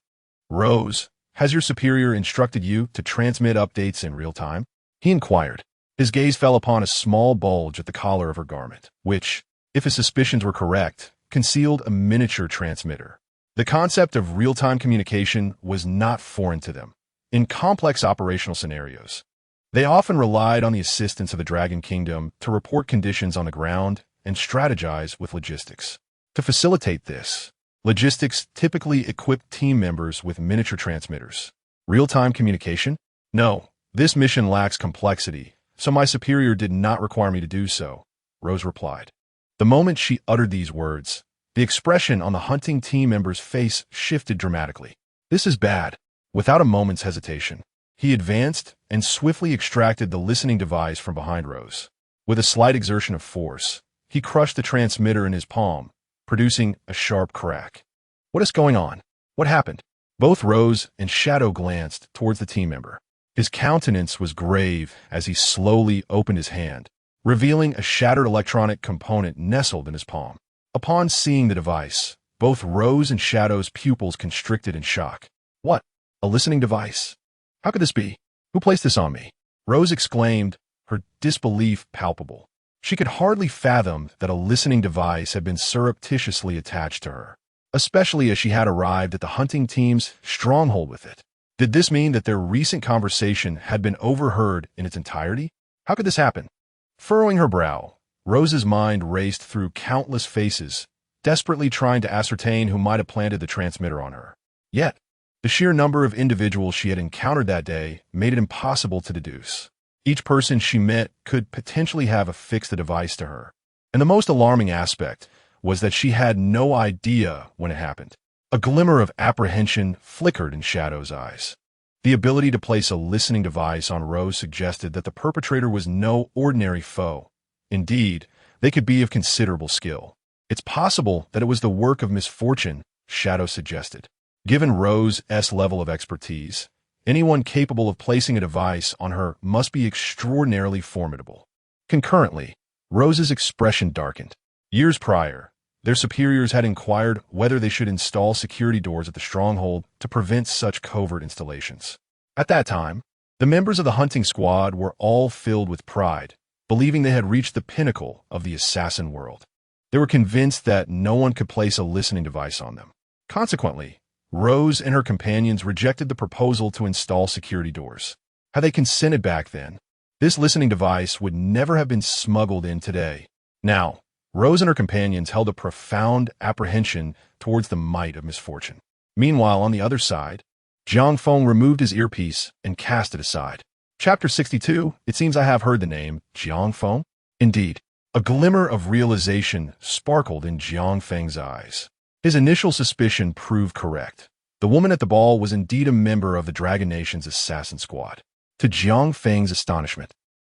A: Rose, has your superior instructed you to transmit updates in real time? He inquired. His gaze fell upon a small bulge at the collar of her garment, which, if his suspicions were correct, concealed a miniature transmitter. The concept of real-time communication was not foreign to them. In complex operational scenarios, they often relied on the assistance of the Dragon Kingdom to report conditions on the ground and strategize with logistics. To facilitate this, logistics typically equipped team members with miniature transmitters. Real-time communication? No, this mission lacks complexity, so my superior did not require me to do so, Rose replied. The moment she uttered these words, the expression on the hunting team member's face shifted dramatically. This is bad. Without a moment's hesitation, he advanced and swiftly extracted the listening device from behind Rose. With a slight exertion of force, he crushed the transmitter in his palm, producing a sharp crack. What is going on? What happened? Both Rose and Shadow glanced towards the team member. His countenance was grave as he slowly opened his hand, revealing a shattered electronic component nestled in his palm. Upon seeing the device, both Rose and Shadow's pupils constricted in shock. What? A listening device? How could this be? Who placed this on me? Rose exclaimed, her disbelief palpable. She could hardly fathom that a listening device had been surreptitiously attached to her, especially as she had arrived at the hunting team's stronghold with it. Did this mean that their recent conversation had been overheard in its entirety? How could this happen? Furrowing her brow, Rose's mind raced through countless faces, desperately trying to ascertain who might have planted the transmitter on her. Yet, the sheer number of individuals she had encountered that day made it impossible to deduce. Each person she met could potentially have affixed the device to her. And the most alarming aspect was that she had no idea when it happened. A glimmer of apprehension flickered in Shadow's eyes. The ability to place a listening device on Rose suggested that the perpetrator was no ordinary foe. Indeed, they could be of considerable skill. It's possible that it was the work of misfortune, Shadow suggested. Given Rose's level of expertise, anyone capable of placing a device on her must be extraordinarily formidable. Concurrently, Rose's expression darkened. Years prior, their superiors had inquired whether they should install security doors at the stronghold to prevent such covert installations. At that time, the members of the hunting squad were all filled with pride, believing they had reached the pinnacle of the assassin world. They were convinced that no one could place a listening device on them. Consequently, Rose and her companions rejected the proposal to install security doors. Had they consented back then, this listening device would never have been smuggled in today. Now, Rose and her companions held a profound apprehension towards the might of misfortune. Meanwhile, on the other side, Jiang Feng removed his earpiece and cast it aside. Chapter 62, it seems I have heard the name Jiang Feng. Indeed, a glimmer of realization sparkled in Jiang Feng's eyes. His initial suspicion proved correct. The woman at the ball was indeed a member of the Dragon Nation's assassin squad. To Jiang Feng's astonishment,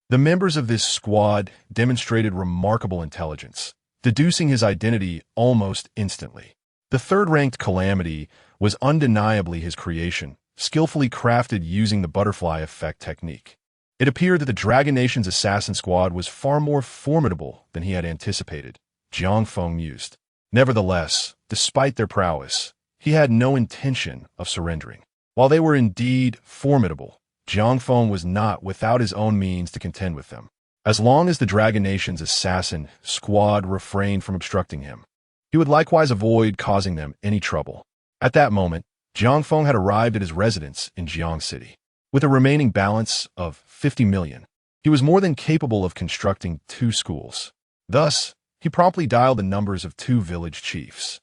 A: the members of this squad demonstrated remarkable intelligence, deducing his identity almost instantly. The third-ranked Calamity was undeniably his creation, skillfully crafted using the butterfly effect technique. It appeared that the Dragon Nation's assassin squad was far more formidable than he had anticipated, Jiang Feng mused. Nevertheless, despite their prowess, he had no intention of surrendering. While they were indeed formidable, Jiang Feng was not without his own means to contend with them. As long as the Dragon Nation's assassin squad refrained from obstructing him, he would likewise avoid causing them any trouble. At that moment, Jiang Feng had arrived at his residence in Jiang City. With a remaining balance of 50 million, he was more than capable of constructing 2 schools. Thus, he promptly dialed the numbers of 2 village chiefs.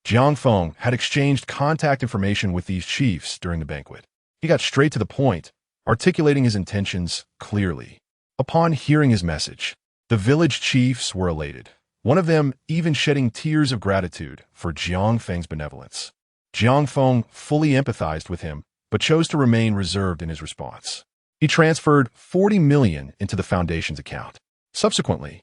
A: Jiang Feng had exchanged contact information with these chiefs during the banquet. He got straight to the point, articulating his intentions clearly. Upon hearing his message, the village chiefs were elated, one of them even shedding tears of gratitude for Jiang Feng's benevolence. Jiang Feng fully empathized with him, but chose to remain reserved in his response. He transferred 40 million into the foundation's account. Subsequently,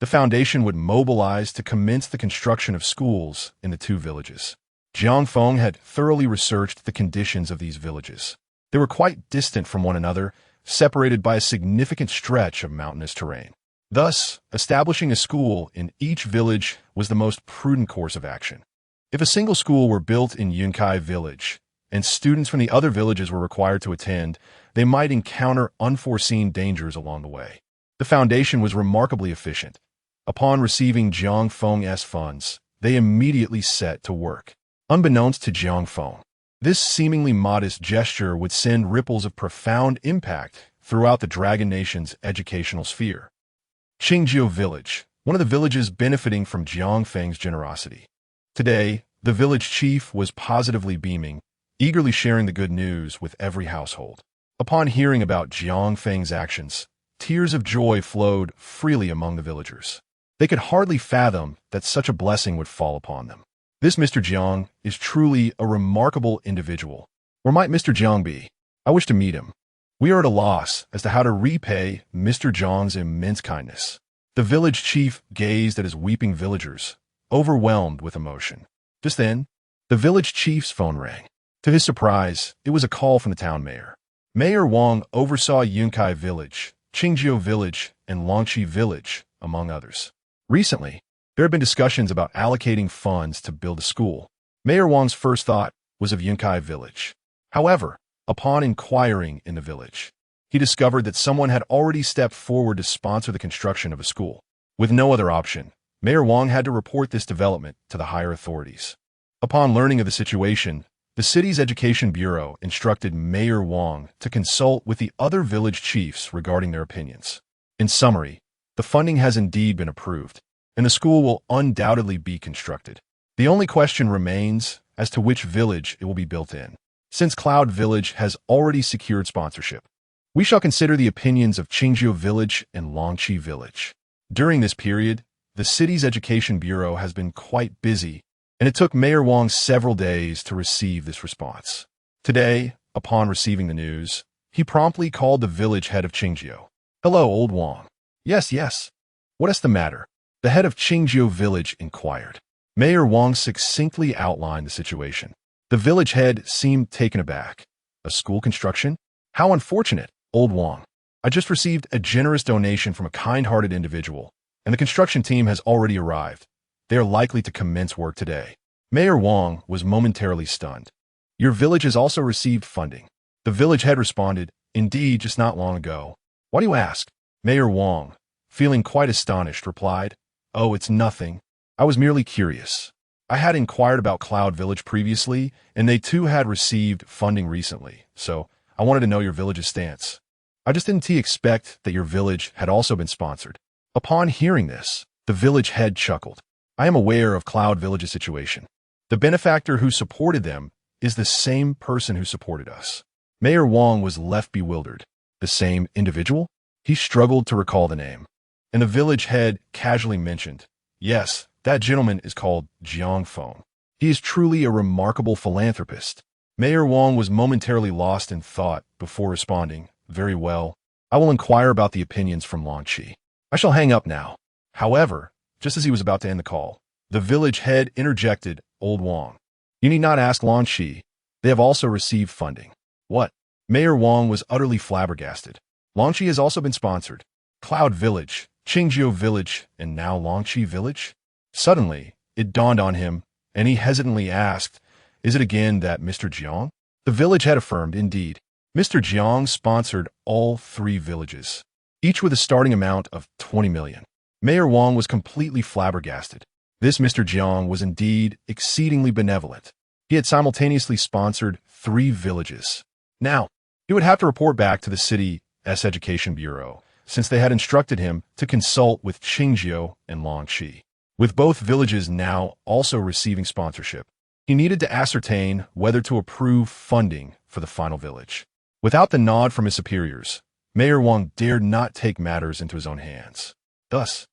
A: the foundation would mobilize to commence the construction of schools in the 2 villages. Jiang Feng had thoroughly researched the conditions of these villages. They were quite distant from one another, separated by a significant stretch of mountainous terrain. Thus, establishing a school in each village was the most prudent course of action. If a single school were built in Yunkai village, and students from the other villages were required to attend, they might encounter unforeseen dangers along the way. The foundation was remarkably efficient. Upon receiving Jiang Feng's funds, they immediately set to work. Unbeknownst to Jiang Feng, this seemingly modest gesture would send ripples of profound impact throughout the Dragon Nation's educational sphere. Qingjiu Village, one of the villages benefiting from Jiang Feng's generosity. Today, the village chief was positively beaming, eagerly sharing the good news with every household. Upon hearing about Jiang Feng's actions, tears of joy flowed freely among the villagers. They could hardly fathom that such a blessing would fall upon them. This Mr. Jiang is truly a remarkable individual. Where might Mr. Jiang be? I wish to meet him. We are at a loss as to how to repay Mr. Jiang's immense kindness. The village chief gazed at his weeping villagers, overwhelmed with emotion. Just then, the village chief's phone rang. To his surprise, it was a call from the town mayor. Mayor Wang oversaw Yunkai Village, Qingjiu Village, and Longqi Village, among others. Recently, there had been discussions about allocating funds to build a school. Mayor Wang's first thought was of Yunkai Village. However, upon inquiring in the village, he discovered that someone had already stepped forward to sponsor the construction of a school. With no other option, Mayor Wang had to report this development to the higher authorities. Upon learning of the situation, the city's education bureau instructed Mayor Wang to consult with the other village chiefs regarding their opinions. In summary, the funding has indeed been approved, and the school will undoubtedly be constructed. The only question remains as to which village it will be built in. Since Cloud Village has already secured sponsorship, we shall consider the opinions of Qingjiu Village and Longqi Village. During this period, the city's education bureau has been quite busy, and it took Mayor Wang several days to receive this response. Today, upon receiving the news, he promptly called the village head of Qingjiu. "Hello, old Wang." Yes. What is the matter?" The head of Qingjiu Village inquired. Mayor Wang succinctly outlined the situation. The village head seemed taken aback. "A school construction? How unfortunate, old Wang. I just received a generous donation from a kind-hearted individual, and the construction team has already arrived. They are likely to commence work today." Mayor Wang was momentarily stunned. "Your village has also received funding." The village head responded, "Indeed, just not long ago." "Why do you ask?" Mayor Wang, feeling quite astonished, replied, "Oh, it's nothing. I was merely curious. I had inquired about Cloud Village previously, and they too had received funding recently, so I wanted to know your village's stance. I just didn't expect that your village had also been sponsored." Upon hearing this, The village head chuckled. I am aware of Cloud Village's situation. The benefactor who supported them is the same person who supported us. Mayor Wang was left bewildered. The same individual? He struggled to recall the name. And the village head casually mentioned, yes, that gentleman is called Jiang Feng. He is truly a remarkable philanthropist. Mayor Wang was momentarily lost in thought before responding, very well. I will inquire about the opinions from Long Qi. I shall hang up now. However, just as he was about to end the call, the village head interjected, Old Wang. You need not ask Long Qi. They have also received funding. What? Mayor Wang was utterly flabbergasted. Long Qi has also been sponsored. Cloud Village, Qingjiu Village, and now Long Qi Village? Suddenly, it dawned on him, and he hesitantly asked, is it again that Mr. Jiang? The village had affirmed, indeed. Mr. Jiang sponsored all 3 villages, each with a starting amount of 20 million. Mayor Wang was completely flabbergasted. This Mr. Jiang was indeed exceedingly benevolent. He had simultaneously sponsored 3 villages. Now, he would have to report back to the city's Education Bureau, since they had instructed him to consult with Qingjiu and Long Qi. With both villages now also receiving sponsorship, he needed to ascertain whether to approve funding for the final village. Without the nod from his superiors, Mayor Wang dared not take matters into his own hands. Thus,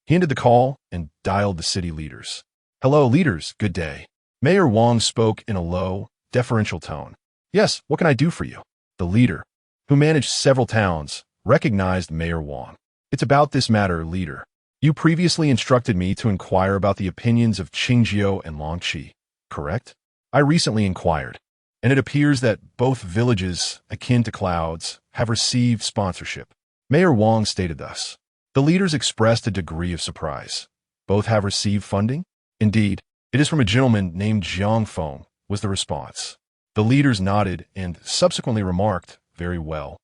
A: he ended the call and dialed the city leaders. Hello, leaders, good day. Mayor Wang spoke in a low, deferential tone. Yes, what can I do for you? The leader, who managed several towns, recognized Mayor Wang. It's about this matter, leader. You previously instructed me to inquire about the opinions of Qingjiu and Long Qi, correct? I recently inquired, and it appears that both villages akin to Clouds have received sponsorship. Mayor Wang stated thus. The leaders expressed a degree of surprise. Both have received funding? Indeed, it is from a gentleman named Jiang Feng, was the response. The leaders nodded and subsequently remarked, very well.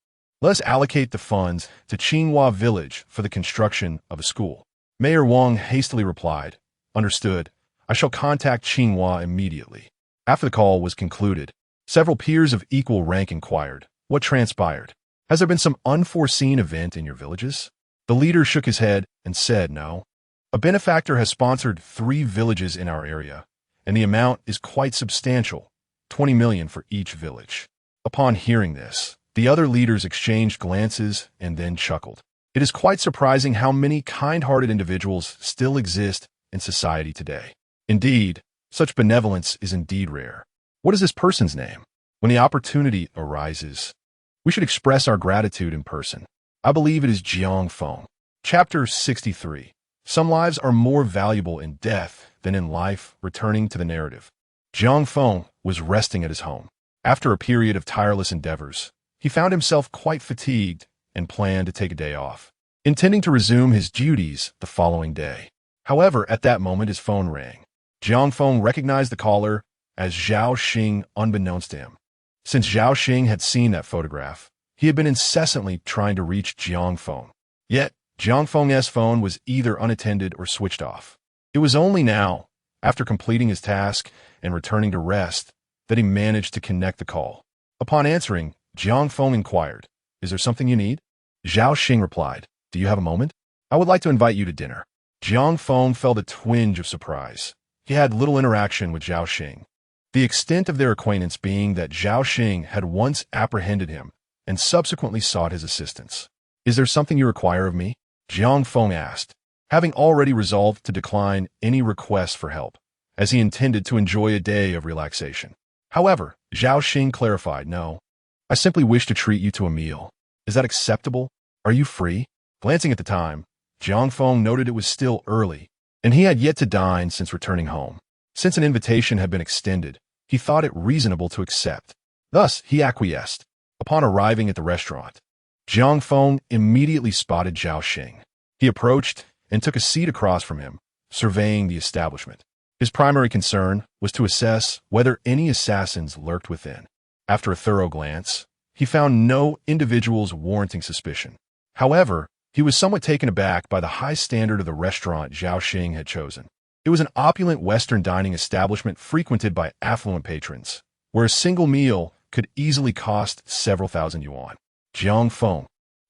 A: Let us allocate the funds to Qinghua Village for the construction of a school. Mayor Wang hastily replied, understood. I shall contact Qinghua immediately. After the call was concluded, several peers of equal rank inquired, what transpired? Has there been some unforeseen event in your villages? The leader shook his head and said, no. A benefactor has sponsored 3 villages in our area, and the amount is quite substantial, 20 million for each village. Upon hearing this, the other leaders exchanged glances and then chuckled. It is quite surprising how many kind-hearted individuals still exist in society today. Indeed, such benevolence is indeed rare. What is this person's name? When the opportunity arises, we should express our gratitude in person. I believe it is Jiang Feng. Chapter 63. Some lives are more valuable in death than in life. Returning to the narrative. Jiang Feng was resting at his home. After a period of tireless endeavors, he found himself quite fatigued and planned to take a day off, intending to resume his duties the following day. However, at that moment his phone rang. Jiang Feng recognized the caller as Zhao Xing unbeknownst to him. Since Zhao Xing had seen that photograph, he had been incessantly trying to reach Jiang Feng. Yet, Jiang Feng's phone was either unattended or switched off. It was only now, after completing his task and returning to rest, that he managed to connect the call. Upon answering, Jiang Feng inquired, is there something you need? Zhao Xing replied, do you have a moment? I would like to invite you to dinner. Jiang Feng felt a twinge of surprise. He had little interaction with Zhao Xing, the extent of their acquaintance being that Zhao Xing had once apprehended him and subsequently sought his assistance. Is there something you require of me? Jiang Feng asked, having already resolved to decline any request for help, as he intended to enjoy a day of relaxation. However, Zhao Xing clarified, no, I simply wish to treat you to a meal. Is that acceptable? Are you free? Glancing at the time, Jiang Feng noted it was still early, and he had yet to dine since returning home. Since an invitation had been extended, he thought it reasonable to accept. Thus, he acquiesced. Upon arriving at the restaurant, Jiang Feng immediately spotted Zhao Xing. He approached and took a seat across from him, surveying the establishment. His primary concern was to assess whether any assassins lurked within. After a thorough glance, he found no individuals warranting suspicion. However, he was somewhat taken aback by the high standard of the restaurant Zhao Xing had chosen. It was an opulent Western dining establishment frequented by affluent patrons, where a single meal could easily cost several thousand yuan. Jiang Feng,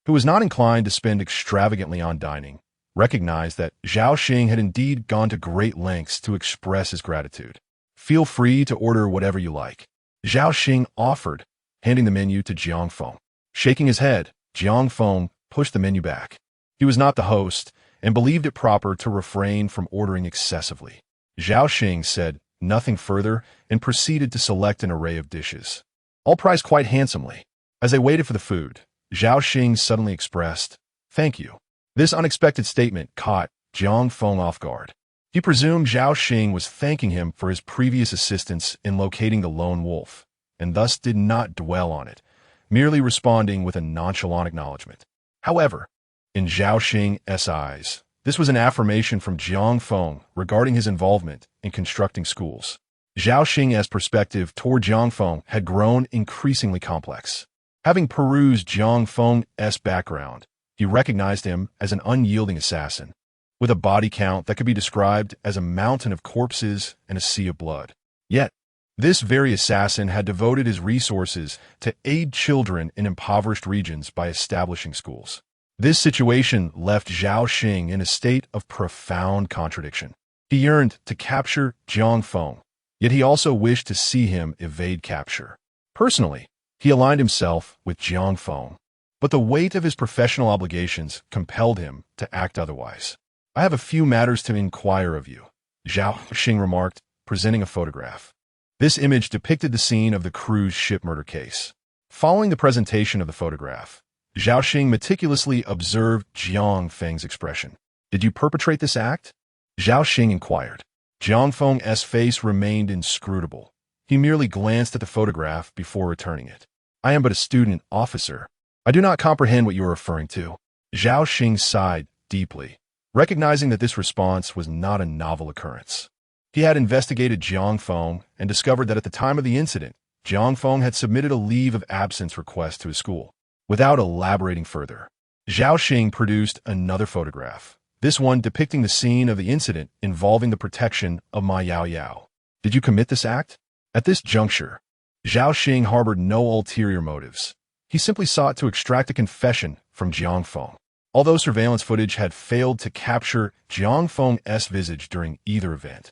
A: who was not inclined to spend extravagantly on dining, recognized that Zhao Xing had indeed gone to great lengths to express his gratitude. Feel free to order whatever you like, Zhao Xing offered, handing the menu to Jiang Feng. Shaking his head, Jiang Feng pushed the menu back. He was not the host and believed it proper to refrain from ordering excessively. Zhao Xing said nothing further and proceeded to select an array of dishes, all priced quite handsomely. As they waited for the food, Zhao Xing suddenly expressed, "Thank you." This unexpected statement caught Jiang Feng off guard. He presumed Zhao Xing was thanking him for his previous assistance in locating the lone wolf, and thus did not dwell on it, merely responding with a nonchalant acknowledgement. However, in Zhao Xing's eyes, this was an affirmation from Jiang Feng regarding his involvement in constructing schools. Zhao Xing's perspective toward Jiang Feng had grown increasingly complex. Having perused Jiang Feng's background, he recognized him as an unyielding assassin, with a body count that could be described as a mountain of corpses and a sea of blood. Yet, this very assassin had devoted his resources to aid children in impoverished regions by establishing schools. This situation left Zhao Xing in a state of profound contradiction. He yearned to capture Jiang Feng, yet he also wished to see him evade capture. Personally, he aligned himself with Jiang Feng, but the weight of his professional obligations compelled him to act otherwise. "I have a few matters to inquire of you," Zhao Xing remarked, presenting a photograph. This image depicted the scene of the cruise ship murder case. Following the presentation of the photograph, Zhao Xing meticulously observed Jiang Feng's expression. "Did you perpetrate this act?" Zhao Xing inquired. Jiang Feng's face remained inscrutable. He merely glanced at the photograph before returning it. "I am but a student officer. I do not comprehend what you are referring to." Zhao Xing sighed deeply, recognizing that this response was not a novel occurrence. He had investigated Jiang Feng and discovered that at the time of the incident, Jiang Feng had submitted a leave of absence request to his school. Without elaborating further, Zhao Xing produced another photograph, this one depicting the scene of the incident involving the protection of Ma Yao Yao. "Did you commit this act?" At this juncture, Zhao Xing harbored no ulterior motives. He simply sought to extract a confession from Jiang Feng. Although surveillance footage had failed to capture Jiang Feng's visage during either event,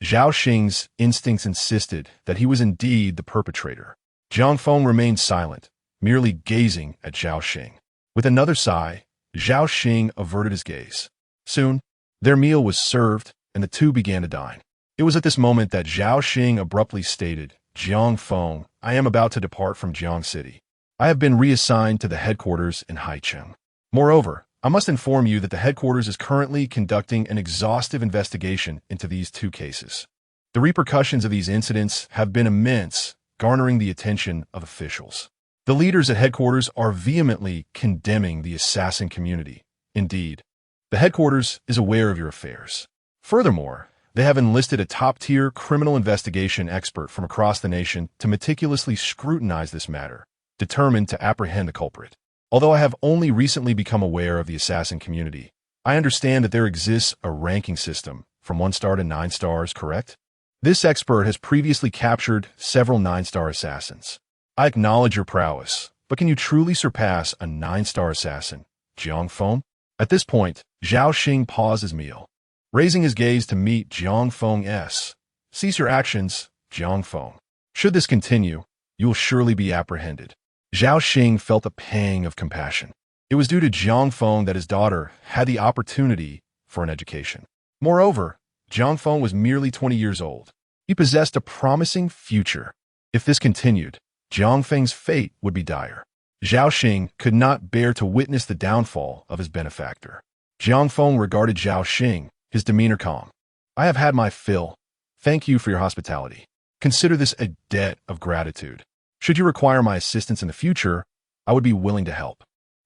A: Zhao Xing's instincts insisted that he was indeed the perpetrator. Jiang Feng remained silent, merely gazing at Zhao Xing. With another sigh, Zhao Xing averted his gaze. Soon, their meal was served, and the two began to dine. It was at this moment that Zhao Xing abruptly stated, "Jiang Feng, I am about to depart from Jiang City. I have been reassigned to the headquarters in Haicheng. Moreover, I must inform you that the headquarters is currently conducting an exhaustive investigation into these two cases. The repercussions of these incidents have been immense, garnering the attention of officials. The leaders at headquarters are vehemently condemning the assassin community. Indeed, the headquarters is aware of your affairs. Furthermore, they have enlisted a top-tier criminal investigation expert from across the nation to meticulously scrutinize this matter, determined to apprehend the culprit. Although I have only recently become aware of the assassin community, I understand that there exists a ranking system from 1 star to 9 stars, correct? This expert has previously captured several 9-star assassins. I acknowledge your prowess, but can you truly surpass a 9-star assassin, Jiang Feng?" At this point, Zhao Xing paused his meal, raising his gaze to meet Jiang Feng's. "Cease your actions, Jiang Feng. Should this continue, you will surely be apprehended." Zhao Xing felt a pang of compassion. It was due to Jiang Feng that his daughter had the opportunity for an education. Moreover, Jiang Feng was merely 20 years old. He possessed a promising future. If this continued, Jiang Feng's fate would be dire. Zhao Xing could not bear to witness the downfall of his benefactor. Jiang Feng regarded Zhao Xing, his demeanor calm. "I have had my fill. Thank you for your hospitality. Consider this a debt of gratitude. Should you require my assistance in the future, I would be willing to help."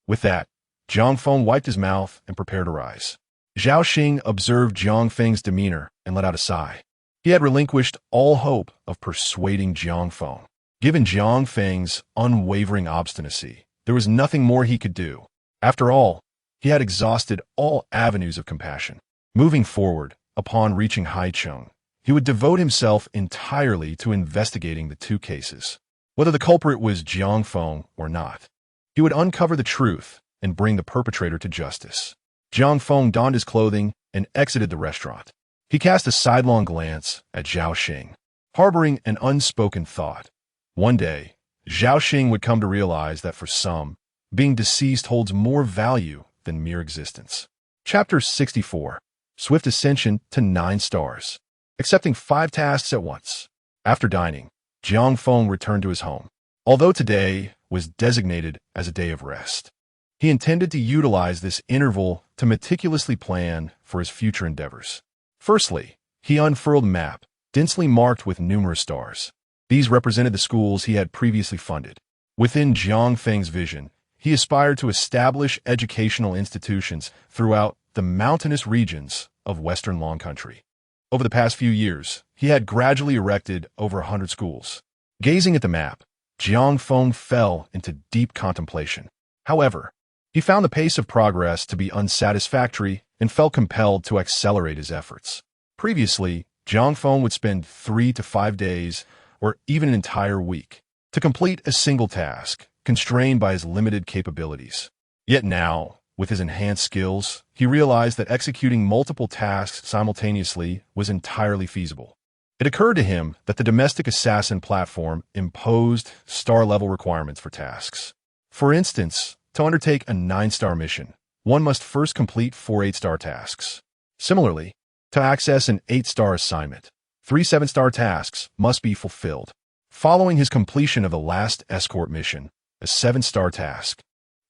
A: With that, Jiang Feng wiped his mouth and prepared to rise. Zhao Xing observed Jiang Feng's demeanor and let out a sigh. He had relinquished all hope of persuading Jiang Feng. Given Jiang Feng's unwavering obstinacy, there was nothing more he could do. After all, he had exhausted all avenues of compassion. Moving forward, upon reaching Haicheng, he would devote himself entirely to investigating the two cases. Whether the culprit was Jiang Feng or not, he would uncover the truth and bring the perpetrator to justice. Jiang Feng donned his clothing and exited the restaurant. He cast a sidelong glance at Zhao Xing, harboring an unspoken thought. One day, Zhao Xing would come to realize that for some, being deceased holds more value than mere existence. Chapter 64. Swift Ascension to 9 Stars. Accepting 5 tasks at once. After dining, Jiang Feng returned to his home. Although today was designated as a day of rest, he intended to utilize this interval to meticulously plan for his future endeavors. Firstly, he unfurled a map, densely marked with numerous stars. These represented the schools he had previously funded. Within Jiang Feng's vision, he aspired to establish educational institutions throughout the mountainous regions of Western Long Country. Over the past few years, he had gradually erected over 100 schools. Gazing at the map, Jiang Feng fell into deep contemplation. However, he found the pace of progress to be unsatisfactory and felt compelled to accelerate his efforts. Previously, Jiang Feng would spend 3 to 5 days, or even an entire week, to complete a single task, constrained by his limited capabilities. Yet now, with his enhanced skills, he realized that executing multiple tasks simultaneously was entirely feasible. It occurred to him that the domestic assassin platform imposed star-level requirements for tasks. For instance, to undertake a 9-star mission, one must first complete 4 8-star tasks. Similarly, to access an 8-star assignment, 3 7-star tasks must be fulfilled. Following his completion of the last escort mission, a 7-star task,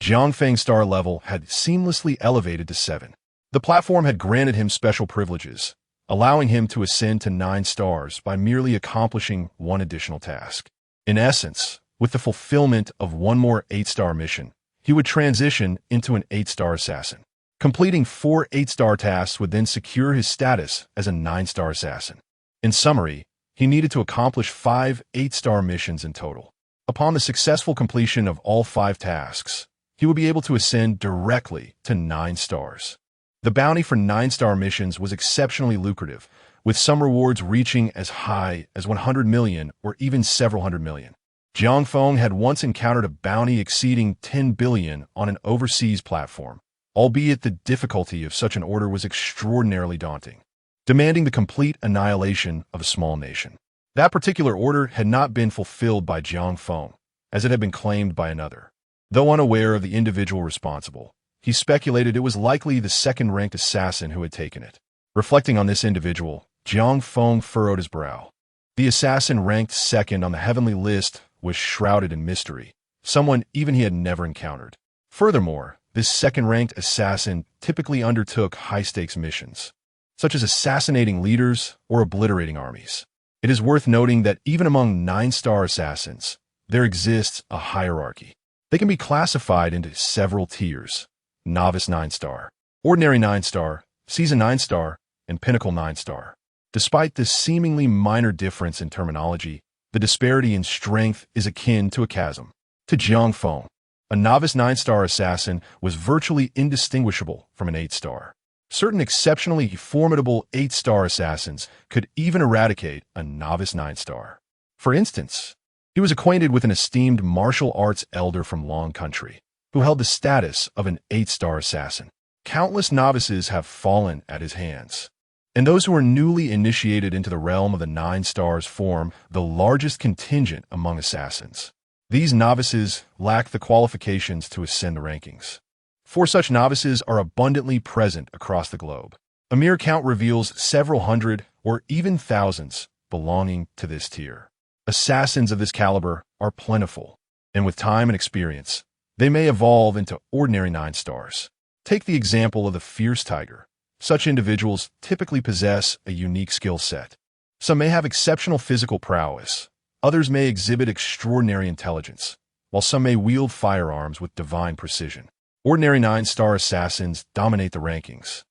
A: Jiang Feng's star level had seamlessly elevated to 7. The platform had granted him special privileges, allowing him to ascend to 9 stars by merely accomplishing one additional task. In essence, with the fulfillment of one more 8-star mission, he would transition into an 8-star assassin. Completing 4 8-star tasks would then secure his status as a 9-star assassin. In summary, he needed to accomplish 5 8-star missions in total. Upon the successful completion of all 5 tasks, he would be able to ascend directly to 9 stars. The bounty for 9-star missions was exceptionally lucrative, with some rewards reaching as high as 100 million or even several hundred million. Jiang Feng had once encountered a bounty exceeding 10 billion on an overseas platform, albeit the difficulty of such an order was extraordinarily daunting, demanding the complete annihilation of a small nation. That particular order had not been fulfilled by Jiang Feng, as it had been claimed by another. Though unaware of the individual responsible, he speculated it was likely the second-ranked assassin who had taken it. Reflecting on this individual, Jiang Feng furrowed his brow. The assassin ranked second on the heavenly list was shrouded in mystery, someone even he had never encountered. Furthermore, this second-ranked assassin typically undertook high-stakes missions, such as assassinating leaders or obliterating armies. It is worth noting that even among 9-star assassins, there exists a hierarchy. They can be classified into several tiers: Novice 9-star, Ordinary 9-star, Season 9-star, and Pinnacle 9-star. Despite this seemingly minor difference in terminology, the disparity in strength is akin to a chasm. To Jiang Feng, a Novice 9-star assassin was virtually indistinguishable from an 8-star. Certain exceptionally formidable 8-star assassins could even eradicate a Novice 9-star. For instance, he was acquainted with an esteemed martial arts elder from Long Country, who held the status of an 8-star assassin. Countless novices have fallen at his hands, and those who are newly initiated into the realm of the 9 stars form the largest contingent among assassins. These novices lack the qualifications to ascend the rankings. 4 such novices are abundantly present across the globe. A mere count reveals several hundred or even thousands belonging to this tier. Assassins of this caliber are plentiful, and with time and experience, they may evolve into ordinary 9 stars. Take the example of the fierce tiger. Such individuals typically possess a unique skill set. Some may have exceptional physical prowess, others may exhibit extraordinary intelligence, while some may wield firearms with divine precision. Ordinary 9-star assassins dominate the rankings,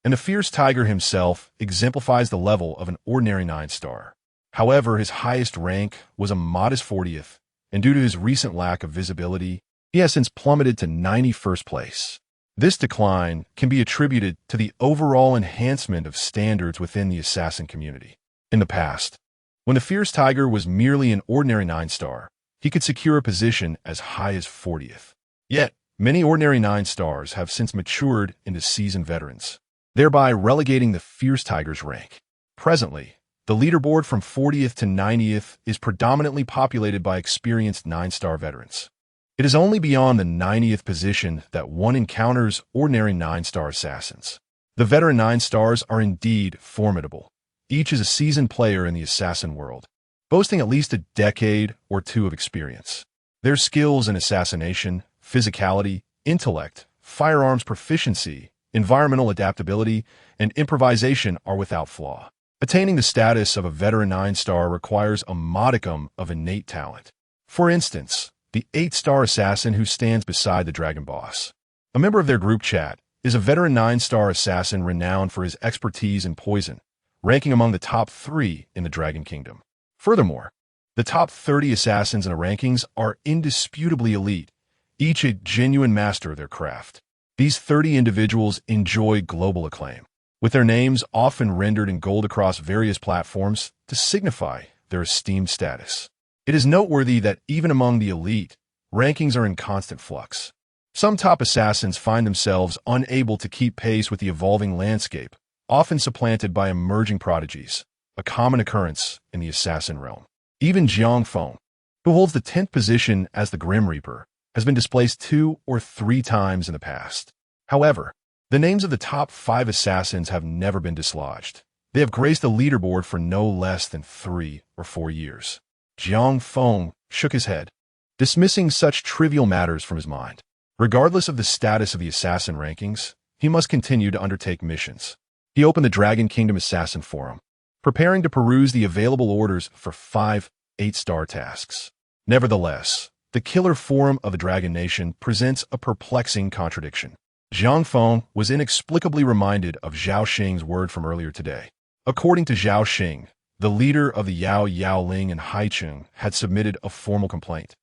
A: and the fierce tiger himself exemplifies the level of an ordinary 9-star. However, his highest rank was a modest 40th, and due to his recent lack of visibility, he has since plummeted to 91st place. This decline can be attributed to the overall enhancement of standards within the assassin community. In the past, when the fierce tiger was merely an ordinary 9-star, he could secure a position as high as 40th. Yet, Many ordinary 9 stars have since matured into seasoned veterans, thereby relegating the fierce Tigers' rank. Presently, the leaderboard from 40th to 90th is predominantly populated by experienced 9-star veterans. It is only beyond the 90th position that one encounters ordinary 9-star assassins. The veteran 9 stars are indeed formidable. Each is a seasoned player in the assassin world, boasting at least a decade or two of experience. Their skills in assassination, physicality, intellect, firearms proficiency, environmental adaptability, and improvisation are without flaw. Attaining the status of a veteran 9-star requires a modicum of innate talent. For instance, the 8-star assassin who stands beside the Dragon Boss, a member of their group chat, is a veteran 9-star assassin renowned for his expertise in poison, ranking among the top 3 in the Dragon Kingdom. Furthermore, the top 30 assassins in the rankings are indisputably elite, each a genuine master of their craft. These 30 individuals enjoy global acclaim, with their names often rendered in gold across various platforms to signify their esteemed status. It is noteworthy that even among the elite, rankings are in constant flux. Some top assassins find themselves unable to keep pace with the evolving landscape, often supplanted by emerging prodigies, a common occurrence in the assassin realm. Even Jiang Feng, who holds the 10th position as the Grim Reaper, has been displaced 2 or 3 times in the past. However, the names of the top 5 assassins have never been dislodged. They have graced the leaderboard for no less than 3 or 4 years. Jiang Feng shook his head, dismissing such trivial matters from his mind. Regardless of the status of the assassin rankings, he must continue to undertake missions. He opened the Dragon Kingdom Assassin Forum, preparing to peruse the available orders for 5 8-star tasks. Nevertheless, the killer forum of the Dragon Nation presents a perplexing contradiction. Jiang Feng was inexplicably reminded of Zhao Xing's word from earlier today. According to Zhao Xing, the leader of the Yao Yaoling and Haicheng had submitted a formal complaint,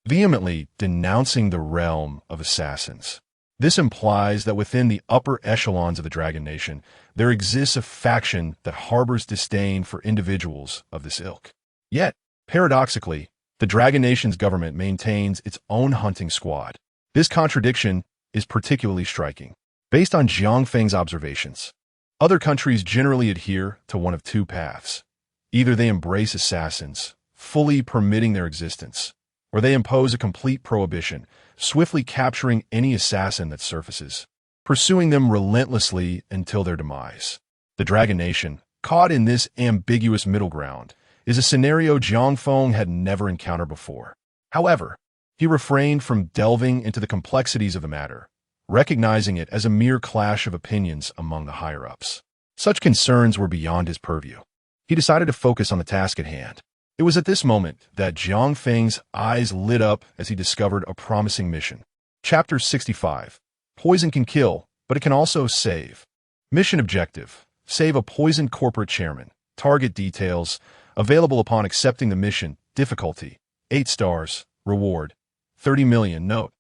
A: vehemently denouncing the realm of assassins. This implies that within the upper echelons of the Dragon Nation, there exists a faction that harbors disdain for individuals of this ilk. Yet, paradoxically, the Dragon Nation's government maintains its own hunting squad. This contradiction is particularly striking. Based on Jiang Feng's observations, other countries generally adhere to one of 2 paths. Either they embrace assassins, fully permitting their existence, or they impose a complete prohibition, swiftly capturing any assassin that surfaces, pursuing them relentlessly until their demise. The Dragon Nation, caught in this ambiguous middle ground, is a scenario Jiang Feng had never encountered before. However, he refrained from delving into the complexities of the matter, recognizing it as a mere clash of opinions among the higher-ups. Such concerns were beyond his purview. He decided to focus on the task at hand. It was at this moment that Jiang Feng's eyes lit up as he discovered a promising mission. Chapter 65. Poison can kill, but it can also save. Mission objective: save a poisoned corporate chairman. Target details: available upon accepting the mission. Difficulty: 8 stars. Reward: 30 million. Note: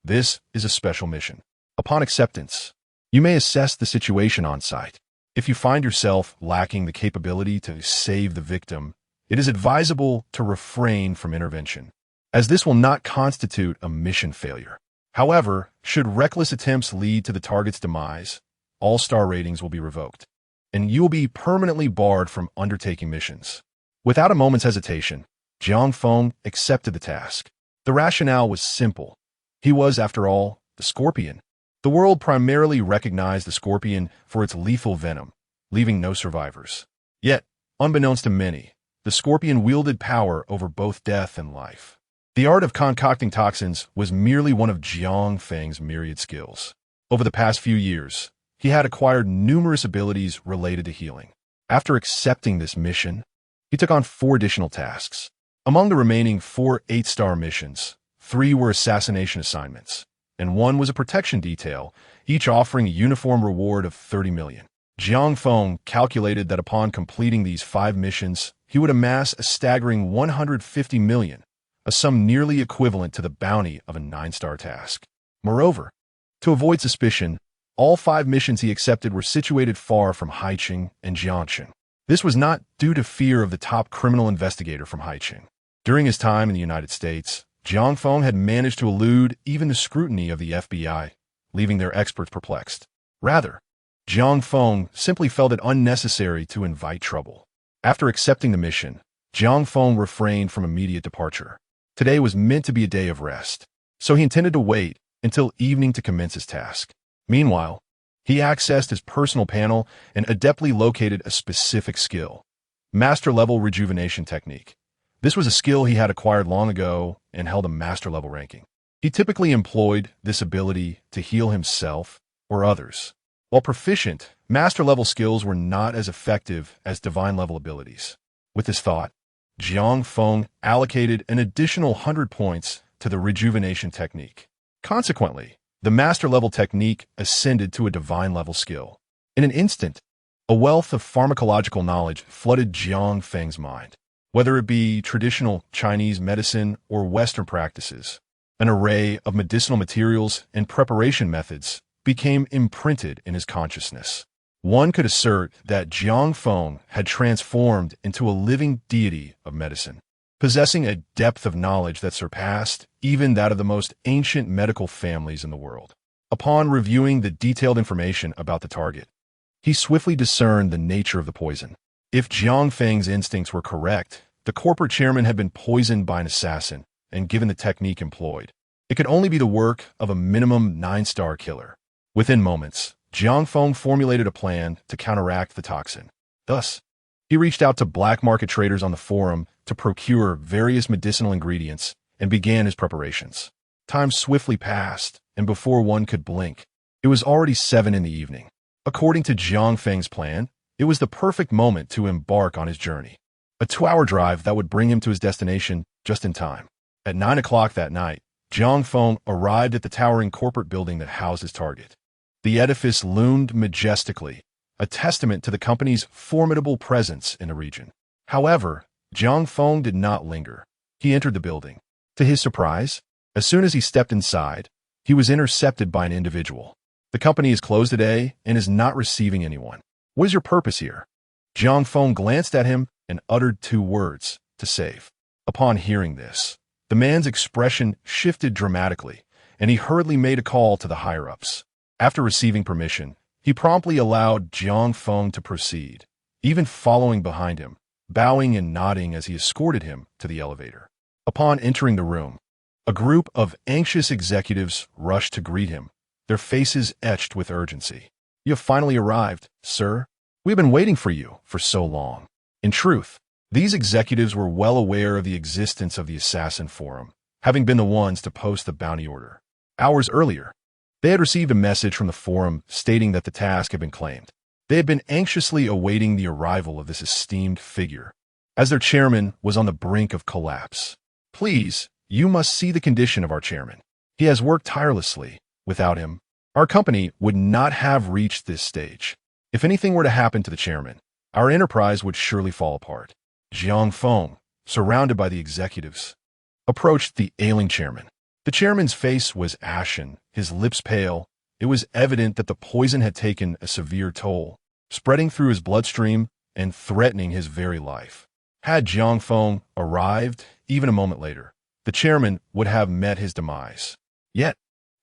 A: this is a special mission. Upon acceptance, you may assess the situation on site. If you find yourself lacking the capability to save the victim, it is advisable to refrain from intervention, as this will not constitute a mission failure. However, should reckless attempts lead to the target's demise, all star ratings will be revoked, and you will be permanently barred from undertaking missions. Without a moment's hesitation, Jiang Feng accepted the task. The rationale was simple. He was, after all, the Scorpion. The world primarily recognized the Scorpion for its lethal venom, leaving no survivors. Yet, unbeknownst to many, the Scorpion wielded power over both death and life. The art of concocting toxins was merely one of Jiang Feng's myriad skills. Over the past few years, he had acquired numerous abilities related to healing. After accepting this mission, he took on 4 additional tasks. Among the remaining 4 8-star missions, 3 were assassination assignments, and 1 was a protection detail, each offering a uniform reward of 30 million. Jiang Feng calculated that upon completing these 5 missions, he would amass a staggering 150 million, a sum nearly equivalent to the bounty of a 9-star task. Moreover, to avoid suspicion, all 5 missions he accepted were situated far from Haicheng and Jiangcheng. This was not due to fear of the top criminal investigator from Haicheng. During his time in the United States, Jiang Feng had managed to elude even the scrutiny of the FBI, leaving their experts perplexed. Rather, Jiang Feng simply felt it unnecessary to invite trouble. After accepting the mission, Jiang Feng refrained from immediate departure. Today was meant to be a day of rest, so he intended to wait until evening to commence his task. Meanwhile, he accessed his personal panel and adeptly located a specific skill: master-level rejuvenation technique. This was a skill he had acquired long ago and held a master-level ranking. He typically employed this ability to heal himself or others. While proficient, master-level skills were not as effective as divine-level abilities. With this thought, Jiang Feng allocated an additional 100 points to the rejuvenation technique. Consequently, the master-level technique ascended to a divine-level skill. In an instant, a wealth of pharmacological knowledge flooded Jiang Feng's mind. Whether it be traditional Chinese medicine or Western practices, an array of medicinal materials and preparation methods became imprinted in his consciousness. One could assert that Jiang Feng had transformed into a living deity of medicine, possessing a depth of knowledge that surpassed even that of the most ancient medical families in the world. Upon reviewing the detailed information about the target, he swiftly discerned the nature of the poison. If Jiang Feng's instincts were correct, the corporate chairman had been poisoned by an assassin and given the technique employed. It could only be the work of a minimum 9-star killer. Within moments, Jiang Feng formulated a plan to counteract the toxin. Thus, he reached out to black market traders on the forum to procure various medicinal ingredients and began his preparations. Time swiftly passed, and before one could blink, it was already 7 in the evening. According to Jiang Feng's plan, it was the perfect moment to embark on his journey. A 2-hour drive that would bring him to his destination just in time. At 9 o'clock that night, Jiang Feng arrived at the towering corporate building that housed his target. The edifice loomed majestically, a testament to the company's formidable presence in the region. However, Jiang Feng did not linger. He entered the building. To his surprise, as soon as he stepped inside, he was intercepted by an individual. "The company is closed today and is not receiving anyone. What is your purpose here?" Jiang Feng glanced at him and uttered 2 words: "to save." Upon hearing this, the man's expression shifted dramatically, and he hurriedly made a call to the higher-ups. After receiving permission, he promptly allowed Jiang Feng to proceed, even following behind him, bowing and nodding as he escorted him to the elevator. Upon entering the room, a group of anxious executives rushed to greet him, their faces etched with urgency. "You have finally arrived, sir. We have been waiting for you for so long." In truth, these executives were well aware of the existence of the Assassin Forum, having been the ones to post the bounty order. Hours earlier, they had received a message from the forum stating that the task had been claimed. They had been anxiously awaiting the arrival of this esteemed figure, as their chairman was on the brink of collapse. "Please, you must see the condition of our chairman. He has worked tirelessly. Without him, our company would not have reached this stage. If anything were to happen to the chairman, our enterprise would surely fall apart." Jiang Feng, surrounded by the executives, approached the ailing chairman. The chairman's face was ashen, his lips pale. It was evident that the poison had taken a severe toll, spreading through his bloodstream and threatening his very life. Had Jiang Feng arrived even a moment later, the chairman would have met his demise. Yet,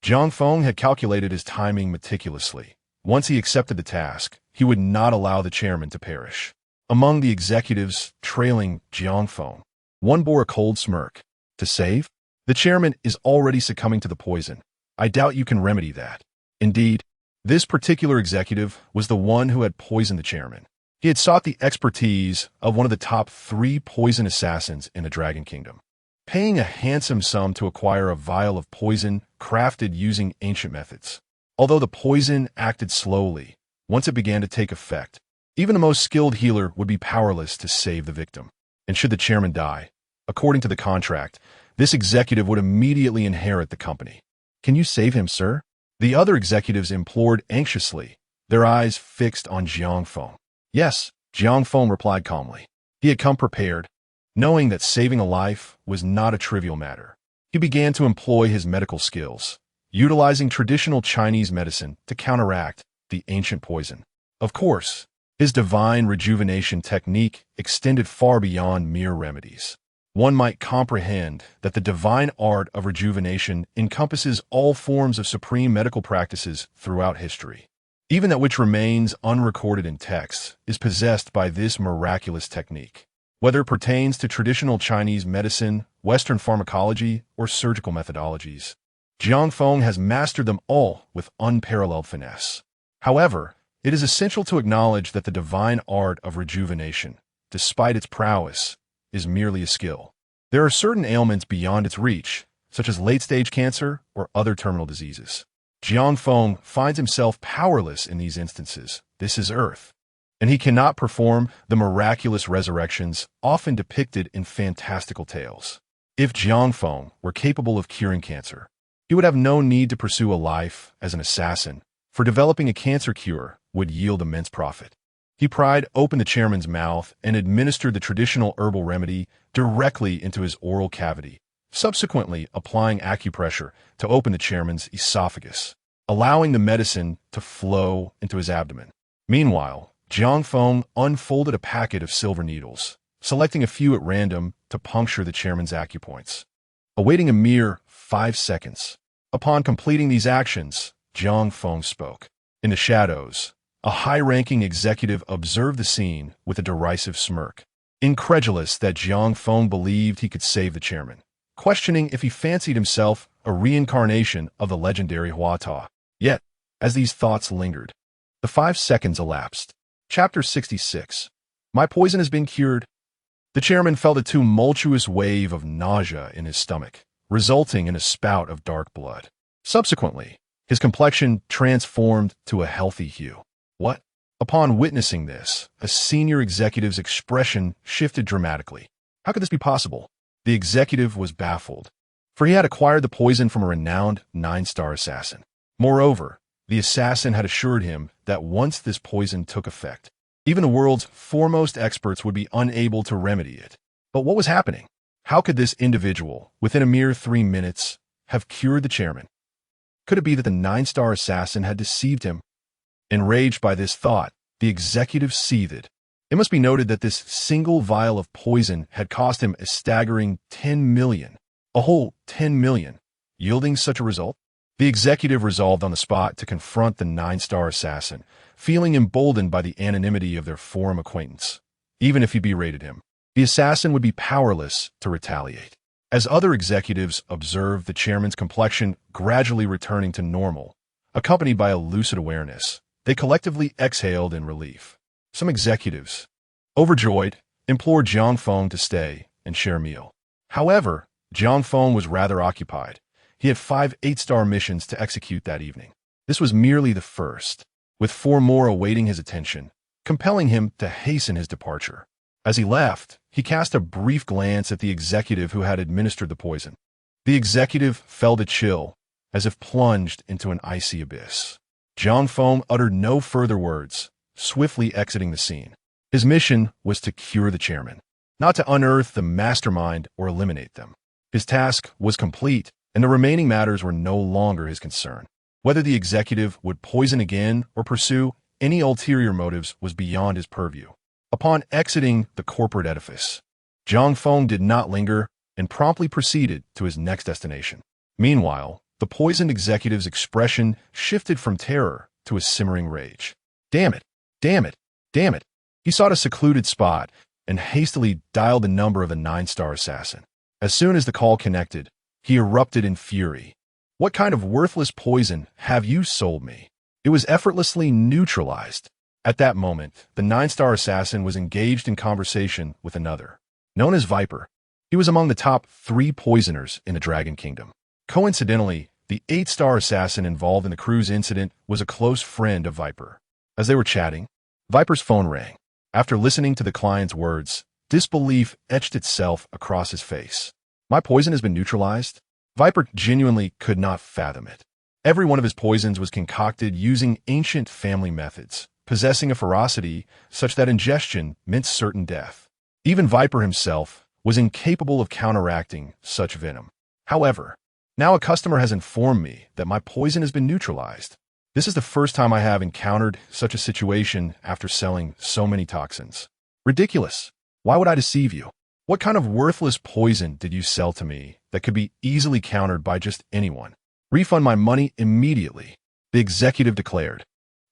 A: Jiang Feng had calculated his timing meticulously. Once he accepted the task, he would not allow the chairman to perish. Among the executives trailing Jiang Feng, one bore a cold smirk. "To save? The chairman is already succumbing to the poison. I doubt you can remedy that." Indeed, this particular executive was the one who had poisoned the chairman. He had sought the expertise of one of the top 3 poison assassins in the Dragon Kingdom, paying a handsome sum to acquire a vial of poison crafted using ancient methods. Although the poison acted slowly, once it began to take effect, even the most skilled healer would be powerless to save the victim. And should the chairman die, according to the contract, this executive would immediately inherit the company. "Can you save him, sir?" The other executives implored anxiously, their eyes fixed on Jiang Feng. "Yes," Jiang Feng replied calmly. He had come prepared, knowing that saving a life was not a trivial matter. He began to employ his medical skills, utilizing traditional Chinese medicine to counteract the ancient poison. Of course, his divine rejuvenation technique extended far beyond mere remedies. one might comprehend that the divine art of rejuvenation encompasses all forms of supreme medical practices throughout history. Even that which remains unrecorded in texts is possessed by this miraculous technique. Whether it pertains to traditional Chinese medicine, Western pharmacology, or surgical methodologies, Jiang Feng has mastered them all with unparalleled finesse. However, it is essential to acknowledge that the divine art of rejuvenation, despite its prowess, is merely a skill. There are certain ailments beyond its reach, such as late-stage cancer or other terminal diseases. Jiang Feng finds himself powerless in these instances. This is Earth, and he cannot perform the miraculous resurrections often depicted in fantastical tales. If Jiang Feng were capable of curing cancer, he would have no need to pursue a life as an assassin, for developing a cancer cure would yield immense profit. He pried open the chairman's mouth and administered the traditional herbal remedy directly into his oral cavity, subsequently applying acupressure to open the chairman's esophagus, allowing the medicine to flow into his abdomen. Meanwhile, Jiang Feng unfolded a packet of silver needles, selecting a few at random to puncture the chairman's acupoints. Awaiting a mere 5 seconds. Upon completing these actions, Jiang Feng spoke. In the shadows, a high-ranking executive observed the scene with a derisive smirk, incredulous that Jiang Feng believed he could save the chairman, questioning if he fancied himself a reincarnation of the legendary Huata. Yet, as these thoughts lingered, the 5 seconds elapsed. Chapter 66. My poison has been cured. The chairman felt a tumultuous wave of nausea in his stomach, resulting in a spout of dark blood. Subsequently, his complexion transformed to a healthy hue. What? Upon witnessing this, a senior executive's expression shifted dramatically. How could this be possible? The executive was baffled, for he had acquired the poison from a renowned 9-star assassin. Moreover, the assassin had assured him that once this poison took effect, even the world's foremost experts would be unable to remedy it. But what was happening? How could this individual, within a mere 3 minutes, have cured the chairman? Could it be that the 9-star assassin had deceived him? Enraged by this thought, the executive seethed. It must be noted that this single vial of poison had cost him a staggering 10 million, a whole 10 million, yielding such a result. The executive resolved on the spot to confront the 9-star assassin, feeling emboldened by the anonymity of their forum acquaintance. Even if he berated him, the assassin would be powerless to retaliate. As other executives observed the chairman's complexion gradually returning to normal, accompanied by a lucid awareness, they collectively exhaled in relief. Some executives, overjoyed, implored Jiang Feng to stay and share a meal. However, Jiang Feng was rather occupied. He had 5 8-star missions to execute that evening. This was merely the first, with 4 more awaiting his attention, compelling him to hasten his departure. As he left, he cast a brief glance at the executive who had administered the poison. The executive felt a chill, as if plunged into an icy abyss. Jiang Feng uttered no further words, swiftly exiting the scene. His mission was to cure the chairman, not to unearth the mastermind or eliminate them. His task was complete, and the remaining matters were no longer his concern. Whether the executive would poison again or pursue any ulterior motives was beyond his purview. Upon exiting the corporate edifice, Jiang Feng did not linger and promptly proceeded to his next destination. Meanwhile, the poisoned executive's expression shifted from terror to a simmering rage. Damn it! Damn it! Damn it! He sought a secluded spot and hastily dialed the number of the 9-star assassin. As soon as the call connected, he erupted in fury. What kind of worthless poison have you sold me? It was effortlessly neutralized. At that moment, the 9-star assassin was engaged in conversation with another, known as Viper. He was among the top 3 poisoners in the Dragon Kingdom. Coincidentally, the 8-star assassin involved in the cruise incident was a close friend of Viper. As they were chatting, Viper's phone rang. After listening to the client's words, disbelief etched itself across his face. My poison has been neutralized? Viper genuinely could not fathom it. Every one of his poisons was concocted using ancient family methods, possessing a ferocity such that ingestion meant certain death. Even Viper himself was incapable of counteracting such venom. However, now a customer has informed me that my poison has been neutralized. This is the first time I have encountered such a situation after selling so many toxins. Ridiculous. Why would I deceive you? What kind of worthless poison did you sell to me that could be easily countered by just anyone? Refund my money immediately, the executive declared.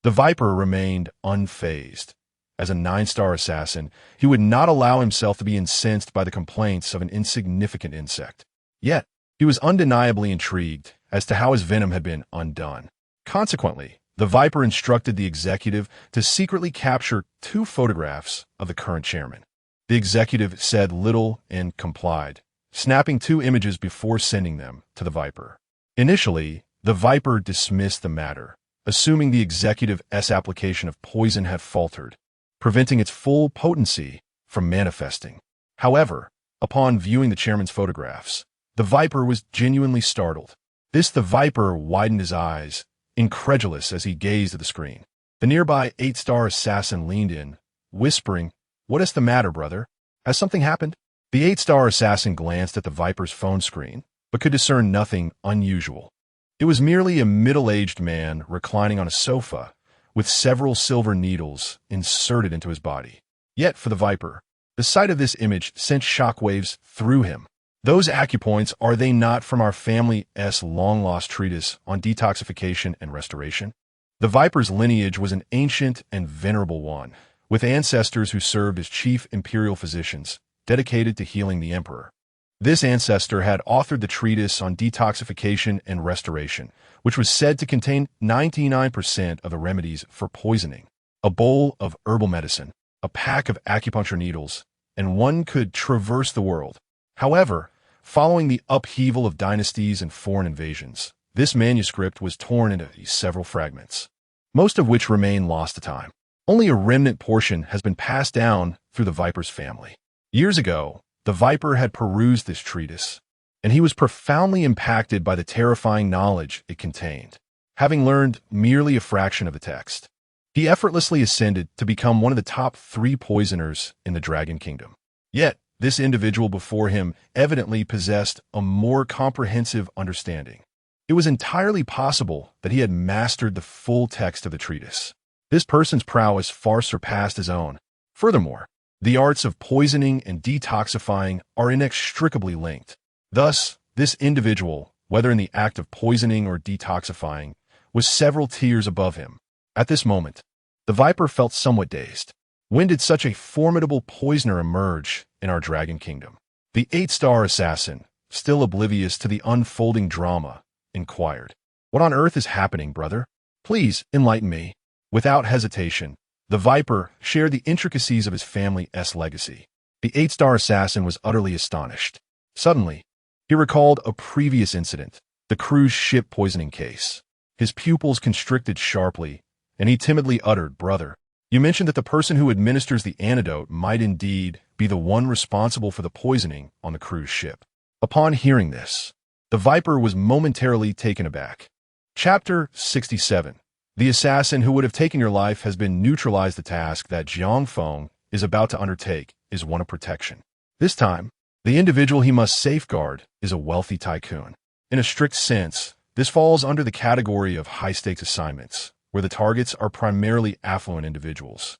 A: The Viper remained unfazed. As a 9-star assassin, he would not allow himself to be incensed by the complaints of an insignificant insect. Yet, he was undeniably intrigued as to how his venom had been undone. Consequently, the Viper instructed the executive to secretly capture 2 photographs of the current chairman. The executive said little and complied, snapping 2 images before sending them to the Viper. Initially, the Viper dismissed the matter, assuming the executive's application of poison had faltered, preventing its full potency from manifesting. However, upon viewing the chairman's photographs, the Viper was genuinely startled. The Viper widened his eyes, incredulous as he gazed at the screen. The nearby 8-star assassin leaned in, whispering, "What is the matter, brother? Has something happened?" The 8-star assassin glanced at the Viper's phone screen, but could discern nothing unusual. It was merely a middle-aged man reclining on a sofa, with several silver needles inserted into his body. Yet for the Viper, the sight of this image sent shockwaves through him. Those acupoints, are they not from our family's long-lost treatise on detoxification and restoration? The Viper's lineage was an ancient and venerable one, with ancestors who served as chief imperial physicians, dedicated to healing the emperor. This ancestor had authored the treatise on detoxification and restoration, which was said to contain 99% of the remedies for poisoning. A bowl of herbal medicine, a pack of acupuncture needles, and one could traverse the world. However, following the upheaval of dynasties and foreign invasions, this manuscript was torn into several fragments, most of which remain lost to time. Only a remnant portion has been passed down through the Viper's family. Years ago, the Viper had perused this treatise, and he was profoundly impacted by the terrifying knowledge it contained. Having learned merely a fraction of the text, he effortlessly ascended to become one of the top 3 poisoners in the Dragon Kingdom. Yet, this individual before him evidently possessed a more comprehensive understanding. It was entirely possible that he had mastered the full text of the treatise. This person's prowess far surpassed his own. Furthermore, the arts of poisoning and detoxifying are inextricably linked. Thus, this individual, whether in the act of poisoning or detoxifying, was several tiers above him. At this moment, the Viper felt somewhat dazed. When did such a formidable poisoner emerge in our Dragon Kingdom? The 8-star assassin, still oblivious to the unfolding drama, inquired, "What on earth is happening, brother? Please enlighten me." Without hesitation, the Viper shared the intricacies of his family's legacy. The 8-star assassin was utterly astonished. Suddenly, he recalled a previous incident, the cruise ship poisoning case. His pupils constricted sharply, and he timidly uttered, "Brother, you mentioned that the person who administers the antidote might indeed be the one responsible for the poisoning on the cruise ship." Upon hearing this, the Viper was momentarily taken aback. Chapter 67. The assassin who would have taken your life has been neutralized. The task that Jiang Feng is about to undertake is one of protection. This time, the individual he must safeguard is a wealthy tycoon. In a strict sense, this falls under the category of high-stakes assignments, where the targets are primarily affluent individuals,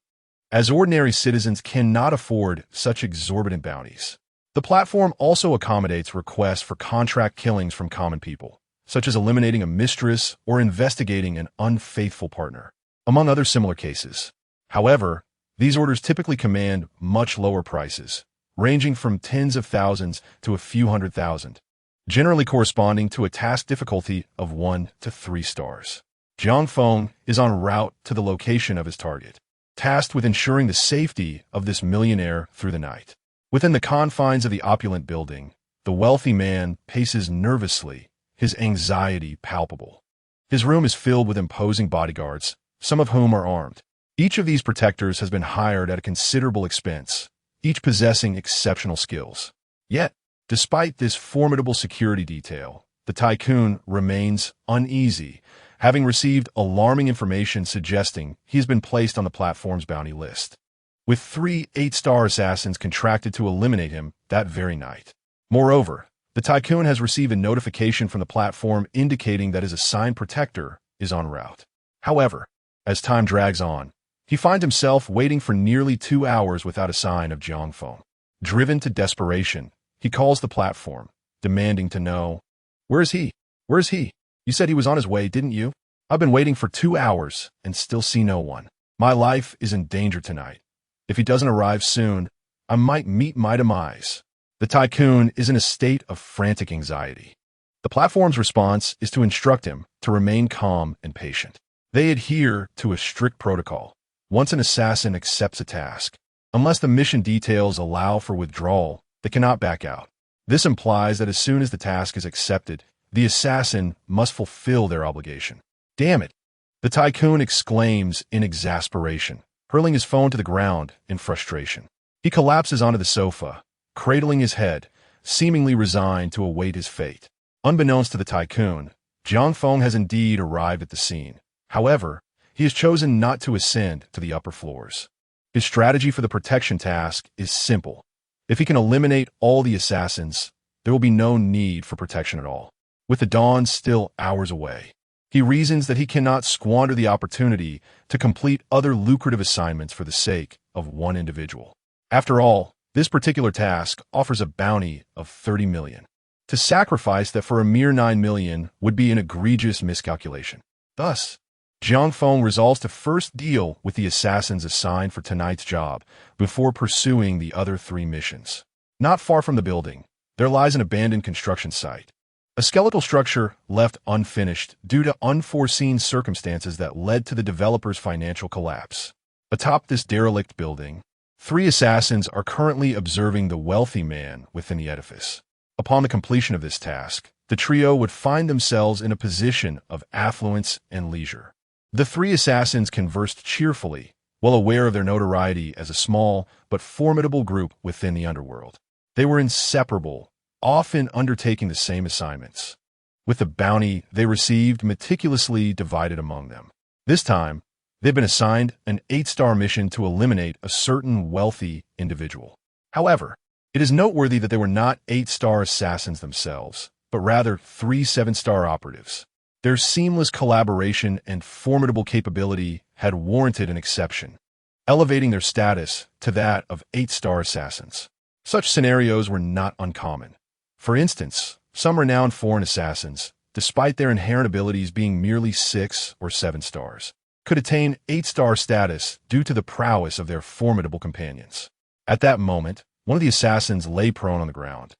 A: as ordinary citizens cannot afford such exorbitant bounties. The platform also accommodates requests for contract killings from common people, such as eliminating a mistress or investigating an unfaithful partner, among other similar cases. However, these orders typically command much lower prices, ranging from tens of thousands to a few hundred thousand, generally corresponding to a task difficulty of 1 to 3 stars. Jiang Feng is en route to the location of his target, tasked with ensuring the safety of this millionaire through the night. Within the confines of the opulent building, the wealthy man paces nervously, his anxiety palpable. His room is filled with imposing bodyguards, some of whom are armed. Each of these protectors has been hired at a considerable expense, each possessing exceptional skills. Yet, despite this formidable security detail, the tycoon remains uneasy, having received alarming information suggesting he has been placed on the platform's bounty list, with 3 8-star assassins contracted to eliminate him that very night. Moreover, the tycoon has received a notification from the platform indicating that his assigned protector is en route. However, as time drags on, he finds himself waiting for nearly 2 hours without a sign of Jiang Feng. Driven to desperation, he calls the platform, demanding to know, "Where is he? Where is he? You said he was on his way, didn't you? I've been waiting for 2 hours and still see no one. My life is in danger tonight. If he doesn't arrive soon, I might meet my demise." The tycoon is in a state of frantic anxiety. The platform's response is to instruct him to remain calm and patient. They adhere to a strict protocol. Once an assassin accepts a task, unless the mission details allow for withdrawal, they cannot back out. This implies that as soon as the task is accepted, the assassin must fulfill their obligation. "Damn it!" the tycoon exclaims in exasperation, hurling his phone to the ground in frustration. He collapses onto the sofa, cradling his head, seemingly resigned to await his fate. Unbeknownst to the tycoon, Jiang Feng has indeed arrived at the scene. However, he has chosen not to ascend to the upper floors. His strategy for the protection task is simple. If he can eliminate all the assassins, there will be no need for protection at all. With the dawn still hours away, he reasons that he cannot squander the opportunity to complete other lucrative assignments for the sake of one individual. After all, this particular task offers a bounty of 30 million. To sacrifice that for a mere 9 million would be an egregious miscalculation. Thus, Jiang Feng resolves to first deal with the assassins assigned for tonight's job before pursuing the other 3 missions. Not far from the building, there lies an abandoned construction site. A skeletal structure left unfinished due to unforeseen circumstances that led to the developer's financial collapse. Atop this derelict building, 3 assassins are currently observing the wealthy man within the edifice. Upon the completion of this task, the trio would find themselves in a position of affluence and leisure. The 3 assassins conversed cheerfully, well aware of their notoriety as a small but formidable group within the underworld. They were inseparable, often undertaking the same assignments, with the bounty they received meticulously divided among them. This time, they've been assigned an 8-star mission to eliminate a certain wealthy individual. However, it is noteworthy that they were not 8-star assassins themselves, but rather 3 7-star operatives. Their seamless collaboration and formidable capability had warranted an exception, elevating their status to that of 8-star assassins. Such scenarios were not uncommon. For instance, some renowned foreign assassins, despite their inherent abilities being merely 6 or 7 stars, could attain 8-star status due to the prowess of their formidable companions. At that moment, one of the assassins lay prone on the ground,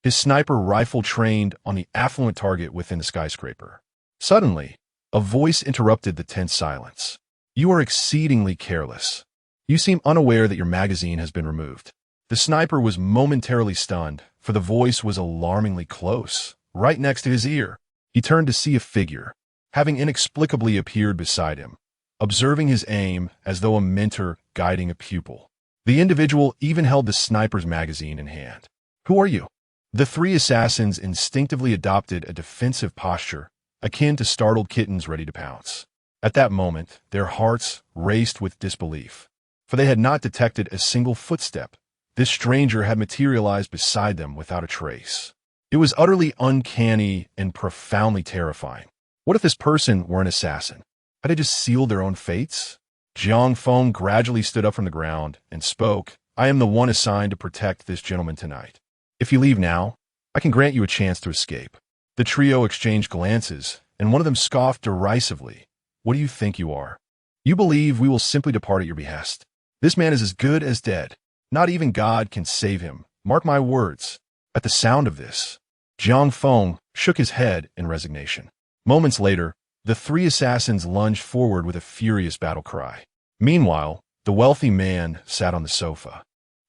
A: his sniper rifle trained on the affluent target within the skyscraper. Suddenly, a voice interrupted the tense silence. "You are exceedingly careless. You seem unaware that your magazine has been removed." The sniper was momentarily stunned, for the voice was alarmingly close, right next to his ear. He turned to see a figure, having inexplicably appeared beside him, observing his aim as though a mentor guiding a pupil. The individual even held the sniper's magazine in hand. "Who are you?" The 3 assassins instinctively adopted a defensive posture, akin to startled kittens ready to pounce. At that moment, their hearts raced with disbelief, for they had not detected a single footstep. This stranger had materialized beside them without a trace. It was utterly uncanny and profoundly terrifying. What if this person were an assassin? Had they just sealed their own fates? Jiang Feng gradually stood up from the ground and spoke. "I am the one assigned to protect this gentleman tonight. If you leave now, I can grant you a chance to escape." The trio exchanged glances, and one of them scoffed derisively. "What do you think you are? You believe we will simply depart at your behest? This man is as good as dead. Not even God can save him. Mark my words." At the sound of this, Jiang Feng shook his head in resignation. Moments later, the 3 assassins lunged forward with a furious battle cry. Meanwhile, the wealthy man sat on the sofa,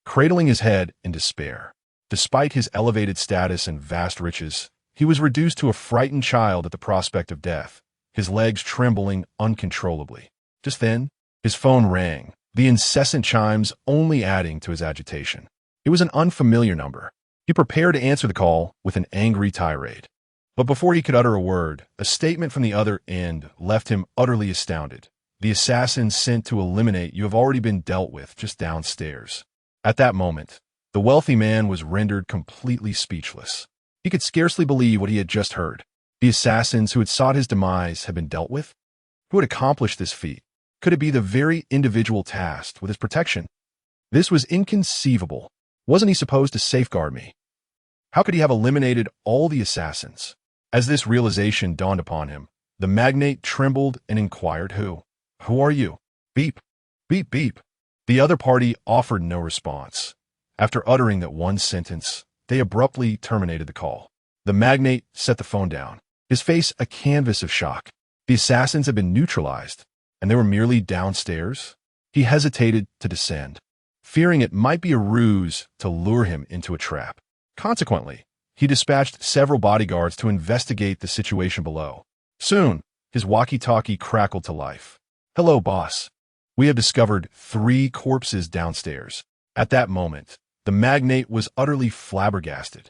A: cradling his head in despair. Despite his elevated status and vast riches, he was reduced to a frightened child at the prospect of death, his legs trembling uncontrollably. Just then, his phone rang, the incessant chimes only adding to his agitation. It was an unfamiliar number. He prepared to answer the call with an angry tirade. But before he could utter a word, a statement from the other end left him utterly astounded. "The assassins sent to eliminate you have already been dealt with just downstairs." At that moment, the wealthy man was rendered completely speechless. He could scarcely believe what he had just heard. The assassins who had sought his demise had been dealt with? Who had accomplished this feat? Could it be the very individual tasked with his protection? This was inconceivable. Wasn't he supposed to safeguard me? How could he have eliminated all the assassins? As this realization dawned upon him, the magnate trembled and inquired, Who? Who are you? Beep, beep, beep. The other party offered no response. After uttering that one sentence, they abruptly terminated the call. The magnate set the phone down, his face a canvas of shock. The assassins had been neutralized, and they were merely downstairs. He hesitated to descend, fearing it might be a ruse to lure him into a trap. Consequently, he dispatched several bodyguards to investigate the situation below. Soon, his walkie-talkie crackled to life. Hello, boss. We have discovered 3 corpses downstairs. At that moment, the magnate was utterly flabbergasted.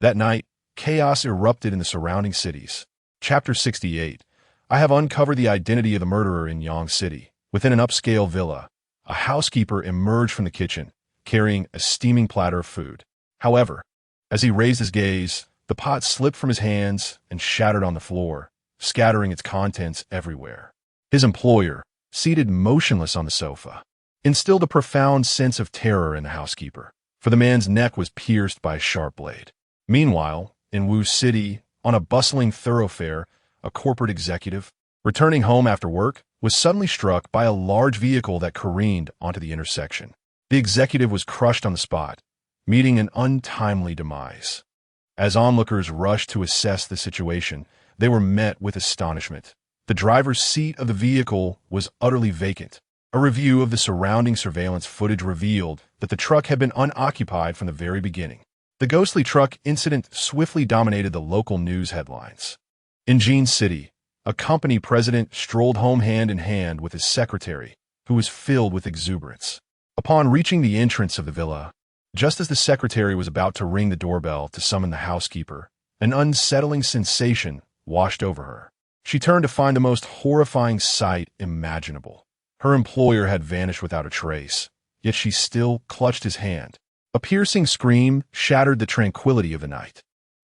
A: That night, chaos erupted in the surrounding cities. Chapter 68. I have uncovered the identity of the murderer in Yang City. Within an upscale villa, a housekeeper emerged from the kitchen, carrying a steaming platter of food. However, as he raised his gaze, the pot slipped from his hands and shattered on the floor, scattering its contents everywhere. His employer, seated motionless on the sofa, instilled a profound sense of terror in the housekeeper, for the man's neck was pierced by a sharp blade. Meanwhile, in Wu City, on a bustling thoroughfare, a corporate executive, returning home after work, was suddenly struck by a large vehicle that careened onto the intersection. The executive was crushed on the spot, meeting an untimely demise. As onlookers rushed to assess the situation, they were met with astonishment. The driver's seat of the vehicle was utterly vacant. A review of the surrounding surveillance footage revealed that the truck had been unoccupied from the very beginning. The ghostly truck incident swiftly dominated the local news headlines. In Jiang City, a company president strolled home hand in hand with his secretary, who was filled with exuberance. Upon reaching the entrance of the villa, just as the secretary was about to ring the doorbell to summon the housekeeper, an unsettling sensation washed over her. She turned to find the most horrifying sight imaginable. Her employer had vanished without a trace, yet she still clutched his hand. A piercing scream shattered the tranquility of the night.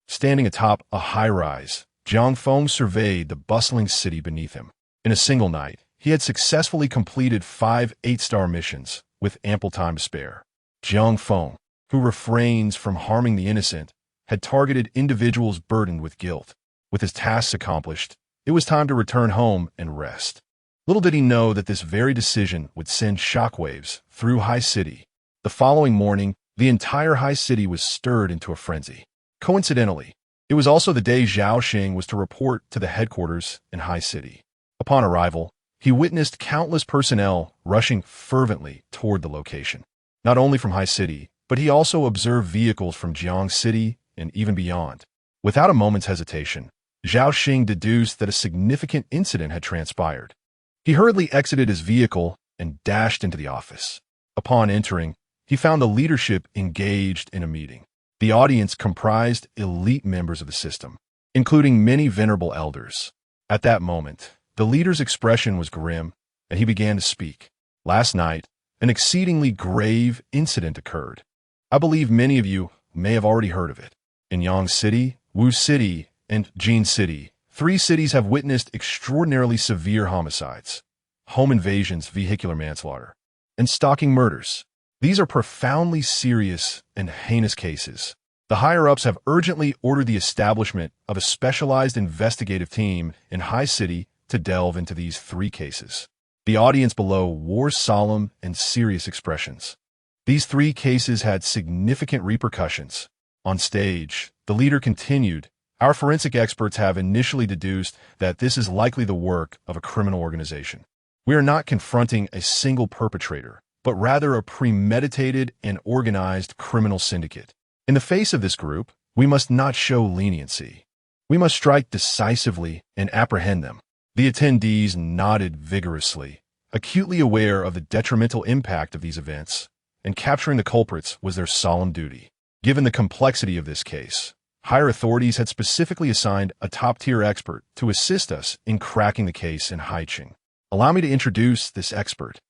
A: Standing atop a high-rise, Jiang Feng surveyed the bustling city beneath him. In a single night, he had successfully completed 5 8-star missions, with ample time to spare. Jiang Feng, who refrains from harming the innocent, had targeted individuals burdened with guilt. With his tasks accomplished, it was time to return home and rest. Little did he know that this very decision would send shockwaves through High City. The following morning, the entire High City was stirred into a frenzy. Coincidentally, it was also the day Zhao Xing was to report to the headquarters in High City. Upon arrival, he witnessed countless personnel rushing fervently toward the location. Not only from High City, but he also observed vehicles from Jiang City and even beyond. Without a moment's hesitation, Zhao Xing deduced that a significant incident had transpired. He hurriedly exited his vehicle and dashed into the office. Upon entering, he found the leadership engaged in a meeting. The audience comprised elite members of the system, including many venerable elders. At that moment, the leader's expression was grim, and he began to speak. Last night, an exceedingly grave incident occurred. I believe many of you may have already heard of it. In Yang City, Wu City, and Jiang City, 3 cities have witnessed extraordinarily severe homicides, home invasions, vehicular manslaughter, and stalking murders. These are profoundly serious and heinous cases. The higher-ups have urgently ordered the establishment of a specialized investigative team in High City to delve into these 3 cases. The audience below wore solemn and serious expressions. These 3 cases had significant repercussions. On stage, the leader continued, Our forensic experts have initially deduced that this is likely the work of a criminal organization. We are not confronting a single perpetrator, but rather a premeditated and organized criminal syndicate. In the face of this group, we must not show leniency. We must strike decisively and apprehend them. The attendees nodded vigorously, acutely aware of the detrimental impact of these events, and capturing the culprits was their solemn duty. Given the complexity of this case, higher authorities had specifically assigned a top-tier expert to assist us in cracking the case in Haicheng. Allow me to introduce this expert.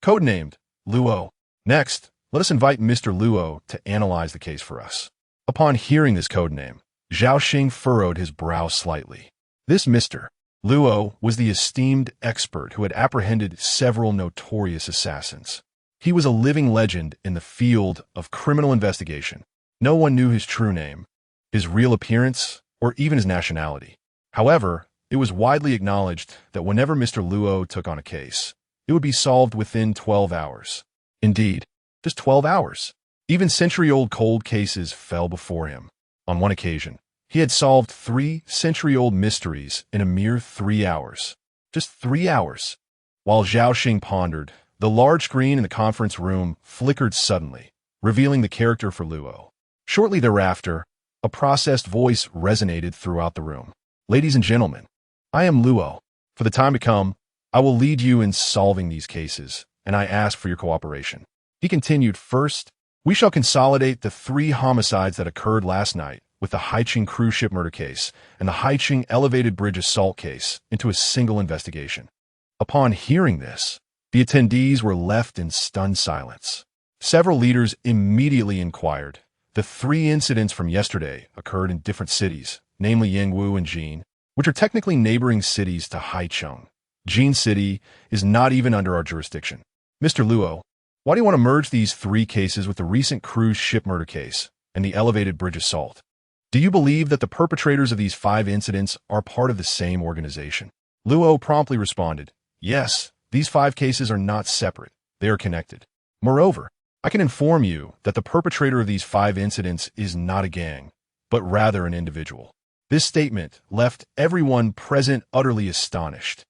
A: Codenamed Luo. Next, let us invite Mr. Luo to analyze the case for us. Upon hearing this codename, Zhao Xing furrowed his brow slightly. This Mr. Luo was the esteemed expert who had apprehended several notorious assassins. He was a living legend in the field of criminal investigation. No one knew his true name, his real appearance, or even his nationality. However, it was widely acknowledged that whenever Mr. Luo took on a case, it would be solved within 12 hours. Indeed, just 12 hours. Even century-old cold cases fell before him. On one occasion, he had solved 3 century-old mysteries in a mere 3 hours. Just 3 hours. While Zhao Xing pondered, the large screen in the conference room flickered suddenly, revealing the character for Luo. Shortly thereafter, a processed voice resonated throughout the room. Ladies and gentlemen, I am Luo. For the time to come, I will lead you in solving these cases, and I ask for your cooperation. He continued, first, we shall consolidate the 3 homicides that occurred last night with the Haiqing cruise ship murder case and the Haiqing elevated bridge assault case into a single investigation. Upon hearing this, the attendees were left in stunned silence. Several leaders immediately inquired. The 3 incidents from yesterday occurred in different cities, namely Yingwu and Jin, which are technically neighboring cities to Haicheng. Jin City is not even under our jurisdiction. Mr. Luo, why do you want to merge these 3 cases with the recent cruise ship murder case and the elevated bridge assault? Do you believe that the perpetrators of these 5 incidents are part of the same organization? Luo promptly responded, yes, these 5 cases are not separate. They are connected. Moreover, I can inform you that the perpetrator of these 5 incidents is not a gang, but rather an individual. This statement left everyone present utterly astonished.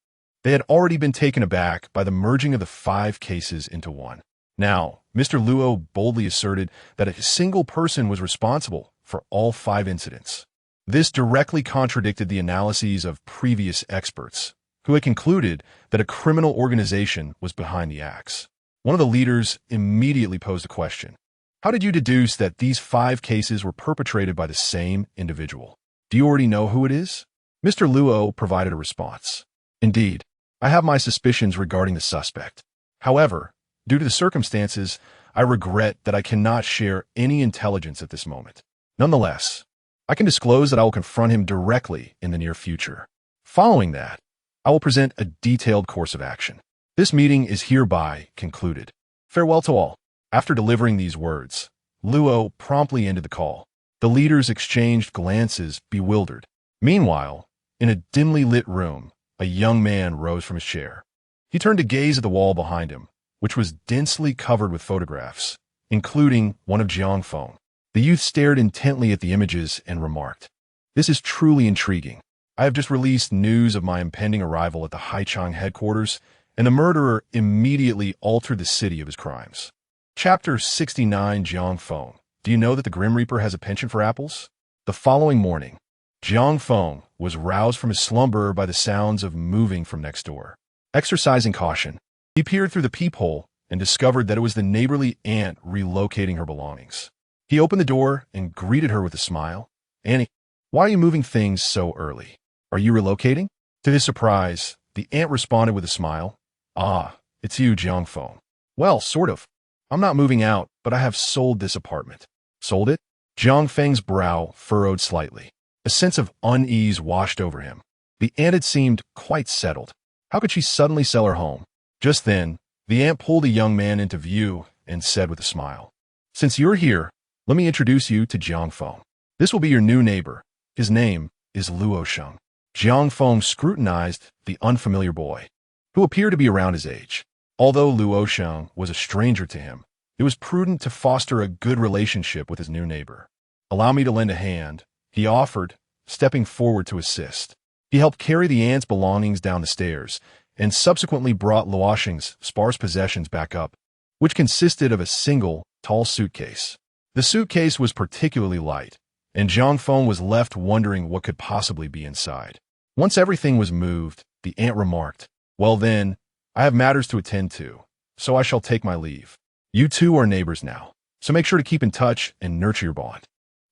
A: They had already been taken aback by the merging of the 5 cases into one. Now, Mr. Luo boldly asserted that a single person was responsible for all 5 incidents. This directly contradicted the analyses of previous experts, who had concluded that a criminal organization was behind the acts. One of the leaders immediately posed a question. How did you deduce that these 5 cases were perpetrated by the same individual? Do you already know who it is? Mr. Luo provided a response. Indeed, I have my suspicions regarding the suspect. However, due to the circumstances, I regret that I cannot share any intelligence at this moment. Nonetheless, I can disclose that I will confront him directly in the near future. Following that, I will present a detailed course of action. This meeting is hereby concluded. Farewell to all. After delivering these words, Luo promptly ended the call. The leaders exchanged glances, bewildered. Meanwhile, in a dimly lit room, a young man rose from his chair. He turned to gaze at the wall behind him, which was densely covered with photographs, including one of Jiang Feng. The youth stared intently at the images and remarked, "This is truly intriguing. I have just released news of my impending arrival at the Haicheng headquarters, and the murderer immediately altered the city of his crimes." Chapter 69. Jiang Feng. Do you know that the Grim Reaper has a penchant for apples? The following morning, Jiang Feng was roused from his slumber by the sounds of moving from next door. Exercising caution, he peered through the peephole and discovered that it was the neighborly aunt relocating her belongings. He opened the door and greeted her with a smile. "Annie, why are you moving things so early? Are you relocating?" To his surprise, the aunt responded with a smile. "Ah, it's you, Jiang Feng. Well, sort of. I'm not moving out, but I have sold this apartment." "Sold it?" Jiang Feng's brow furrowed slightly. A sense of unease washed over him. The aunt had seemed quite settled. How could she suddenly sell her home? Just then, the aunt pulled a young man into view and said with a smile, "Since you're here, let me introduce you to Jiang Feng. This will be your new neighbor. His name is Luo Sheng." Jiang Feng scrutinized the unfamiliar boy, who appeared to be around his age. Although Luo Sheng was a stranger to him, it was prudent to foster a good relationship with his new neighbor. "Allow me to lend a hand," he offered, stepping forward to assist. He helped carry the aunt's belongings down the stairs and subsequently brought Luo Sheng's sparse possessions back up, which consisted of a single, tall suitcase. The suitcase was particularly light, and Jiang Feng was left wondering what could possibly be inside. Once everything was moved, the aunt remarked, "Well then, I have matters to attend to, so I shall take my leave. You two are neighbors now, so make sure to keep in touch and nurture your bond."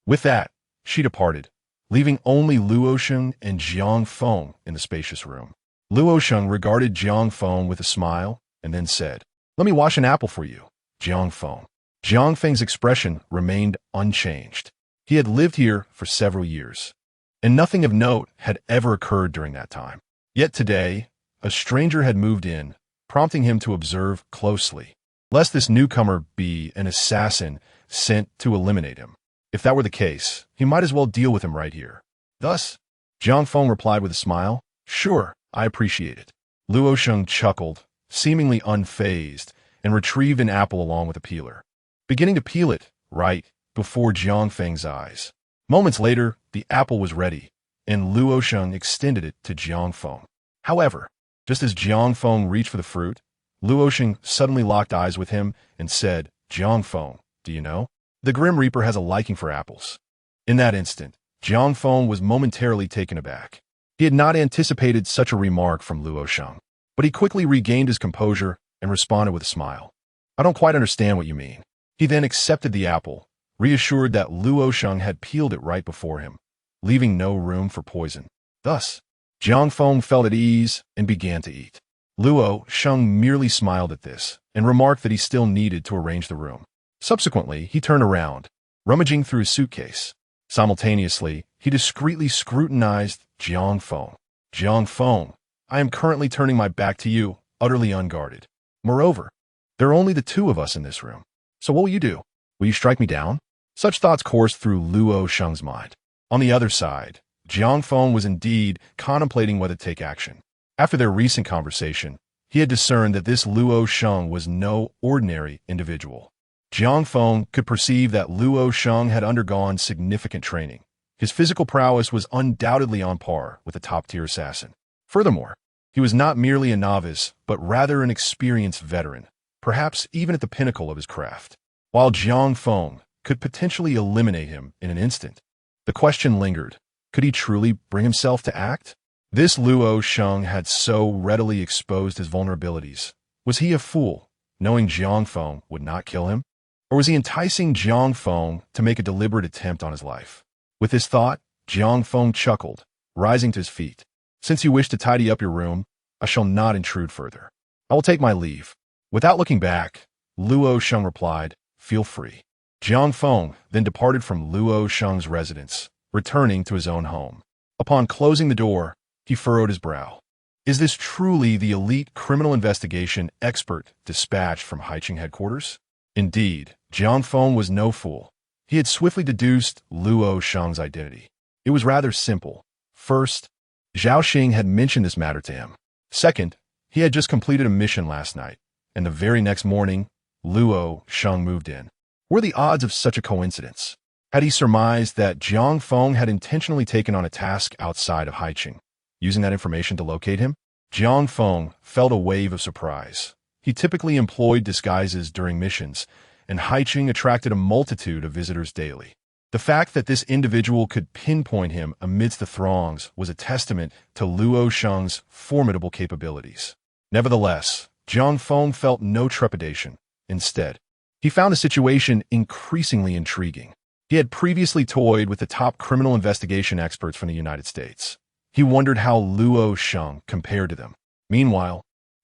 A: With that, she departed, leaving only Luo Sheng and Jiang Feng in the spacious room. Luo Sheng regarded Jiang Feng with a smile and then said, "Let me wash an apple for you, Jiang Feng." Jiang Feng's expression remained unchanged. He had lived here for several years, and nothing of note had ever occurred during that time. Yet today, a stranger had moved in, prompting him to observe closely. lest this newcomer be an assassin sent to eliminate him. If that were the case, he might as well deal with him right here. Thus, Jiang Feng replied with a smile, "Sure, I appreciate it." Luo Sheng chuckled, seemingly unfazed, and retrieved an apple along with a peeler, beginning to peel it right before Jiang Feng's eyes. Moments later, the apple was ready, and Luo Sheng extended it to Jiang Feng. However, just as Jiang Feng reached for the fruit, Luo Sheng suddenly locked eyes with him and said, "Jiang Feng, do you know? The Grim Reaper has a liking for apples." In that instant, Jiang Feng was momentarily taken aback. He had not anticipated such a remark from Luo Sheng, but he quickly regained his composure and responded with a smile. "I don't quite understand what you mean." He then accepted the apple, reassured that Luo Sheng had peeled it right before him, leaving no room for poison. Thus, Jiang Feng felt at ease and began to eat. Luo Sheng merely smiled at this and remarked that he still needed to arrange the room. Subsequently, he turned around, rummaging through his suitcase. Simultaneously, he discreetly scrutinized Jiang Feng. "Jiang Feng, I am currently turning my back to you, utterly unguarded. Moreover, there are only the two of us in this room. So what will you do? Will you strike me down?" Such thoughts coursed through Luo Sheng's mind. On the other side, Jiang Feng was indeed contemplating whether to take action. After their recent conversation, he had discerned that this Luo Sheng was no ordinary individual. Jiang Feng could perceive that Luo Sheng had undergone significant training. His physical prowess was undoubtedly on par with a top-tier assassin. Furthermore, he was not merely a novice, but rather an experienced veteran, perhaps even at the pinnacle of his craft. While Jiang Feng could potentially eliminate him in an instant, the question lingered: could he truly bring himself to act? This Luo Sheng had so readily exposed his vulnerabilities. Was he a fool, knowing Jiang Feng would not kill him? Or was he enticing Jiang Feng to make a deliberate attempt on his life? With this thought, Jiang Feng chuckled, rising to his feet. "Since you wish to tidy up your room, I shall not intrude further. I will take my leave." Without looking back, Luo Sheng replied, "Feel free." Jiang Feng then departed from Luo Sheng's residence, returning to his own home. Upon closing the door, he furrowed his brow. Is this truly the elite criminal investigation expert dispatched from Haicheng headquarters? Indeed, Jiang Feng was no fool. He had swiftly deduced Luo Sheng's identity. It was rather simple. First, Zhao Xing had mentioned this matter to him. Second, he had just completed a mission last night, and the very next morning, Luo Sheng moved in. Were the odds of such a coincidence? Had he surmised that Jiang Feng had intentionally taken on a task outside of Haicheng, using that information to locate him? Jiang Feng felt a wave of surprise. He typically employed disguises during missions, and Haicheng attracted a multitude of visitors daily. The fact that this individual could pinpoint him amidst the throngs was a testament to Luo Sheng's formidable capabilities. Nevertheless, Jiang Feng felt no trepidation. Instead, he found the situation increasingly intriguing. He had previously toyed with the top criminal investigation experts from the United States. He wondered how Luo Sheng compared to them. Meanwhile,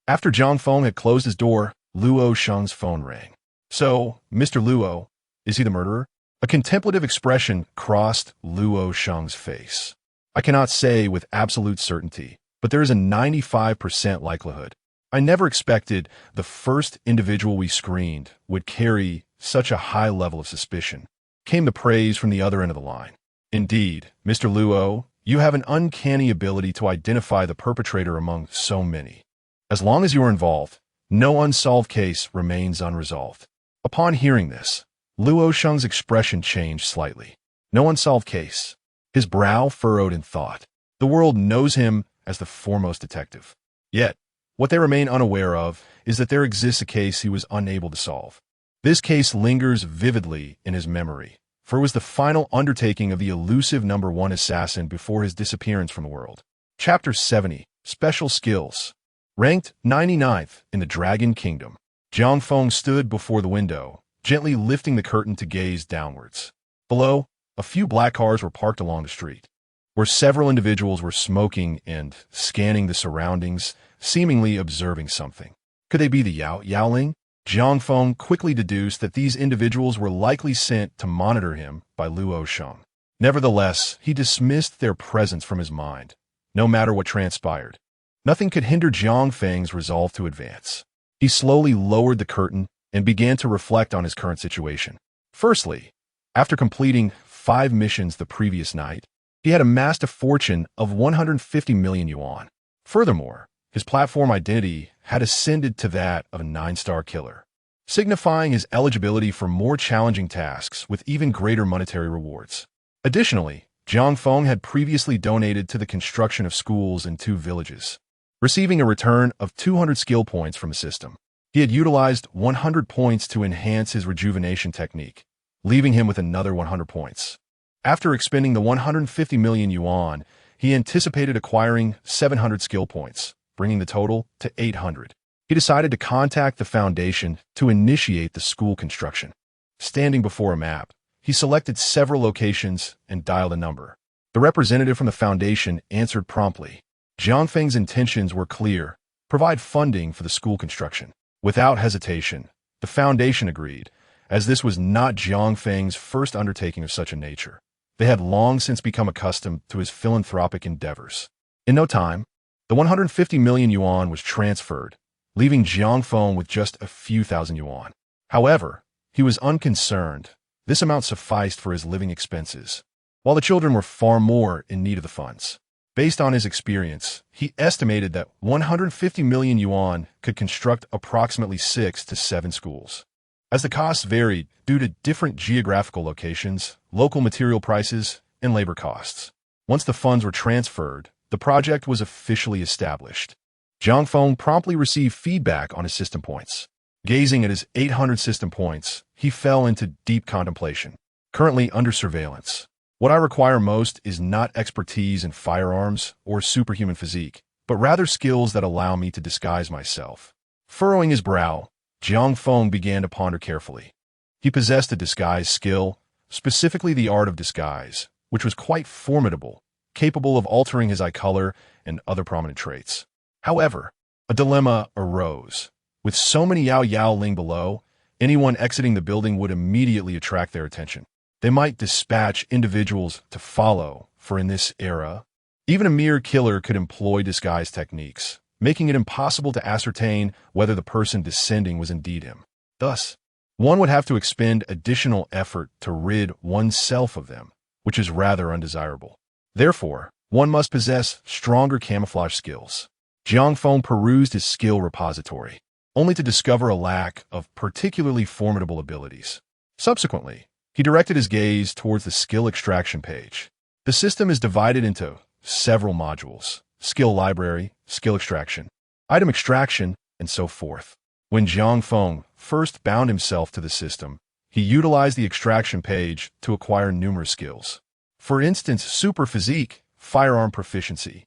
A: after Jiang Feng had closed his door, Luo Sheng's phone rang. "So, Mr. Luo, is he the murderer?" A contemplative expression crossed Luo Sheng's face. "I cannot say with absolute certainty, but there is a 95% likelihood. I never expected the first individual we screened would carry such a high level of suspicion," came the praise from the other end of the line. "Indeed, Mr. Luo, you have an uncanny ability to identify the perpetrator among so many. As long as you are involved, no unsolved case remains unresolved." Upon hearing this, Luo Sheng's expression changed slightly. No unsolved case. His brow furrowed in thought. The world knows him as the foremost detective. Yet, what they remain unaware of is that there exists a case he was unable to solve. This case lingers vividly in his memory, for it was the final undertaking of the elusive number one assassin before his disappearance from the world. Chapter 70, Special Skills. Ranked 99th in the Dragon Kingdom, Jiang Feng stood before the window, gently lifting the curtain to gaze downwards. Below, a few black cars were parked along the street, where several individuals were smoking and scanning the surroundings, seemingly observing something. Could they be the Yaoling? Jiang Feng quickly deduced that these individuals were likely sent to monitor him by Luo Sheng. Nevertheless, he dismissed their presence from his mind. No matter what transpired, nothing could hinder Jiang Feng's resolve to advance. He slowly lowered the curtain and began to reflect on his current situation. Firstly, after completing 5 missions the previous night, he had amassed a fortune of 150 million yuan. Furthermore, his platform identity had ascended to that of a 9-star killer, signifying his eligibility for more challenging tasks with even greater monetary rewards. Additionally, Jiang Feng had previously donated to the construction of schools in 2 villages, receiving a return of 200 skill points from the system. He had utilized 100 points to enhance his rejuvenation technique, leaving him with another 100 points. After expending the 150 million yuan, he anticipated acquiring 700 skill points, bringing the total to 800. He decided to contact the foundation to initiate the school construction. Standing before a map, he selected several locations and dialed a number. The representative from the foundation answered promptly. Jiang Feng's intentions were clear: provide funding for the school construction. Without hesitation, the foundation agreed, as this was not Jiang Feng's first undertaking of such a nature. They had long since become accustomed to his philanthropic endeavors. In no time, the 150 million yuan was transferred, leaving Jiang Feng with just a few thousand yuan. However, he was unconcerned. This amount sufficed for his living expenses, while the children were far more in need of the funds. Based on his experience, he estimated that 150 million yuan could construct approximately 6 to 7 schools. As the costs varied due to different geographical locations, local material prices, and labor costs. Once the funds were transferred, the project was officially established. Jiang Feng promptly received feedback on his system points. Gazing at his 800 system points, he fell into deep contemplation. Currently under surveillance, what I require most is not expertise in firearms or superhuman physique, but rather skills that allow me to disguise myself. Furrowing his brow, Jiang Feng began to ponder carefully. He possessed a disguise skill, specifically the art of disguise, which was quite formidable, capable of altering his eye color and other prominent traits. However, a dilemma arose. With so many Yao Ling below, anyone exiting the building would immediately attract their attention. They might dispatch individuals to follow, for in this era, even a mere killer could employ disguise techniques, making it impossible to ascertain whether the person descending was indeed him. Thus, one would have to expend additional effort to rid oneself of them, which is rather undesirable. Therefore, one must possess stronger camouflage skills. Jiang Feng perused his skill repository, only to discover a lack of particularly formidable abilities. Subsequently, he directed his gaze towards the skill extraction page. The system is divided into several modules: skill library, skill extraction, item extraction, and so forth. When Jiang Feng first bound himself to the system, he utilized the extraction page to acquire numerous skills. For instance, super physique, firearm proficiency,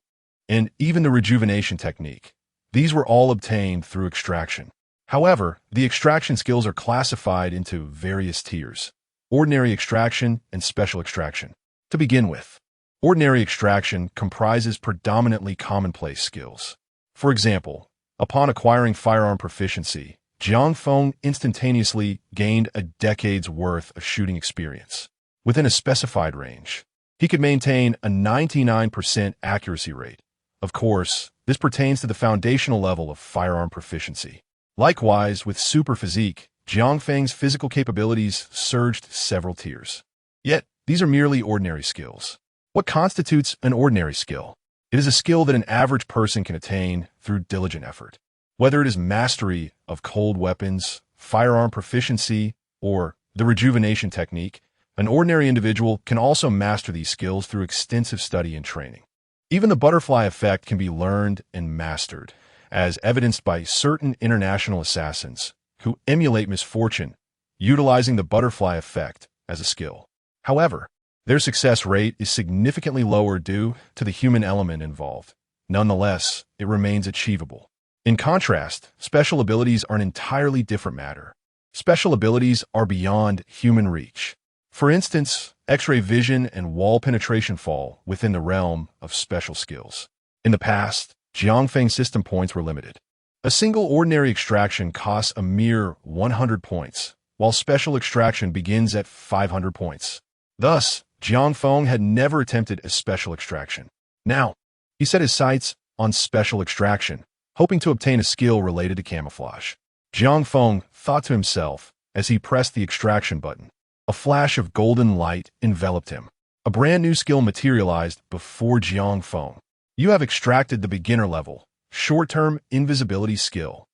A: and even the rejuvenation technique. These were all obtained through extraction. However, the extraction skills are classified into various tiers: ordinary extraction and special extraction. To begin with, ordinary extraction comprises predominantly commonplace skills. For example, upon acquiring firearm proficiency, Jiang Feng instantaneously gained a decade's worth of shooting experience. Within a specified range, he could maintain a 99% accuracy rate. Of course, this pertains to the foundational level of firearm proficiency. Likewise, with super physique, Jiang Feng's physical capabilities surged several tiers. Yet, these are merely ordinary skills. What constitutes an ordinary skill? It is a skill that an average person can attain through diligent effort. Whether it is mastery of cold weapons, firearm proficiency, or the rejuvenation technique, an ordinary individual can also master these skills through extensive study and training. Even the butterfly effect can be learned and mastered, as evidenced by certain international assassins who emulate misfortune, utilizing the butterfly effect as a skill. However, their success rate is significantly lower due to the human element involved. Nonetheless, it remains achievable. In contrast, special abilities are an entirely different matter. Special abilities are beyond human reach. For instance, X-ray vision and wall penetration fall within the realm of special skills. In the past, Jiang Feng system points were limited. A single ordinary extraction costs a mere 100 points, while special extraction begins at 500 points. Thus, Jiang Feng had never attempted a special extraction. Now, he set his sights on special extraction, hoping to obtain a skill related to camouflage. Jiang Feng thought to himself as he pressed the extraction button. A flash of golden light enveloped him. A brand new skill materialized before Jiang Feng. You have extracted the beginner level, short-term invisibility skill.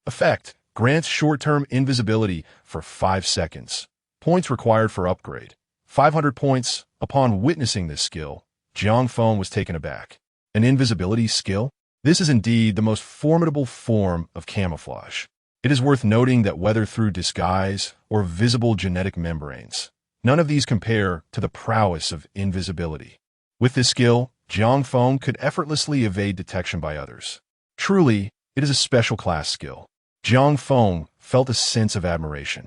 A: Effect: grants short-term invisibility for 5 seconds. Points required for upgrade: 500 points. Upon witnessing this skill, Jiang Feng was taken aback. An invisibility skill? This is indeed the most formidable form of camouflage. It is worth noting that whether through disguise or visible genetic membranes, none of these compare to the prowess of invisibility. With this skill, Jiang Feng could effortlessly evade detection by others. Truly, it is a special class skill. Jiang Feng felt a sense of admiration.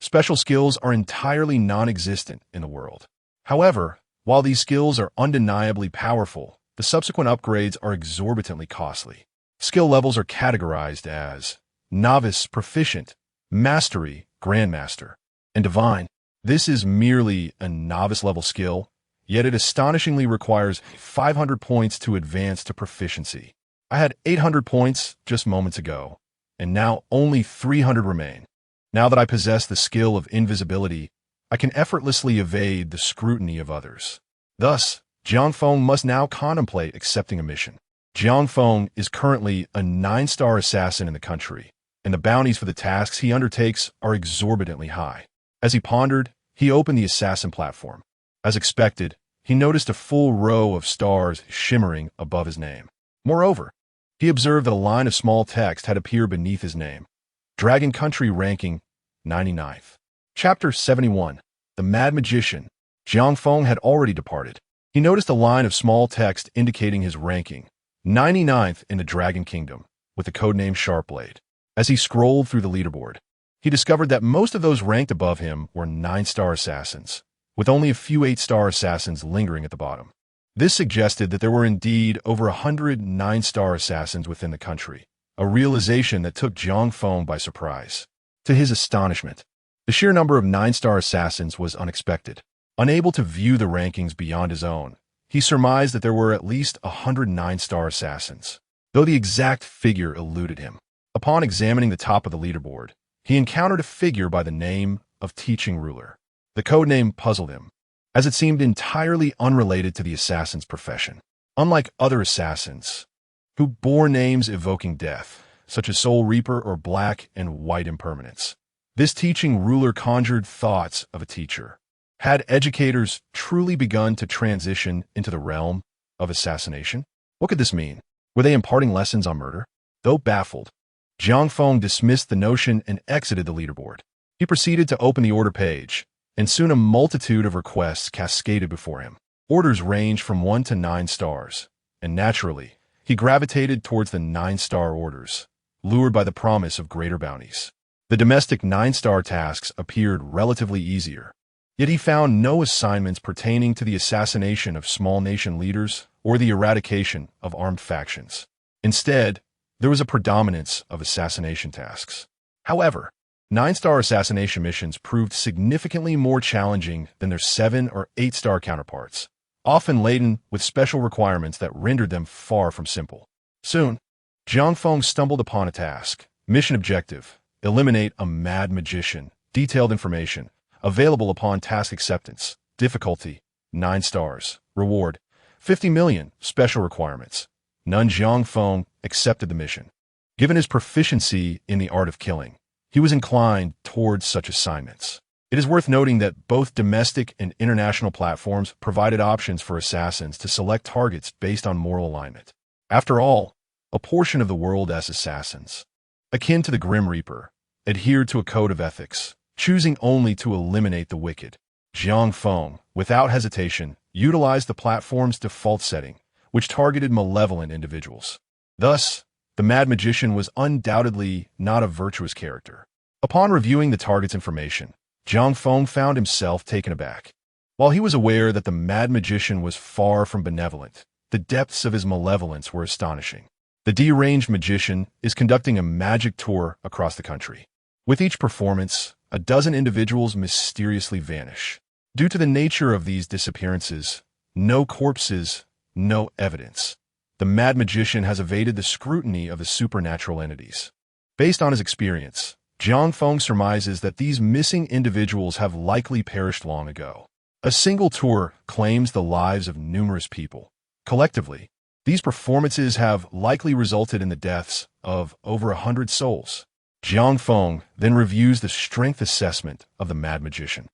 A: Special skills are entirely non-existent in the world. However, while these skills are undeniably powerful, the subsequent upgrades are exorbitantly costly. Skill levels are categorized as Novice, Proficient, Mastery, Grandmaster, and Divine. This is merely a novice-level skill, yet it astonishingly requires 500 points to advance to proficiency. I had 800 points just moments ago, and now only 300 remain. Now that I possess the skill of invisibility, I can effortlessly evade the scrutiny of others. Thus, Jiang Feng must now contemplate accepting a mission. Jiang Feng is currently a 9-star assassin in the country, and the bounties for the tasks he undertakes are exorbitantly high. As he pondered, he opened the assassin platform. As expected, he noticed a full row of stars shimmering above his name. Moreover, he observed that a line of small text had appeared beneath his name. Dragon Country ranking 99th. Chapter 71. The Mad Magician. Jiang Feng had already departed. He noticed a line of small text indicating his ranking, 99th in the Dragon Kingdom, with the codename Sharpblade. As he scrolled through the leaderboard, he discovered that most of those ranked above him were 9-star assassins, with only a few 8-star assassins lingering at the bottom. This suggested that there were indeed over 100 9-star assassins within the country, a realization that took Jiang Feng by surprise. To his astonishment, the sheer number of 9-star assassins was unexpected. Unable to view the rankings beyond his own, he surmised that there were at least 100 9-star assassins, though the exact figure eluded him. Upon examining the top of the leaderboard, he encountered a figure by the name of Teaching Ruler. The codename puzzled him, as it seemed entirely unrelated to the assassin's profession. Unlike other assassins, who bore names evoking death, such as Soul Reaper or Black and White Impermanence, this Teaching Ruler conjured thoughts of a teacher. Had educators truly begun to transition into the realm of assassination? What could this mean? Were they imparting lessons on murder? Though baffled, Jiang Feng dismissed the notion and exited the leaderboard. He proceeded to open the order page, and soon a multitude of requests cascaded before him. Orders ranged from 1 to 9 stars, and naturally, he gravitated towards the 9-star orders, lured by the promise of greater bounties. The domestic 9-star tasks appeared relatively easier, yet he found no assignments pertaining to the assassination of small nation leaders or the eradication of armed factions. Instead, there was a predominance of assassination tasks. However, 9-star assassination missions proved significantly more challenging than their 7 or 8-star counterparts, often laden with special requirements that rendered them far from simple. Soon, Jiang Feng stumbled upon a task. Mission objective: eliminate a mad magician. Detailed information available upon task acceptance. Difficulty: 9 stars. Reward: 50 million. Special requirements: none. Jiang Feng accepted the mission. Given his proficiency in the art of killing, he was inclined towards such assignments. It is worth noting that both domestic and international platforms provided options for assassins to select targets based on moral alignment. After all, a portion of the world as assassins, akin to the Grim Reaper, adhered to a code of ethics, choosing only to eliminate the wicked. Jiang Feng, without hesitation, utilized the platform's default setting, which targeted malevolent individuals. Thus, the Mad Magician was undoubtedly not a virtuous character. Upon reviewing the target's information, Jiang Feng found himself taken aback. While he was aware that the Mad Magician was far from benevolent, the depths of his malevolence were astonishing. The deranged magician is conducting a magic tour across the country. With each performance, a dozen individuals mysteriously vanish. Due to the nature of these disappearances, no corpses, no evidence. The Mad Magician has evaded the scrutiny of the supernatural entities. Based on his experience, Jiang Feng surmises that these missing individuals have likely perished long ago. A single tour claims the lives of numerous people. Collectively, these performances have likely resulted in the deaths of over 100 souls. Jiang Feng then reviews the strength assessment of the Mad Magician,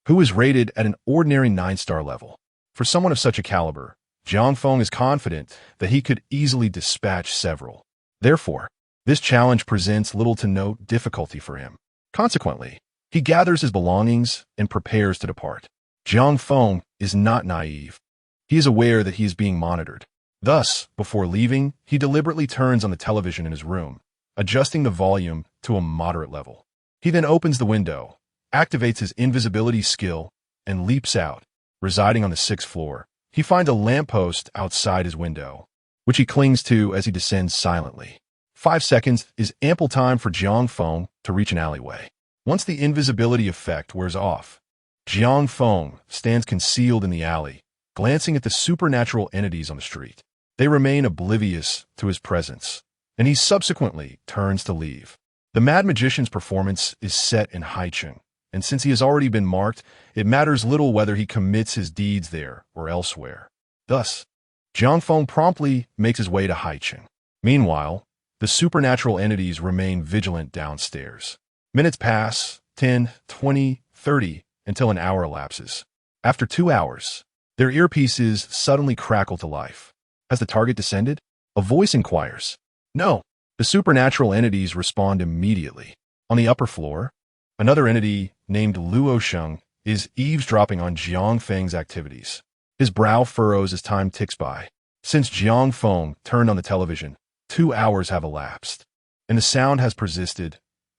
A: who is rated at an ordinary 9-star level. For someone of such a caliber, Jiang Feng is confident that he could easily dispatch several. Therefore, this challenge presents little to no difficulty for him. Consequently, he gathers his belongings and prepares to depart. Jiang Feng is not naive. He is aware that he is being monitored. Thus, before leaving, he deliberately turns on the television in his room, adjusting the volume to a moderate level. He then opens the window, activates his invisibility skill, and leaps out. Residing on the 6th floor, he finds a lamppost outside his window, which he clings to as he descends silently. 5 seconds is ample time for Jiang Feng to reach an alleyway. Once the invisibility effect wears off, Jiang Feng stands concealed in the alley, glancing at the supernatural entities on the street. They remain oblivious to his presence, and he subsequently turns to leave. The Mad Magician's performance is set in Haicheng, and since he has already been marked, it matters little whether he commits his deeds there or elsewhere. Thus, Jiang Feng promptly makes his way to Haicheng. Meanwhile, the supernatural entities remain vigilant downstairs. Minutes pass, 10, 20, 30, until an hour elapses. After 2 hours, their earpieces suddenly crackle to life. Has the target descended? A voice inquires. No. The supernatural entities respond immediately. On the upper floor, another entity named Luo Sheng is eavesdropping on Jiang Feng's activities. His brow furrows as time ticks by. Since Jiang Feng turned on the television, 2 hours have elapsed, and the sound has persisted.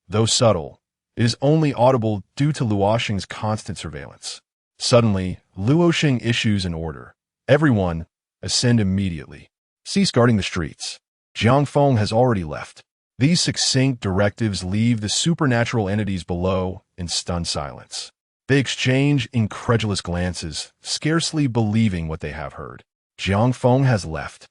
A: Though subtle, it is only audible due to Luo Sheng's constant surveillance. Suddenly, Luo Sheng issues an order. Everyone, ascend immediately. Cease guarding the streets. Jiang Feng has already left. These succinct directives leave the supernatural entities below in stunned silence. They exchange incredulous glances, scarcely believing what they have heard. Jiang Feng has left.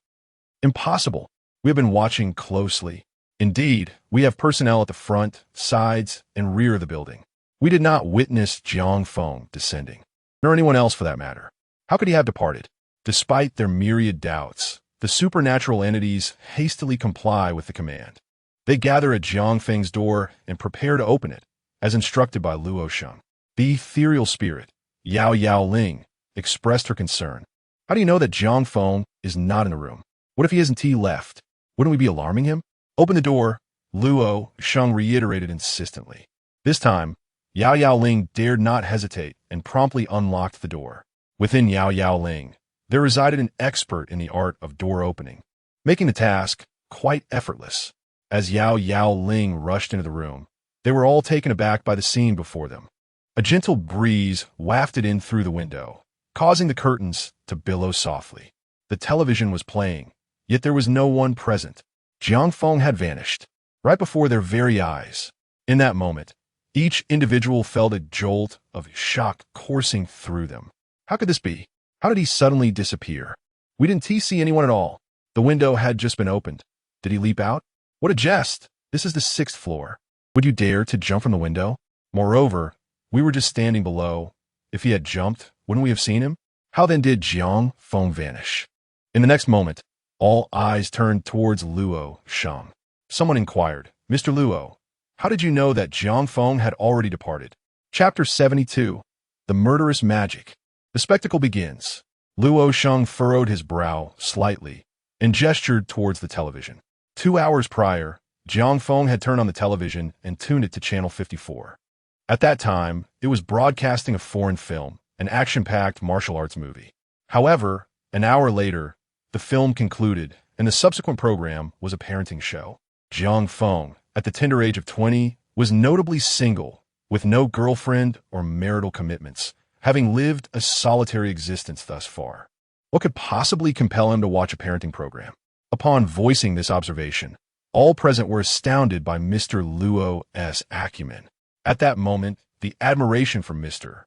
A: Impossible. We have been watching closely. Indeed, we have personnel at the front, sides, and rear of the building. We did not witness Jiang Feng descending, nor anyone else for that matter. How could he have departed? Despite their myriad doubts, the supernatural entities hastily comply with the command. They gather at Jiang Feng's door and prepare to open it, as instructed by Luo Sheng. The ethereal spirit, Yao Yao Ling, expressed her concern. How do you know that Jiang Feng is not in the room? What if he isn't left? Wouldn't we be alarming him? Open the door, Luo Sheng reiterated insistently. This time, Yao Yao Ling dared not hesitate and promptly unlocked the door. Within Yao Yao Ling, there resided an expert in the art of door opening, making the task quite effortless. As Yao Yao Ling rushed into the room, they were all taken aback by the scene before them. A gentle breeze wafted in through the window, causing the curtains to billow softly. The television was playing, yet there was no one present. Jiang Feng had vanished, right before their very eyes. In that moment, each individual felt a jolt of shock coursing through them. How could this be? How did he suddenly disappear? We didn't see anyone at all. The window had just been opened. Did he leap out? What a jest! This is the 6th floor. Would you dare to jump from the window? Moreover, we were just standing below. If he had jumped, wouldn't we have seen him? How then did Jiang Feng vanish? In the next moment, all eyes turned towards Luo Sheng. Someone inquired, Mr. Luo, how did you know that Jiang Feng had already departed? Chapter 72. The Murderous Magic. The spectacle begins. Luo Sheng furrowed his brow slightly and gestured towards the television. 2 hours prior, Jiang Feng had turned on the television and tuned it to channel 54. At that time, it was broadcasting a foreign film, an action-packed martial arts movie. However, an hour later, the film concluded, and the subsequent program was a parenting show. Jiang Feng, at the tender age of 20, was notably single, with no girlfriend or marital commitments, having lived a solitary existence thus far. What could possibly compel him to watch a parenting program? Upon voicing this observation, all present were astounded by Mr. Luo's acumen. At that moment, the admiration for Mr.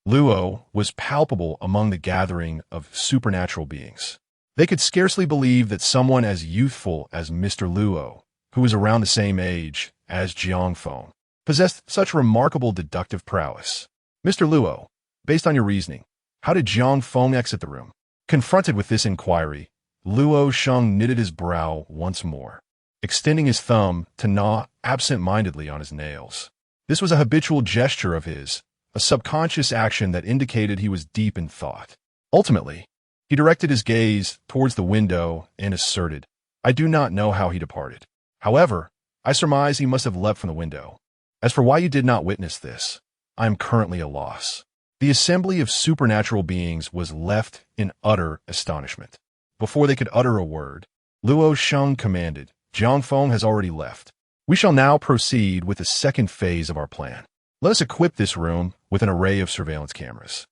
A: Luo was palpable among the gathering of supernatural beings. They could scarcely believe that someone as youthful as Mr. Luo, who was around the same age as Jiang Feng, possessed such remarkable deductive prowess. Mr. Luo, based on your reasoning, how did Jiang Feng exit the room? Confronted with this inquiry, Luo Sheng knitted his brow once more, extending his thumb to gnaw absent-mindedly on his nails. This was a habitual gesture of his, a subconscious action that indicated he was deep in thought. Ultimately, he directed his gaze towards the window and asserted, I do not know how he departed. However, I surmise he must have leapt from the window. As for why you did not witness this, I am currently at a loss. The assembly of supernatural beings was left in utter astonishment. Before they could utter a word, Luo Sheng commanded, Jiang Feng has already left. We shall now proceed with the second phase of our plan. Let us equip this room with an array of surveillance cameras.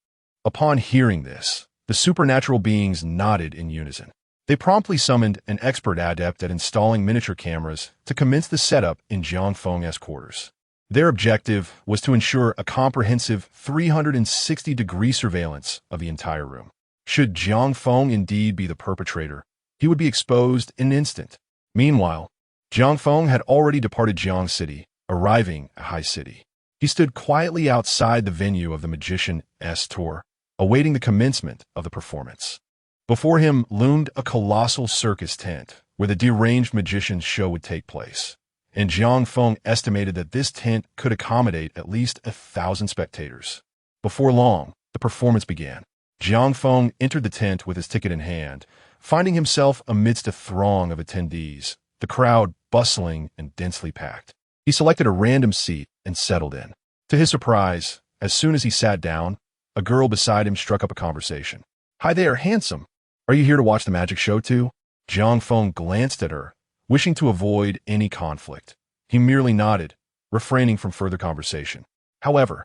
A: Upon hearing this, the supernatural beings nodded in unison. They promptly summoned an expert adept at installing miniature cameras to commence the setup in Jiang Feng's quarters. Their objective was to ensure a comprehensive 360-degree surveillance of the entire room. Should Jiang Feng indeed be the perpetrator, he would be exposed in an instant. Meanwhile, Jiang Feng had already departed Jiang City, arriving at High City. He stood quietly outside the venue of the magician's tour, awaiting the commencement of the performance. Before him loomed a colossal circus tent where the deranged magician's show would take place, and Jiang Feng estimated that this tent could accommodate at least 1,000 spectators. Before long, the performance began. Jiang Feng entered the tent with his ticket in hand, finding himself amidst a throng of attendees, the crowd bustling and densely packed. He selected a random seat and settled in. To his surprise, as soon as he sat down, a girl beside him struck up a conversation. Hi there, handsome. Are you here to watch the magic show too? Jiang Feng glanced at her, wishing to avoid any conflict. He merely nodded, refraining from further conversation. However,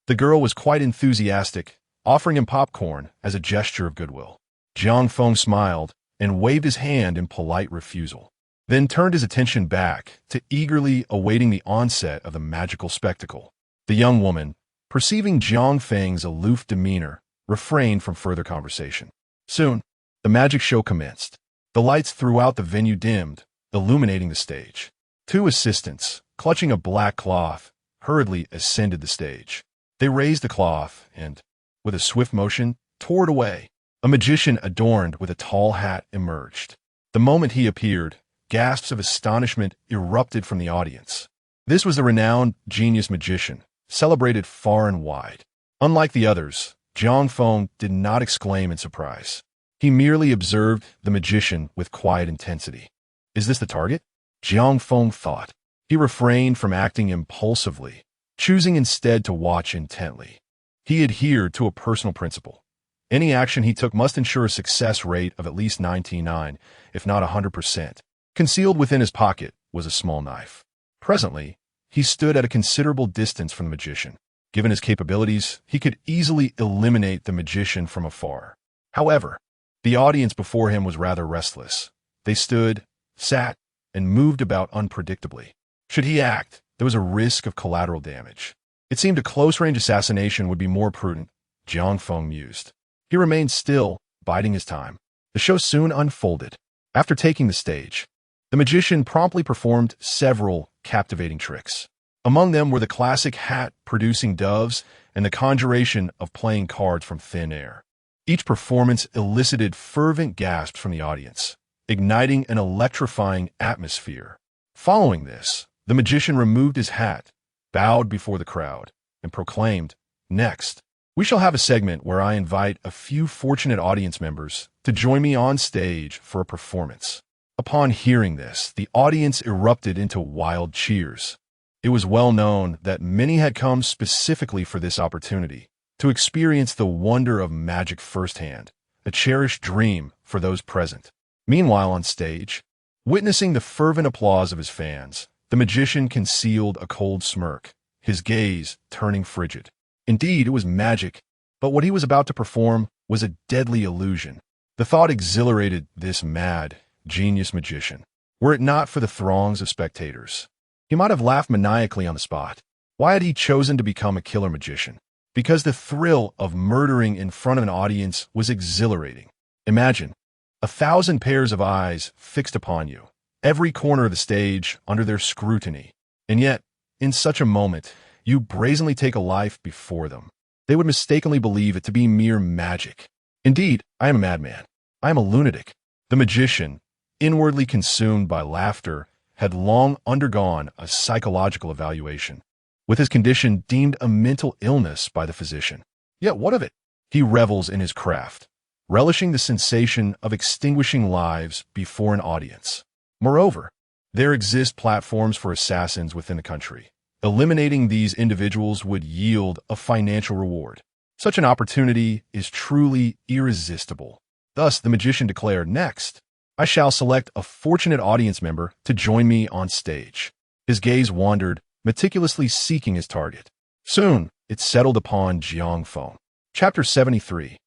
A: the girl was quite enthusiastic, offering him popcorn as a gesture of goodwill. Jiang Feng smiled and waved his hand in polite refusal, then turned his attention back to eagerly awaiting the onset of the magical spectacle. The young woman, perceiving Jiang Feng's aloof demeanor, refrained from further conversation. Soon, the magic show commenced. The lights throughout the venue dimmed, illuminating the stage. Two assistants, clutching a black cloth, hurriedly ascended the stage. They raised the cloth and, with a swift motion, tore it away. A magician adorned with a tall hat emerged. The moment he appeared, gasps of astonishment erupted from the audience. This was the renowned genius magician, celebrated far and wide. Unlike the others, Jiang Feng did not exclaim in surprise. He merely observed the magician with quiet intensity. Is this the target? Jiang Feng thought. He refrained from acting impulsively, choosing instead to watch intently. He adhered to a personal principle. Any action he took must ensure a success rate of at least 99, if not 100%. Concealed within his pocket was a small knife. Presently, he stood at a considerable distance from the magician. Given his capabilities, he could easily eliminate the magician from afar. However, the audience before him was rather restless. They stood, sat, and moved about unpredictably. Should he act, there was a risk of collateral damage. It seemed a close-range assassination would be more prudent, Jiang Feng mused. He remained still, biding his time. The show soon unfolded. After taking the stage, the magician promptly performed several captivating tricks. Among them were the classic hat producing doves and the conjuration of playing cards from thin air. Each performance elicited fervent gasps from the audience, igniting an electrifying atmosphere. Following this, the magician removed his hat, bowed before the crowd, and proclaimed, "Next, we shall have a segment where I invite a few fortunate audience members to join me on stage for a performance." Upon hearing this, the audience erupted into wild cheers. It was well known that many had come specifically for this opportunity, to experience the wonder of magic firsthand, a cherished dream for those present. Meanwhile on stage, witnessing the fervent applause of his fans, the magician concealed a cold smirk, his gaze turning frigid. Indeed, it was magic, but what he was about to perform was a deadly illusion. The thought exhilarated this mad, genius magician. Were it not for the throngs of spectators, he might have laughed maniacally on the spot. Why had he chosen to become a killer magician? Because the thrill of murdering in front of an audience was exhilarating. Imagine 1,000 pairs of eyes fixed upon you, every corner of the stage under their scrutiny, and yet in such a moment, you brazenly take a life before them. They would mistakenly believe it to be mere magic. Indeed, I am a madman. I am a lunatic. The magician, inwardly consumed by laughter, had long undergone a psychological evaluation, with his condition deemed a mental illness by the physician. Yet what of it? He revels in his craft, relishing the sensation of extinguishing lives before an audience. Moreover, there exist platforms for assassins within the country. Eliminating these individuals would yield a financial reward. Such an opportunity is truly irresistible. Thus, the magician declared, "Next, I shall select a fortunate audience member to join me on stage." His gaze wandered, meticulously seeking his target. Soon, it settled upon Jiang Feng. Chapter 73.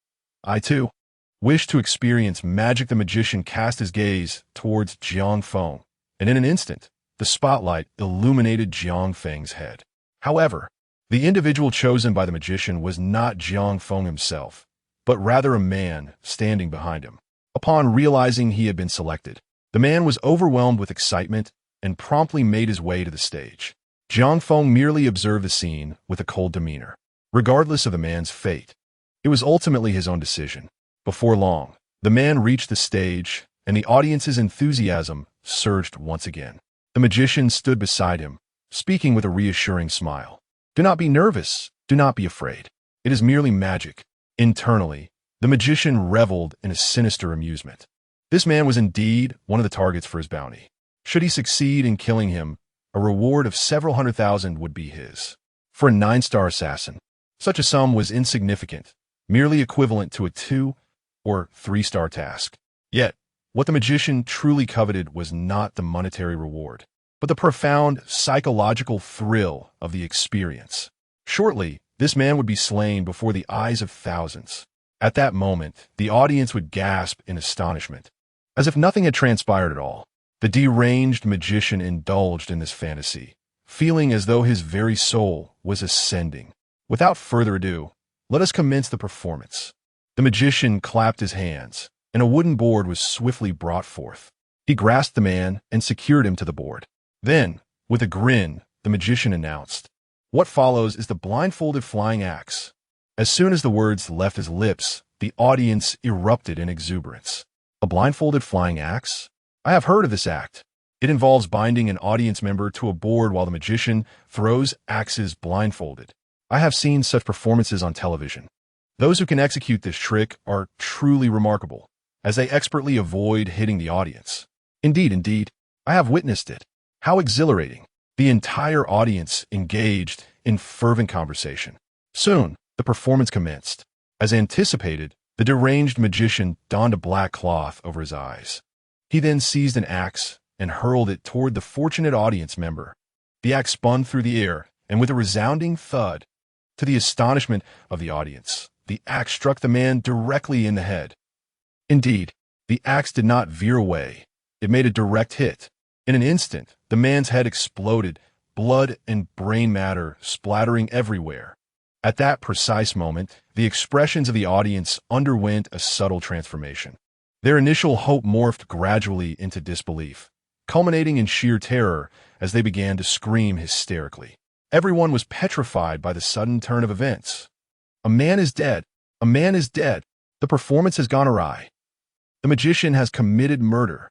A: I, too, wish to experience magic. The magician cast his gaze towards Jiang Feng, and in an instant, the spotlight illuminated Jiang Feng's head. However, the individual chosen by the magician was not Jiang Feng himself, but rather a man standing behind him. Upon realizing he had been selected, the man was overwhelmed with excitement and promptly made his way to the stage. Jiang Feng merely observed the scene with a cold demeanor. Regardless of the man's fate, it was ultimately his own decision. Before long, the man reached the stage, and the audience's enthusiasm surged once again. The magician stood beside him, speaking with a reassuring smile. "Do not be nervous. Do not be afraid. It is merely magic." Internally, the magician reveled in a sinister amusement. This man was indeed one of the targets for his bounty. Should he succeed in killing him, a reward of several 100,000 would be his. For a 9-star assassin, such a sum was insignificant, merely equivalent to a 2- or 3-star task. Yet, what the magician truly coveted was not the monetary reward, but the profound psychological thrill of the experience. Shortly, this man would be slain before the eyes of thousands. At that moment, the audience would gasp in astonishment, as if nothing had transpired at all. The deranged magician indulged in this fantasy, feeling as though his very soul was ascending. Without further ado, let us commence the performance. The magician clapped his hands, and a wooden board was swiftly brought forth. He grasped the man and secured him to the board. Then, with a grin, the magician announced, "What follows is the blindfolded flying axe." As soon as the words left his lips, the audience erupted in exuberance. A blindfolded flying axe? I have heard of this act. It involves binding an audience member to a board while the magician throws axes blindfolded. I have seen such performances on television. Those who can execute this trick are truly remarkable, as they expertly avoid hitting the audience. Indeed, I have witnessed it. How exhilarating. The entire audience engaged in fervent conversation. Soon, the performance commenced. As anticipated, the deranged magician donned a black cloth over his eyes. He then seized an axe and hurled it toward the fortunate audience member. The axe spun through the air, and with a resounding thud, to the astonishment of the audience, the axe struck the man directly in the head. Indeed, the axe did not veer away. It made a direct hit. In an instant, the man's head exploded, blood and brain matter splattering everywhere. At that precise moment, the expressions of the audience underwent a subtle transformation. Their initial hope morphed gradually into disbelief, culminating in sheer terror as they began to scream hysterically. Everyone was petrified by the sudden turn of events. "A man is dead! A man is dead! The performance has gone awry. The magician has committed murder.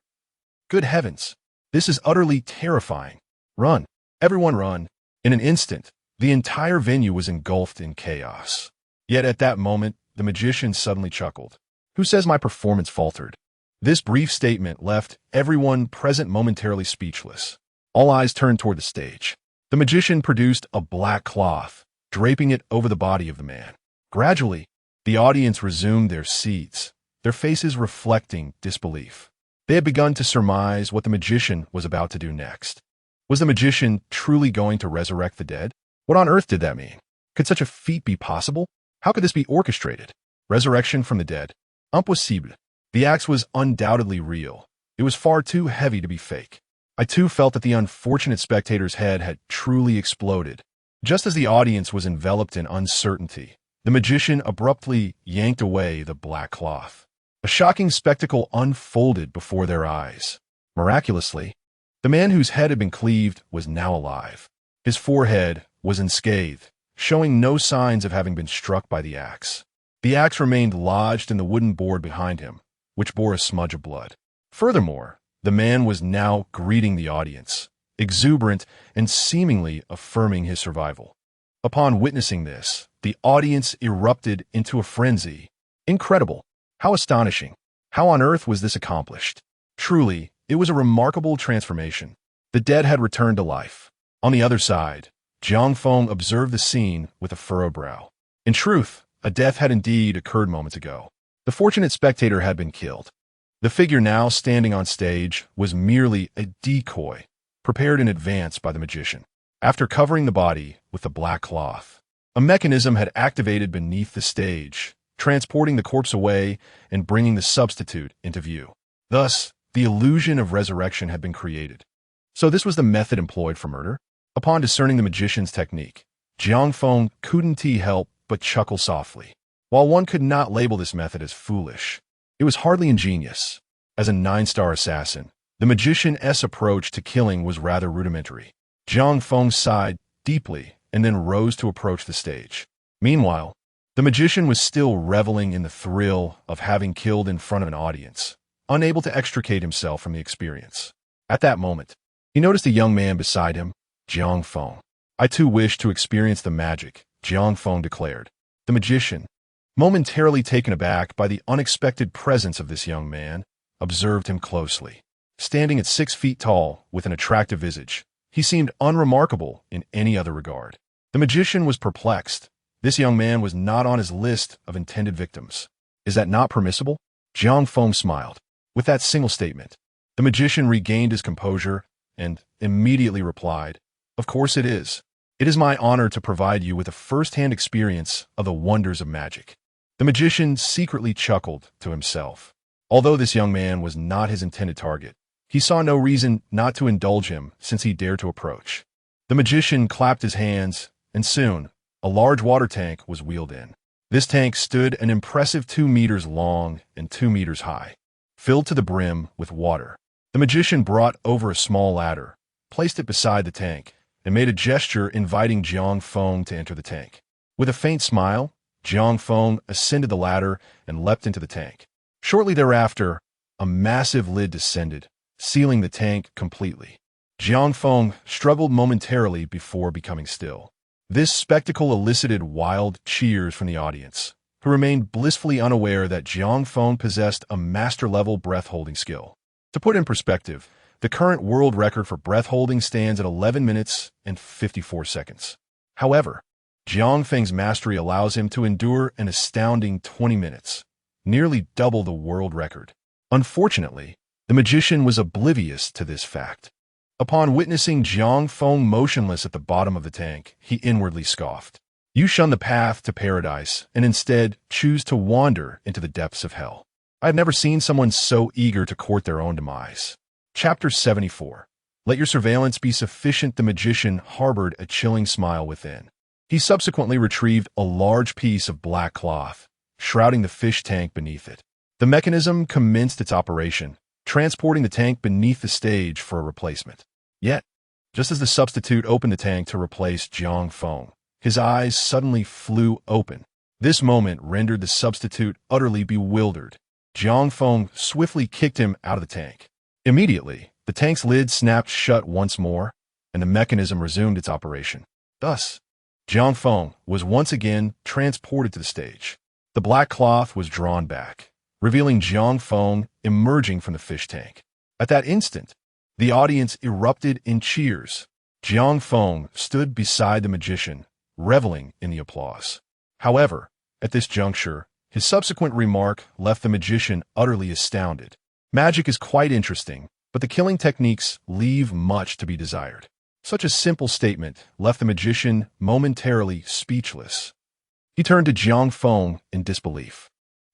A: Good heavens! This is utterly terrifying. Run! Everyone run!" In an instant, the entire venue was engulfed in chaos. Yet at that moment, the magician suddenly chuckled. "Who says my performance faltered?" This brief statement left everyone present momentarily speechless. All eyes turned toward the stage. The magician produced a black cloth, draping it over the body of the man. Gradually, the audience resumed their seats, their faces reflecting disbelief. They had begun to surmise what the magician was about to do next. Was the magician truly going to resurrect the dead? What on earth did that mean? Could such a feat be possible? How could this be orchestrated? Resurrection from the dead? Impossible. The axe was undoubtedly real. It was far too heavy to be fake. I too felt that the unfortunate spectator's head had truly exploded. Just as the audience was enveloped in uncertainty, the magician abruptly yanked away the black cloth. A shocking spectacle unfolded before their eyes. Miraculously, the man whose head had been cleaved was now alive. His forehead was unscathed, showing no signs of having been struck by the axe. The axe remained lodged in the wooden board behind him, which bore a smudge of blood. Furthermore, the man was now greeting the audience, exuberant and seemingly affirming his survival. Upon witnessing this, the audience erupted into a frenzy. Incredible! How astonishing! How on earth was this accomplished? Truly, it was a remarkable transformation. The dead had returned to life. On the other side, Jiang Feng observed the scene with a furrowed brow. In truth, a death had indeed occurred moments ago. The fortunate spectator had been killed. The figure now standing on stage was merely a decoy, prepared in advance by the magician. After covering the body with the black cloth, a mechanism had activated beneath the stage, transporting the corpse away and bringing the substitute into view. Thus, the illusion of resurrection had been created. So this was the method employed for murder? Upon discerning the magician's technique, Jiang Feng couldn't help but chuckle softly. While one could not label this method as foolish, it was hardly ingenious. As a 9-star assassin, the magician's approach to killing was rather rudimentary. Jiang Feng sighed deeply and then rose to approach the stage. Meanwhile, the magician was still reveling in the thrill of having killed in front of an audience, unable to extricate himself from the experience. At that moment, he noticed a young man beside him, Jiang Feng. I too wish to experience the magic, Jiang Feng declared. The magician, momentarily taken aback by the unexpected presence of this young man, observed him closely. Standing at 6 feet tall with an attractive visage, he seemed unremarkable in any other regard. The magician was perplexed. This young man was not on his list of intended victims. Is that not permissible? Jiang Feng smiled. With that single statement, the magician regained his composure and immediately replied, "Of course it is. It is my honor to provide you with a first-hand experience of the wonders of magic." The magician secretly chuckled to himself. Although this young man was not his intended target, he saw no reason not to indulge him since he dared to approach. The magician clapped his hands, and soon, a large water tank was wheeled in. This tank stood an impressive 2 meters long and 2 meters high, filled to the brim with water. The magician brought over a small ladder, placed it beside the tank, and made a gesture inviting Jiang Feng to enter the tank. With a faint smile, Jiang Feng ascended the ladder and leapt into the tank. Shortly thereafter, a massive lid descended, sealing the tank completely. Jiang Feng struggled momentarily before becoming still. This spectacle elicited wild cheers from the audience, who remained blissfully unaware that Jiang Feng possessed a master-level breath-holding skill. To put in perspective, the current world record for breath-holding stands at 11 minutes and 54 seconds. However, Jiang Feng's mastery allows him to endure an astounding 20 minutes, nearly double the world record. Unfortunately, the magician was oblivious to this fact. Upon witnessing Jiang Feng motionless at the bottom of the tank, he inwardly scoffed. You shun the path to paradise and instead choose to wander into the depths of hell. I have never seen someone so eager to court their own demise. Chapter 74. Let your surveillance be sufficient. The magician harbored a chilling smile within. He subsequently retrieved a large piece of black cloth, shrouding the fish tank beneath it. The mechanism commenced its operation, transporting the tank beneath the stage for a replacement. Yet, just as the substitute opened the tank to replace Jiang Feng, his eyes suddenly flew open. This moment rendered the substitute utterly bewildered. Jiang Feng swiftly kicked him out of the tank. Immediately, the tank's lid snapped shut once more, and the mechanism resumed its operation. Thus, Jiang Feng was once again transported to the stage. The black cloth was drawn back, revealing Jiang Feng emerging from the fish tank. At that instant, the audience erupted in cheers. Jiang Feng stood beside the magician, reveling in the applause. However, at this juncture, his subsequent remark left the magician utterly astounded. Magic is quite interesting, but the killing techniques leave much to be desired. Such a simple statement left the magician momentarily speechless. He turned to Jiang Feng in disbelief.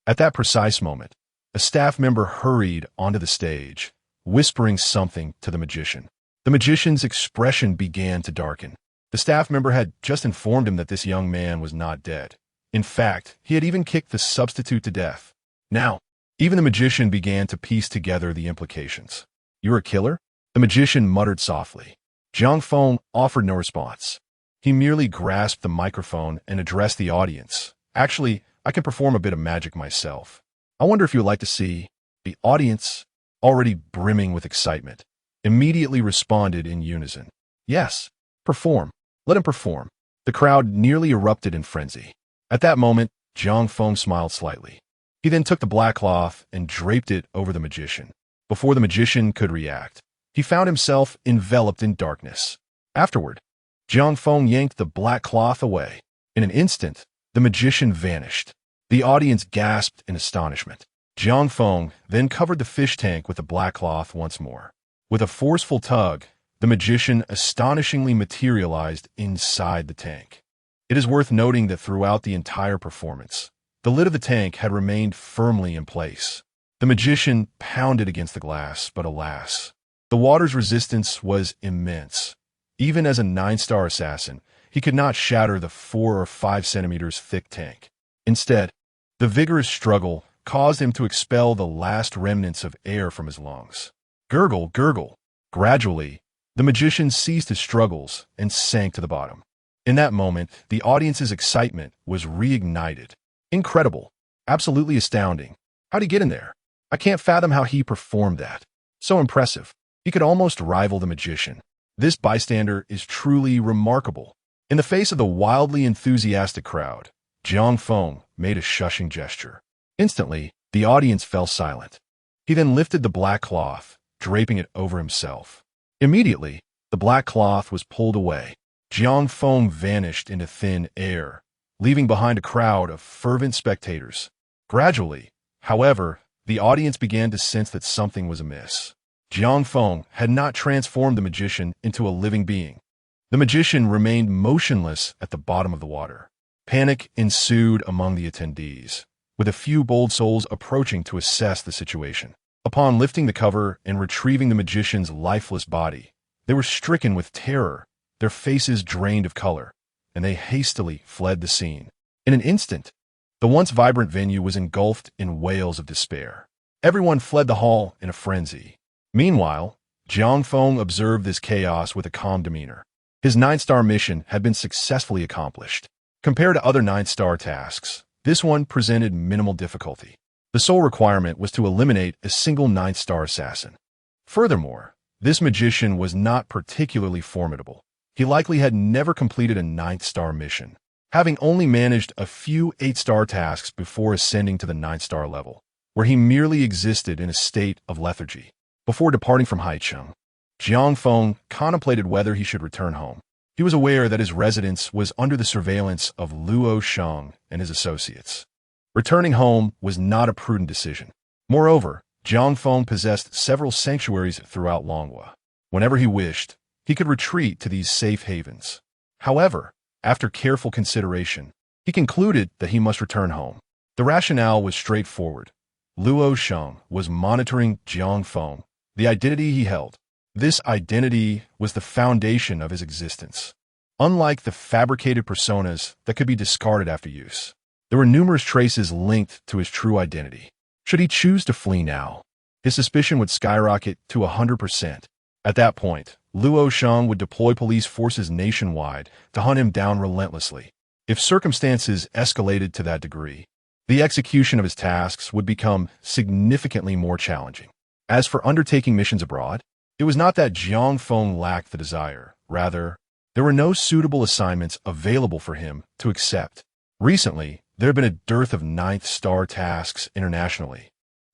A: At that precise moment, a staff member hurried onto the stage, whispering something to the magician. The magician's expression began to darken. The staff member had just informed him that this young man was not dead. In fact, he had even kicked the substitute to death. Now, even the magician began to piece together the implications. You're a killer? The magician muttered softly. Jiang Feng offered no response. He merely grasped the microphone and addressed the audience. Actually, I can perform a bit of magic myself. I wonder if you would like to see. The audience, already brimming with excitement, immediately responded in unison. Yes, perform. Let him perform. The crowd nearly erupted in frenzy. At that moment, Jiang Feng smiled slightly. He then took the black cloth and draped it over the magician. Before the magician could react, he found himself enveloped in darkness. Afterward, Jiang Feng yanked the black cloth away. In an instant, the magician vanished. The audience gasped in astonishment. Jiang Feng then covered the fish tank with the black cloth once more. With a forceful tug, the magician astonishingly materialized inside the tank. It is worth noting that throughout the entire performance, the lid of the tank had remained firmly in place. The magician pounded against the glass, but alas, the water's resistance was immense. Even as a 9-star assassin, he could not shatter the 4 or 5 centimeters thick tank. Instead, the vigorous struggle caused him to expel the last remnants of air from his lungs. Gurgle, gurgle. Gradually, the magician ceased his struggles and sank to the bottom. In that moment, the audience's excitement was reignited. Incredible. Absolutely astounding. How'd he get in there? I can't fathom how he performed that. So impressive. He could almost rival the magician. This bystander is truly remarkable. In the face of the wildly enthusiastic crowd, Jiang Feng made a shushing gesture. Instantly, the audience fell silent. He then lifted the black cloth, draping it over himself. Immediately, the black cloth was pulled away. Jiang Feng vanished into thin air, leaving behind a crowd of fervent spectators. Gradually, however, the audience began to sense that something was amiss. Jiang Feng had not transformed the magician into a living being. The magician remained motionless at the bottom of the water. Panic ensued among the attendees, with a few bold souls approaching to assess the situation. Upon lifting the cover and retrieving the magician's lifeless body, they were stricken with terror, their faces drained of color, and they hastily fled the scene. In an instant, the once vibrant venue was engulfed in wails of despair. Everyone fled the hall in a frenzy. Meanwhile, Jiang Feng observed this chaos with a calm demeanor. His 9-star mission had been successfully accomplished. Compared to other 9-star tasks, this one presented minimal difficulty. The sole requirement was to eliminate a single 9-star assassin. Furthermore, this magician was not particularly formidable. He likely had never completed a 9th-star mission, having only managed a few 8-star tasks before ascending to the 9-star level, where he merely existed in a state of lethargy. Before departing from Haicheng, Jiang Feng contemplated whether he should return home. He was aware that his residence was under the surveillance of Luo Sheng and his associates. Returning home was not a prudent decision. Moreover, Jiang Feng possessed several sanctuaries throughout Longhua. Whenever he wished, he could retreat to these safe havens. However, after careful consideration, he concluded that he must return home. The rationale was straightforward. Luo Sheng was monitoring Jiang Feng, the identity he held. This identity was the foundation of his existence. Unlike the fabricated personas that could be discarded after use, there were numerous traces linked to his true identity. Should he choose to flee now, his suspicion would skyrocket to 100%. At that point, Luo Sheng would deploy police forces nationwide to hunt him down relentlessly. If circumstances escalated to that degree, the execution of his tasks would become significantly more challenging. As for undertaking missions abroad, it was not that Jiang Feng lacked the desire. Rather, there were no suitable assignments available for him to accept. Recently, there had been a dearth of 9th-star tasks internationally,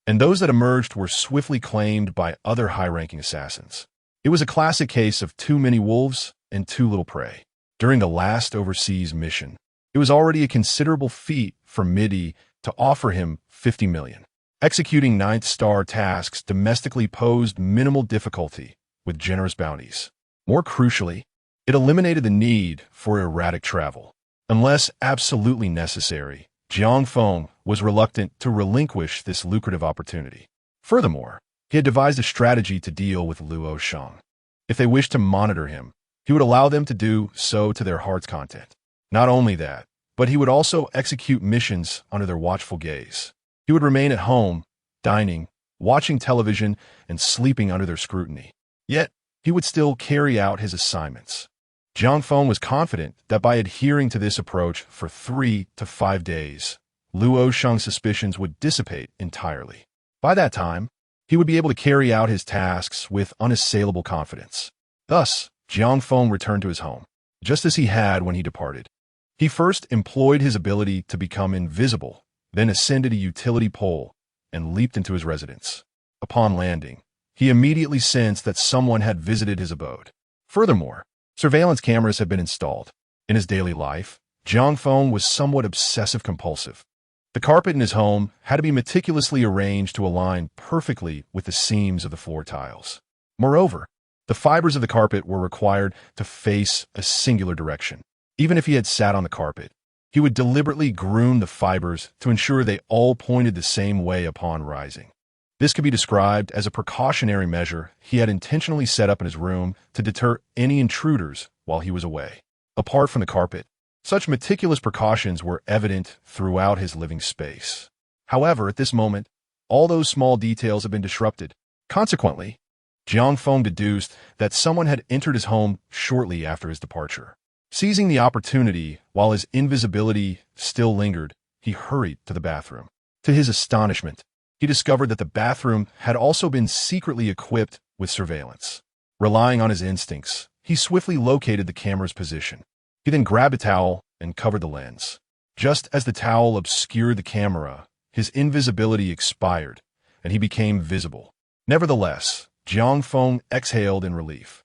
A: and those that emerged were swiftly claimed by other high-ranking assassins. It was a classic case of too many wolves and too little prey. During the last overseas mission, it was already a considerable feat for Didi to offer him 50 million. Executing 9th-star tasks domestically posed minimal difficulty with generous bounties. More crucially, it eliminated the need for erratic travel. Unless absolutely necessary, Jiang Feng was reluctant to relinquish this lucrative opportunity. Furthermore, he had devised a strategy to deal with Luo Sheng. If they wished to monitor him, he would allow them to do so to their heart's content. Not only that, but he would also execute missions under their watchful gaze. He would remain at home, dining, watching television, and sleeping under their scrutiny. Yet, he would still carry out his assignments. Jiang Feng was confident that by adhering to this approach for 3 to 5 days, Luo Sheng's suspicions would dissipate entirely. By that time, he would be able to carry out his tasks with unassailable confidence. Thus, Jiang Feng returned to his home, just as he had when he departed. He first employed his ability to become invisible, then ascended a utility pole and leaped into his residence. Upon landing, he immediately sensed that someone had visited his abode. Furthermore, surveillance cameras had been installed. In his daily life, Jiang Feng was somewhat obsessive-compulsive. The carpet in his home had to be meticulously arranged to align perfectly with the seams of the floor tiles. Moreover, the fibers of the carpet were required to face a singular direction. Even if he had sat on the carpet, he would deliberately groom the fibers to ensure they all pointed the same way upon rising. This could be described as a precautionary measure he had intentionally set up in his room to deter any intruders while he was away. Apart from the carpet, such meticulous precautions were evident throughout his living space. However, at this moment, all those small details had been disrupted. Consequently, Jiang Feng deduced that someone had entered his home shortly after his departure. Seizing the opportunity while his invisibility still lingered, he hurried to the bathroom. To his astonishment, he discovered that the bathroom had also been secretly equipped with surveillance. Relying on his instincts, he swiftly located the camera's position. He then grabbed a towel and covered the lens. Just as the towel obscured the camera, his invisibility expired, and he became visible. Nevertheless, Jiang Feng exhaled in relief,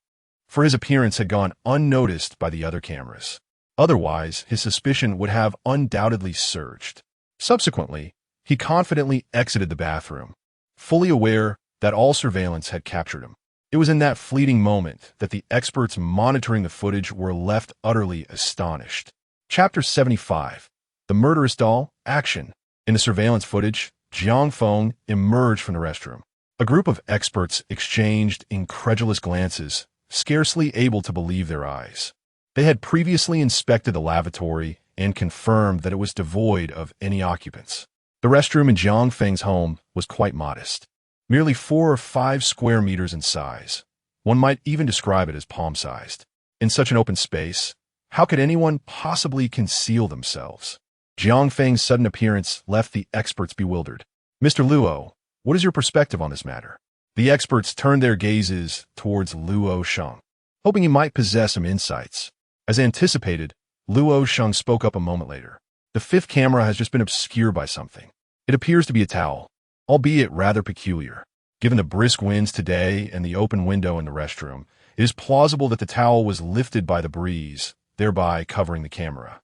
A: for his appearance had gone unnoticed by the other cameras. Otherwise, his suspicion would have undoubtedly surged. Subsequently, he confidently exited the bathroom, fully aware that all surveillance had captured him. It was in that fleeting moment that the experts monitoring the footage were left utterly astonished. Chapter 75. The Murderous Doll, Action. In the surveillance footage, Jiang Feng emerged from the restroom. A group of experts exchanged incredulous glances, scarcely able to believe their eyes. They had previously inspected the lavatory and confirmed that it was devoid of any occupants. The restroom in Jiang Feng's home was quite modest, merely 4 or 5 square meters in size. One might even describe it as palm-sized. In such an open space, how could anyone possibly conceal themselves? Jiang Feng's sudden appearance left the experts bewildered. Mr. Luo, what is your perspective on this matter? The experts turned their gazes towards Luo Sheng, hoping he might possess some insights. As anticipated, Luo Sheng spoke up a moment later. The 5th camera has just been obscured by something. It appears to be a towel, albeit rather peculiar. Given the brisk winds today and the open window in the restroom, it is plausible that the towel was lifted by the breeze, thereby covering the camera.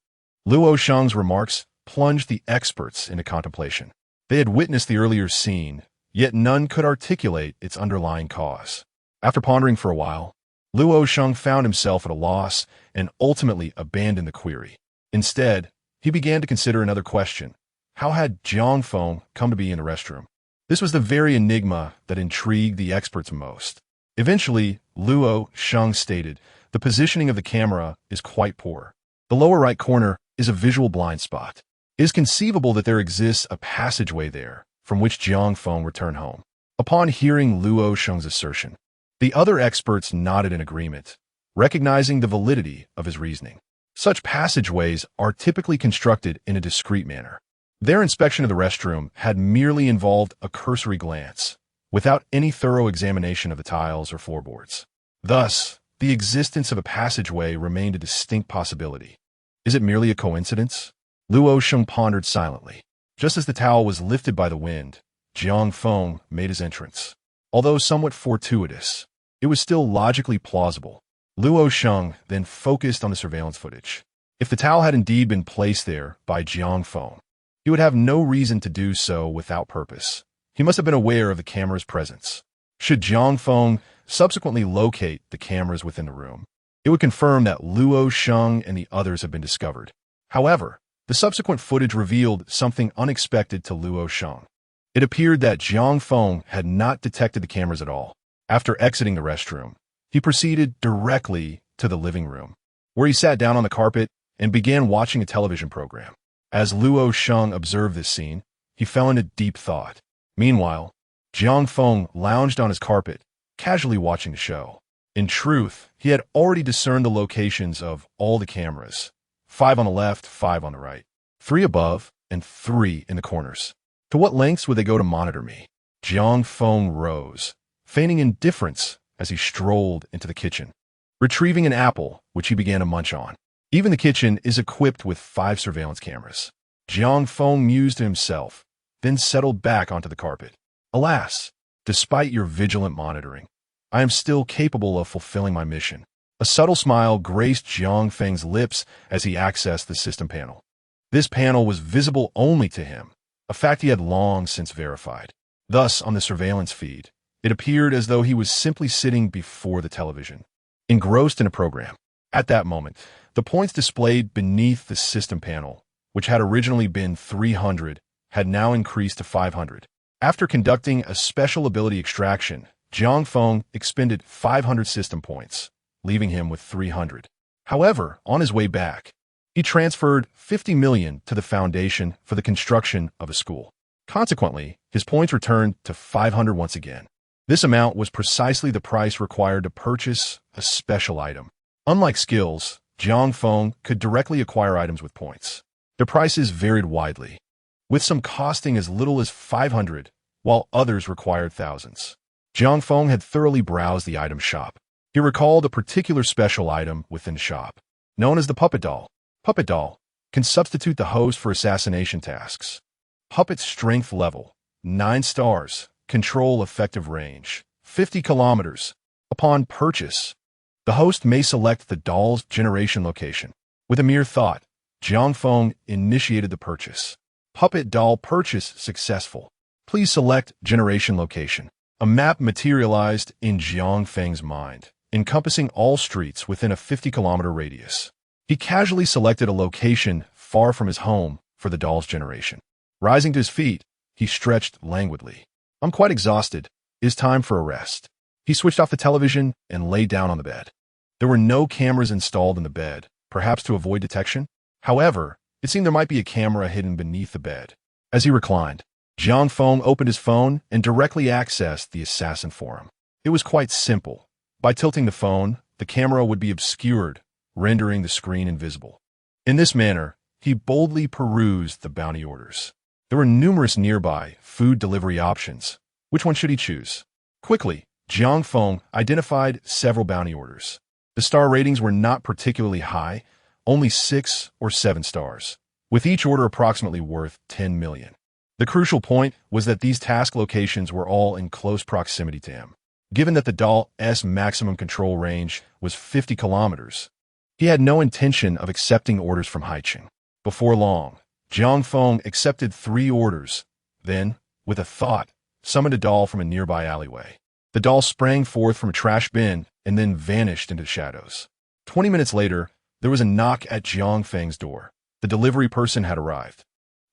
A: Luo Sheng's remarks plunged the experts into contemplation. They had witnessed the earlier scene, yet none could articulate its underlying cause. After pondering for a while, Luo Sheng found himself at a loss and ultimately abandoned the query. Instead, he began to consider another question. How had Jiang Feng come to be in the restroom? This was the very enigma that intrigued the experts most. Eventually, Luo Sheng stated, the positioning of the camera is quite poor. The lower right corner is a visual blind spot. It is conceivable that there exists a passageway there, from which Jiang Feng returned home. Upon hearing Luo Sheng's assertion, the other experts nodded in agreement, recognizing the validity of his reasoning. Such passageways are typically constructed in a discreet manner. Their inspection of the restroom had merely involved a cursory glance, without any thorough examination of the tiles or floorboards. Thus, the existence of a passageway remained a distinct possibility. Is it merely a coincidence? Luo Sheng pondered silently. Just as the towel was lifted by the wind, Jiang Feng made his entrance. Although somewhat fortuitous, it was still logically plausible. Luo Sheng then focused on the surveillance footage. If the towel had indeed been placed there by Jiang Feng, he would have no reason to do so without purpose. He must have been aware of the camera's presence. Should Jiang Feng subsequently locate the cameras within the room, it would confirm that Luo Sheng and the others had been discovered. However, the subsequent footage revealed something unexpected to Luo Sheng. It appeared that Jiang Feng had not detected the cameras at all. After exiting the restroom, he proceeded directly to the living room, where he sat down on the carpet and began watching a television program. As Luo Sheng observed this scene, he fell into deep thought. Meanwhile, Jiang Feng lounged on his carpet, casually watching the show. In truth, he had already discerned the locations of all the cameras. 5 on the left, 5 on the right. 3 above, and 3 in the corners. To what lengths would they go to monitor me? Jiang Feng rose, feigning indifference as he strolled into the kitchen, retrieving an apple, which he began to munch on. Even the kitchen is equipped with 5 surveillance cameras. Jiang Feng mused to himself, then settled back onto the carpet. Alas, despite your vigilant monitoring, I am still capable of fulfilling my mission. A subtle smile graced Jiang Feng's lips as he accessed the system panel. This panel was visible only to him, a fact he had long since verified. Thus, on the surveillance feed, it appeared as though he was simply sitting before the television, engrossed in a program. At that moment, the points displayed beneath the system panel, which had originally been 300, had now increased to 500. After conducting a special ability extraction, Jiang Feng expended 500 system points, leaving him with 300. However, on his way back, he transferred 50 million to the foundation for the construction of a school. Consequently, his points returned to 500 once again. This amount was precisely the price required to purchase a special item. Unlike skills, Jiang Feng could directly acquire items with points. Their prices varied widely, with some costing as little as 500, while others required thousands. Jiang Feng had thoroughly browsed the item shop. He recalled a particular special item within the shop, known as the puppet doll. Puppet doll can substitute the host for assassination tasks. Puppet strength level, 9 stars. Control effective range, 50 kilometers. Upon purchase, the host may select the doll's generation location. With a mere thought, Jiang Feng initiated the purchase. Puppet doll purchase successful. Please select generation location. A map materialized in Jiang Feng's mind, encompassing all streets within a 50-kilometer radius. He casually selected a location far from his home for the doll's generation. Rising to his feet, he stretched languidly. I'm quite exhausted. It is time for a rest. He switched off the television and lay down on the bed. There were no cameras installed in the bed, perhaps to avoid detection. However, it seemed there might be a camera hidden beneath the bed. As he reclined, Jiang Feng opened his phone and directly accessed the assassin forum. It was quite simple. By tilting the phone, the camera would be obscured, rendering the screen invisible. In this manner, he boldly perused the bounty orders. There were numerous nearby food delivery options. Which one should he choose? Quickly, Jiang Feng identified several bounty orders. The star ratings were not particularly high, only 6 or 7 stars, with each order approximately worth 10 million. The crucial point was that these task locations were all in close proximity to him. Given that the doll's maximum control range was 50 kilometers, he had no intention of accepting orders from Haicheng. Before long, Jiang Feng accepted 3 orders, then, with a thought, summoned a doll from a nearby alleyway. The doll sprang forth from a trash bin and then vanished into the shadows. 20 minutes later, there was a knock at Jiang Feng's door. The delivery person had arrived.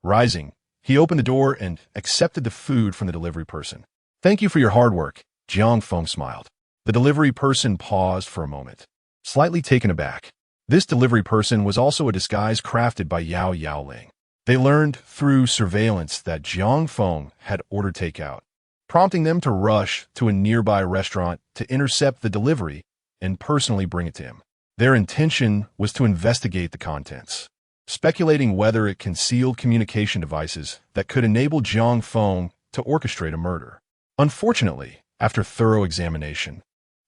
A: Rising, he opened the door and accepted the food from the delivery person. Thank you for your hard work, Jiang Feng smiled. The delivery person paused for a moment, slightly taken aback. This delivery person was also a disguise crafted by Yao Yaoling. They learned through surveillance that Jiang Feng had ordered takeout, prompting them to rush to a nearby restaurant to intercept the delivery and personally bring it to him. Their intention was to investigate the contents, speculating whether it concealed communication devices that could enable Jiang Feng to orchestrate a murder. Unfortunately, after thorough examination,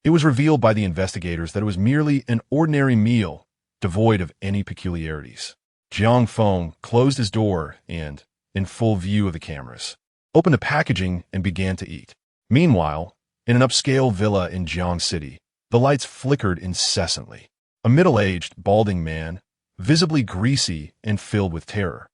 A: it was revealed by the investigators that it was merely an ordinary meal, devoid of any peculiarities. Jiang Feng closed his door and, in full view of the cameras, opened the packaging and began to eat. Meanwhile, in an upscale villa in Jiang City, the lights flickered incessantly. A middle-aged, balding man, visibly greasy and filled with terror,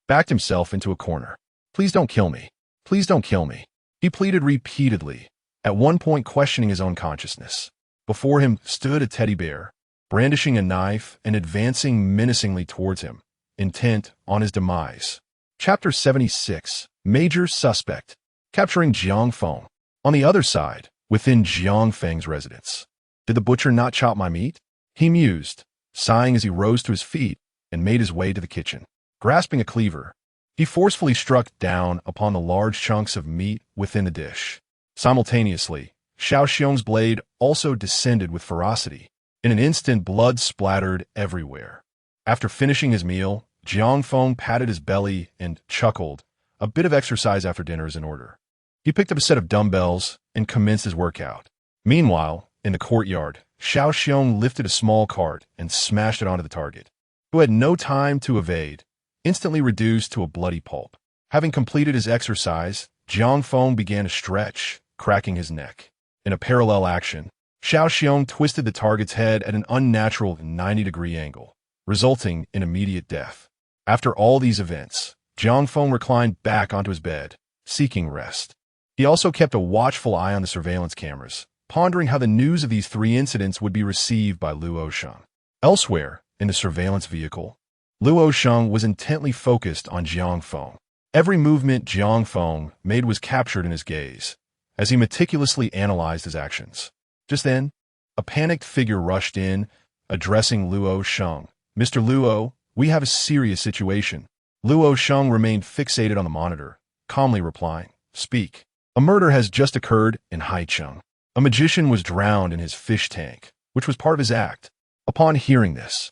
A: backed himself into a corner. Please don't kill me. Please don't kill me. He pleaded repeatedly, at one point questioning his own consciousness. Before him stood a teddy bear, brandishing a knife and advancing menacingly towards him, intent on his demise. Chapter 76, Major Suspect, capturing Jiang Feng. On the other side, within Jiang Feng's residence. Did the butcher not chop my meat? He mused, sighing as he rose to his feet and made his way to the kitchen. Grasping a cleaver, he forcefully struck down upon the large chunks of meat within the dish. Simultaneously, Xiao Xiong's blade also descended with ferocity. In an instant, blood splattered everywhere. After finishing his meal, Jiang Feng patted his belly and chuckled. A bit of exercise after dinner is in order. He picked up a set of dumbbells and commenced his workout. Meanwhile, in the courtyard, Xiao Xiong lifted a small cart and smashed it onto the target, who had no time to evade, instantly reduced to a bloody pulp. Having completed his exercise, Jiang Feng began to stretch, cracking his neck. In a parallel action, Xiao Xiong twisted the target's head at an unnatural 90-degree angle, resulting in immediate death. After all these events, Jiang Feng reclined back onto his bed, seeking rest. He also kept a watchful eye on the surveillance cameras, pondering how the news of these 3 incidents would be received by Luo Sheng. Elsewhere, in the surveillance vehicle, Luo Sheng was intently focused on Jiang Feng. Every movement Jiang Feng made was captured in his gaze, as he meticulously analyzed his actions. Just then, a panicked figure rushed in, addressing Luo Sheng. "Mr. Luo, we have a serious situation." Luo Sheng remained fixated on the monitor, calmly replying, "Speak." "A murder has just occurred in Haicheng. A magician was drowned in his fish tank, which was part of his act." Upon hearing this,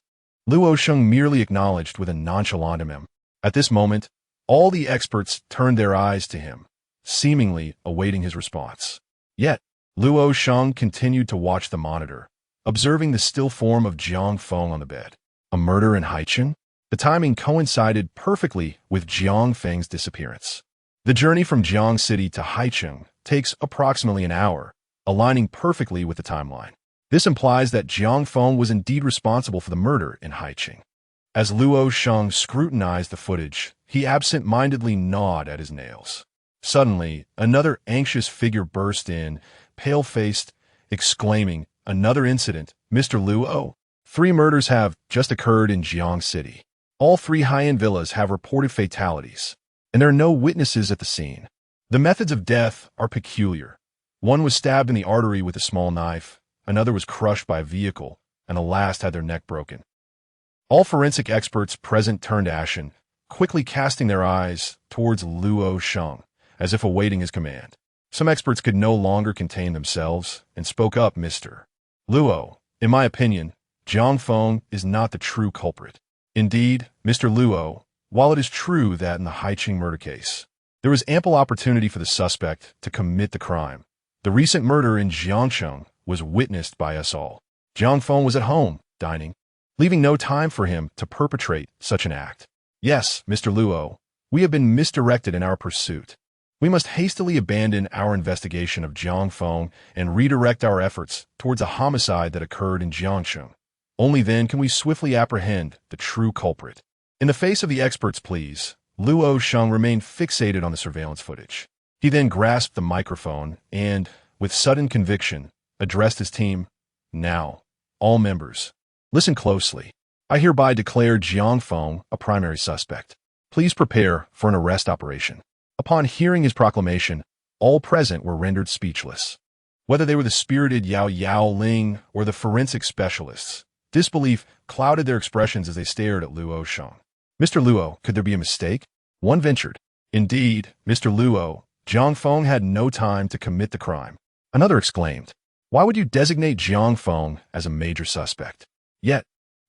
A: Luo Sheng merely acknowledged with a nonchalant ahem. At this moment, all the experts turned their eyes to him, seemingly awaiting his response. Yet, Luo Sheng continued to watch the monitor, observing the still form of Jiang Feng on the bed. A murder in Haicheng? The timing coincided perfectly with Jiang Feng's disappearance. The journey from Jiang City to Haicheng takes approximately an hour, aligning perfectly with the timeline. This implies that Jiang Feng was indeed responsible for the murder in Haicheng. As Luo Sheng scrutinized the footage, he absent-mindedly gnawed at his nails. Suddenly, another anxious figure burst in, pale-faced, exclaiming, "Another incident, Mr. Luo. 3 murders have just occurred in Jiang City. All 3 high-end villas have reported fatalities, and there are no witnesses at the scene. The methods of death are peculiar. One was stabbed in the artery with a small knife, another was crushed by a vehicle, and the last had their neck broken." All forensic experts present turned ashen, quickly casting their eyes towards Luo Sheng, as if awaiting his command. Some experts could no longer contain themselves and spoke up, "Mr. Luo, in my opinion, Jiang Feng is not the true culprit. Indeed, Mr. Luo, while it is true that in the Haicheng murder case, there was ample opportunity for the suspect to commit the crime, the recent murder in Jiangcheng was witnessed by us all. Jiang Feng was at home, dining, leaving no time for him to perpetrate such an act. Yes, Mr. Luo, we have been misdirected in our pursuit. We must hastily abandon our investigation of Jiang Feng and redirect our efforts towards a homicide that occurred in Jiangcheng. Only then can we swiftly apprehend the true culprit." In the face of the experts' pleas, Luo Sheng remained fixated on the surveillance footage. He then grasped the microphone and, with sudden conviction, addressed his team. "Now, all members, listen closely. I hereby declare Jiang Feng a primary suspect. Please prepare for an arrest operation." Upon hearing his proclamation, all present were rendered speechless. Whether they were the spirited Yao Ling or the forensic specialists, disbelief clouded their expressions as they stared at Luo Sheng. "Mr. Luo, could there be a mistake?" One ventured. "Indeed, Mr. Luo, Jiang Feng had no time to commit the crime." Another exclaimed, "Why would you designate Jiang Feng as a major suspect?" Yet,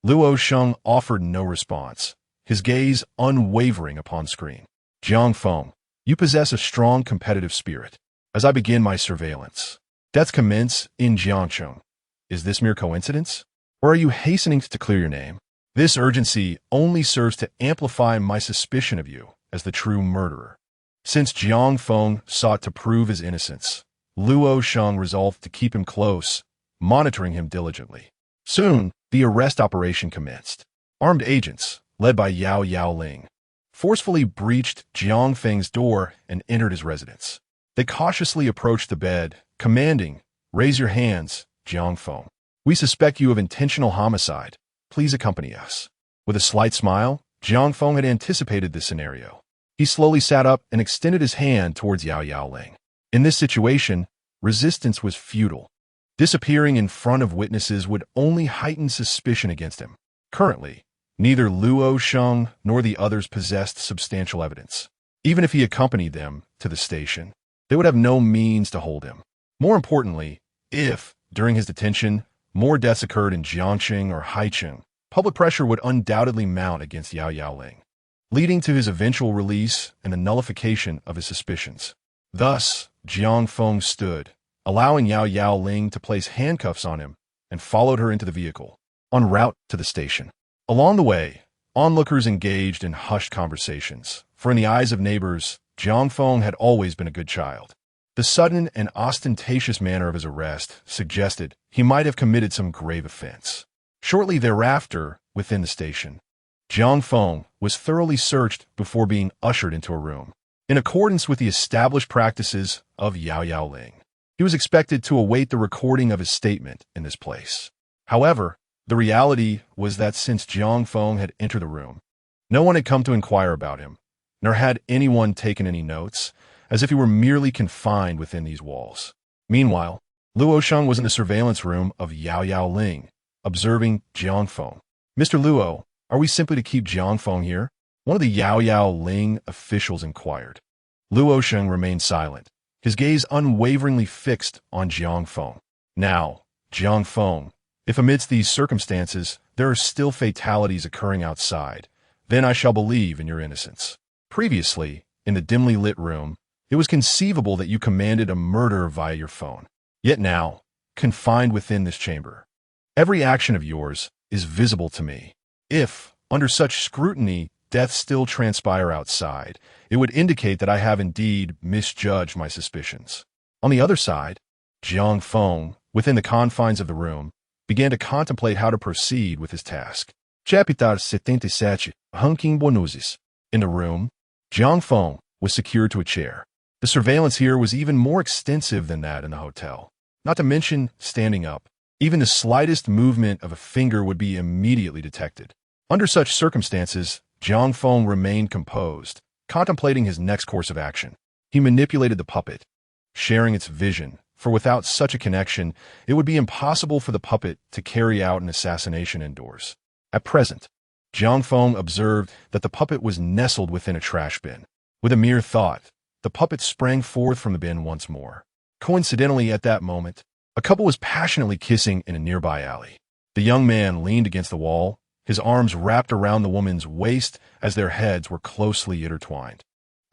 A: Luo Sheng offered no response, his gaze unwavering upon screen. "Jiang Feng, you possess a strong competitive spirit. As I begin my surveillance, deaths commence in Jiangcheng. Is this mere coincidence? Or are you hastening to clear your name? This urgency only serves to amplify my suspicion of you as the true murderer." Since Jiang Feng sought to prove his innocence, Luo Sheng resolved to keep him close, monitoring him diligently. Soon, the arrest operation commenced. Armed agents, led by Yao Ling, forcefully breached Jiang Feng's door and entered his residence. They cautiously approached the bed, commanding, "Raise your hands, Jiang Feng. We suspect you of intentional homicide. Please accompany us." With a slight smile, Jiang Feng had anticipated this scenario. He slowly sat up and extended his hand towards Yao Ling. In this situation, resistance was futile. Disappearing in front of witnesses would only heighten suspicion against him. Currently, neither Luo Sheng nor the others possessed substantial evidence. Even if he accompanied them to the station, they would have no means to hold him. More importantly, if, during his detention, more deaths occurred in Jiangfeng or Haicheng, public pressure would undoubtedly mount against Yao Yaoling, leading to his eventual release and the nullification of his suspicions. Thus, Jiang Feng stood, allowing Yao Yaoling to place handcuffs on him, and followed her into the vehicle, en route to the station. Along the way, onlookers engaged in hushed conversations, for in the eyes of neighbors, Jiang Feng had always been a good child. The sudden and ostentatious manner of his arrest suggested he might have committed some grave offense. Shortly thereafter, within the station, Jiang Feng was thoroughly searched before being ushered into a room. In accordance with the established practices of Yao Yaoling, he was expected to await the recording of his statement in this place. However, the reality was that since Jiang Feng had entered the room, no one had come to inquire about him, nor had anyone taken any notes, as if he were merely confined within these walls. Meanwhile, Luo Sheng was in the surveillance room of Yao Yaoling, observing Jiang Feng. "Mr. Luo, are we simply to keep Jiang Feng here?" one of the Yao Yaoling officials inquired. Luo Sheng remained silent, his gaze unwaveringly fixed on Jiang Feng. "Now, Jiang Feng, if amidst these circumstances there are still fatalities occurring outside, then I shall believe in your innocence. Previously, in the dimly lit room, it was conceivable that you commanded a murder via your phone. Yet now, confined within this chamber, every action of yours is visible to me. If, under such scrutiny, deaths still transpire outside, it would indicate that I have indeed misjudged my suspicions." On the other side, Jiang Feng, within the confines of the room, began to contemplate how to proceed with his task. Chapter 77, Hunking Bonuzes. In the room, Jiang Feng was secured to a chair. The surveillance here was even more extensive than that in the hotel. Not to mention standing up. Even the slightest movement of a finger would be immediately detected. Under such circumstances, Jiang Feng remained composed, contemplating his next course of action. He manipulated the puppet, sharing its vision, for without such a connection, it would be impossible for the puppet to carry out an assassination indoors. At present, Jiang Feng observed that the puppet was nestled within a trash bin. With a mere thought, the puppet sprang forth from the bin once more. Coincidentally, at that moment, a couple was passionately kissing in a nearby alley. The young man leaned against the wall, his arms wrapped around the woman's waist as their heads were closely intertwined.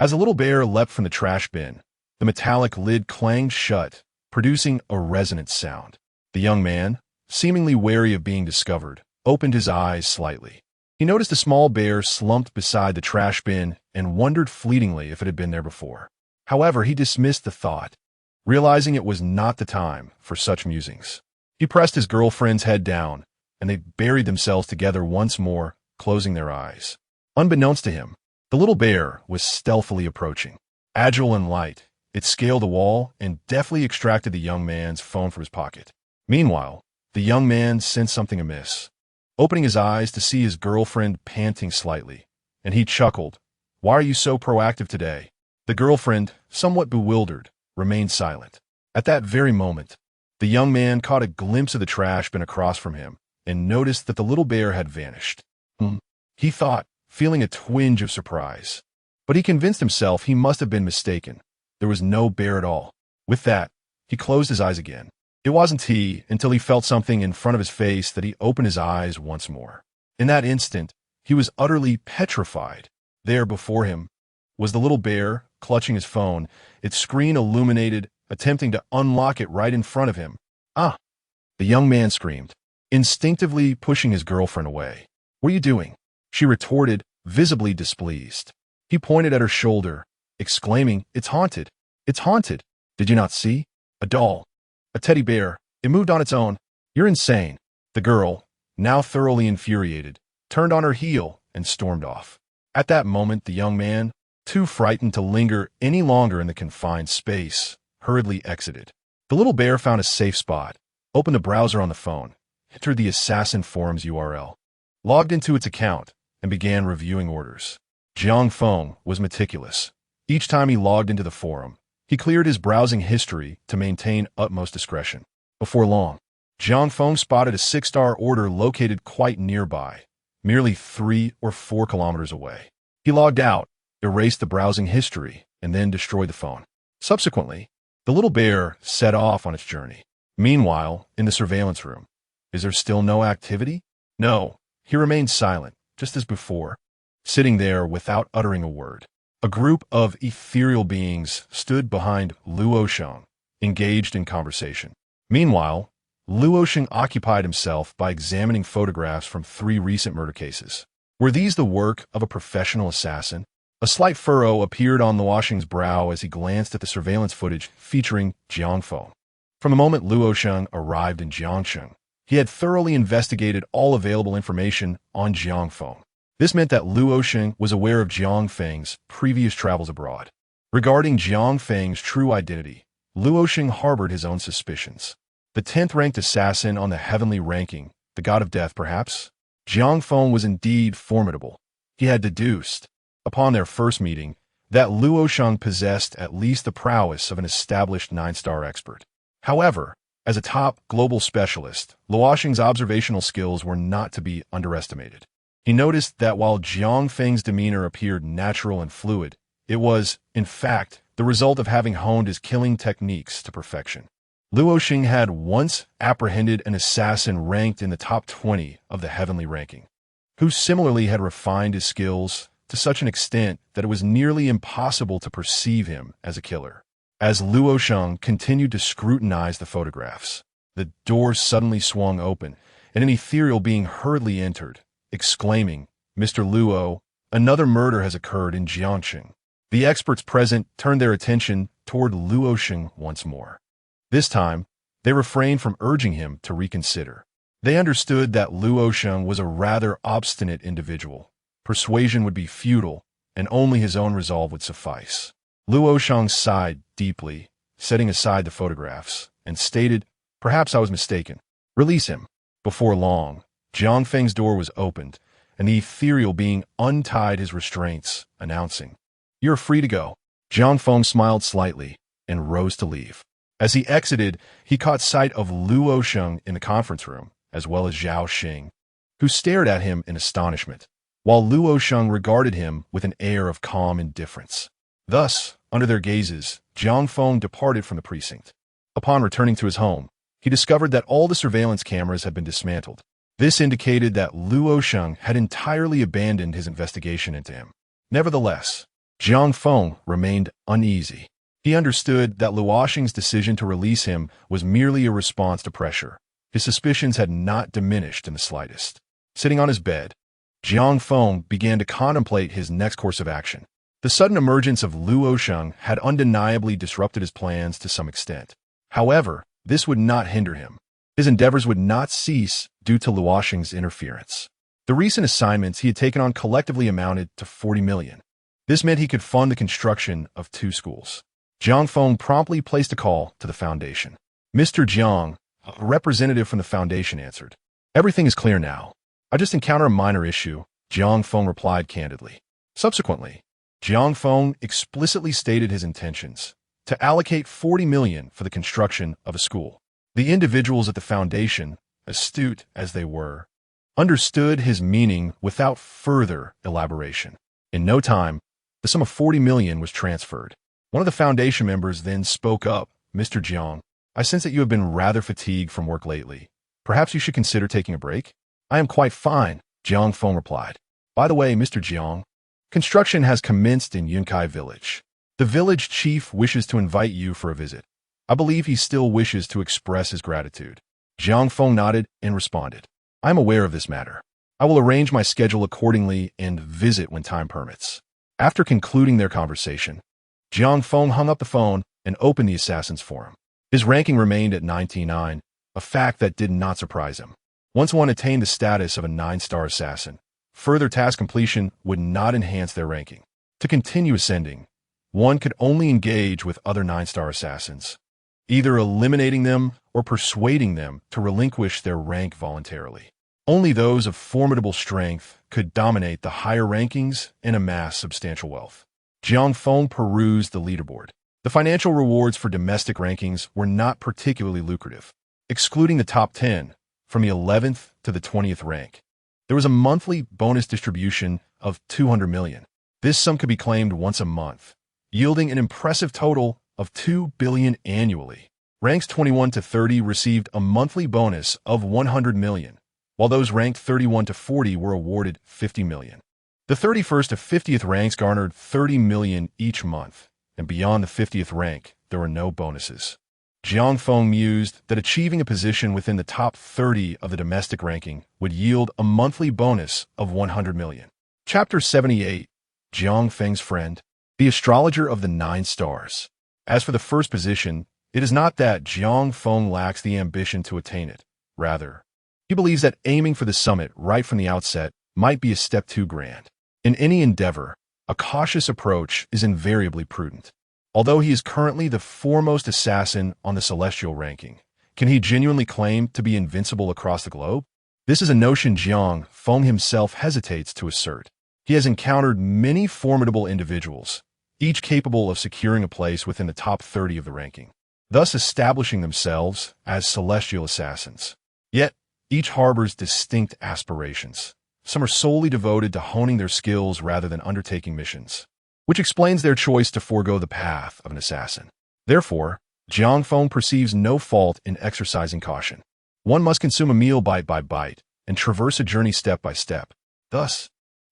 A: As the little bear leapt from the trash bin, the metallic lid clanged shut, producing a resonant sound. The young man, seemingly wary of being discovered, opened his eyes slightly. He noticed a small bear slumped beside the trash bin and wondered fleetingly if it had been there before. However, he dismissed the thought, realizing it was not the time for such musings. He pressed his girlfriend's head down, and they buried themselves together once more, closing their eyes. Unbeknownst to him, the little bear was stealthily approaching. Agile and light, it scaled the wall and deftly extracted the young man's phone from his pocket. Meanwhile, the young man sensed something amiss, opening his eyes to see his girlfriend panting slightly, and he chuckled. "Why are you so proactive today?" The girlfriend, somewhat bewildered, remained silent. At that very moment, the young man caught a glimpse of the trash bin across from him and noticed that the little bear had vanished. He thought, feeling a twinge of surprise. But he convinced himself he must have been mistaken. There was no bear at all. With that, he closed his eyes again. It wasn't he until he felt something in front of his face that he opened his eyes once more. In that instant, he was utterly petrified. There before him was the little bear, clutching his phone, its screen illuminated, attempting to unlock it right in front of him. "Ah!" the young man screamed, instinctively pushing his girlfriend away. "What are you doing?" she retorted, visibly displeased. He pointed at her shoulder, exclaiming, "It's haunted! It's haunted! Did you not see? A doll. A teddy bear. It moved on its own. You're insane." The girl, now thoroughly infuriated, turned on her heel and stormed off. At that moment, the young man, too frightened to linger any longer in the confined space, hurriedly exited. The little bear found a safe spot, opened a browser on the phone, entered the Assassin Forums URL, logged into its account, and began reviewing orders. Jiang Feng was meticulous. Each time he logged into the forum, he cleared his browsing history to maintain utmost discretion. Before long, Jiang Feng spotted a 6-star order located quite nearby, merely 3 or 4 kilometers away. He logged out, erased the browsing history, and then destroyed the phone. Subsequently, The little bear set off on its journey. Meanwhile, in the surveillance room, is there still no activity? No. He remained silent, just as before, sitting there without uttering a word. A group of ethereal beings stood behind Luo Sheng, engaged in conversation. Meanwhile, Luo Sheng occupied himself by examining photographs from 3 recent murder cases. Were these the work of a professional assassin? A slight furrow appeared on Luo Sheng's brow as he glanced at the surveillance footage featuring Jiang Feng. From the moment Luo Sheng arrived in Jiangsheng, he had thoroughly investigated all available information on Jiang Feng. This meant that Luo Sheng was aware of Jiang Feng's previous travels abroad. Regarding Jiang Feng's true identity, Luo Sheng harbored his own suspicions. The 10th-ranked assassin on the heavenly ranking, the god of death perhaps? Jiang Feng was indeed formidable. He had deduced, upon their first meeting, that Luo Sheng possessed at least the prowess of an established 9-star expert. However, as a top global specialist, Luo Sheng's observational skills were not to be underestimated. He noticed that while Jiang Feng's demeanor appeared natural and fluid, it was, in fact, the result of having honed his killing techniques to perfection. Luo Sheng had once apprehended an assassin ranked in the top 20 of the heavenly ranking, who similarly had refined his skills to such an extent that it was nearly impossible to perceive him as a killer. As Luo Sheng continued to scrutinize the photographs, the door suddenly swung open, and an ethereal being hurriedly entered, exclaiming, "Mr. Luo, another murder has occurred in Jiangsheng." The experts present turned their attention toward Luo Sheng once more. This time, they refrained from urging him to reconsider. They understood that Luo Sheng was a rather obstinate individual. Persuasion would be futile, and only his own resolve would suffice. Luo Sheng sighed deeply, setting aside the photographs, and stated, "Perhaps I was mistaken. Release him." Before long, Jiang Feng's door was opened, and the ethereal being untied his restraints, announcing, "You're free to go." Jiang Feng smiled slightly and rose to leave. As he exited, he caught sight of Luo Sheng in the conference room, as well as Zhao Xing, who stared at him in astonishment, while Luo Sheng regarded him with an air of calm indifference. Thus, under their gazes, Jiang Feng departed from the precinct. Upon returning to his home, he discovered that all the surveillance cameras had been dismantled. This indicated that Luo Sheng had entirely abandoned his investigation into him. Nevertheless, Jiang Feng remained uneasy. He understood that Luo Sheng's decision to release him was merely a response to pressure. His suspicions had not diminished in the slightest. Sitting on his bed, Jiang Feng began to contemplate his next course of action. The sudden emergence of Luo Sheng had undeniably disrupted his plans to some extent. However, this would not hinder him. His endeavors would not cease due to Luo Sheng's interference. The recent assignments he had taken on collectively amounted to 40 million. This meant he could fund the construction of 2 schools. Jiang Feng promptly placed a call to the foundation. "Mr. Jiang," a representative from the foundation answered. "Everything is clear now. I just encountered a minor issue," Jiang Feng replied candidly. Subsequently, Jiang Feng explicitly stated his intentions to allocate 40 million for the construction of a school. The individuals at the foundation, astute as they were, understood his meaning without further elaboration. In no time, the sum of 40 million was transferred. One of the foundation members then spoke up, "Mr. Jiang, I sense that you have been rather fatigued from work lately. Perhaps you should consider taking a break?" "I am quite fine," Jiang Feng replied. "By the way, Mr. Jiang, construction has commenced in Yunkai village. The village chief wishes to invite you for a visit. I believe he still wishes to express his gratitude." Jiang Feng nodded and responded, "I am aware of this matter. I will arrange my schedule accordingly and visit when time permits." After concluding their conversation, Jiang Feng hung up the phone and opened the assassin's forum. His ranking remained at 99, a fact that did not surprise him. Once one attained the status of a 9-star assassin, further task completion would not enhance their ranking. To continue ascending, one could only engage with other 9-star assassins, either eliminating them or persuading them to relinquish their rank voluntarily. Only those of formidable strength could dominate the higher rankings and amass substantial wealth. Jiang Feng perused the leaderboard. The financial rewards for domestic rankings were not particularly lucrative. Excluding the top 10, from the 11th to the 20th rank, there was a monthly bonus distribution of 200 million. This sum could be claimed once a month, yielding an impressive total of 2 billion annually. Ranks 21 to 30 received a monthly bonus of 100 million, while those ranked 31 to 40 were awarded 50 million. The 31st to 50th ranks garnered 30 million each month, and beyond the 50th rank, there were no bonuses. Jiang Feng mused that achieving a position within the top 30 of the domestic ranking would yield a monthly bonus of 100 million. Chapter 78, Jiang Feng's Friend, the Astrologer of the 9 Stars. As for the first position, it is not that Jiang Feng lacks the ambition to attain it. Rather, he believes that aiming for the summit right from the outset might be a step too grand. In any endeavor, a cautious approach is invariably prudent. Although he is currently the foremost assassin on the celestial ranking, can he genuinely claim to be invincible across the globe? This is a notion Jiang Feng himself hesitates to assert. He has encountered many formidable individuals, each capable of securing a place within the top 30 of the ranking, thus establishing themselves as celestial assassins. Yet, each harbors distinct aspirations. Some are solely devoted to honing their skills rather than undertaking missions, which explains their choice to forego the path of an assassin. Therefore, Jiang Feng perceives no fault in exercising caution. One must consume a meal bite by bite and traverse a journey step by step. Thus,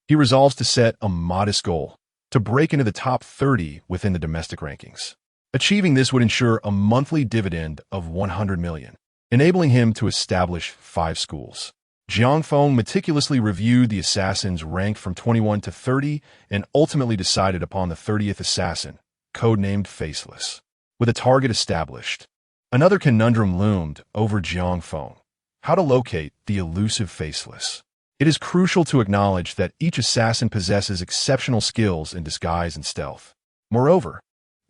A: he resolves to set a modest goal, to break into the top 30 within the domestic rankings. Achieving this would ensure a monthly dividend of 100 million, enabling him to establish 5 schools. Jiang Feng meticulously reviewed the assassins ranked from 21 to 30 and ultimately decided upon the 30th assassin, codenamed Faceless. With a target established, another conundrum loomed over Jiang Feng: how to locate the elusive Faceless. It is crucial to acknowledge that each assassin possesses exceptional skills in disguise and stealth. Moreover,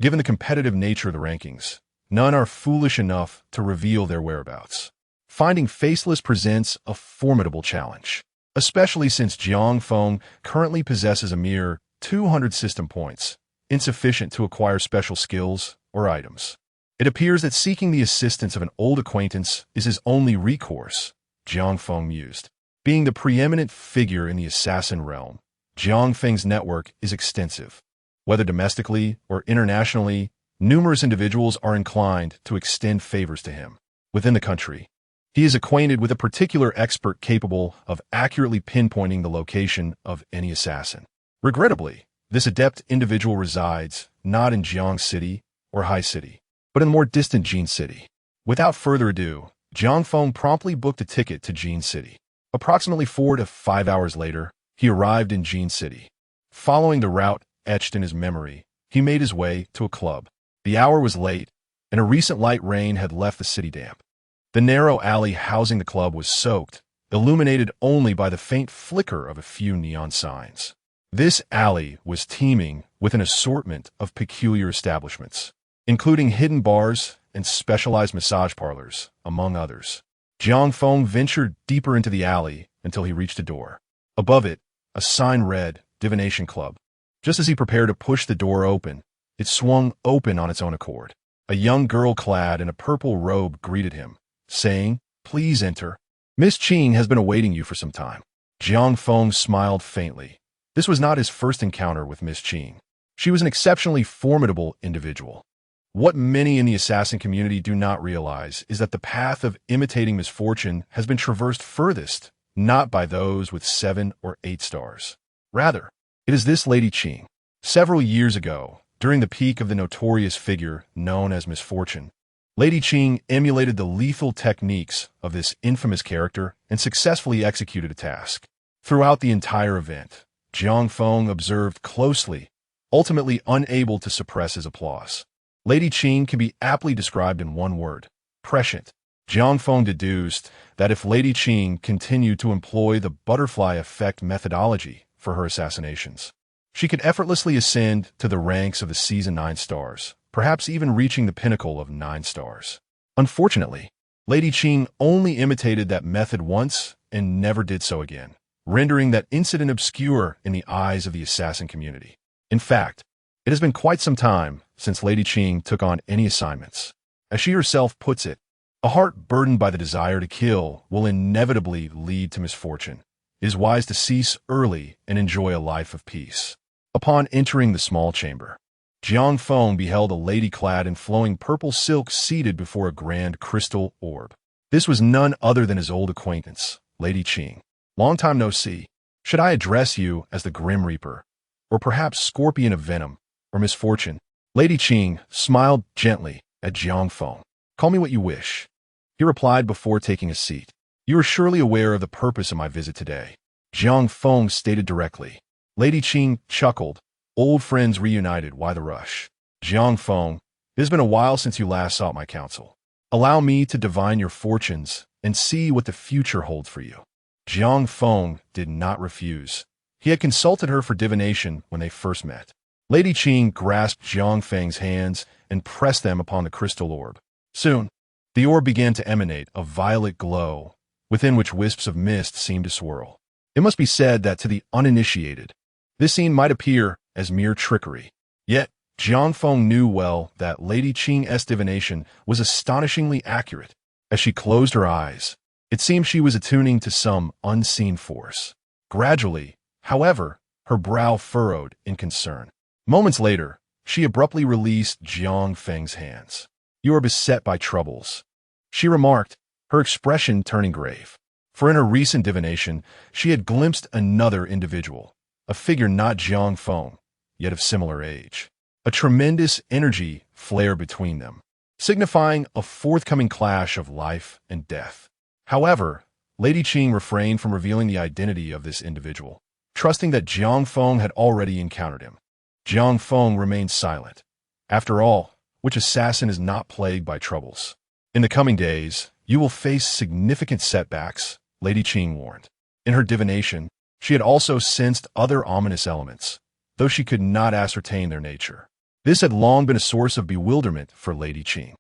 A: given the competitive nature of the rankings, none are foolish enough to reveal their whereabouts. Finding Faceless presents a formidable challenge, especially since Jiang Feng currently possesses a mere 200 system points, insufficient to acquire special skills or items. It appears that seeking the assistance of an old acquaintance is his only recourse, Jiang Feng mused. Being the preeminent figure in the assassin realm, Jiang Feng's network is extensive. Whether domestically or internationally, numerous individuals are inclined to extend favors to him. Within the country, he is acquainted with a particular expert capable of accurately pinpointing the location of any assassin. Regrettably, this adept individual resides not in Jiang City or Hai City, but in the more distant Jin City. Without further ado, Jiang Feng promptly booked a ticket to Jin City. Approximately 4 to 5 hours later, he arrived in Jin City. Following the route etched in his memory, he made his way to a club. The hour was late, and a recent light rain had left the city damp. The narrow alley housing the club was soaked, illuminated only by the faint flicker of a few neon signs. This alley was teeming with an assortment of peculiar establishments, including hidden bars and specialized massage parlors, among others. Jiang Feng ventured deeper into the alley until he reached a door. Above it, a sign read, Divination Club. Just as he prepared to push the door open, it swung open on its own accord. A young girl clad in a purple robe greeted him, saying, "Please enter. Miss Qing has been awaiting you for some time." Jiang Feng smiled faintly. This was not his first encounter with Miss Qing. She was an exceptionally formidable individual. What many in the assassin community do not realize is that the path of imitating misfortune has been traversed furthest, not by those with 7 or 8 stars. Rather, it is this Lady Qing. Several years ago, during the peak of the notorious figure known as Misfortune, Lady Qing emulated the lethal techniques of this infamous character and successfully executed a task. Throughout the entire event, Jiang Feng observed closely, ultimately unable to suppress his applause. Lady Qing can be aptly described in one word: prescient. Jiang Feng deduced that if Lady Qing continued to employ the butterfly effect methodology for her assassinations, she could effortlessly ascend to the ranks of the season 9 stars, perhaps even reaching the pinnacle of 9 stars. Unfortunately, Lady Qing only imitated that method once and never did so again, rendering that incident obscure in the eyes of the assassin community. In fact, it has been quite some time since Lady Qing took on any assignments. As she herself puts it, a heart burdened by the desire to kill will inevitably lead to misfortune. It is wise to cease early and enjoy a life of peace. Upon entering the small chamber, Jiang Feng beheld a lady clad in flowing purple silk seated before a grand crystal orb. This was none other than his old acquaintance, Lady Qing. Long time no see. Should I address you as the Grim Reaper, or perhaps Scorpion of Venom, or Misfortune? Lady Qing smiled gently at Jiang Feng. Call me what you wish, he replied before taking a seat. You are surely aware of the purpose of my visit today, Jiang Feng stated directly. Lady Qing chuckled. Old friends reunited, why the rush? Jiang Feng, it has been a while since you last sought my counsel. Allow me to divine your fortunes and see what the future holds for you. Jiang Feng did not refuse. He had consulted her for divination when they first met. Lady Qing grasped Jiang Feng's hands and pressed them upon the crystal orb. Soon, the orb began to emanate a violet glow, within which wisps of mist seemed to swirl. It must be said that to the uninitiated, this scene might appear as mere trickery. Yet, Jiang Feng knew well that Lady Qing's divination was astonishingly accurate. As she closed her eyes, it seemed she was attuning to some unseen force. Gradually, however, her brow furrowed in concern. Moments later, she abruptly released Jiang Feng's hands. You are beset by troubles, she remarked, her expression turning grave. For in her recent divination, she had glimpsed another individual, a figure not Jiang Feng, yet of similar age. A tremendous energy flared between them, signifying a forthcoming clash of life and death. However, Lady Qing refrained from revealing the identity of this individual, trusting that Jiang Feng had already encountered him. Jiang Feng remained silent. After all, which assassin is not plagued by troubles? In the coming days, you will face significant setbacks, Lady Qing warned. In her divination, she had also sensed other ominous elements, though she could not ascertain their nature. This had long been a source of bewilderment for Lady Qing.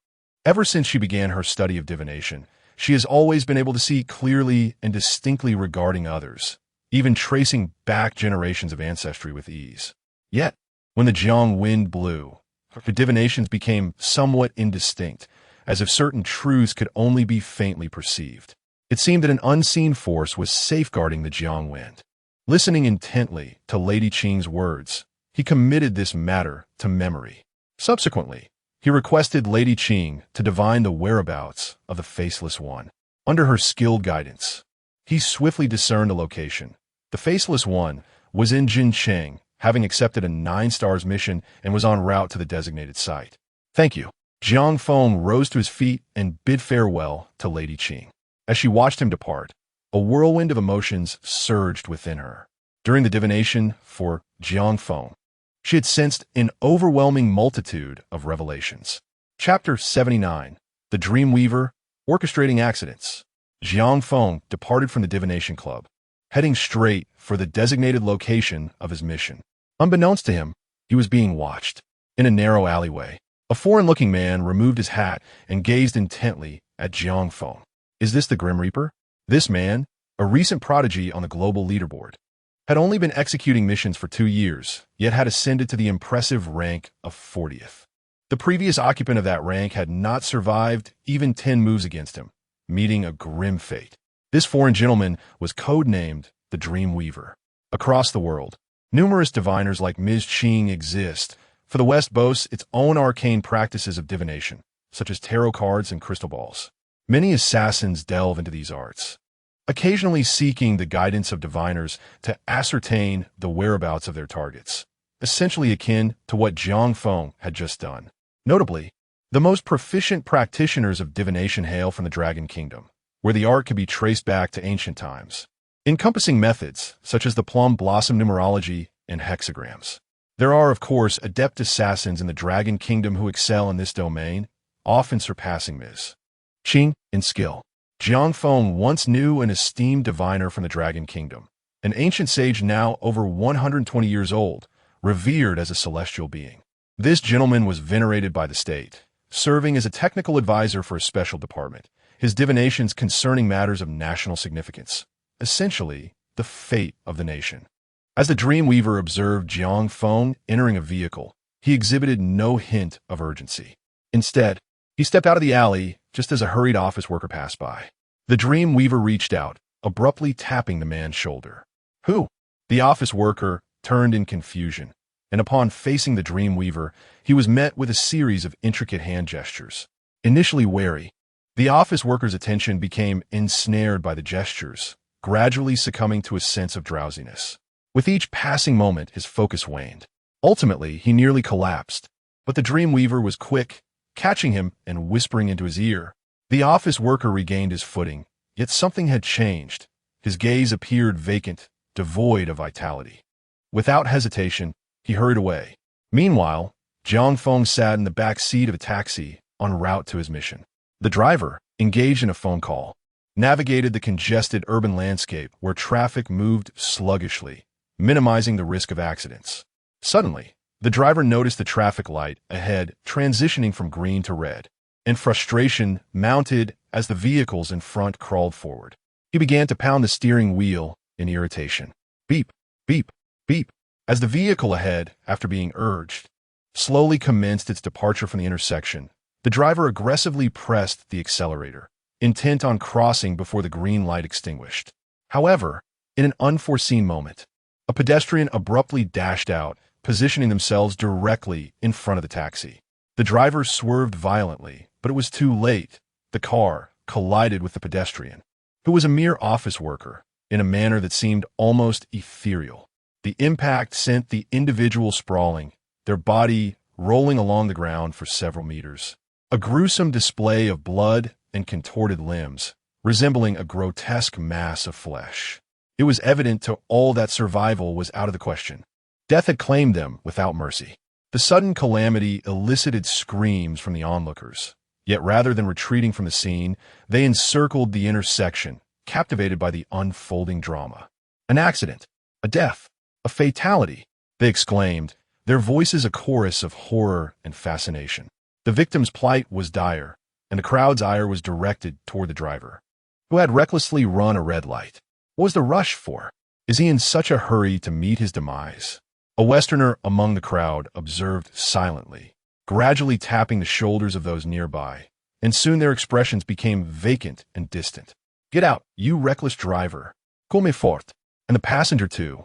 A: Ever since she began her study of divination, she has always been able to see clearly and distinctly regarding others, even tracing back generations of ancestry with ease. Yet, when the Jiang wind blew, her divinations became somewhat indistinct, as if certain truths could only be faintly perceived. It seemed that an unseen force was safeguarding the Jiang wind. Listening intently to Lady Qing's words, he committed this matter to memory. Subsequently, he requested Lady Qing to divine the whereabouts of the Faceless One. Under her skilled guidance, he swiftly discerned a location. The Faceless One was in Jincheng, having accepted a 9-stars mission and was en route to the designated site. Thank you. Jiang Feng rose to his feet and bid farewell to Lady Qing. As she watched him depart, a whirlwind of emotions surged within her. During the divination for Jiang Feng, she had sensed an overwhelming multitude of revelations. Chapter 79, The Dreamweaver, Orchestrating Accidents. Jiang Feng departed from the divination club, heading straight for the designated location of his mission. Unbeknownst to him, he was being watched. In a narrow alleyway, a foreign-looking man removed his hat and gazed intently at Jiang Feng. Is this the Grim Reaper? This man, a recent prodigy on the global leaderboard, had only been executing missions for 2 years, yet had ascended to the impressive rank of 40th. The previous occupant of that rank had not survived even 10 moves against him, meeting a grim fate. This foreign gentleman was codenamed the Dreamweaver. Across the world, numerous diviners like Ms. Qing exist, for the West boasts its own arcane practices of divination, such as tarot cards and crystal balls. Many assassins delve into these arts, occasionally seeking the guidance of diviners to ascertain the whereabouts of their targets, essentially akin to what Jiang Feng had just done. Notably, the most proficient practitioners of divination hail from the Dragon Kingdom, where the art can be traced back to ancient times, encompassing methods such as the plum blossom numerology and hexagrams. There are, of course, adept assassins in the Dragon Kingdom who excel in this domain, often surpassing Ms. Qing in skill. Jiang Feng once knew an esteemed diviner from the Dragon Kingdom, an ancient sage now over 120 years old, revered as a celestial being. This gentleman was venerated by the state, serving as a technical advisor for a special department, his divinations concerning matters of national significance, essentially the fate of the nation. As the Dreamweaver observed Jiang Feng entering a vehicle, he exhibited no hint of urgency. Instead, he stepped out of the alley just as a hurried office worker passed by. The Dreamweaver reached out, abruptly tapping the man's shoulder. Who? The office worker turned in confusion, and upon facing the Dreamweaver, he was met with a series of intricate hand gestures. Initially wary, the office worker's attention became ensnared by the gestures, gradually succumbing to a sense of drowsiness. With each passing moment, his focus waned. Ultimately, he nearly collapsed, but the Dreamweaver was quick, catching him and whispering into his ear. The office worker regained his footing, yet something had changed. His gaze appeared vacant, devoid of vitality. Without hesitation, he hurried away. Meanwhile, Jiang Feng sat in the back seat of a taxi en route to his mission. The driver, engaged in a phone call, navigated the congested urban landscape where traffic moved sluggishly, minimizing the risk of accidents. Suddenly, the driver noticed the traffic light ahead transitioning from green to red, and frustration mounted as the vehicles in front crawled forward. He began to pound the steering wheel in irritation. Beep, beep, beep. As the vehicle ahead, after being urged, slowly commenced its departure from the intersection, the driver aggressively pressed the accelerator, intent on crossing before the green light extinguished. However, in an unforeseen moment, a pedestrian abruptly dashed out, positioning themselves directly in front of the taxi. The driver swerved violently, but it was too late. The car collided with the pedestrian, who was a mere office worker, in a manner that seemed almost ethereal. The impact sent the individual sprawling, their body rolling along the ground for several meters. A gruesome display of blood and contorted limbs, resembling a grotesque mass of flesh. It was evident to all that survival was out of the question. Death had claimed them without mercy. The sudden calamity elicited screams from the onlookers, yet rather than retreating from the scene, they encircled the intersection, captivated by the unfolding drama. An accident, a death, a fatality, they exclaimed, their voices a chorus of horror and fascination. The victim's plight was dire, and the crowd's ire was directed toward the driver, who had recklessly run a red light. What was the rush for? Is he in such a hurry to meet his demise? A Westerner among the crowd observed silently, gradually tapping the shoulders of those nearby, and soon their expressions became vacant and distant. Get out, you reckless driver. Come fort. And the passenger too.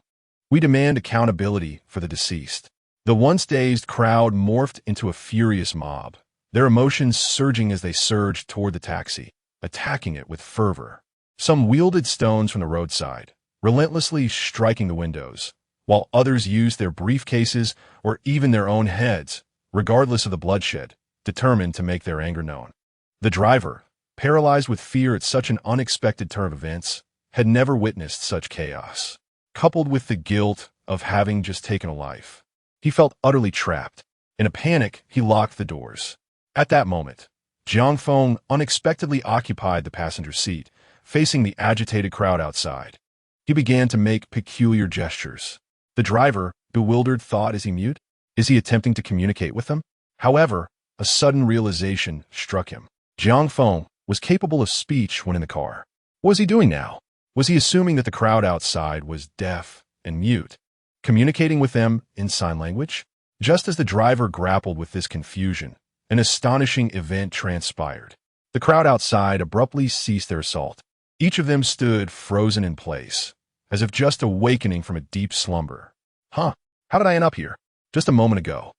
A: We demand accountability for the deceased. The once dazed crowd morphed into a furious mob, their emotions surging as they surged toward the taxi, attacking it with fervor. Some wielded stones from the roadside, relentlessly striking the windows, while others used their briefcases or even their own heads, regardless of the bloodshed, determined to make their anger known. The driver, paralyzed with fear at such an unexpected turn of events, had never witnessed such chaos. Coupled with the guilt of having just taken a life, he felt utterly trapped. In a panic, he locked the doors. At that moment, Jiang Feng unexpectedly occupied the passenger seat, facing the agitated crowd outside. He began to make peculiar gestures. The driver, bewildered, thought, is he mute? Is he attempting to communicate with them? However, a sudden realization struck him. Jiang Feng was capable of speech when in the car. What was he doing now? Was he assuming that the crowd outside was deaf and mute, communicating with them in sign language? Just as the driver grappled with this confusion, an astonishing event transpired. The crowd outside abruptly ceased their assault. Each of them stood frozen in place, as if just awakening from a deep slumber. How did I end up here? Just a moment ago.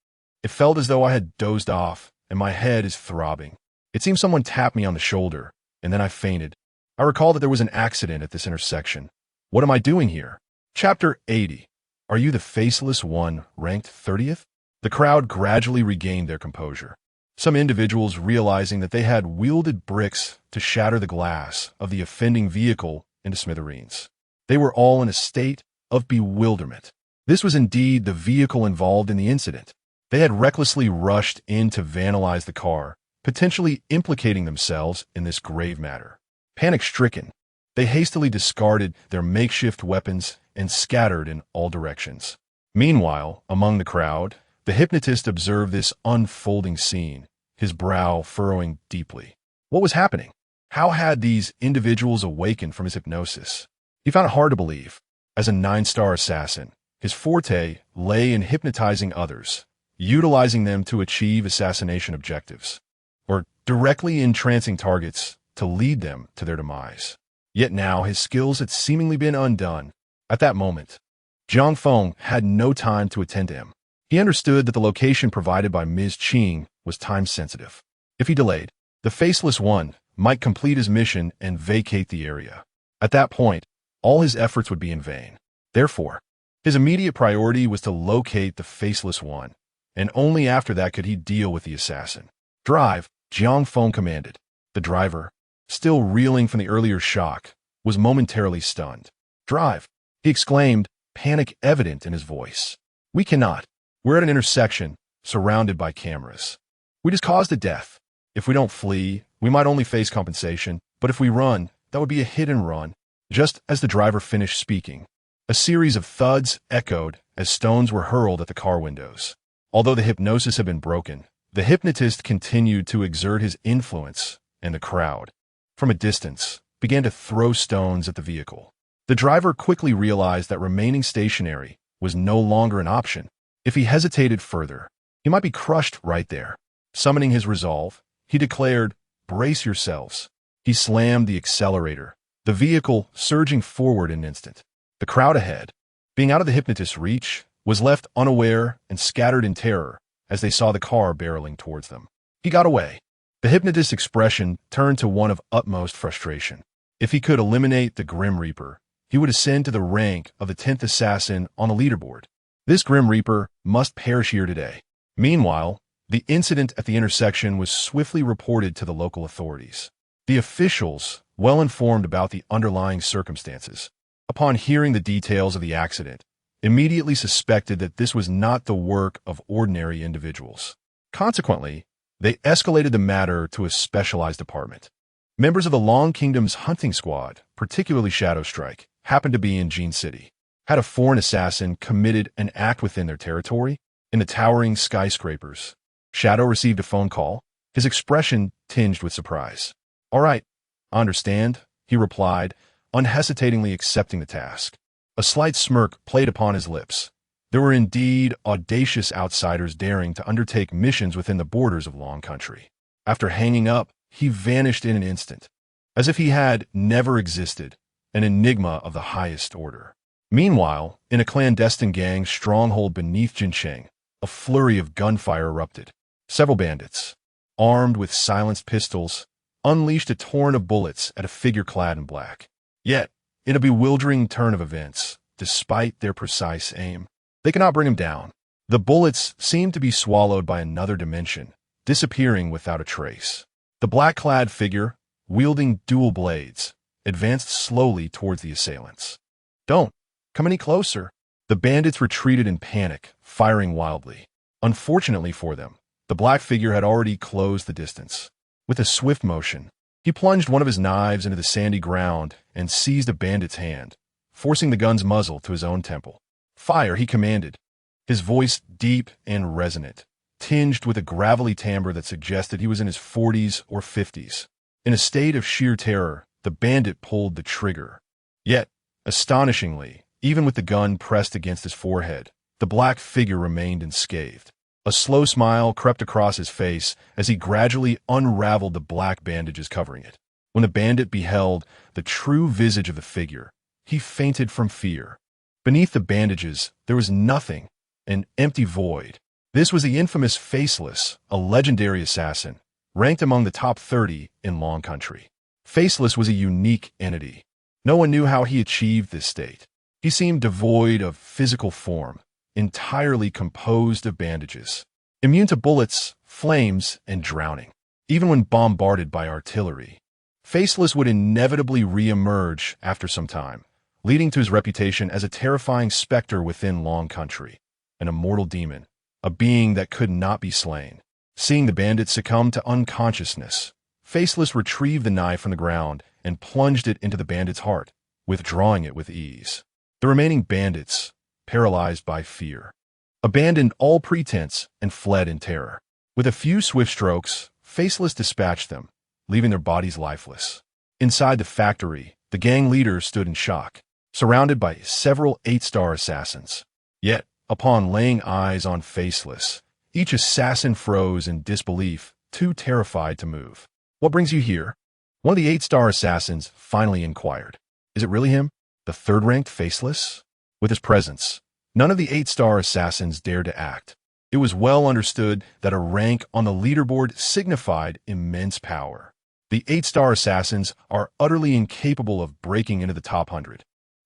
A: It felt as though I had dozed off, and my head is throbbing. It seemed someone tapped me on the shoulder, and then I fainted. I recall that there was an accident at this intersection. What am I doing here? Chapter 80. Are you the faceless one ranked 30th? The crowd gradually regained their composure. Some individuals, realizing that they had wielded bricks to shatter the glass of the offending vehicle into smithereens. They were all in a state of bewilderment. This was indeed the vehicle involved in the incident. They had recklessly rushed in to vandalize the car, potentially implicating themselves in this grave matter. Panic-stricken, they hastily discarded their makeshift weapons and scattered in all directions. Meanwhile, among the crowd, the hypnotist observed this unfolding scene, his brow furrowing deeply. What was happening? How had these individuals awakened from his hypnosis? He found it hard to believe. As a 9-star assassin, his forte lay in hypnotizing others, utilizing them to achieve assassination objectives, or directly entrancing targets to lead them to their demise. Yet now his skills had seemingly been undone. At that moment, Jiang Feng had no time to attend to him. He understood that the location provided by Ms. Qing was time-sensitive. If he delayed, the Faceless One might complete his mission and vacate the area. At that point, all his efforts would be in vain. Therefore, his immediate priority was to locate the Faceless One, and only after that could he deal with the assassin. "Drive," Jiang Feng commanded. The driver, still reeling from the earlier shock, was momentarily stunned. "Drive," he exclaimed, panic evident in his voice. "We cannot. We're at an intersection, surrounded by cameras. We just caused a death. If we don't flee, we might only face compensation, but if we run, that would be a hit and run." Just as the driver finished speaking, a series of thuds echoed as stones were hurled at the car windows. Although the hypnosis had been broken, the hypnotist continued to exert his influence, and the crowd, from a distance, began to throw stones at the vehicle. The driver quickly realized that remaining stationary was no longer an option. If he hesitated further, he might be crushed right there. Summoning his resolve, he declared, "Brace yourselves." He slammed the accelerator, the vehicle surging forward in an instant. The crowd ahead, being out of the hypnotist's reach, was left unaware and scattered in terror as they saw the car barreling towards them. He got away. The hypnotist's expression turned to one of utmost frustration. If he could eliminate the Grim Reaper, he would ascend to the rank of the 10th assassin on the leaderboard. This Grim Reaper must perish here today. Meanwhile, the incident at the intersection was swiftly reported to the local authorities. The officials, well informed about the underlying circumstances, upon hearing the details of the accident, immediately suspected that this was not the work of ordinary individuals. Consequently, they escalated the matter to a specialized department. Members of the Long Kingdom's hunting squad, particularly Shadow Strike, happened to be in Jin City. Had a foreign assassin committed an act within their territory? In the towering skyscrapers, Shadow received a phone call, his expression tinged with surprise. "All right, I understand," he replied, unhesitatingly accepting the task. A slight smirk played upon his lips. There were indeed audacious outsiders daring to undertake missions within the borders of Long Country. After hanging up, he vanished in an instant, as if he had never existed, an enigma of the highest order. Meanwhile, in a clandestine gang stronghold beneath Jincheng, a flurry of gunfire erupted. Several bandits, armed with silenced pistols, unleashed a torrent of bullets at a figure clad in black. Yet, in a bewildering turn of events, despite their precise aim, they could not bring him down. The bullets seemed to be swallowed by another dimension, disappearing without a trace. The black-clad figure, wielding dual blades, advanced slowly towards the assailants. "Don't come any closer." The bandits retreated in panic, firing wildly. Unfortunately for them, the black figure had already closed the distance. With a swift motion, he plunged one of his knives into the sandy ground and seized a bandit's hand, forcing the gun's muzzle to his own temple. "Fire," he commanded, his voice deep and resonant, tinged with a gravelly timbre that suggested he was in his 40s or 50s. In a state of sheer terror, the bandit pulled the trigger. Yet, astonishingly, even with the gun pressed against his forehead, the black figure remained unscathed. A slow smile crept across his face as he gradually unraveled the black bandages covering it. When the bandit beheld the true visage of the figure, he fainted from fear. Beneath the bandages, there was nothing, an empty void. This was the infamous Faceless, a legendary assassin, ranked among the top 30 in Long Country. Faceless was a unique entity. No one knew how he achieved this state. He seemed devoid of physical form, entirely composed of bandages, immune to bullets, flames, and drowning. Even when bombarded by artillery, Faceless would inevitably re-emerge after some time, leading to his reputation as a terrifying specter within Long Country, an immortal demon, a being that could not be slain. Seeing the bandit succumb to unconsciousness, Faceless retrieved the knife from the ground and plunged it into the bandit's heart, withdrawing it with ease. The remaining bandits, paralyzed by fear, abandoned all pretense and fled in terror. With a few swift strokes, Faceless dispatched them, leaving their bodies lifeless. Inside the factory, the gang leader stood in shock, surrounded by several 8-star assassins. Yet, upon laying eyes on Faceless, each assassin froze in disbelief, too terrified to move. "What brings you here?" One of the 8-star assassins finally inquired. "Is it really him, the third-ranked Faceless?" With his presence, none of the 8-star assassins dared to act. It was well understood that a rank on the leaderboard signified immense power. The 8-star assassins are utterly incapable of breaking into the top 100.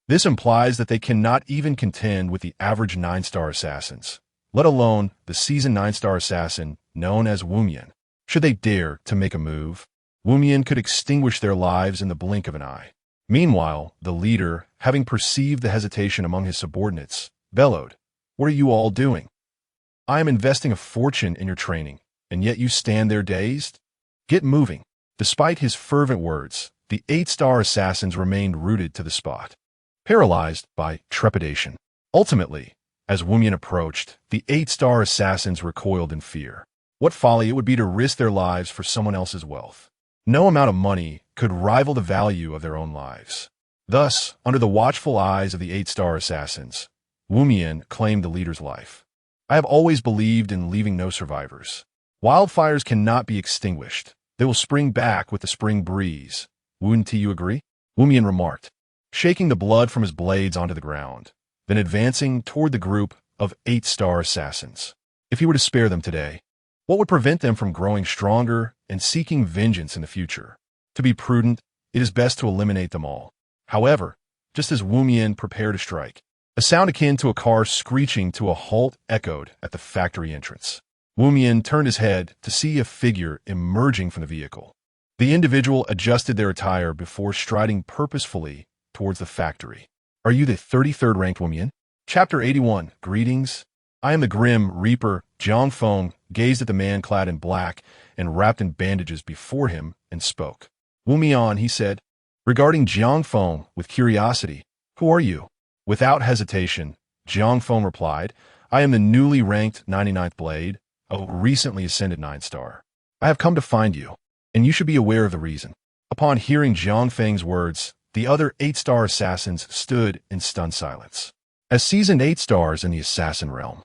A: This implies that they cannot even contend with the average 9-star assassins, let alone the seasoned 9-star assassin known as Wumian. Should they dare to make a move, Wumian could extinguish their lives in the blink of an eye. Meanwhile, the leader, having perceived the hesitation among his subordinates, bellowed, "What are you all doing? I am investing a fortune in your training, and yet you stand there dazed? Get moving." Despite his fervent words, the 8-star assassins remained rooted to the spot, paralyzed by trepidation. Ultimately, as Wumian approached, the 8-star assassins recoiled in fear. What folly it would be to risk their lives for someone else's wealth. No amount of money could rival the value of their own lives. Thus, under the watchful eyes of the 8-star assassins, Wumian claimed the leader's life. "I have always believed in leaving no survivors. Wildfires cannot be extinguished. They will spring back with the spring breeze. Wouldn't you agree?" Wumian remarked, shaking the blood from his blades onto the ground, then advancing toward the group of 8-star assassins. If he were to spare them today, what would prevent them from growing stronger and seeking vengeance in the future? To be prudent, it is best to eliminate them all. However, just as Wumian prepared to strike, a sound akin to a car screeching to a halt echoed at the factory entrance. Wumian turned his head to see a figure emerging from the vehicle. The individual adjusted their attire before striding purposefully towards the factory. "Are you the 33rd ranked Wumian?" Chapter 81, Greetings. I am the Grim Reaper. Jiang Feng gazed at the man clad in black and wrapped in bandages before him and spoke. "Wumian," he said, regarding Jiang Feng with curiosity. "Who are you?" Without hesitation, Jiang Feng replied, "I am the newly ranked 99th Blade, a recently ascended 9-star. I have come to find you, and you should be aware of the reason." Upon hearing Jiang Feng's words, the other 8-star assassins stood in stunned silence. As seasoned 8-stars in the assassin realm,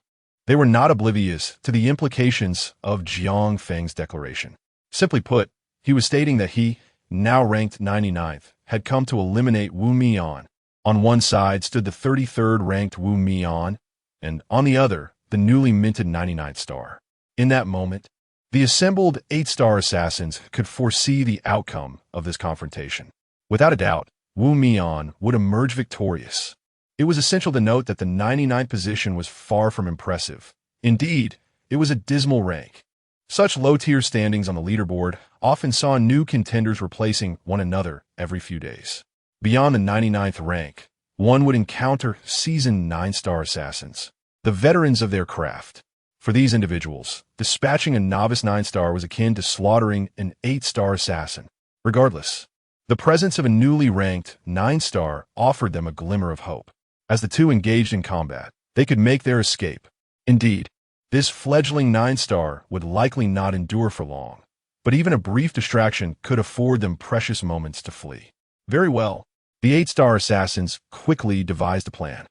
A: they were not oblivious to the implications of Jiang Feng's declaration. Simply put, he was stating that he, now ranked 99th, had come to eliminate Wu Mian. On one side stood the 33rd ranked Wu Mian, and on the other, the newly minted 99th star. In that moment, the assembled 8-star assassins could foresee the outcome of this confrontation. Without a doubt, Wu Mian would emerge victorious. It was essential to note that the 99th position was far from impressive. Indeed, it was a dismal rank. Such low-tier standings on the leaderboard often saw new contenders replacing one another every few days. Beyond the 99th rank, one would encounter seasoned 9-star assassins, the veterans of their craft. For these individuals, dispatching a novice 9-star was akin to slaughtering an 8-star assassin. Regardless, the presence of a newly ranked 9-star offered them a glimmer of hope. As the two engaged in combat, they could make their escape. Indeed, this fledgling 9-star would likely not endure for long, but even a brief distraction could afford them precious moments to flee. Very well, the 8-star assassins quickly devised a plan.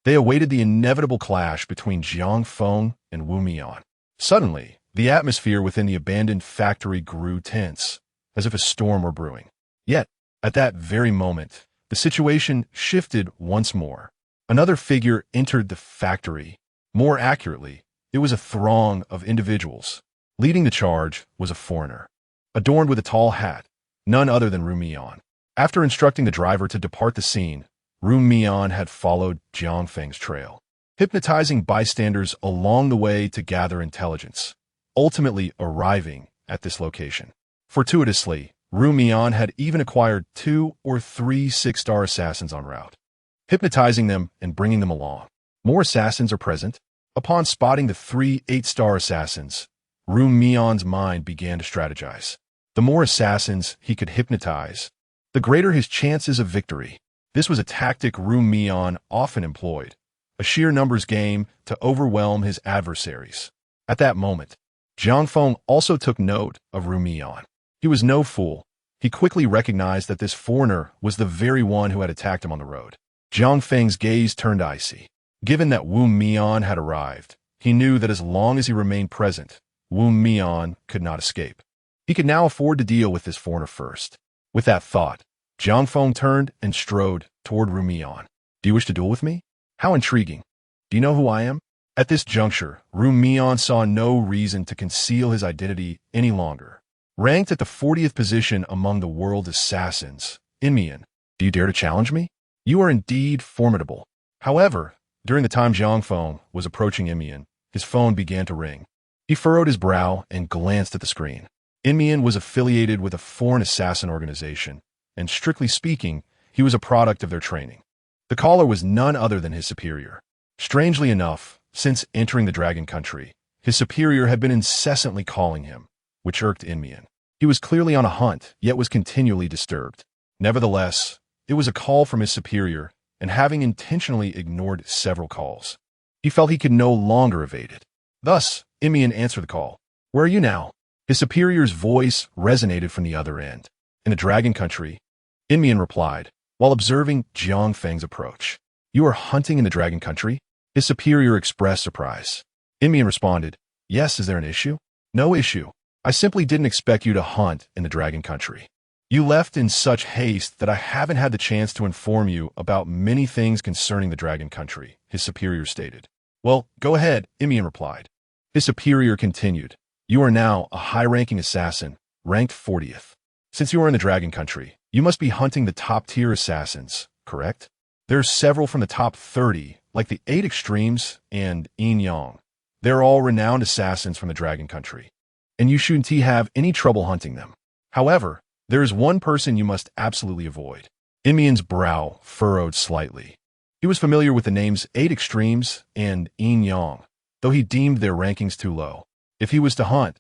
A: They awaited the inevitable clash between Jiang Feng and Wu Mian. Suddenly, the atmosphere within the abandoned factory grew tense, as if a storm were brewing. Yet, at that very moment, the situation shifted once more. Another figure entered the factory. More accurately, it was a throng of individuals. Leading the charge was a foreigner, adorned with a tall hat, none other than Ru Mian. After instructing the driver to depart the scene, Ru Mian had followed Jiang Feng's trail, hypnotizing bystanders along the way to gather intelligence, ultimately arriving at this location. Fortuitously, Ru Mian had even acquired 2 or 3 6-star assassins en route, hypnotizing them and bringing them along. More assassins are present. Upon spotting the 3 8-star assassins, Ru Mian's mind began to strategize. The more assassins he could hypnotize, the greater his chances of victory. This was a tactic Ru Mian often employed, a sheer numbers game to overwhelm his adversaries. At that moment, Jiang Feng also took note of Ru Mian. He was no fool. He quickly recognized that this foreigner was the very one who had attacked him on the road. Jiang Feng's gaze turned icy. Given that Wu Mian had arrived, he knew that as long as he remained present, Wu Mian could not escape. He could now afford to deal with this foreigner first. With that thought, Jiang Feng turned and strode toward Ru Mian. "Do you wish to duel with me? How intriguing. Do you know who I am?" At this juncture, Ru Mian saw no reason to conceal his identity any longer. Ranked at the 40th position among the world's assassins, Inmian, do you dare to challenge me? You are indeed formidable. However, during the time Jiang Feng was approaching Inmian, his phone began to ring. He furrowed his brow and glanced at the screen. Inmian was affiliated with a foreign assassin organization, and strictly speaking, he was a product of their training. The caller was none other than his superior. Strangely enough, since entering the Dragon Country, his superior had been incessantly calling him, which irked Inmian. He was clearly on a hunt, yet was continually disturbed. Nevertheless, it was a call from his superior, and having intentionally ignored several calls, he felt he could no longer evade it. Thus, Inmian answered the call. Where are you now? His superior's voice resonated from the other end. In the Dragon Country, Inmian replied, while observing Jiang Feng's approach. You are hunting in the Dragon Country? His superior expressed surprise. Inmian responded, Yes, is there an issue? No issue. I simply didn't expect you to hunt in the Dragon Country. You left in such haste that I haven't had the chance to inform you about many things concerning the Dragon Country, his superior stated. Well, go ahead, Inmian replied. His superior continued, You are now a high-ranking assassin, ranked 40th. Since you are in the Dragon Country, you must be hunting the top-tier assassins, correct? There are several from the top 30, like the 8 Extremes and Yin Yang. They're all renowned assassins from the Dragon Country, and you shouldn't have any trouble hunting them. However, there is one person you must absolutely avoid. Inmian's brow furrowed slightly. He was familiar with the names 8 Extremes and Yin Yang, though he deemed their rankings too low. If he was to hunt,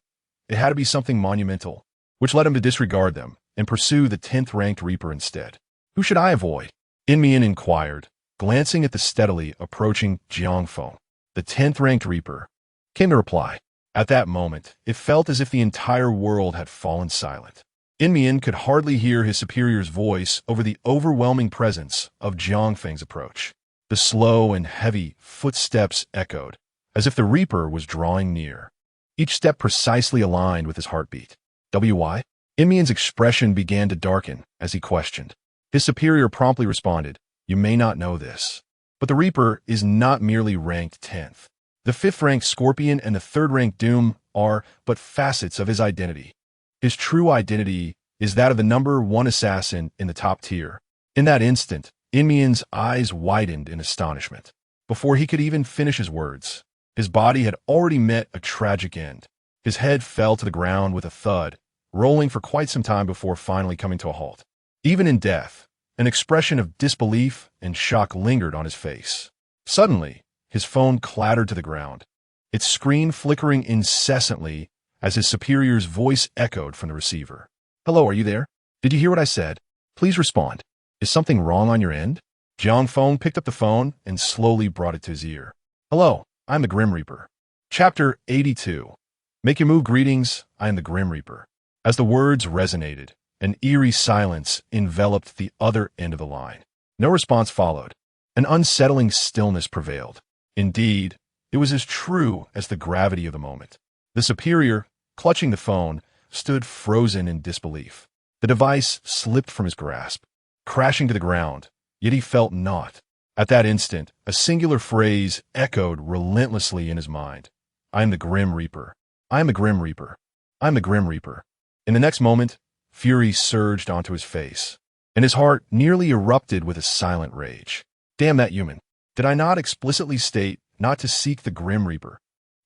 A: it had to be something monumental, which led him to disregard them and pursue the 10th-ranked Reaper instead. Who should I avoid? Inmian inquired, glancing at the steadily approaching Jiang Feng. The 10th-ranked Reaper, came the reply. At that moment, it felt as if the entire world had fallen silent. Inmian could hardly hear his superior's voice over the overwhelming presence of Jiang Feng's approach. The slow and heavy footsteps echoed, as if the Reaper was drawing near. Each step precisely aligned with his heartbeat. Why? Inmian's expression began to darken as he questioned. His superior promptly responded, You may not know this, but the Reaper is not merely ranked 10th. The 5th-ranked Scorpion and the 3rd-ranked Doom are but facets of his identity. His true identity is that of the number 1 assassin in the top tier. In that instant, Inmian's eyes widened in astonishment. Before he could even finish his words, his body had already met a tragic end. His head fell to the ground with a thud, rolling for quite some time before finally coming to a halt. Even in death, an expression of disbelief and shock lingered on his face. Suddenly, his phone clattered to the ground, its screen flickering incessantly as his superior's voice echoed from the receiver. Hello, are you there? Did you hear what I said? Please respond. Is something wrong on your end? Jiang Feng picked up the phone and slowly brought it to his ear. Hello, I'm the Grim Reaper. Chapter 82. Make your move, greetings, I am the Grim Reaper. As the words resonated, an eerie silence enveloped the other end of the line. No response followed. An unsettling stillness prevailed. Indeed, it was as true as the gravity of the moment. The superior, clutching the phone, stood frozen in disbelief. The device slipped from his grasp, crashing to the ground, yet he felt naught. At that instant, a singular phrase echoed relentlessly in his mind. I am the Grim Reaper. I am the Grim Reaper. I am the Grim Reaper. In the next moment, fury surged onto his face, and his heart nearly erupted with a silent rage. Damn that human. Did I not explicitly state not to seek the Grim Reaper?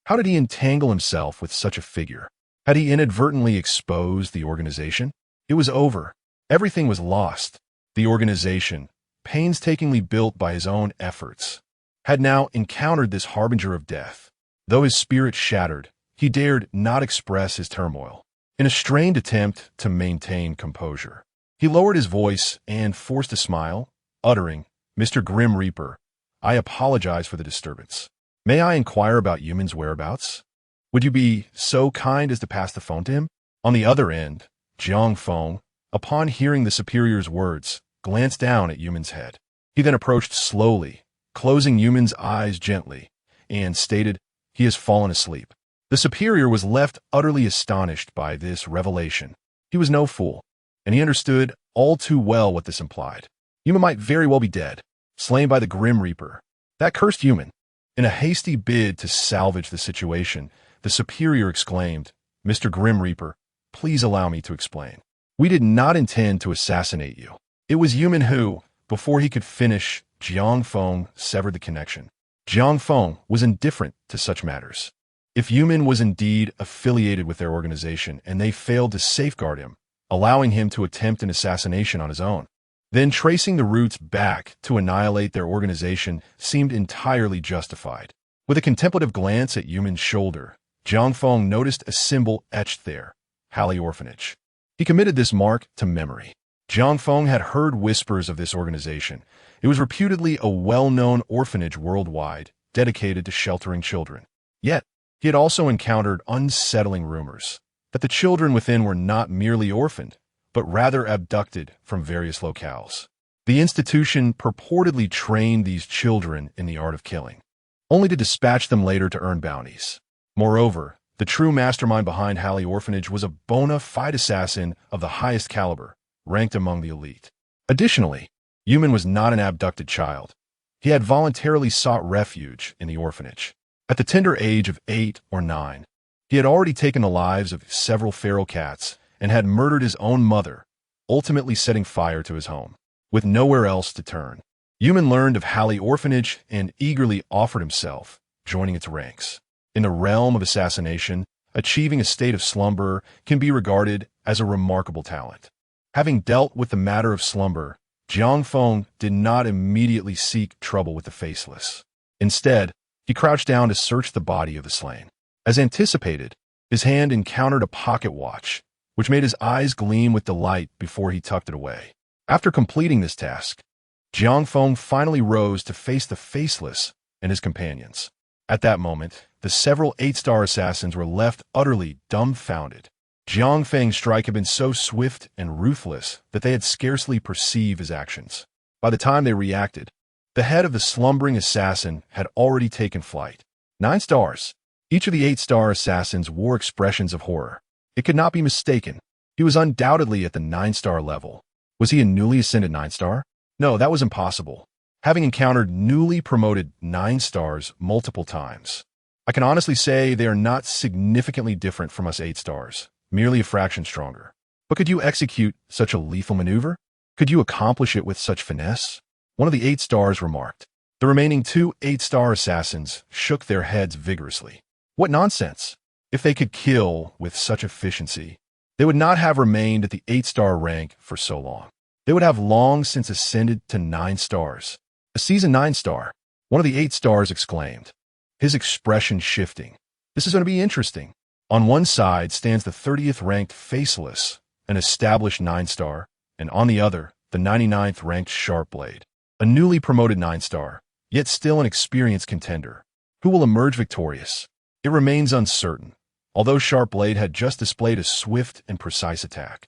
A: How did he entangle himself with such a figure? Had he inadvertently exposed the organization? It was over. Everything was lost. The organization, painstakingly built by his own efforts, had now encountered this harbinger of death. Though his spirit shattered, he dared not express his turmoil. In a strained attempt to maintain composure, he lowered his voice and forced a smile, uttering, Mr. Grim Reaper, I apologize for the disturbance. May I inquire about Yuman's whereabouts? Would you be so kind as to pass the phone to him? On the other end, Jiang Feng, upon hearing the superior's words, glanced down at Yuman's head. He then approached slowly, closing Yuman's eyes gently, and stated, He has fallen asleep. The superior was left utterly astonished by this revelation. He was no fool, and he understood all too well what this implied. Yuman might very well be dead, slain by the Grim Reaper. That cursed Yuman. In a hasty bid to salvage the situation, the superior exclaimed, "Mr. Grim Reaper, please allow me to explain. We did not intend to assassinate you. It was Yuman who, before he could finish, Jiang Feng severed the connection. Jiang Feng was indifferent to such matters. If Yuman was indeed affiliated with their organization and they failed to safeguard him, allowing him to attempt an assassination on his own, then tracing the roots back to annihilate their organization seemed entirely justified. With a contemplative glance at Yuman's shoulder, Jiang Feng noticed a symbol etched there, Halley Orphanage. He committed this mark to memory. Jiang Feng had heard whispers of this organization. It was reputedly a well-known orphanage worldwide, dedicated to sheltering children. Yet, he had also encountered unsettling rumors that the children within were not merely orphaned, but rather abducted from various locales. The institution purportedly trained these children in the art of killing, only to dispatch them later to earn bounties. Moreover, the true mastermind behind Halley Orphanage was a bona fide assassin of the highest caliber, ranked among the elite. Additionally, Yuman was not an abducted child. He had voluntarily sought refuge in the orphanage. At the tender age of 8 or 9, he had already taken the lives of several feral cats and had murdered his own mother, ultimately setting fire to his home. With nowhere else to turn, Yuman learned of Halley Orphanage and eagerly offered himself, joining its ranks. In the realm of assassination, achieving a state of slumber can be regarded as a remarkable talent. Having dealt with the matter of slumber, Jiang Feng did not immediately seek trouble with the faceless. Instead, he crouched down to search the body of the slain. As anticipated, his hand encountered a pocket watch, which made his eyes gleam with delight before he tucked it away. After completing this task, Jiang Feng finally rose to face the faceless and his companions. At that moment, the several 8-star assassins were left utterly dumbfounded. Jiang Feng's strike had been so swift and ruthless that they had scarcely perceived his actions. By the time they reacted, the head of the slumbering assassin had already taken flight. 9 stars. Each of the 8-star assassins wore expressions of horror. It could not be mistaken. He was undoubtedly at the 9-star level. Was he a newly ascended 9-star? No, that was impossible, having encountered newly promoted 9 stars multiple times. I can honestly say they are not significantly different from us 8 stars, merely a fraction stronger. But could you execute such a lethal maneuver? Could you accomplish it with such finesse? One of the 8 stars remarked. The remaining 2 8-star assassins shook their heads vigorously. What nonsense! If they could kill with such efficiency, they would not have remained at the 8-star rank for so long. They would have long since ascended to 9 stars. A seasoned 9-star, one of the 8 stars exclaimed, his expression shifting. This is going to be interesting. On one side stands the 30th ranked Faceless, an established 9-star, and on the other, the 99th ranked Sharpblade, a newly promoted 9-star, yet still an experienced contender. Who will emerge victorious? It remains uncertain, although Sharpblade had just displayed a swift and precise attack.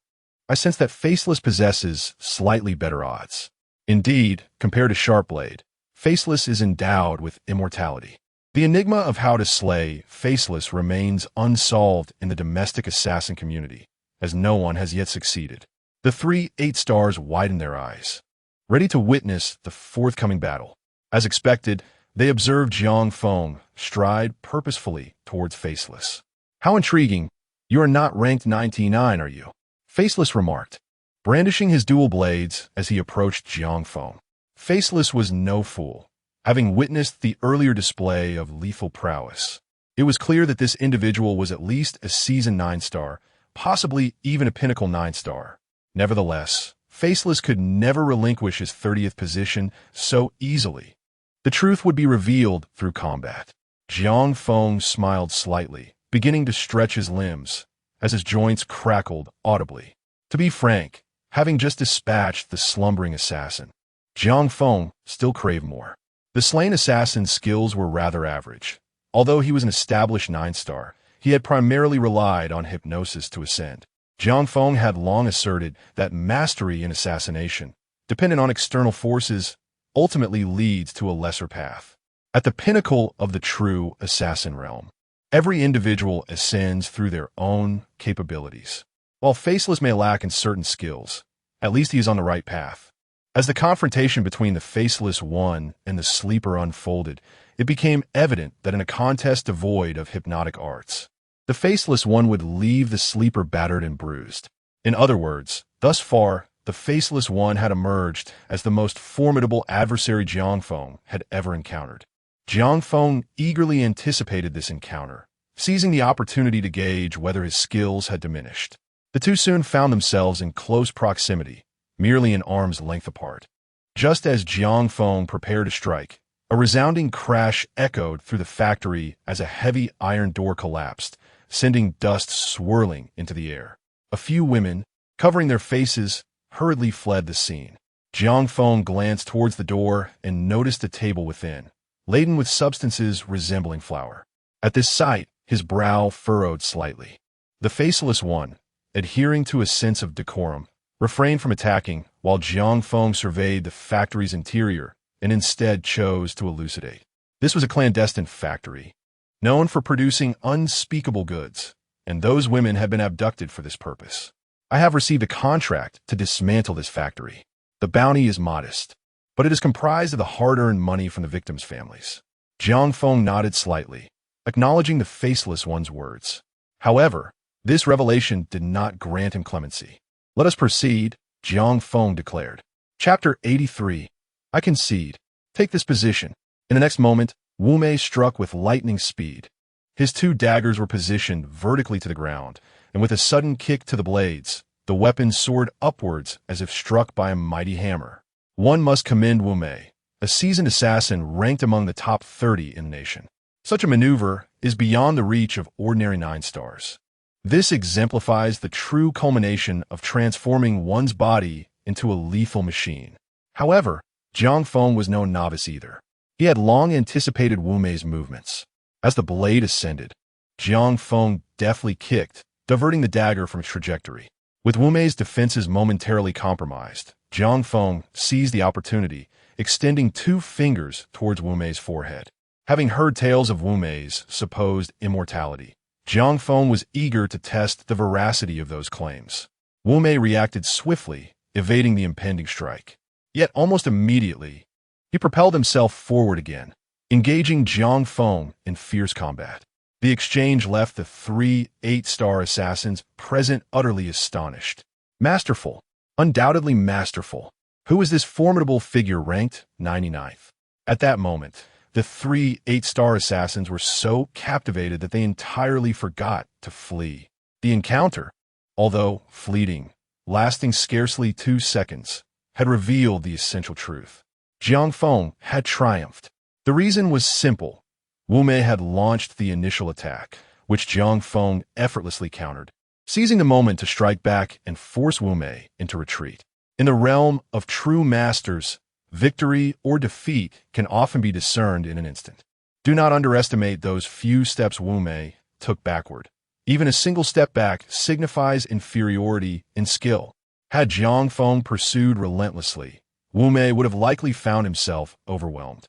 A: I sense that Faceless possesses slightly better odds. Indeed, compared to Sharpblade, Faceless is endowed with immortality. The enigma of how to slay Faceless remains unsolved in the domestic assassin community, as no one has yet succeeded. The 3 8-stars widened their eyes, ready to witness the forthcoming battle. As expected, they observed Jiang Feng stride purposefully towards Faceless. How intriguing. You are not ranked 99, are you? Faceless remarked, brandishing his dual blades as he approached Jiang Feng. Faceless was no fool, having witnessed the earlier display of lethal prowess. It was clear that this individual was at least a seasoned 9-star, possibly even a pinnacle 9-star. Nevertheless, Faceless could never relinquish his 30th position so easily. The truth would be revealed through combat. Jiang Feng smiled slightly, beginning to stretch his limbs as his joints crackled audibly. To be frank, having just dispatched the slumbering assassin, Jiang Feng still craved more. The slain assassin's skills were rather average. Although he was an established 9-star, he had primarily relied on hypnosis to ascend. Jiang Feng had long asserted that mastery in assassination, dependent on external forces, ultimately leads to a lesser path. At the pinnacle of the true assassin realm, every individual ascends through their own capabilities. While Faceless may lack in certain skills, at least he is on the right path. As the confrontation between the Faceless One and the Sleeper unfolded, it became evident that in a contest devoid of hypnotic arts, the faceless one would leave the sleeper battered and bruised. In other words, thus far, the faceless one had emerged as the most formidable adversary Jiang Feng had ever encountered. Jiang Feng eagerly anticipated this encounter, seizing the opportunity to gauge whether his skills had diminished. The two soon found themselves in close proximity, merely an arm's length apart. Just as Jiang Feng prepared to strike, a resounding crash echoed through the factory as a heavy iron door collapsed, sending dust swirling into the air. A few women, covering their faces, hurriedly fled the scene. Jiang Feng glanced towards the door and noticed a table within, laden with substances resembling flour. At this sight, his brow furrowed slightly. The faceless one, adhering to a sense of decorum, refrained from attacking while Jiang Feng surveyed the factory's interior and instead chose to elucidate. This was a clandestine factory, known for producing unspeakable goods, and those women had been abducted for this purpose. I have received a contract to dismantle this factory. The bounty is modest, but it is comprised of the hard-earned money from the victims' families. Jiang Feng nodded slightly, acknowledging the faceless one's words. However, this revelation did not grant him clemency. Let us proceed, Jiang Feng declared. Chapter 83. I concede. Take this position. In the next moment, Wu Mei struck with lightning speed. His two daggers were positioned vertically to the ground, and with a sudden kick to the blades, the weapon soared upwards as if struck by a mighty hammer. One must commend Wu Mei, a seasoned assassin ranked among the top 30 in the nation. Such a maneuver is beyond the reach of ordinary 9-stars. This exemplifies the true culmination of transforming one's body into a lethal machine. However, Jiang Feng was no novice either. He had long anticipated Wu Mei's movements. As the blade ascended, Jiang Feng deftly kicked, diverting the dagger from its trajectory. With Wu Mei's defenses momentarily compromised, Jiang Feng seized the opportunity, extending 2 fingers towards Wu Mei's forehead. Having heard tales of Wu Mei's supposed immortality, Jiang Feng was eager to test the veracity of those claims. Wu Mei reacted swiftly, evading the impending strike. Yet almost immediately, he propelled himself forward again, engaging Jiang Feng in fierce combat. The exchange left the 3 8-star assassins present utterly astonished. Masterful, undoubtedly masterful. Who was this formidable figure ranked 99th? At that moment, the 3 8-star assassins were so captivated that they entirely forgot to flee. The encounter, although fleeting, lasting scarcely 2 seconds, had revealed the essential truth. Jiang Feng had triumphed. The reason was simple. Wu Mei had launched the initial attack, which Jiang Feng effortlessly countered, seizing the moment to strike back and force Wu Mei into retreat. In the realm of true masters, victory or defeat can often be discerned in an instant. Do not underestimate those few steps Wu Mei took backward. Even a single step back signifies inferiority in skill. Had Jiang Feng pursued relentlessly, Wu Mei would have likely found himself overwhelmed,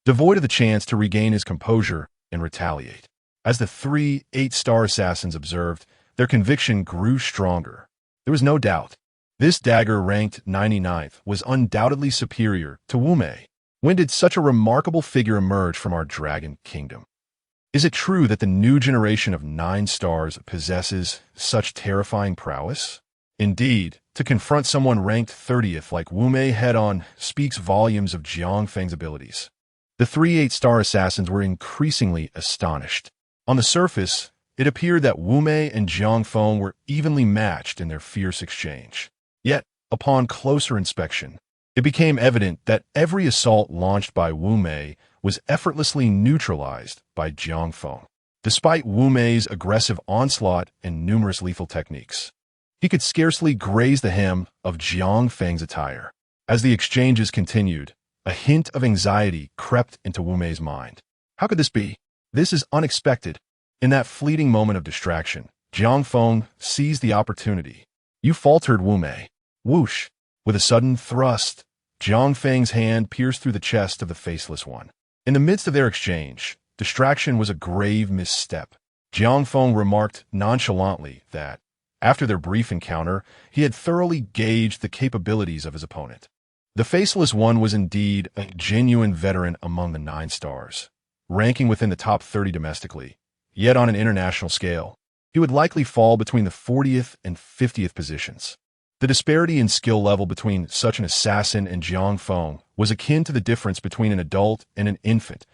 A: devoid of the chance to regain his composure and retaliate. As the 3 8-star assassins observed, their conviction grew stronger. There was no doubt. This dagger ranked 99th was undoubtedly superior to Wu Mei. When did such a remarkable figure emerge from our dragon kingdom? Is it true that the new generation of 9-stars possesses such terrifying prowess? Indeed, to confront someone ranked 30th like Wu Mei head-on speaks volumes of Jiang Feng's abilities. The 3 8-star assassins were increasingly astonished. On the surface, it appeared that Wu Mei and Jiang Feng were evenly matched in their fierce exchange. Yet, upon closer inspection, it became evident that every assault launched by Wu Mei was effortlessly neutralized by Jiang Feng. Despite Wu Mei's aggressive onslaught and numerous lethal techniques, he could scarcely graze the hem of Jiang Feng's attire. As the exchanges continued, a hint of anxiety crept into Wu Mei's mind. How could this be? This is unexpected. In that fleeting moment of distraction, Jiang Feng seized the opportunity. You faltered, Wu Mei. Whoosh! With a sudden thrust, Jiang Feng's hand pierced through the chest of the faceless one. In the midst of their exchange, distraction was a grave misstep. Jiang Feng remarked nonchalantly that, after their brief encounter, he had thoroughly gauged the capabilities of his opponent. The faceless one was indeed a genuine veteran among the 9-stars. ranking within the top 30 domestically. Yet on an international scale, he would likely fall between the 40th and 50th positions. The disparity in skill level between such an assassin and Jiang Feng was akin to the difference between an adult and an infant,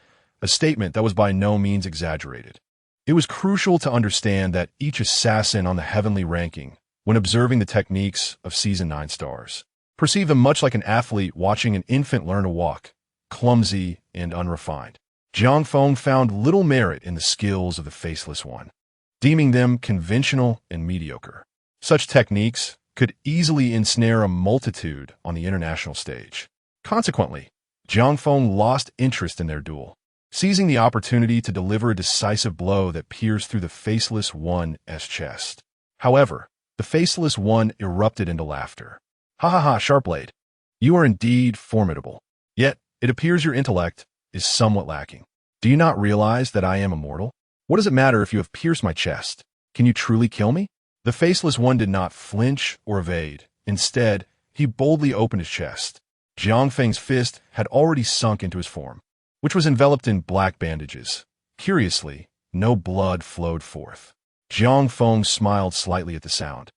A: a statement that was by no means exaggerated. It was crucial to understand that each assassin on the heavenly ranking, when observing the techniques of Season 9 stars, perceived them much like an athlete watching an infant learn to walk, clumsy and unrefined. Jiang Feng found little merit in the skills of the Faceless One, deeming them conventional and mediocre. Such techniques could easily ensnare a multitude on the international stage. Consequently, Jiang Feng lost interest in their duel, seizing the opportunity to deliver a decisive blow that pierced through the Faceless One's chest. However, the Faceless One erupted into laughter. "Ha ha ha, Sharpblade. You are indeed formidable. Yet, it appears your intellect is somewhat lacking. Do you not realize that I am immortal? What does it matter if you have pierced my chest? Can you truly kill me?" The Faceless One did not flinch or evade. Instead, he boldly opened his chest. Jiang Feng's fist had already sunk into his form, which was enveloped in black bandages. Curiously, no blood flowed forth. Jiang Feng smiled slightly at the sound,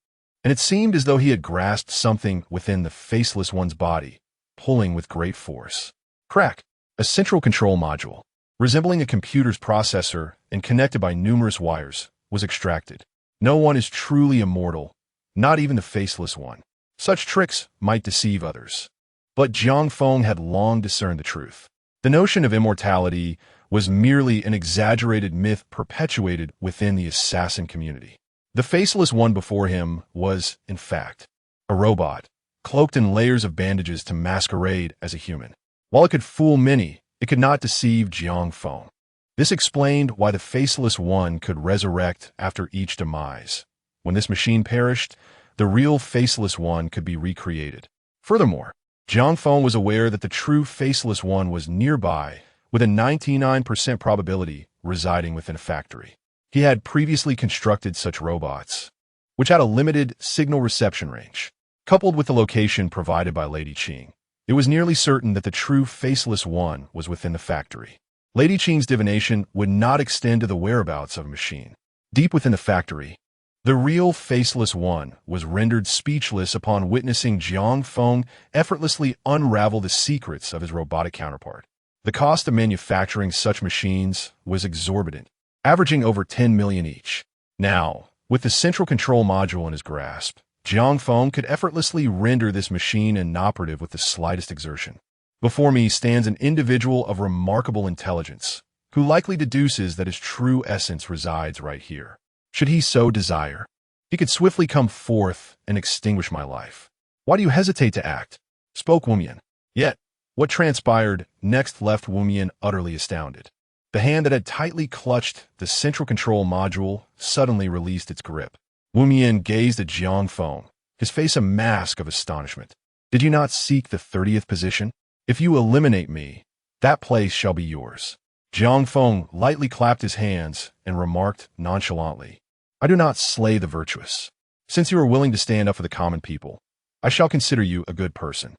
A: and it seemed as though he had grasped something within the Faceless One's body, pulling with great force. Crack! A central control module, resembling a computer's processor and connected by numerous wires, was extracted. No one is truly immortal, not even the Faceless One. Such tricks might deceive others. But Jiang Feng had long discerned the truth. The notion of immortality was merely an exaggerated myth perpetuated within the assassin community. The Faceless One before him was, in fact, a robot, cloaked in layers of bandages to masquerade as a human. While it could fool many, it could not deceive Jiang Feng. This explained why the Faceless One could resurrect after each demise. When this machine perished, the real Faceless One could be recreated. Furthermore, Jiang Feng was aware that the true Faceless One was nearby, with a 99% probability residing within a factory. He had previously constructed such robots, which had a limited signal reception range. Coupled with the location provided by Lady Qing, it was nearly certain that the true Faceless One was within the factory. Lady Qing's divination would not extend to the whereabouts of a machine. Deep within the factory, the real Faceless One was rendered speechless upon witnessing Jiang Feng effortlessly unravel the secrets of his robotic counterpart. The cost of manufacturing such machines was exorbitant, averaging over 10 million each. Now, with the central control module in his grasp, Jiang Feng could effortlessly render this machine inoperative with the slightest exertion. Before me stands an individual of remarkable intelligence, who likely deduces that his true essence resides right here. Should he so desire, he could swiftly come forth and extinguish my life. "Why do you hesitate to act?" spoke Wumian. Yet, what transpired next left Wumian utterly astounded. The hand that had tightly clutched the central control module suddenly released its grip. Wumian gazed at Jiang Feng, his face a mask of astonishment. "Did you not seek the 30th position? If you eliminate me, that place shall be yours." Jiang Feng lightly clapped his hands and remarked nonchalantly, "I do not slay the virtuous. Since you are willing to stand up for the common people, I shall consider you a good person.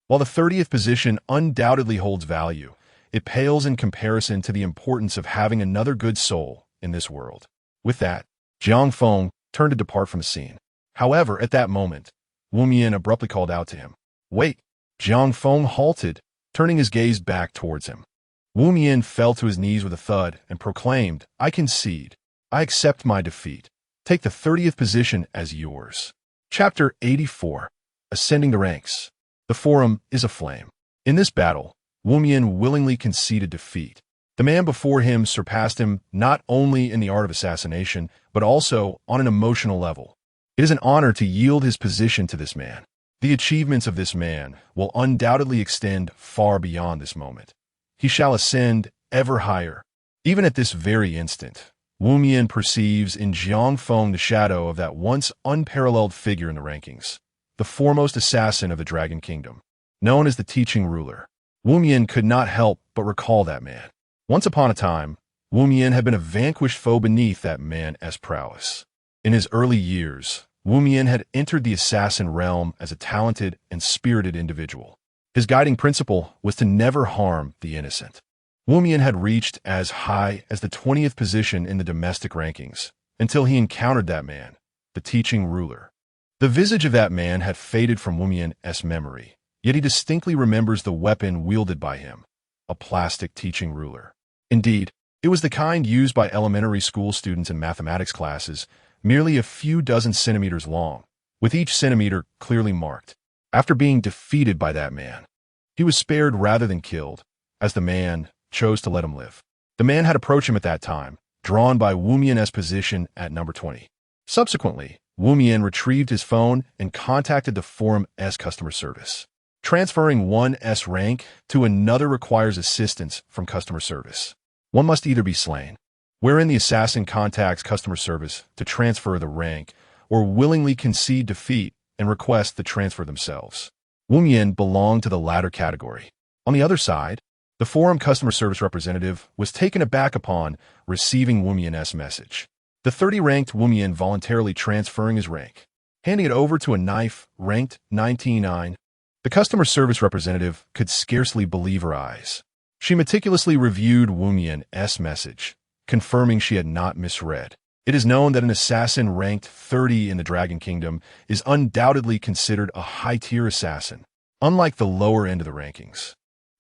A: While the 30th position undoubtedly holds value, it pales in comparison to the importance of having another good soul in this world." With that, Jiang Feng turned to depart from the scene. However, at that moment, Wumian abruptly called out to him, "Wait!" Jiang Feng halted, turning his gaze back towards him. Wumian fell to his knees with a thud and proclaimed, "I concede. I accept my defeat. Take the 30th position as yours." Chapter 84. Ascending the Ranks. The forum is aflame. In this battle, Wumian willingly conceded defeat. The man before him surpassed him not only in the art of assassination, but also on an emotional level. It is an honor to yield his position to this man. The achievements of this man will undoubtedly extend far beyond this moment. He shall ascend ever higher. Even at this very instant, Wumian perceives in Jiang Feng the shadow of that once unparalleled figure in the rankings, the foremost assassin of the Dragon Kingdom, known as the Teaching Ruler. Wumian could not help but recall that man. Once upon a time, Wumian had been a vanquished foe beneath that man's prowess. In his early years, Wumian had entered the assassin realm as a talented and spirited individual. His guiding principle was to never harm the innocent. Wu Mian had reached as high as the 20th position in the domestic rankings until he encountered that man, the teaching ruler. The visage of that man had faded from Wu Mian's memory, yet he distinctly remembers the weapon wielded by him, a plastic teaching ruler. Indeed, it was the kind used by elementary school students in mathematics classes, merely a few dozen centimeters long, with each centimeter clearly marked. After being defeated by that man, he was spared rather than killed, as the man chose to let him live. The man had approached him at that time, drawn by Wu Mian's position at number 20. Subsequently, Wu Mian retrieved his phone and contacted the forum's customer service. Transferring one's rank to another requires assistance from customer service. One must either be slain, wherein the assassin contacts customer service to transfer the rank, or willingly concede defeat and request the transfer themselves. Wu Mian belonged to the latter category. On the other side, the forum customer service representative was taken aback upon receiving Wu Mian's message. The 30-ranked Wu Mian voluntarily transferring his rank, handing it over to a knife ranked 99. The customer service representative could scarcely believe her eyes. She meticulously reviewed Wu Mian's message, confirming she had not misread. It is known that an assassin ranked 30 in the Dragon Kingdom is undoubtedly considered a high-tier assassin, unlike the lower end of the rankings.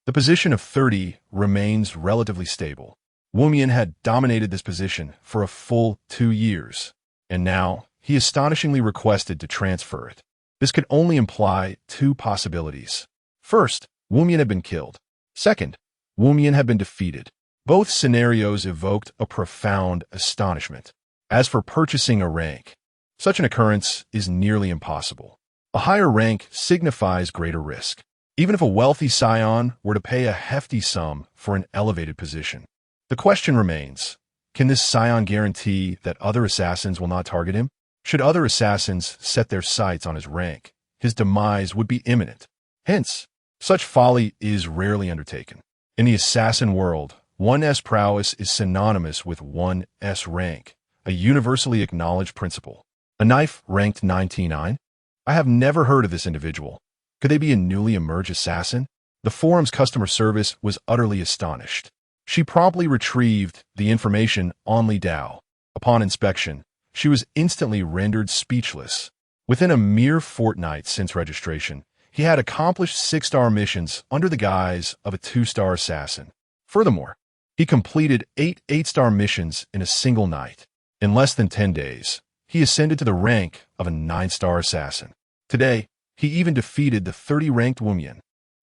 A: The position of 30 remains relatively stable. Wu Mian had dominated this position for a full 2 years, and now he astonishingly requested to transfer it. This could only imply two possibilities. First, Wu Mian had been killed. Second, Wu Mian had been defeated. Both scenarios evoked a profound astonishment. As for purchasing a rank, such an occurrence is nearly impossible. A higher rank signifies greater risk, even if a wealthy scion were to pay a hefty sum for an elevated position. The question remains, can this scion guarantee that other assassins will not target him? Should other assassins set their sights on his rank, his demise would be imminent. Hence, such folly is rarely undertaken. In the assassin world, one's prowess is synonymous with one's rank, a universally acknowledged principle. A knife ranked 99? I have never heard of this individual. Could they be a newly emerged assassin? The forum's customer service was utterly astonished. She promptly retrieved the information on Li Dao. Upon inspection, she was instantly rendered speechless. Within a mere fortnight since registration, he had accomplished 6-star missions under the guise of a 2-star assassin. Furthermore, he completed 8 8-star missions in a single night. In less than 10 days, he ascended to the rank of a 9-star assassin. Today, he even defeated the 30-ranked Wu Mian.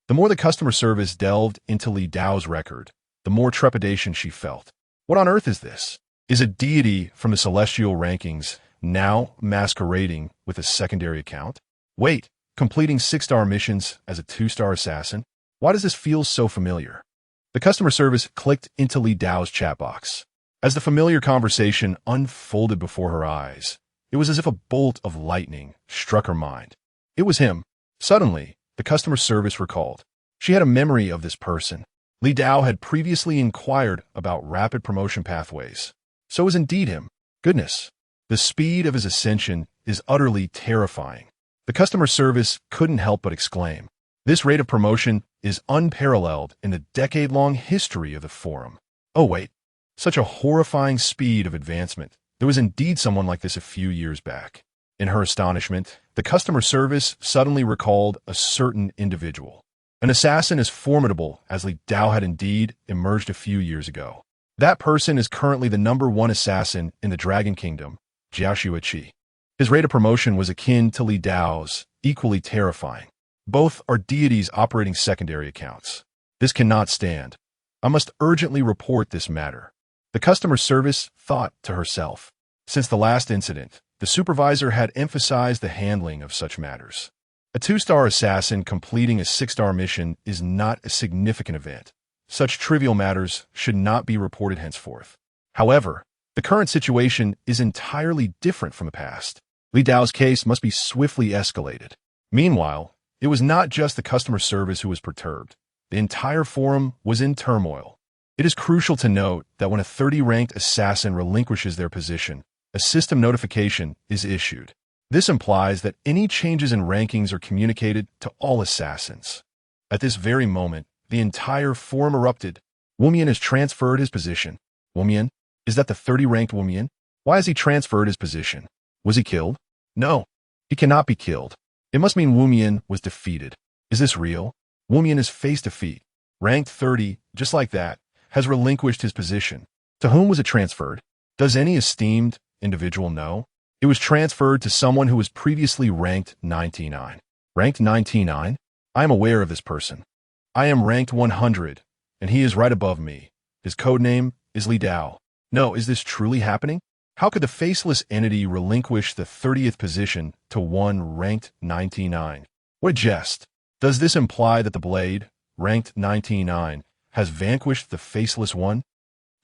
A: The more the customer service delved into Li Dao's record, the more trepidation she felt. What on earth is this? Is a deity from the celestial rankings now masquerading with a secondary account? Wait, completing 6-star missions as a 2-star assassin? Why does this feel so familiar? The customer service clicked into Li Dao's chat box. As the familiar conversation unfolded before her eyes, it was as if a bolt of lightning struck her mind. It was him. Suddenly, the customer service recalled. She had a memory of this person. Li Dao had previously inquired about rapid promotion pathways. So it was indeed him. Goodness, the speed of his ascension is utterly terrifying. The customer service couldn't help but exclaim. This rate of promotion is unparalleled in the decade-long history of the forum. Oh wait, such a horrifying speed of advancement. There was indeed someone like this a few years back. In her astonishment, the customer service suddenly recalled a certain individual. An assassin as formidable as Li Dao had indeed emerged a few years ago. That person is currently the #1 assassin in the Dragon Kingdom, Jiao. His rate of promotion was akin to Li Dao's, equally terrifying. Both are deities operating secondary accounts. This cannot stand. I must urgently report this matter. The customer service thought to herself. Since the last incident, the supervisor had emphasized the handling of such matters. A 2-star assassin completing a 6-star mission is not a significant event. Such trivial matters should not be reported henceforth. However, the current situation is entirely different from the past. Li Dao's case must be swiftly escalated. Meanwhile, it was not just the customer service who was perturbed. The entire forum was in turmoil. It is crucial to note that when a 30-ranked assassin relinquishes their position, a system notification is issued. This implies that any changes in rankings are communicated to all assassins. At this very moment, the entire forum erupted. Wumian has transferred his position. Wumian? Is that the 30-ranked Wumian? Why has he transferred his position? Was he killed? No. He cannot be killed. It must mean Wumian was defeated. Is this real? Wumian is face defeat. Ranked 30, just like that, has relinquished his position. To whom was it transferred? Does any esteemed individual know? It was transferred to someone who was previously ranked 99. Ranked 99? I am aware of this person. I am ranked 100, and he is right above me. His codename is Li Dao. No, is this truly happening? How could the faceless entity relinquish the 30th position to one ranked 99? What a jest. Does this imply that the blade, ranked 99, has vanquished the faceless one?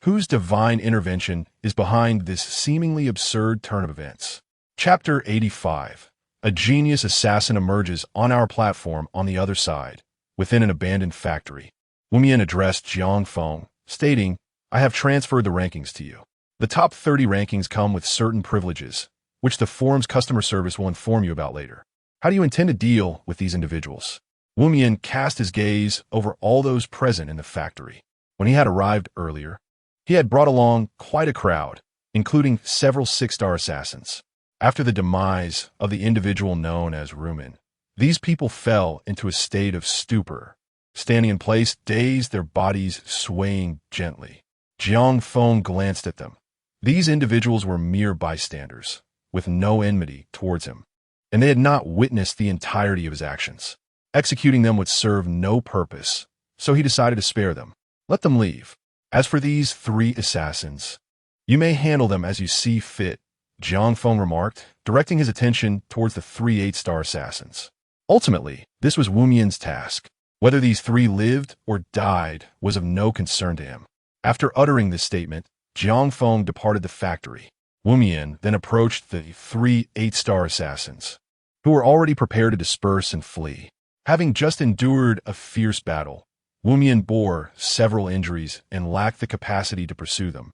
A: Whose divine intervention is behind this seemingly absurd turn of events? Chapter 85. A genius assassin emerges on our platform on the other side, within an abandoned factory. Wumian addressed Jiang Feng, stating, I have transferred the rankings to you. The top 30 rankings come with certain privileges, which the forum's customer service will inform you about later. How do you intend to deal with these individuals? Wumian cast his gaze over all those present in the factory. When he had arrived earlier, he had brought along quite a crowd, including several 6-star assassins. After the demise of the individual known as Rumen, these people fell into a state of stupor, standing in place, dazed, their bodies swaying gently. Jiang Feng glanced at them. These individuals were mere bystanders, with no enmity towards him, and they had not witnessed the entirety of his actions. Executing them would serve no purpose, so he decided to spare them. Let them leave. As for these 3 assassins, you may handle them as you see fit, Jiang Feng remarked, directing his attention towards the 3 8-star assassins. Ultimately, this was Wumian's task. Whether these 3 lived or died was of no concern to him. After uttering this statement, Jiang Feng departed the factory. Wumian then approached the 3 8-star assassins, who were already prepared to disperse and flee. Having just endured a fierce battle, Wumian bore several injuries and lacked the capacity to pursue them,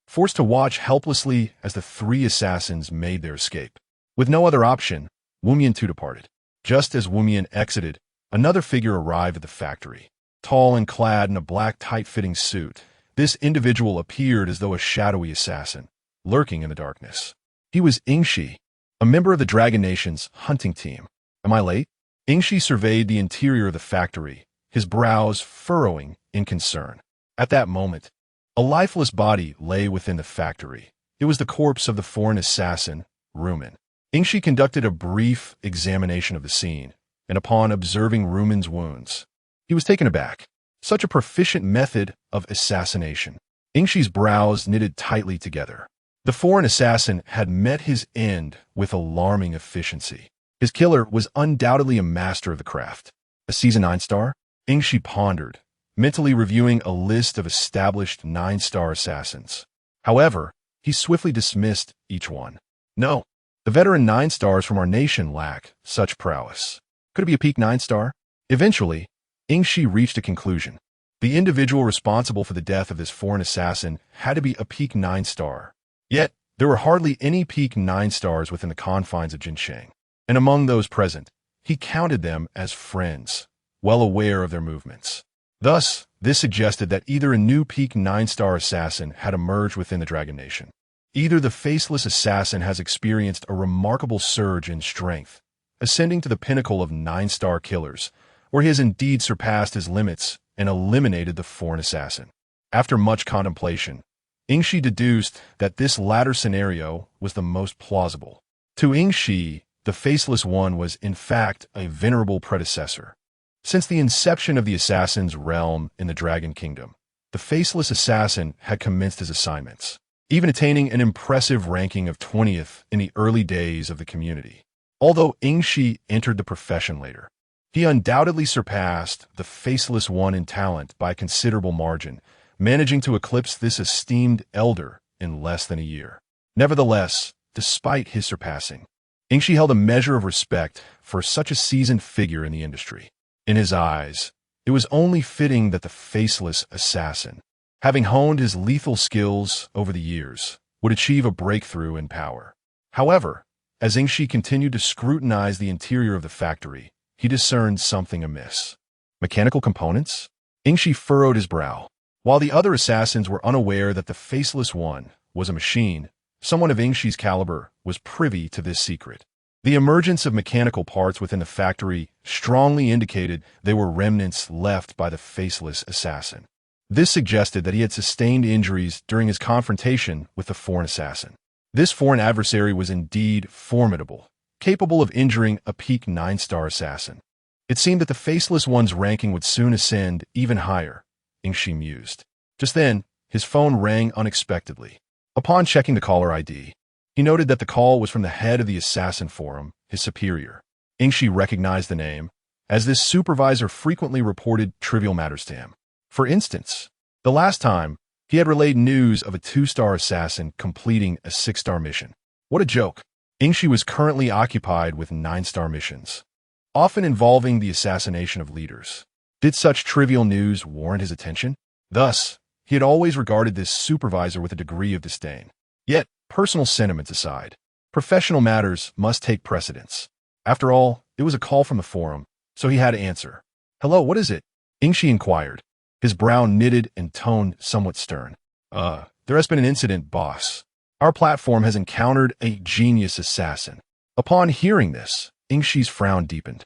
A: forced to watch helplessly as the 3 assassins made their escape. With no other option, Wumian too departed. Just as Wumian exited, another figure arrived at the factory. Tall and clad in a black tight-fitting suit, this individual appeared as though a shadowy assassin, lurking in the darkness. He was Yingxi, a member of the Dragon Nation's hunting team. Am I late? Yingxi surveyed the interior of the factory, his brows furrowing in concern. At that moment, a lifeless body lay within the factory. It was the corpse of the foreign assassin, Rumen. Yingxi conducted a brief examination of the scene, and upon observing Rumen's wounds, he was taken aback. Such a proficient method of assassination. Yingxi's brows knitted tightly together. The foreign assassin had met his end with alarming efficiency. His killer was undoubtedly a master of the craft. A season 9-star? Yingxi pondered, mentally reviewing a list of established 9-star assassins. However, he swiftly dismissed each one. No, the veteran 9-stars from our nation lack such prowess. Could it be a peak 9-star? Eventually, Yingxi reached a conclusion. The individual responsible for the death of this foreign assassin had to be a peak 9-star. Yet, there were hardly any peak 9-stars within the confines of Jinsheng. And among those present, he counted them as friends, well aware of their movements. Thus, this suggested that either a new peak 9-star assassin had emerged within the Dragon Nation. Either the faceless assassin has experienced a remarkable surge in strength, ascending to the pinnacle of 9-star killers, or he has indeed surpassed his limits and eliminated the foreign assassin. After much contemplation, Yingxi deduced that this latter scenario was the most plausible. To Yingxi, the Faceless One was in fact a venerable predecessor. Since the inception of the assassin's realm in the Dragon Kingdom, the Faceless Assassin had commenced his assignments, even attaining an impressive ranking of 20th in the early days of the community. Although Yingxi entered the profession later, he undoubtedly surpassed the Faceless One in talent by a considerable margin, managing to eclipse this esteemed elder in less than a year. Nevertheless, despite his surpassing, Yingxi held a measure of respect for such a seasoned figure in the industry. In his eyes, it was only fitting that the Faceless Assassin, having honed his lethal skills over the years, would achieve a breakthrough in power. However, as Yingxi continued to scrutinize the interior of the factory, he discerned something amiss. Mechanical components? Yingxi furrowed his brow. While the other assassins were unaware that the faceless one was a machine, someone of Yingshi's caliber was privy to this secret. The emergence of mechanical parts within the factory strongly indicated they were remnants left by the faceless assassin. This suggested that he had sustained injuries during his confrontation with the foreign assassin. This foreign adversary was indeed formidable, capable of injuring a peak 9-star assassin. It seemed that the faceless one's ranking would soon ascend even higher, Yingshi mused. Just then, his phone rang unexpectedly. Upon checking the caller ID, he noted that the call was from the head of the Assassin Forum, his superior. Yingshi recognized the name, as this supervisor frequently reported trivial matters to him. For instance, the last time, he had relayed news of a 2-star assassin completing a 6-star mission. What a joke! Yingshi was currently occupied with 9-star missions, often involving the assassination of leaders. Did such trivial news warrant his attention? Thus, he had always regarded this supervisor with a degree of disdain. Yet, personal sentiments aside, professional matters must take precedence. After all, it was a call from the forum, so he had to answer. Hello, what is it? Yingshi inquired, his brow knitted and tone somewhat stern. There has been an incident, boss. Our platform has encountered a genius assassin. Upon hearing this, Yingshi's frown deepened,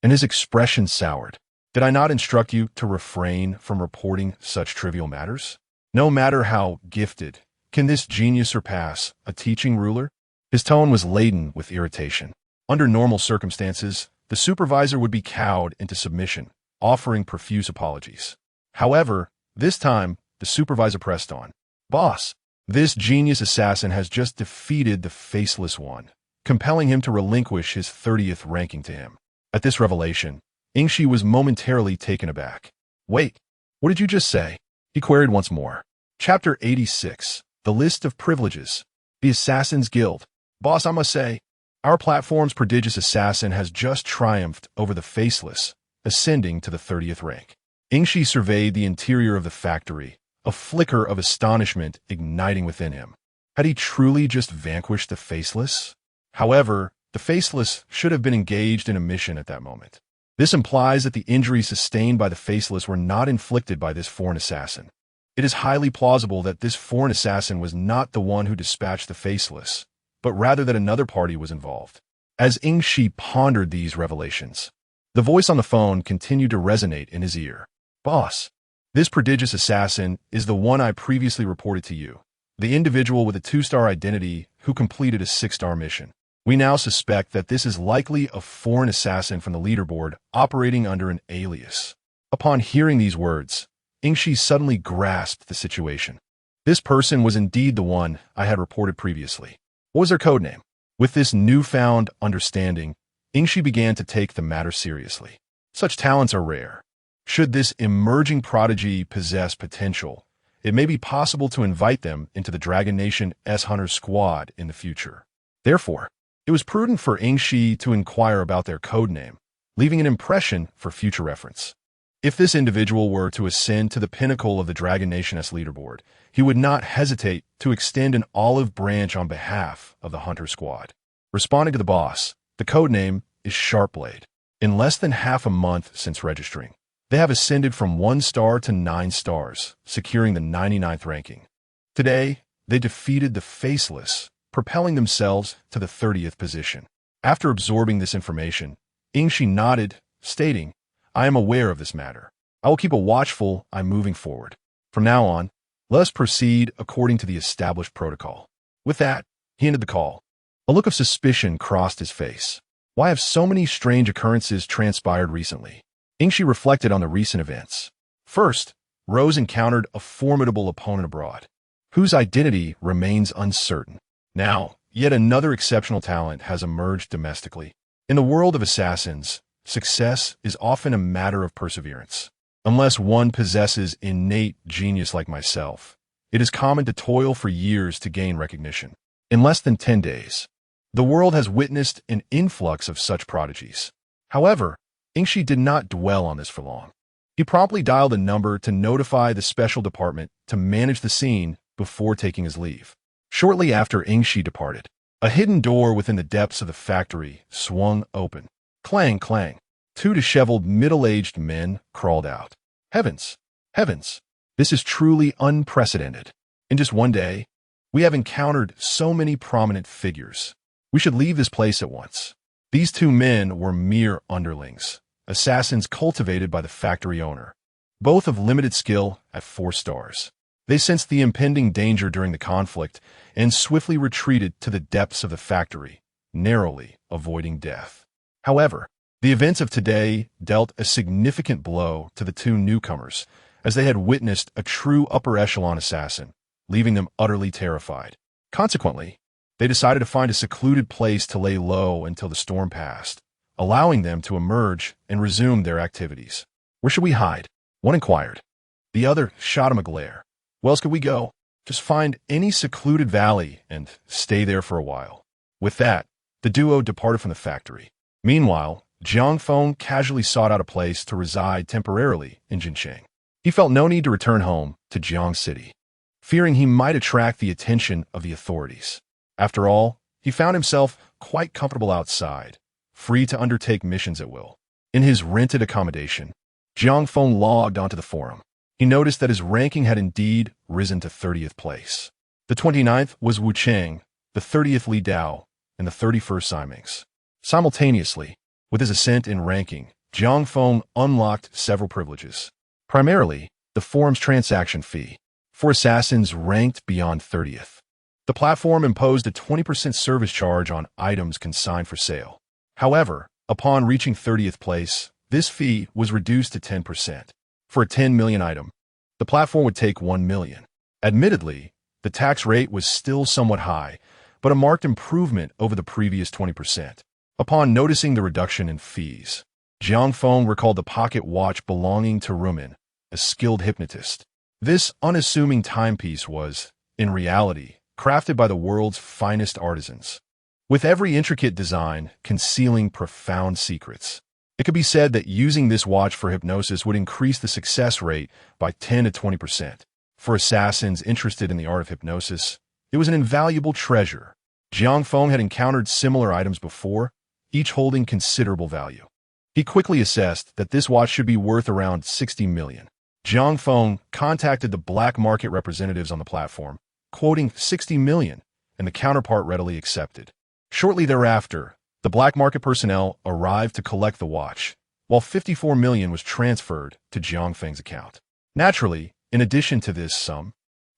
A: and his expression soured. Did I not instruct you to refrain from reporting such trivial matters? No matter how gifted, can this genius surpass a teaching ruler? His tone was laden with irritation. Under normal circumstances, the supervisor would be cowed into submission, offering profuse apologies. However, this time, the supervisor pressed on. Boss, this genius assassin has just defeated the faceless one, compelling him to relinquish his 30th ranking to him. At this revelation, Yingshi was momentarily taken aback. Wait, what did you just say? He queried once more. Chapter 86. The List of Privileges. The Assassin's Guild. Boss, I must say, our platform's prodigious assassin has just triumphed over the faceless, ascending to the 30th rank. Yingshi surveyed the interior of the factory, a flicker of astonishment igniting within him. Had he truly just vanquished the faceless? However, the faceless should have been engaged in a mission at that moment. This implies that the injuries sustained by the faceless were not inflicted by this foreign assassin. It is highly plausible that this foreign assassin was not the one who dispatched the faceless, but rather that another party was involved. As Yingshi pondered these revelations, the voice on the phone continued to resonate in his ear. Boss, this prodigious assassin is the one I previously reported to you, the individual with a 2-star identity who completed a 6-star mission. We now suspect that this is likely a foreign assassin from the leaderboard operating under an alias. Upon hearing these words, Yingshi suddenly grasped the situation. This person was indeed the one I had reported previously. What was their codename? With this newfound understanding, Yingshi began to take the matter seriously. Such talents are rare. Should this emerging prodigy possess potential, it may be possible to invite them into the Dragon Nation S-Hunter squad in the future. Therefore, it was prudent for Yingshi to inquire about their codename, leaving an impression for future reference. If this individual were to ascend to the pinnacle of the Dragon Nation S leaderboard, he would not hesitate to extend an olive branch on behalf of the Hunter Squad. Responding to the boss, the codename is Sharpblade. In less than half a month since registering, they have ascended from 1 star to 9 stars, securing the 99th ranking. Today, they defeated the Faceless, propelling themselves to the 30th position. After absorbing this information, Yingshi nodded, stating, I am aware of this matter. I will keep a watchful eye moving forward. From now on, let us proceed according to the established protocol. With that, he ended the call. A look of suspicion crossed his face. Why have so many strange occurrences transpired recently? Yingshi reflected on the recent events. First, Rose encountered a formidable opponent abroad, whose identity remains uncertain. Now, yet another exceptional talent has emerged domestically. In the world of assassins, success is often a matter of perseverance. Unless one possesses innate genius like myself, it is common to toil for years to gain recognition. In less than 10 days, the world has witnessed an influx of such prodigies. However, Yingshi did not dwell on this for long. He promptly dialed a number to notify the special department to manage the scene before taking his leave. Shortly after Yingshi departed, a hidden door within the depths of the factory swung open. Clang, clang. 2 disheveled middle-aged men crawled out. Heavens! Heavens! This is truly unprecedented. In just one day, we have encountered so many prominent figures. We should leave this place at once. These two men were mere underlings, assassins cultivated by the factory owner, both of limited skill at 4 stars. They sensed the impending danger during the conflict and swiftly retreated to the depths of the factory, narrowly avoiding death. However, the events of today dealt a significant blow to the two newcomers, as they had witnessed a true upper echelon assassin, leaving them utterly terrified. Consequently, they decided to find a secluded place to lay low until the storm passed, allowing them to emerge and resume their activities. "Where should we hide?" one inquired. The other shot him a glare. "Where else could we go? Just find any secluded valley and stay there for a while." With that, the duo departed from the factory. Meanwhile, Jiang Feng casually sought out a place to reside temporarily in Jincheng. He felt no need to return home to Jiang City, fearing he might attract the attention of the authorities. After all, he found himself quite comfortable outside, free to undertake missions at will. In his rented accommodation, Jiang Feng logged onto the forum. He noticed that his ranking had indeed risen to 30th place. The 29th was Wu Cheng, the 30th Li Dao, and the 31st Simings. Simultaneously, with his ascent in ranking, Jiang Feng unlocked several privileges. Primarily, the forum's transaction fee for assassins ranked beyond 30th. The platform imposed a 20% service charge on items consigned for sale. However, upon reaching 30th place, this fee was reduced to 10%. For a 10 million item, the platform would take 1 million. Admittedly, the tax rate was still somewhat high, but a marked improvement over the previous 20%. Upon noticing the reduction in fees, Jiang Feng recalled the pocket watch belonging to Rumin, a skilled hypnotist. This unassuming timepiece was, in reality, crafted by the world's finest artisans, with every intricate design concealing profound secrets. It could be said that using this watch for hypnosis would increase the success rate by 10 to 20%. For assassins interested in the art of hypnosis, it was an invaluable treasure. Jiang Feng had encountered similar items before, each holding considerable value. He quickly assessed that this watch should be worth around 60 million. Jiang Feng contacted the black market representatives on the platform, quoting 60 million, and the counterpart readily accepted. Shortly thereafter, the black market personnel arrived to collect the watch, while 54 million was transferred to Jiang Feng's account. Naturally, in addition to this sum,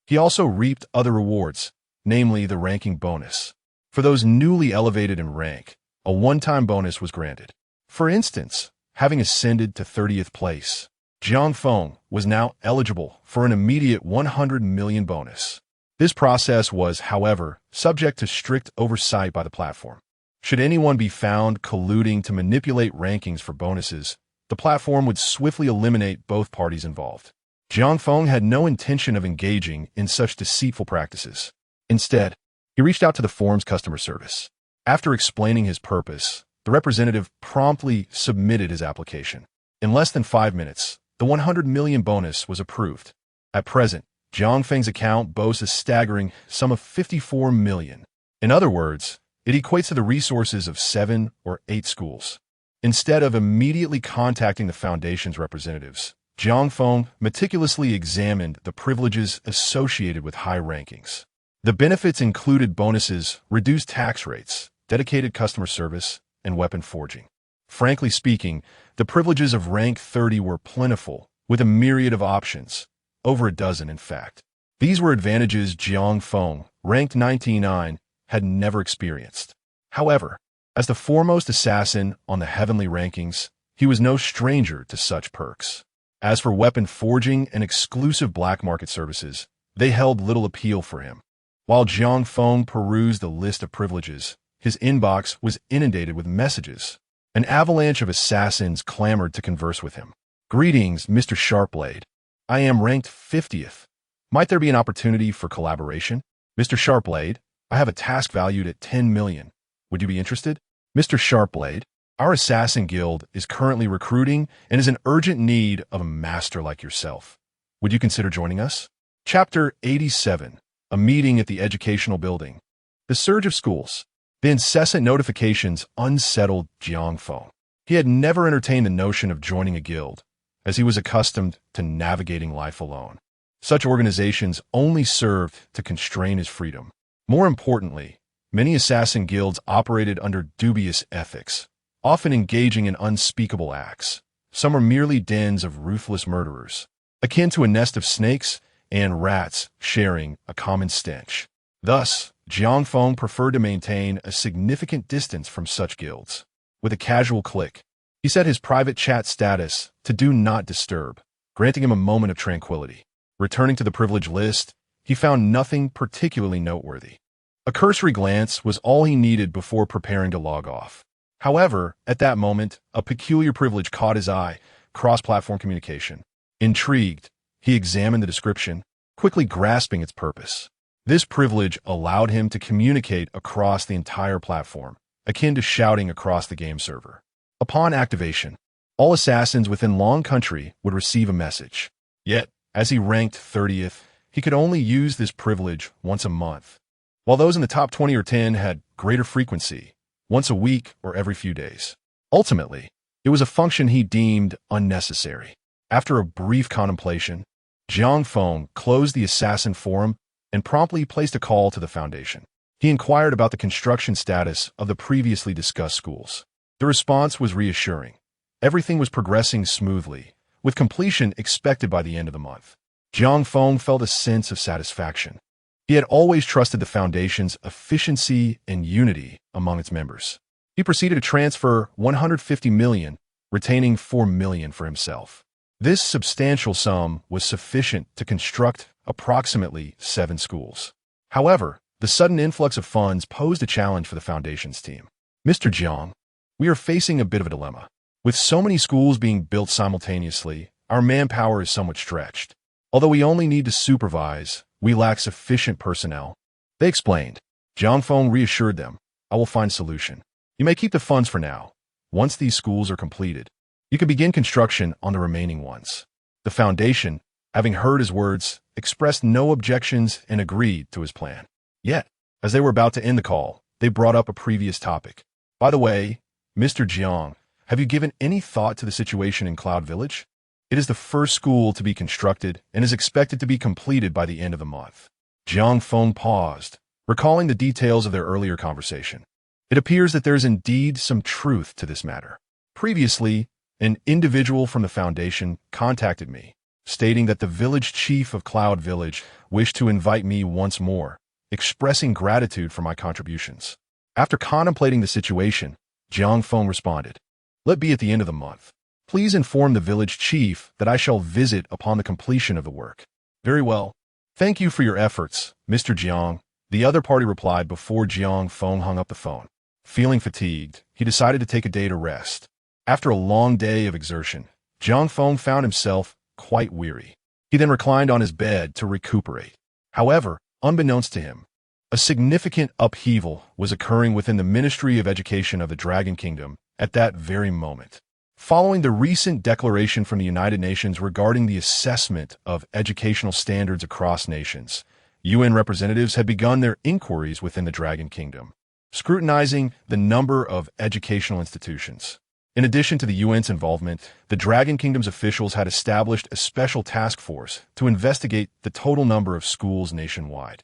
A: he also reaped other rewards, namely the ranking bonus. For those newly elevated in rank, a one-time bonus was granted. For instance, having ascended to 30th place, Jiang Feng was now eligible for an immediate 100 million bonus. This process was, however, subject to strict oversight by the platform. Should anyone be found colluding to manipulate rankings for bonuses, the platform would swiftly eliminate both parties involved. Jiang Feng had no intention of engaging in such deceitful practices. Instead, he reached out to the forum's customer service. After explaining his purpose, the representative promptly submitted his application. In less than 5 minutes, the 100 million bonus was approved. At present, Jiang Feng's account boasts a staggering sum of 54 million. In other words, it equates to the resources of 7 or 8 schools. Instead of immediately contacting the foundation's representatives, Jiang Feng meticulously examined the privileges associated with high rankings. The benefits included bonuses, reduced tax rates, dedicated customer service, and weapon forging. Frankly speaking, the privileges of rank 30 were plentiful, with a myriad of options, over a dozen in fact. These were advantages Jiang Feng, ranked 99, had never experienced. However, as the foremost assassin on the heavenly rankings, he was no stranger to such perks. As for weapon forging and exclusive black market services, they held little appeal for him. While Jiang Feng perused the list of privileges, his inbox was inundated with messages. An avalanche of assassins clamored to converse with him. "Greetings, Mr. Sharpblade. I am ranked 50th. Might there be an opportunity for collaboration? Mr. Sharpblade, I have a task valued at 10 million. Would you be interested? Mr. Sharpblade, our assassin guild is currently recruiting and is in urgent need of a master like yourself. Would you consider joining us?" Chapter 87. A meeting at the educational building. The surge of schools. The incessant notifications unsettled Jiang Feng. He had never entertained the notion of joining a guild, as he was accustomed to navigating life alone. Such organizations only served to constrain his freedom. More importantly, many assassin guilds operated under dubious ethics, often engaging in unspeakable acts. Some were merely dens of ruthless murderers, akin to a nest of snakes and rats sharing a common stench. Thus, Jiang Feng preferred to maintain a significant distance from such guilds. With a casual click, he set his private chat status to Do Not Disturb, granting him a moment of tranquility. Returning to the privilege list, he found nothing particularly noteworthy. A cursory glance was all he needed before preparing to log off. However, at that moment, a peculiar privilege caught his eye: cross-platform communication. Intrigued, he examined the description, quickly grasping its purpose. This privilege allowed him to communicate across the entire platform, akin to shouting across the game server. Upon activation, all assassins within Long Country would receive a message. Yet, as he ranked 30th, he could only use this privilege once a month, while those in the top 20 or 10 had greater frequency, once a week or every few days. Ultimately, it was a function he deemed unnecessary. After a brief contemplation, Jiang Feng closed the assassin forum and promptly placed a call to the Foundation. He inquired about the construction status of the previously discussed schools. The response was reassuring. Everything was progressing smoothly, with completion expected by the end of the month. Jiang Feng felt a sense of satisfaction. He had always trusted the Foundation's efficiency and unity among its members. He proceeded to transfer 150 million, retaining 4 million for himself. This substantial sum was sufficient to construct approximately 7 schools. However, the sudden influx of funds posed a challenge for the Foundation's team. Mr. Jiang, we are facing a bit of a dilemma. With so many schools being built simultaneously, our manpower is somewhat stretched. Although we only need to supervise, we lack sufficient personnel. They explained. Jiang Feng reassured them, I will find a solution. You may keep the funds for now. Once these schools are completed, you can begin construction on the remaining ones. The Foundation, having heard his words, expressed no objections and agreed to his plan. Yet, as they were about to end the call, they brought up a previous topic. By the way, Mr. Jiang, have you given any thought to the situation in Cloud Village? It is the first school to be constructed and is expected to be completed by the end of the month. Jiang Feng paused, recalling the details of their earlier conversation. It appears that there is indeed some truth to this matter. Previously, an individual from the Foundation contacted me, stating that the village chief of Cloud Village wished to invite me once more, expressing gratitude for my contributions. After contemplating the situation, Jiang Feng responded, Let be at the end of the month. Please inform the village chief that I shall visit upon the completion of the work. Very well. Thank you for your efforts, Mr. Jiang, the other party replied before Jiang Feng hung up the phone. Feeling fatigued, he decided to take a day to rest. After a long day of exertion, Jiang Feng found himself quite weary. He then reclined on his bed to recuperate. However, unbeknownst to him, a significant upheaval was occurring within the Ministry of Education of the Dragon Kingdom at that very moment. Following the recent declaration from the United Nations regarding the assessment of educational standards across nations, UN representatives had begun their inquiries within the Dragon Kingdom, scrutinizing the number of educational institutions. In addition to the UN's involvement, the Dragon Kingdom's officials had established a special task force to investigate the total number of schools nationwide.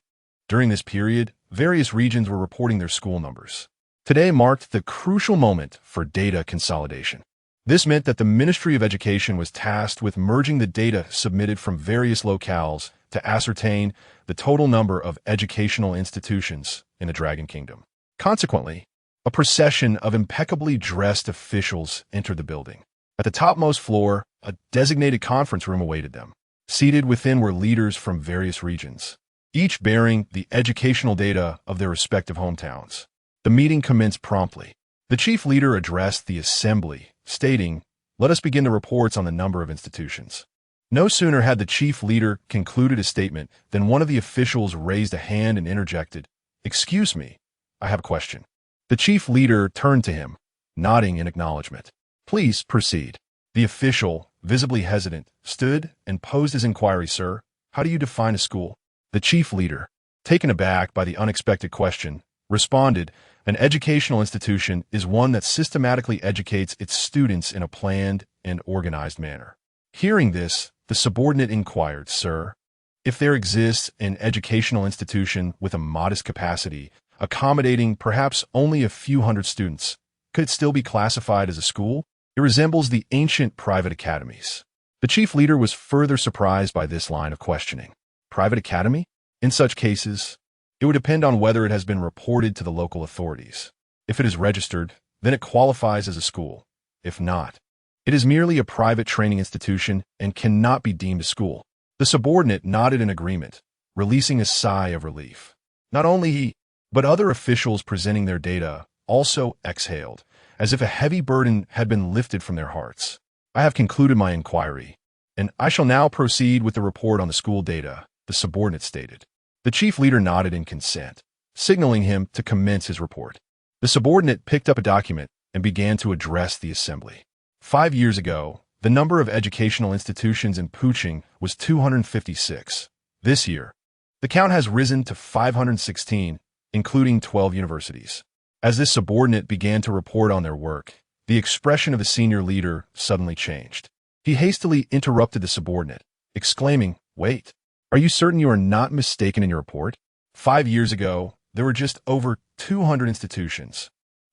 A: During this period, various regions were reporting their school numbers. Today marked the crucial moment for data consolidation. This meant that the Ministry of Education was tasked with merging the data submitted from various locales to ascertain the total number of educational institutions in the Dragon Kingdom. Consequently, a procession of impeccably dressed officials entered the building. At the topmost floor, a designated conference room awaited them. Seated within were leaders from various regions, each bearing the educational data of their respective hometowns. The meeting commenced promptly. The chief leader addressed the assembly, stating, Let us begin the reports on the number of institutions. No sooner had the chief leader concluded his statement than one of the officials raised a hand and interjected, Excuse me, I have a question. The chief leader turned to him, nodding in acknowledgement. Please proceed. The official, visibly hesitant, stood and posed his inquiry, Sir, how do you define a school? The chief leader, taken aback by the unexpected question, responded, An educational institution is one that systematically educates its students in a planned and organized manner. Hearing this, the subordinate inquired, Sir, If there exists an educational institution with a modest capacity, accommodating perhaps only a few hundred students, could it still be classified as a school? It resembles the ancient private academies. The chief leader was further surprised by this line of questioning. Private academy? In such cases, it would depend on whether it has been reported to the local authorities. If it is registered, then it qualifies as a school. If not, it is merely a private training institution and cannot be deemed a school. The subordinate nodded in agreement, releasing a sigh of relief. Not only he, but other officials presenting their data also exhaled, as if a heavy burden had been lifted from their hearts. I have concluded my inquiry, and I shall now proceed with the report on the school data, the subordinate stated. The chief leader nodded in consent, signaling him to commence his report. The subordinate picked up a document and began to address the assembly. 5 years ago, the number of educational institutions in Puching was 256. This year, the count has risen to 516, including 12 universities. As this subordinate began to report on their work, the expression of the senior leader suddenly changed. He hastily interrupted the subordinate, exclaiming, "Wait, are you certain you are not mistaken in your report? 5 years ago, there were just over 200 institutions,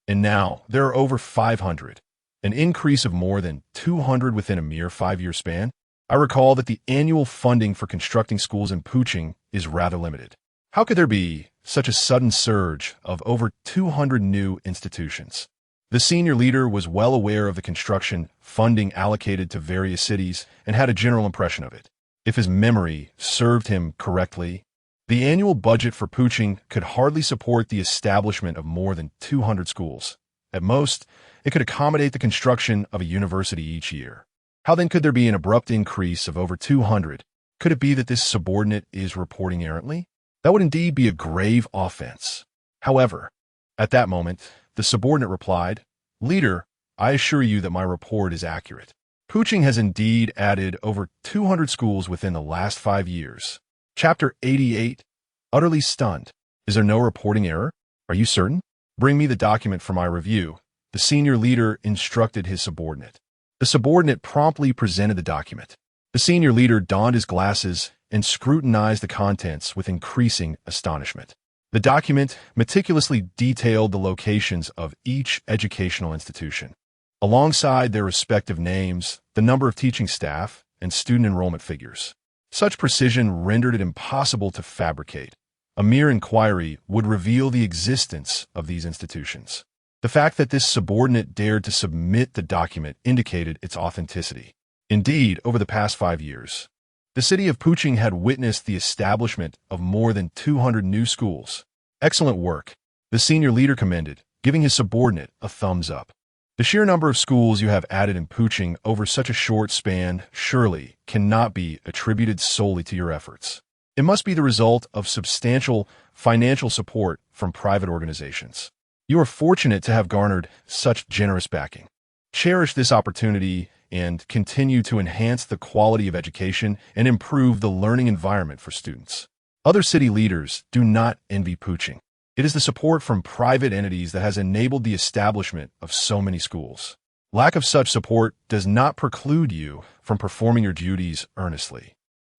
A: and now there are over 500, an increase of more than 200 within a mere 5-year span. I recall that the annual funding for constructing schools in Puching is rather limited. How could there be such a sudden surge of over 200 new institutions?" The senior leader was well aware of the construction funding allocated to various cities and had a general impression of it. If his memory served him correctly, the annual budget for Puching could hardly support the establishment of more than 200 schools. At most, it could accommodate the construction of a university each year. How then could there be an abrupt increase of over 200? Could it be that this subordinate is reporting errantly? That would indeed be a grave offense. However, at that moment, the subordinate replied, "Leader, I assure you that my report is accurate. Puching has indeed added over 200 schools within the last 5 years." Chapter 88. Utterly stunned. Is there no reporting error? Are you certain? Bring me the document for my review. The senior leader instructed his subordinate. The subordinate promptly presented the document. The senior leader donned his glasses and scrutinized the contents with increasing astonishment. The document meticulously detailed the locations of each educational institution, alongside their respective names, the number of teaching staff, and student enrollment figures. Such precision rendered it impossible to fabricate. A mere inquiry would reveal the existence of these institutions. The fact that this subordinate dared to submit the document indicated its authenticity. Indeed, over the past 5 years, the city of Puching had witnessed the establishment of more than 200 new schools. Excellent work, the senior leader commended, giving his subordinate a thumbs up. The sheer number of schools you have added in Puching over such a short span surely cannot be attributed solely to your efforts. It must be the result of substantial financial support from private organizations. You are fortunate to have garnered such generous backing. Cherish this opportunity and continue to enhance the quality of education and improve the learning environment for students. Other city leaders do not envy Puching. It is the support from private entities that has enabled the establishment of so many schools. Lack of such support does not preclude you from performing your duties earnestly.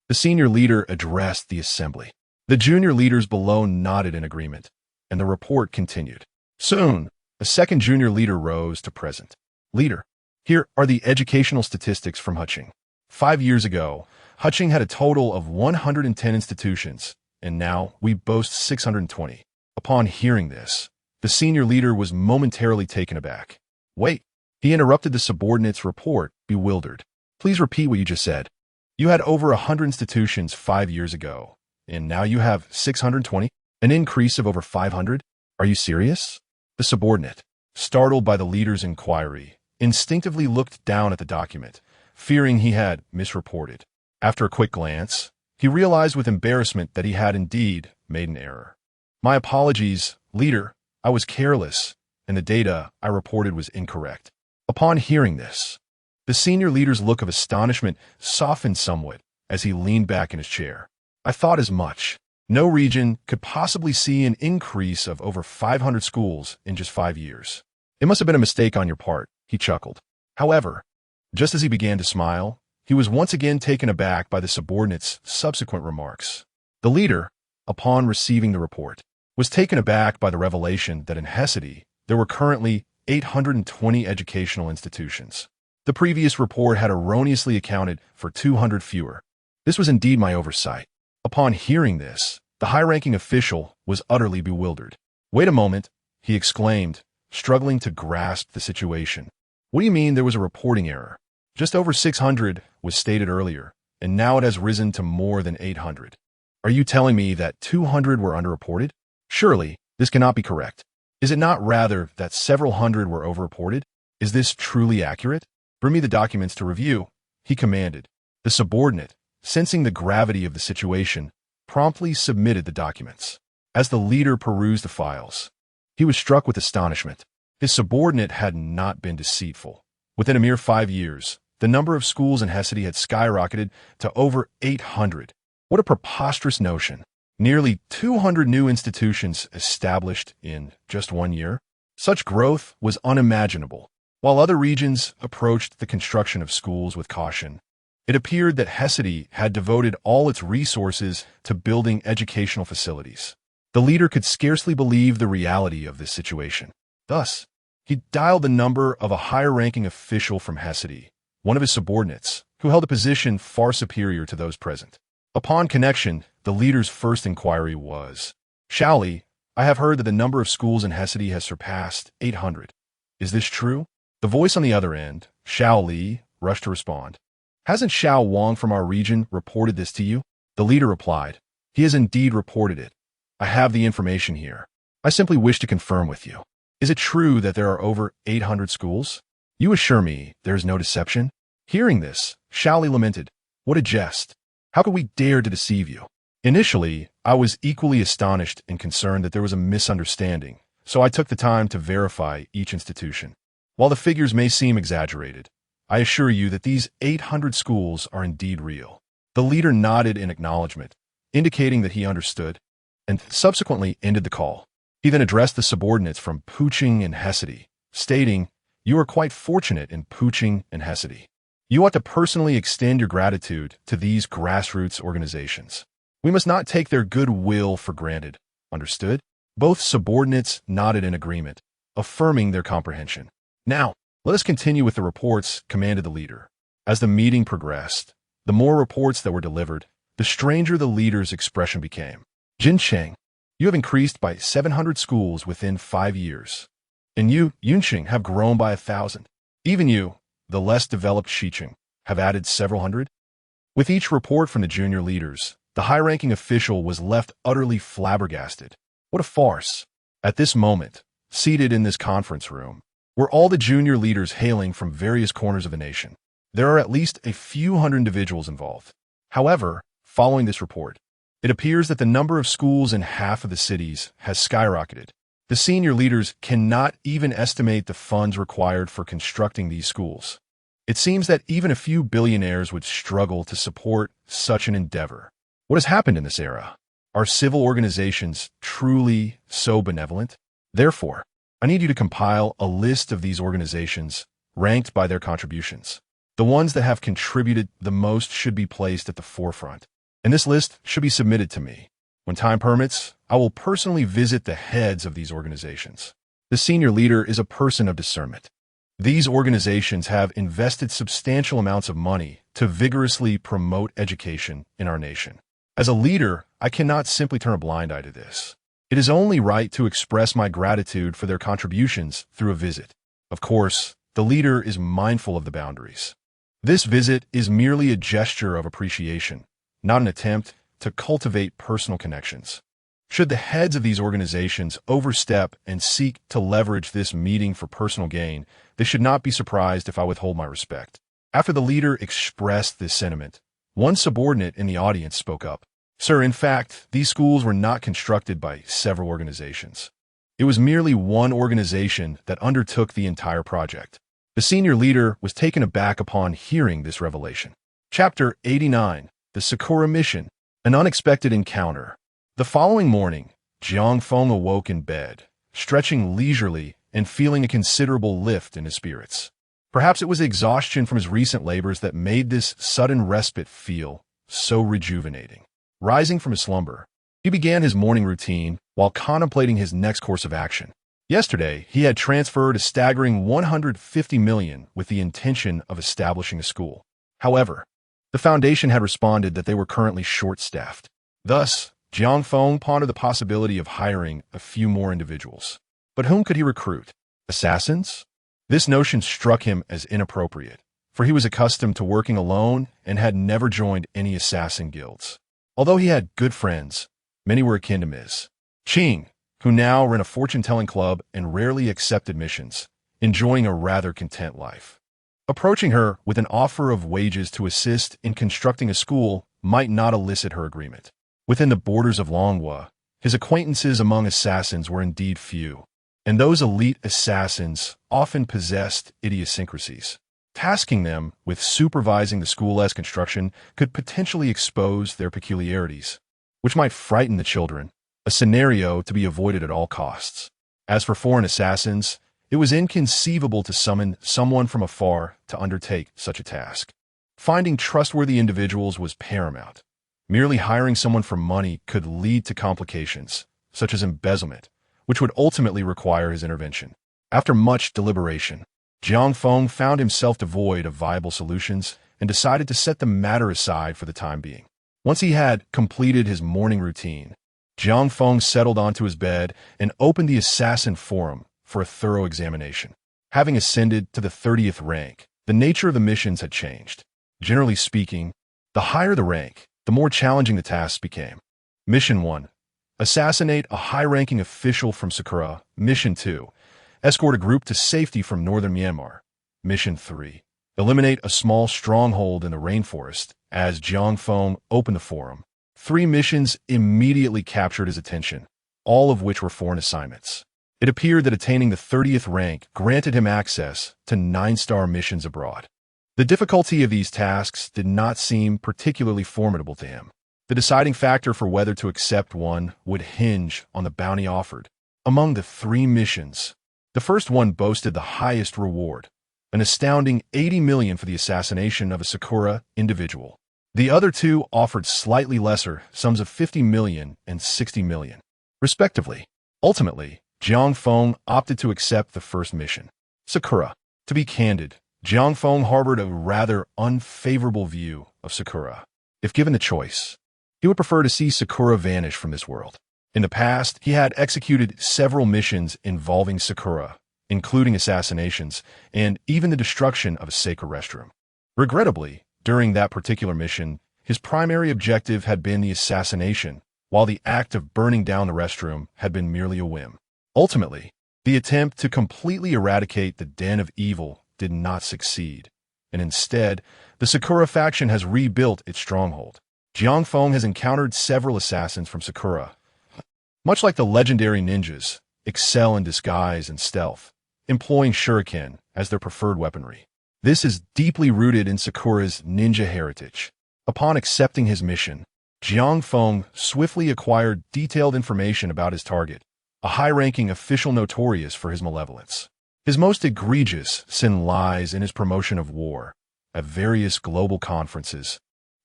A: The senior leader addressed the assembly. The junior leaders below nodded in agreement, and the report continued. Soon, a second junior leader rose to present. Leader, here are the educational statistics from Puching. 5 years ago, Puching had a total of 110 institutions, and now we boast 620. Upon hearing this, the senior leader was momentarily taken aback. Wait, he interrupted the subordinate's report, bewildered. Please repeat what you just said. You had over 100 institutions 5 years ago, and now you have 620, an increase of over 500? Are you serious? The subordinate, startled by the leader's inquiry, instinctively looked down at the document, fearing he had misreported. After a quick glance, he realized with embarrassment that he had indeed made an error. My apologies, leader. I was careless, and the data I reported was incorrect. Upon hearing this, the senior leader's look of astonishment softened somewhat as he leaned back in his chair. I thought as much. No region could possibly see an increase of over 500 schools in just 5 years. It must have been a mistake on your part, he chuckled. However, just as he began to smile, he was once again taken aback by the subordinate's subsequent remarks. The leader, upon receiving the report, was taken aback by the revelation that in Hesedi there were currently 820 educational institutions. The previous report had erroneously accounted for 200 fewer. This was indeed my oversight. Upon hearing this, the high-ranking official was utterly bewildered. "Wait a moment," he exclaimed, struggling to grasp the situation. "What do you mean there was a reporting error? Just over 600 was stated earlier, and now it has risen to more than 800. Are you telling me that 200 were underreported? Surely, this cannot be correct. Is it not rather that several hundred were overreported? Is this truly accurate? Bring me the documents to review," he commanded. The subordinate, sensing the gravity of the situation, promptly submitted the documents. As the leader perused the files, he was struck with astonishment. His subordinate had not been deceitful. Within a mere 5 years, the number of schools in Hesedi had skyrocketed to over 800. What a preposterous notion. Nearly 200 new institutions established in just 1 year. Such growth was unimaginable. While other regions approached the construction of schools with caution, it appeared that Hesedi had devoted all its resources to building educational facilities. The leader could scarcely believe the reality of this situation. Thus, he dialed the number of a higher-ranking official from Hesedi, one of his subordinates, who held a position far superior to those present. Upon connection, the leader's first inquiry was, "Shaoli, I have heard that the number of schools in Hesedi has surpassed 800. Is this true?" The voice on the other end, Shaoli, rushed to respond. "Hasn't Xiao Wang from our region reported this to you?" The leader replied, "He has indeed reported it. I have the information here. I simply wish to confirm with you. Is it true that there are over 800 schools? You assure me there is no deception?" Hearing this, Shaoli lamented, "What a jest! How could we dare to deceive you?" Initially, I was equally astonished and concerned that there was a misunderstanding, so I took the time to verify each institution. While the figures may seem exaggerated, I assure you that these 800 schools are indeed real. The leader nodded in acknowledgement, indicating that he understood, and subsequently ended the call. He then addressed the subordinates from Puching and Hesedi, stating, "You are quite fortunate in Puching and Hesedi. You ought to personally extend your gratitude to these grassroots organizations. We must not take their goodwill for granted. Understood?" Both subordinates nodded in agreement, affirming their comprehension. "Now, let us continue with the reports," commanded the leader. As the meeting progressed, the more reports that were delivered, the stranger the leader's expression became. "Jincheng, you have increased by 700 schools within 5 years. And you, Yunqing, have grown by 1,000. Even you, the less developed Shicheng, have added several hundred." With each report from the junior leaders, the high-ranking official was left utterly flabbergasted. What a farce! At this moment, seated in this conference room, were all the junior leaders hailing from various corners of the nation. There are at least a few hundred individuals involved. However, following this report, it appears that the number of schools in half of the cities has skyrocketed. The senior leaders cannot even estimate the funds required for constructing these schools. It seems that even a few billionaires would struggle to support such an endeavor. What has happened in this era? Are civil organizations truly so benevolent? Therefore, I need you to compile a list of these organizations, ranked by their contributions. The ones that have contributed the most should be placed at the forefront, and this list should be submitted to me. When time permits, I will personally visit the heads of these organizations. The senior leader is a person of discernment. These organizations have invested substantial amounts of money to vigorously promote education in our nation. As a leader, I cannot simply turn a blind eye to this. It is only right to express my gratitude for their contributions through a visit. Of course, the leader is mindful of the boundaries. This visit is merely a gesture of appreciation, not an attempt to cultivate personal connections. Should the heads of these organizations overstep and seek to leverage this meeting for personal gain, they should not be surprised if I withhold my respect. After the leader expressed this sentiment, one subordinate in the audience spoke up. "Sir, in fact, these schools were not constructed by several organizations. It was merely one organization that undertook the entire project." The senior leader was taken aback upon hearing this revelation. Chapter 89, The Sakura Mission, An Unexpected Encounter. The following morning, Jiang Feng awoke in bed, stretching leisurely and feeling a considerable lift in his spirits. Perhaps it was exhaustion from his recent labors that made this sudden respite feel so rejuvenating. Rising from his slumber, he began his morning routine while contemplating his next course of action. Yesterday, he had transferred a staggering 150 million with the intention of establishing a school. However, the foundation had responded that they were currently short-staffed. Thus, Jiang Feng pondered the possibility of hiring a few more individuals. But whom could he recruit? Assassins? This notion struck him as inappropriate, for he was accustomed to working alone and had never joined any assassin guilds. Although he had good friends, many were akin to Ms. Qing, who now ran a fortune-telling club and rarely accepted missions, enjoying a rather content life. Approaching her with an offer of wages to assist in constructing a school might not elicit her agreement. Within the borders of Longhua, his acquaintances among assassins were indeed few, and those elite assassins often possessed idiosyncrasies. Tasking them with supervising the school's construction could potentially expose their peculiarities, which might frighten the children, a scenario to be avoided at all costs. As for foreign assassins, it was inconceivable to summon someone from afar to undertake such a task. Finding trustworthy individuals was paramount. Merely hiring someone for money could lead to complications, such as embezzlement, which would ultimately require his intervention. After much deliberation, Jiang Feng found himself devoid of viable solutions and decided to set the matter aside for the time being. Once he had completed his morning routine, Jiang Feng settled onto his bed and opened the Assassin Forum for a thorough examination. Having ascended to the 30th rank, the nature of the missions had changed. Generally speaking, the higher the rank, the more challenging the tasks became. Mission 1. Assassinate a high-ranking official from Sakura. Mission 2. Escort a group to safety from northern Myanmar. Mission 3. Eliminate a small stronghold in the rainforest. As Jiang Feng opened the forum, 3 missions immediately captured his attention, all of which were foreign assignments. It appeared that attaining the 30th rank granted him access to 9-star missions abroad. The difficulty of these tasks did not seem particularly formidable to him. The deciding factor for whether to accept one would hinge on the bounty offered. Among the 3 missions, the first one boasted the highest reward, an astounding 80 million for the assassination of a Sakura individual. The other 2 offered slightly lesser sums of 50 million and 60 million, respectively. Ultimately, Jiang Feng opted to accept the first mission. Sakura. To be candid, Jiang Feng harbored a rather unfavorable view of Sakura. If given the choice, he would prefer to see Sakura vanish from this world. In the past, he had executed several missions involving Sakura, including assassinations and even the destruction of a sacred restroom. Regrettably, during that particular mission, his primary objective had been the assassination, while the act of burning down the restroom had been merely a whim. Ultimately, the attempt to completely eradicate the den of evil did not succeed, and instead, the Sakura faction has rebuilt its stronghold. Jiang Feng has encountered several assassins from Sakura. Much like the legendary ninjas, excel in disguise and stealth, employing shuriken as their preferred weaponry. This is deeply rooted in Sakura's ninja heritage. Upon accepting his mission, Jiang Feng swiftly acquired detailed information about his target, a high-ranking official notorious for his malevolence. His most egregious sin lies in his promotion of war. At various global conferences,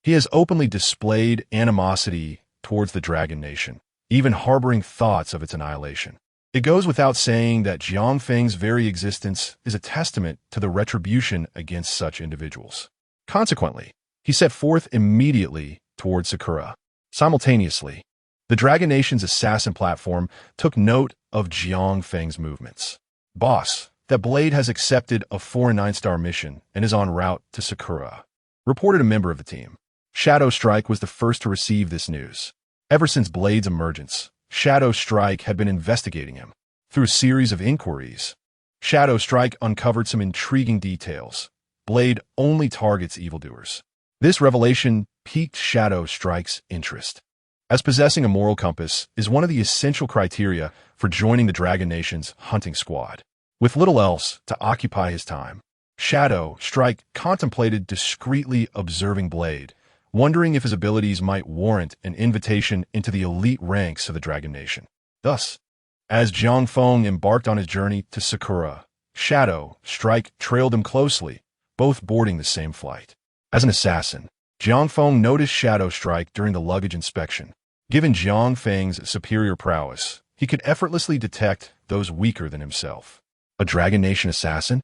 A: he has openly displayed animosity towards the Dragon Nation, even harboring thoughts of its annihilation. It goes without saying that Jiang Feng's very existence is a testament to the retribution against such individuals. Consequently, he set forth immediately towards Sakura. Simultaneously, the Dragon Nation's assassin platform took note of Jiang Feng's movements. Boss, that Blade has accepted a 4- and 9-star mission and is en route to Sakura, reported a member of the team. Shadow Strike was the first to receive this news. Ever since Blade's emergence, Shadow Strike had been investigating him. Through a series of inquiries, Shadow Strike uncovered some intriguing details. Blade only targets evildoers. This revelation piqued Shadow Strike's interest, as possessing a moral compass is one of the essential criteria for joining the Dragon Nation's hunting squad. With little else to occupy his time, Shadow Strike contemplated discreetly observing Blade, wondering if his abilities might warrant an invitation into the elite ranks of the Dragon Nation. Thus, as Jiang Feng embarked on his journey to Sakura, Shadow Strike trailed him closely, both boarding the same flight. As an assassin, Jiang Feng noticed Shadow Strike during the luggage inspection. Given Jiang Feng's superior prowess, he could effortlessly detect those weaker than himself. A Dragon Nation assassin?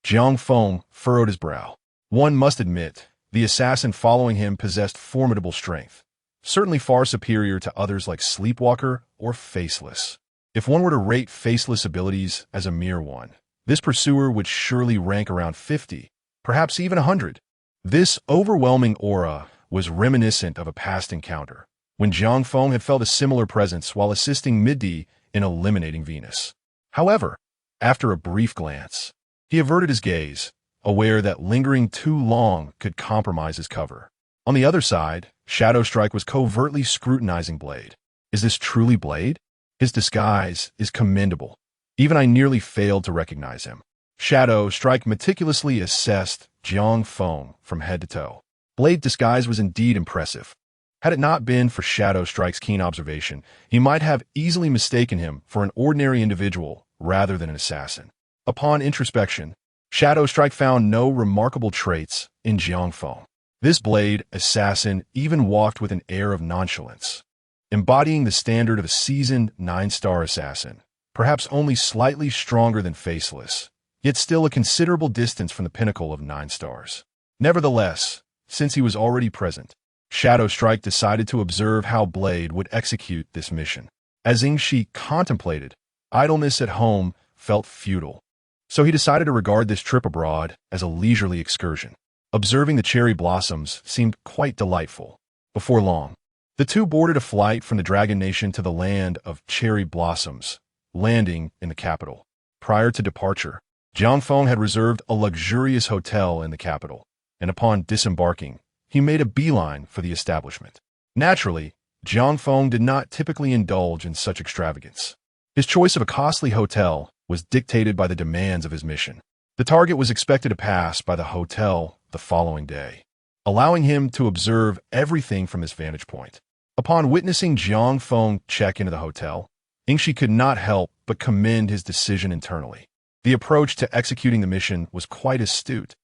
A: Jiang Feng furrowed his brow. One must admit, the assassin following him possessed formidable strength, certainly far superior to others like Sleepwalker or Faceless. If one were to rate Faceless abilities as a mere 1, this pursuer would surely rank around 50, perhaps even 100. This overwhelming aura was reminiscent of a past encounter, when Jiang Feng had felt a similar presence while assisting Didi in eliminating Venus. However, after a brief glance, he averted his gaze, aware that lingering too long could compromise his cover. On the other side, Shadow Strike was covertly scrutinizing Blade. Is this truly Blade? His disguise is commendable. Even I nearly failed to recognize him. Shadow Strike meticulously assessed Jiang Feng from head to toe. Blade's disguise was indeed impressive. Had it not been for Shadow Strike's keen observation, he might have easily mistaken him for an ordinary individual rather than an assassin. Upon introspection, Shadow Strike found no remarkable traits in Jiang Feng. This Blade assassin even walked with an air of nonchalance, embodying the standard of a seasoned 9-star assassin, perhaps only slightly stronger than Faceless, yet still a considerable distance from the pinnacle of 9 stars. Nevertheless, since he was already present, Shadow Strike decided to observe how Blade would execute this mission. As Ingshi contemplated, idleness at home felt futile, so he decided to regard this trip abroad as a leisurely excursion. Observing the cherry blossoms seemed quite delightful. Before long, the two boarded a flight from the Dragon Nation to the land of cherry blossoms, landing in the capital. Prior to departure, Jiang Feng had reserved a luxurious hotel in the capital, and upon disembarking, he made a beeline for the establishment. Naturally, Jiang Feng did not typically indulge in such extravagance. His choice of a costly hotel was dictated by the demands of his mission. The target was expected to pass by the hotel the following day, allowing him to observe everything from his vantage point. Upon witnessing Jiang Feng check into the hotel, Ingshi could not help but commend his decision internally. The approach to executing the mission was quite astute.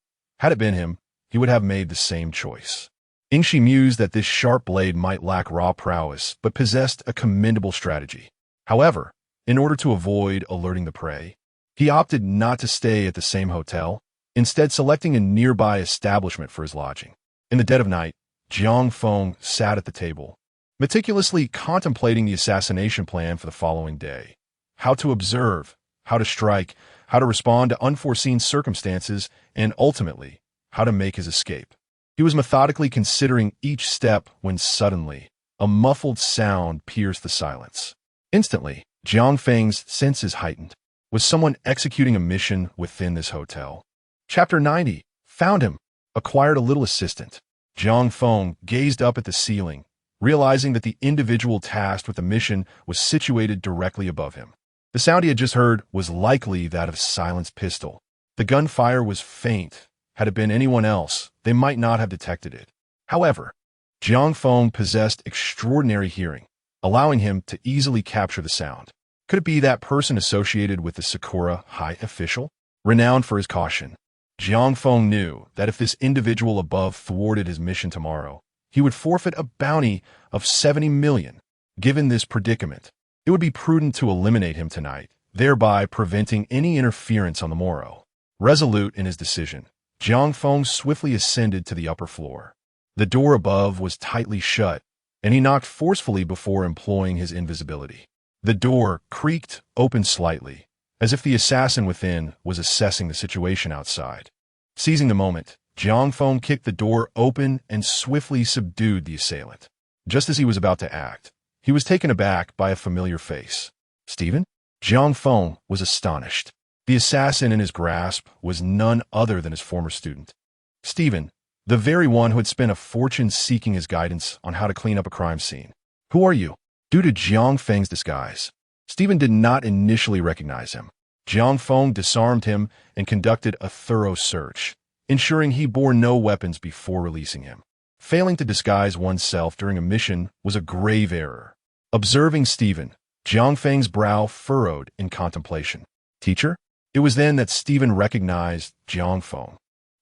A: Had it been him, he would have made the same choice. Ingshi mused that this sharp blade might lack raw prowess, but possessed a commendable strategy. However, in order to avoid alerting the prey, he opted not to stay at the same hotel, instead selecting a nearby establishment for his lodging. In the dead of night, Jiang Feng sat at the table, meticulously contemplating the assassination plan for the following day. How to observe, how to strike, how to respond to unforeseen circumstances, and ultimately, how to make his escape. He was methodically considering each step when suddenly, a muffled sound pierced the silence. Instantly, Jiang Feng's senses heightened. Was someone executing a mission within this hotel? Chapter 90. Found him. Acquired a little assistant. Jiang Feng gazed up at the ceiling, realizing that the individual tasked with the mission was situated directly above him. The sound he had just heard was likely that of a silenced pistol. The gunfire was faint. Had it been anyone else, they might not have detected it. However, Jiang Feng possessed extraordinary hearing, allowing him to easily capture the sound. Could it be that person associated with the Sakura High official? Renowned for his caution, Jiang Feng knew that if this individual above thwarted his mission tomorrow, he would forfeit a bounty of 70 million. Given this predicament, it would be prudent to eliminate him tonight, thereby preventing any interference on the morrow. Resolute in his decision, Jiang Feng swiftly ascended to the upper floor. The door above was tightly shut, and he knocked forcefully before employing his invisibility. The door creaked open slightly, as if the assassin within was assessing the situation outside. Seizing the moment, Jiang Feng kicked the door open and swiftly subdued the assailant. Just as he was about to act, he was taken aback by a familiar face. Stephen? Jiang Feng was astonished. The assassin in his grasp was none other than his former student. Stephen, the very one who had spent a fortune seeking his guidance on how to clean up a crime scene. Who are you? Due to Jiang Feng's disguise, Stephen did not initially recognize him. Jiang Feng disarmed him and conducted a thorough search, ensuring he bore no weapons before releasing him. Failing to disguise oneself during a mission was a grave error. Observing Stephen, Jiang Feng's brow furrowed in contemplation. Teacher? It was then that Stephen recognized Jiang Feng.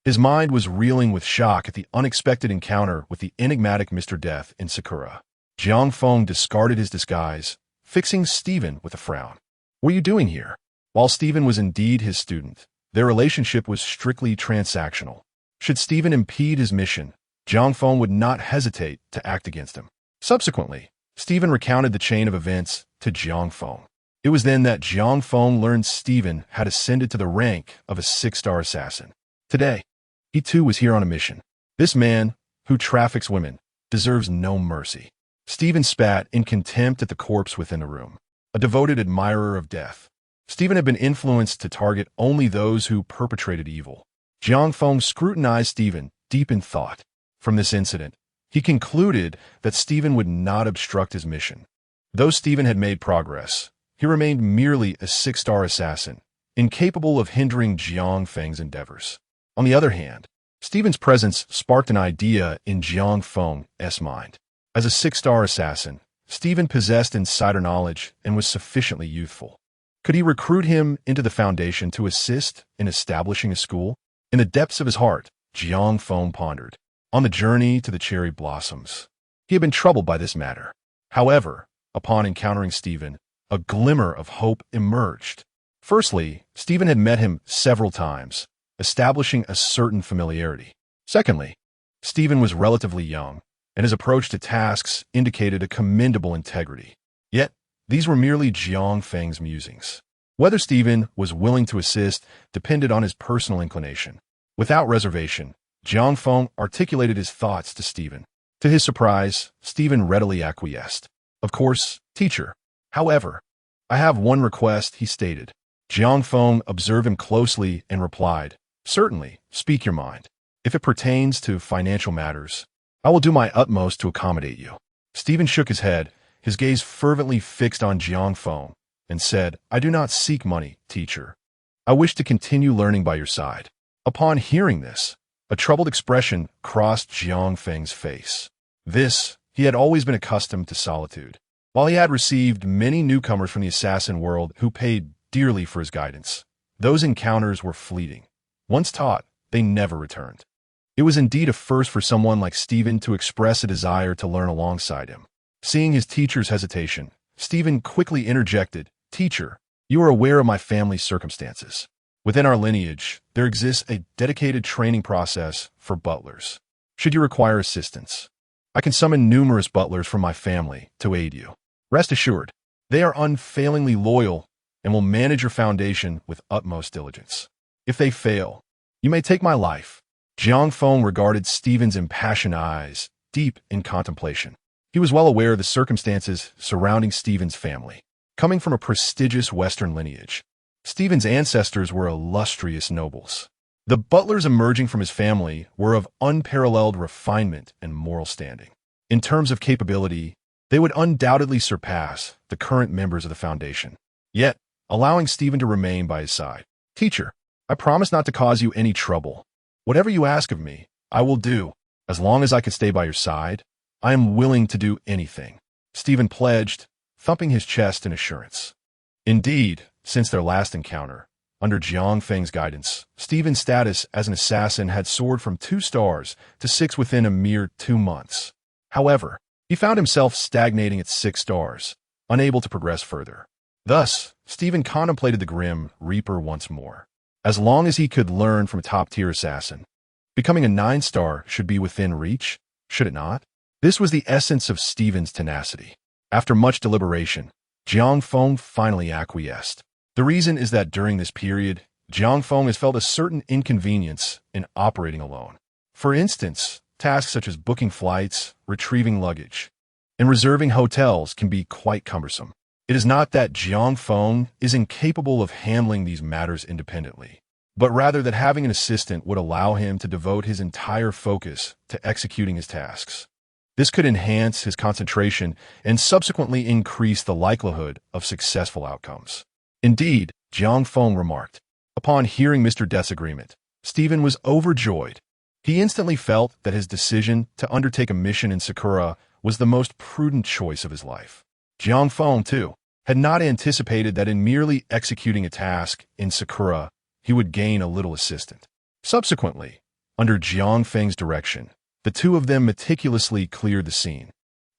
A: His mind was reeling with shock at the unexpected encounter with the enigmatic Mr. Death in Sakura. Jiang Feng discarded his disguise, fixing Stephen with a frown. "What are you doing here?" While Stephen was indeed his student, their relationship was strictly transactional. Should Stephen impede his mission, Jiang Feng would not hesitate to act against him. Subsequently, Stephen recounted the chain of events to Jiang Feng. It was then that Jiang Feng learned Stephen had ascended to the rank of a 6-star assassin. Today, he too was here on a mission. This man, who traffics women, deserves no mercy. Stephen spat in contempt at the corpse within the room. A devoted admirer of death, Stephen had been influenced to target only those who perpetrated evil. Jiang Feng scrutinized Stephen, deep in thought. From this incident, he concluded that Stephen would not obstruct his mission. Though Stephen had made progress, he remained merely a 6-star assassin, incapable of hindering Jiang Feng's endeavors. On the other hand, Stephen's presence sparked an idea in Jiang Feng's mind. As a 6-star assassin, Stephen possessed insider knowledge and was sufficiently youthful. Could he recruit him into the Foundation to assist in establishing a school? In the depths of his heart, Jiang Feng pondered. On the journey to the cherry blossoms, he had been troubled by this matter. However, upon encountering Stephen, a glimmer of hope emerged. Firstly, Stephen had met him several times, establishing a certain familiarity. Secondly, Stephen was relatively young, and his approach to tasks indicated a commendable integrity. Yet, these were merely Jiang Feng's musings. Whether Stephen was willing to assist depended on his personal inclination. Without reservation, Jiang Feng articulated his thoughts to Stephen. To his surprise, Stephen readily acquiesced. "Of course, teacher. However, I have one request," he stated. Jiang Feng observed him closely and replied, "Certainly, speak your mind. If it pertains to financial matters, I will do my utmost to accommodate you." Stephen shook his head, his gaze fervently fixed on Jiang Feng, and said, "I do not seek money, teacher. I wish to continue learning by your side." Upon hearing this, a troubled expression crossed Jiang Feng's face. He had always been accustomed to solitude. While he had received many newcomers from the assassin world who paid dearly for his guidance, those encounters were fleeting. Once taught, they never returned. It was indeed a first for someone like Stephen to express a desire to learn alongside him. Seeing his teacher's hesitation, Stephen quickly interjected, "Teacher, you are aware of my family's circumstances. Within our lineage, there exists a dedicated training process for butlers. Should you require assistance, I can summon numerous butlers from my family to aid you. Rest assured, they are unfailingly loyal and will manage your foundation with utmost diligence. If they fail, you may take my life." Jiang Feng regarded Stephen's impassioned eyes, deep in contemplation. He was well aware of the circumstances surrounding Stephen's family. Coming from a prestigious Western lineage, Stephen's ancestors were illustrious nobles. The butlers emerging from his family were of unparalleled refinement and moral standing. In terms of capability, they would undoubtedly surpass the current members of the Foundation. Yet, allowing Stephen to remain by his side. "Teacher, I promise not to cause you any trouble. Whatever you ask of me, I will do. As long as I can stay by your side, I am willing to do anything," Stephen pledged, thumping his chest in assurance. Indeed, since their last encounter, under Jiang Feng's guidance, Stephen's status as an assassin had soared from 2 stars to 6 within a mere 2 months. However, he found himself stagnating at 6 stars, unable to progress further. Thus, Stephen contemplated the Grim Reaper once more. As long as he could learn from a top-tier assassin, becoming a 9-star should be within reach, should it not? This was the essence of Stephen's tenacity. After much deliberation, Jiang Feng finally acquiesced. The reason is that during this period, Jiang Feng has felt a certain inconvenience in operating alone. For instance, tasks such as booking flights, retrieving luggage, and reserving hotels can be quite cumbersome. It is not that Jiang Feng is incapable of handling these matters independently, but rather that having an assistant would allow him to devote his entire focus to executing his tasks. This could enhance his concentration and subsequently increase the likelihood of successful outcomes. Indeed, Jiang Feng remarked. Upon hearing Mr. Death's agreement, Stephen was overjoyed. He instantly felt that his decision to undertake a mission in Sakura was the most prudent choice of his life. Jiang Feng, too, had not anticipated that in merely executing a task in Sakura, he would gain a little assistant. Subsequently, under Jiang Feng's direction, the two of them meticulously cleared the scene,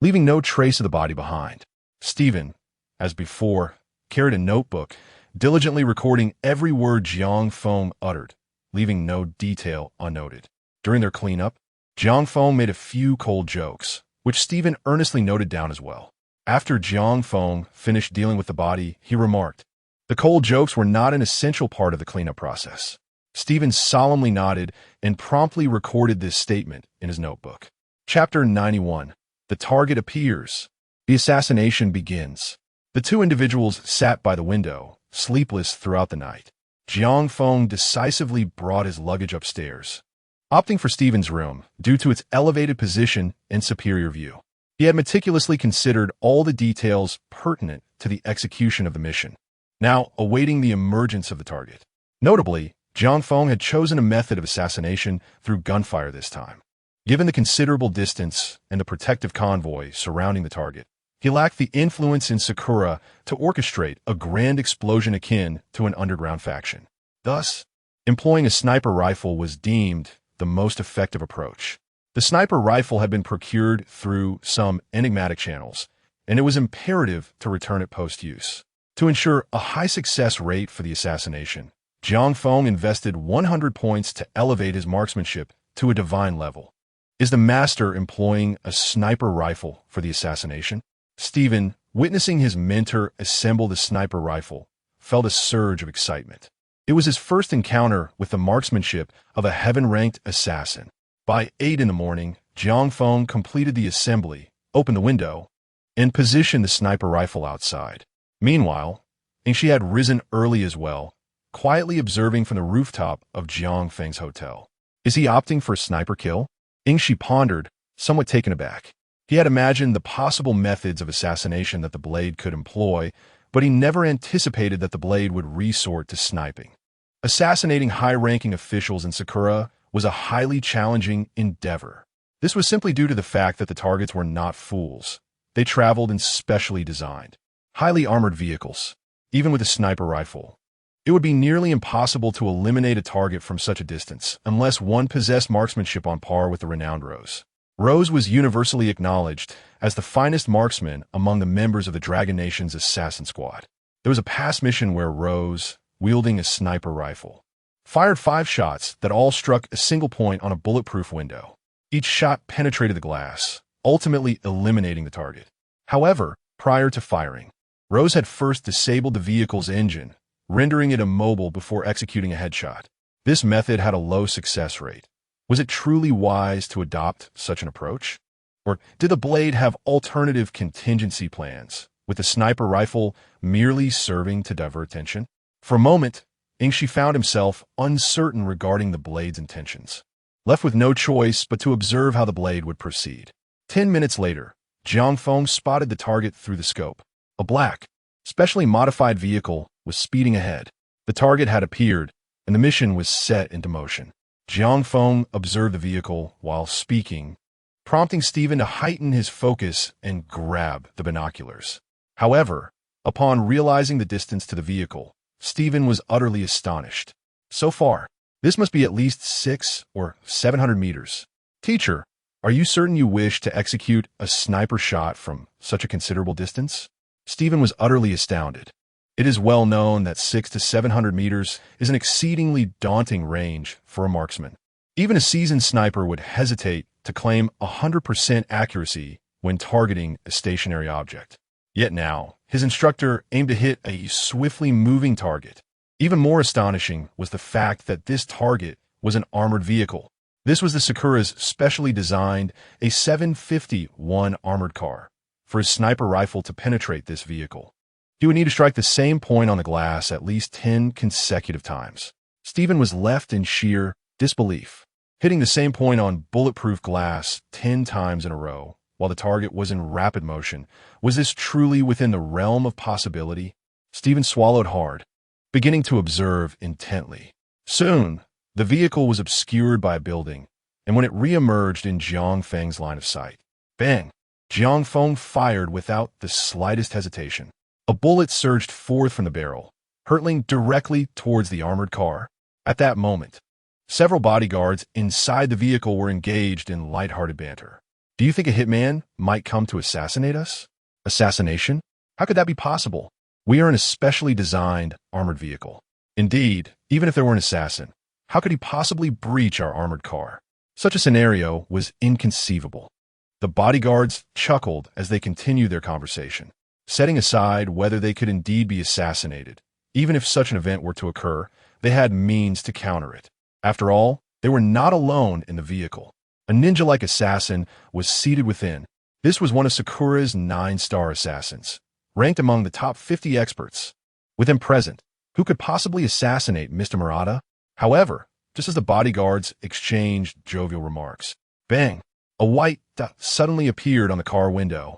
A: leaving no trace of the body behind. Stephen, as before, carried a notebook, diligently recording every word Jiang Feng uttered, leaving no detail unnoted. During their cleanup, Jiang Feng made a few cold jokes, which Stephen earnestly noted down as well. After Jiang Feng finished dealing with the body, he remarked, "The cold jokes were not an essential part of the cleanup process." Stephen solemnly nodded and promptly recorded this statement in his notebook. Chapter 91. The target appears. The assassination begins. The two individuals sat by the window, sleepless throughout the night. Jiang Feng decisively brought his luggage upstairs, opting for Stephen's room due to its elevated position and superior view. He had meticulously considered all the details pertinent to the execution of the mission, now awaiting the emergence of the target. Notably, Jiang Feng had chosen a method of assassination through gunfire this time. Given the considerable distance and the protective convoy surrounding the target, he lacked the influence in Sakura to orchestrate a grand explosion akin to an underground faction. Thus, employing a sniper rifle was deemed the most effective approach. The sniper rifle had been procured through some enigmatic channels, and it was imperative to return it post-use. To ensure a high success rate for the assassination, Jiang Feng invested 100 points to elevate his marksmanship to a divine level. Is the master employing a sniper rifle for the assassination? Stephen, witnessing his mentor assemble the sniper rifle, felt a surge of excitement. It was his first encounter with the marksmanship of a heaven-ranked assassin. By 8 in the morning, Jiang Feng completed the assembly, opened the window, and positioned the sniper rifle outside. Meanwhile, Ingshi had risen early as well, quietly observing from the rooftop of Jiang Feng's hotel. Is he opting for a sniper kill? Ingshi pondered, somewhat taken aback. He had imagined the possible methods of assassination that the blade could employ, but he never anticipated that the blade would resort to sniping. Assassinating high-ranking officials in Sakura was a highly challenging endeavor. This was simply due to the fact that the targets were not fools. They traveled in specially designed, highly armored vehicles. Even with a sniper rifle, it would be nearly impossible to eliminate a target from such a distance unless one possessed marksmanship on par with the renowned Rose. Rose was universally acknowledged as the finest marksman among the members of the Dragon Nation's assassin squad. There was a past mission where Rose, wielding a sniper rifle, fired 5 shots that all struck a single point on a bulletproof window. Each shot penetrated the glass, ultimately eliminating the target. However, prior to firing, Rose had first disabled the vehicle's engine, rendering it immobile before executing a headshot. This method had a low success rate. Was it truly wise to adopt such an approach? Or did the blade have alternative contingency plans, with the sniper rifle merely serving to divert attention? For a moment, Ingshi found himself uncertain regarding the blade's intentions, left with no choice but to observe how the blade would proceed. 10 minutes later, Jiang Feng spotted the target through the scope. A black, specially modified vehicle was speeding ahead. The target had appeared, and the mission was set into motion. Jiang Feng observed the vehicle while speaking, prompting Stephen to heighten his focus and grab the binoculars. However, upon realizing the distance to the vehicle, Stephen was utterly astonished. So far, this must be at least 600 or 700 meters. Teacher, are you certain you wish to execute a sniper shot from such a considerable distance? Stephen was utterly astounded. It is well known that 600 to 700 meters is an exceedingly daunting range for a marksman. Even a seasoned sniper would hesitate to claim 100% accuracy when targeting a stationary object. Yet now, his instructor aimed to hit a swiftly moving target. Even more astonishing was the fact that this target was an armored vehicle. This was the Sakura's specially designed A751 armored car. For his sniper rifle to penetrate this vehicle, he would need to strike the same point on the glass at least 10 consecutive times. Stephen was left in sheer disbelief. Hitting the same point on bulletproof glass 10 times in a row, while the target was in rapid motion, was this truly within the realm of possibility? Stephen swallowed hard, beginning to observe intently. Soon, the vehicle was obscured by a building, and when it re-emerged in Jiang Feng's line of sight, bang! Jiang Feng fired without the slightest hesitation. A bullet surged forth from the barrel, hurtling directly towards the armored car. At that moment, several bodyguards inside the vehicle were engaged in lighthearted banter. Do you think a hitman might come to assassinate us? Assassination? How could that be possible? We are an especially designed armored vehicle. Indeed, even if there were an assassin, how could he possibly breach our armored car? Such a scenario was inconceivable. The bodyguards chuckled as they continued their conversation, setting aside whether they could indeed be assassinated. Even if such an event were to occur, they had means to counter it. After all, they were not alone in the vehicle. A ninja-like assassin was seated within. This was one of Sakura's 9-star assassins, ranked among the top 50 experts. With him present, who could possibly assassinate Mr. Murata? However, just as the bodyguards exchanged jovial remarks, bang! A white dot suddenly appeared on the car window.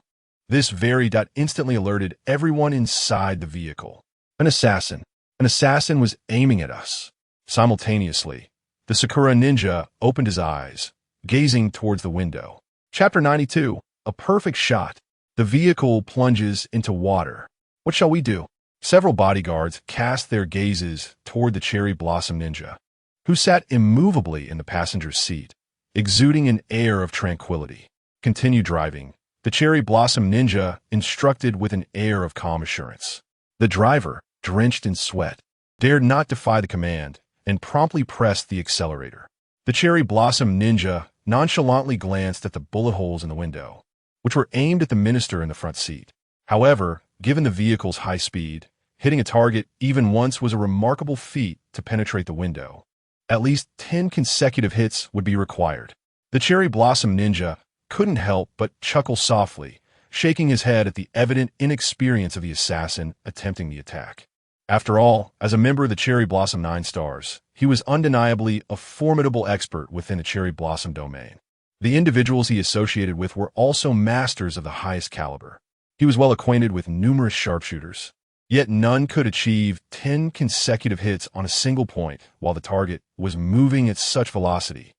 A: This very dot instantly alerted everyone inside the vehicle. An assassin. An assassin was aiming at us. Simultaneously, the Sakura ninja opened his eyes, gazing towards the window. Chapter 92. A perfect shot. The vehicle plunges into water. What shall we do? Several bodyguards cast their gazes toward the cherry blossom ninja, who sat immovably in the passenger's seat, exuding an air of tranquility. Continue driving, the cherry blossom ninja instructed with an air of calm assurance. The driver, drenched in sweat, dared not defy the command and promptly pressed the accelerator. The cherry blossom ninja nonchalantly glanced at the bullet holes in the window, which were aimed at the minister in the front seat. However, given the vehicle's high speed, hitting a target even once was a remarkable feat to penetrate the window. At least 10 consecutive hits would be required. The cherry blossom ninja couldn't help but chuckle softly, shaking his head at the evident inexperience of the assassin attempting the attack. After all, as a member of the Cherry Blossom 9 Stars, he was undeniably a formidable expert within the cherry blossom domain. The individuals he associated with were also masters of the highest caliber. He was well acquainted with numerous sharpshooters, yet none could achieve 10 consecutive hits on a single point while the target was moving at such velocity.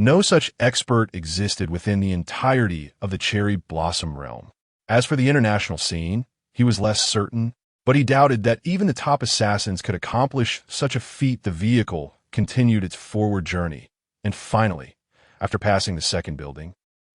A: No such expert existed within the entirety of the cherry blossom realm. As for the international scene, he was less certain, but he doubted that even the top assassins could accomplish such a feat. The vehicle continued its forward journey, and finally, after passing the second building,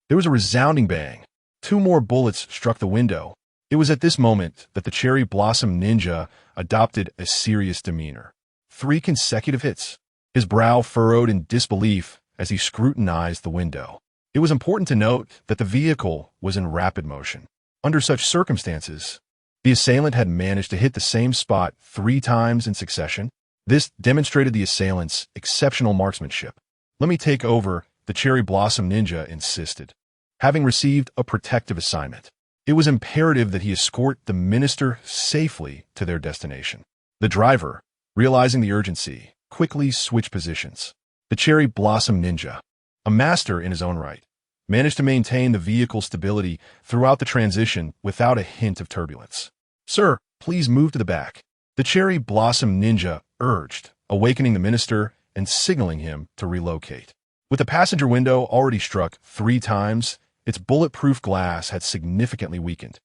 A: there was a resounding bang. 2 more bullets struck the window. It was at this moment that the cherry blossom ninja adopted a serious demeanor. 3 consecutive hits. His brow furrowed in disbelief as he scrutinized the window. It was important to note that the vehicle was in rapid motion. Under such circumstances, the assailant had managed to hit the same spot 3 times in succession. This demonstrated the assailant's exceptional marksmanship. "Let me take over," the cherry blossom ninja insisted. Having received a protective assignment, it was imperative that he escort the minister safely to their destination. The driver, realizing the urgency, quickly switched positions. The cherry blossom ninja, a master in his own right, managed to maintain the vehicle's stability throughout the transition without a hint of turbulence. "Sir, please move to the back," the cherry blossom ninja urged, awakening the minister and signaling him to relocate. With the passenger window already struck 3 times, its bulletproof glass had significantly weakened.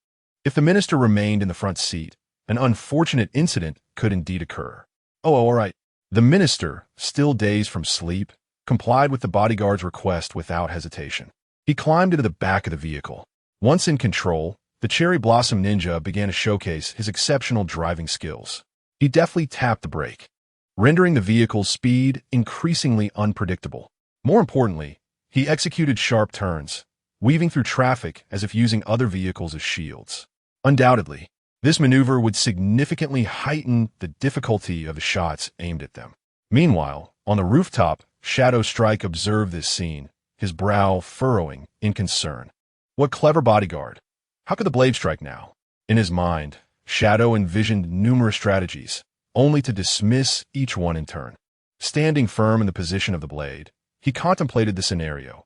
A: If the minister remained in the front seat, an unfortunate incident could indeed occur. "Oh, all right." The minister, still dazed from sleep, complied with the bodyguard's request without hesitation. He climbed into the back of the vehicle. Once in control, the cherry blossom ninja began to showcase his exceptional driving skills. He deftly tapped the brake, rendering the vehicle's speed increasingly unpredictable. More importantly, he executed sharp turns, weaving through traffic as if using other vehicles as shields. Undoubtedly, this maneuver would significantly heighten the difficulty of the shots aimed at them. Meanwhile, on the rooftop, Shadow Strike observed this scene, his brow furrowing in concern. What clever bodyguard! How could the blade strike now? In his mind, Shadow envisioned numerous strategies, only to dismiss each one in turn. Standing firm in the position of the blade, he contemplated the scenario.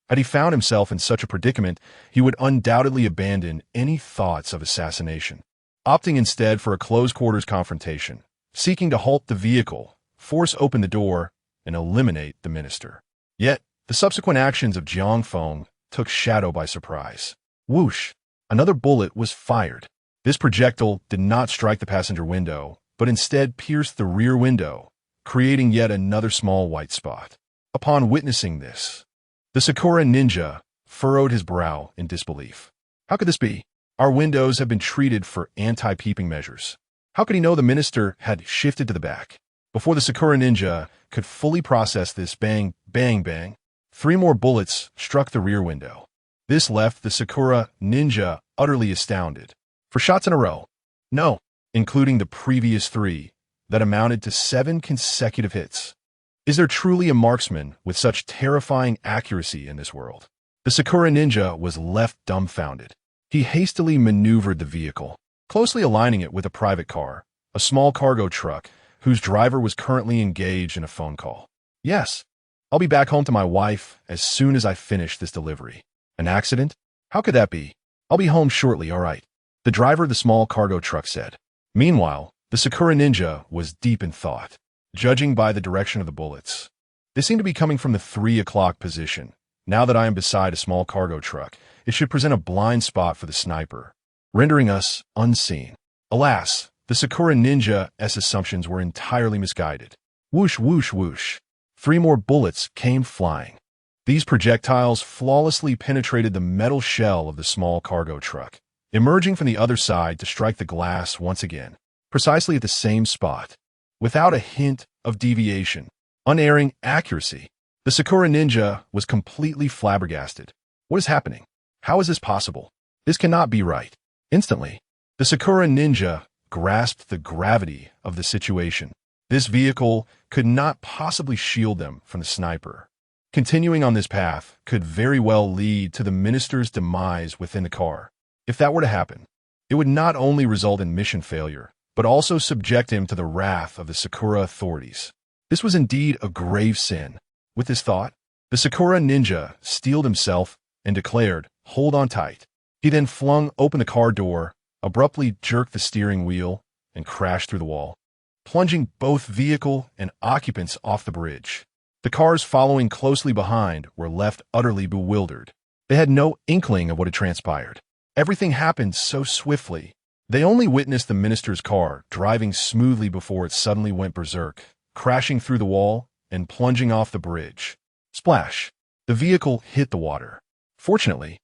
A: Had he found himself in such a predicament, he would undoubtedly abandon any thoughts of assassination, opting instead for a close-quarters confrontation, seeking to halt the vehicle, force open the door, and eliminate the minister. Yet, the subsequent actions of Jiang Feng took Shadow by surprise. Whoosh! Another bullet was fired. This projectile did not strike the passenger window, but instead pierced the rear window, creating yet another small white spot. Upon witnessing this, the Sakura ninja furrowed his brow in disbelief. How could this be? Our windows have been treated for anti-peeping measures. How could he know the minister had shifted to the back? Before the Sakura ninja could fully process this, bang, bang, bang, 3 more bullets struck the rear window. This left the Sakura ninja utterly astounded. 4 shots in a row. No, including the previous 3, that amounted to 7 consecutive hits. Is there truly a marksman with such terrifying accuracy in this world? The Sakura ninja was left dumbfounded. He hastily maneuvered the vehicle, closely aligning it with a private car, a small cargo truck, whose driver was currently engaged in a phone call. Yes, I'll be back home to my wife as soon as I finish this delivery. An accident? How could that be? I'll be home shortly, all right. The driver of the small cargo truck said. Meanwhile, the Sakura ninja was deep in thought. Judging by the direction of the bullets, they seem to be coming from the 3 o'clock position. Now that I am beside a small cargo truck, it should present a blind spot for the sniper, rendering us unseen. Alas, the Sakura ninja's assumptions were entirely misguided. Whoosh, whoosh, whoosh. 3 more bullets came flying. These projectiles flawlessly penetrated the metal shell of the small cargo truck, emerging from the other side to strike the glass once again, precisely at the same spot. Without a hint of deviation, unerring accuracy, the Sakura ninja was completely flabbergasted. What is happening? How is this possible? This cannot be right. Instantly, the Sakura ninja grasped the gravity of the situation. This vehicle could not possibly shield them from the sniper. Continuing on this path could very well lead to the minister's demise within the car. If that were to happen, it would not only result in mission failure, but also subject him to the wrath of the Sakura authorities. This was indeed a grave sin. With this thought, the Sakura ninja steeled himself and declared, "Hold on tight." He then flung open the car door, abruptly jerked the steering wheel, and crashed through the wall, plunging both vehicle and occupants off the bridge. The cars following closely behind were left utterly bewildered. They had no inkling of what had transpired. Everything happened so swiftly. They only witnessed the minister's car driving smoothly before it suddenly went berserk, crashing through the wall and plunging off the bridge. Splash! The vehicle hit the water. Fortunately,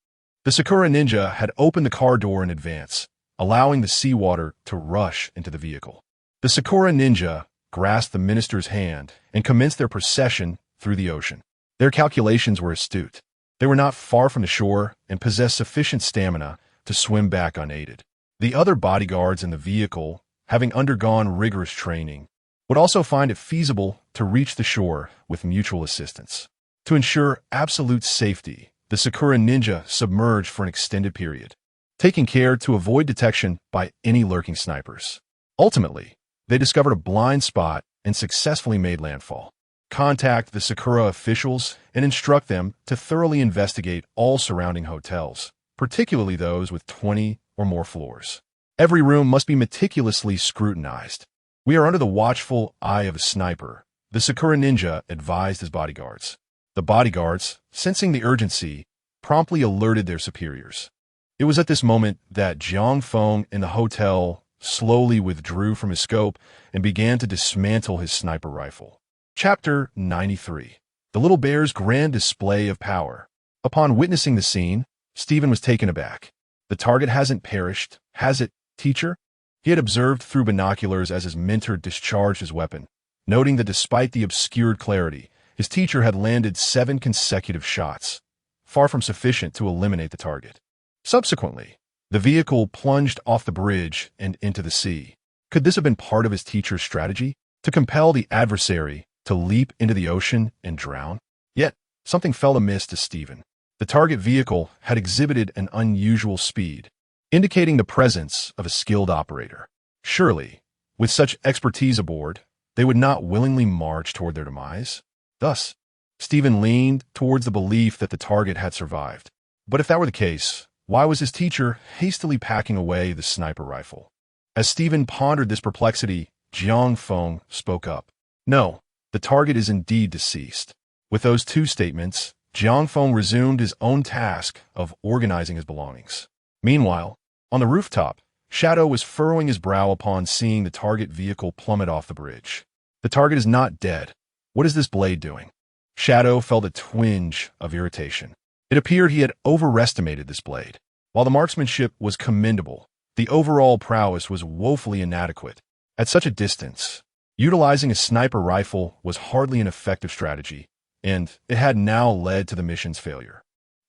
A: the Sakura ninja had opened the car door in advance, allowing the seawater to rush into the vehicle. The Sakura ninja grasped the minister's hand and commenced their procession through the ocean. Their calculations were astute. They were not far from the shore and possessed sufficient stamina to swim back unaided. The other bodyguards in the vehicle, having undergone rigorous training, would also find it feasible to reach the shore with mutual assistance. To ensure absolute safety, the Sakura ninja submerged for an extended period, taking care to avoid detection by any lurking snipers. Ultimately, they discovered a blind spot and successfully made landfall. Contact the Sakura officials and instruct them to thoroughly investigate all surrounding hotels, particularly those with 20 or more floors. Every room must be meticulously scrutinized. We are under the watchful eye of a sniper, the Sakura ninja advised his bodyguards. The bodyguards, sensing the urgency, promptly alerted their superiors. It was at this moment that Jiang Feng in the hotel slowly withdrew from his scope and began to dismantle his sniper rifle. Chapter 93. The Little Bear's Grand Display of Power. Upon witnessing the scene, Stephen was taken aback. The target hasn't perished, has it, teacher? He had observed through binoculars as his mentor discharged his weapon, noting that despite the obscured clarity, his teacher had landed 7 consecutive shots, far from sufficient to eliminate the target. Subsequently, the vehicle plunged off the bridge and into the sea. Could this have been part of his teacher's strategy? To compel the adversary to leap into the ocean and drown? Yet, something fell amiss to Stephen. The target vehicle had exhibited an unusual speed, indicating the presence of a skilled operator. Surely, with such expertise aboard, they would not willingly march toward their demise. Thus, Stephen leaned towards the belief that the target had survived. But if that were the case, why was his teacher hastily packing away the sniper rifle? As Stephen pondered this perplexity, Jiang Feng spoke up. No, the target is indeed deceased. With those 2 statements, Jiang Feng resumed his own task of organizing his belongings. Meanwhile, on the rooftop, Shadow was furrowing his brow upon seeing the target vehicle plummet off the bridge. The target is not dead. What is this blade doing? Shadow felt a twinge of irritation. It appeared he had overestimated this blade. While the marksmanship was commendable, the overall prowess was woefully inadequate. At such a distance, utilizing a sniper rifle was hardly an effective strategy, and it had now led to the mission's failure.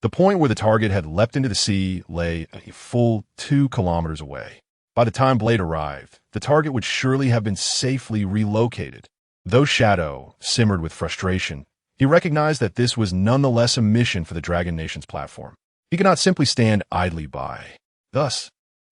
A: The point where the target had leapt into the sea lay a full 2 kilometers away. By the time Blade arrived, the target would surely have been safely relocated. Though Shadow simmered with frustration, he recognized that this was nonetheless a mission for the Dragon Nation's platform. He could not simply stand idly by. Thus,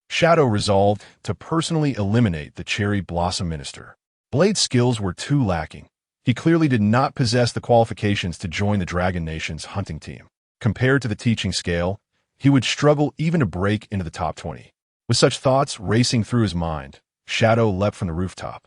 A: Shadow resolved to personally eliminate the Cherry Blossom Minister. Blade's skills were too lacking. He clearly did not possess the qualifications to join the Dragon Nation's hunting team. Compared to the teaching scale, he would struggle even to break into the top 20. With such thoughts racing through his mind, Shadow leapt from the rooftop.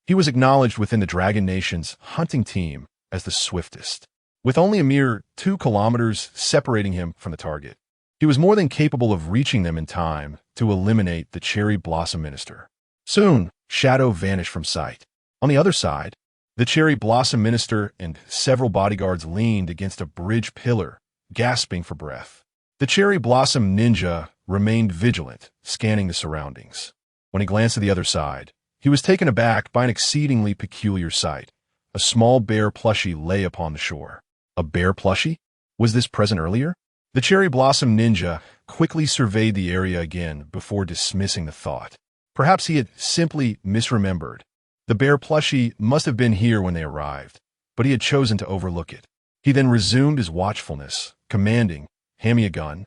A: He was acknowledged within the Dragon Nation's hunting team as the swiftest. With only a mere 2 kilometers separating him from the target, he was more than capable of reaching them in time to eliminate the Cherry Blossom Minister. Soon, Shadow vanished from sight. On the other side, the Cherry Blossom Minister and several bodyguards leaned against a bridge pillar, gasping for breath. The Cherry Blossom Ninja remained vigilant, scanning the surroundings. When he glanced to the other side, he was taken aback by an exceedingly peculiar sight. A small bear plushie lay upon the shore. A bear plushie? Was this present earlier? The Cherry Blossom Ninja quickly surveyed the area again before dismissing the thought. Perhaps he had simply misremembered. The bear plushie must have been here when they arrived, but he had chosen to overlook it. He then resumed his watchfulness, commanding, "Hand me a gun,"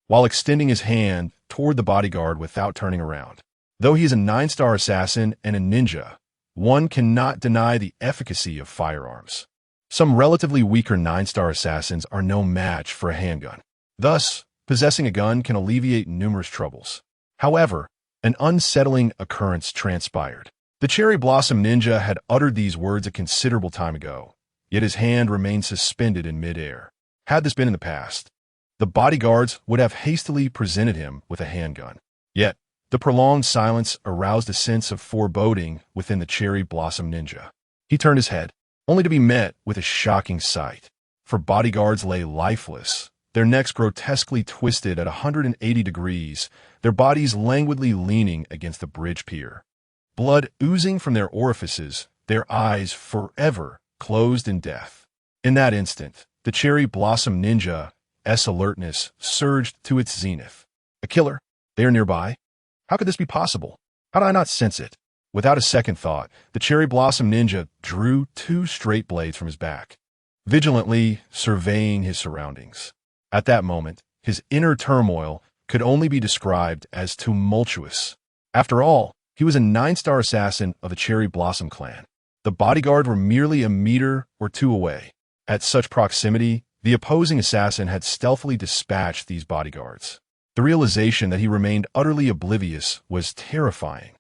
A: while extending his hand toward the bodyguard without turning around. Though he is a 9-star assassin and a ninja, one cannot deny the efficacy of firearms. Some relatively weaker 9-star assassins are no match for a handgun. Thus, possessing a gun can alleviate numerous troubles. However, an unsettling occurrence transpired. The Cherry Blossom Ninja had uttered these words a considerable time ago, yet his hand remained suspended in midair. Had this been in the past, the bodyguards would have hastily presented him with a handgun. Yet, the prolonged silence aroused a sense of foreboding within the Cherry Blossom Ninja. He turned his head, only to be met with a shocking sight. For bodyguards lay lifeless, their necks grotesquely twisted at 180 degrees, their bodies languidly leaning against the bridge pier. Blood oozing from their orifices, their eyes forever closed in death. In that instant, the Cherry Blossom Ninja's alertness surged to its zenith. A killer? They are nearby? How could this be possible? How did I not sense it? Without a second thought, the Cherry Blossom Ninja drew 2 straight blades from his back, vigilantly surveying his surroundings. At that moment, his inner turmoil could only be described as tumultuous. After all, he was a 9-star assassin of the Cherry Blossom clan. The bodyguard were merely a meter or 2 away. At such proximity, the opposing assassin had stealthily dispatched these bodyguards. The realization that he remained utterly oblivious was terrifying.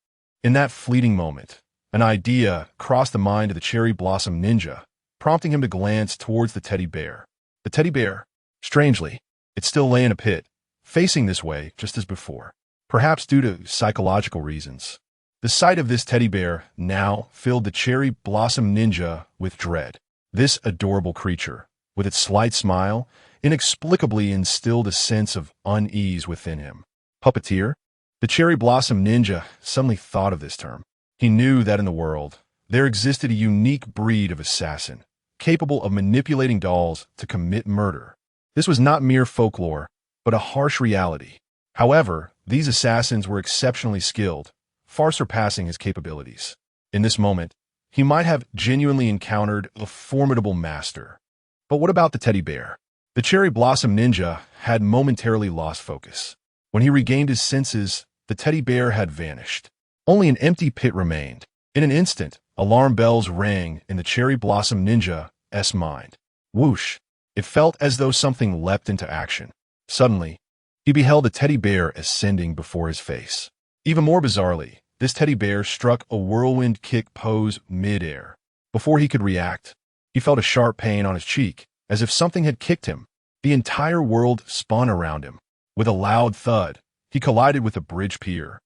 A: In that fleeting moment, an idea crossed the mind of the Cherry Blossom Ninja, prompting him to glance towards the teddy bear. The teddy bear, strangely, it still lay in a pit, facing this way just as before, perhaps due to psychological reasons. The sight of this teddy bear now filled the Cherry Blossom Ninja with dread. This adorable creature, with its slight smile, inexplicably instilled a sense of unease within him. Puppeteer? The Cherry Blossom Ninja suddenly thought of this term. He knew that in the world, there existed a unique breed of assassin, capable of manipulating dolls to commit murder. This was not mere folklore, but a harsh reality. However, these assassins were exceptionally skilled, far surpassing his capabilities. In this moment, he might have genuinely encountered a formidable master. But what about the teddy bear? The Cherry Blossom Ninja had momentarily lost focus. When he regained his senses, the teddy bear had vanished. Only an empty pit remained. In an instant, alarm bells rang in the Cherry Blossom Ninja's mind. Whoosh! It felt as though something leapt into action. Suddenly, he beheld the teddy bear ascending before his face. Even more bizarrely, this teddy bear struck a whirlwind kick pose mid-air. Before he could react, he felt a sharp pain on his cheek, as if something had kicked him. The entire world spun around him. With a loud thud, he collided with a bridge pier.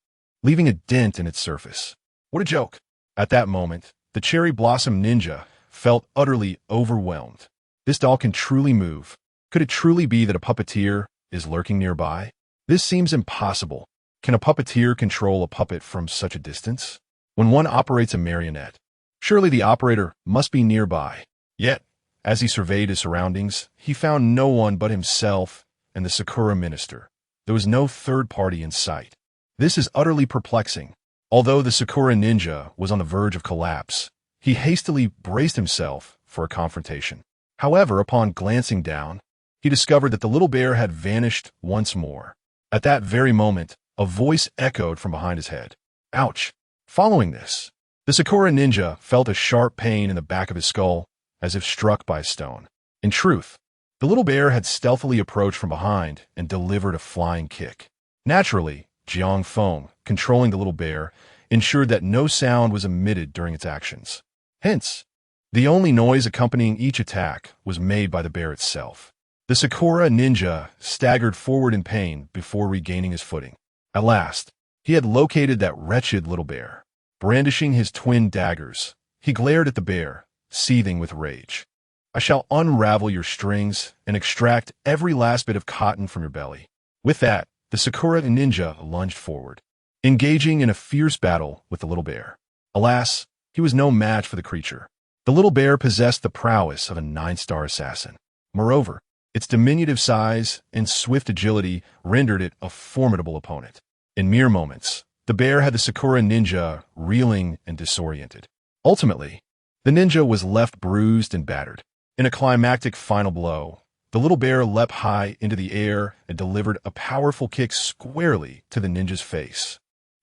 A: leaving a dent in its surface. What a joke! At that moment, the cherry blossom ninja felt utterly overwhelmed. This doll can truly move. Could it truly be that a puppeteer is lurking nearby? This seems impossible. Can a puppeteer control a puppet from such a distance? When one operates a marionette, surely the operator must be nearby. Yet, as he surveyed his surroundings, he found no one but himself and the Sakura minister. There was no third party in sight. This is utterly perplexing. Although the Sakura ninja was on the verge of collapse, he hastily braced himself for a confrontation. However, upon glancing down, he discovered that the little bear had vanished once more. At that very moment, a voice echoed from behind his head. Ouch! Following this, the Sakura ninja felt a sharp pain in the back of his skull, as if struck by a stone. In truth, the little bear had stealthily approached from behind and delivered a flying kick. Naturally, Jiang Feng, controlling the little bear, ensured that no sound was emitted during its actions. Hence, the only noise accompanying each attack was made by the bear itself. The Sakura ninja staggered forward in pain before regaining his footing. At last, he had located that wretched little bear. Brandishing his twin daggers, he glared at the bear, seething with rage. I shall unravel your strings and extract every last bit of cotton from your belly. With that, the Sakura ninja lunged forward, engaging in a fierce battle with the little bear. Alas, he was no match for the creature. The little bear possessed the prowess of a 9-star assassin. Moreover, its diminutive size and swift agility rendered it a formidable opponent. In mere moments, the bear had the Sakura ninja reeling and disoriented. Ultimately, the ninja was left bruised and battered. In a climactic final blow, the little bear leapt high into the air and delivered a powerful kick squarely to the ninja's face.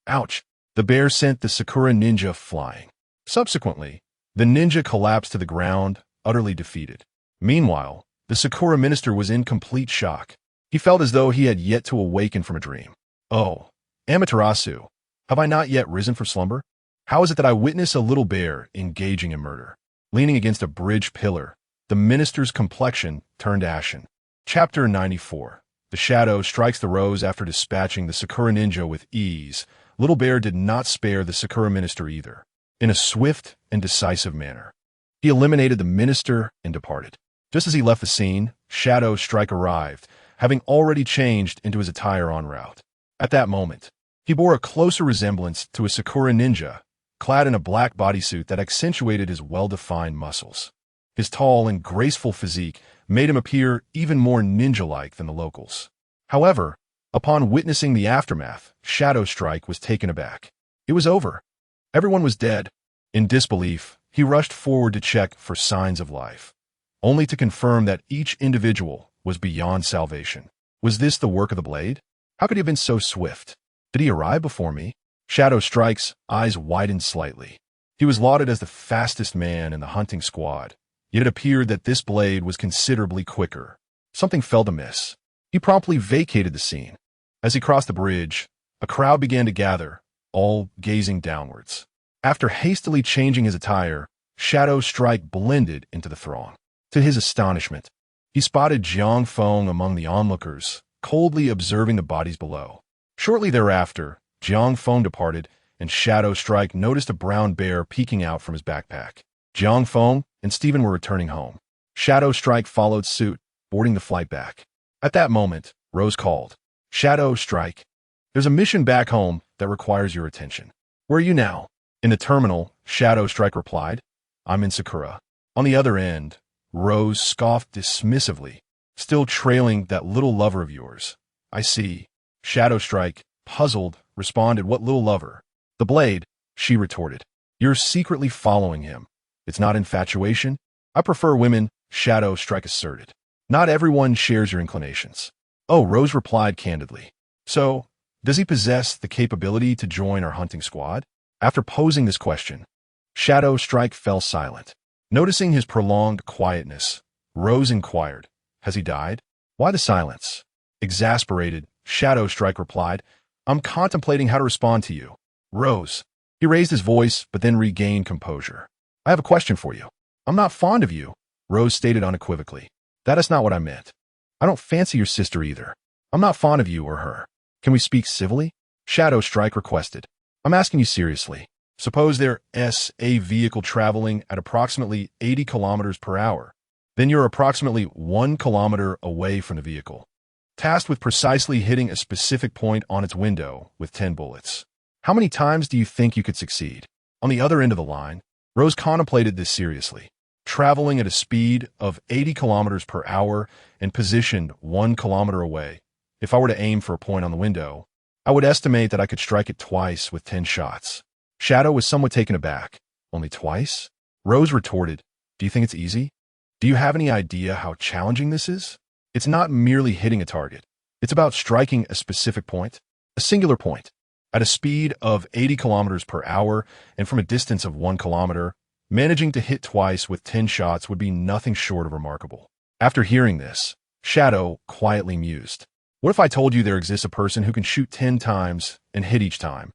A: Ouch! The bear sent the Sakura ninja flying. Subsequently, the ninja collapsed to the ground, utterly defeated. Meanwhile, the Sakura minister was in complete shock. He felt as though he had yet to awaken from a dream. Oh, Amaterasu, have I not yet risen from slumber? How is it that I witness a little bear engaging in murder? Leaning against a bridge pillar, the minister's complexion turned ashen. Chapter 94. The shadow strikes the rose after dispatching the Sakura ninja with ease. Little Bear did not spare the Sakura minister either. In a swift and decisive manner, he eliminated the minister and departed. Just as he left the scene, Shadow Strike arrived, having already changed into his attire en route. At that moment, he bore a closer resemblance to a Sakura ninja, clad in a black bodysuit that accentuated his well-defined muscles. His tall and graceful physique made him appear even more ninja-like than the locals. However, upon witnessing the aftermath, Shadow Strike was taken aback. It was over. Everyone was dead. In disbelief, he rushed forward to check for signs of life, only to confirm that each individual was beyond salvation. Was this the work of the blade? How could he have been so swift? Did he arrive before me? Shadow Strike's eyes widened slightly. He was lauded as the fastest man in the hunting squad, yet it appeared that this blade was considerably quicker. Something felt amiss. He promptly vacated the scene. As he crossed the bridge, a crowd began to gather, all gazing downwards. After hastily changing his attire, Shadow Strike blended into the throng. To his astonishment, he spotted Jiang Feng among the onlookers, coldly observing the bodies below. Shortly thereafter, Jiang Feng departed, and Shadow Strike noticed a brown bear peeking out from his backpack. Jiang Feng and Stephen were returning home. Shadow Strike followed suit, boarding the flight back. At that moment, Rose called. Shadow Strike, there's a mission back home that requires your attention. Where are you now? In the terminal, Shadow Strike replied. I'm in Sakura. On the other end, Rose scoffed dismissively, still trailing that little lover of yours. I see. Shadow Strike, puzzled, responded, what little lover? The blade, she retorted. You're secretly following him. It's not infatuation. I prefer women, Shadow Strike asserted. Not everyone shares your inclinations. Oh, Rose replied candidly. So, does he possess the capability to join our hunting squad? After posing this question, Shadow Strike fell silent. Noticing his prolonged quietness, Rose inquired, has he died? Why the silence? Exasperated, Shadow Strike replied, I'm contemplating how to respond to you. Rose. He raised his voice, but then regained composure. I have a question for you. I'm not fond of you, Rose stated unequivocally. That is not what I meant. I don't fancy your sister either. I'm not fond of you or her. Can we speak civilly? Shadow Strike requested. I'm asking you seriously. Suppose there's a vehicle traveling at approximately 80 kilometers per hour. Then you're approximately 1 kilometer away from the vehicle, tasked with precisely hitting a specific point on its window with 10 bullets. How many times do you think you could succeed? On the other end of the line, Rose contemplated this seriously. Traveling at a speed of 80 kilometers per hour and positioned 1 kilometer away, if I were to aim for a point on the window, I would estimate that I could strike it twice with 10 shots. Shadow was somewhat taken aback. Only twice? Rose retorted, do you think it's easy? Do you have any idea how challenging this is? It's not merely hitting a target. It's about striking a specific point, a singular point, at a speed of 80 kilometers per hour and from a distance of 1 kilometer. Managing to hit twice with 10 shots would be nothing short of remarkable. After hearing this, Shadow quietly mused. What if I told you there exists a person who can shoot 10 times and hit each time,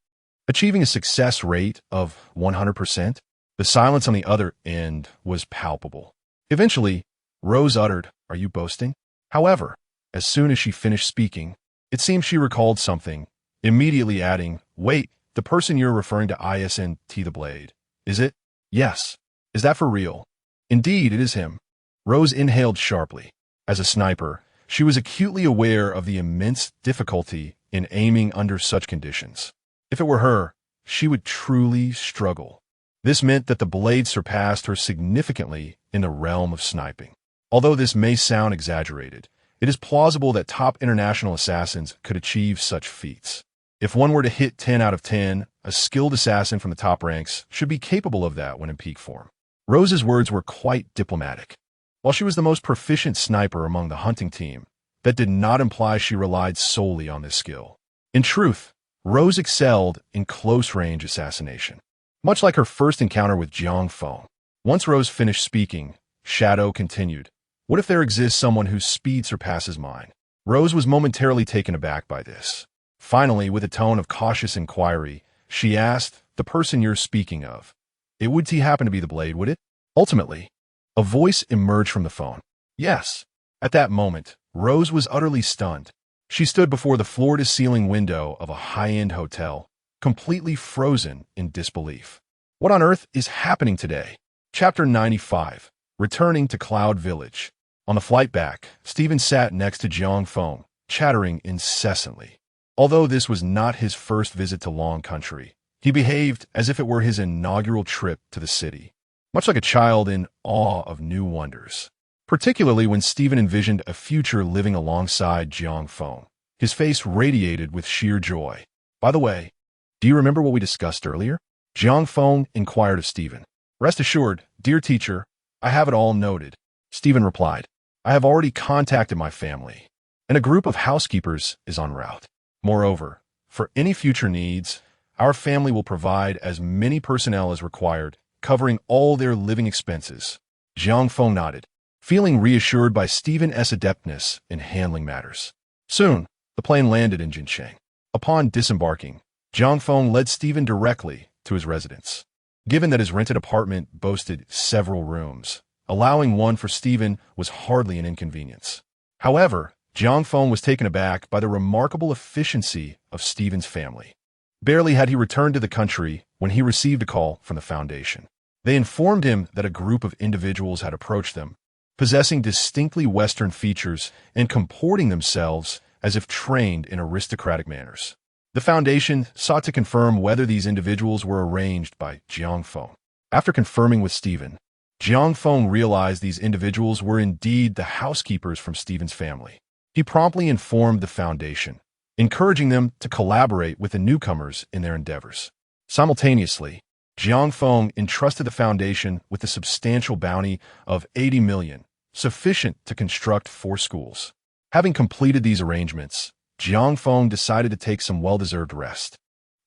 A: achieving a success rate of 100%? The silence on the other end was palpable. Eventually, Rose uttered, "Are you boasting?" However, as soon as she finished speaking, it seemed she recalled something, immediately adding, "Wait, the person you're referring to isn't the Blade, is it?" "Yes. Is that for real?" "Indeed, it is him." Rose inhaled sharply. As a sniper, she was acutely aware of the immense difficulty in aiming under such conditions. If it were her, she would truly struggle. This meant that the Blade surpassed her significantly in the realm of sniping. Although this may sound exaggerated, it is plausible that top international assassins could achieve such feats. If one were to hit 10 out of 10, a skilled assassin from the top ranks should be capable of that when in peak form. Rose's words were quite diplomatic. While she was the most proficient sniper among the hunting team, that did not imply she relied solely on this skill. In truth, Rose excelled in close-range assassination. Much like her first encounter with Jiang Feng. Once Rose finished speaking, Shadow continued, "What if there exists someone whose speed surpasses mine?" Rose was momentarily taken aback by this. Finally, with a tone of cautious inquiry, she asked, "The person you're speaking of, it would happen to be the Blade, would it?" Ultimately, a voice emerged from the phone. "Yes." At that moment, Rose was utterly stunned. She stood before the floor-to-ceiling window of a high-end hotel, completely frozen in disbelief. What on earth is happening today? Chapter 95. Returning to Cloud Village. On the flight back, Stephen sat next to Jiang Feng, chattering incessantly. Although this was not his first visit to Long Country, he behaved as if it were his inaugural trip to the city, much like a child in awe of new wonders. Particularly when Stephen envisioned a future living alongside Jiang Feng. His face radiated with sheer joy. "By the way, do you remember what we discussed earlier?" Jiang Feng inquired of Stephen. "Rest assured, dear teacher, I have it all noted," Stephen replied. "I have already contacted my family, and a group of housekeepers is en route. Moreover, for any future needs, our family will provide as many personnel as required, covering all their living expenses." Jiang Feng nodded, feeling reassured by Stephen's adeptness in handling matters. Soon, the plane landed in Jincheng. Upon disembarking, Jiang Feng led Stephen directly to his residence. Given that his rented apartment boasted several rooms, allowing one for Stephen was hardly an inconvenience. However, Jiang Feng was taken aback by the remarkable efficiency of Stephen's family. Barely had he returned to the country when he received a call from the Foundation. They informed him that a group of individuals had approached them, possessing distinctly Western features and comporting themselves as if trained in aristocratic manners. The Foundation sought to confirm whether these individuals were arranged by Jiang Feng. After confirming with Stephen, Jiang Feng realized these individuals were indeed the housekeepers from Stephen's family. He promptly informed the Foundation, encouraging them to collaborate with the newcomers in their endeavors. Simultaneously, Jiang Feng entrusted the Foundation with a substantial bounty of 80 million, sufficient to construct 4 schools. Having completed these arrangements, Jiang Feng decided to take some well-deserved rest.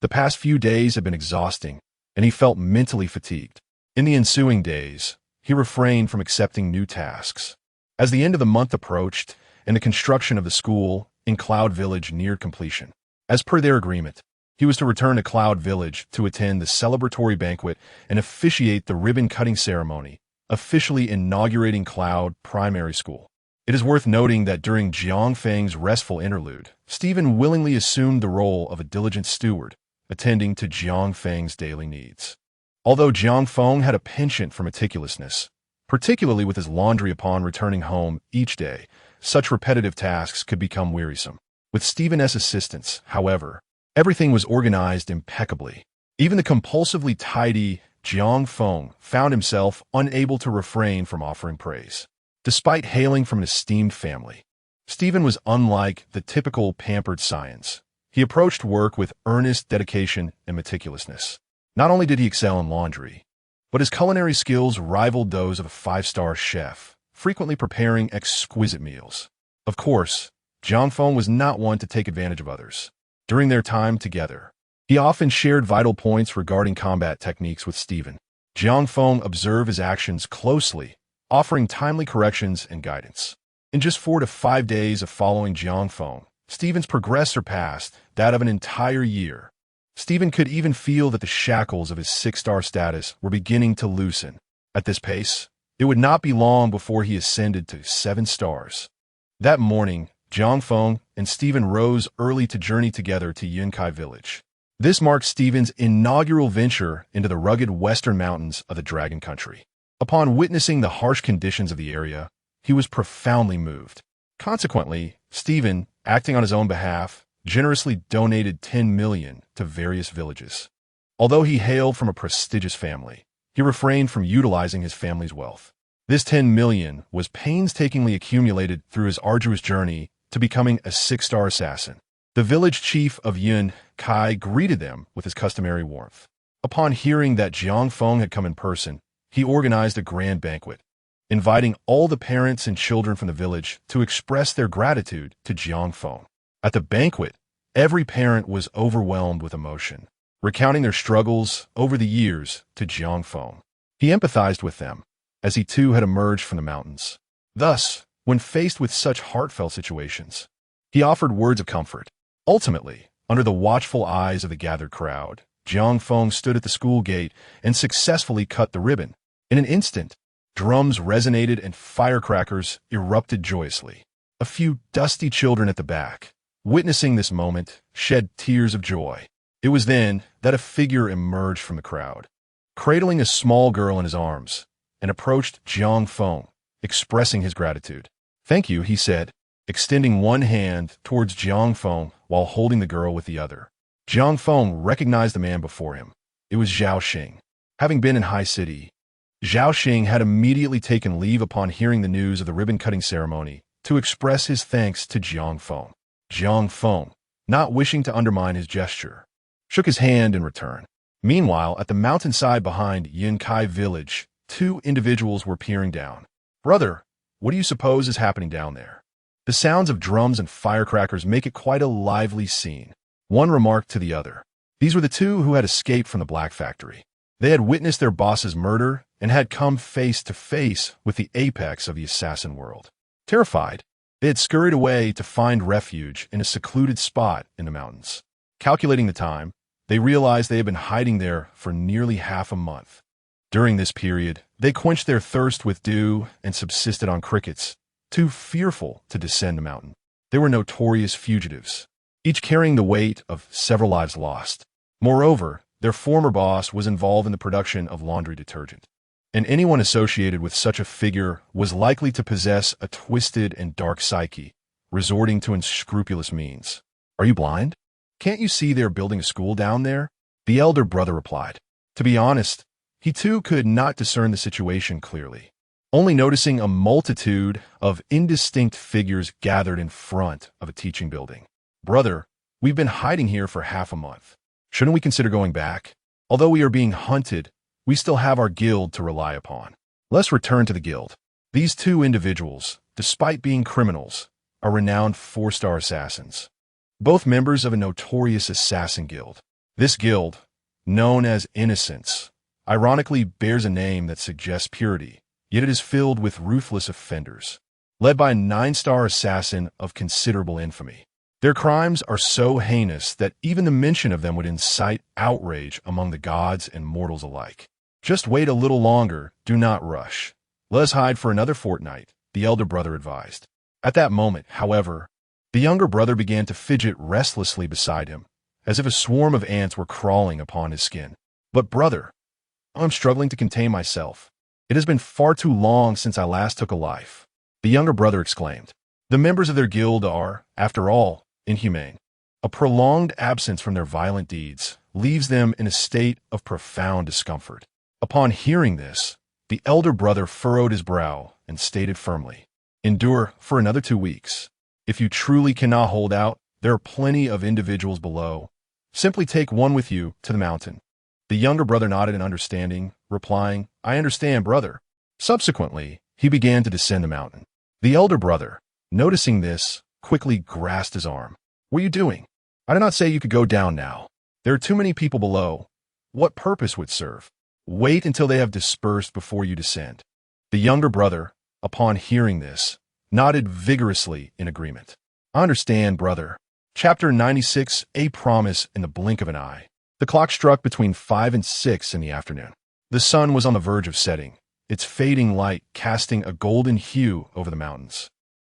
A: The past few days had been exhausting, and he felt mentally fatigued. In the ensuing days, he refrained from accepting new tasks. As the end of the month approached, and the construction of the school in Cloud Village neared completion, as per their agreement, he was to return to Cloud Village to attend the celebratory banquet and officiate the ribbon-cutting ceremony, officially inaugurating Cloud Primary School. It is worth noting that during Jiang Feng's restful interlude, Stephen willingly assumed the role of a diligent steward, attending to Jiang Feng's daily needs. Although Jiang Feng had a penchant for meticulousness, particularly with his laundry upon returning home each day, such repetitive tasks could become wearisome. With Stephen's assistance, however, everything was organized impeccably. Even the compulsively tidy Jiang Feng found himself unable to refrain from offering praise. Despite hailing from an esteemed family, Stephen was unlike the typical pampered scions. He approached work with earnest dedication and meticulousness. Not only did he excel in laundry, but his culinary skills rivaled those of a five-star chef, frequently preparing exquisite meals. Of course, Jiang Feng was not one to take advantage of others. During their time together, he often shared vital points regarding combat techniques with Stephen. Jiang Feng observed his actions closely, offering timely corrections and guidance. In just 4 to 5 days of following Jiang Feng, Stephen's progress surpassed that of an entire year. Stephen could even feel that the shackles of his 6-star status were beginning to loosen. At this pace, it would not be long before he ascended to 7 stars. That morning, Jiang Feng and Stephen rose early to journey together to Yunkai village. This marked Stephen's inaugural venture into the rugged western mountains of the Dragon Country. Upon witnessing the harsh conditions of the area, he was profoundly moved. Consequently, Stephen, acting on his own behalf, generously donated 10 million to various villages. Although he hailed from a prestigious family, he refrained from utilizing his family's wealth. This 10 million was painstakingly accumulated through his arduous journey to becoming a 6-star assassin. The village chief of Yunkai greeted them with his customary warmth. Upon hearing that Jiang Feng had come in person, he organized a grand banquet, inviting all the parents and children from the village to express their gratitude to Jiang Feng. At the banquet, every parent was overwhelmed with emotion, recounting their struggles over the years to Jiang Feng. He empathized with them, as he too had emerged from the mountains. Thus, when faced with such heartfelt situations, he offered words of comfort. Ultimately, under the watchful eyes of the gathered crowd, Jiang Feng stood at the school gate and successfully cut the ribbon. In an instant, drums resonated and firecrackers erupted joyously. A few dusty children at the back, witnessing this moment, shed tears of joy. It was then that a figure emerged from the crowd, cradling a small girl in his arms, and approached Jiang Feng, expressing his gratitude. "Thank you," he said, extending one hand towards Jiang Feng while holding the girl with the other. Jiang Feng recognized the man before him. It was Zhao Xing. Having been in High City, Zhao Xing had immediately taken leave upon hearing the news of the ribbon-cutting ceremony to express his thanks to Jiang Feng. Jiang Feng, not wishing to undermine his gesture, shook his hand in return. Meanwhile, at the mountainside behind Yunkai village, 2 individuals were peering down. "Brother, what do you suppose is happening down there?" The sounds of drums and firecrackers make it quite a lively scene. One remarked to the other. These were the 2 who had escaped from the Black Factory. They had witnessed their boss's murder and had come face to face with the apex of the assassin world. Terrified, they had scurried away to find refuge in a secluded spot in the mountains. Calculating the time, they realized they had been hiding there for nearly half a month. During this period, they quenched their thirst with dew and subsisted on crickets, too fearful to descend the mountain. They were notorious fugitives, each carrying the weight of several lives lost. Moreover, their former boss was involved in the production of laundry detergent, and anyone associated with such a figure was likely to possess a twisted and dark psyche, resorting to unscrupulous means. "Are you blind? Can't you see they're building a school down there?" The elder brother replied. To be honest, he too could not discern the situation clearly, only noticing a multitude of indistinct figures gathered in front of a teaching building. "Brother, we've been hiding here for half a month. Shouldn't we consider going back? Although we are being hunted, we still have our guild to rely upon. Let's return to the guild." These 2 individuals, despite being criminals, are renowned 4-star assassins, both members of a notorious assassin guild. This guild, known as Innocence, ironically bears a name that suggests purity, yet it is filled with ruthless offenders, led by a 9-star assassin of considerable infamy. Their crimes are so heinous that even the mention of them would incite outrage among the gods and mortals alike. "Just wait a little longer, do not rush. Let us hide for another fortnight," the elder brother advised. At that moment, however, the younger brother began to fidget restlessly beside him, as if a swarm of ants were crawling upon his skin. But brother, I'm struggling to contain myself. It has been far too long since I last took a life, the younger brother exclaimed. The members of their guild are, after all, inhumane. A prolonged absence from their violent deeds leaves them in a state of profound discomfort. Upon hearing this, the elder brother furrowed his brow and stated firmly, "Endure for another 2 weeks. If you truly cannot hold out, there are plenty of individuals below. Simply take one with you to the mountain." The younger brother nodded in understanding, replying, "I understand, brother." Subsequently, he began to descend the mountain. The elder brother, noticing this, quickly grasped his arm. "What are you doing? I did not say you could go down now. There are too many people below. What purpose would serve? Wait until they have dispersed before you descend." The younger brother, upon hearing this, nodded vigorously in agreement. "I understand, brother." Chapter 96, A Promise in the Blink of an Eye. The clock struck between 5 and 6 in the afternoon. The sun was on the verge of setting, its fading light casting a golden hue over the mountains,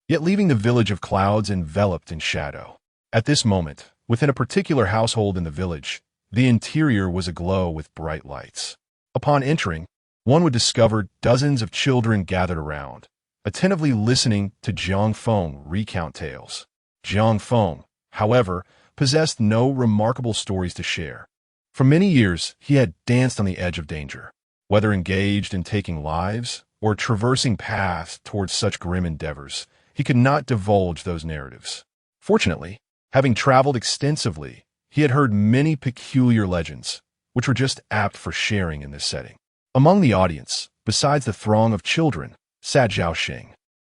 A: yet leaving the village of clouds enveloped in shadow. At this moment, within a particular household in the village, the interior was aglow with bright lights. Upon entering, one would discover dozens of children gathered around, attentively listening to Jiang Feng recount tales. Jiang Feng, however, possessed no remarkable stories to share. For many years, he had danced on the edge of danger, whether engaged in taking lives or traversing paths towards such grim endeavors. He could not divulge those narratives. Fortunately, having traveled extensively, he had heard many peculiar legends, which were just apt for sharing in this setting. Among the audience, besides the throng of children, sat Zhao Xing.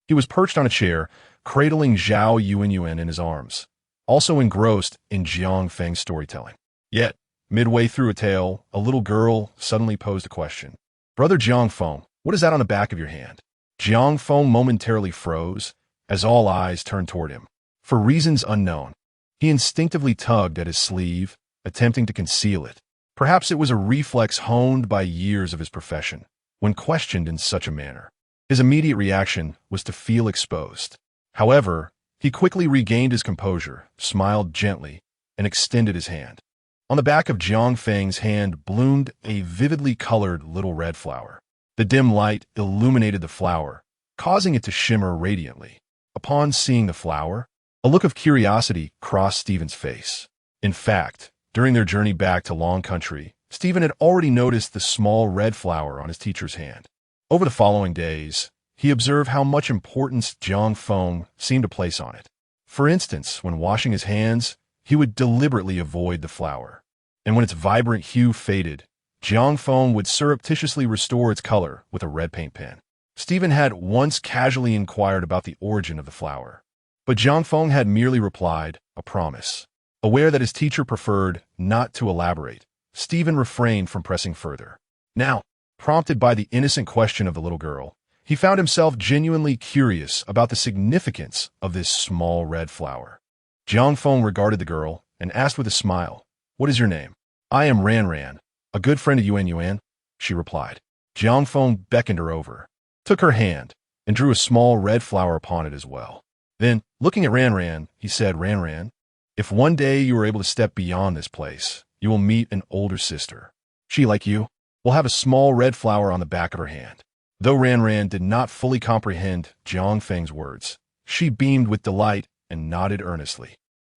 A: He was perched on a chair, cradling Zhao Yuanyuan in his arms, also engrossed in Jiang Feng's storytelling. Yet, midway through a tale, a little girl suddenly posed a question. "Brother Jiang Feng, what is that on the back of your hand?" Jiang Feng momentarily froze, as all eyes turned toward him. For reasons unknown, he instinctively tugged at his sleeve, attempting to conceal it. Perhaps it was a reflex honed by years of his profession. When questioned in such a manner, his immediate reaction was to feel exposed. However, he quickly regained his composure, smiled gently, and extended his hand. On the back of Jiang Feng's hand bloomed a vividly colored little red flower. The dim light illuminated the flower, causing it to shimmer radiantly. Upon seeing the flower, a look of curiosity crossed Stephen's face. In fact, during their journey back to Long Country, Stephen had already noticed the small red flower on his teacher's hand. Over the following days, he observed how much importance Jiang Feng seemed to place on it. For instance, when washing his hands, he would deliberately avoid the flower. And when its vibrant hue faded, Jiang Feng would surreptitiously restore its color with a red paint pen. Stephen had once casually inquired about the origin of the flower, but Jiang Feng had merely replied, "A promise." Aware that his teacher preferred not to elaborate, Stephen refrained from pressing further. Now, prompted by the innocent question of the little girl, he found himself genuinely curious about the significance of this small red flower. Jiang Feng regarded the girl and asked with a smile, "What is your name?" "I am Ran Ran, a good friend of Yuan Yuan," she replied. Jiang Feng beckoned her over, took her hand, and drew a small red flower upon it as well. Then, looking at Ran Ran, he said, "Ran Ran, if one day you are able to step beyond this place, you will meet an older sister. She, like you, will have a small red flower on the back of her hand." Though Ran Ran did not fully comprehend Jiang Feng's words, she beamed with delight and nodded earnestly.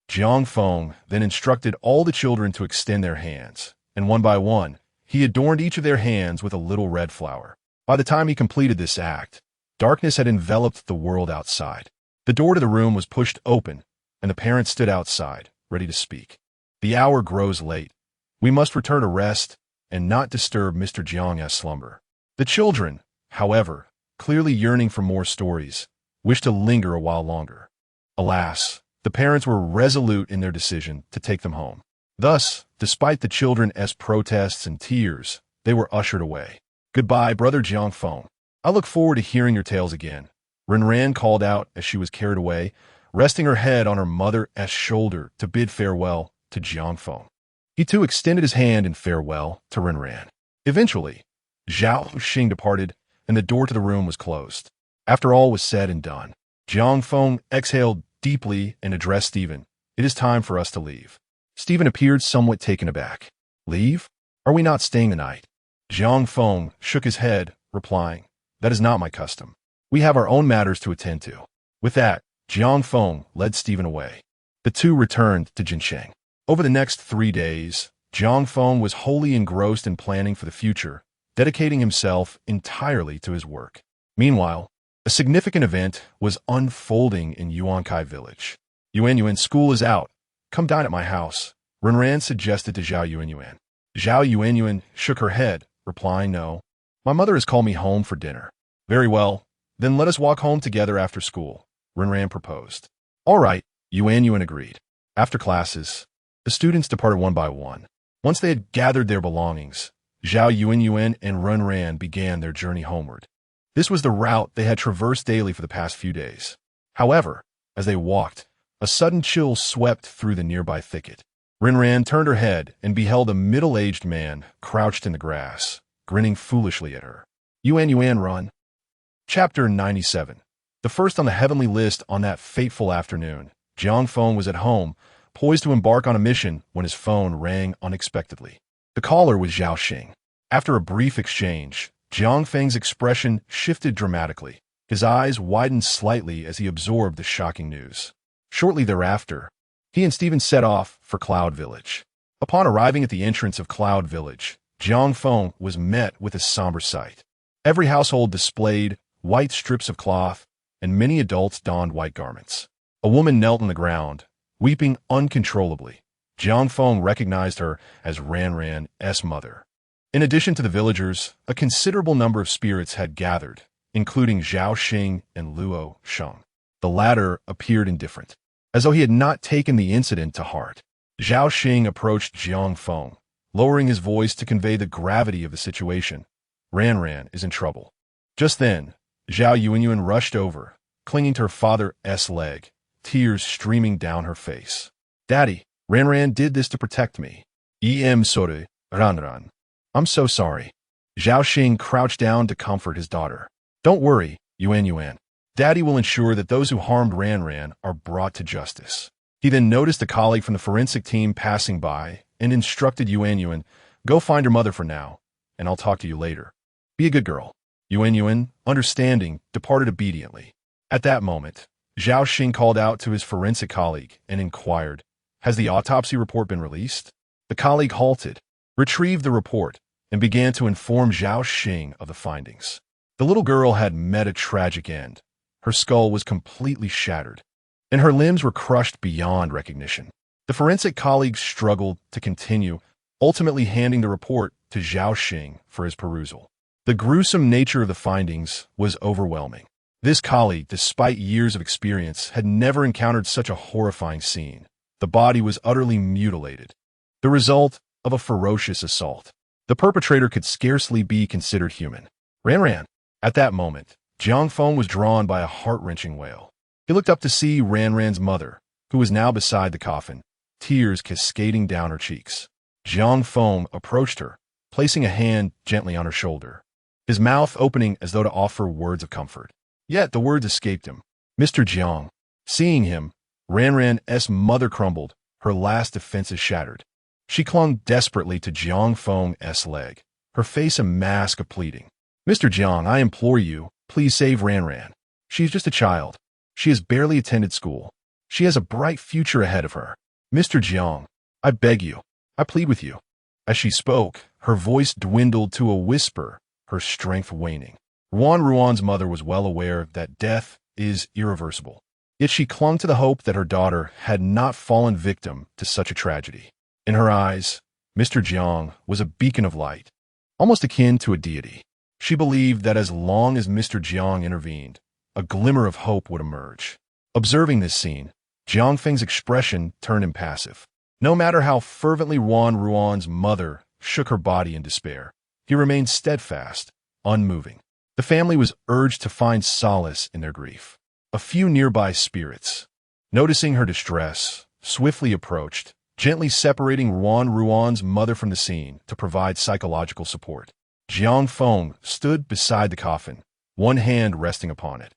A: Jiang Feng then instructed all the children to extend their hands, and one by one, he adorned each of their hands with a little red flower. By the time he completed this act, darkness had enveloped the world outside. The door to the room was pushed open, and the parents stood outside, ready to speak. "The hour grows late. We must return to rest and not disturb Mr. Jiang's slumber." The children, however, clearly yearning for more stories, wished to linger a while longer. Alas, the parents were resolute in their decision to take them home. Thus, despite the children's protests and tears, they were ushered away. "Goodbye, brother Jiang Feng. I look forward to hearing your tales again," Ran Ran called out as she was carried away, resting her head on her mother's shoulder to bid farewell to Jiang Feng. He too extended his hand in farewell to Ran Ran. Eventually, Zhao Xing departed, and the door to the room was closed. After all was said and done, Jiang Feng exhaled deeply and addressed Stephen. It is time for us to leave. Stephen appeared somewhat taken aback. Leave? Are we not staying the night? Jiang Feng shook his head, replying, that is not my custom. We have our own matters to attend to. With that, Jiang Feng led Stephen away. The two returned to Jinsheng. Over the next 3 days, Jiang Feng was wholly engrossed in planning for the future, dedicating himself entirely to his work. Meanwhile, a significant event was unfolding in Yuankai village. Yuanyuan, school is out. Come dine at my house, Renran suggested to Zhao Yuanyuan. Zhao Yuanyuan shook her head, replying, no. My mother has called me home for dinner. Very well, then let us walk home together after school, Renran proposed. All right, Yuanyuan agreed. After classes, the students departed one by one. Once they had gathered their belongings, Zhao Yuanyuan and Renran began their journey homeward. This was the route they had traversed daily for the past few days. However, as they walked, a sudden chill swept through the nearby thicket. Renran turned her head and beheld a middle-aged man crouched in the grass, grinning foolishly at her. Yuanyuan, run. Chapter 97. The first on the heavenly list on that fateful afternoon, Jiang Feng was at home, poised to embark on a mission when his phone rang unexpectedly. The caller was Zhao Xing. After a brief exchange, Jiang Feng's expression shifted dramatically. His eyes widened slightly as he absorbed the shocking news. Shortly thereafter, he and Stephen set off for Cloud Village. Upon arriving at the entrance of Cloud Village, Jiang Feng was met with a somber sight. Every household displayed white strips of cloth, and many adults donned white garments. A woman knelt on the ground, weeping uncontrollably. Jiang Feng recognized her as Renran's mother. In addition to the villagers, a considerable number of spirits had gathered, including Zhao Xing and Luo Sheng. The latter appeared indifferent, as though he had not taken the incident to heart. Zhao Xing approached Jiang Feng, lowering his voice to convey the gravity of the situation. Renran is in trouble. Just then, Zhao Yuanyuan rushed over, clinging to her father's leg, tears streaming down her face. Daddy, Renran did this to protect me. Sorry, Ranran. I'm so sorry. Zhao Xing crouched down to comfort his daughter. Don't worry, Yuanyuan. Daddy will ensure that those who harmed Renran are brought to justice. He then noticed a colleague from the forensic team passing by and instructed Yuanyuan, go find your mother for now, and I'll talk to you later. Be a good girl. Yuanyuan, understanding, departed obediently. At that moment, Zhao Xing called out to his forensic colleague and inquired, has the autopsy report been released? The colleague halted, retrieved the report, and began to inform Zhao Xing of the findings. The little girl had met a tragic end. Her skull was completely shattered, and her limbs were crushed beyond recognition. The forensic colleague struggled to continue, ultimately handing the report to Zhao Xing for his perusal. The gruesome nature of the findings was overwhelming. This colleague, despite years of experience, had never encountered such a horrifying scene. The body was utterly mutilated, the result of a ferocious assault. The perpetrator could scarcely be considered human. Renran. At that moment, Jiang Feng was drawn by a heart-wrenching wail. He looked up to see Renran's mother, who was now beside the coffin, tears cascading down her cheeks. Jiang Feng approached her, placing a hand gently on her shoulder, his mouth opening as though to offer words of comfort. Yet the words escaped him. Mr. Jiang. Seeing him, Renran's mother crumbled, her last defenses shattered. She clung desperately to Jiang Feng's leg, her face a mask of pleading. Mr. Jiang, I implore you, please save Renran. She is just a child. She has barely attended school. She has a bright future ahead of her. Mr. Jiang, I beg you, I plead with you. As she spoke, her voice dwindled to a whisper, her strength waning. Ruan's mother was well aware that death is irreversible. Yet she clung to the hope that her daughter had not fallen victim to such a tragedy. In her eyes, Mr. Jiang was a beacon of light, almost akin to a deity. She believed that as long as Mr. Jiang intervened, a glimmer of hope would emerge. Observing this scene, Jiang Feng's expression turned impassive. No matter how fervently Ruan's mother shook her body in despair, he remained steadfast, unmoving. The family was urged to find solace in their grief. A few nearby spirits, noticing her distress, swiftly approached, gently separating Ruan's mother from the scene to provide psychological support. Jiang Feng stood beside the coffin, one hand resting upon it.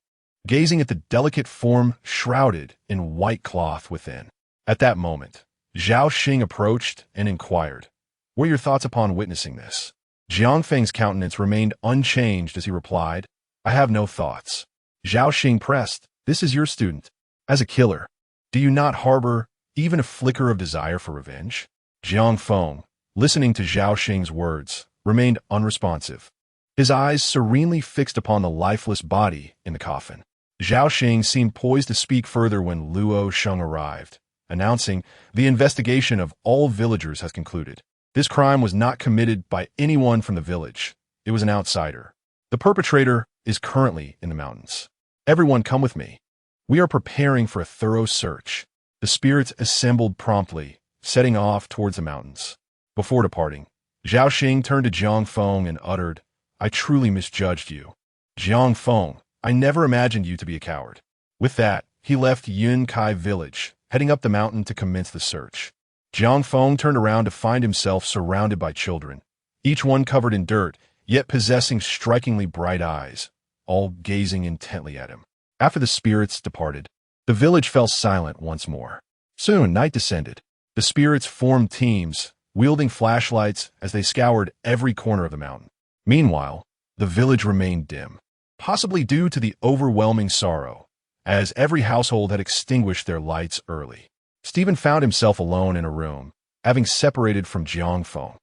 A: gazing at the delicate form shrouded in white cloth within. At that moment, Zhao Xing approached and inquired, "What are your thoughts upon witnessing this?" Jiang Feng's countenance remained unchanged as he replied, "I have no thoughts." Zhao Xing pressed, "This is your student. As a killer, do you not harbor even a flicker of desire for revenge?" Jiang Feng, listening to Zhao Xing's words, remained unresponsive, his eyes serenely fixed upon the lifeless body in the coffin. Zhao Xing seemed poised to speak further when Luo Sheng arrived, announcing, "The investigation of all villagers has concluded. This crime was not committed by anyone from the village. It was an outsider. The perpetrator is currently in the mountains. Everyone come with me. We are preparing for a thorough search." The spirits assembled promptly, setting off towards the mountains. Before departing, Zhao Xing turned to Jiang Feng and uttered, "I truly misjudged you. Jiang Feng, I never imagined you to be a coward." With that, he left Yun Kai village, heading up the mountain to commence the search. Jiang Feng turned around to find himself surrounded by children, each one covered in dirt, yet possessing strikingly bright eyes, all gazing intently at him. After the spirits departed, the village fell silent once more. Soon night descended. The spirits formed teams, wielding flashlights as they scoured every corner of the mountain. Meanwhile, the village remained dim, possibly due to the overwhelming sorrow, as every household had extinguished their lights early. Stephen found himself alone in a room, having separated from Jiang Feng.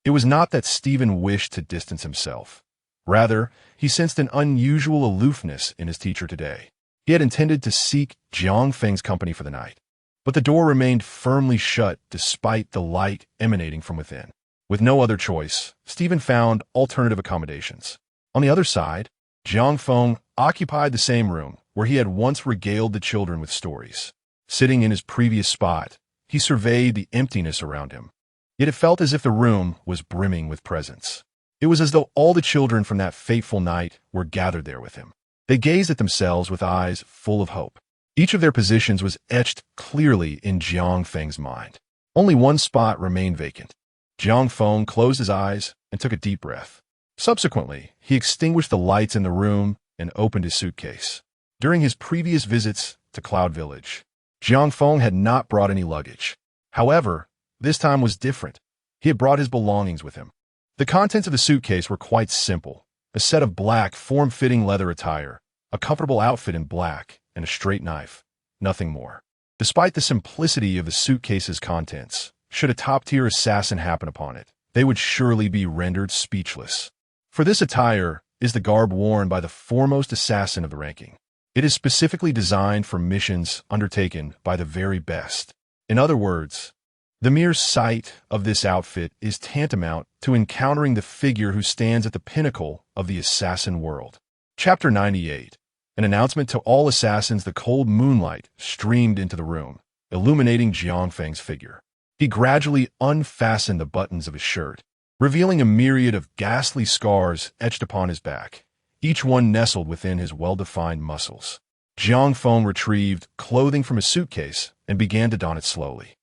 A: It was not that Stephen wished to distance himself. Rather, he sensed an unusual aloofness in his teacher today. He had intended to seek Jiang Feng's company for the night, but the door remained firmly shut despite the light emanating from within. With no other choice, Stephen found alternative accommodations. On the other side, Jiang Feng occupied the same room where he had once regaled the children with stories. Sitting in his previous spot, he surveyed the emptiness around him. Yet it felt as if the room was brimming with presence. It was as though all the children from that fateful night were gathered there with him. They gazed at themselves with eyes full of hope. Each of their positions was etched clearly in Jiang Feng's mind. Only one spot remained vacant. Jiang Feng closed his eyes and took a deep breath. Subsequently, he extinguished the lights in the room and opened his suitcase. During his previous visits to Cloud Village, Jiang Feng had not brought any luggage. However, this time was different. He had brought his belongings with him. The contents of the suitcase were quite simple: a set of black, form-fitting leather attire, a comfortable outfit in black, and a straight knife. Nothing more. Despite the simplicity of the suitcase's contents, should a top-tier assassin happen upon it, they would surely be rendered speechless. For this attire is the garb worn by the foremost assassin of the ranking. It is specifically designed for missions undertaken by the very best. In other words, the mere sight of this outfit is tantamount to encountering the figure who stands at the pinnacle of the assassin world. Chapter 98. An announcement to all assassins. The cold moonlight streamed into the room, illuminating Jiang Feng's figure. He gradually unfastened the buttons of his shirt, revealing a myriad of ghastly scars etched upon his back, each one nestled within his well-defined muscles. Jiang Feng retrieved clothing from his suitcase and began to don it slowly.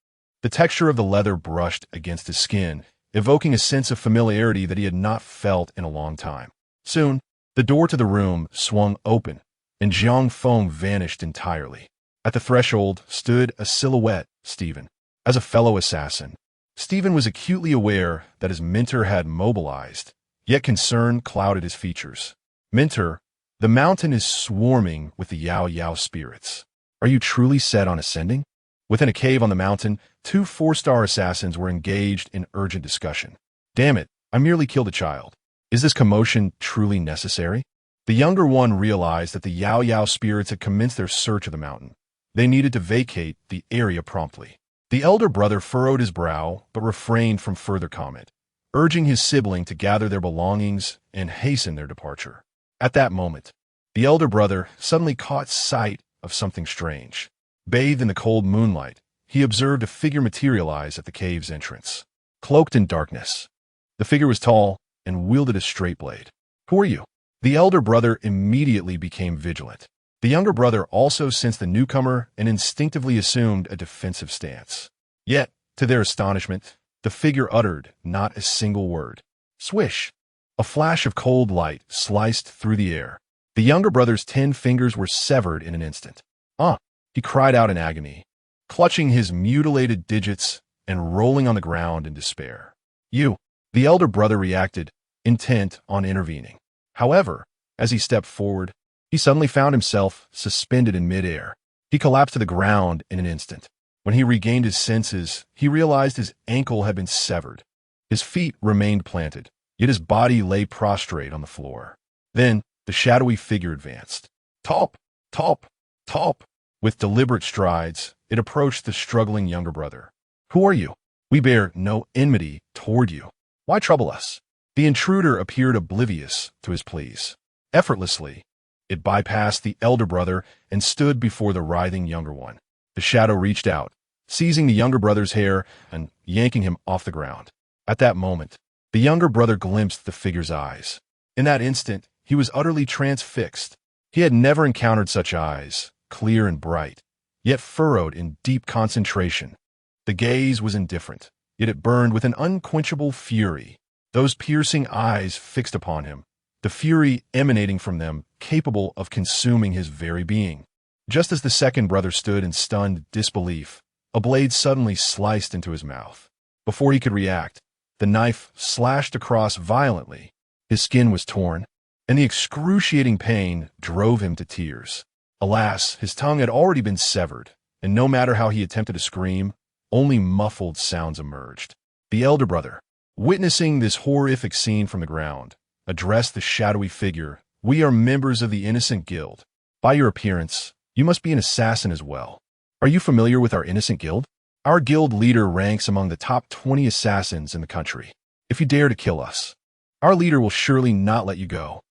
A: The texture of the leather brushed against his skin, evoking a sense of familiarity that he had not felt in a long time. Soon, the door to the room swung open, and Jiang Feng vanished entirely. At the threshold stood a silhouette, Stephen. As a fellow assassin, Stephen was acutely aware that his mentor had mobilized, yet concern clouded his features. "Mentor, the mountain is swarming with the Yao Yao spirits. Are you truly set on ascending?" Within a cave on the mountain, two four-star assassins were engaged in urgent discussion. "Damn it, I merely killed a child. Is this commotion truly necessary?" The younger one realized that the Yao Yao spirits had commenced their search of the mountain. They needed to vacate the area promptly. The elder brother furrowed his brow but refrained from further comment, urging his sibling to gather their belongings and hasten their departure. At that moment, the elder brother suddenly caught sight of something strange. Bathed in the cold moonlight, he observed a figure materialize at the cave's entrance, cloaked in darkness. The figure was tall and wielded a straight blade. "Who are you?" The elder brother immediately became vigilant. The younger brother also sensed the newcomer and instinctively assumed a defensive stance. Yet, to their astonishment, the figure uttered not a single word. Swish! A flash of cold light sliced through the air. The younger brother's 10 fingers were severed in an instant. Ah! He cried out in agony, clutching his mutilated digits and rolling on the ground in despair. You! The elder brother reacted, intent on intervening. However, as he stepped forward, he suddenly found himself suspended in midair. He collapsed to the ground in an instant. When he regained his senses, he realized his ankle had been severed. His feet remained planted, yet his body lay prostrate on the floor. Then, the shadowy figure advanced. Top! Top! Top! With deliberate strides, it approached the struggling younger brother. Who are you? We bear no enmity toward you. Why trouble us? The intruder appeared oblivious to his pleas. Effortlessly, it bypassed the elder brother and stood before the writhing younger one. The shadow reached out, seizing the younger brother's hair and yanking him off the ground. At that moment, the younger brother glimpsed the figure's eyes. In that instant, he was utterly transfixed. He had never encountered such eyes, clear and bright, yet furrowed in deep concentration. The gaze was indifferent, yet it burned with an unquenchable fury. Those piercing eyes fixed upon him, the fury emanating from them capable of consuming his very being. Just as the second brother stood in stunned disbelief, a blade suddenly sliced into his mouth. Before he could react, the knife slashed across violently. His skin was torn, and the excruciating pain drove him to tears. Alas, his tongue had already been severed, and no matter how he attempted to scream, only muffled sounds emerged. The elder brother, witnessing this horrific scene from the ground, addressed the shadowy figure. We are members of the Innocent Guild. By your appearance, you must be an assassin as well. Are you familiar with our Innocent Guild? Our guild leader ranks among the top 20 assassins in the country. If you dare to kill us, our leader will surely not let you go.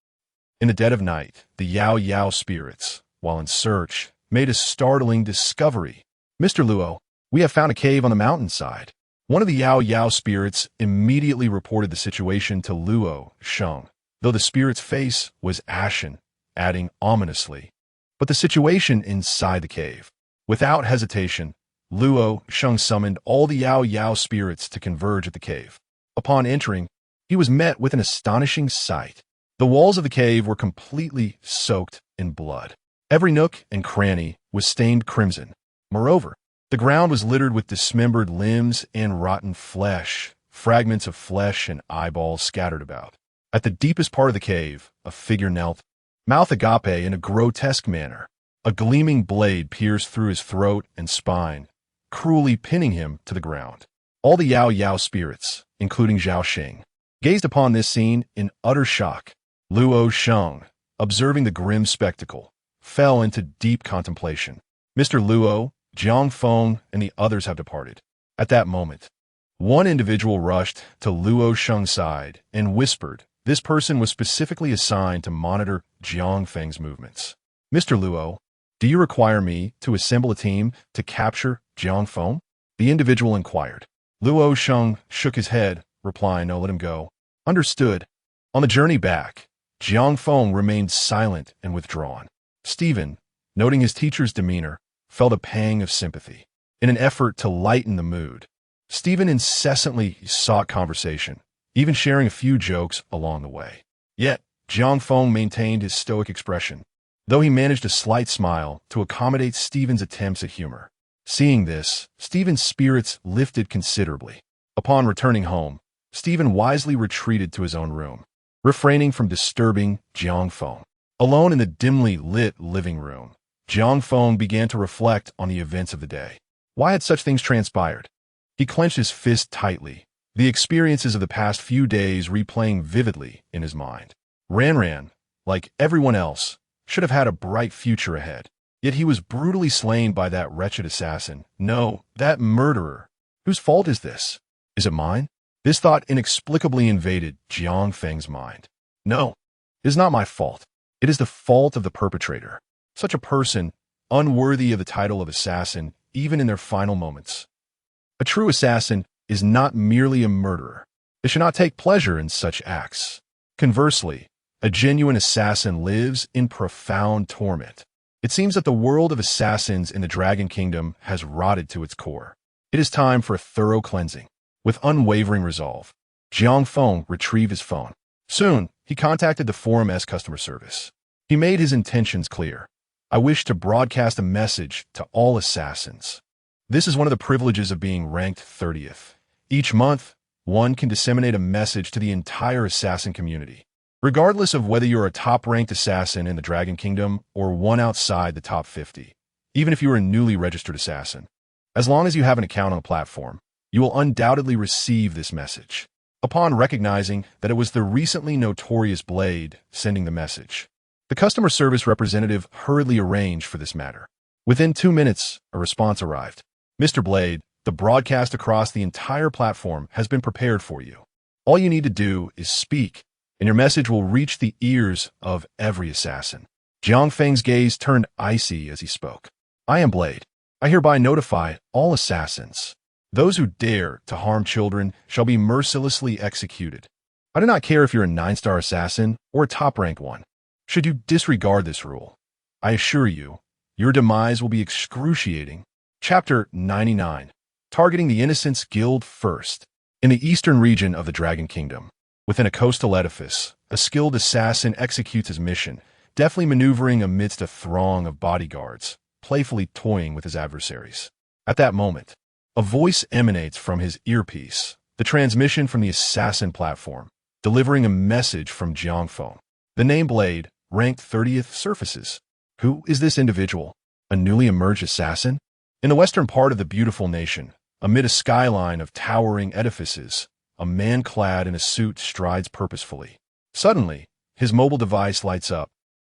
A: In the dead of night, the Yao Yao spirits, while in search, made a startling discovery. Mr. Luo, we have found a cave on the mountainside. One of the Yao Yao spirits immediately reported the situation to Luo Sheng, though the spirit's face was ashen, adding ominously, but the situation inside the cave. Without hesitation, Luo Sheng summoned all the Yao Yao spirits to converge at the cave. Upon entering, he was met with an astonishing sight. The walls of the cave were completely soaked in blood. Every nook and cranny was stained crimson. Moreover, the ground was littered with dismembered limbs and rotten flesh, fragments of flesh and eyeballs scattered about. At the deepest part of the cave, a figure knelt, mouth agape in a grotesque manner. A gleaming blade pierced through his throat and spine, cruelly pinning him to the ground. All the Yao Yao spirits, including Zhao Xing, gazed upon this scene in utter shock. Luo Sheng, observing the grim spectacle, fell into deep contemplation. Mr. Luo, Jiang Feng, and the others have departed. At that moment, one individual rushed to Luo Sheng's side and whispered. This person was specifically assigned to monitor Jiang Feng's movements. Mr. Luo, do you require me to assemble a team to capture Jiang Feng? The individual inquired. Luo Sheng shook his head, replying, no, let him go. Understood. On the journey back, Jiang Feng remained silent and withdrawn. Stephen, noting his teacher's demeanor, felt a pang of sympathy. In an effort to lighten the mood, Stephen incessantly sought conversation, even sharing a few jokes along the way. Yet, Jiang Feng maintained his stoic expression, though he managed a slight smile to accommodate Stephen's attempts at humor. Seeing this, Stephen's spirits lifted considerably. Upon returning home, Stephen wisely retreated to his own room, refraining from disturbing Jiang Feng. Alone in the dimly lit living room, Jiang Feng began to reflect on the events of the day. Why had such things transpired? He clenched his fist tightly, the experiences of the past few days replaying vividly in his mind. Ran, like everyone else, should have had a bright future ahead. Yet he was brutally slain by that wretched assassin. No, that murderer. Whose fault is this? Is it mine? This thought inexplicably invaded Jiang Feng's mind. No, it is not my fault. It is the fault of the perpetrator. Such a person, unworthy of the title of assassin, even in their final moments. A true assassin is not merely a murderer. They should not take pleasure in such acts. Conversely, a genuine assassin lives in profound torment. It seems that the world of assassins in the Dragon Kingdom has rotted to its core. It is time for a thorough cleansing. With unwavering resolve, Jiang Feng retrieved his phone. Soon, he contacted the Forum S customer service. He made his intentions clear. I wish to broadcast a message to all assassins. This is one of the privileges of being ranked 30th. Each month, one can disseminate a message to the entire assassin community, regardless of whether you're a top-ranked assassin in the Dragon Kingdom or one outside the top 50. Even if you are a newly registered assassin, as long as you have an account on the platform, you will undoubtedly receive this message. Upon recognizing that it was the recently notorious Blade sending the message, the customer service representative hurriedly arranged for this matter. Within 2 minutes, a response arrived. Mr. Blade, the broadcast across the entire platform has been prepared for you. All you need to do is speak, and your message will reach the ears of every assassin. Jiang Feng's gaze turned icy as he spoke. I am Blade. I hereby notify all assassins. Those who dare to harm children shall be mercilessly executed. I do not care if you're a 9-star assassin or a top-ranked one. Should you disregard this rule, I assure you, your demise will be excruciating. Chapter 99. Targeting the Innocents Guild First. In the eastern region of the Dragon Kingdom, within a coastal edifice, a skilled assassin executes his mission, deftly maneuvering amidst a throng of bodyguards, playfully toying with his adversaries. At that moment, a voice emanates from his earpiece, the transmission from the assassin platform, delivering a message from Jiang Feng. The name Blade, ranked 30th, surfaces. Who is this individual? A newly emerged assassin? In the western part of the beautiful nation, amid a skyline of towering edifices, a man clad in a suit strides purposefully. Suddenly, his mobile device lights up,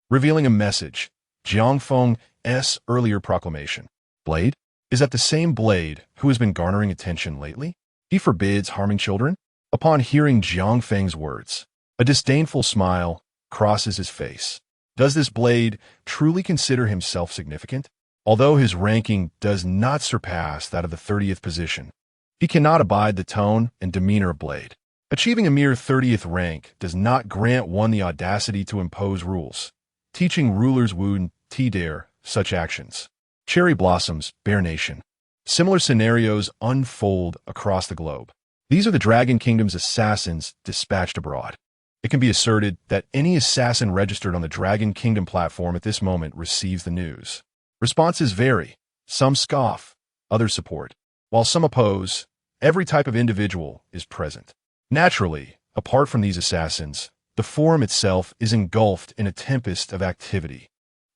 A: revealing a message. Jiang Feng's earlier proclamation. Blade? Is that the same Blade who has been garnering attention lately? He forbids harming children? Upon hearing Jiang Feng's words, a disdainful smile crosses his face. Does this Blade truly consider himself significant? Although his ranking does not surpass that of the 30th position, he cannot abide the tone and demeanor of Blade. Achieving a mere 30th rank does not grant one the audacity to impose rules, teaching rulers wouldn't dare such actions. Cherry blossoms, Bear Nation. Similar scenarios unfold across the globe. These are the Dragon Kingdom's assassins dispatched abroad. It can be asserted that any assassin registered on the Dragon Kingdom platform at this moment receives the news. Responses vary. Some scoff, others support. While some oppose, every type of individual is present. Naturally, apart from these assassins, the forum itself is engulfed in a tempest of activity.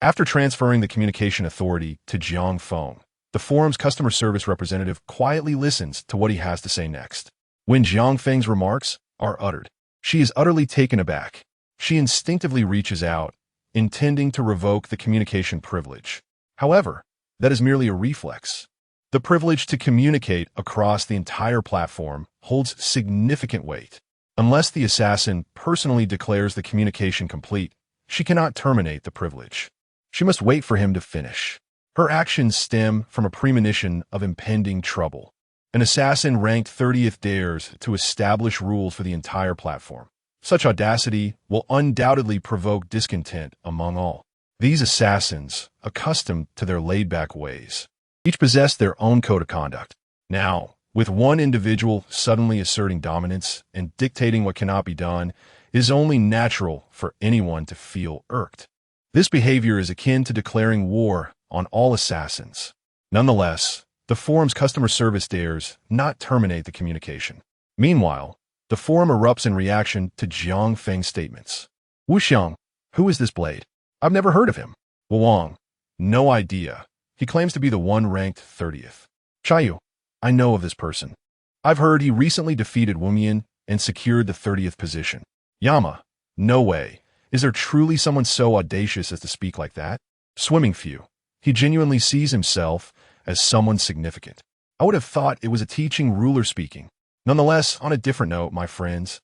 A: After transferring the communication authority to Jiang Feng, the forum's customer service representative quietly listens to what he has to say next. When Jiang Feng's remarks are uttered, she is utterly taken aback. She instinctively reaches out, intending to revoke the communication privilege. However, that is merely a reflex. The privilege to communicate across the entire platform holds significant weight. Unless the assassin personally declares the communication complete, she cannot terminate the privilege. She must wait for him to finish. Her actions stem from a premonition of impending trouble. An assassin ranked 30th dares to establish rules for the entire platform. Such audacity will undoubtedly provoke discontent among all. These assassins, accustomed to their laid-back ways, each possess their own code of conduct. Now, with one individual suddenly asserting dominance and dictating what cannot be done, it is only natural for anyone to feel irked. This behavior is akin to declaring war on all assassins. Nonetheless, the forum's customer service dares not terminate the communication. Meanwhile, the forum erupts in reaction to Jiang Feng's statements. Wu Xiang, who is this Blade? I've never heard of him. Wu Wang, no idea. He claims to be the one ranked 30th. Chayu, I know of this person. I've heard he recently defeated Wumian and secured the 30th position. Yama, no way. Is there truly someone so audacious as to speak like that? Swimming Few, he genuinely sees himself as someone significant. I would have thought it was a teaching ruler speaking. Nonetheless, on a different note, my friends,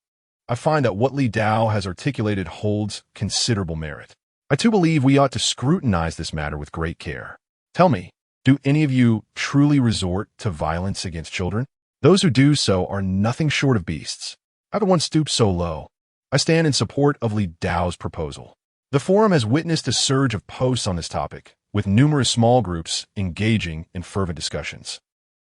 A: I find that what Li Dao has articulated holds considerable merit. I too believe we ought to scrutinize this matter with great care. Tell me, do any of you truly resort to violence against children? Those who do so are nothing short of beasts. I haven't once stooped so low. I stand in support of Li Dao's proposal. The forum has witnessed a surge of posts on this topic, with numerous small groups engaging in fervent discussions.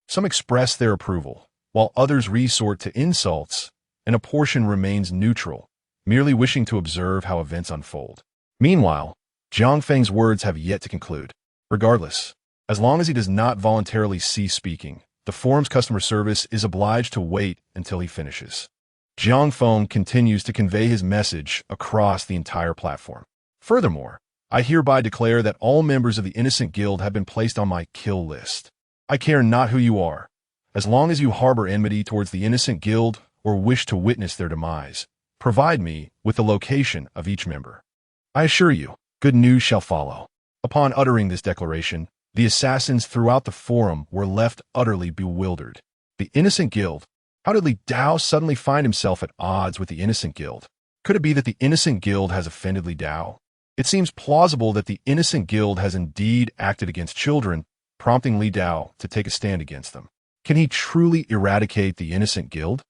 A: Some express their approval, while others resort to insults, and a portion remains neutral, merely wishing to observe how events unfold. Meanwhile, Jiang Feng's words have yet to conclude. Regardless, as long as he does not voluntarily cease speaking, the forum's customer service is obliged to wait until he finishes. Jiang Feng continues to convey his message across the entire platform. Furthermore, I hereby declare that all members of the Innocent Guild have been placed on my kill list. I care not who you are, as long as you harbor enmity towards the Innocent Guild or wish to witness their demise. Provide me with the location of each member. I assure you, good news shall follow. Upon uttering this declaration, the assassins throughout the forum were left utterly bewildered. The Innocent Guild? How did Li Dao suddenly find himself at odds with the Innocent Guild? Could it be that the Innocent Guild has offended Li Dao? It seems plausible that the Innocent Guild has indeed acted against children, prompting Li Dao to take a stand against them. Can he truly eradicate the Innocent Guild?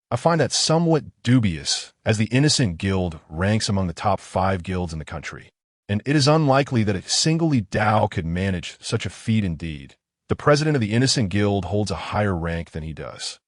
A: I find that somewhat dubious, as the Innocent Guild ranks among the top 5 guilds in the country, and it is unlikely that a single Li Dao could manage such a feat indeed. The president of the Innocent Guild holds a higher rank than he does.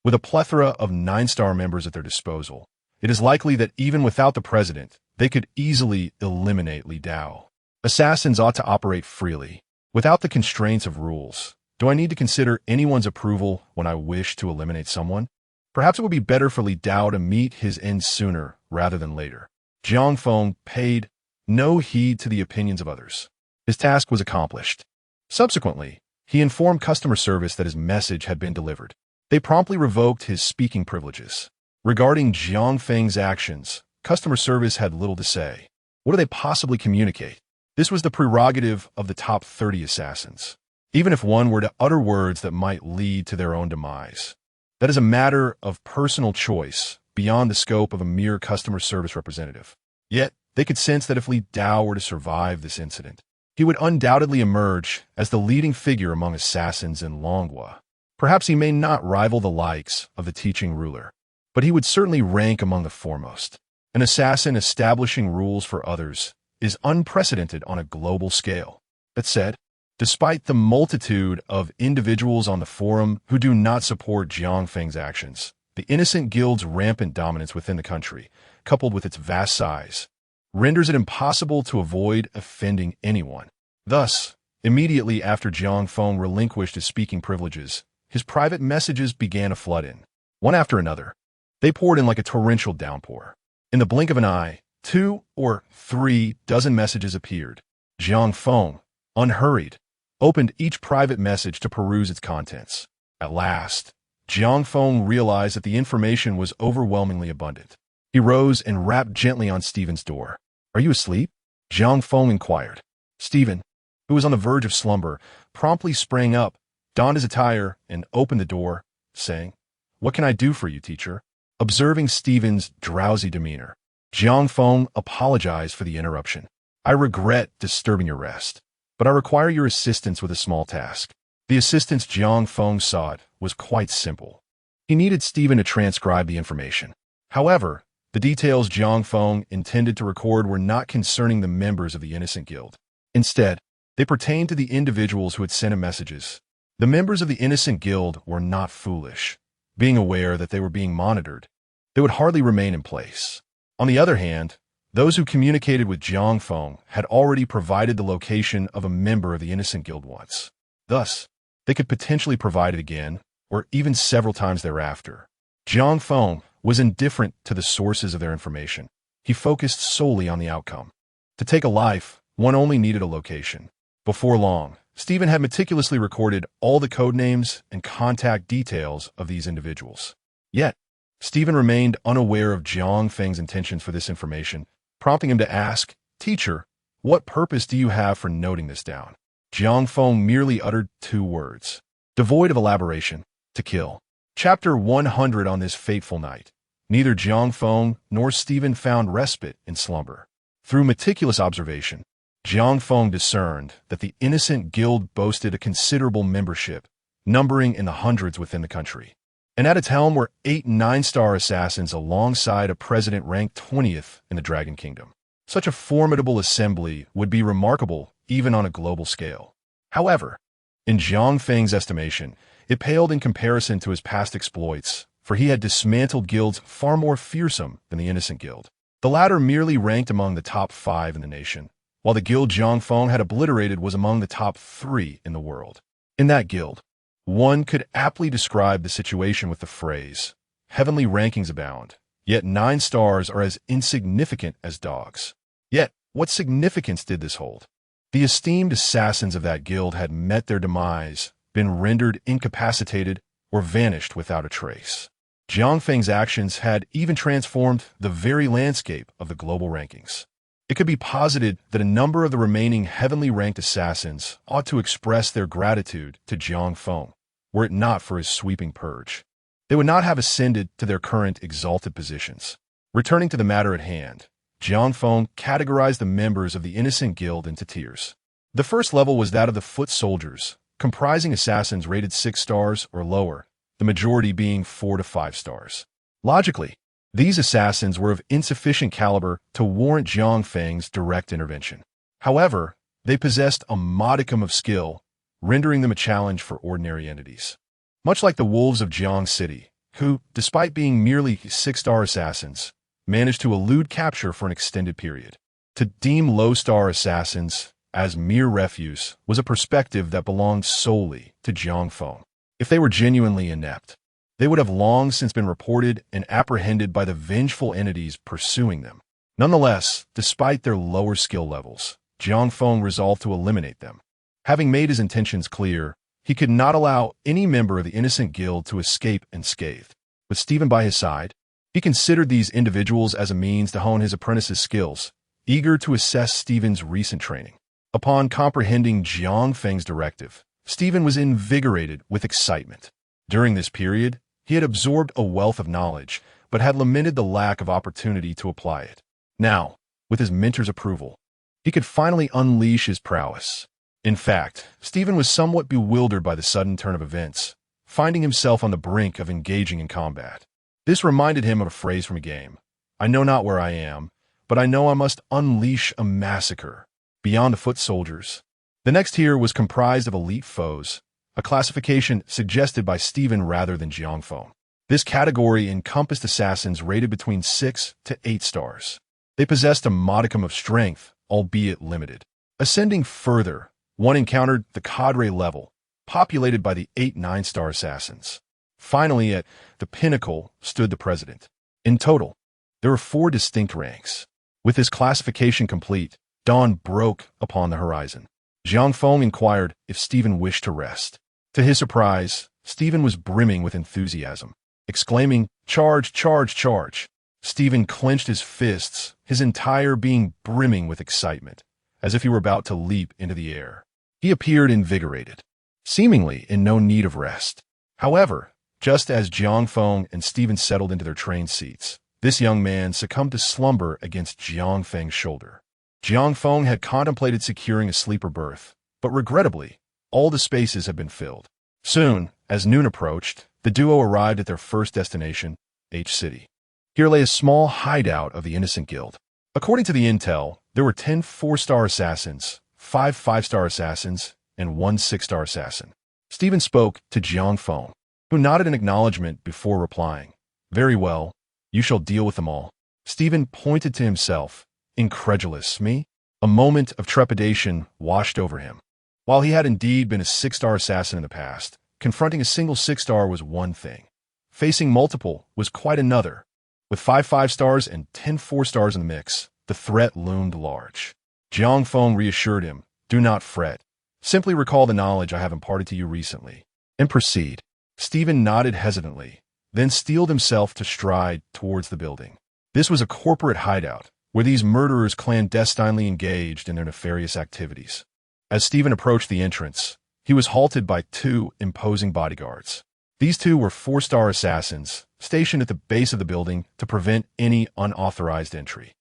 A: With a plethora of 9-star members at their disposal, it is likely that even without the president, they could easily eliminate Li Dao. Assassins ought to operate freely, without the constraints of rules. Do I need to consider anyone's approval when I wish to eliminate someone? Perhaps it would be better for Li Dao to meet his end sooner rather than later. Jiang Feng paid no heed to the opinions of others. His task was accomplished. Subsequently, he informed customer service that his message had been delivered. They promptly revoked his speaking privileges. Regarding Jiang Feng's actions, customer service had little to say. What do they possibly communicate? This was the prerogative of the top 30 assassins, even if one were to utter words that might lead to their own demise. That is a matter of personal choice, beyond the scope of a mere customer service representative. Yet, they could sense that if Li Dao were to survive this incident, he would undoubtedly emerge as the leading figure among assassins in Longhua. Perhaps he may not rival the likes of the teaching ruler, but he would certainly rank among the foremost. An assassin establishing rules for others is unprecedented on a global scale. That said, despite the multitude of individuals on the forum who do not support Jiang Feng's actions, the Innocent Guild's rampant dominance within the country, coupled with its vast size, renders it impossible to avoid offending anyone. Thus, immediately after Jiang Feng relinquished his speaking privileges, his private messages began to flood in. One after another, they poured in like a torrential downpour. In the blink of an eye, 2 or 3 dozen messages appeared. Jiang Feng, unhurried, opened each private message to peruse its contents. At last, Jiang Feng realized that the information was overwhelmingly abundant. He rose and rapped gently on Stephen's door. "Are you asleep?" Jiang Feng inquired. Stephen, who was on the verge of slumber, promptly sprang up, donned his attire, and opened the door, saying, "What can I do for you, teacher?" Observing Stephen's drowsy demeanor, Jiang Feng apologized for the interruption. "I regret disturbing your rest, but I require your assistance with a small task." The assistance Jiang Feng sought was quite simple. He needed Stephen to transcribe the information. However, the details Jiang Feng intended to record were not concerning the members of the Innocent Guild. Instead, they pertained to the individuals who had sent him messages. The members of the Innocent Guild were not foolish. Being aware that they were being monitored, they would hardly remain in place. On the other hand, those who communicated with Jiang Feng had already provided the location of a member of the Innocent Guild once. Thus, they could potentially provide it again, or even several times thereafter. Jiang Feng was indifferent to the sources of their information. He focused solely on the outcome. To take a life, one only needed a location. Before long, Stephen had meticulously recorded all the code names and contact details of these individuals. Yet, Stephen remained unaware of Jiang Feng's intentions for this information, prompting him to ask, "Teacher, what purpose do you have for noting this down?" Jiang Feng merely uttered 2 words, devoid of elaboration: "To kill." Chapter 100. On this fateful night, neither Jiang Feng nor Stephen found respite in slumber. Through meticulous observation, Jiang Feng discerned that the Innocent Guild boasted a considerable membership, numbering in the hundreds within the country. And at its helm were 8 9-star assassins alongside a president ranked 20th in the Dragon Kingdom. Such a formidable assembly would be remarkable even on a global scale. However, in Jiang Feng's estimation, it paled in comparison to his past exploits, for he had dismantled guilds far more fearsome than the Innocent Guild. The latter merely ranked among the top 5 in the nation, while the guild Jiang Feng had obliterated was among the top 3 in the world. In that guild, one could aptly describe the situation with the phrase, "Heavenly rankings abound, yet 9 stars are as insignificant as dogs." Yet, what significance did this hold? The esteemed assassins of that guild had met their demise, been rendered incapacitated, or vanished without a trace. Jiang Feng's actions had even transformed the very landscape of the global rankings. It could be posited that a number of the remaining heavenly ranked assassins ought to express their gratitude to Jiang Feng, were it not for his sweeping purge. They would not have ascended to their current exalted positions. Returning to the matter at hand, Jiang Feng categorized the members of the innocent guild into tiers. The first level was that of the foot soldiers, comprising assassins rated 6 stars or lower, the majority being 4 to 5 stars. Logically, these assassins were of insufficient caliber to warrant Jiang Feng's direct intervention. However, they possessed a modicum of skill, rendering them a challenge for ordinary entities. Much like the wolves of Jiang City, who, despite being merely 6-star assassins, managed to elude capture for an extended period. To deem low-star assassins as mere refuse was a perspective that belonged solely to Jiang Feng. If they were genuinely inept, they would have long since been reported and apprehended by the vengeful entities pursuing them. Nonetheless, despite their lower skill levels, Jiang Feng resolved to eliminate them. Having made his intentions clear, he could not allow any member of the innocent guild to escape unscathed. With Stephen by his side, he considered these individuals as a means to hone his apprentice's skills, eager to assess Stephen's recent training. Upon comprehending Jiang Feng's directive, Stephen was invigorated with excitement. During this period, he had absorbed a wealth of knowledge, but had lamented the lack of opportunity to apply it. Now, with his mentor's approval, he could finally unleash his prowess. In fact, Stephen was somewhat bewildered by the sudden turn of events, finding himself on the brink of engaging in combat. This reminded him of a phrase from a game. "I know not where I am, but I know I must unleash a massacre." Beyond the foot soldiers, the next tier was comprised of elite foes, a classification suggested by Stephen rather than Jiang Feng. This category encompassed assassins rated between 6 to 8 stars. They possessed a modicum of strength, albeit limited. Ascending further, one encountered the cadre level, populated by the 8-9-star assassins. Finally, at the pinnacle stood the president. In total, there were 4 distinct ranks. With this classification complete, dawn broke upon the horizon. Jiang Feng inquired if Stephen wished to rest. To his surprise, Stephen was brimming with enthusiasm, exclaiming, "Charge, charge, charge!" Stephen clenched his fists, his entire being brimming with excitement, as if he were about to leap into the air. He appeared invigorated, seemingly in no need of rest. However, just as Jiang Feng and Stephen settled into their train seats, this young man succumbed to slumber against Jiang Feng's shoulder. Jiang Feng had contemplated securing a sleeper berth, but regrettably, all the spaces had been filled. Soon, as noon approached, the duo arrived at their first destination, H City. Here lay a small hideout of the innocent guild. According to the intel, there were 10 4-star assassins, 5 5-star assassins, and 1 6-star assassin. Stephen spoke to Jiang Feng, who nodded in acknowledgement before replying. "Very well, you shall deal with them all." Stephen pointed to himself, incredulous. "Me?" A moment of trepidation washed over him. While he had indeed been a 6-star assassin in the past, confronting a single 6-star was one thing. Facing multiple was quite another. With 5 5-stars and 10 4-stars in the mix, the threat loomed large. Jiang Feng reassured him, "Do not fret. Simply recall the knowledge I have imparted to you recently, and proceed." Stephen nodded hesitantly, then steeled himself to stride towards the building. This was a corporate hideout, where these murderers clandestinely engaged in their nefarious activities. As Stephen approached the entrance, he was halted by 2 imposing bodyguards. These 2 were 4-star assassins, stationed at the base of the building to prevent any unauthorized entry.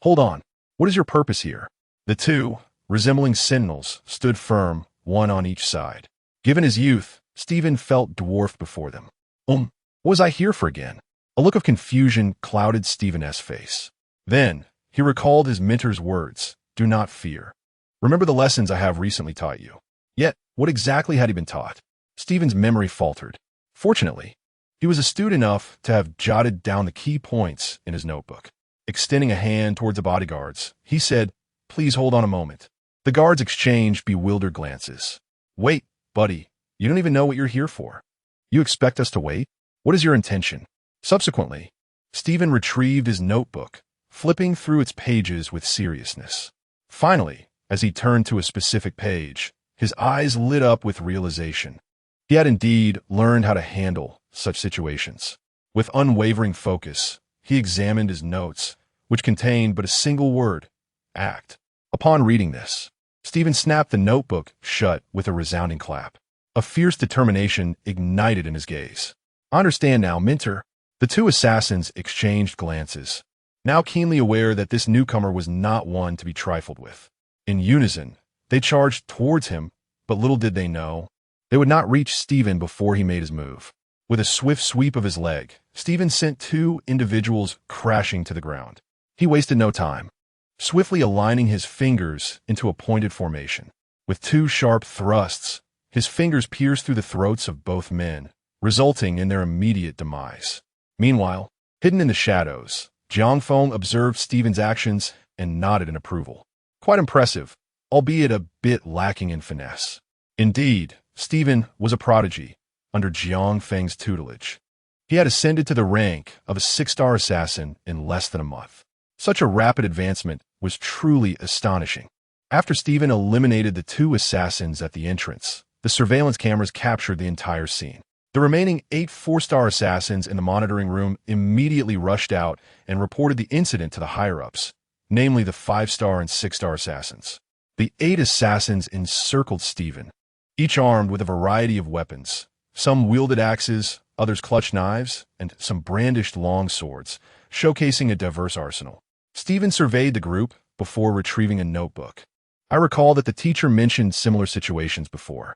A: "Hold on. What is your purpose here?" The 2, resembling sentinels, stood firm, one on each side. Given his youth, Stephen felt dwarfed before them. What was I here for again?" A look of confusion clouded Stephen's face. Then, he recalled his mentor's words, "Do not fear. Remember the lessons I have recently taught you." Yet, what exactly had he been taught? Stephen's memory faltered. Fortunately, he was astute enough to have jotted down the key points in his notebook. Extending a hand towards the bodyguards, he said, Please hold on a moment. The guards exchanged bewildered glances. Wait, buddy, you don't even know what you're here for. You expect us to wait? What is your intention? Subsequently, Stephen retrieved his notebook, flipping through its pages with seriousness. Finally, as he turned to a specific page, his eyes lit up with realization. He had indeed learned how to handle such situations. With unwavering focus, he examined his notes, which contained but a single word, act. Upon reading this, Stephen snapped the notebook shut with a resounding clap. A fierce determination ignited in his gaze. I understand now, Minter. The two assassins exchanged glances, now keenly aware that this newcomer was not one to be trifled with. In unison, they charged towards him, but little did they know, they would not reach Stephen before he made his move. With a swift sweep of his leg, Stephen sent two individuals crashing to the ground. He wasted no time, swiftly aligning his fingers into a pointed formation. With two sharp thrusts, his fingers pierced through the throats of both men, resulting in their immediate demise. Meanwhile, hidden in the shadows, Jiang Feng observed Stephen's actions and nodded in approval. Quite impressive, albeit a bit lacking in finesse. Indeed, Stephen was a prodigy under Jiang Feng's tutelage. He had ascended to the rank of a 6-star assassin in less than a month. Such a rapid advancement was truly astonishing. After Stephen eliminated the two assassins at the entrance, the surveillance cameras captured the entire scene. The remaining 8 4-star assassins in the monitoring room immediately rushed out and reported the incident to the higher-ups, namely the 5-star and 6-star assassins. The 8 assassins encircled Stephen, each armed with a variety of weapons. Some wielded axes, others clutched knives, and some brandished long swords, showcasing a diverse arsenal. Stephen surveyed the group before retrieving a notebook. I recall that the teacher mentioned similar situations before.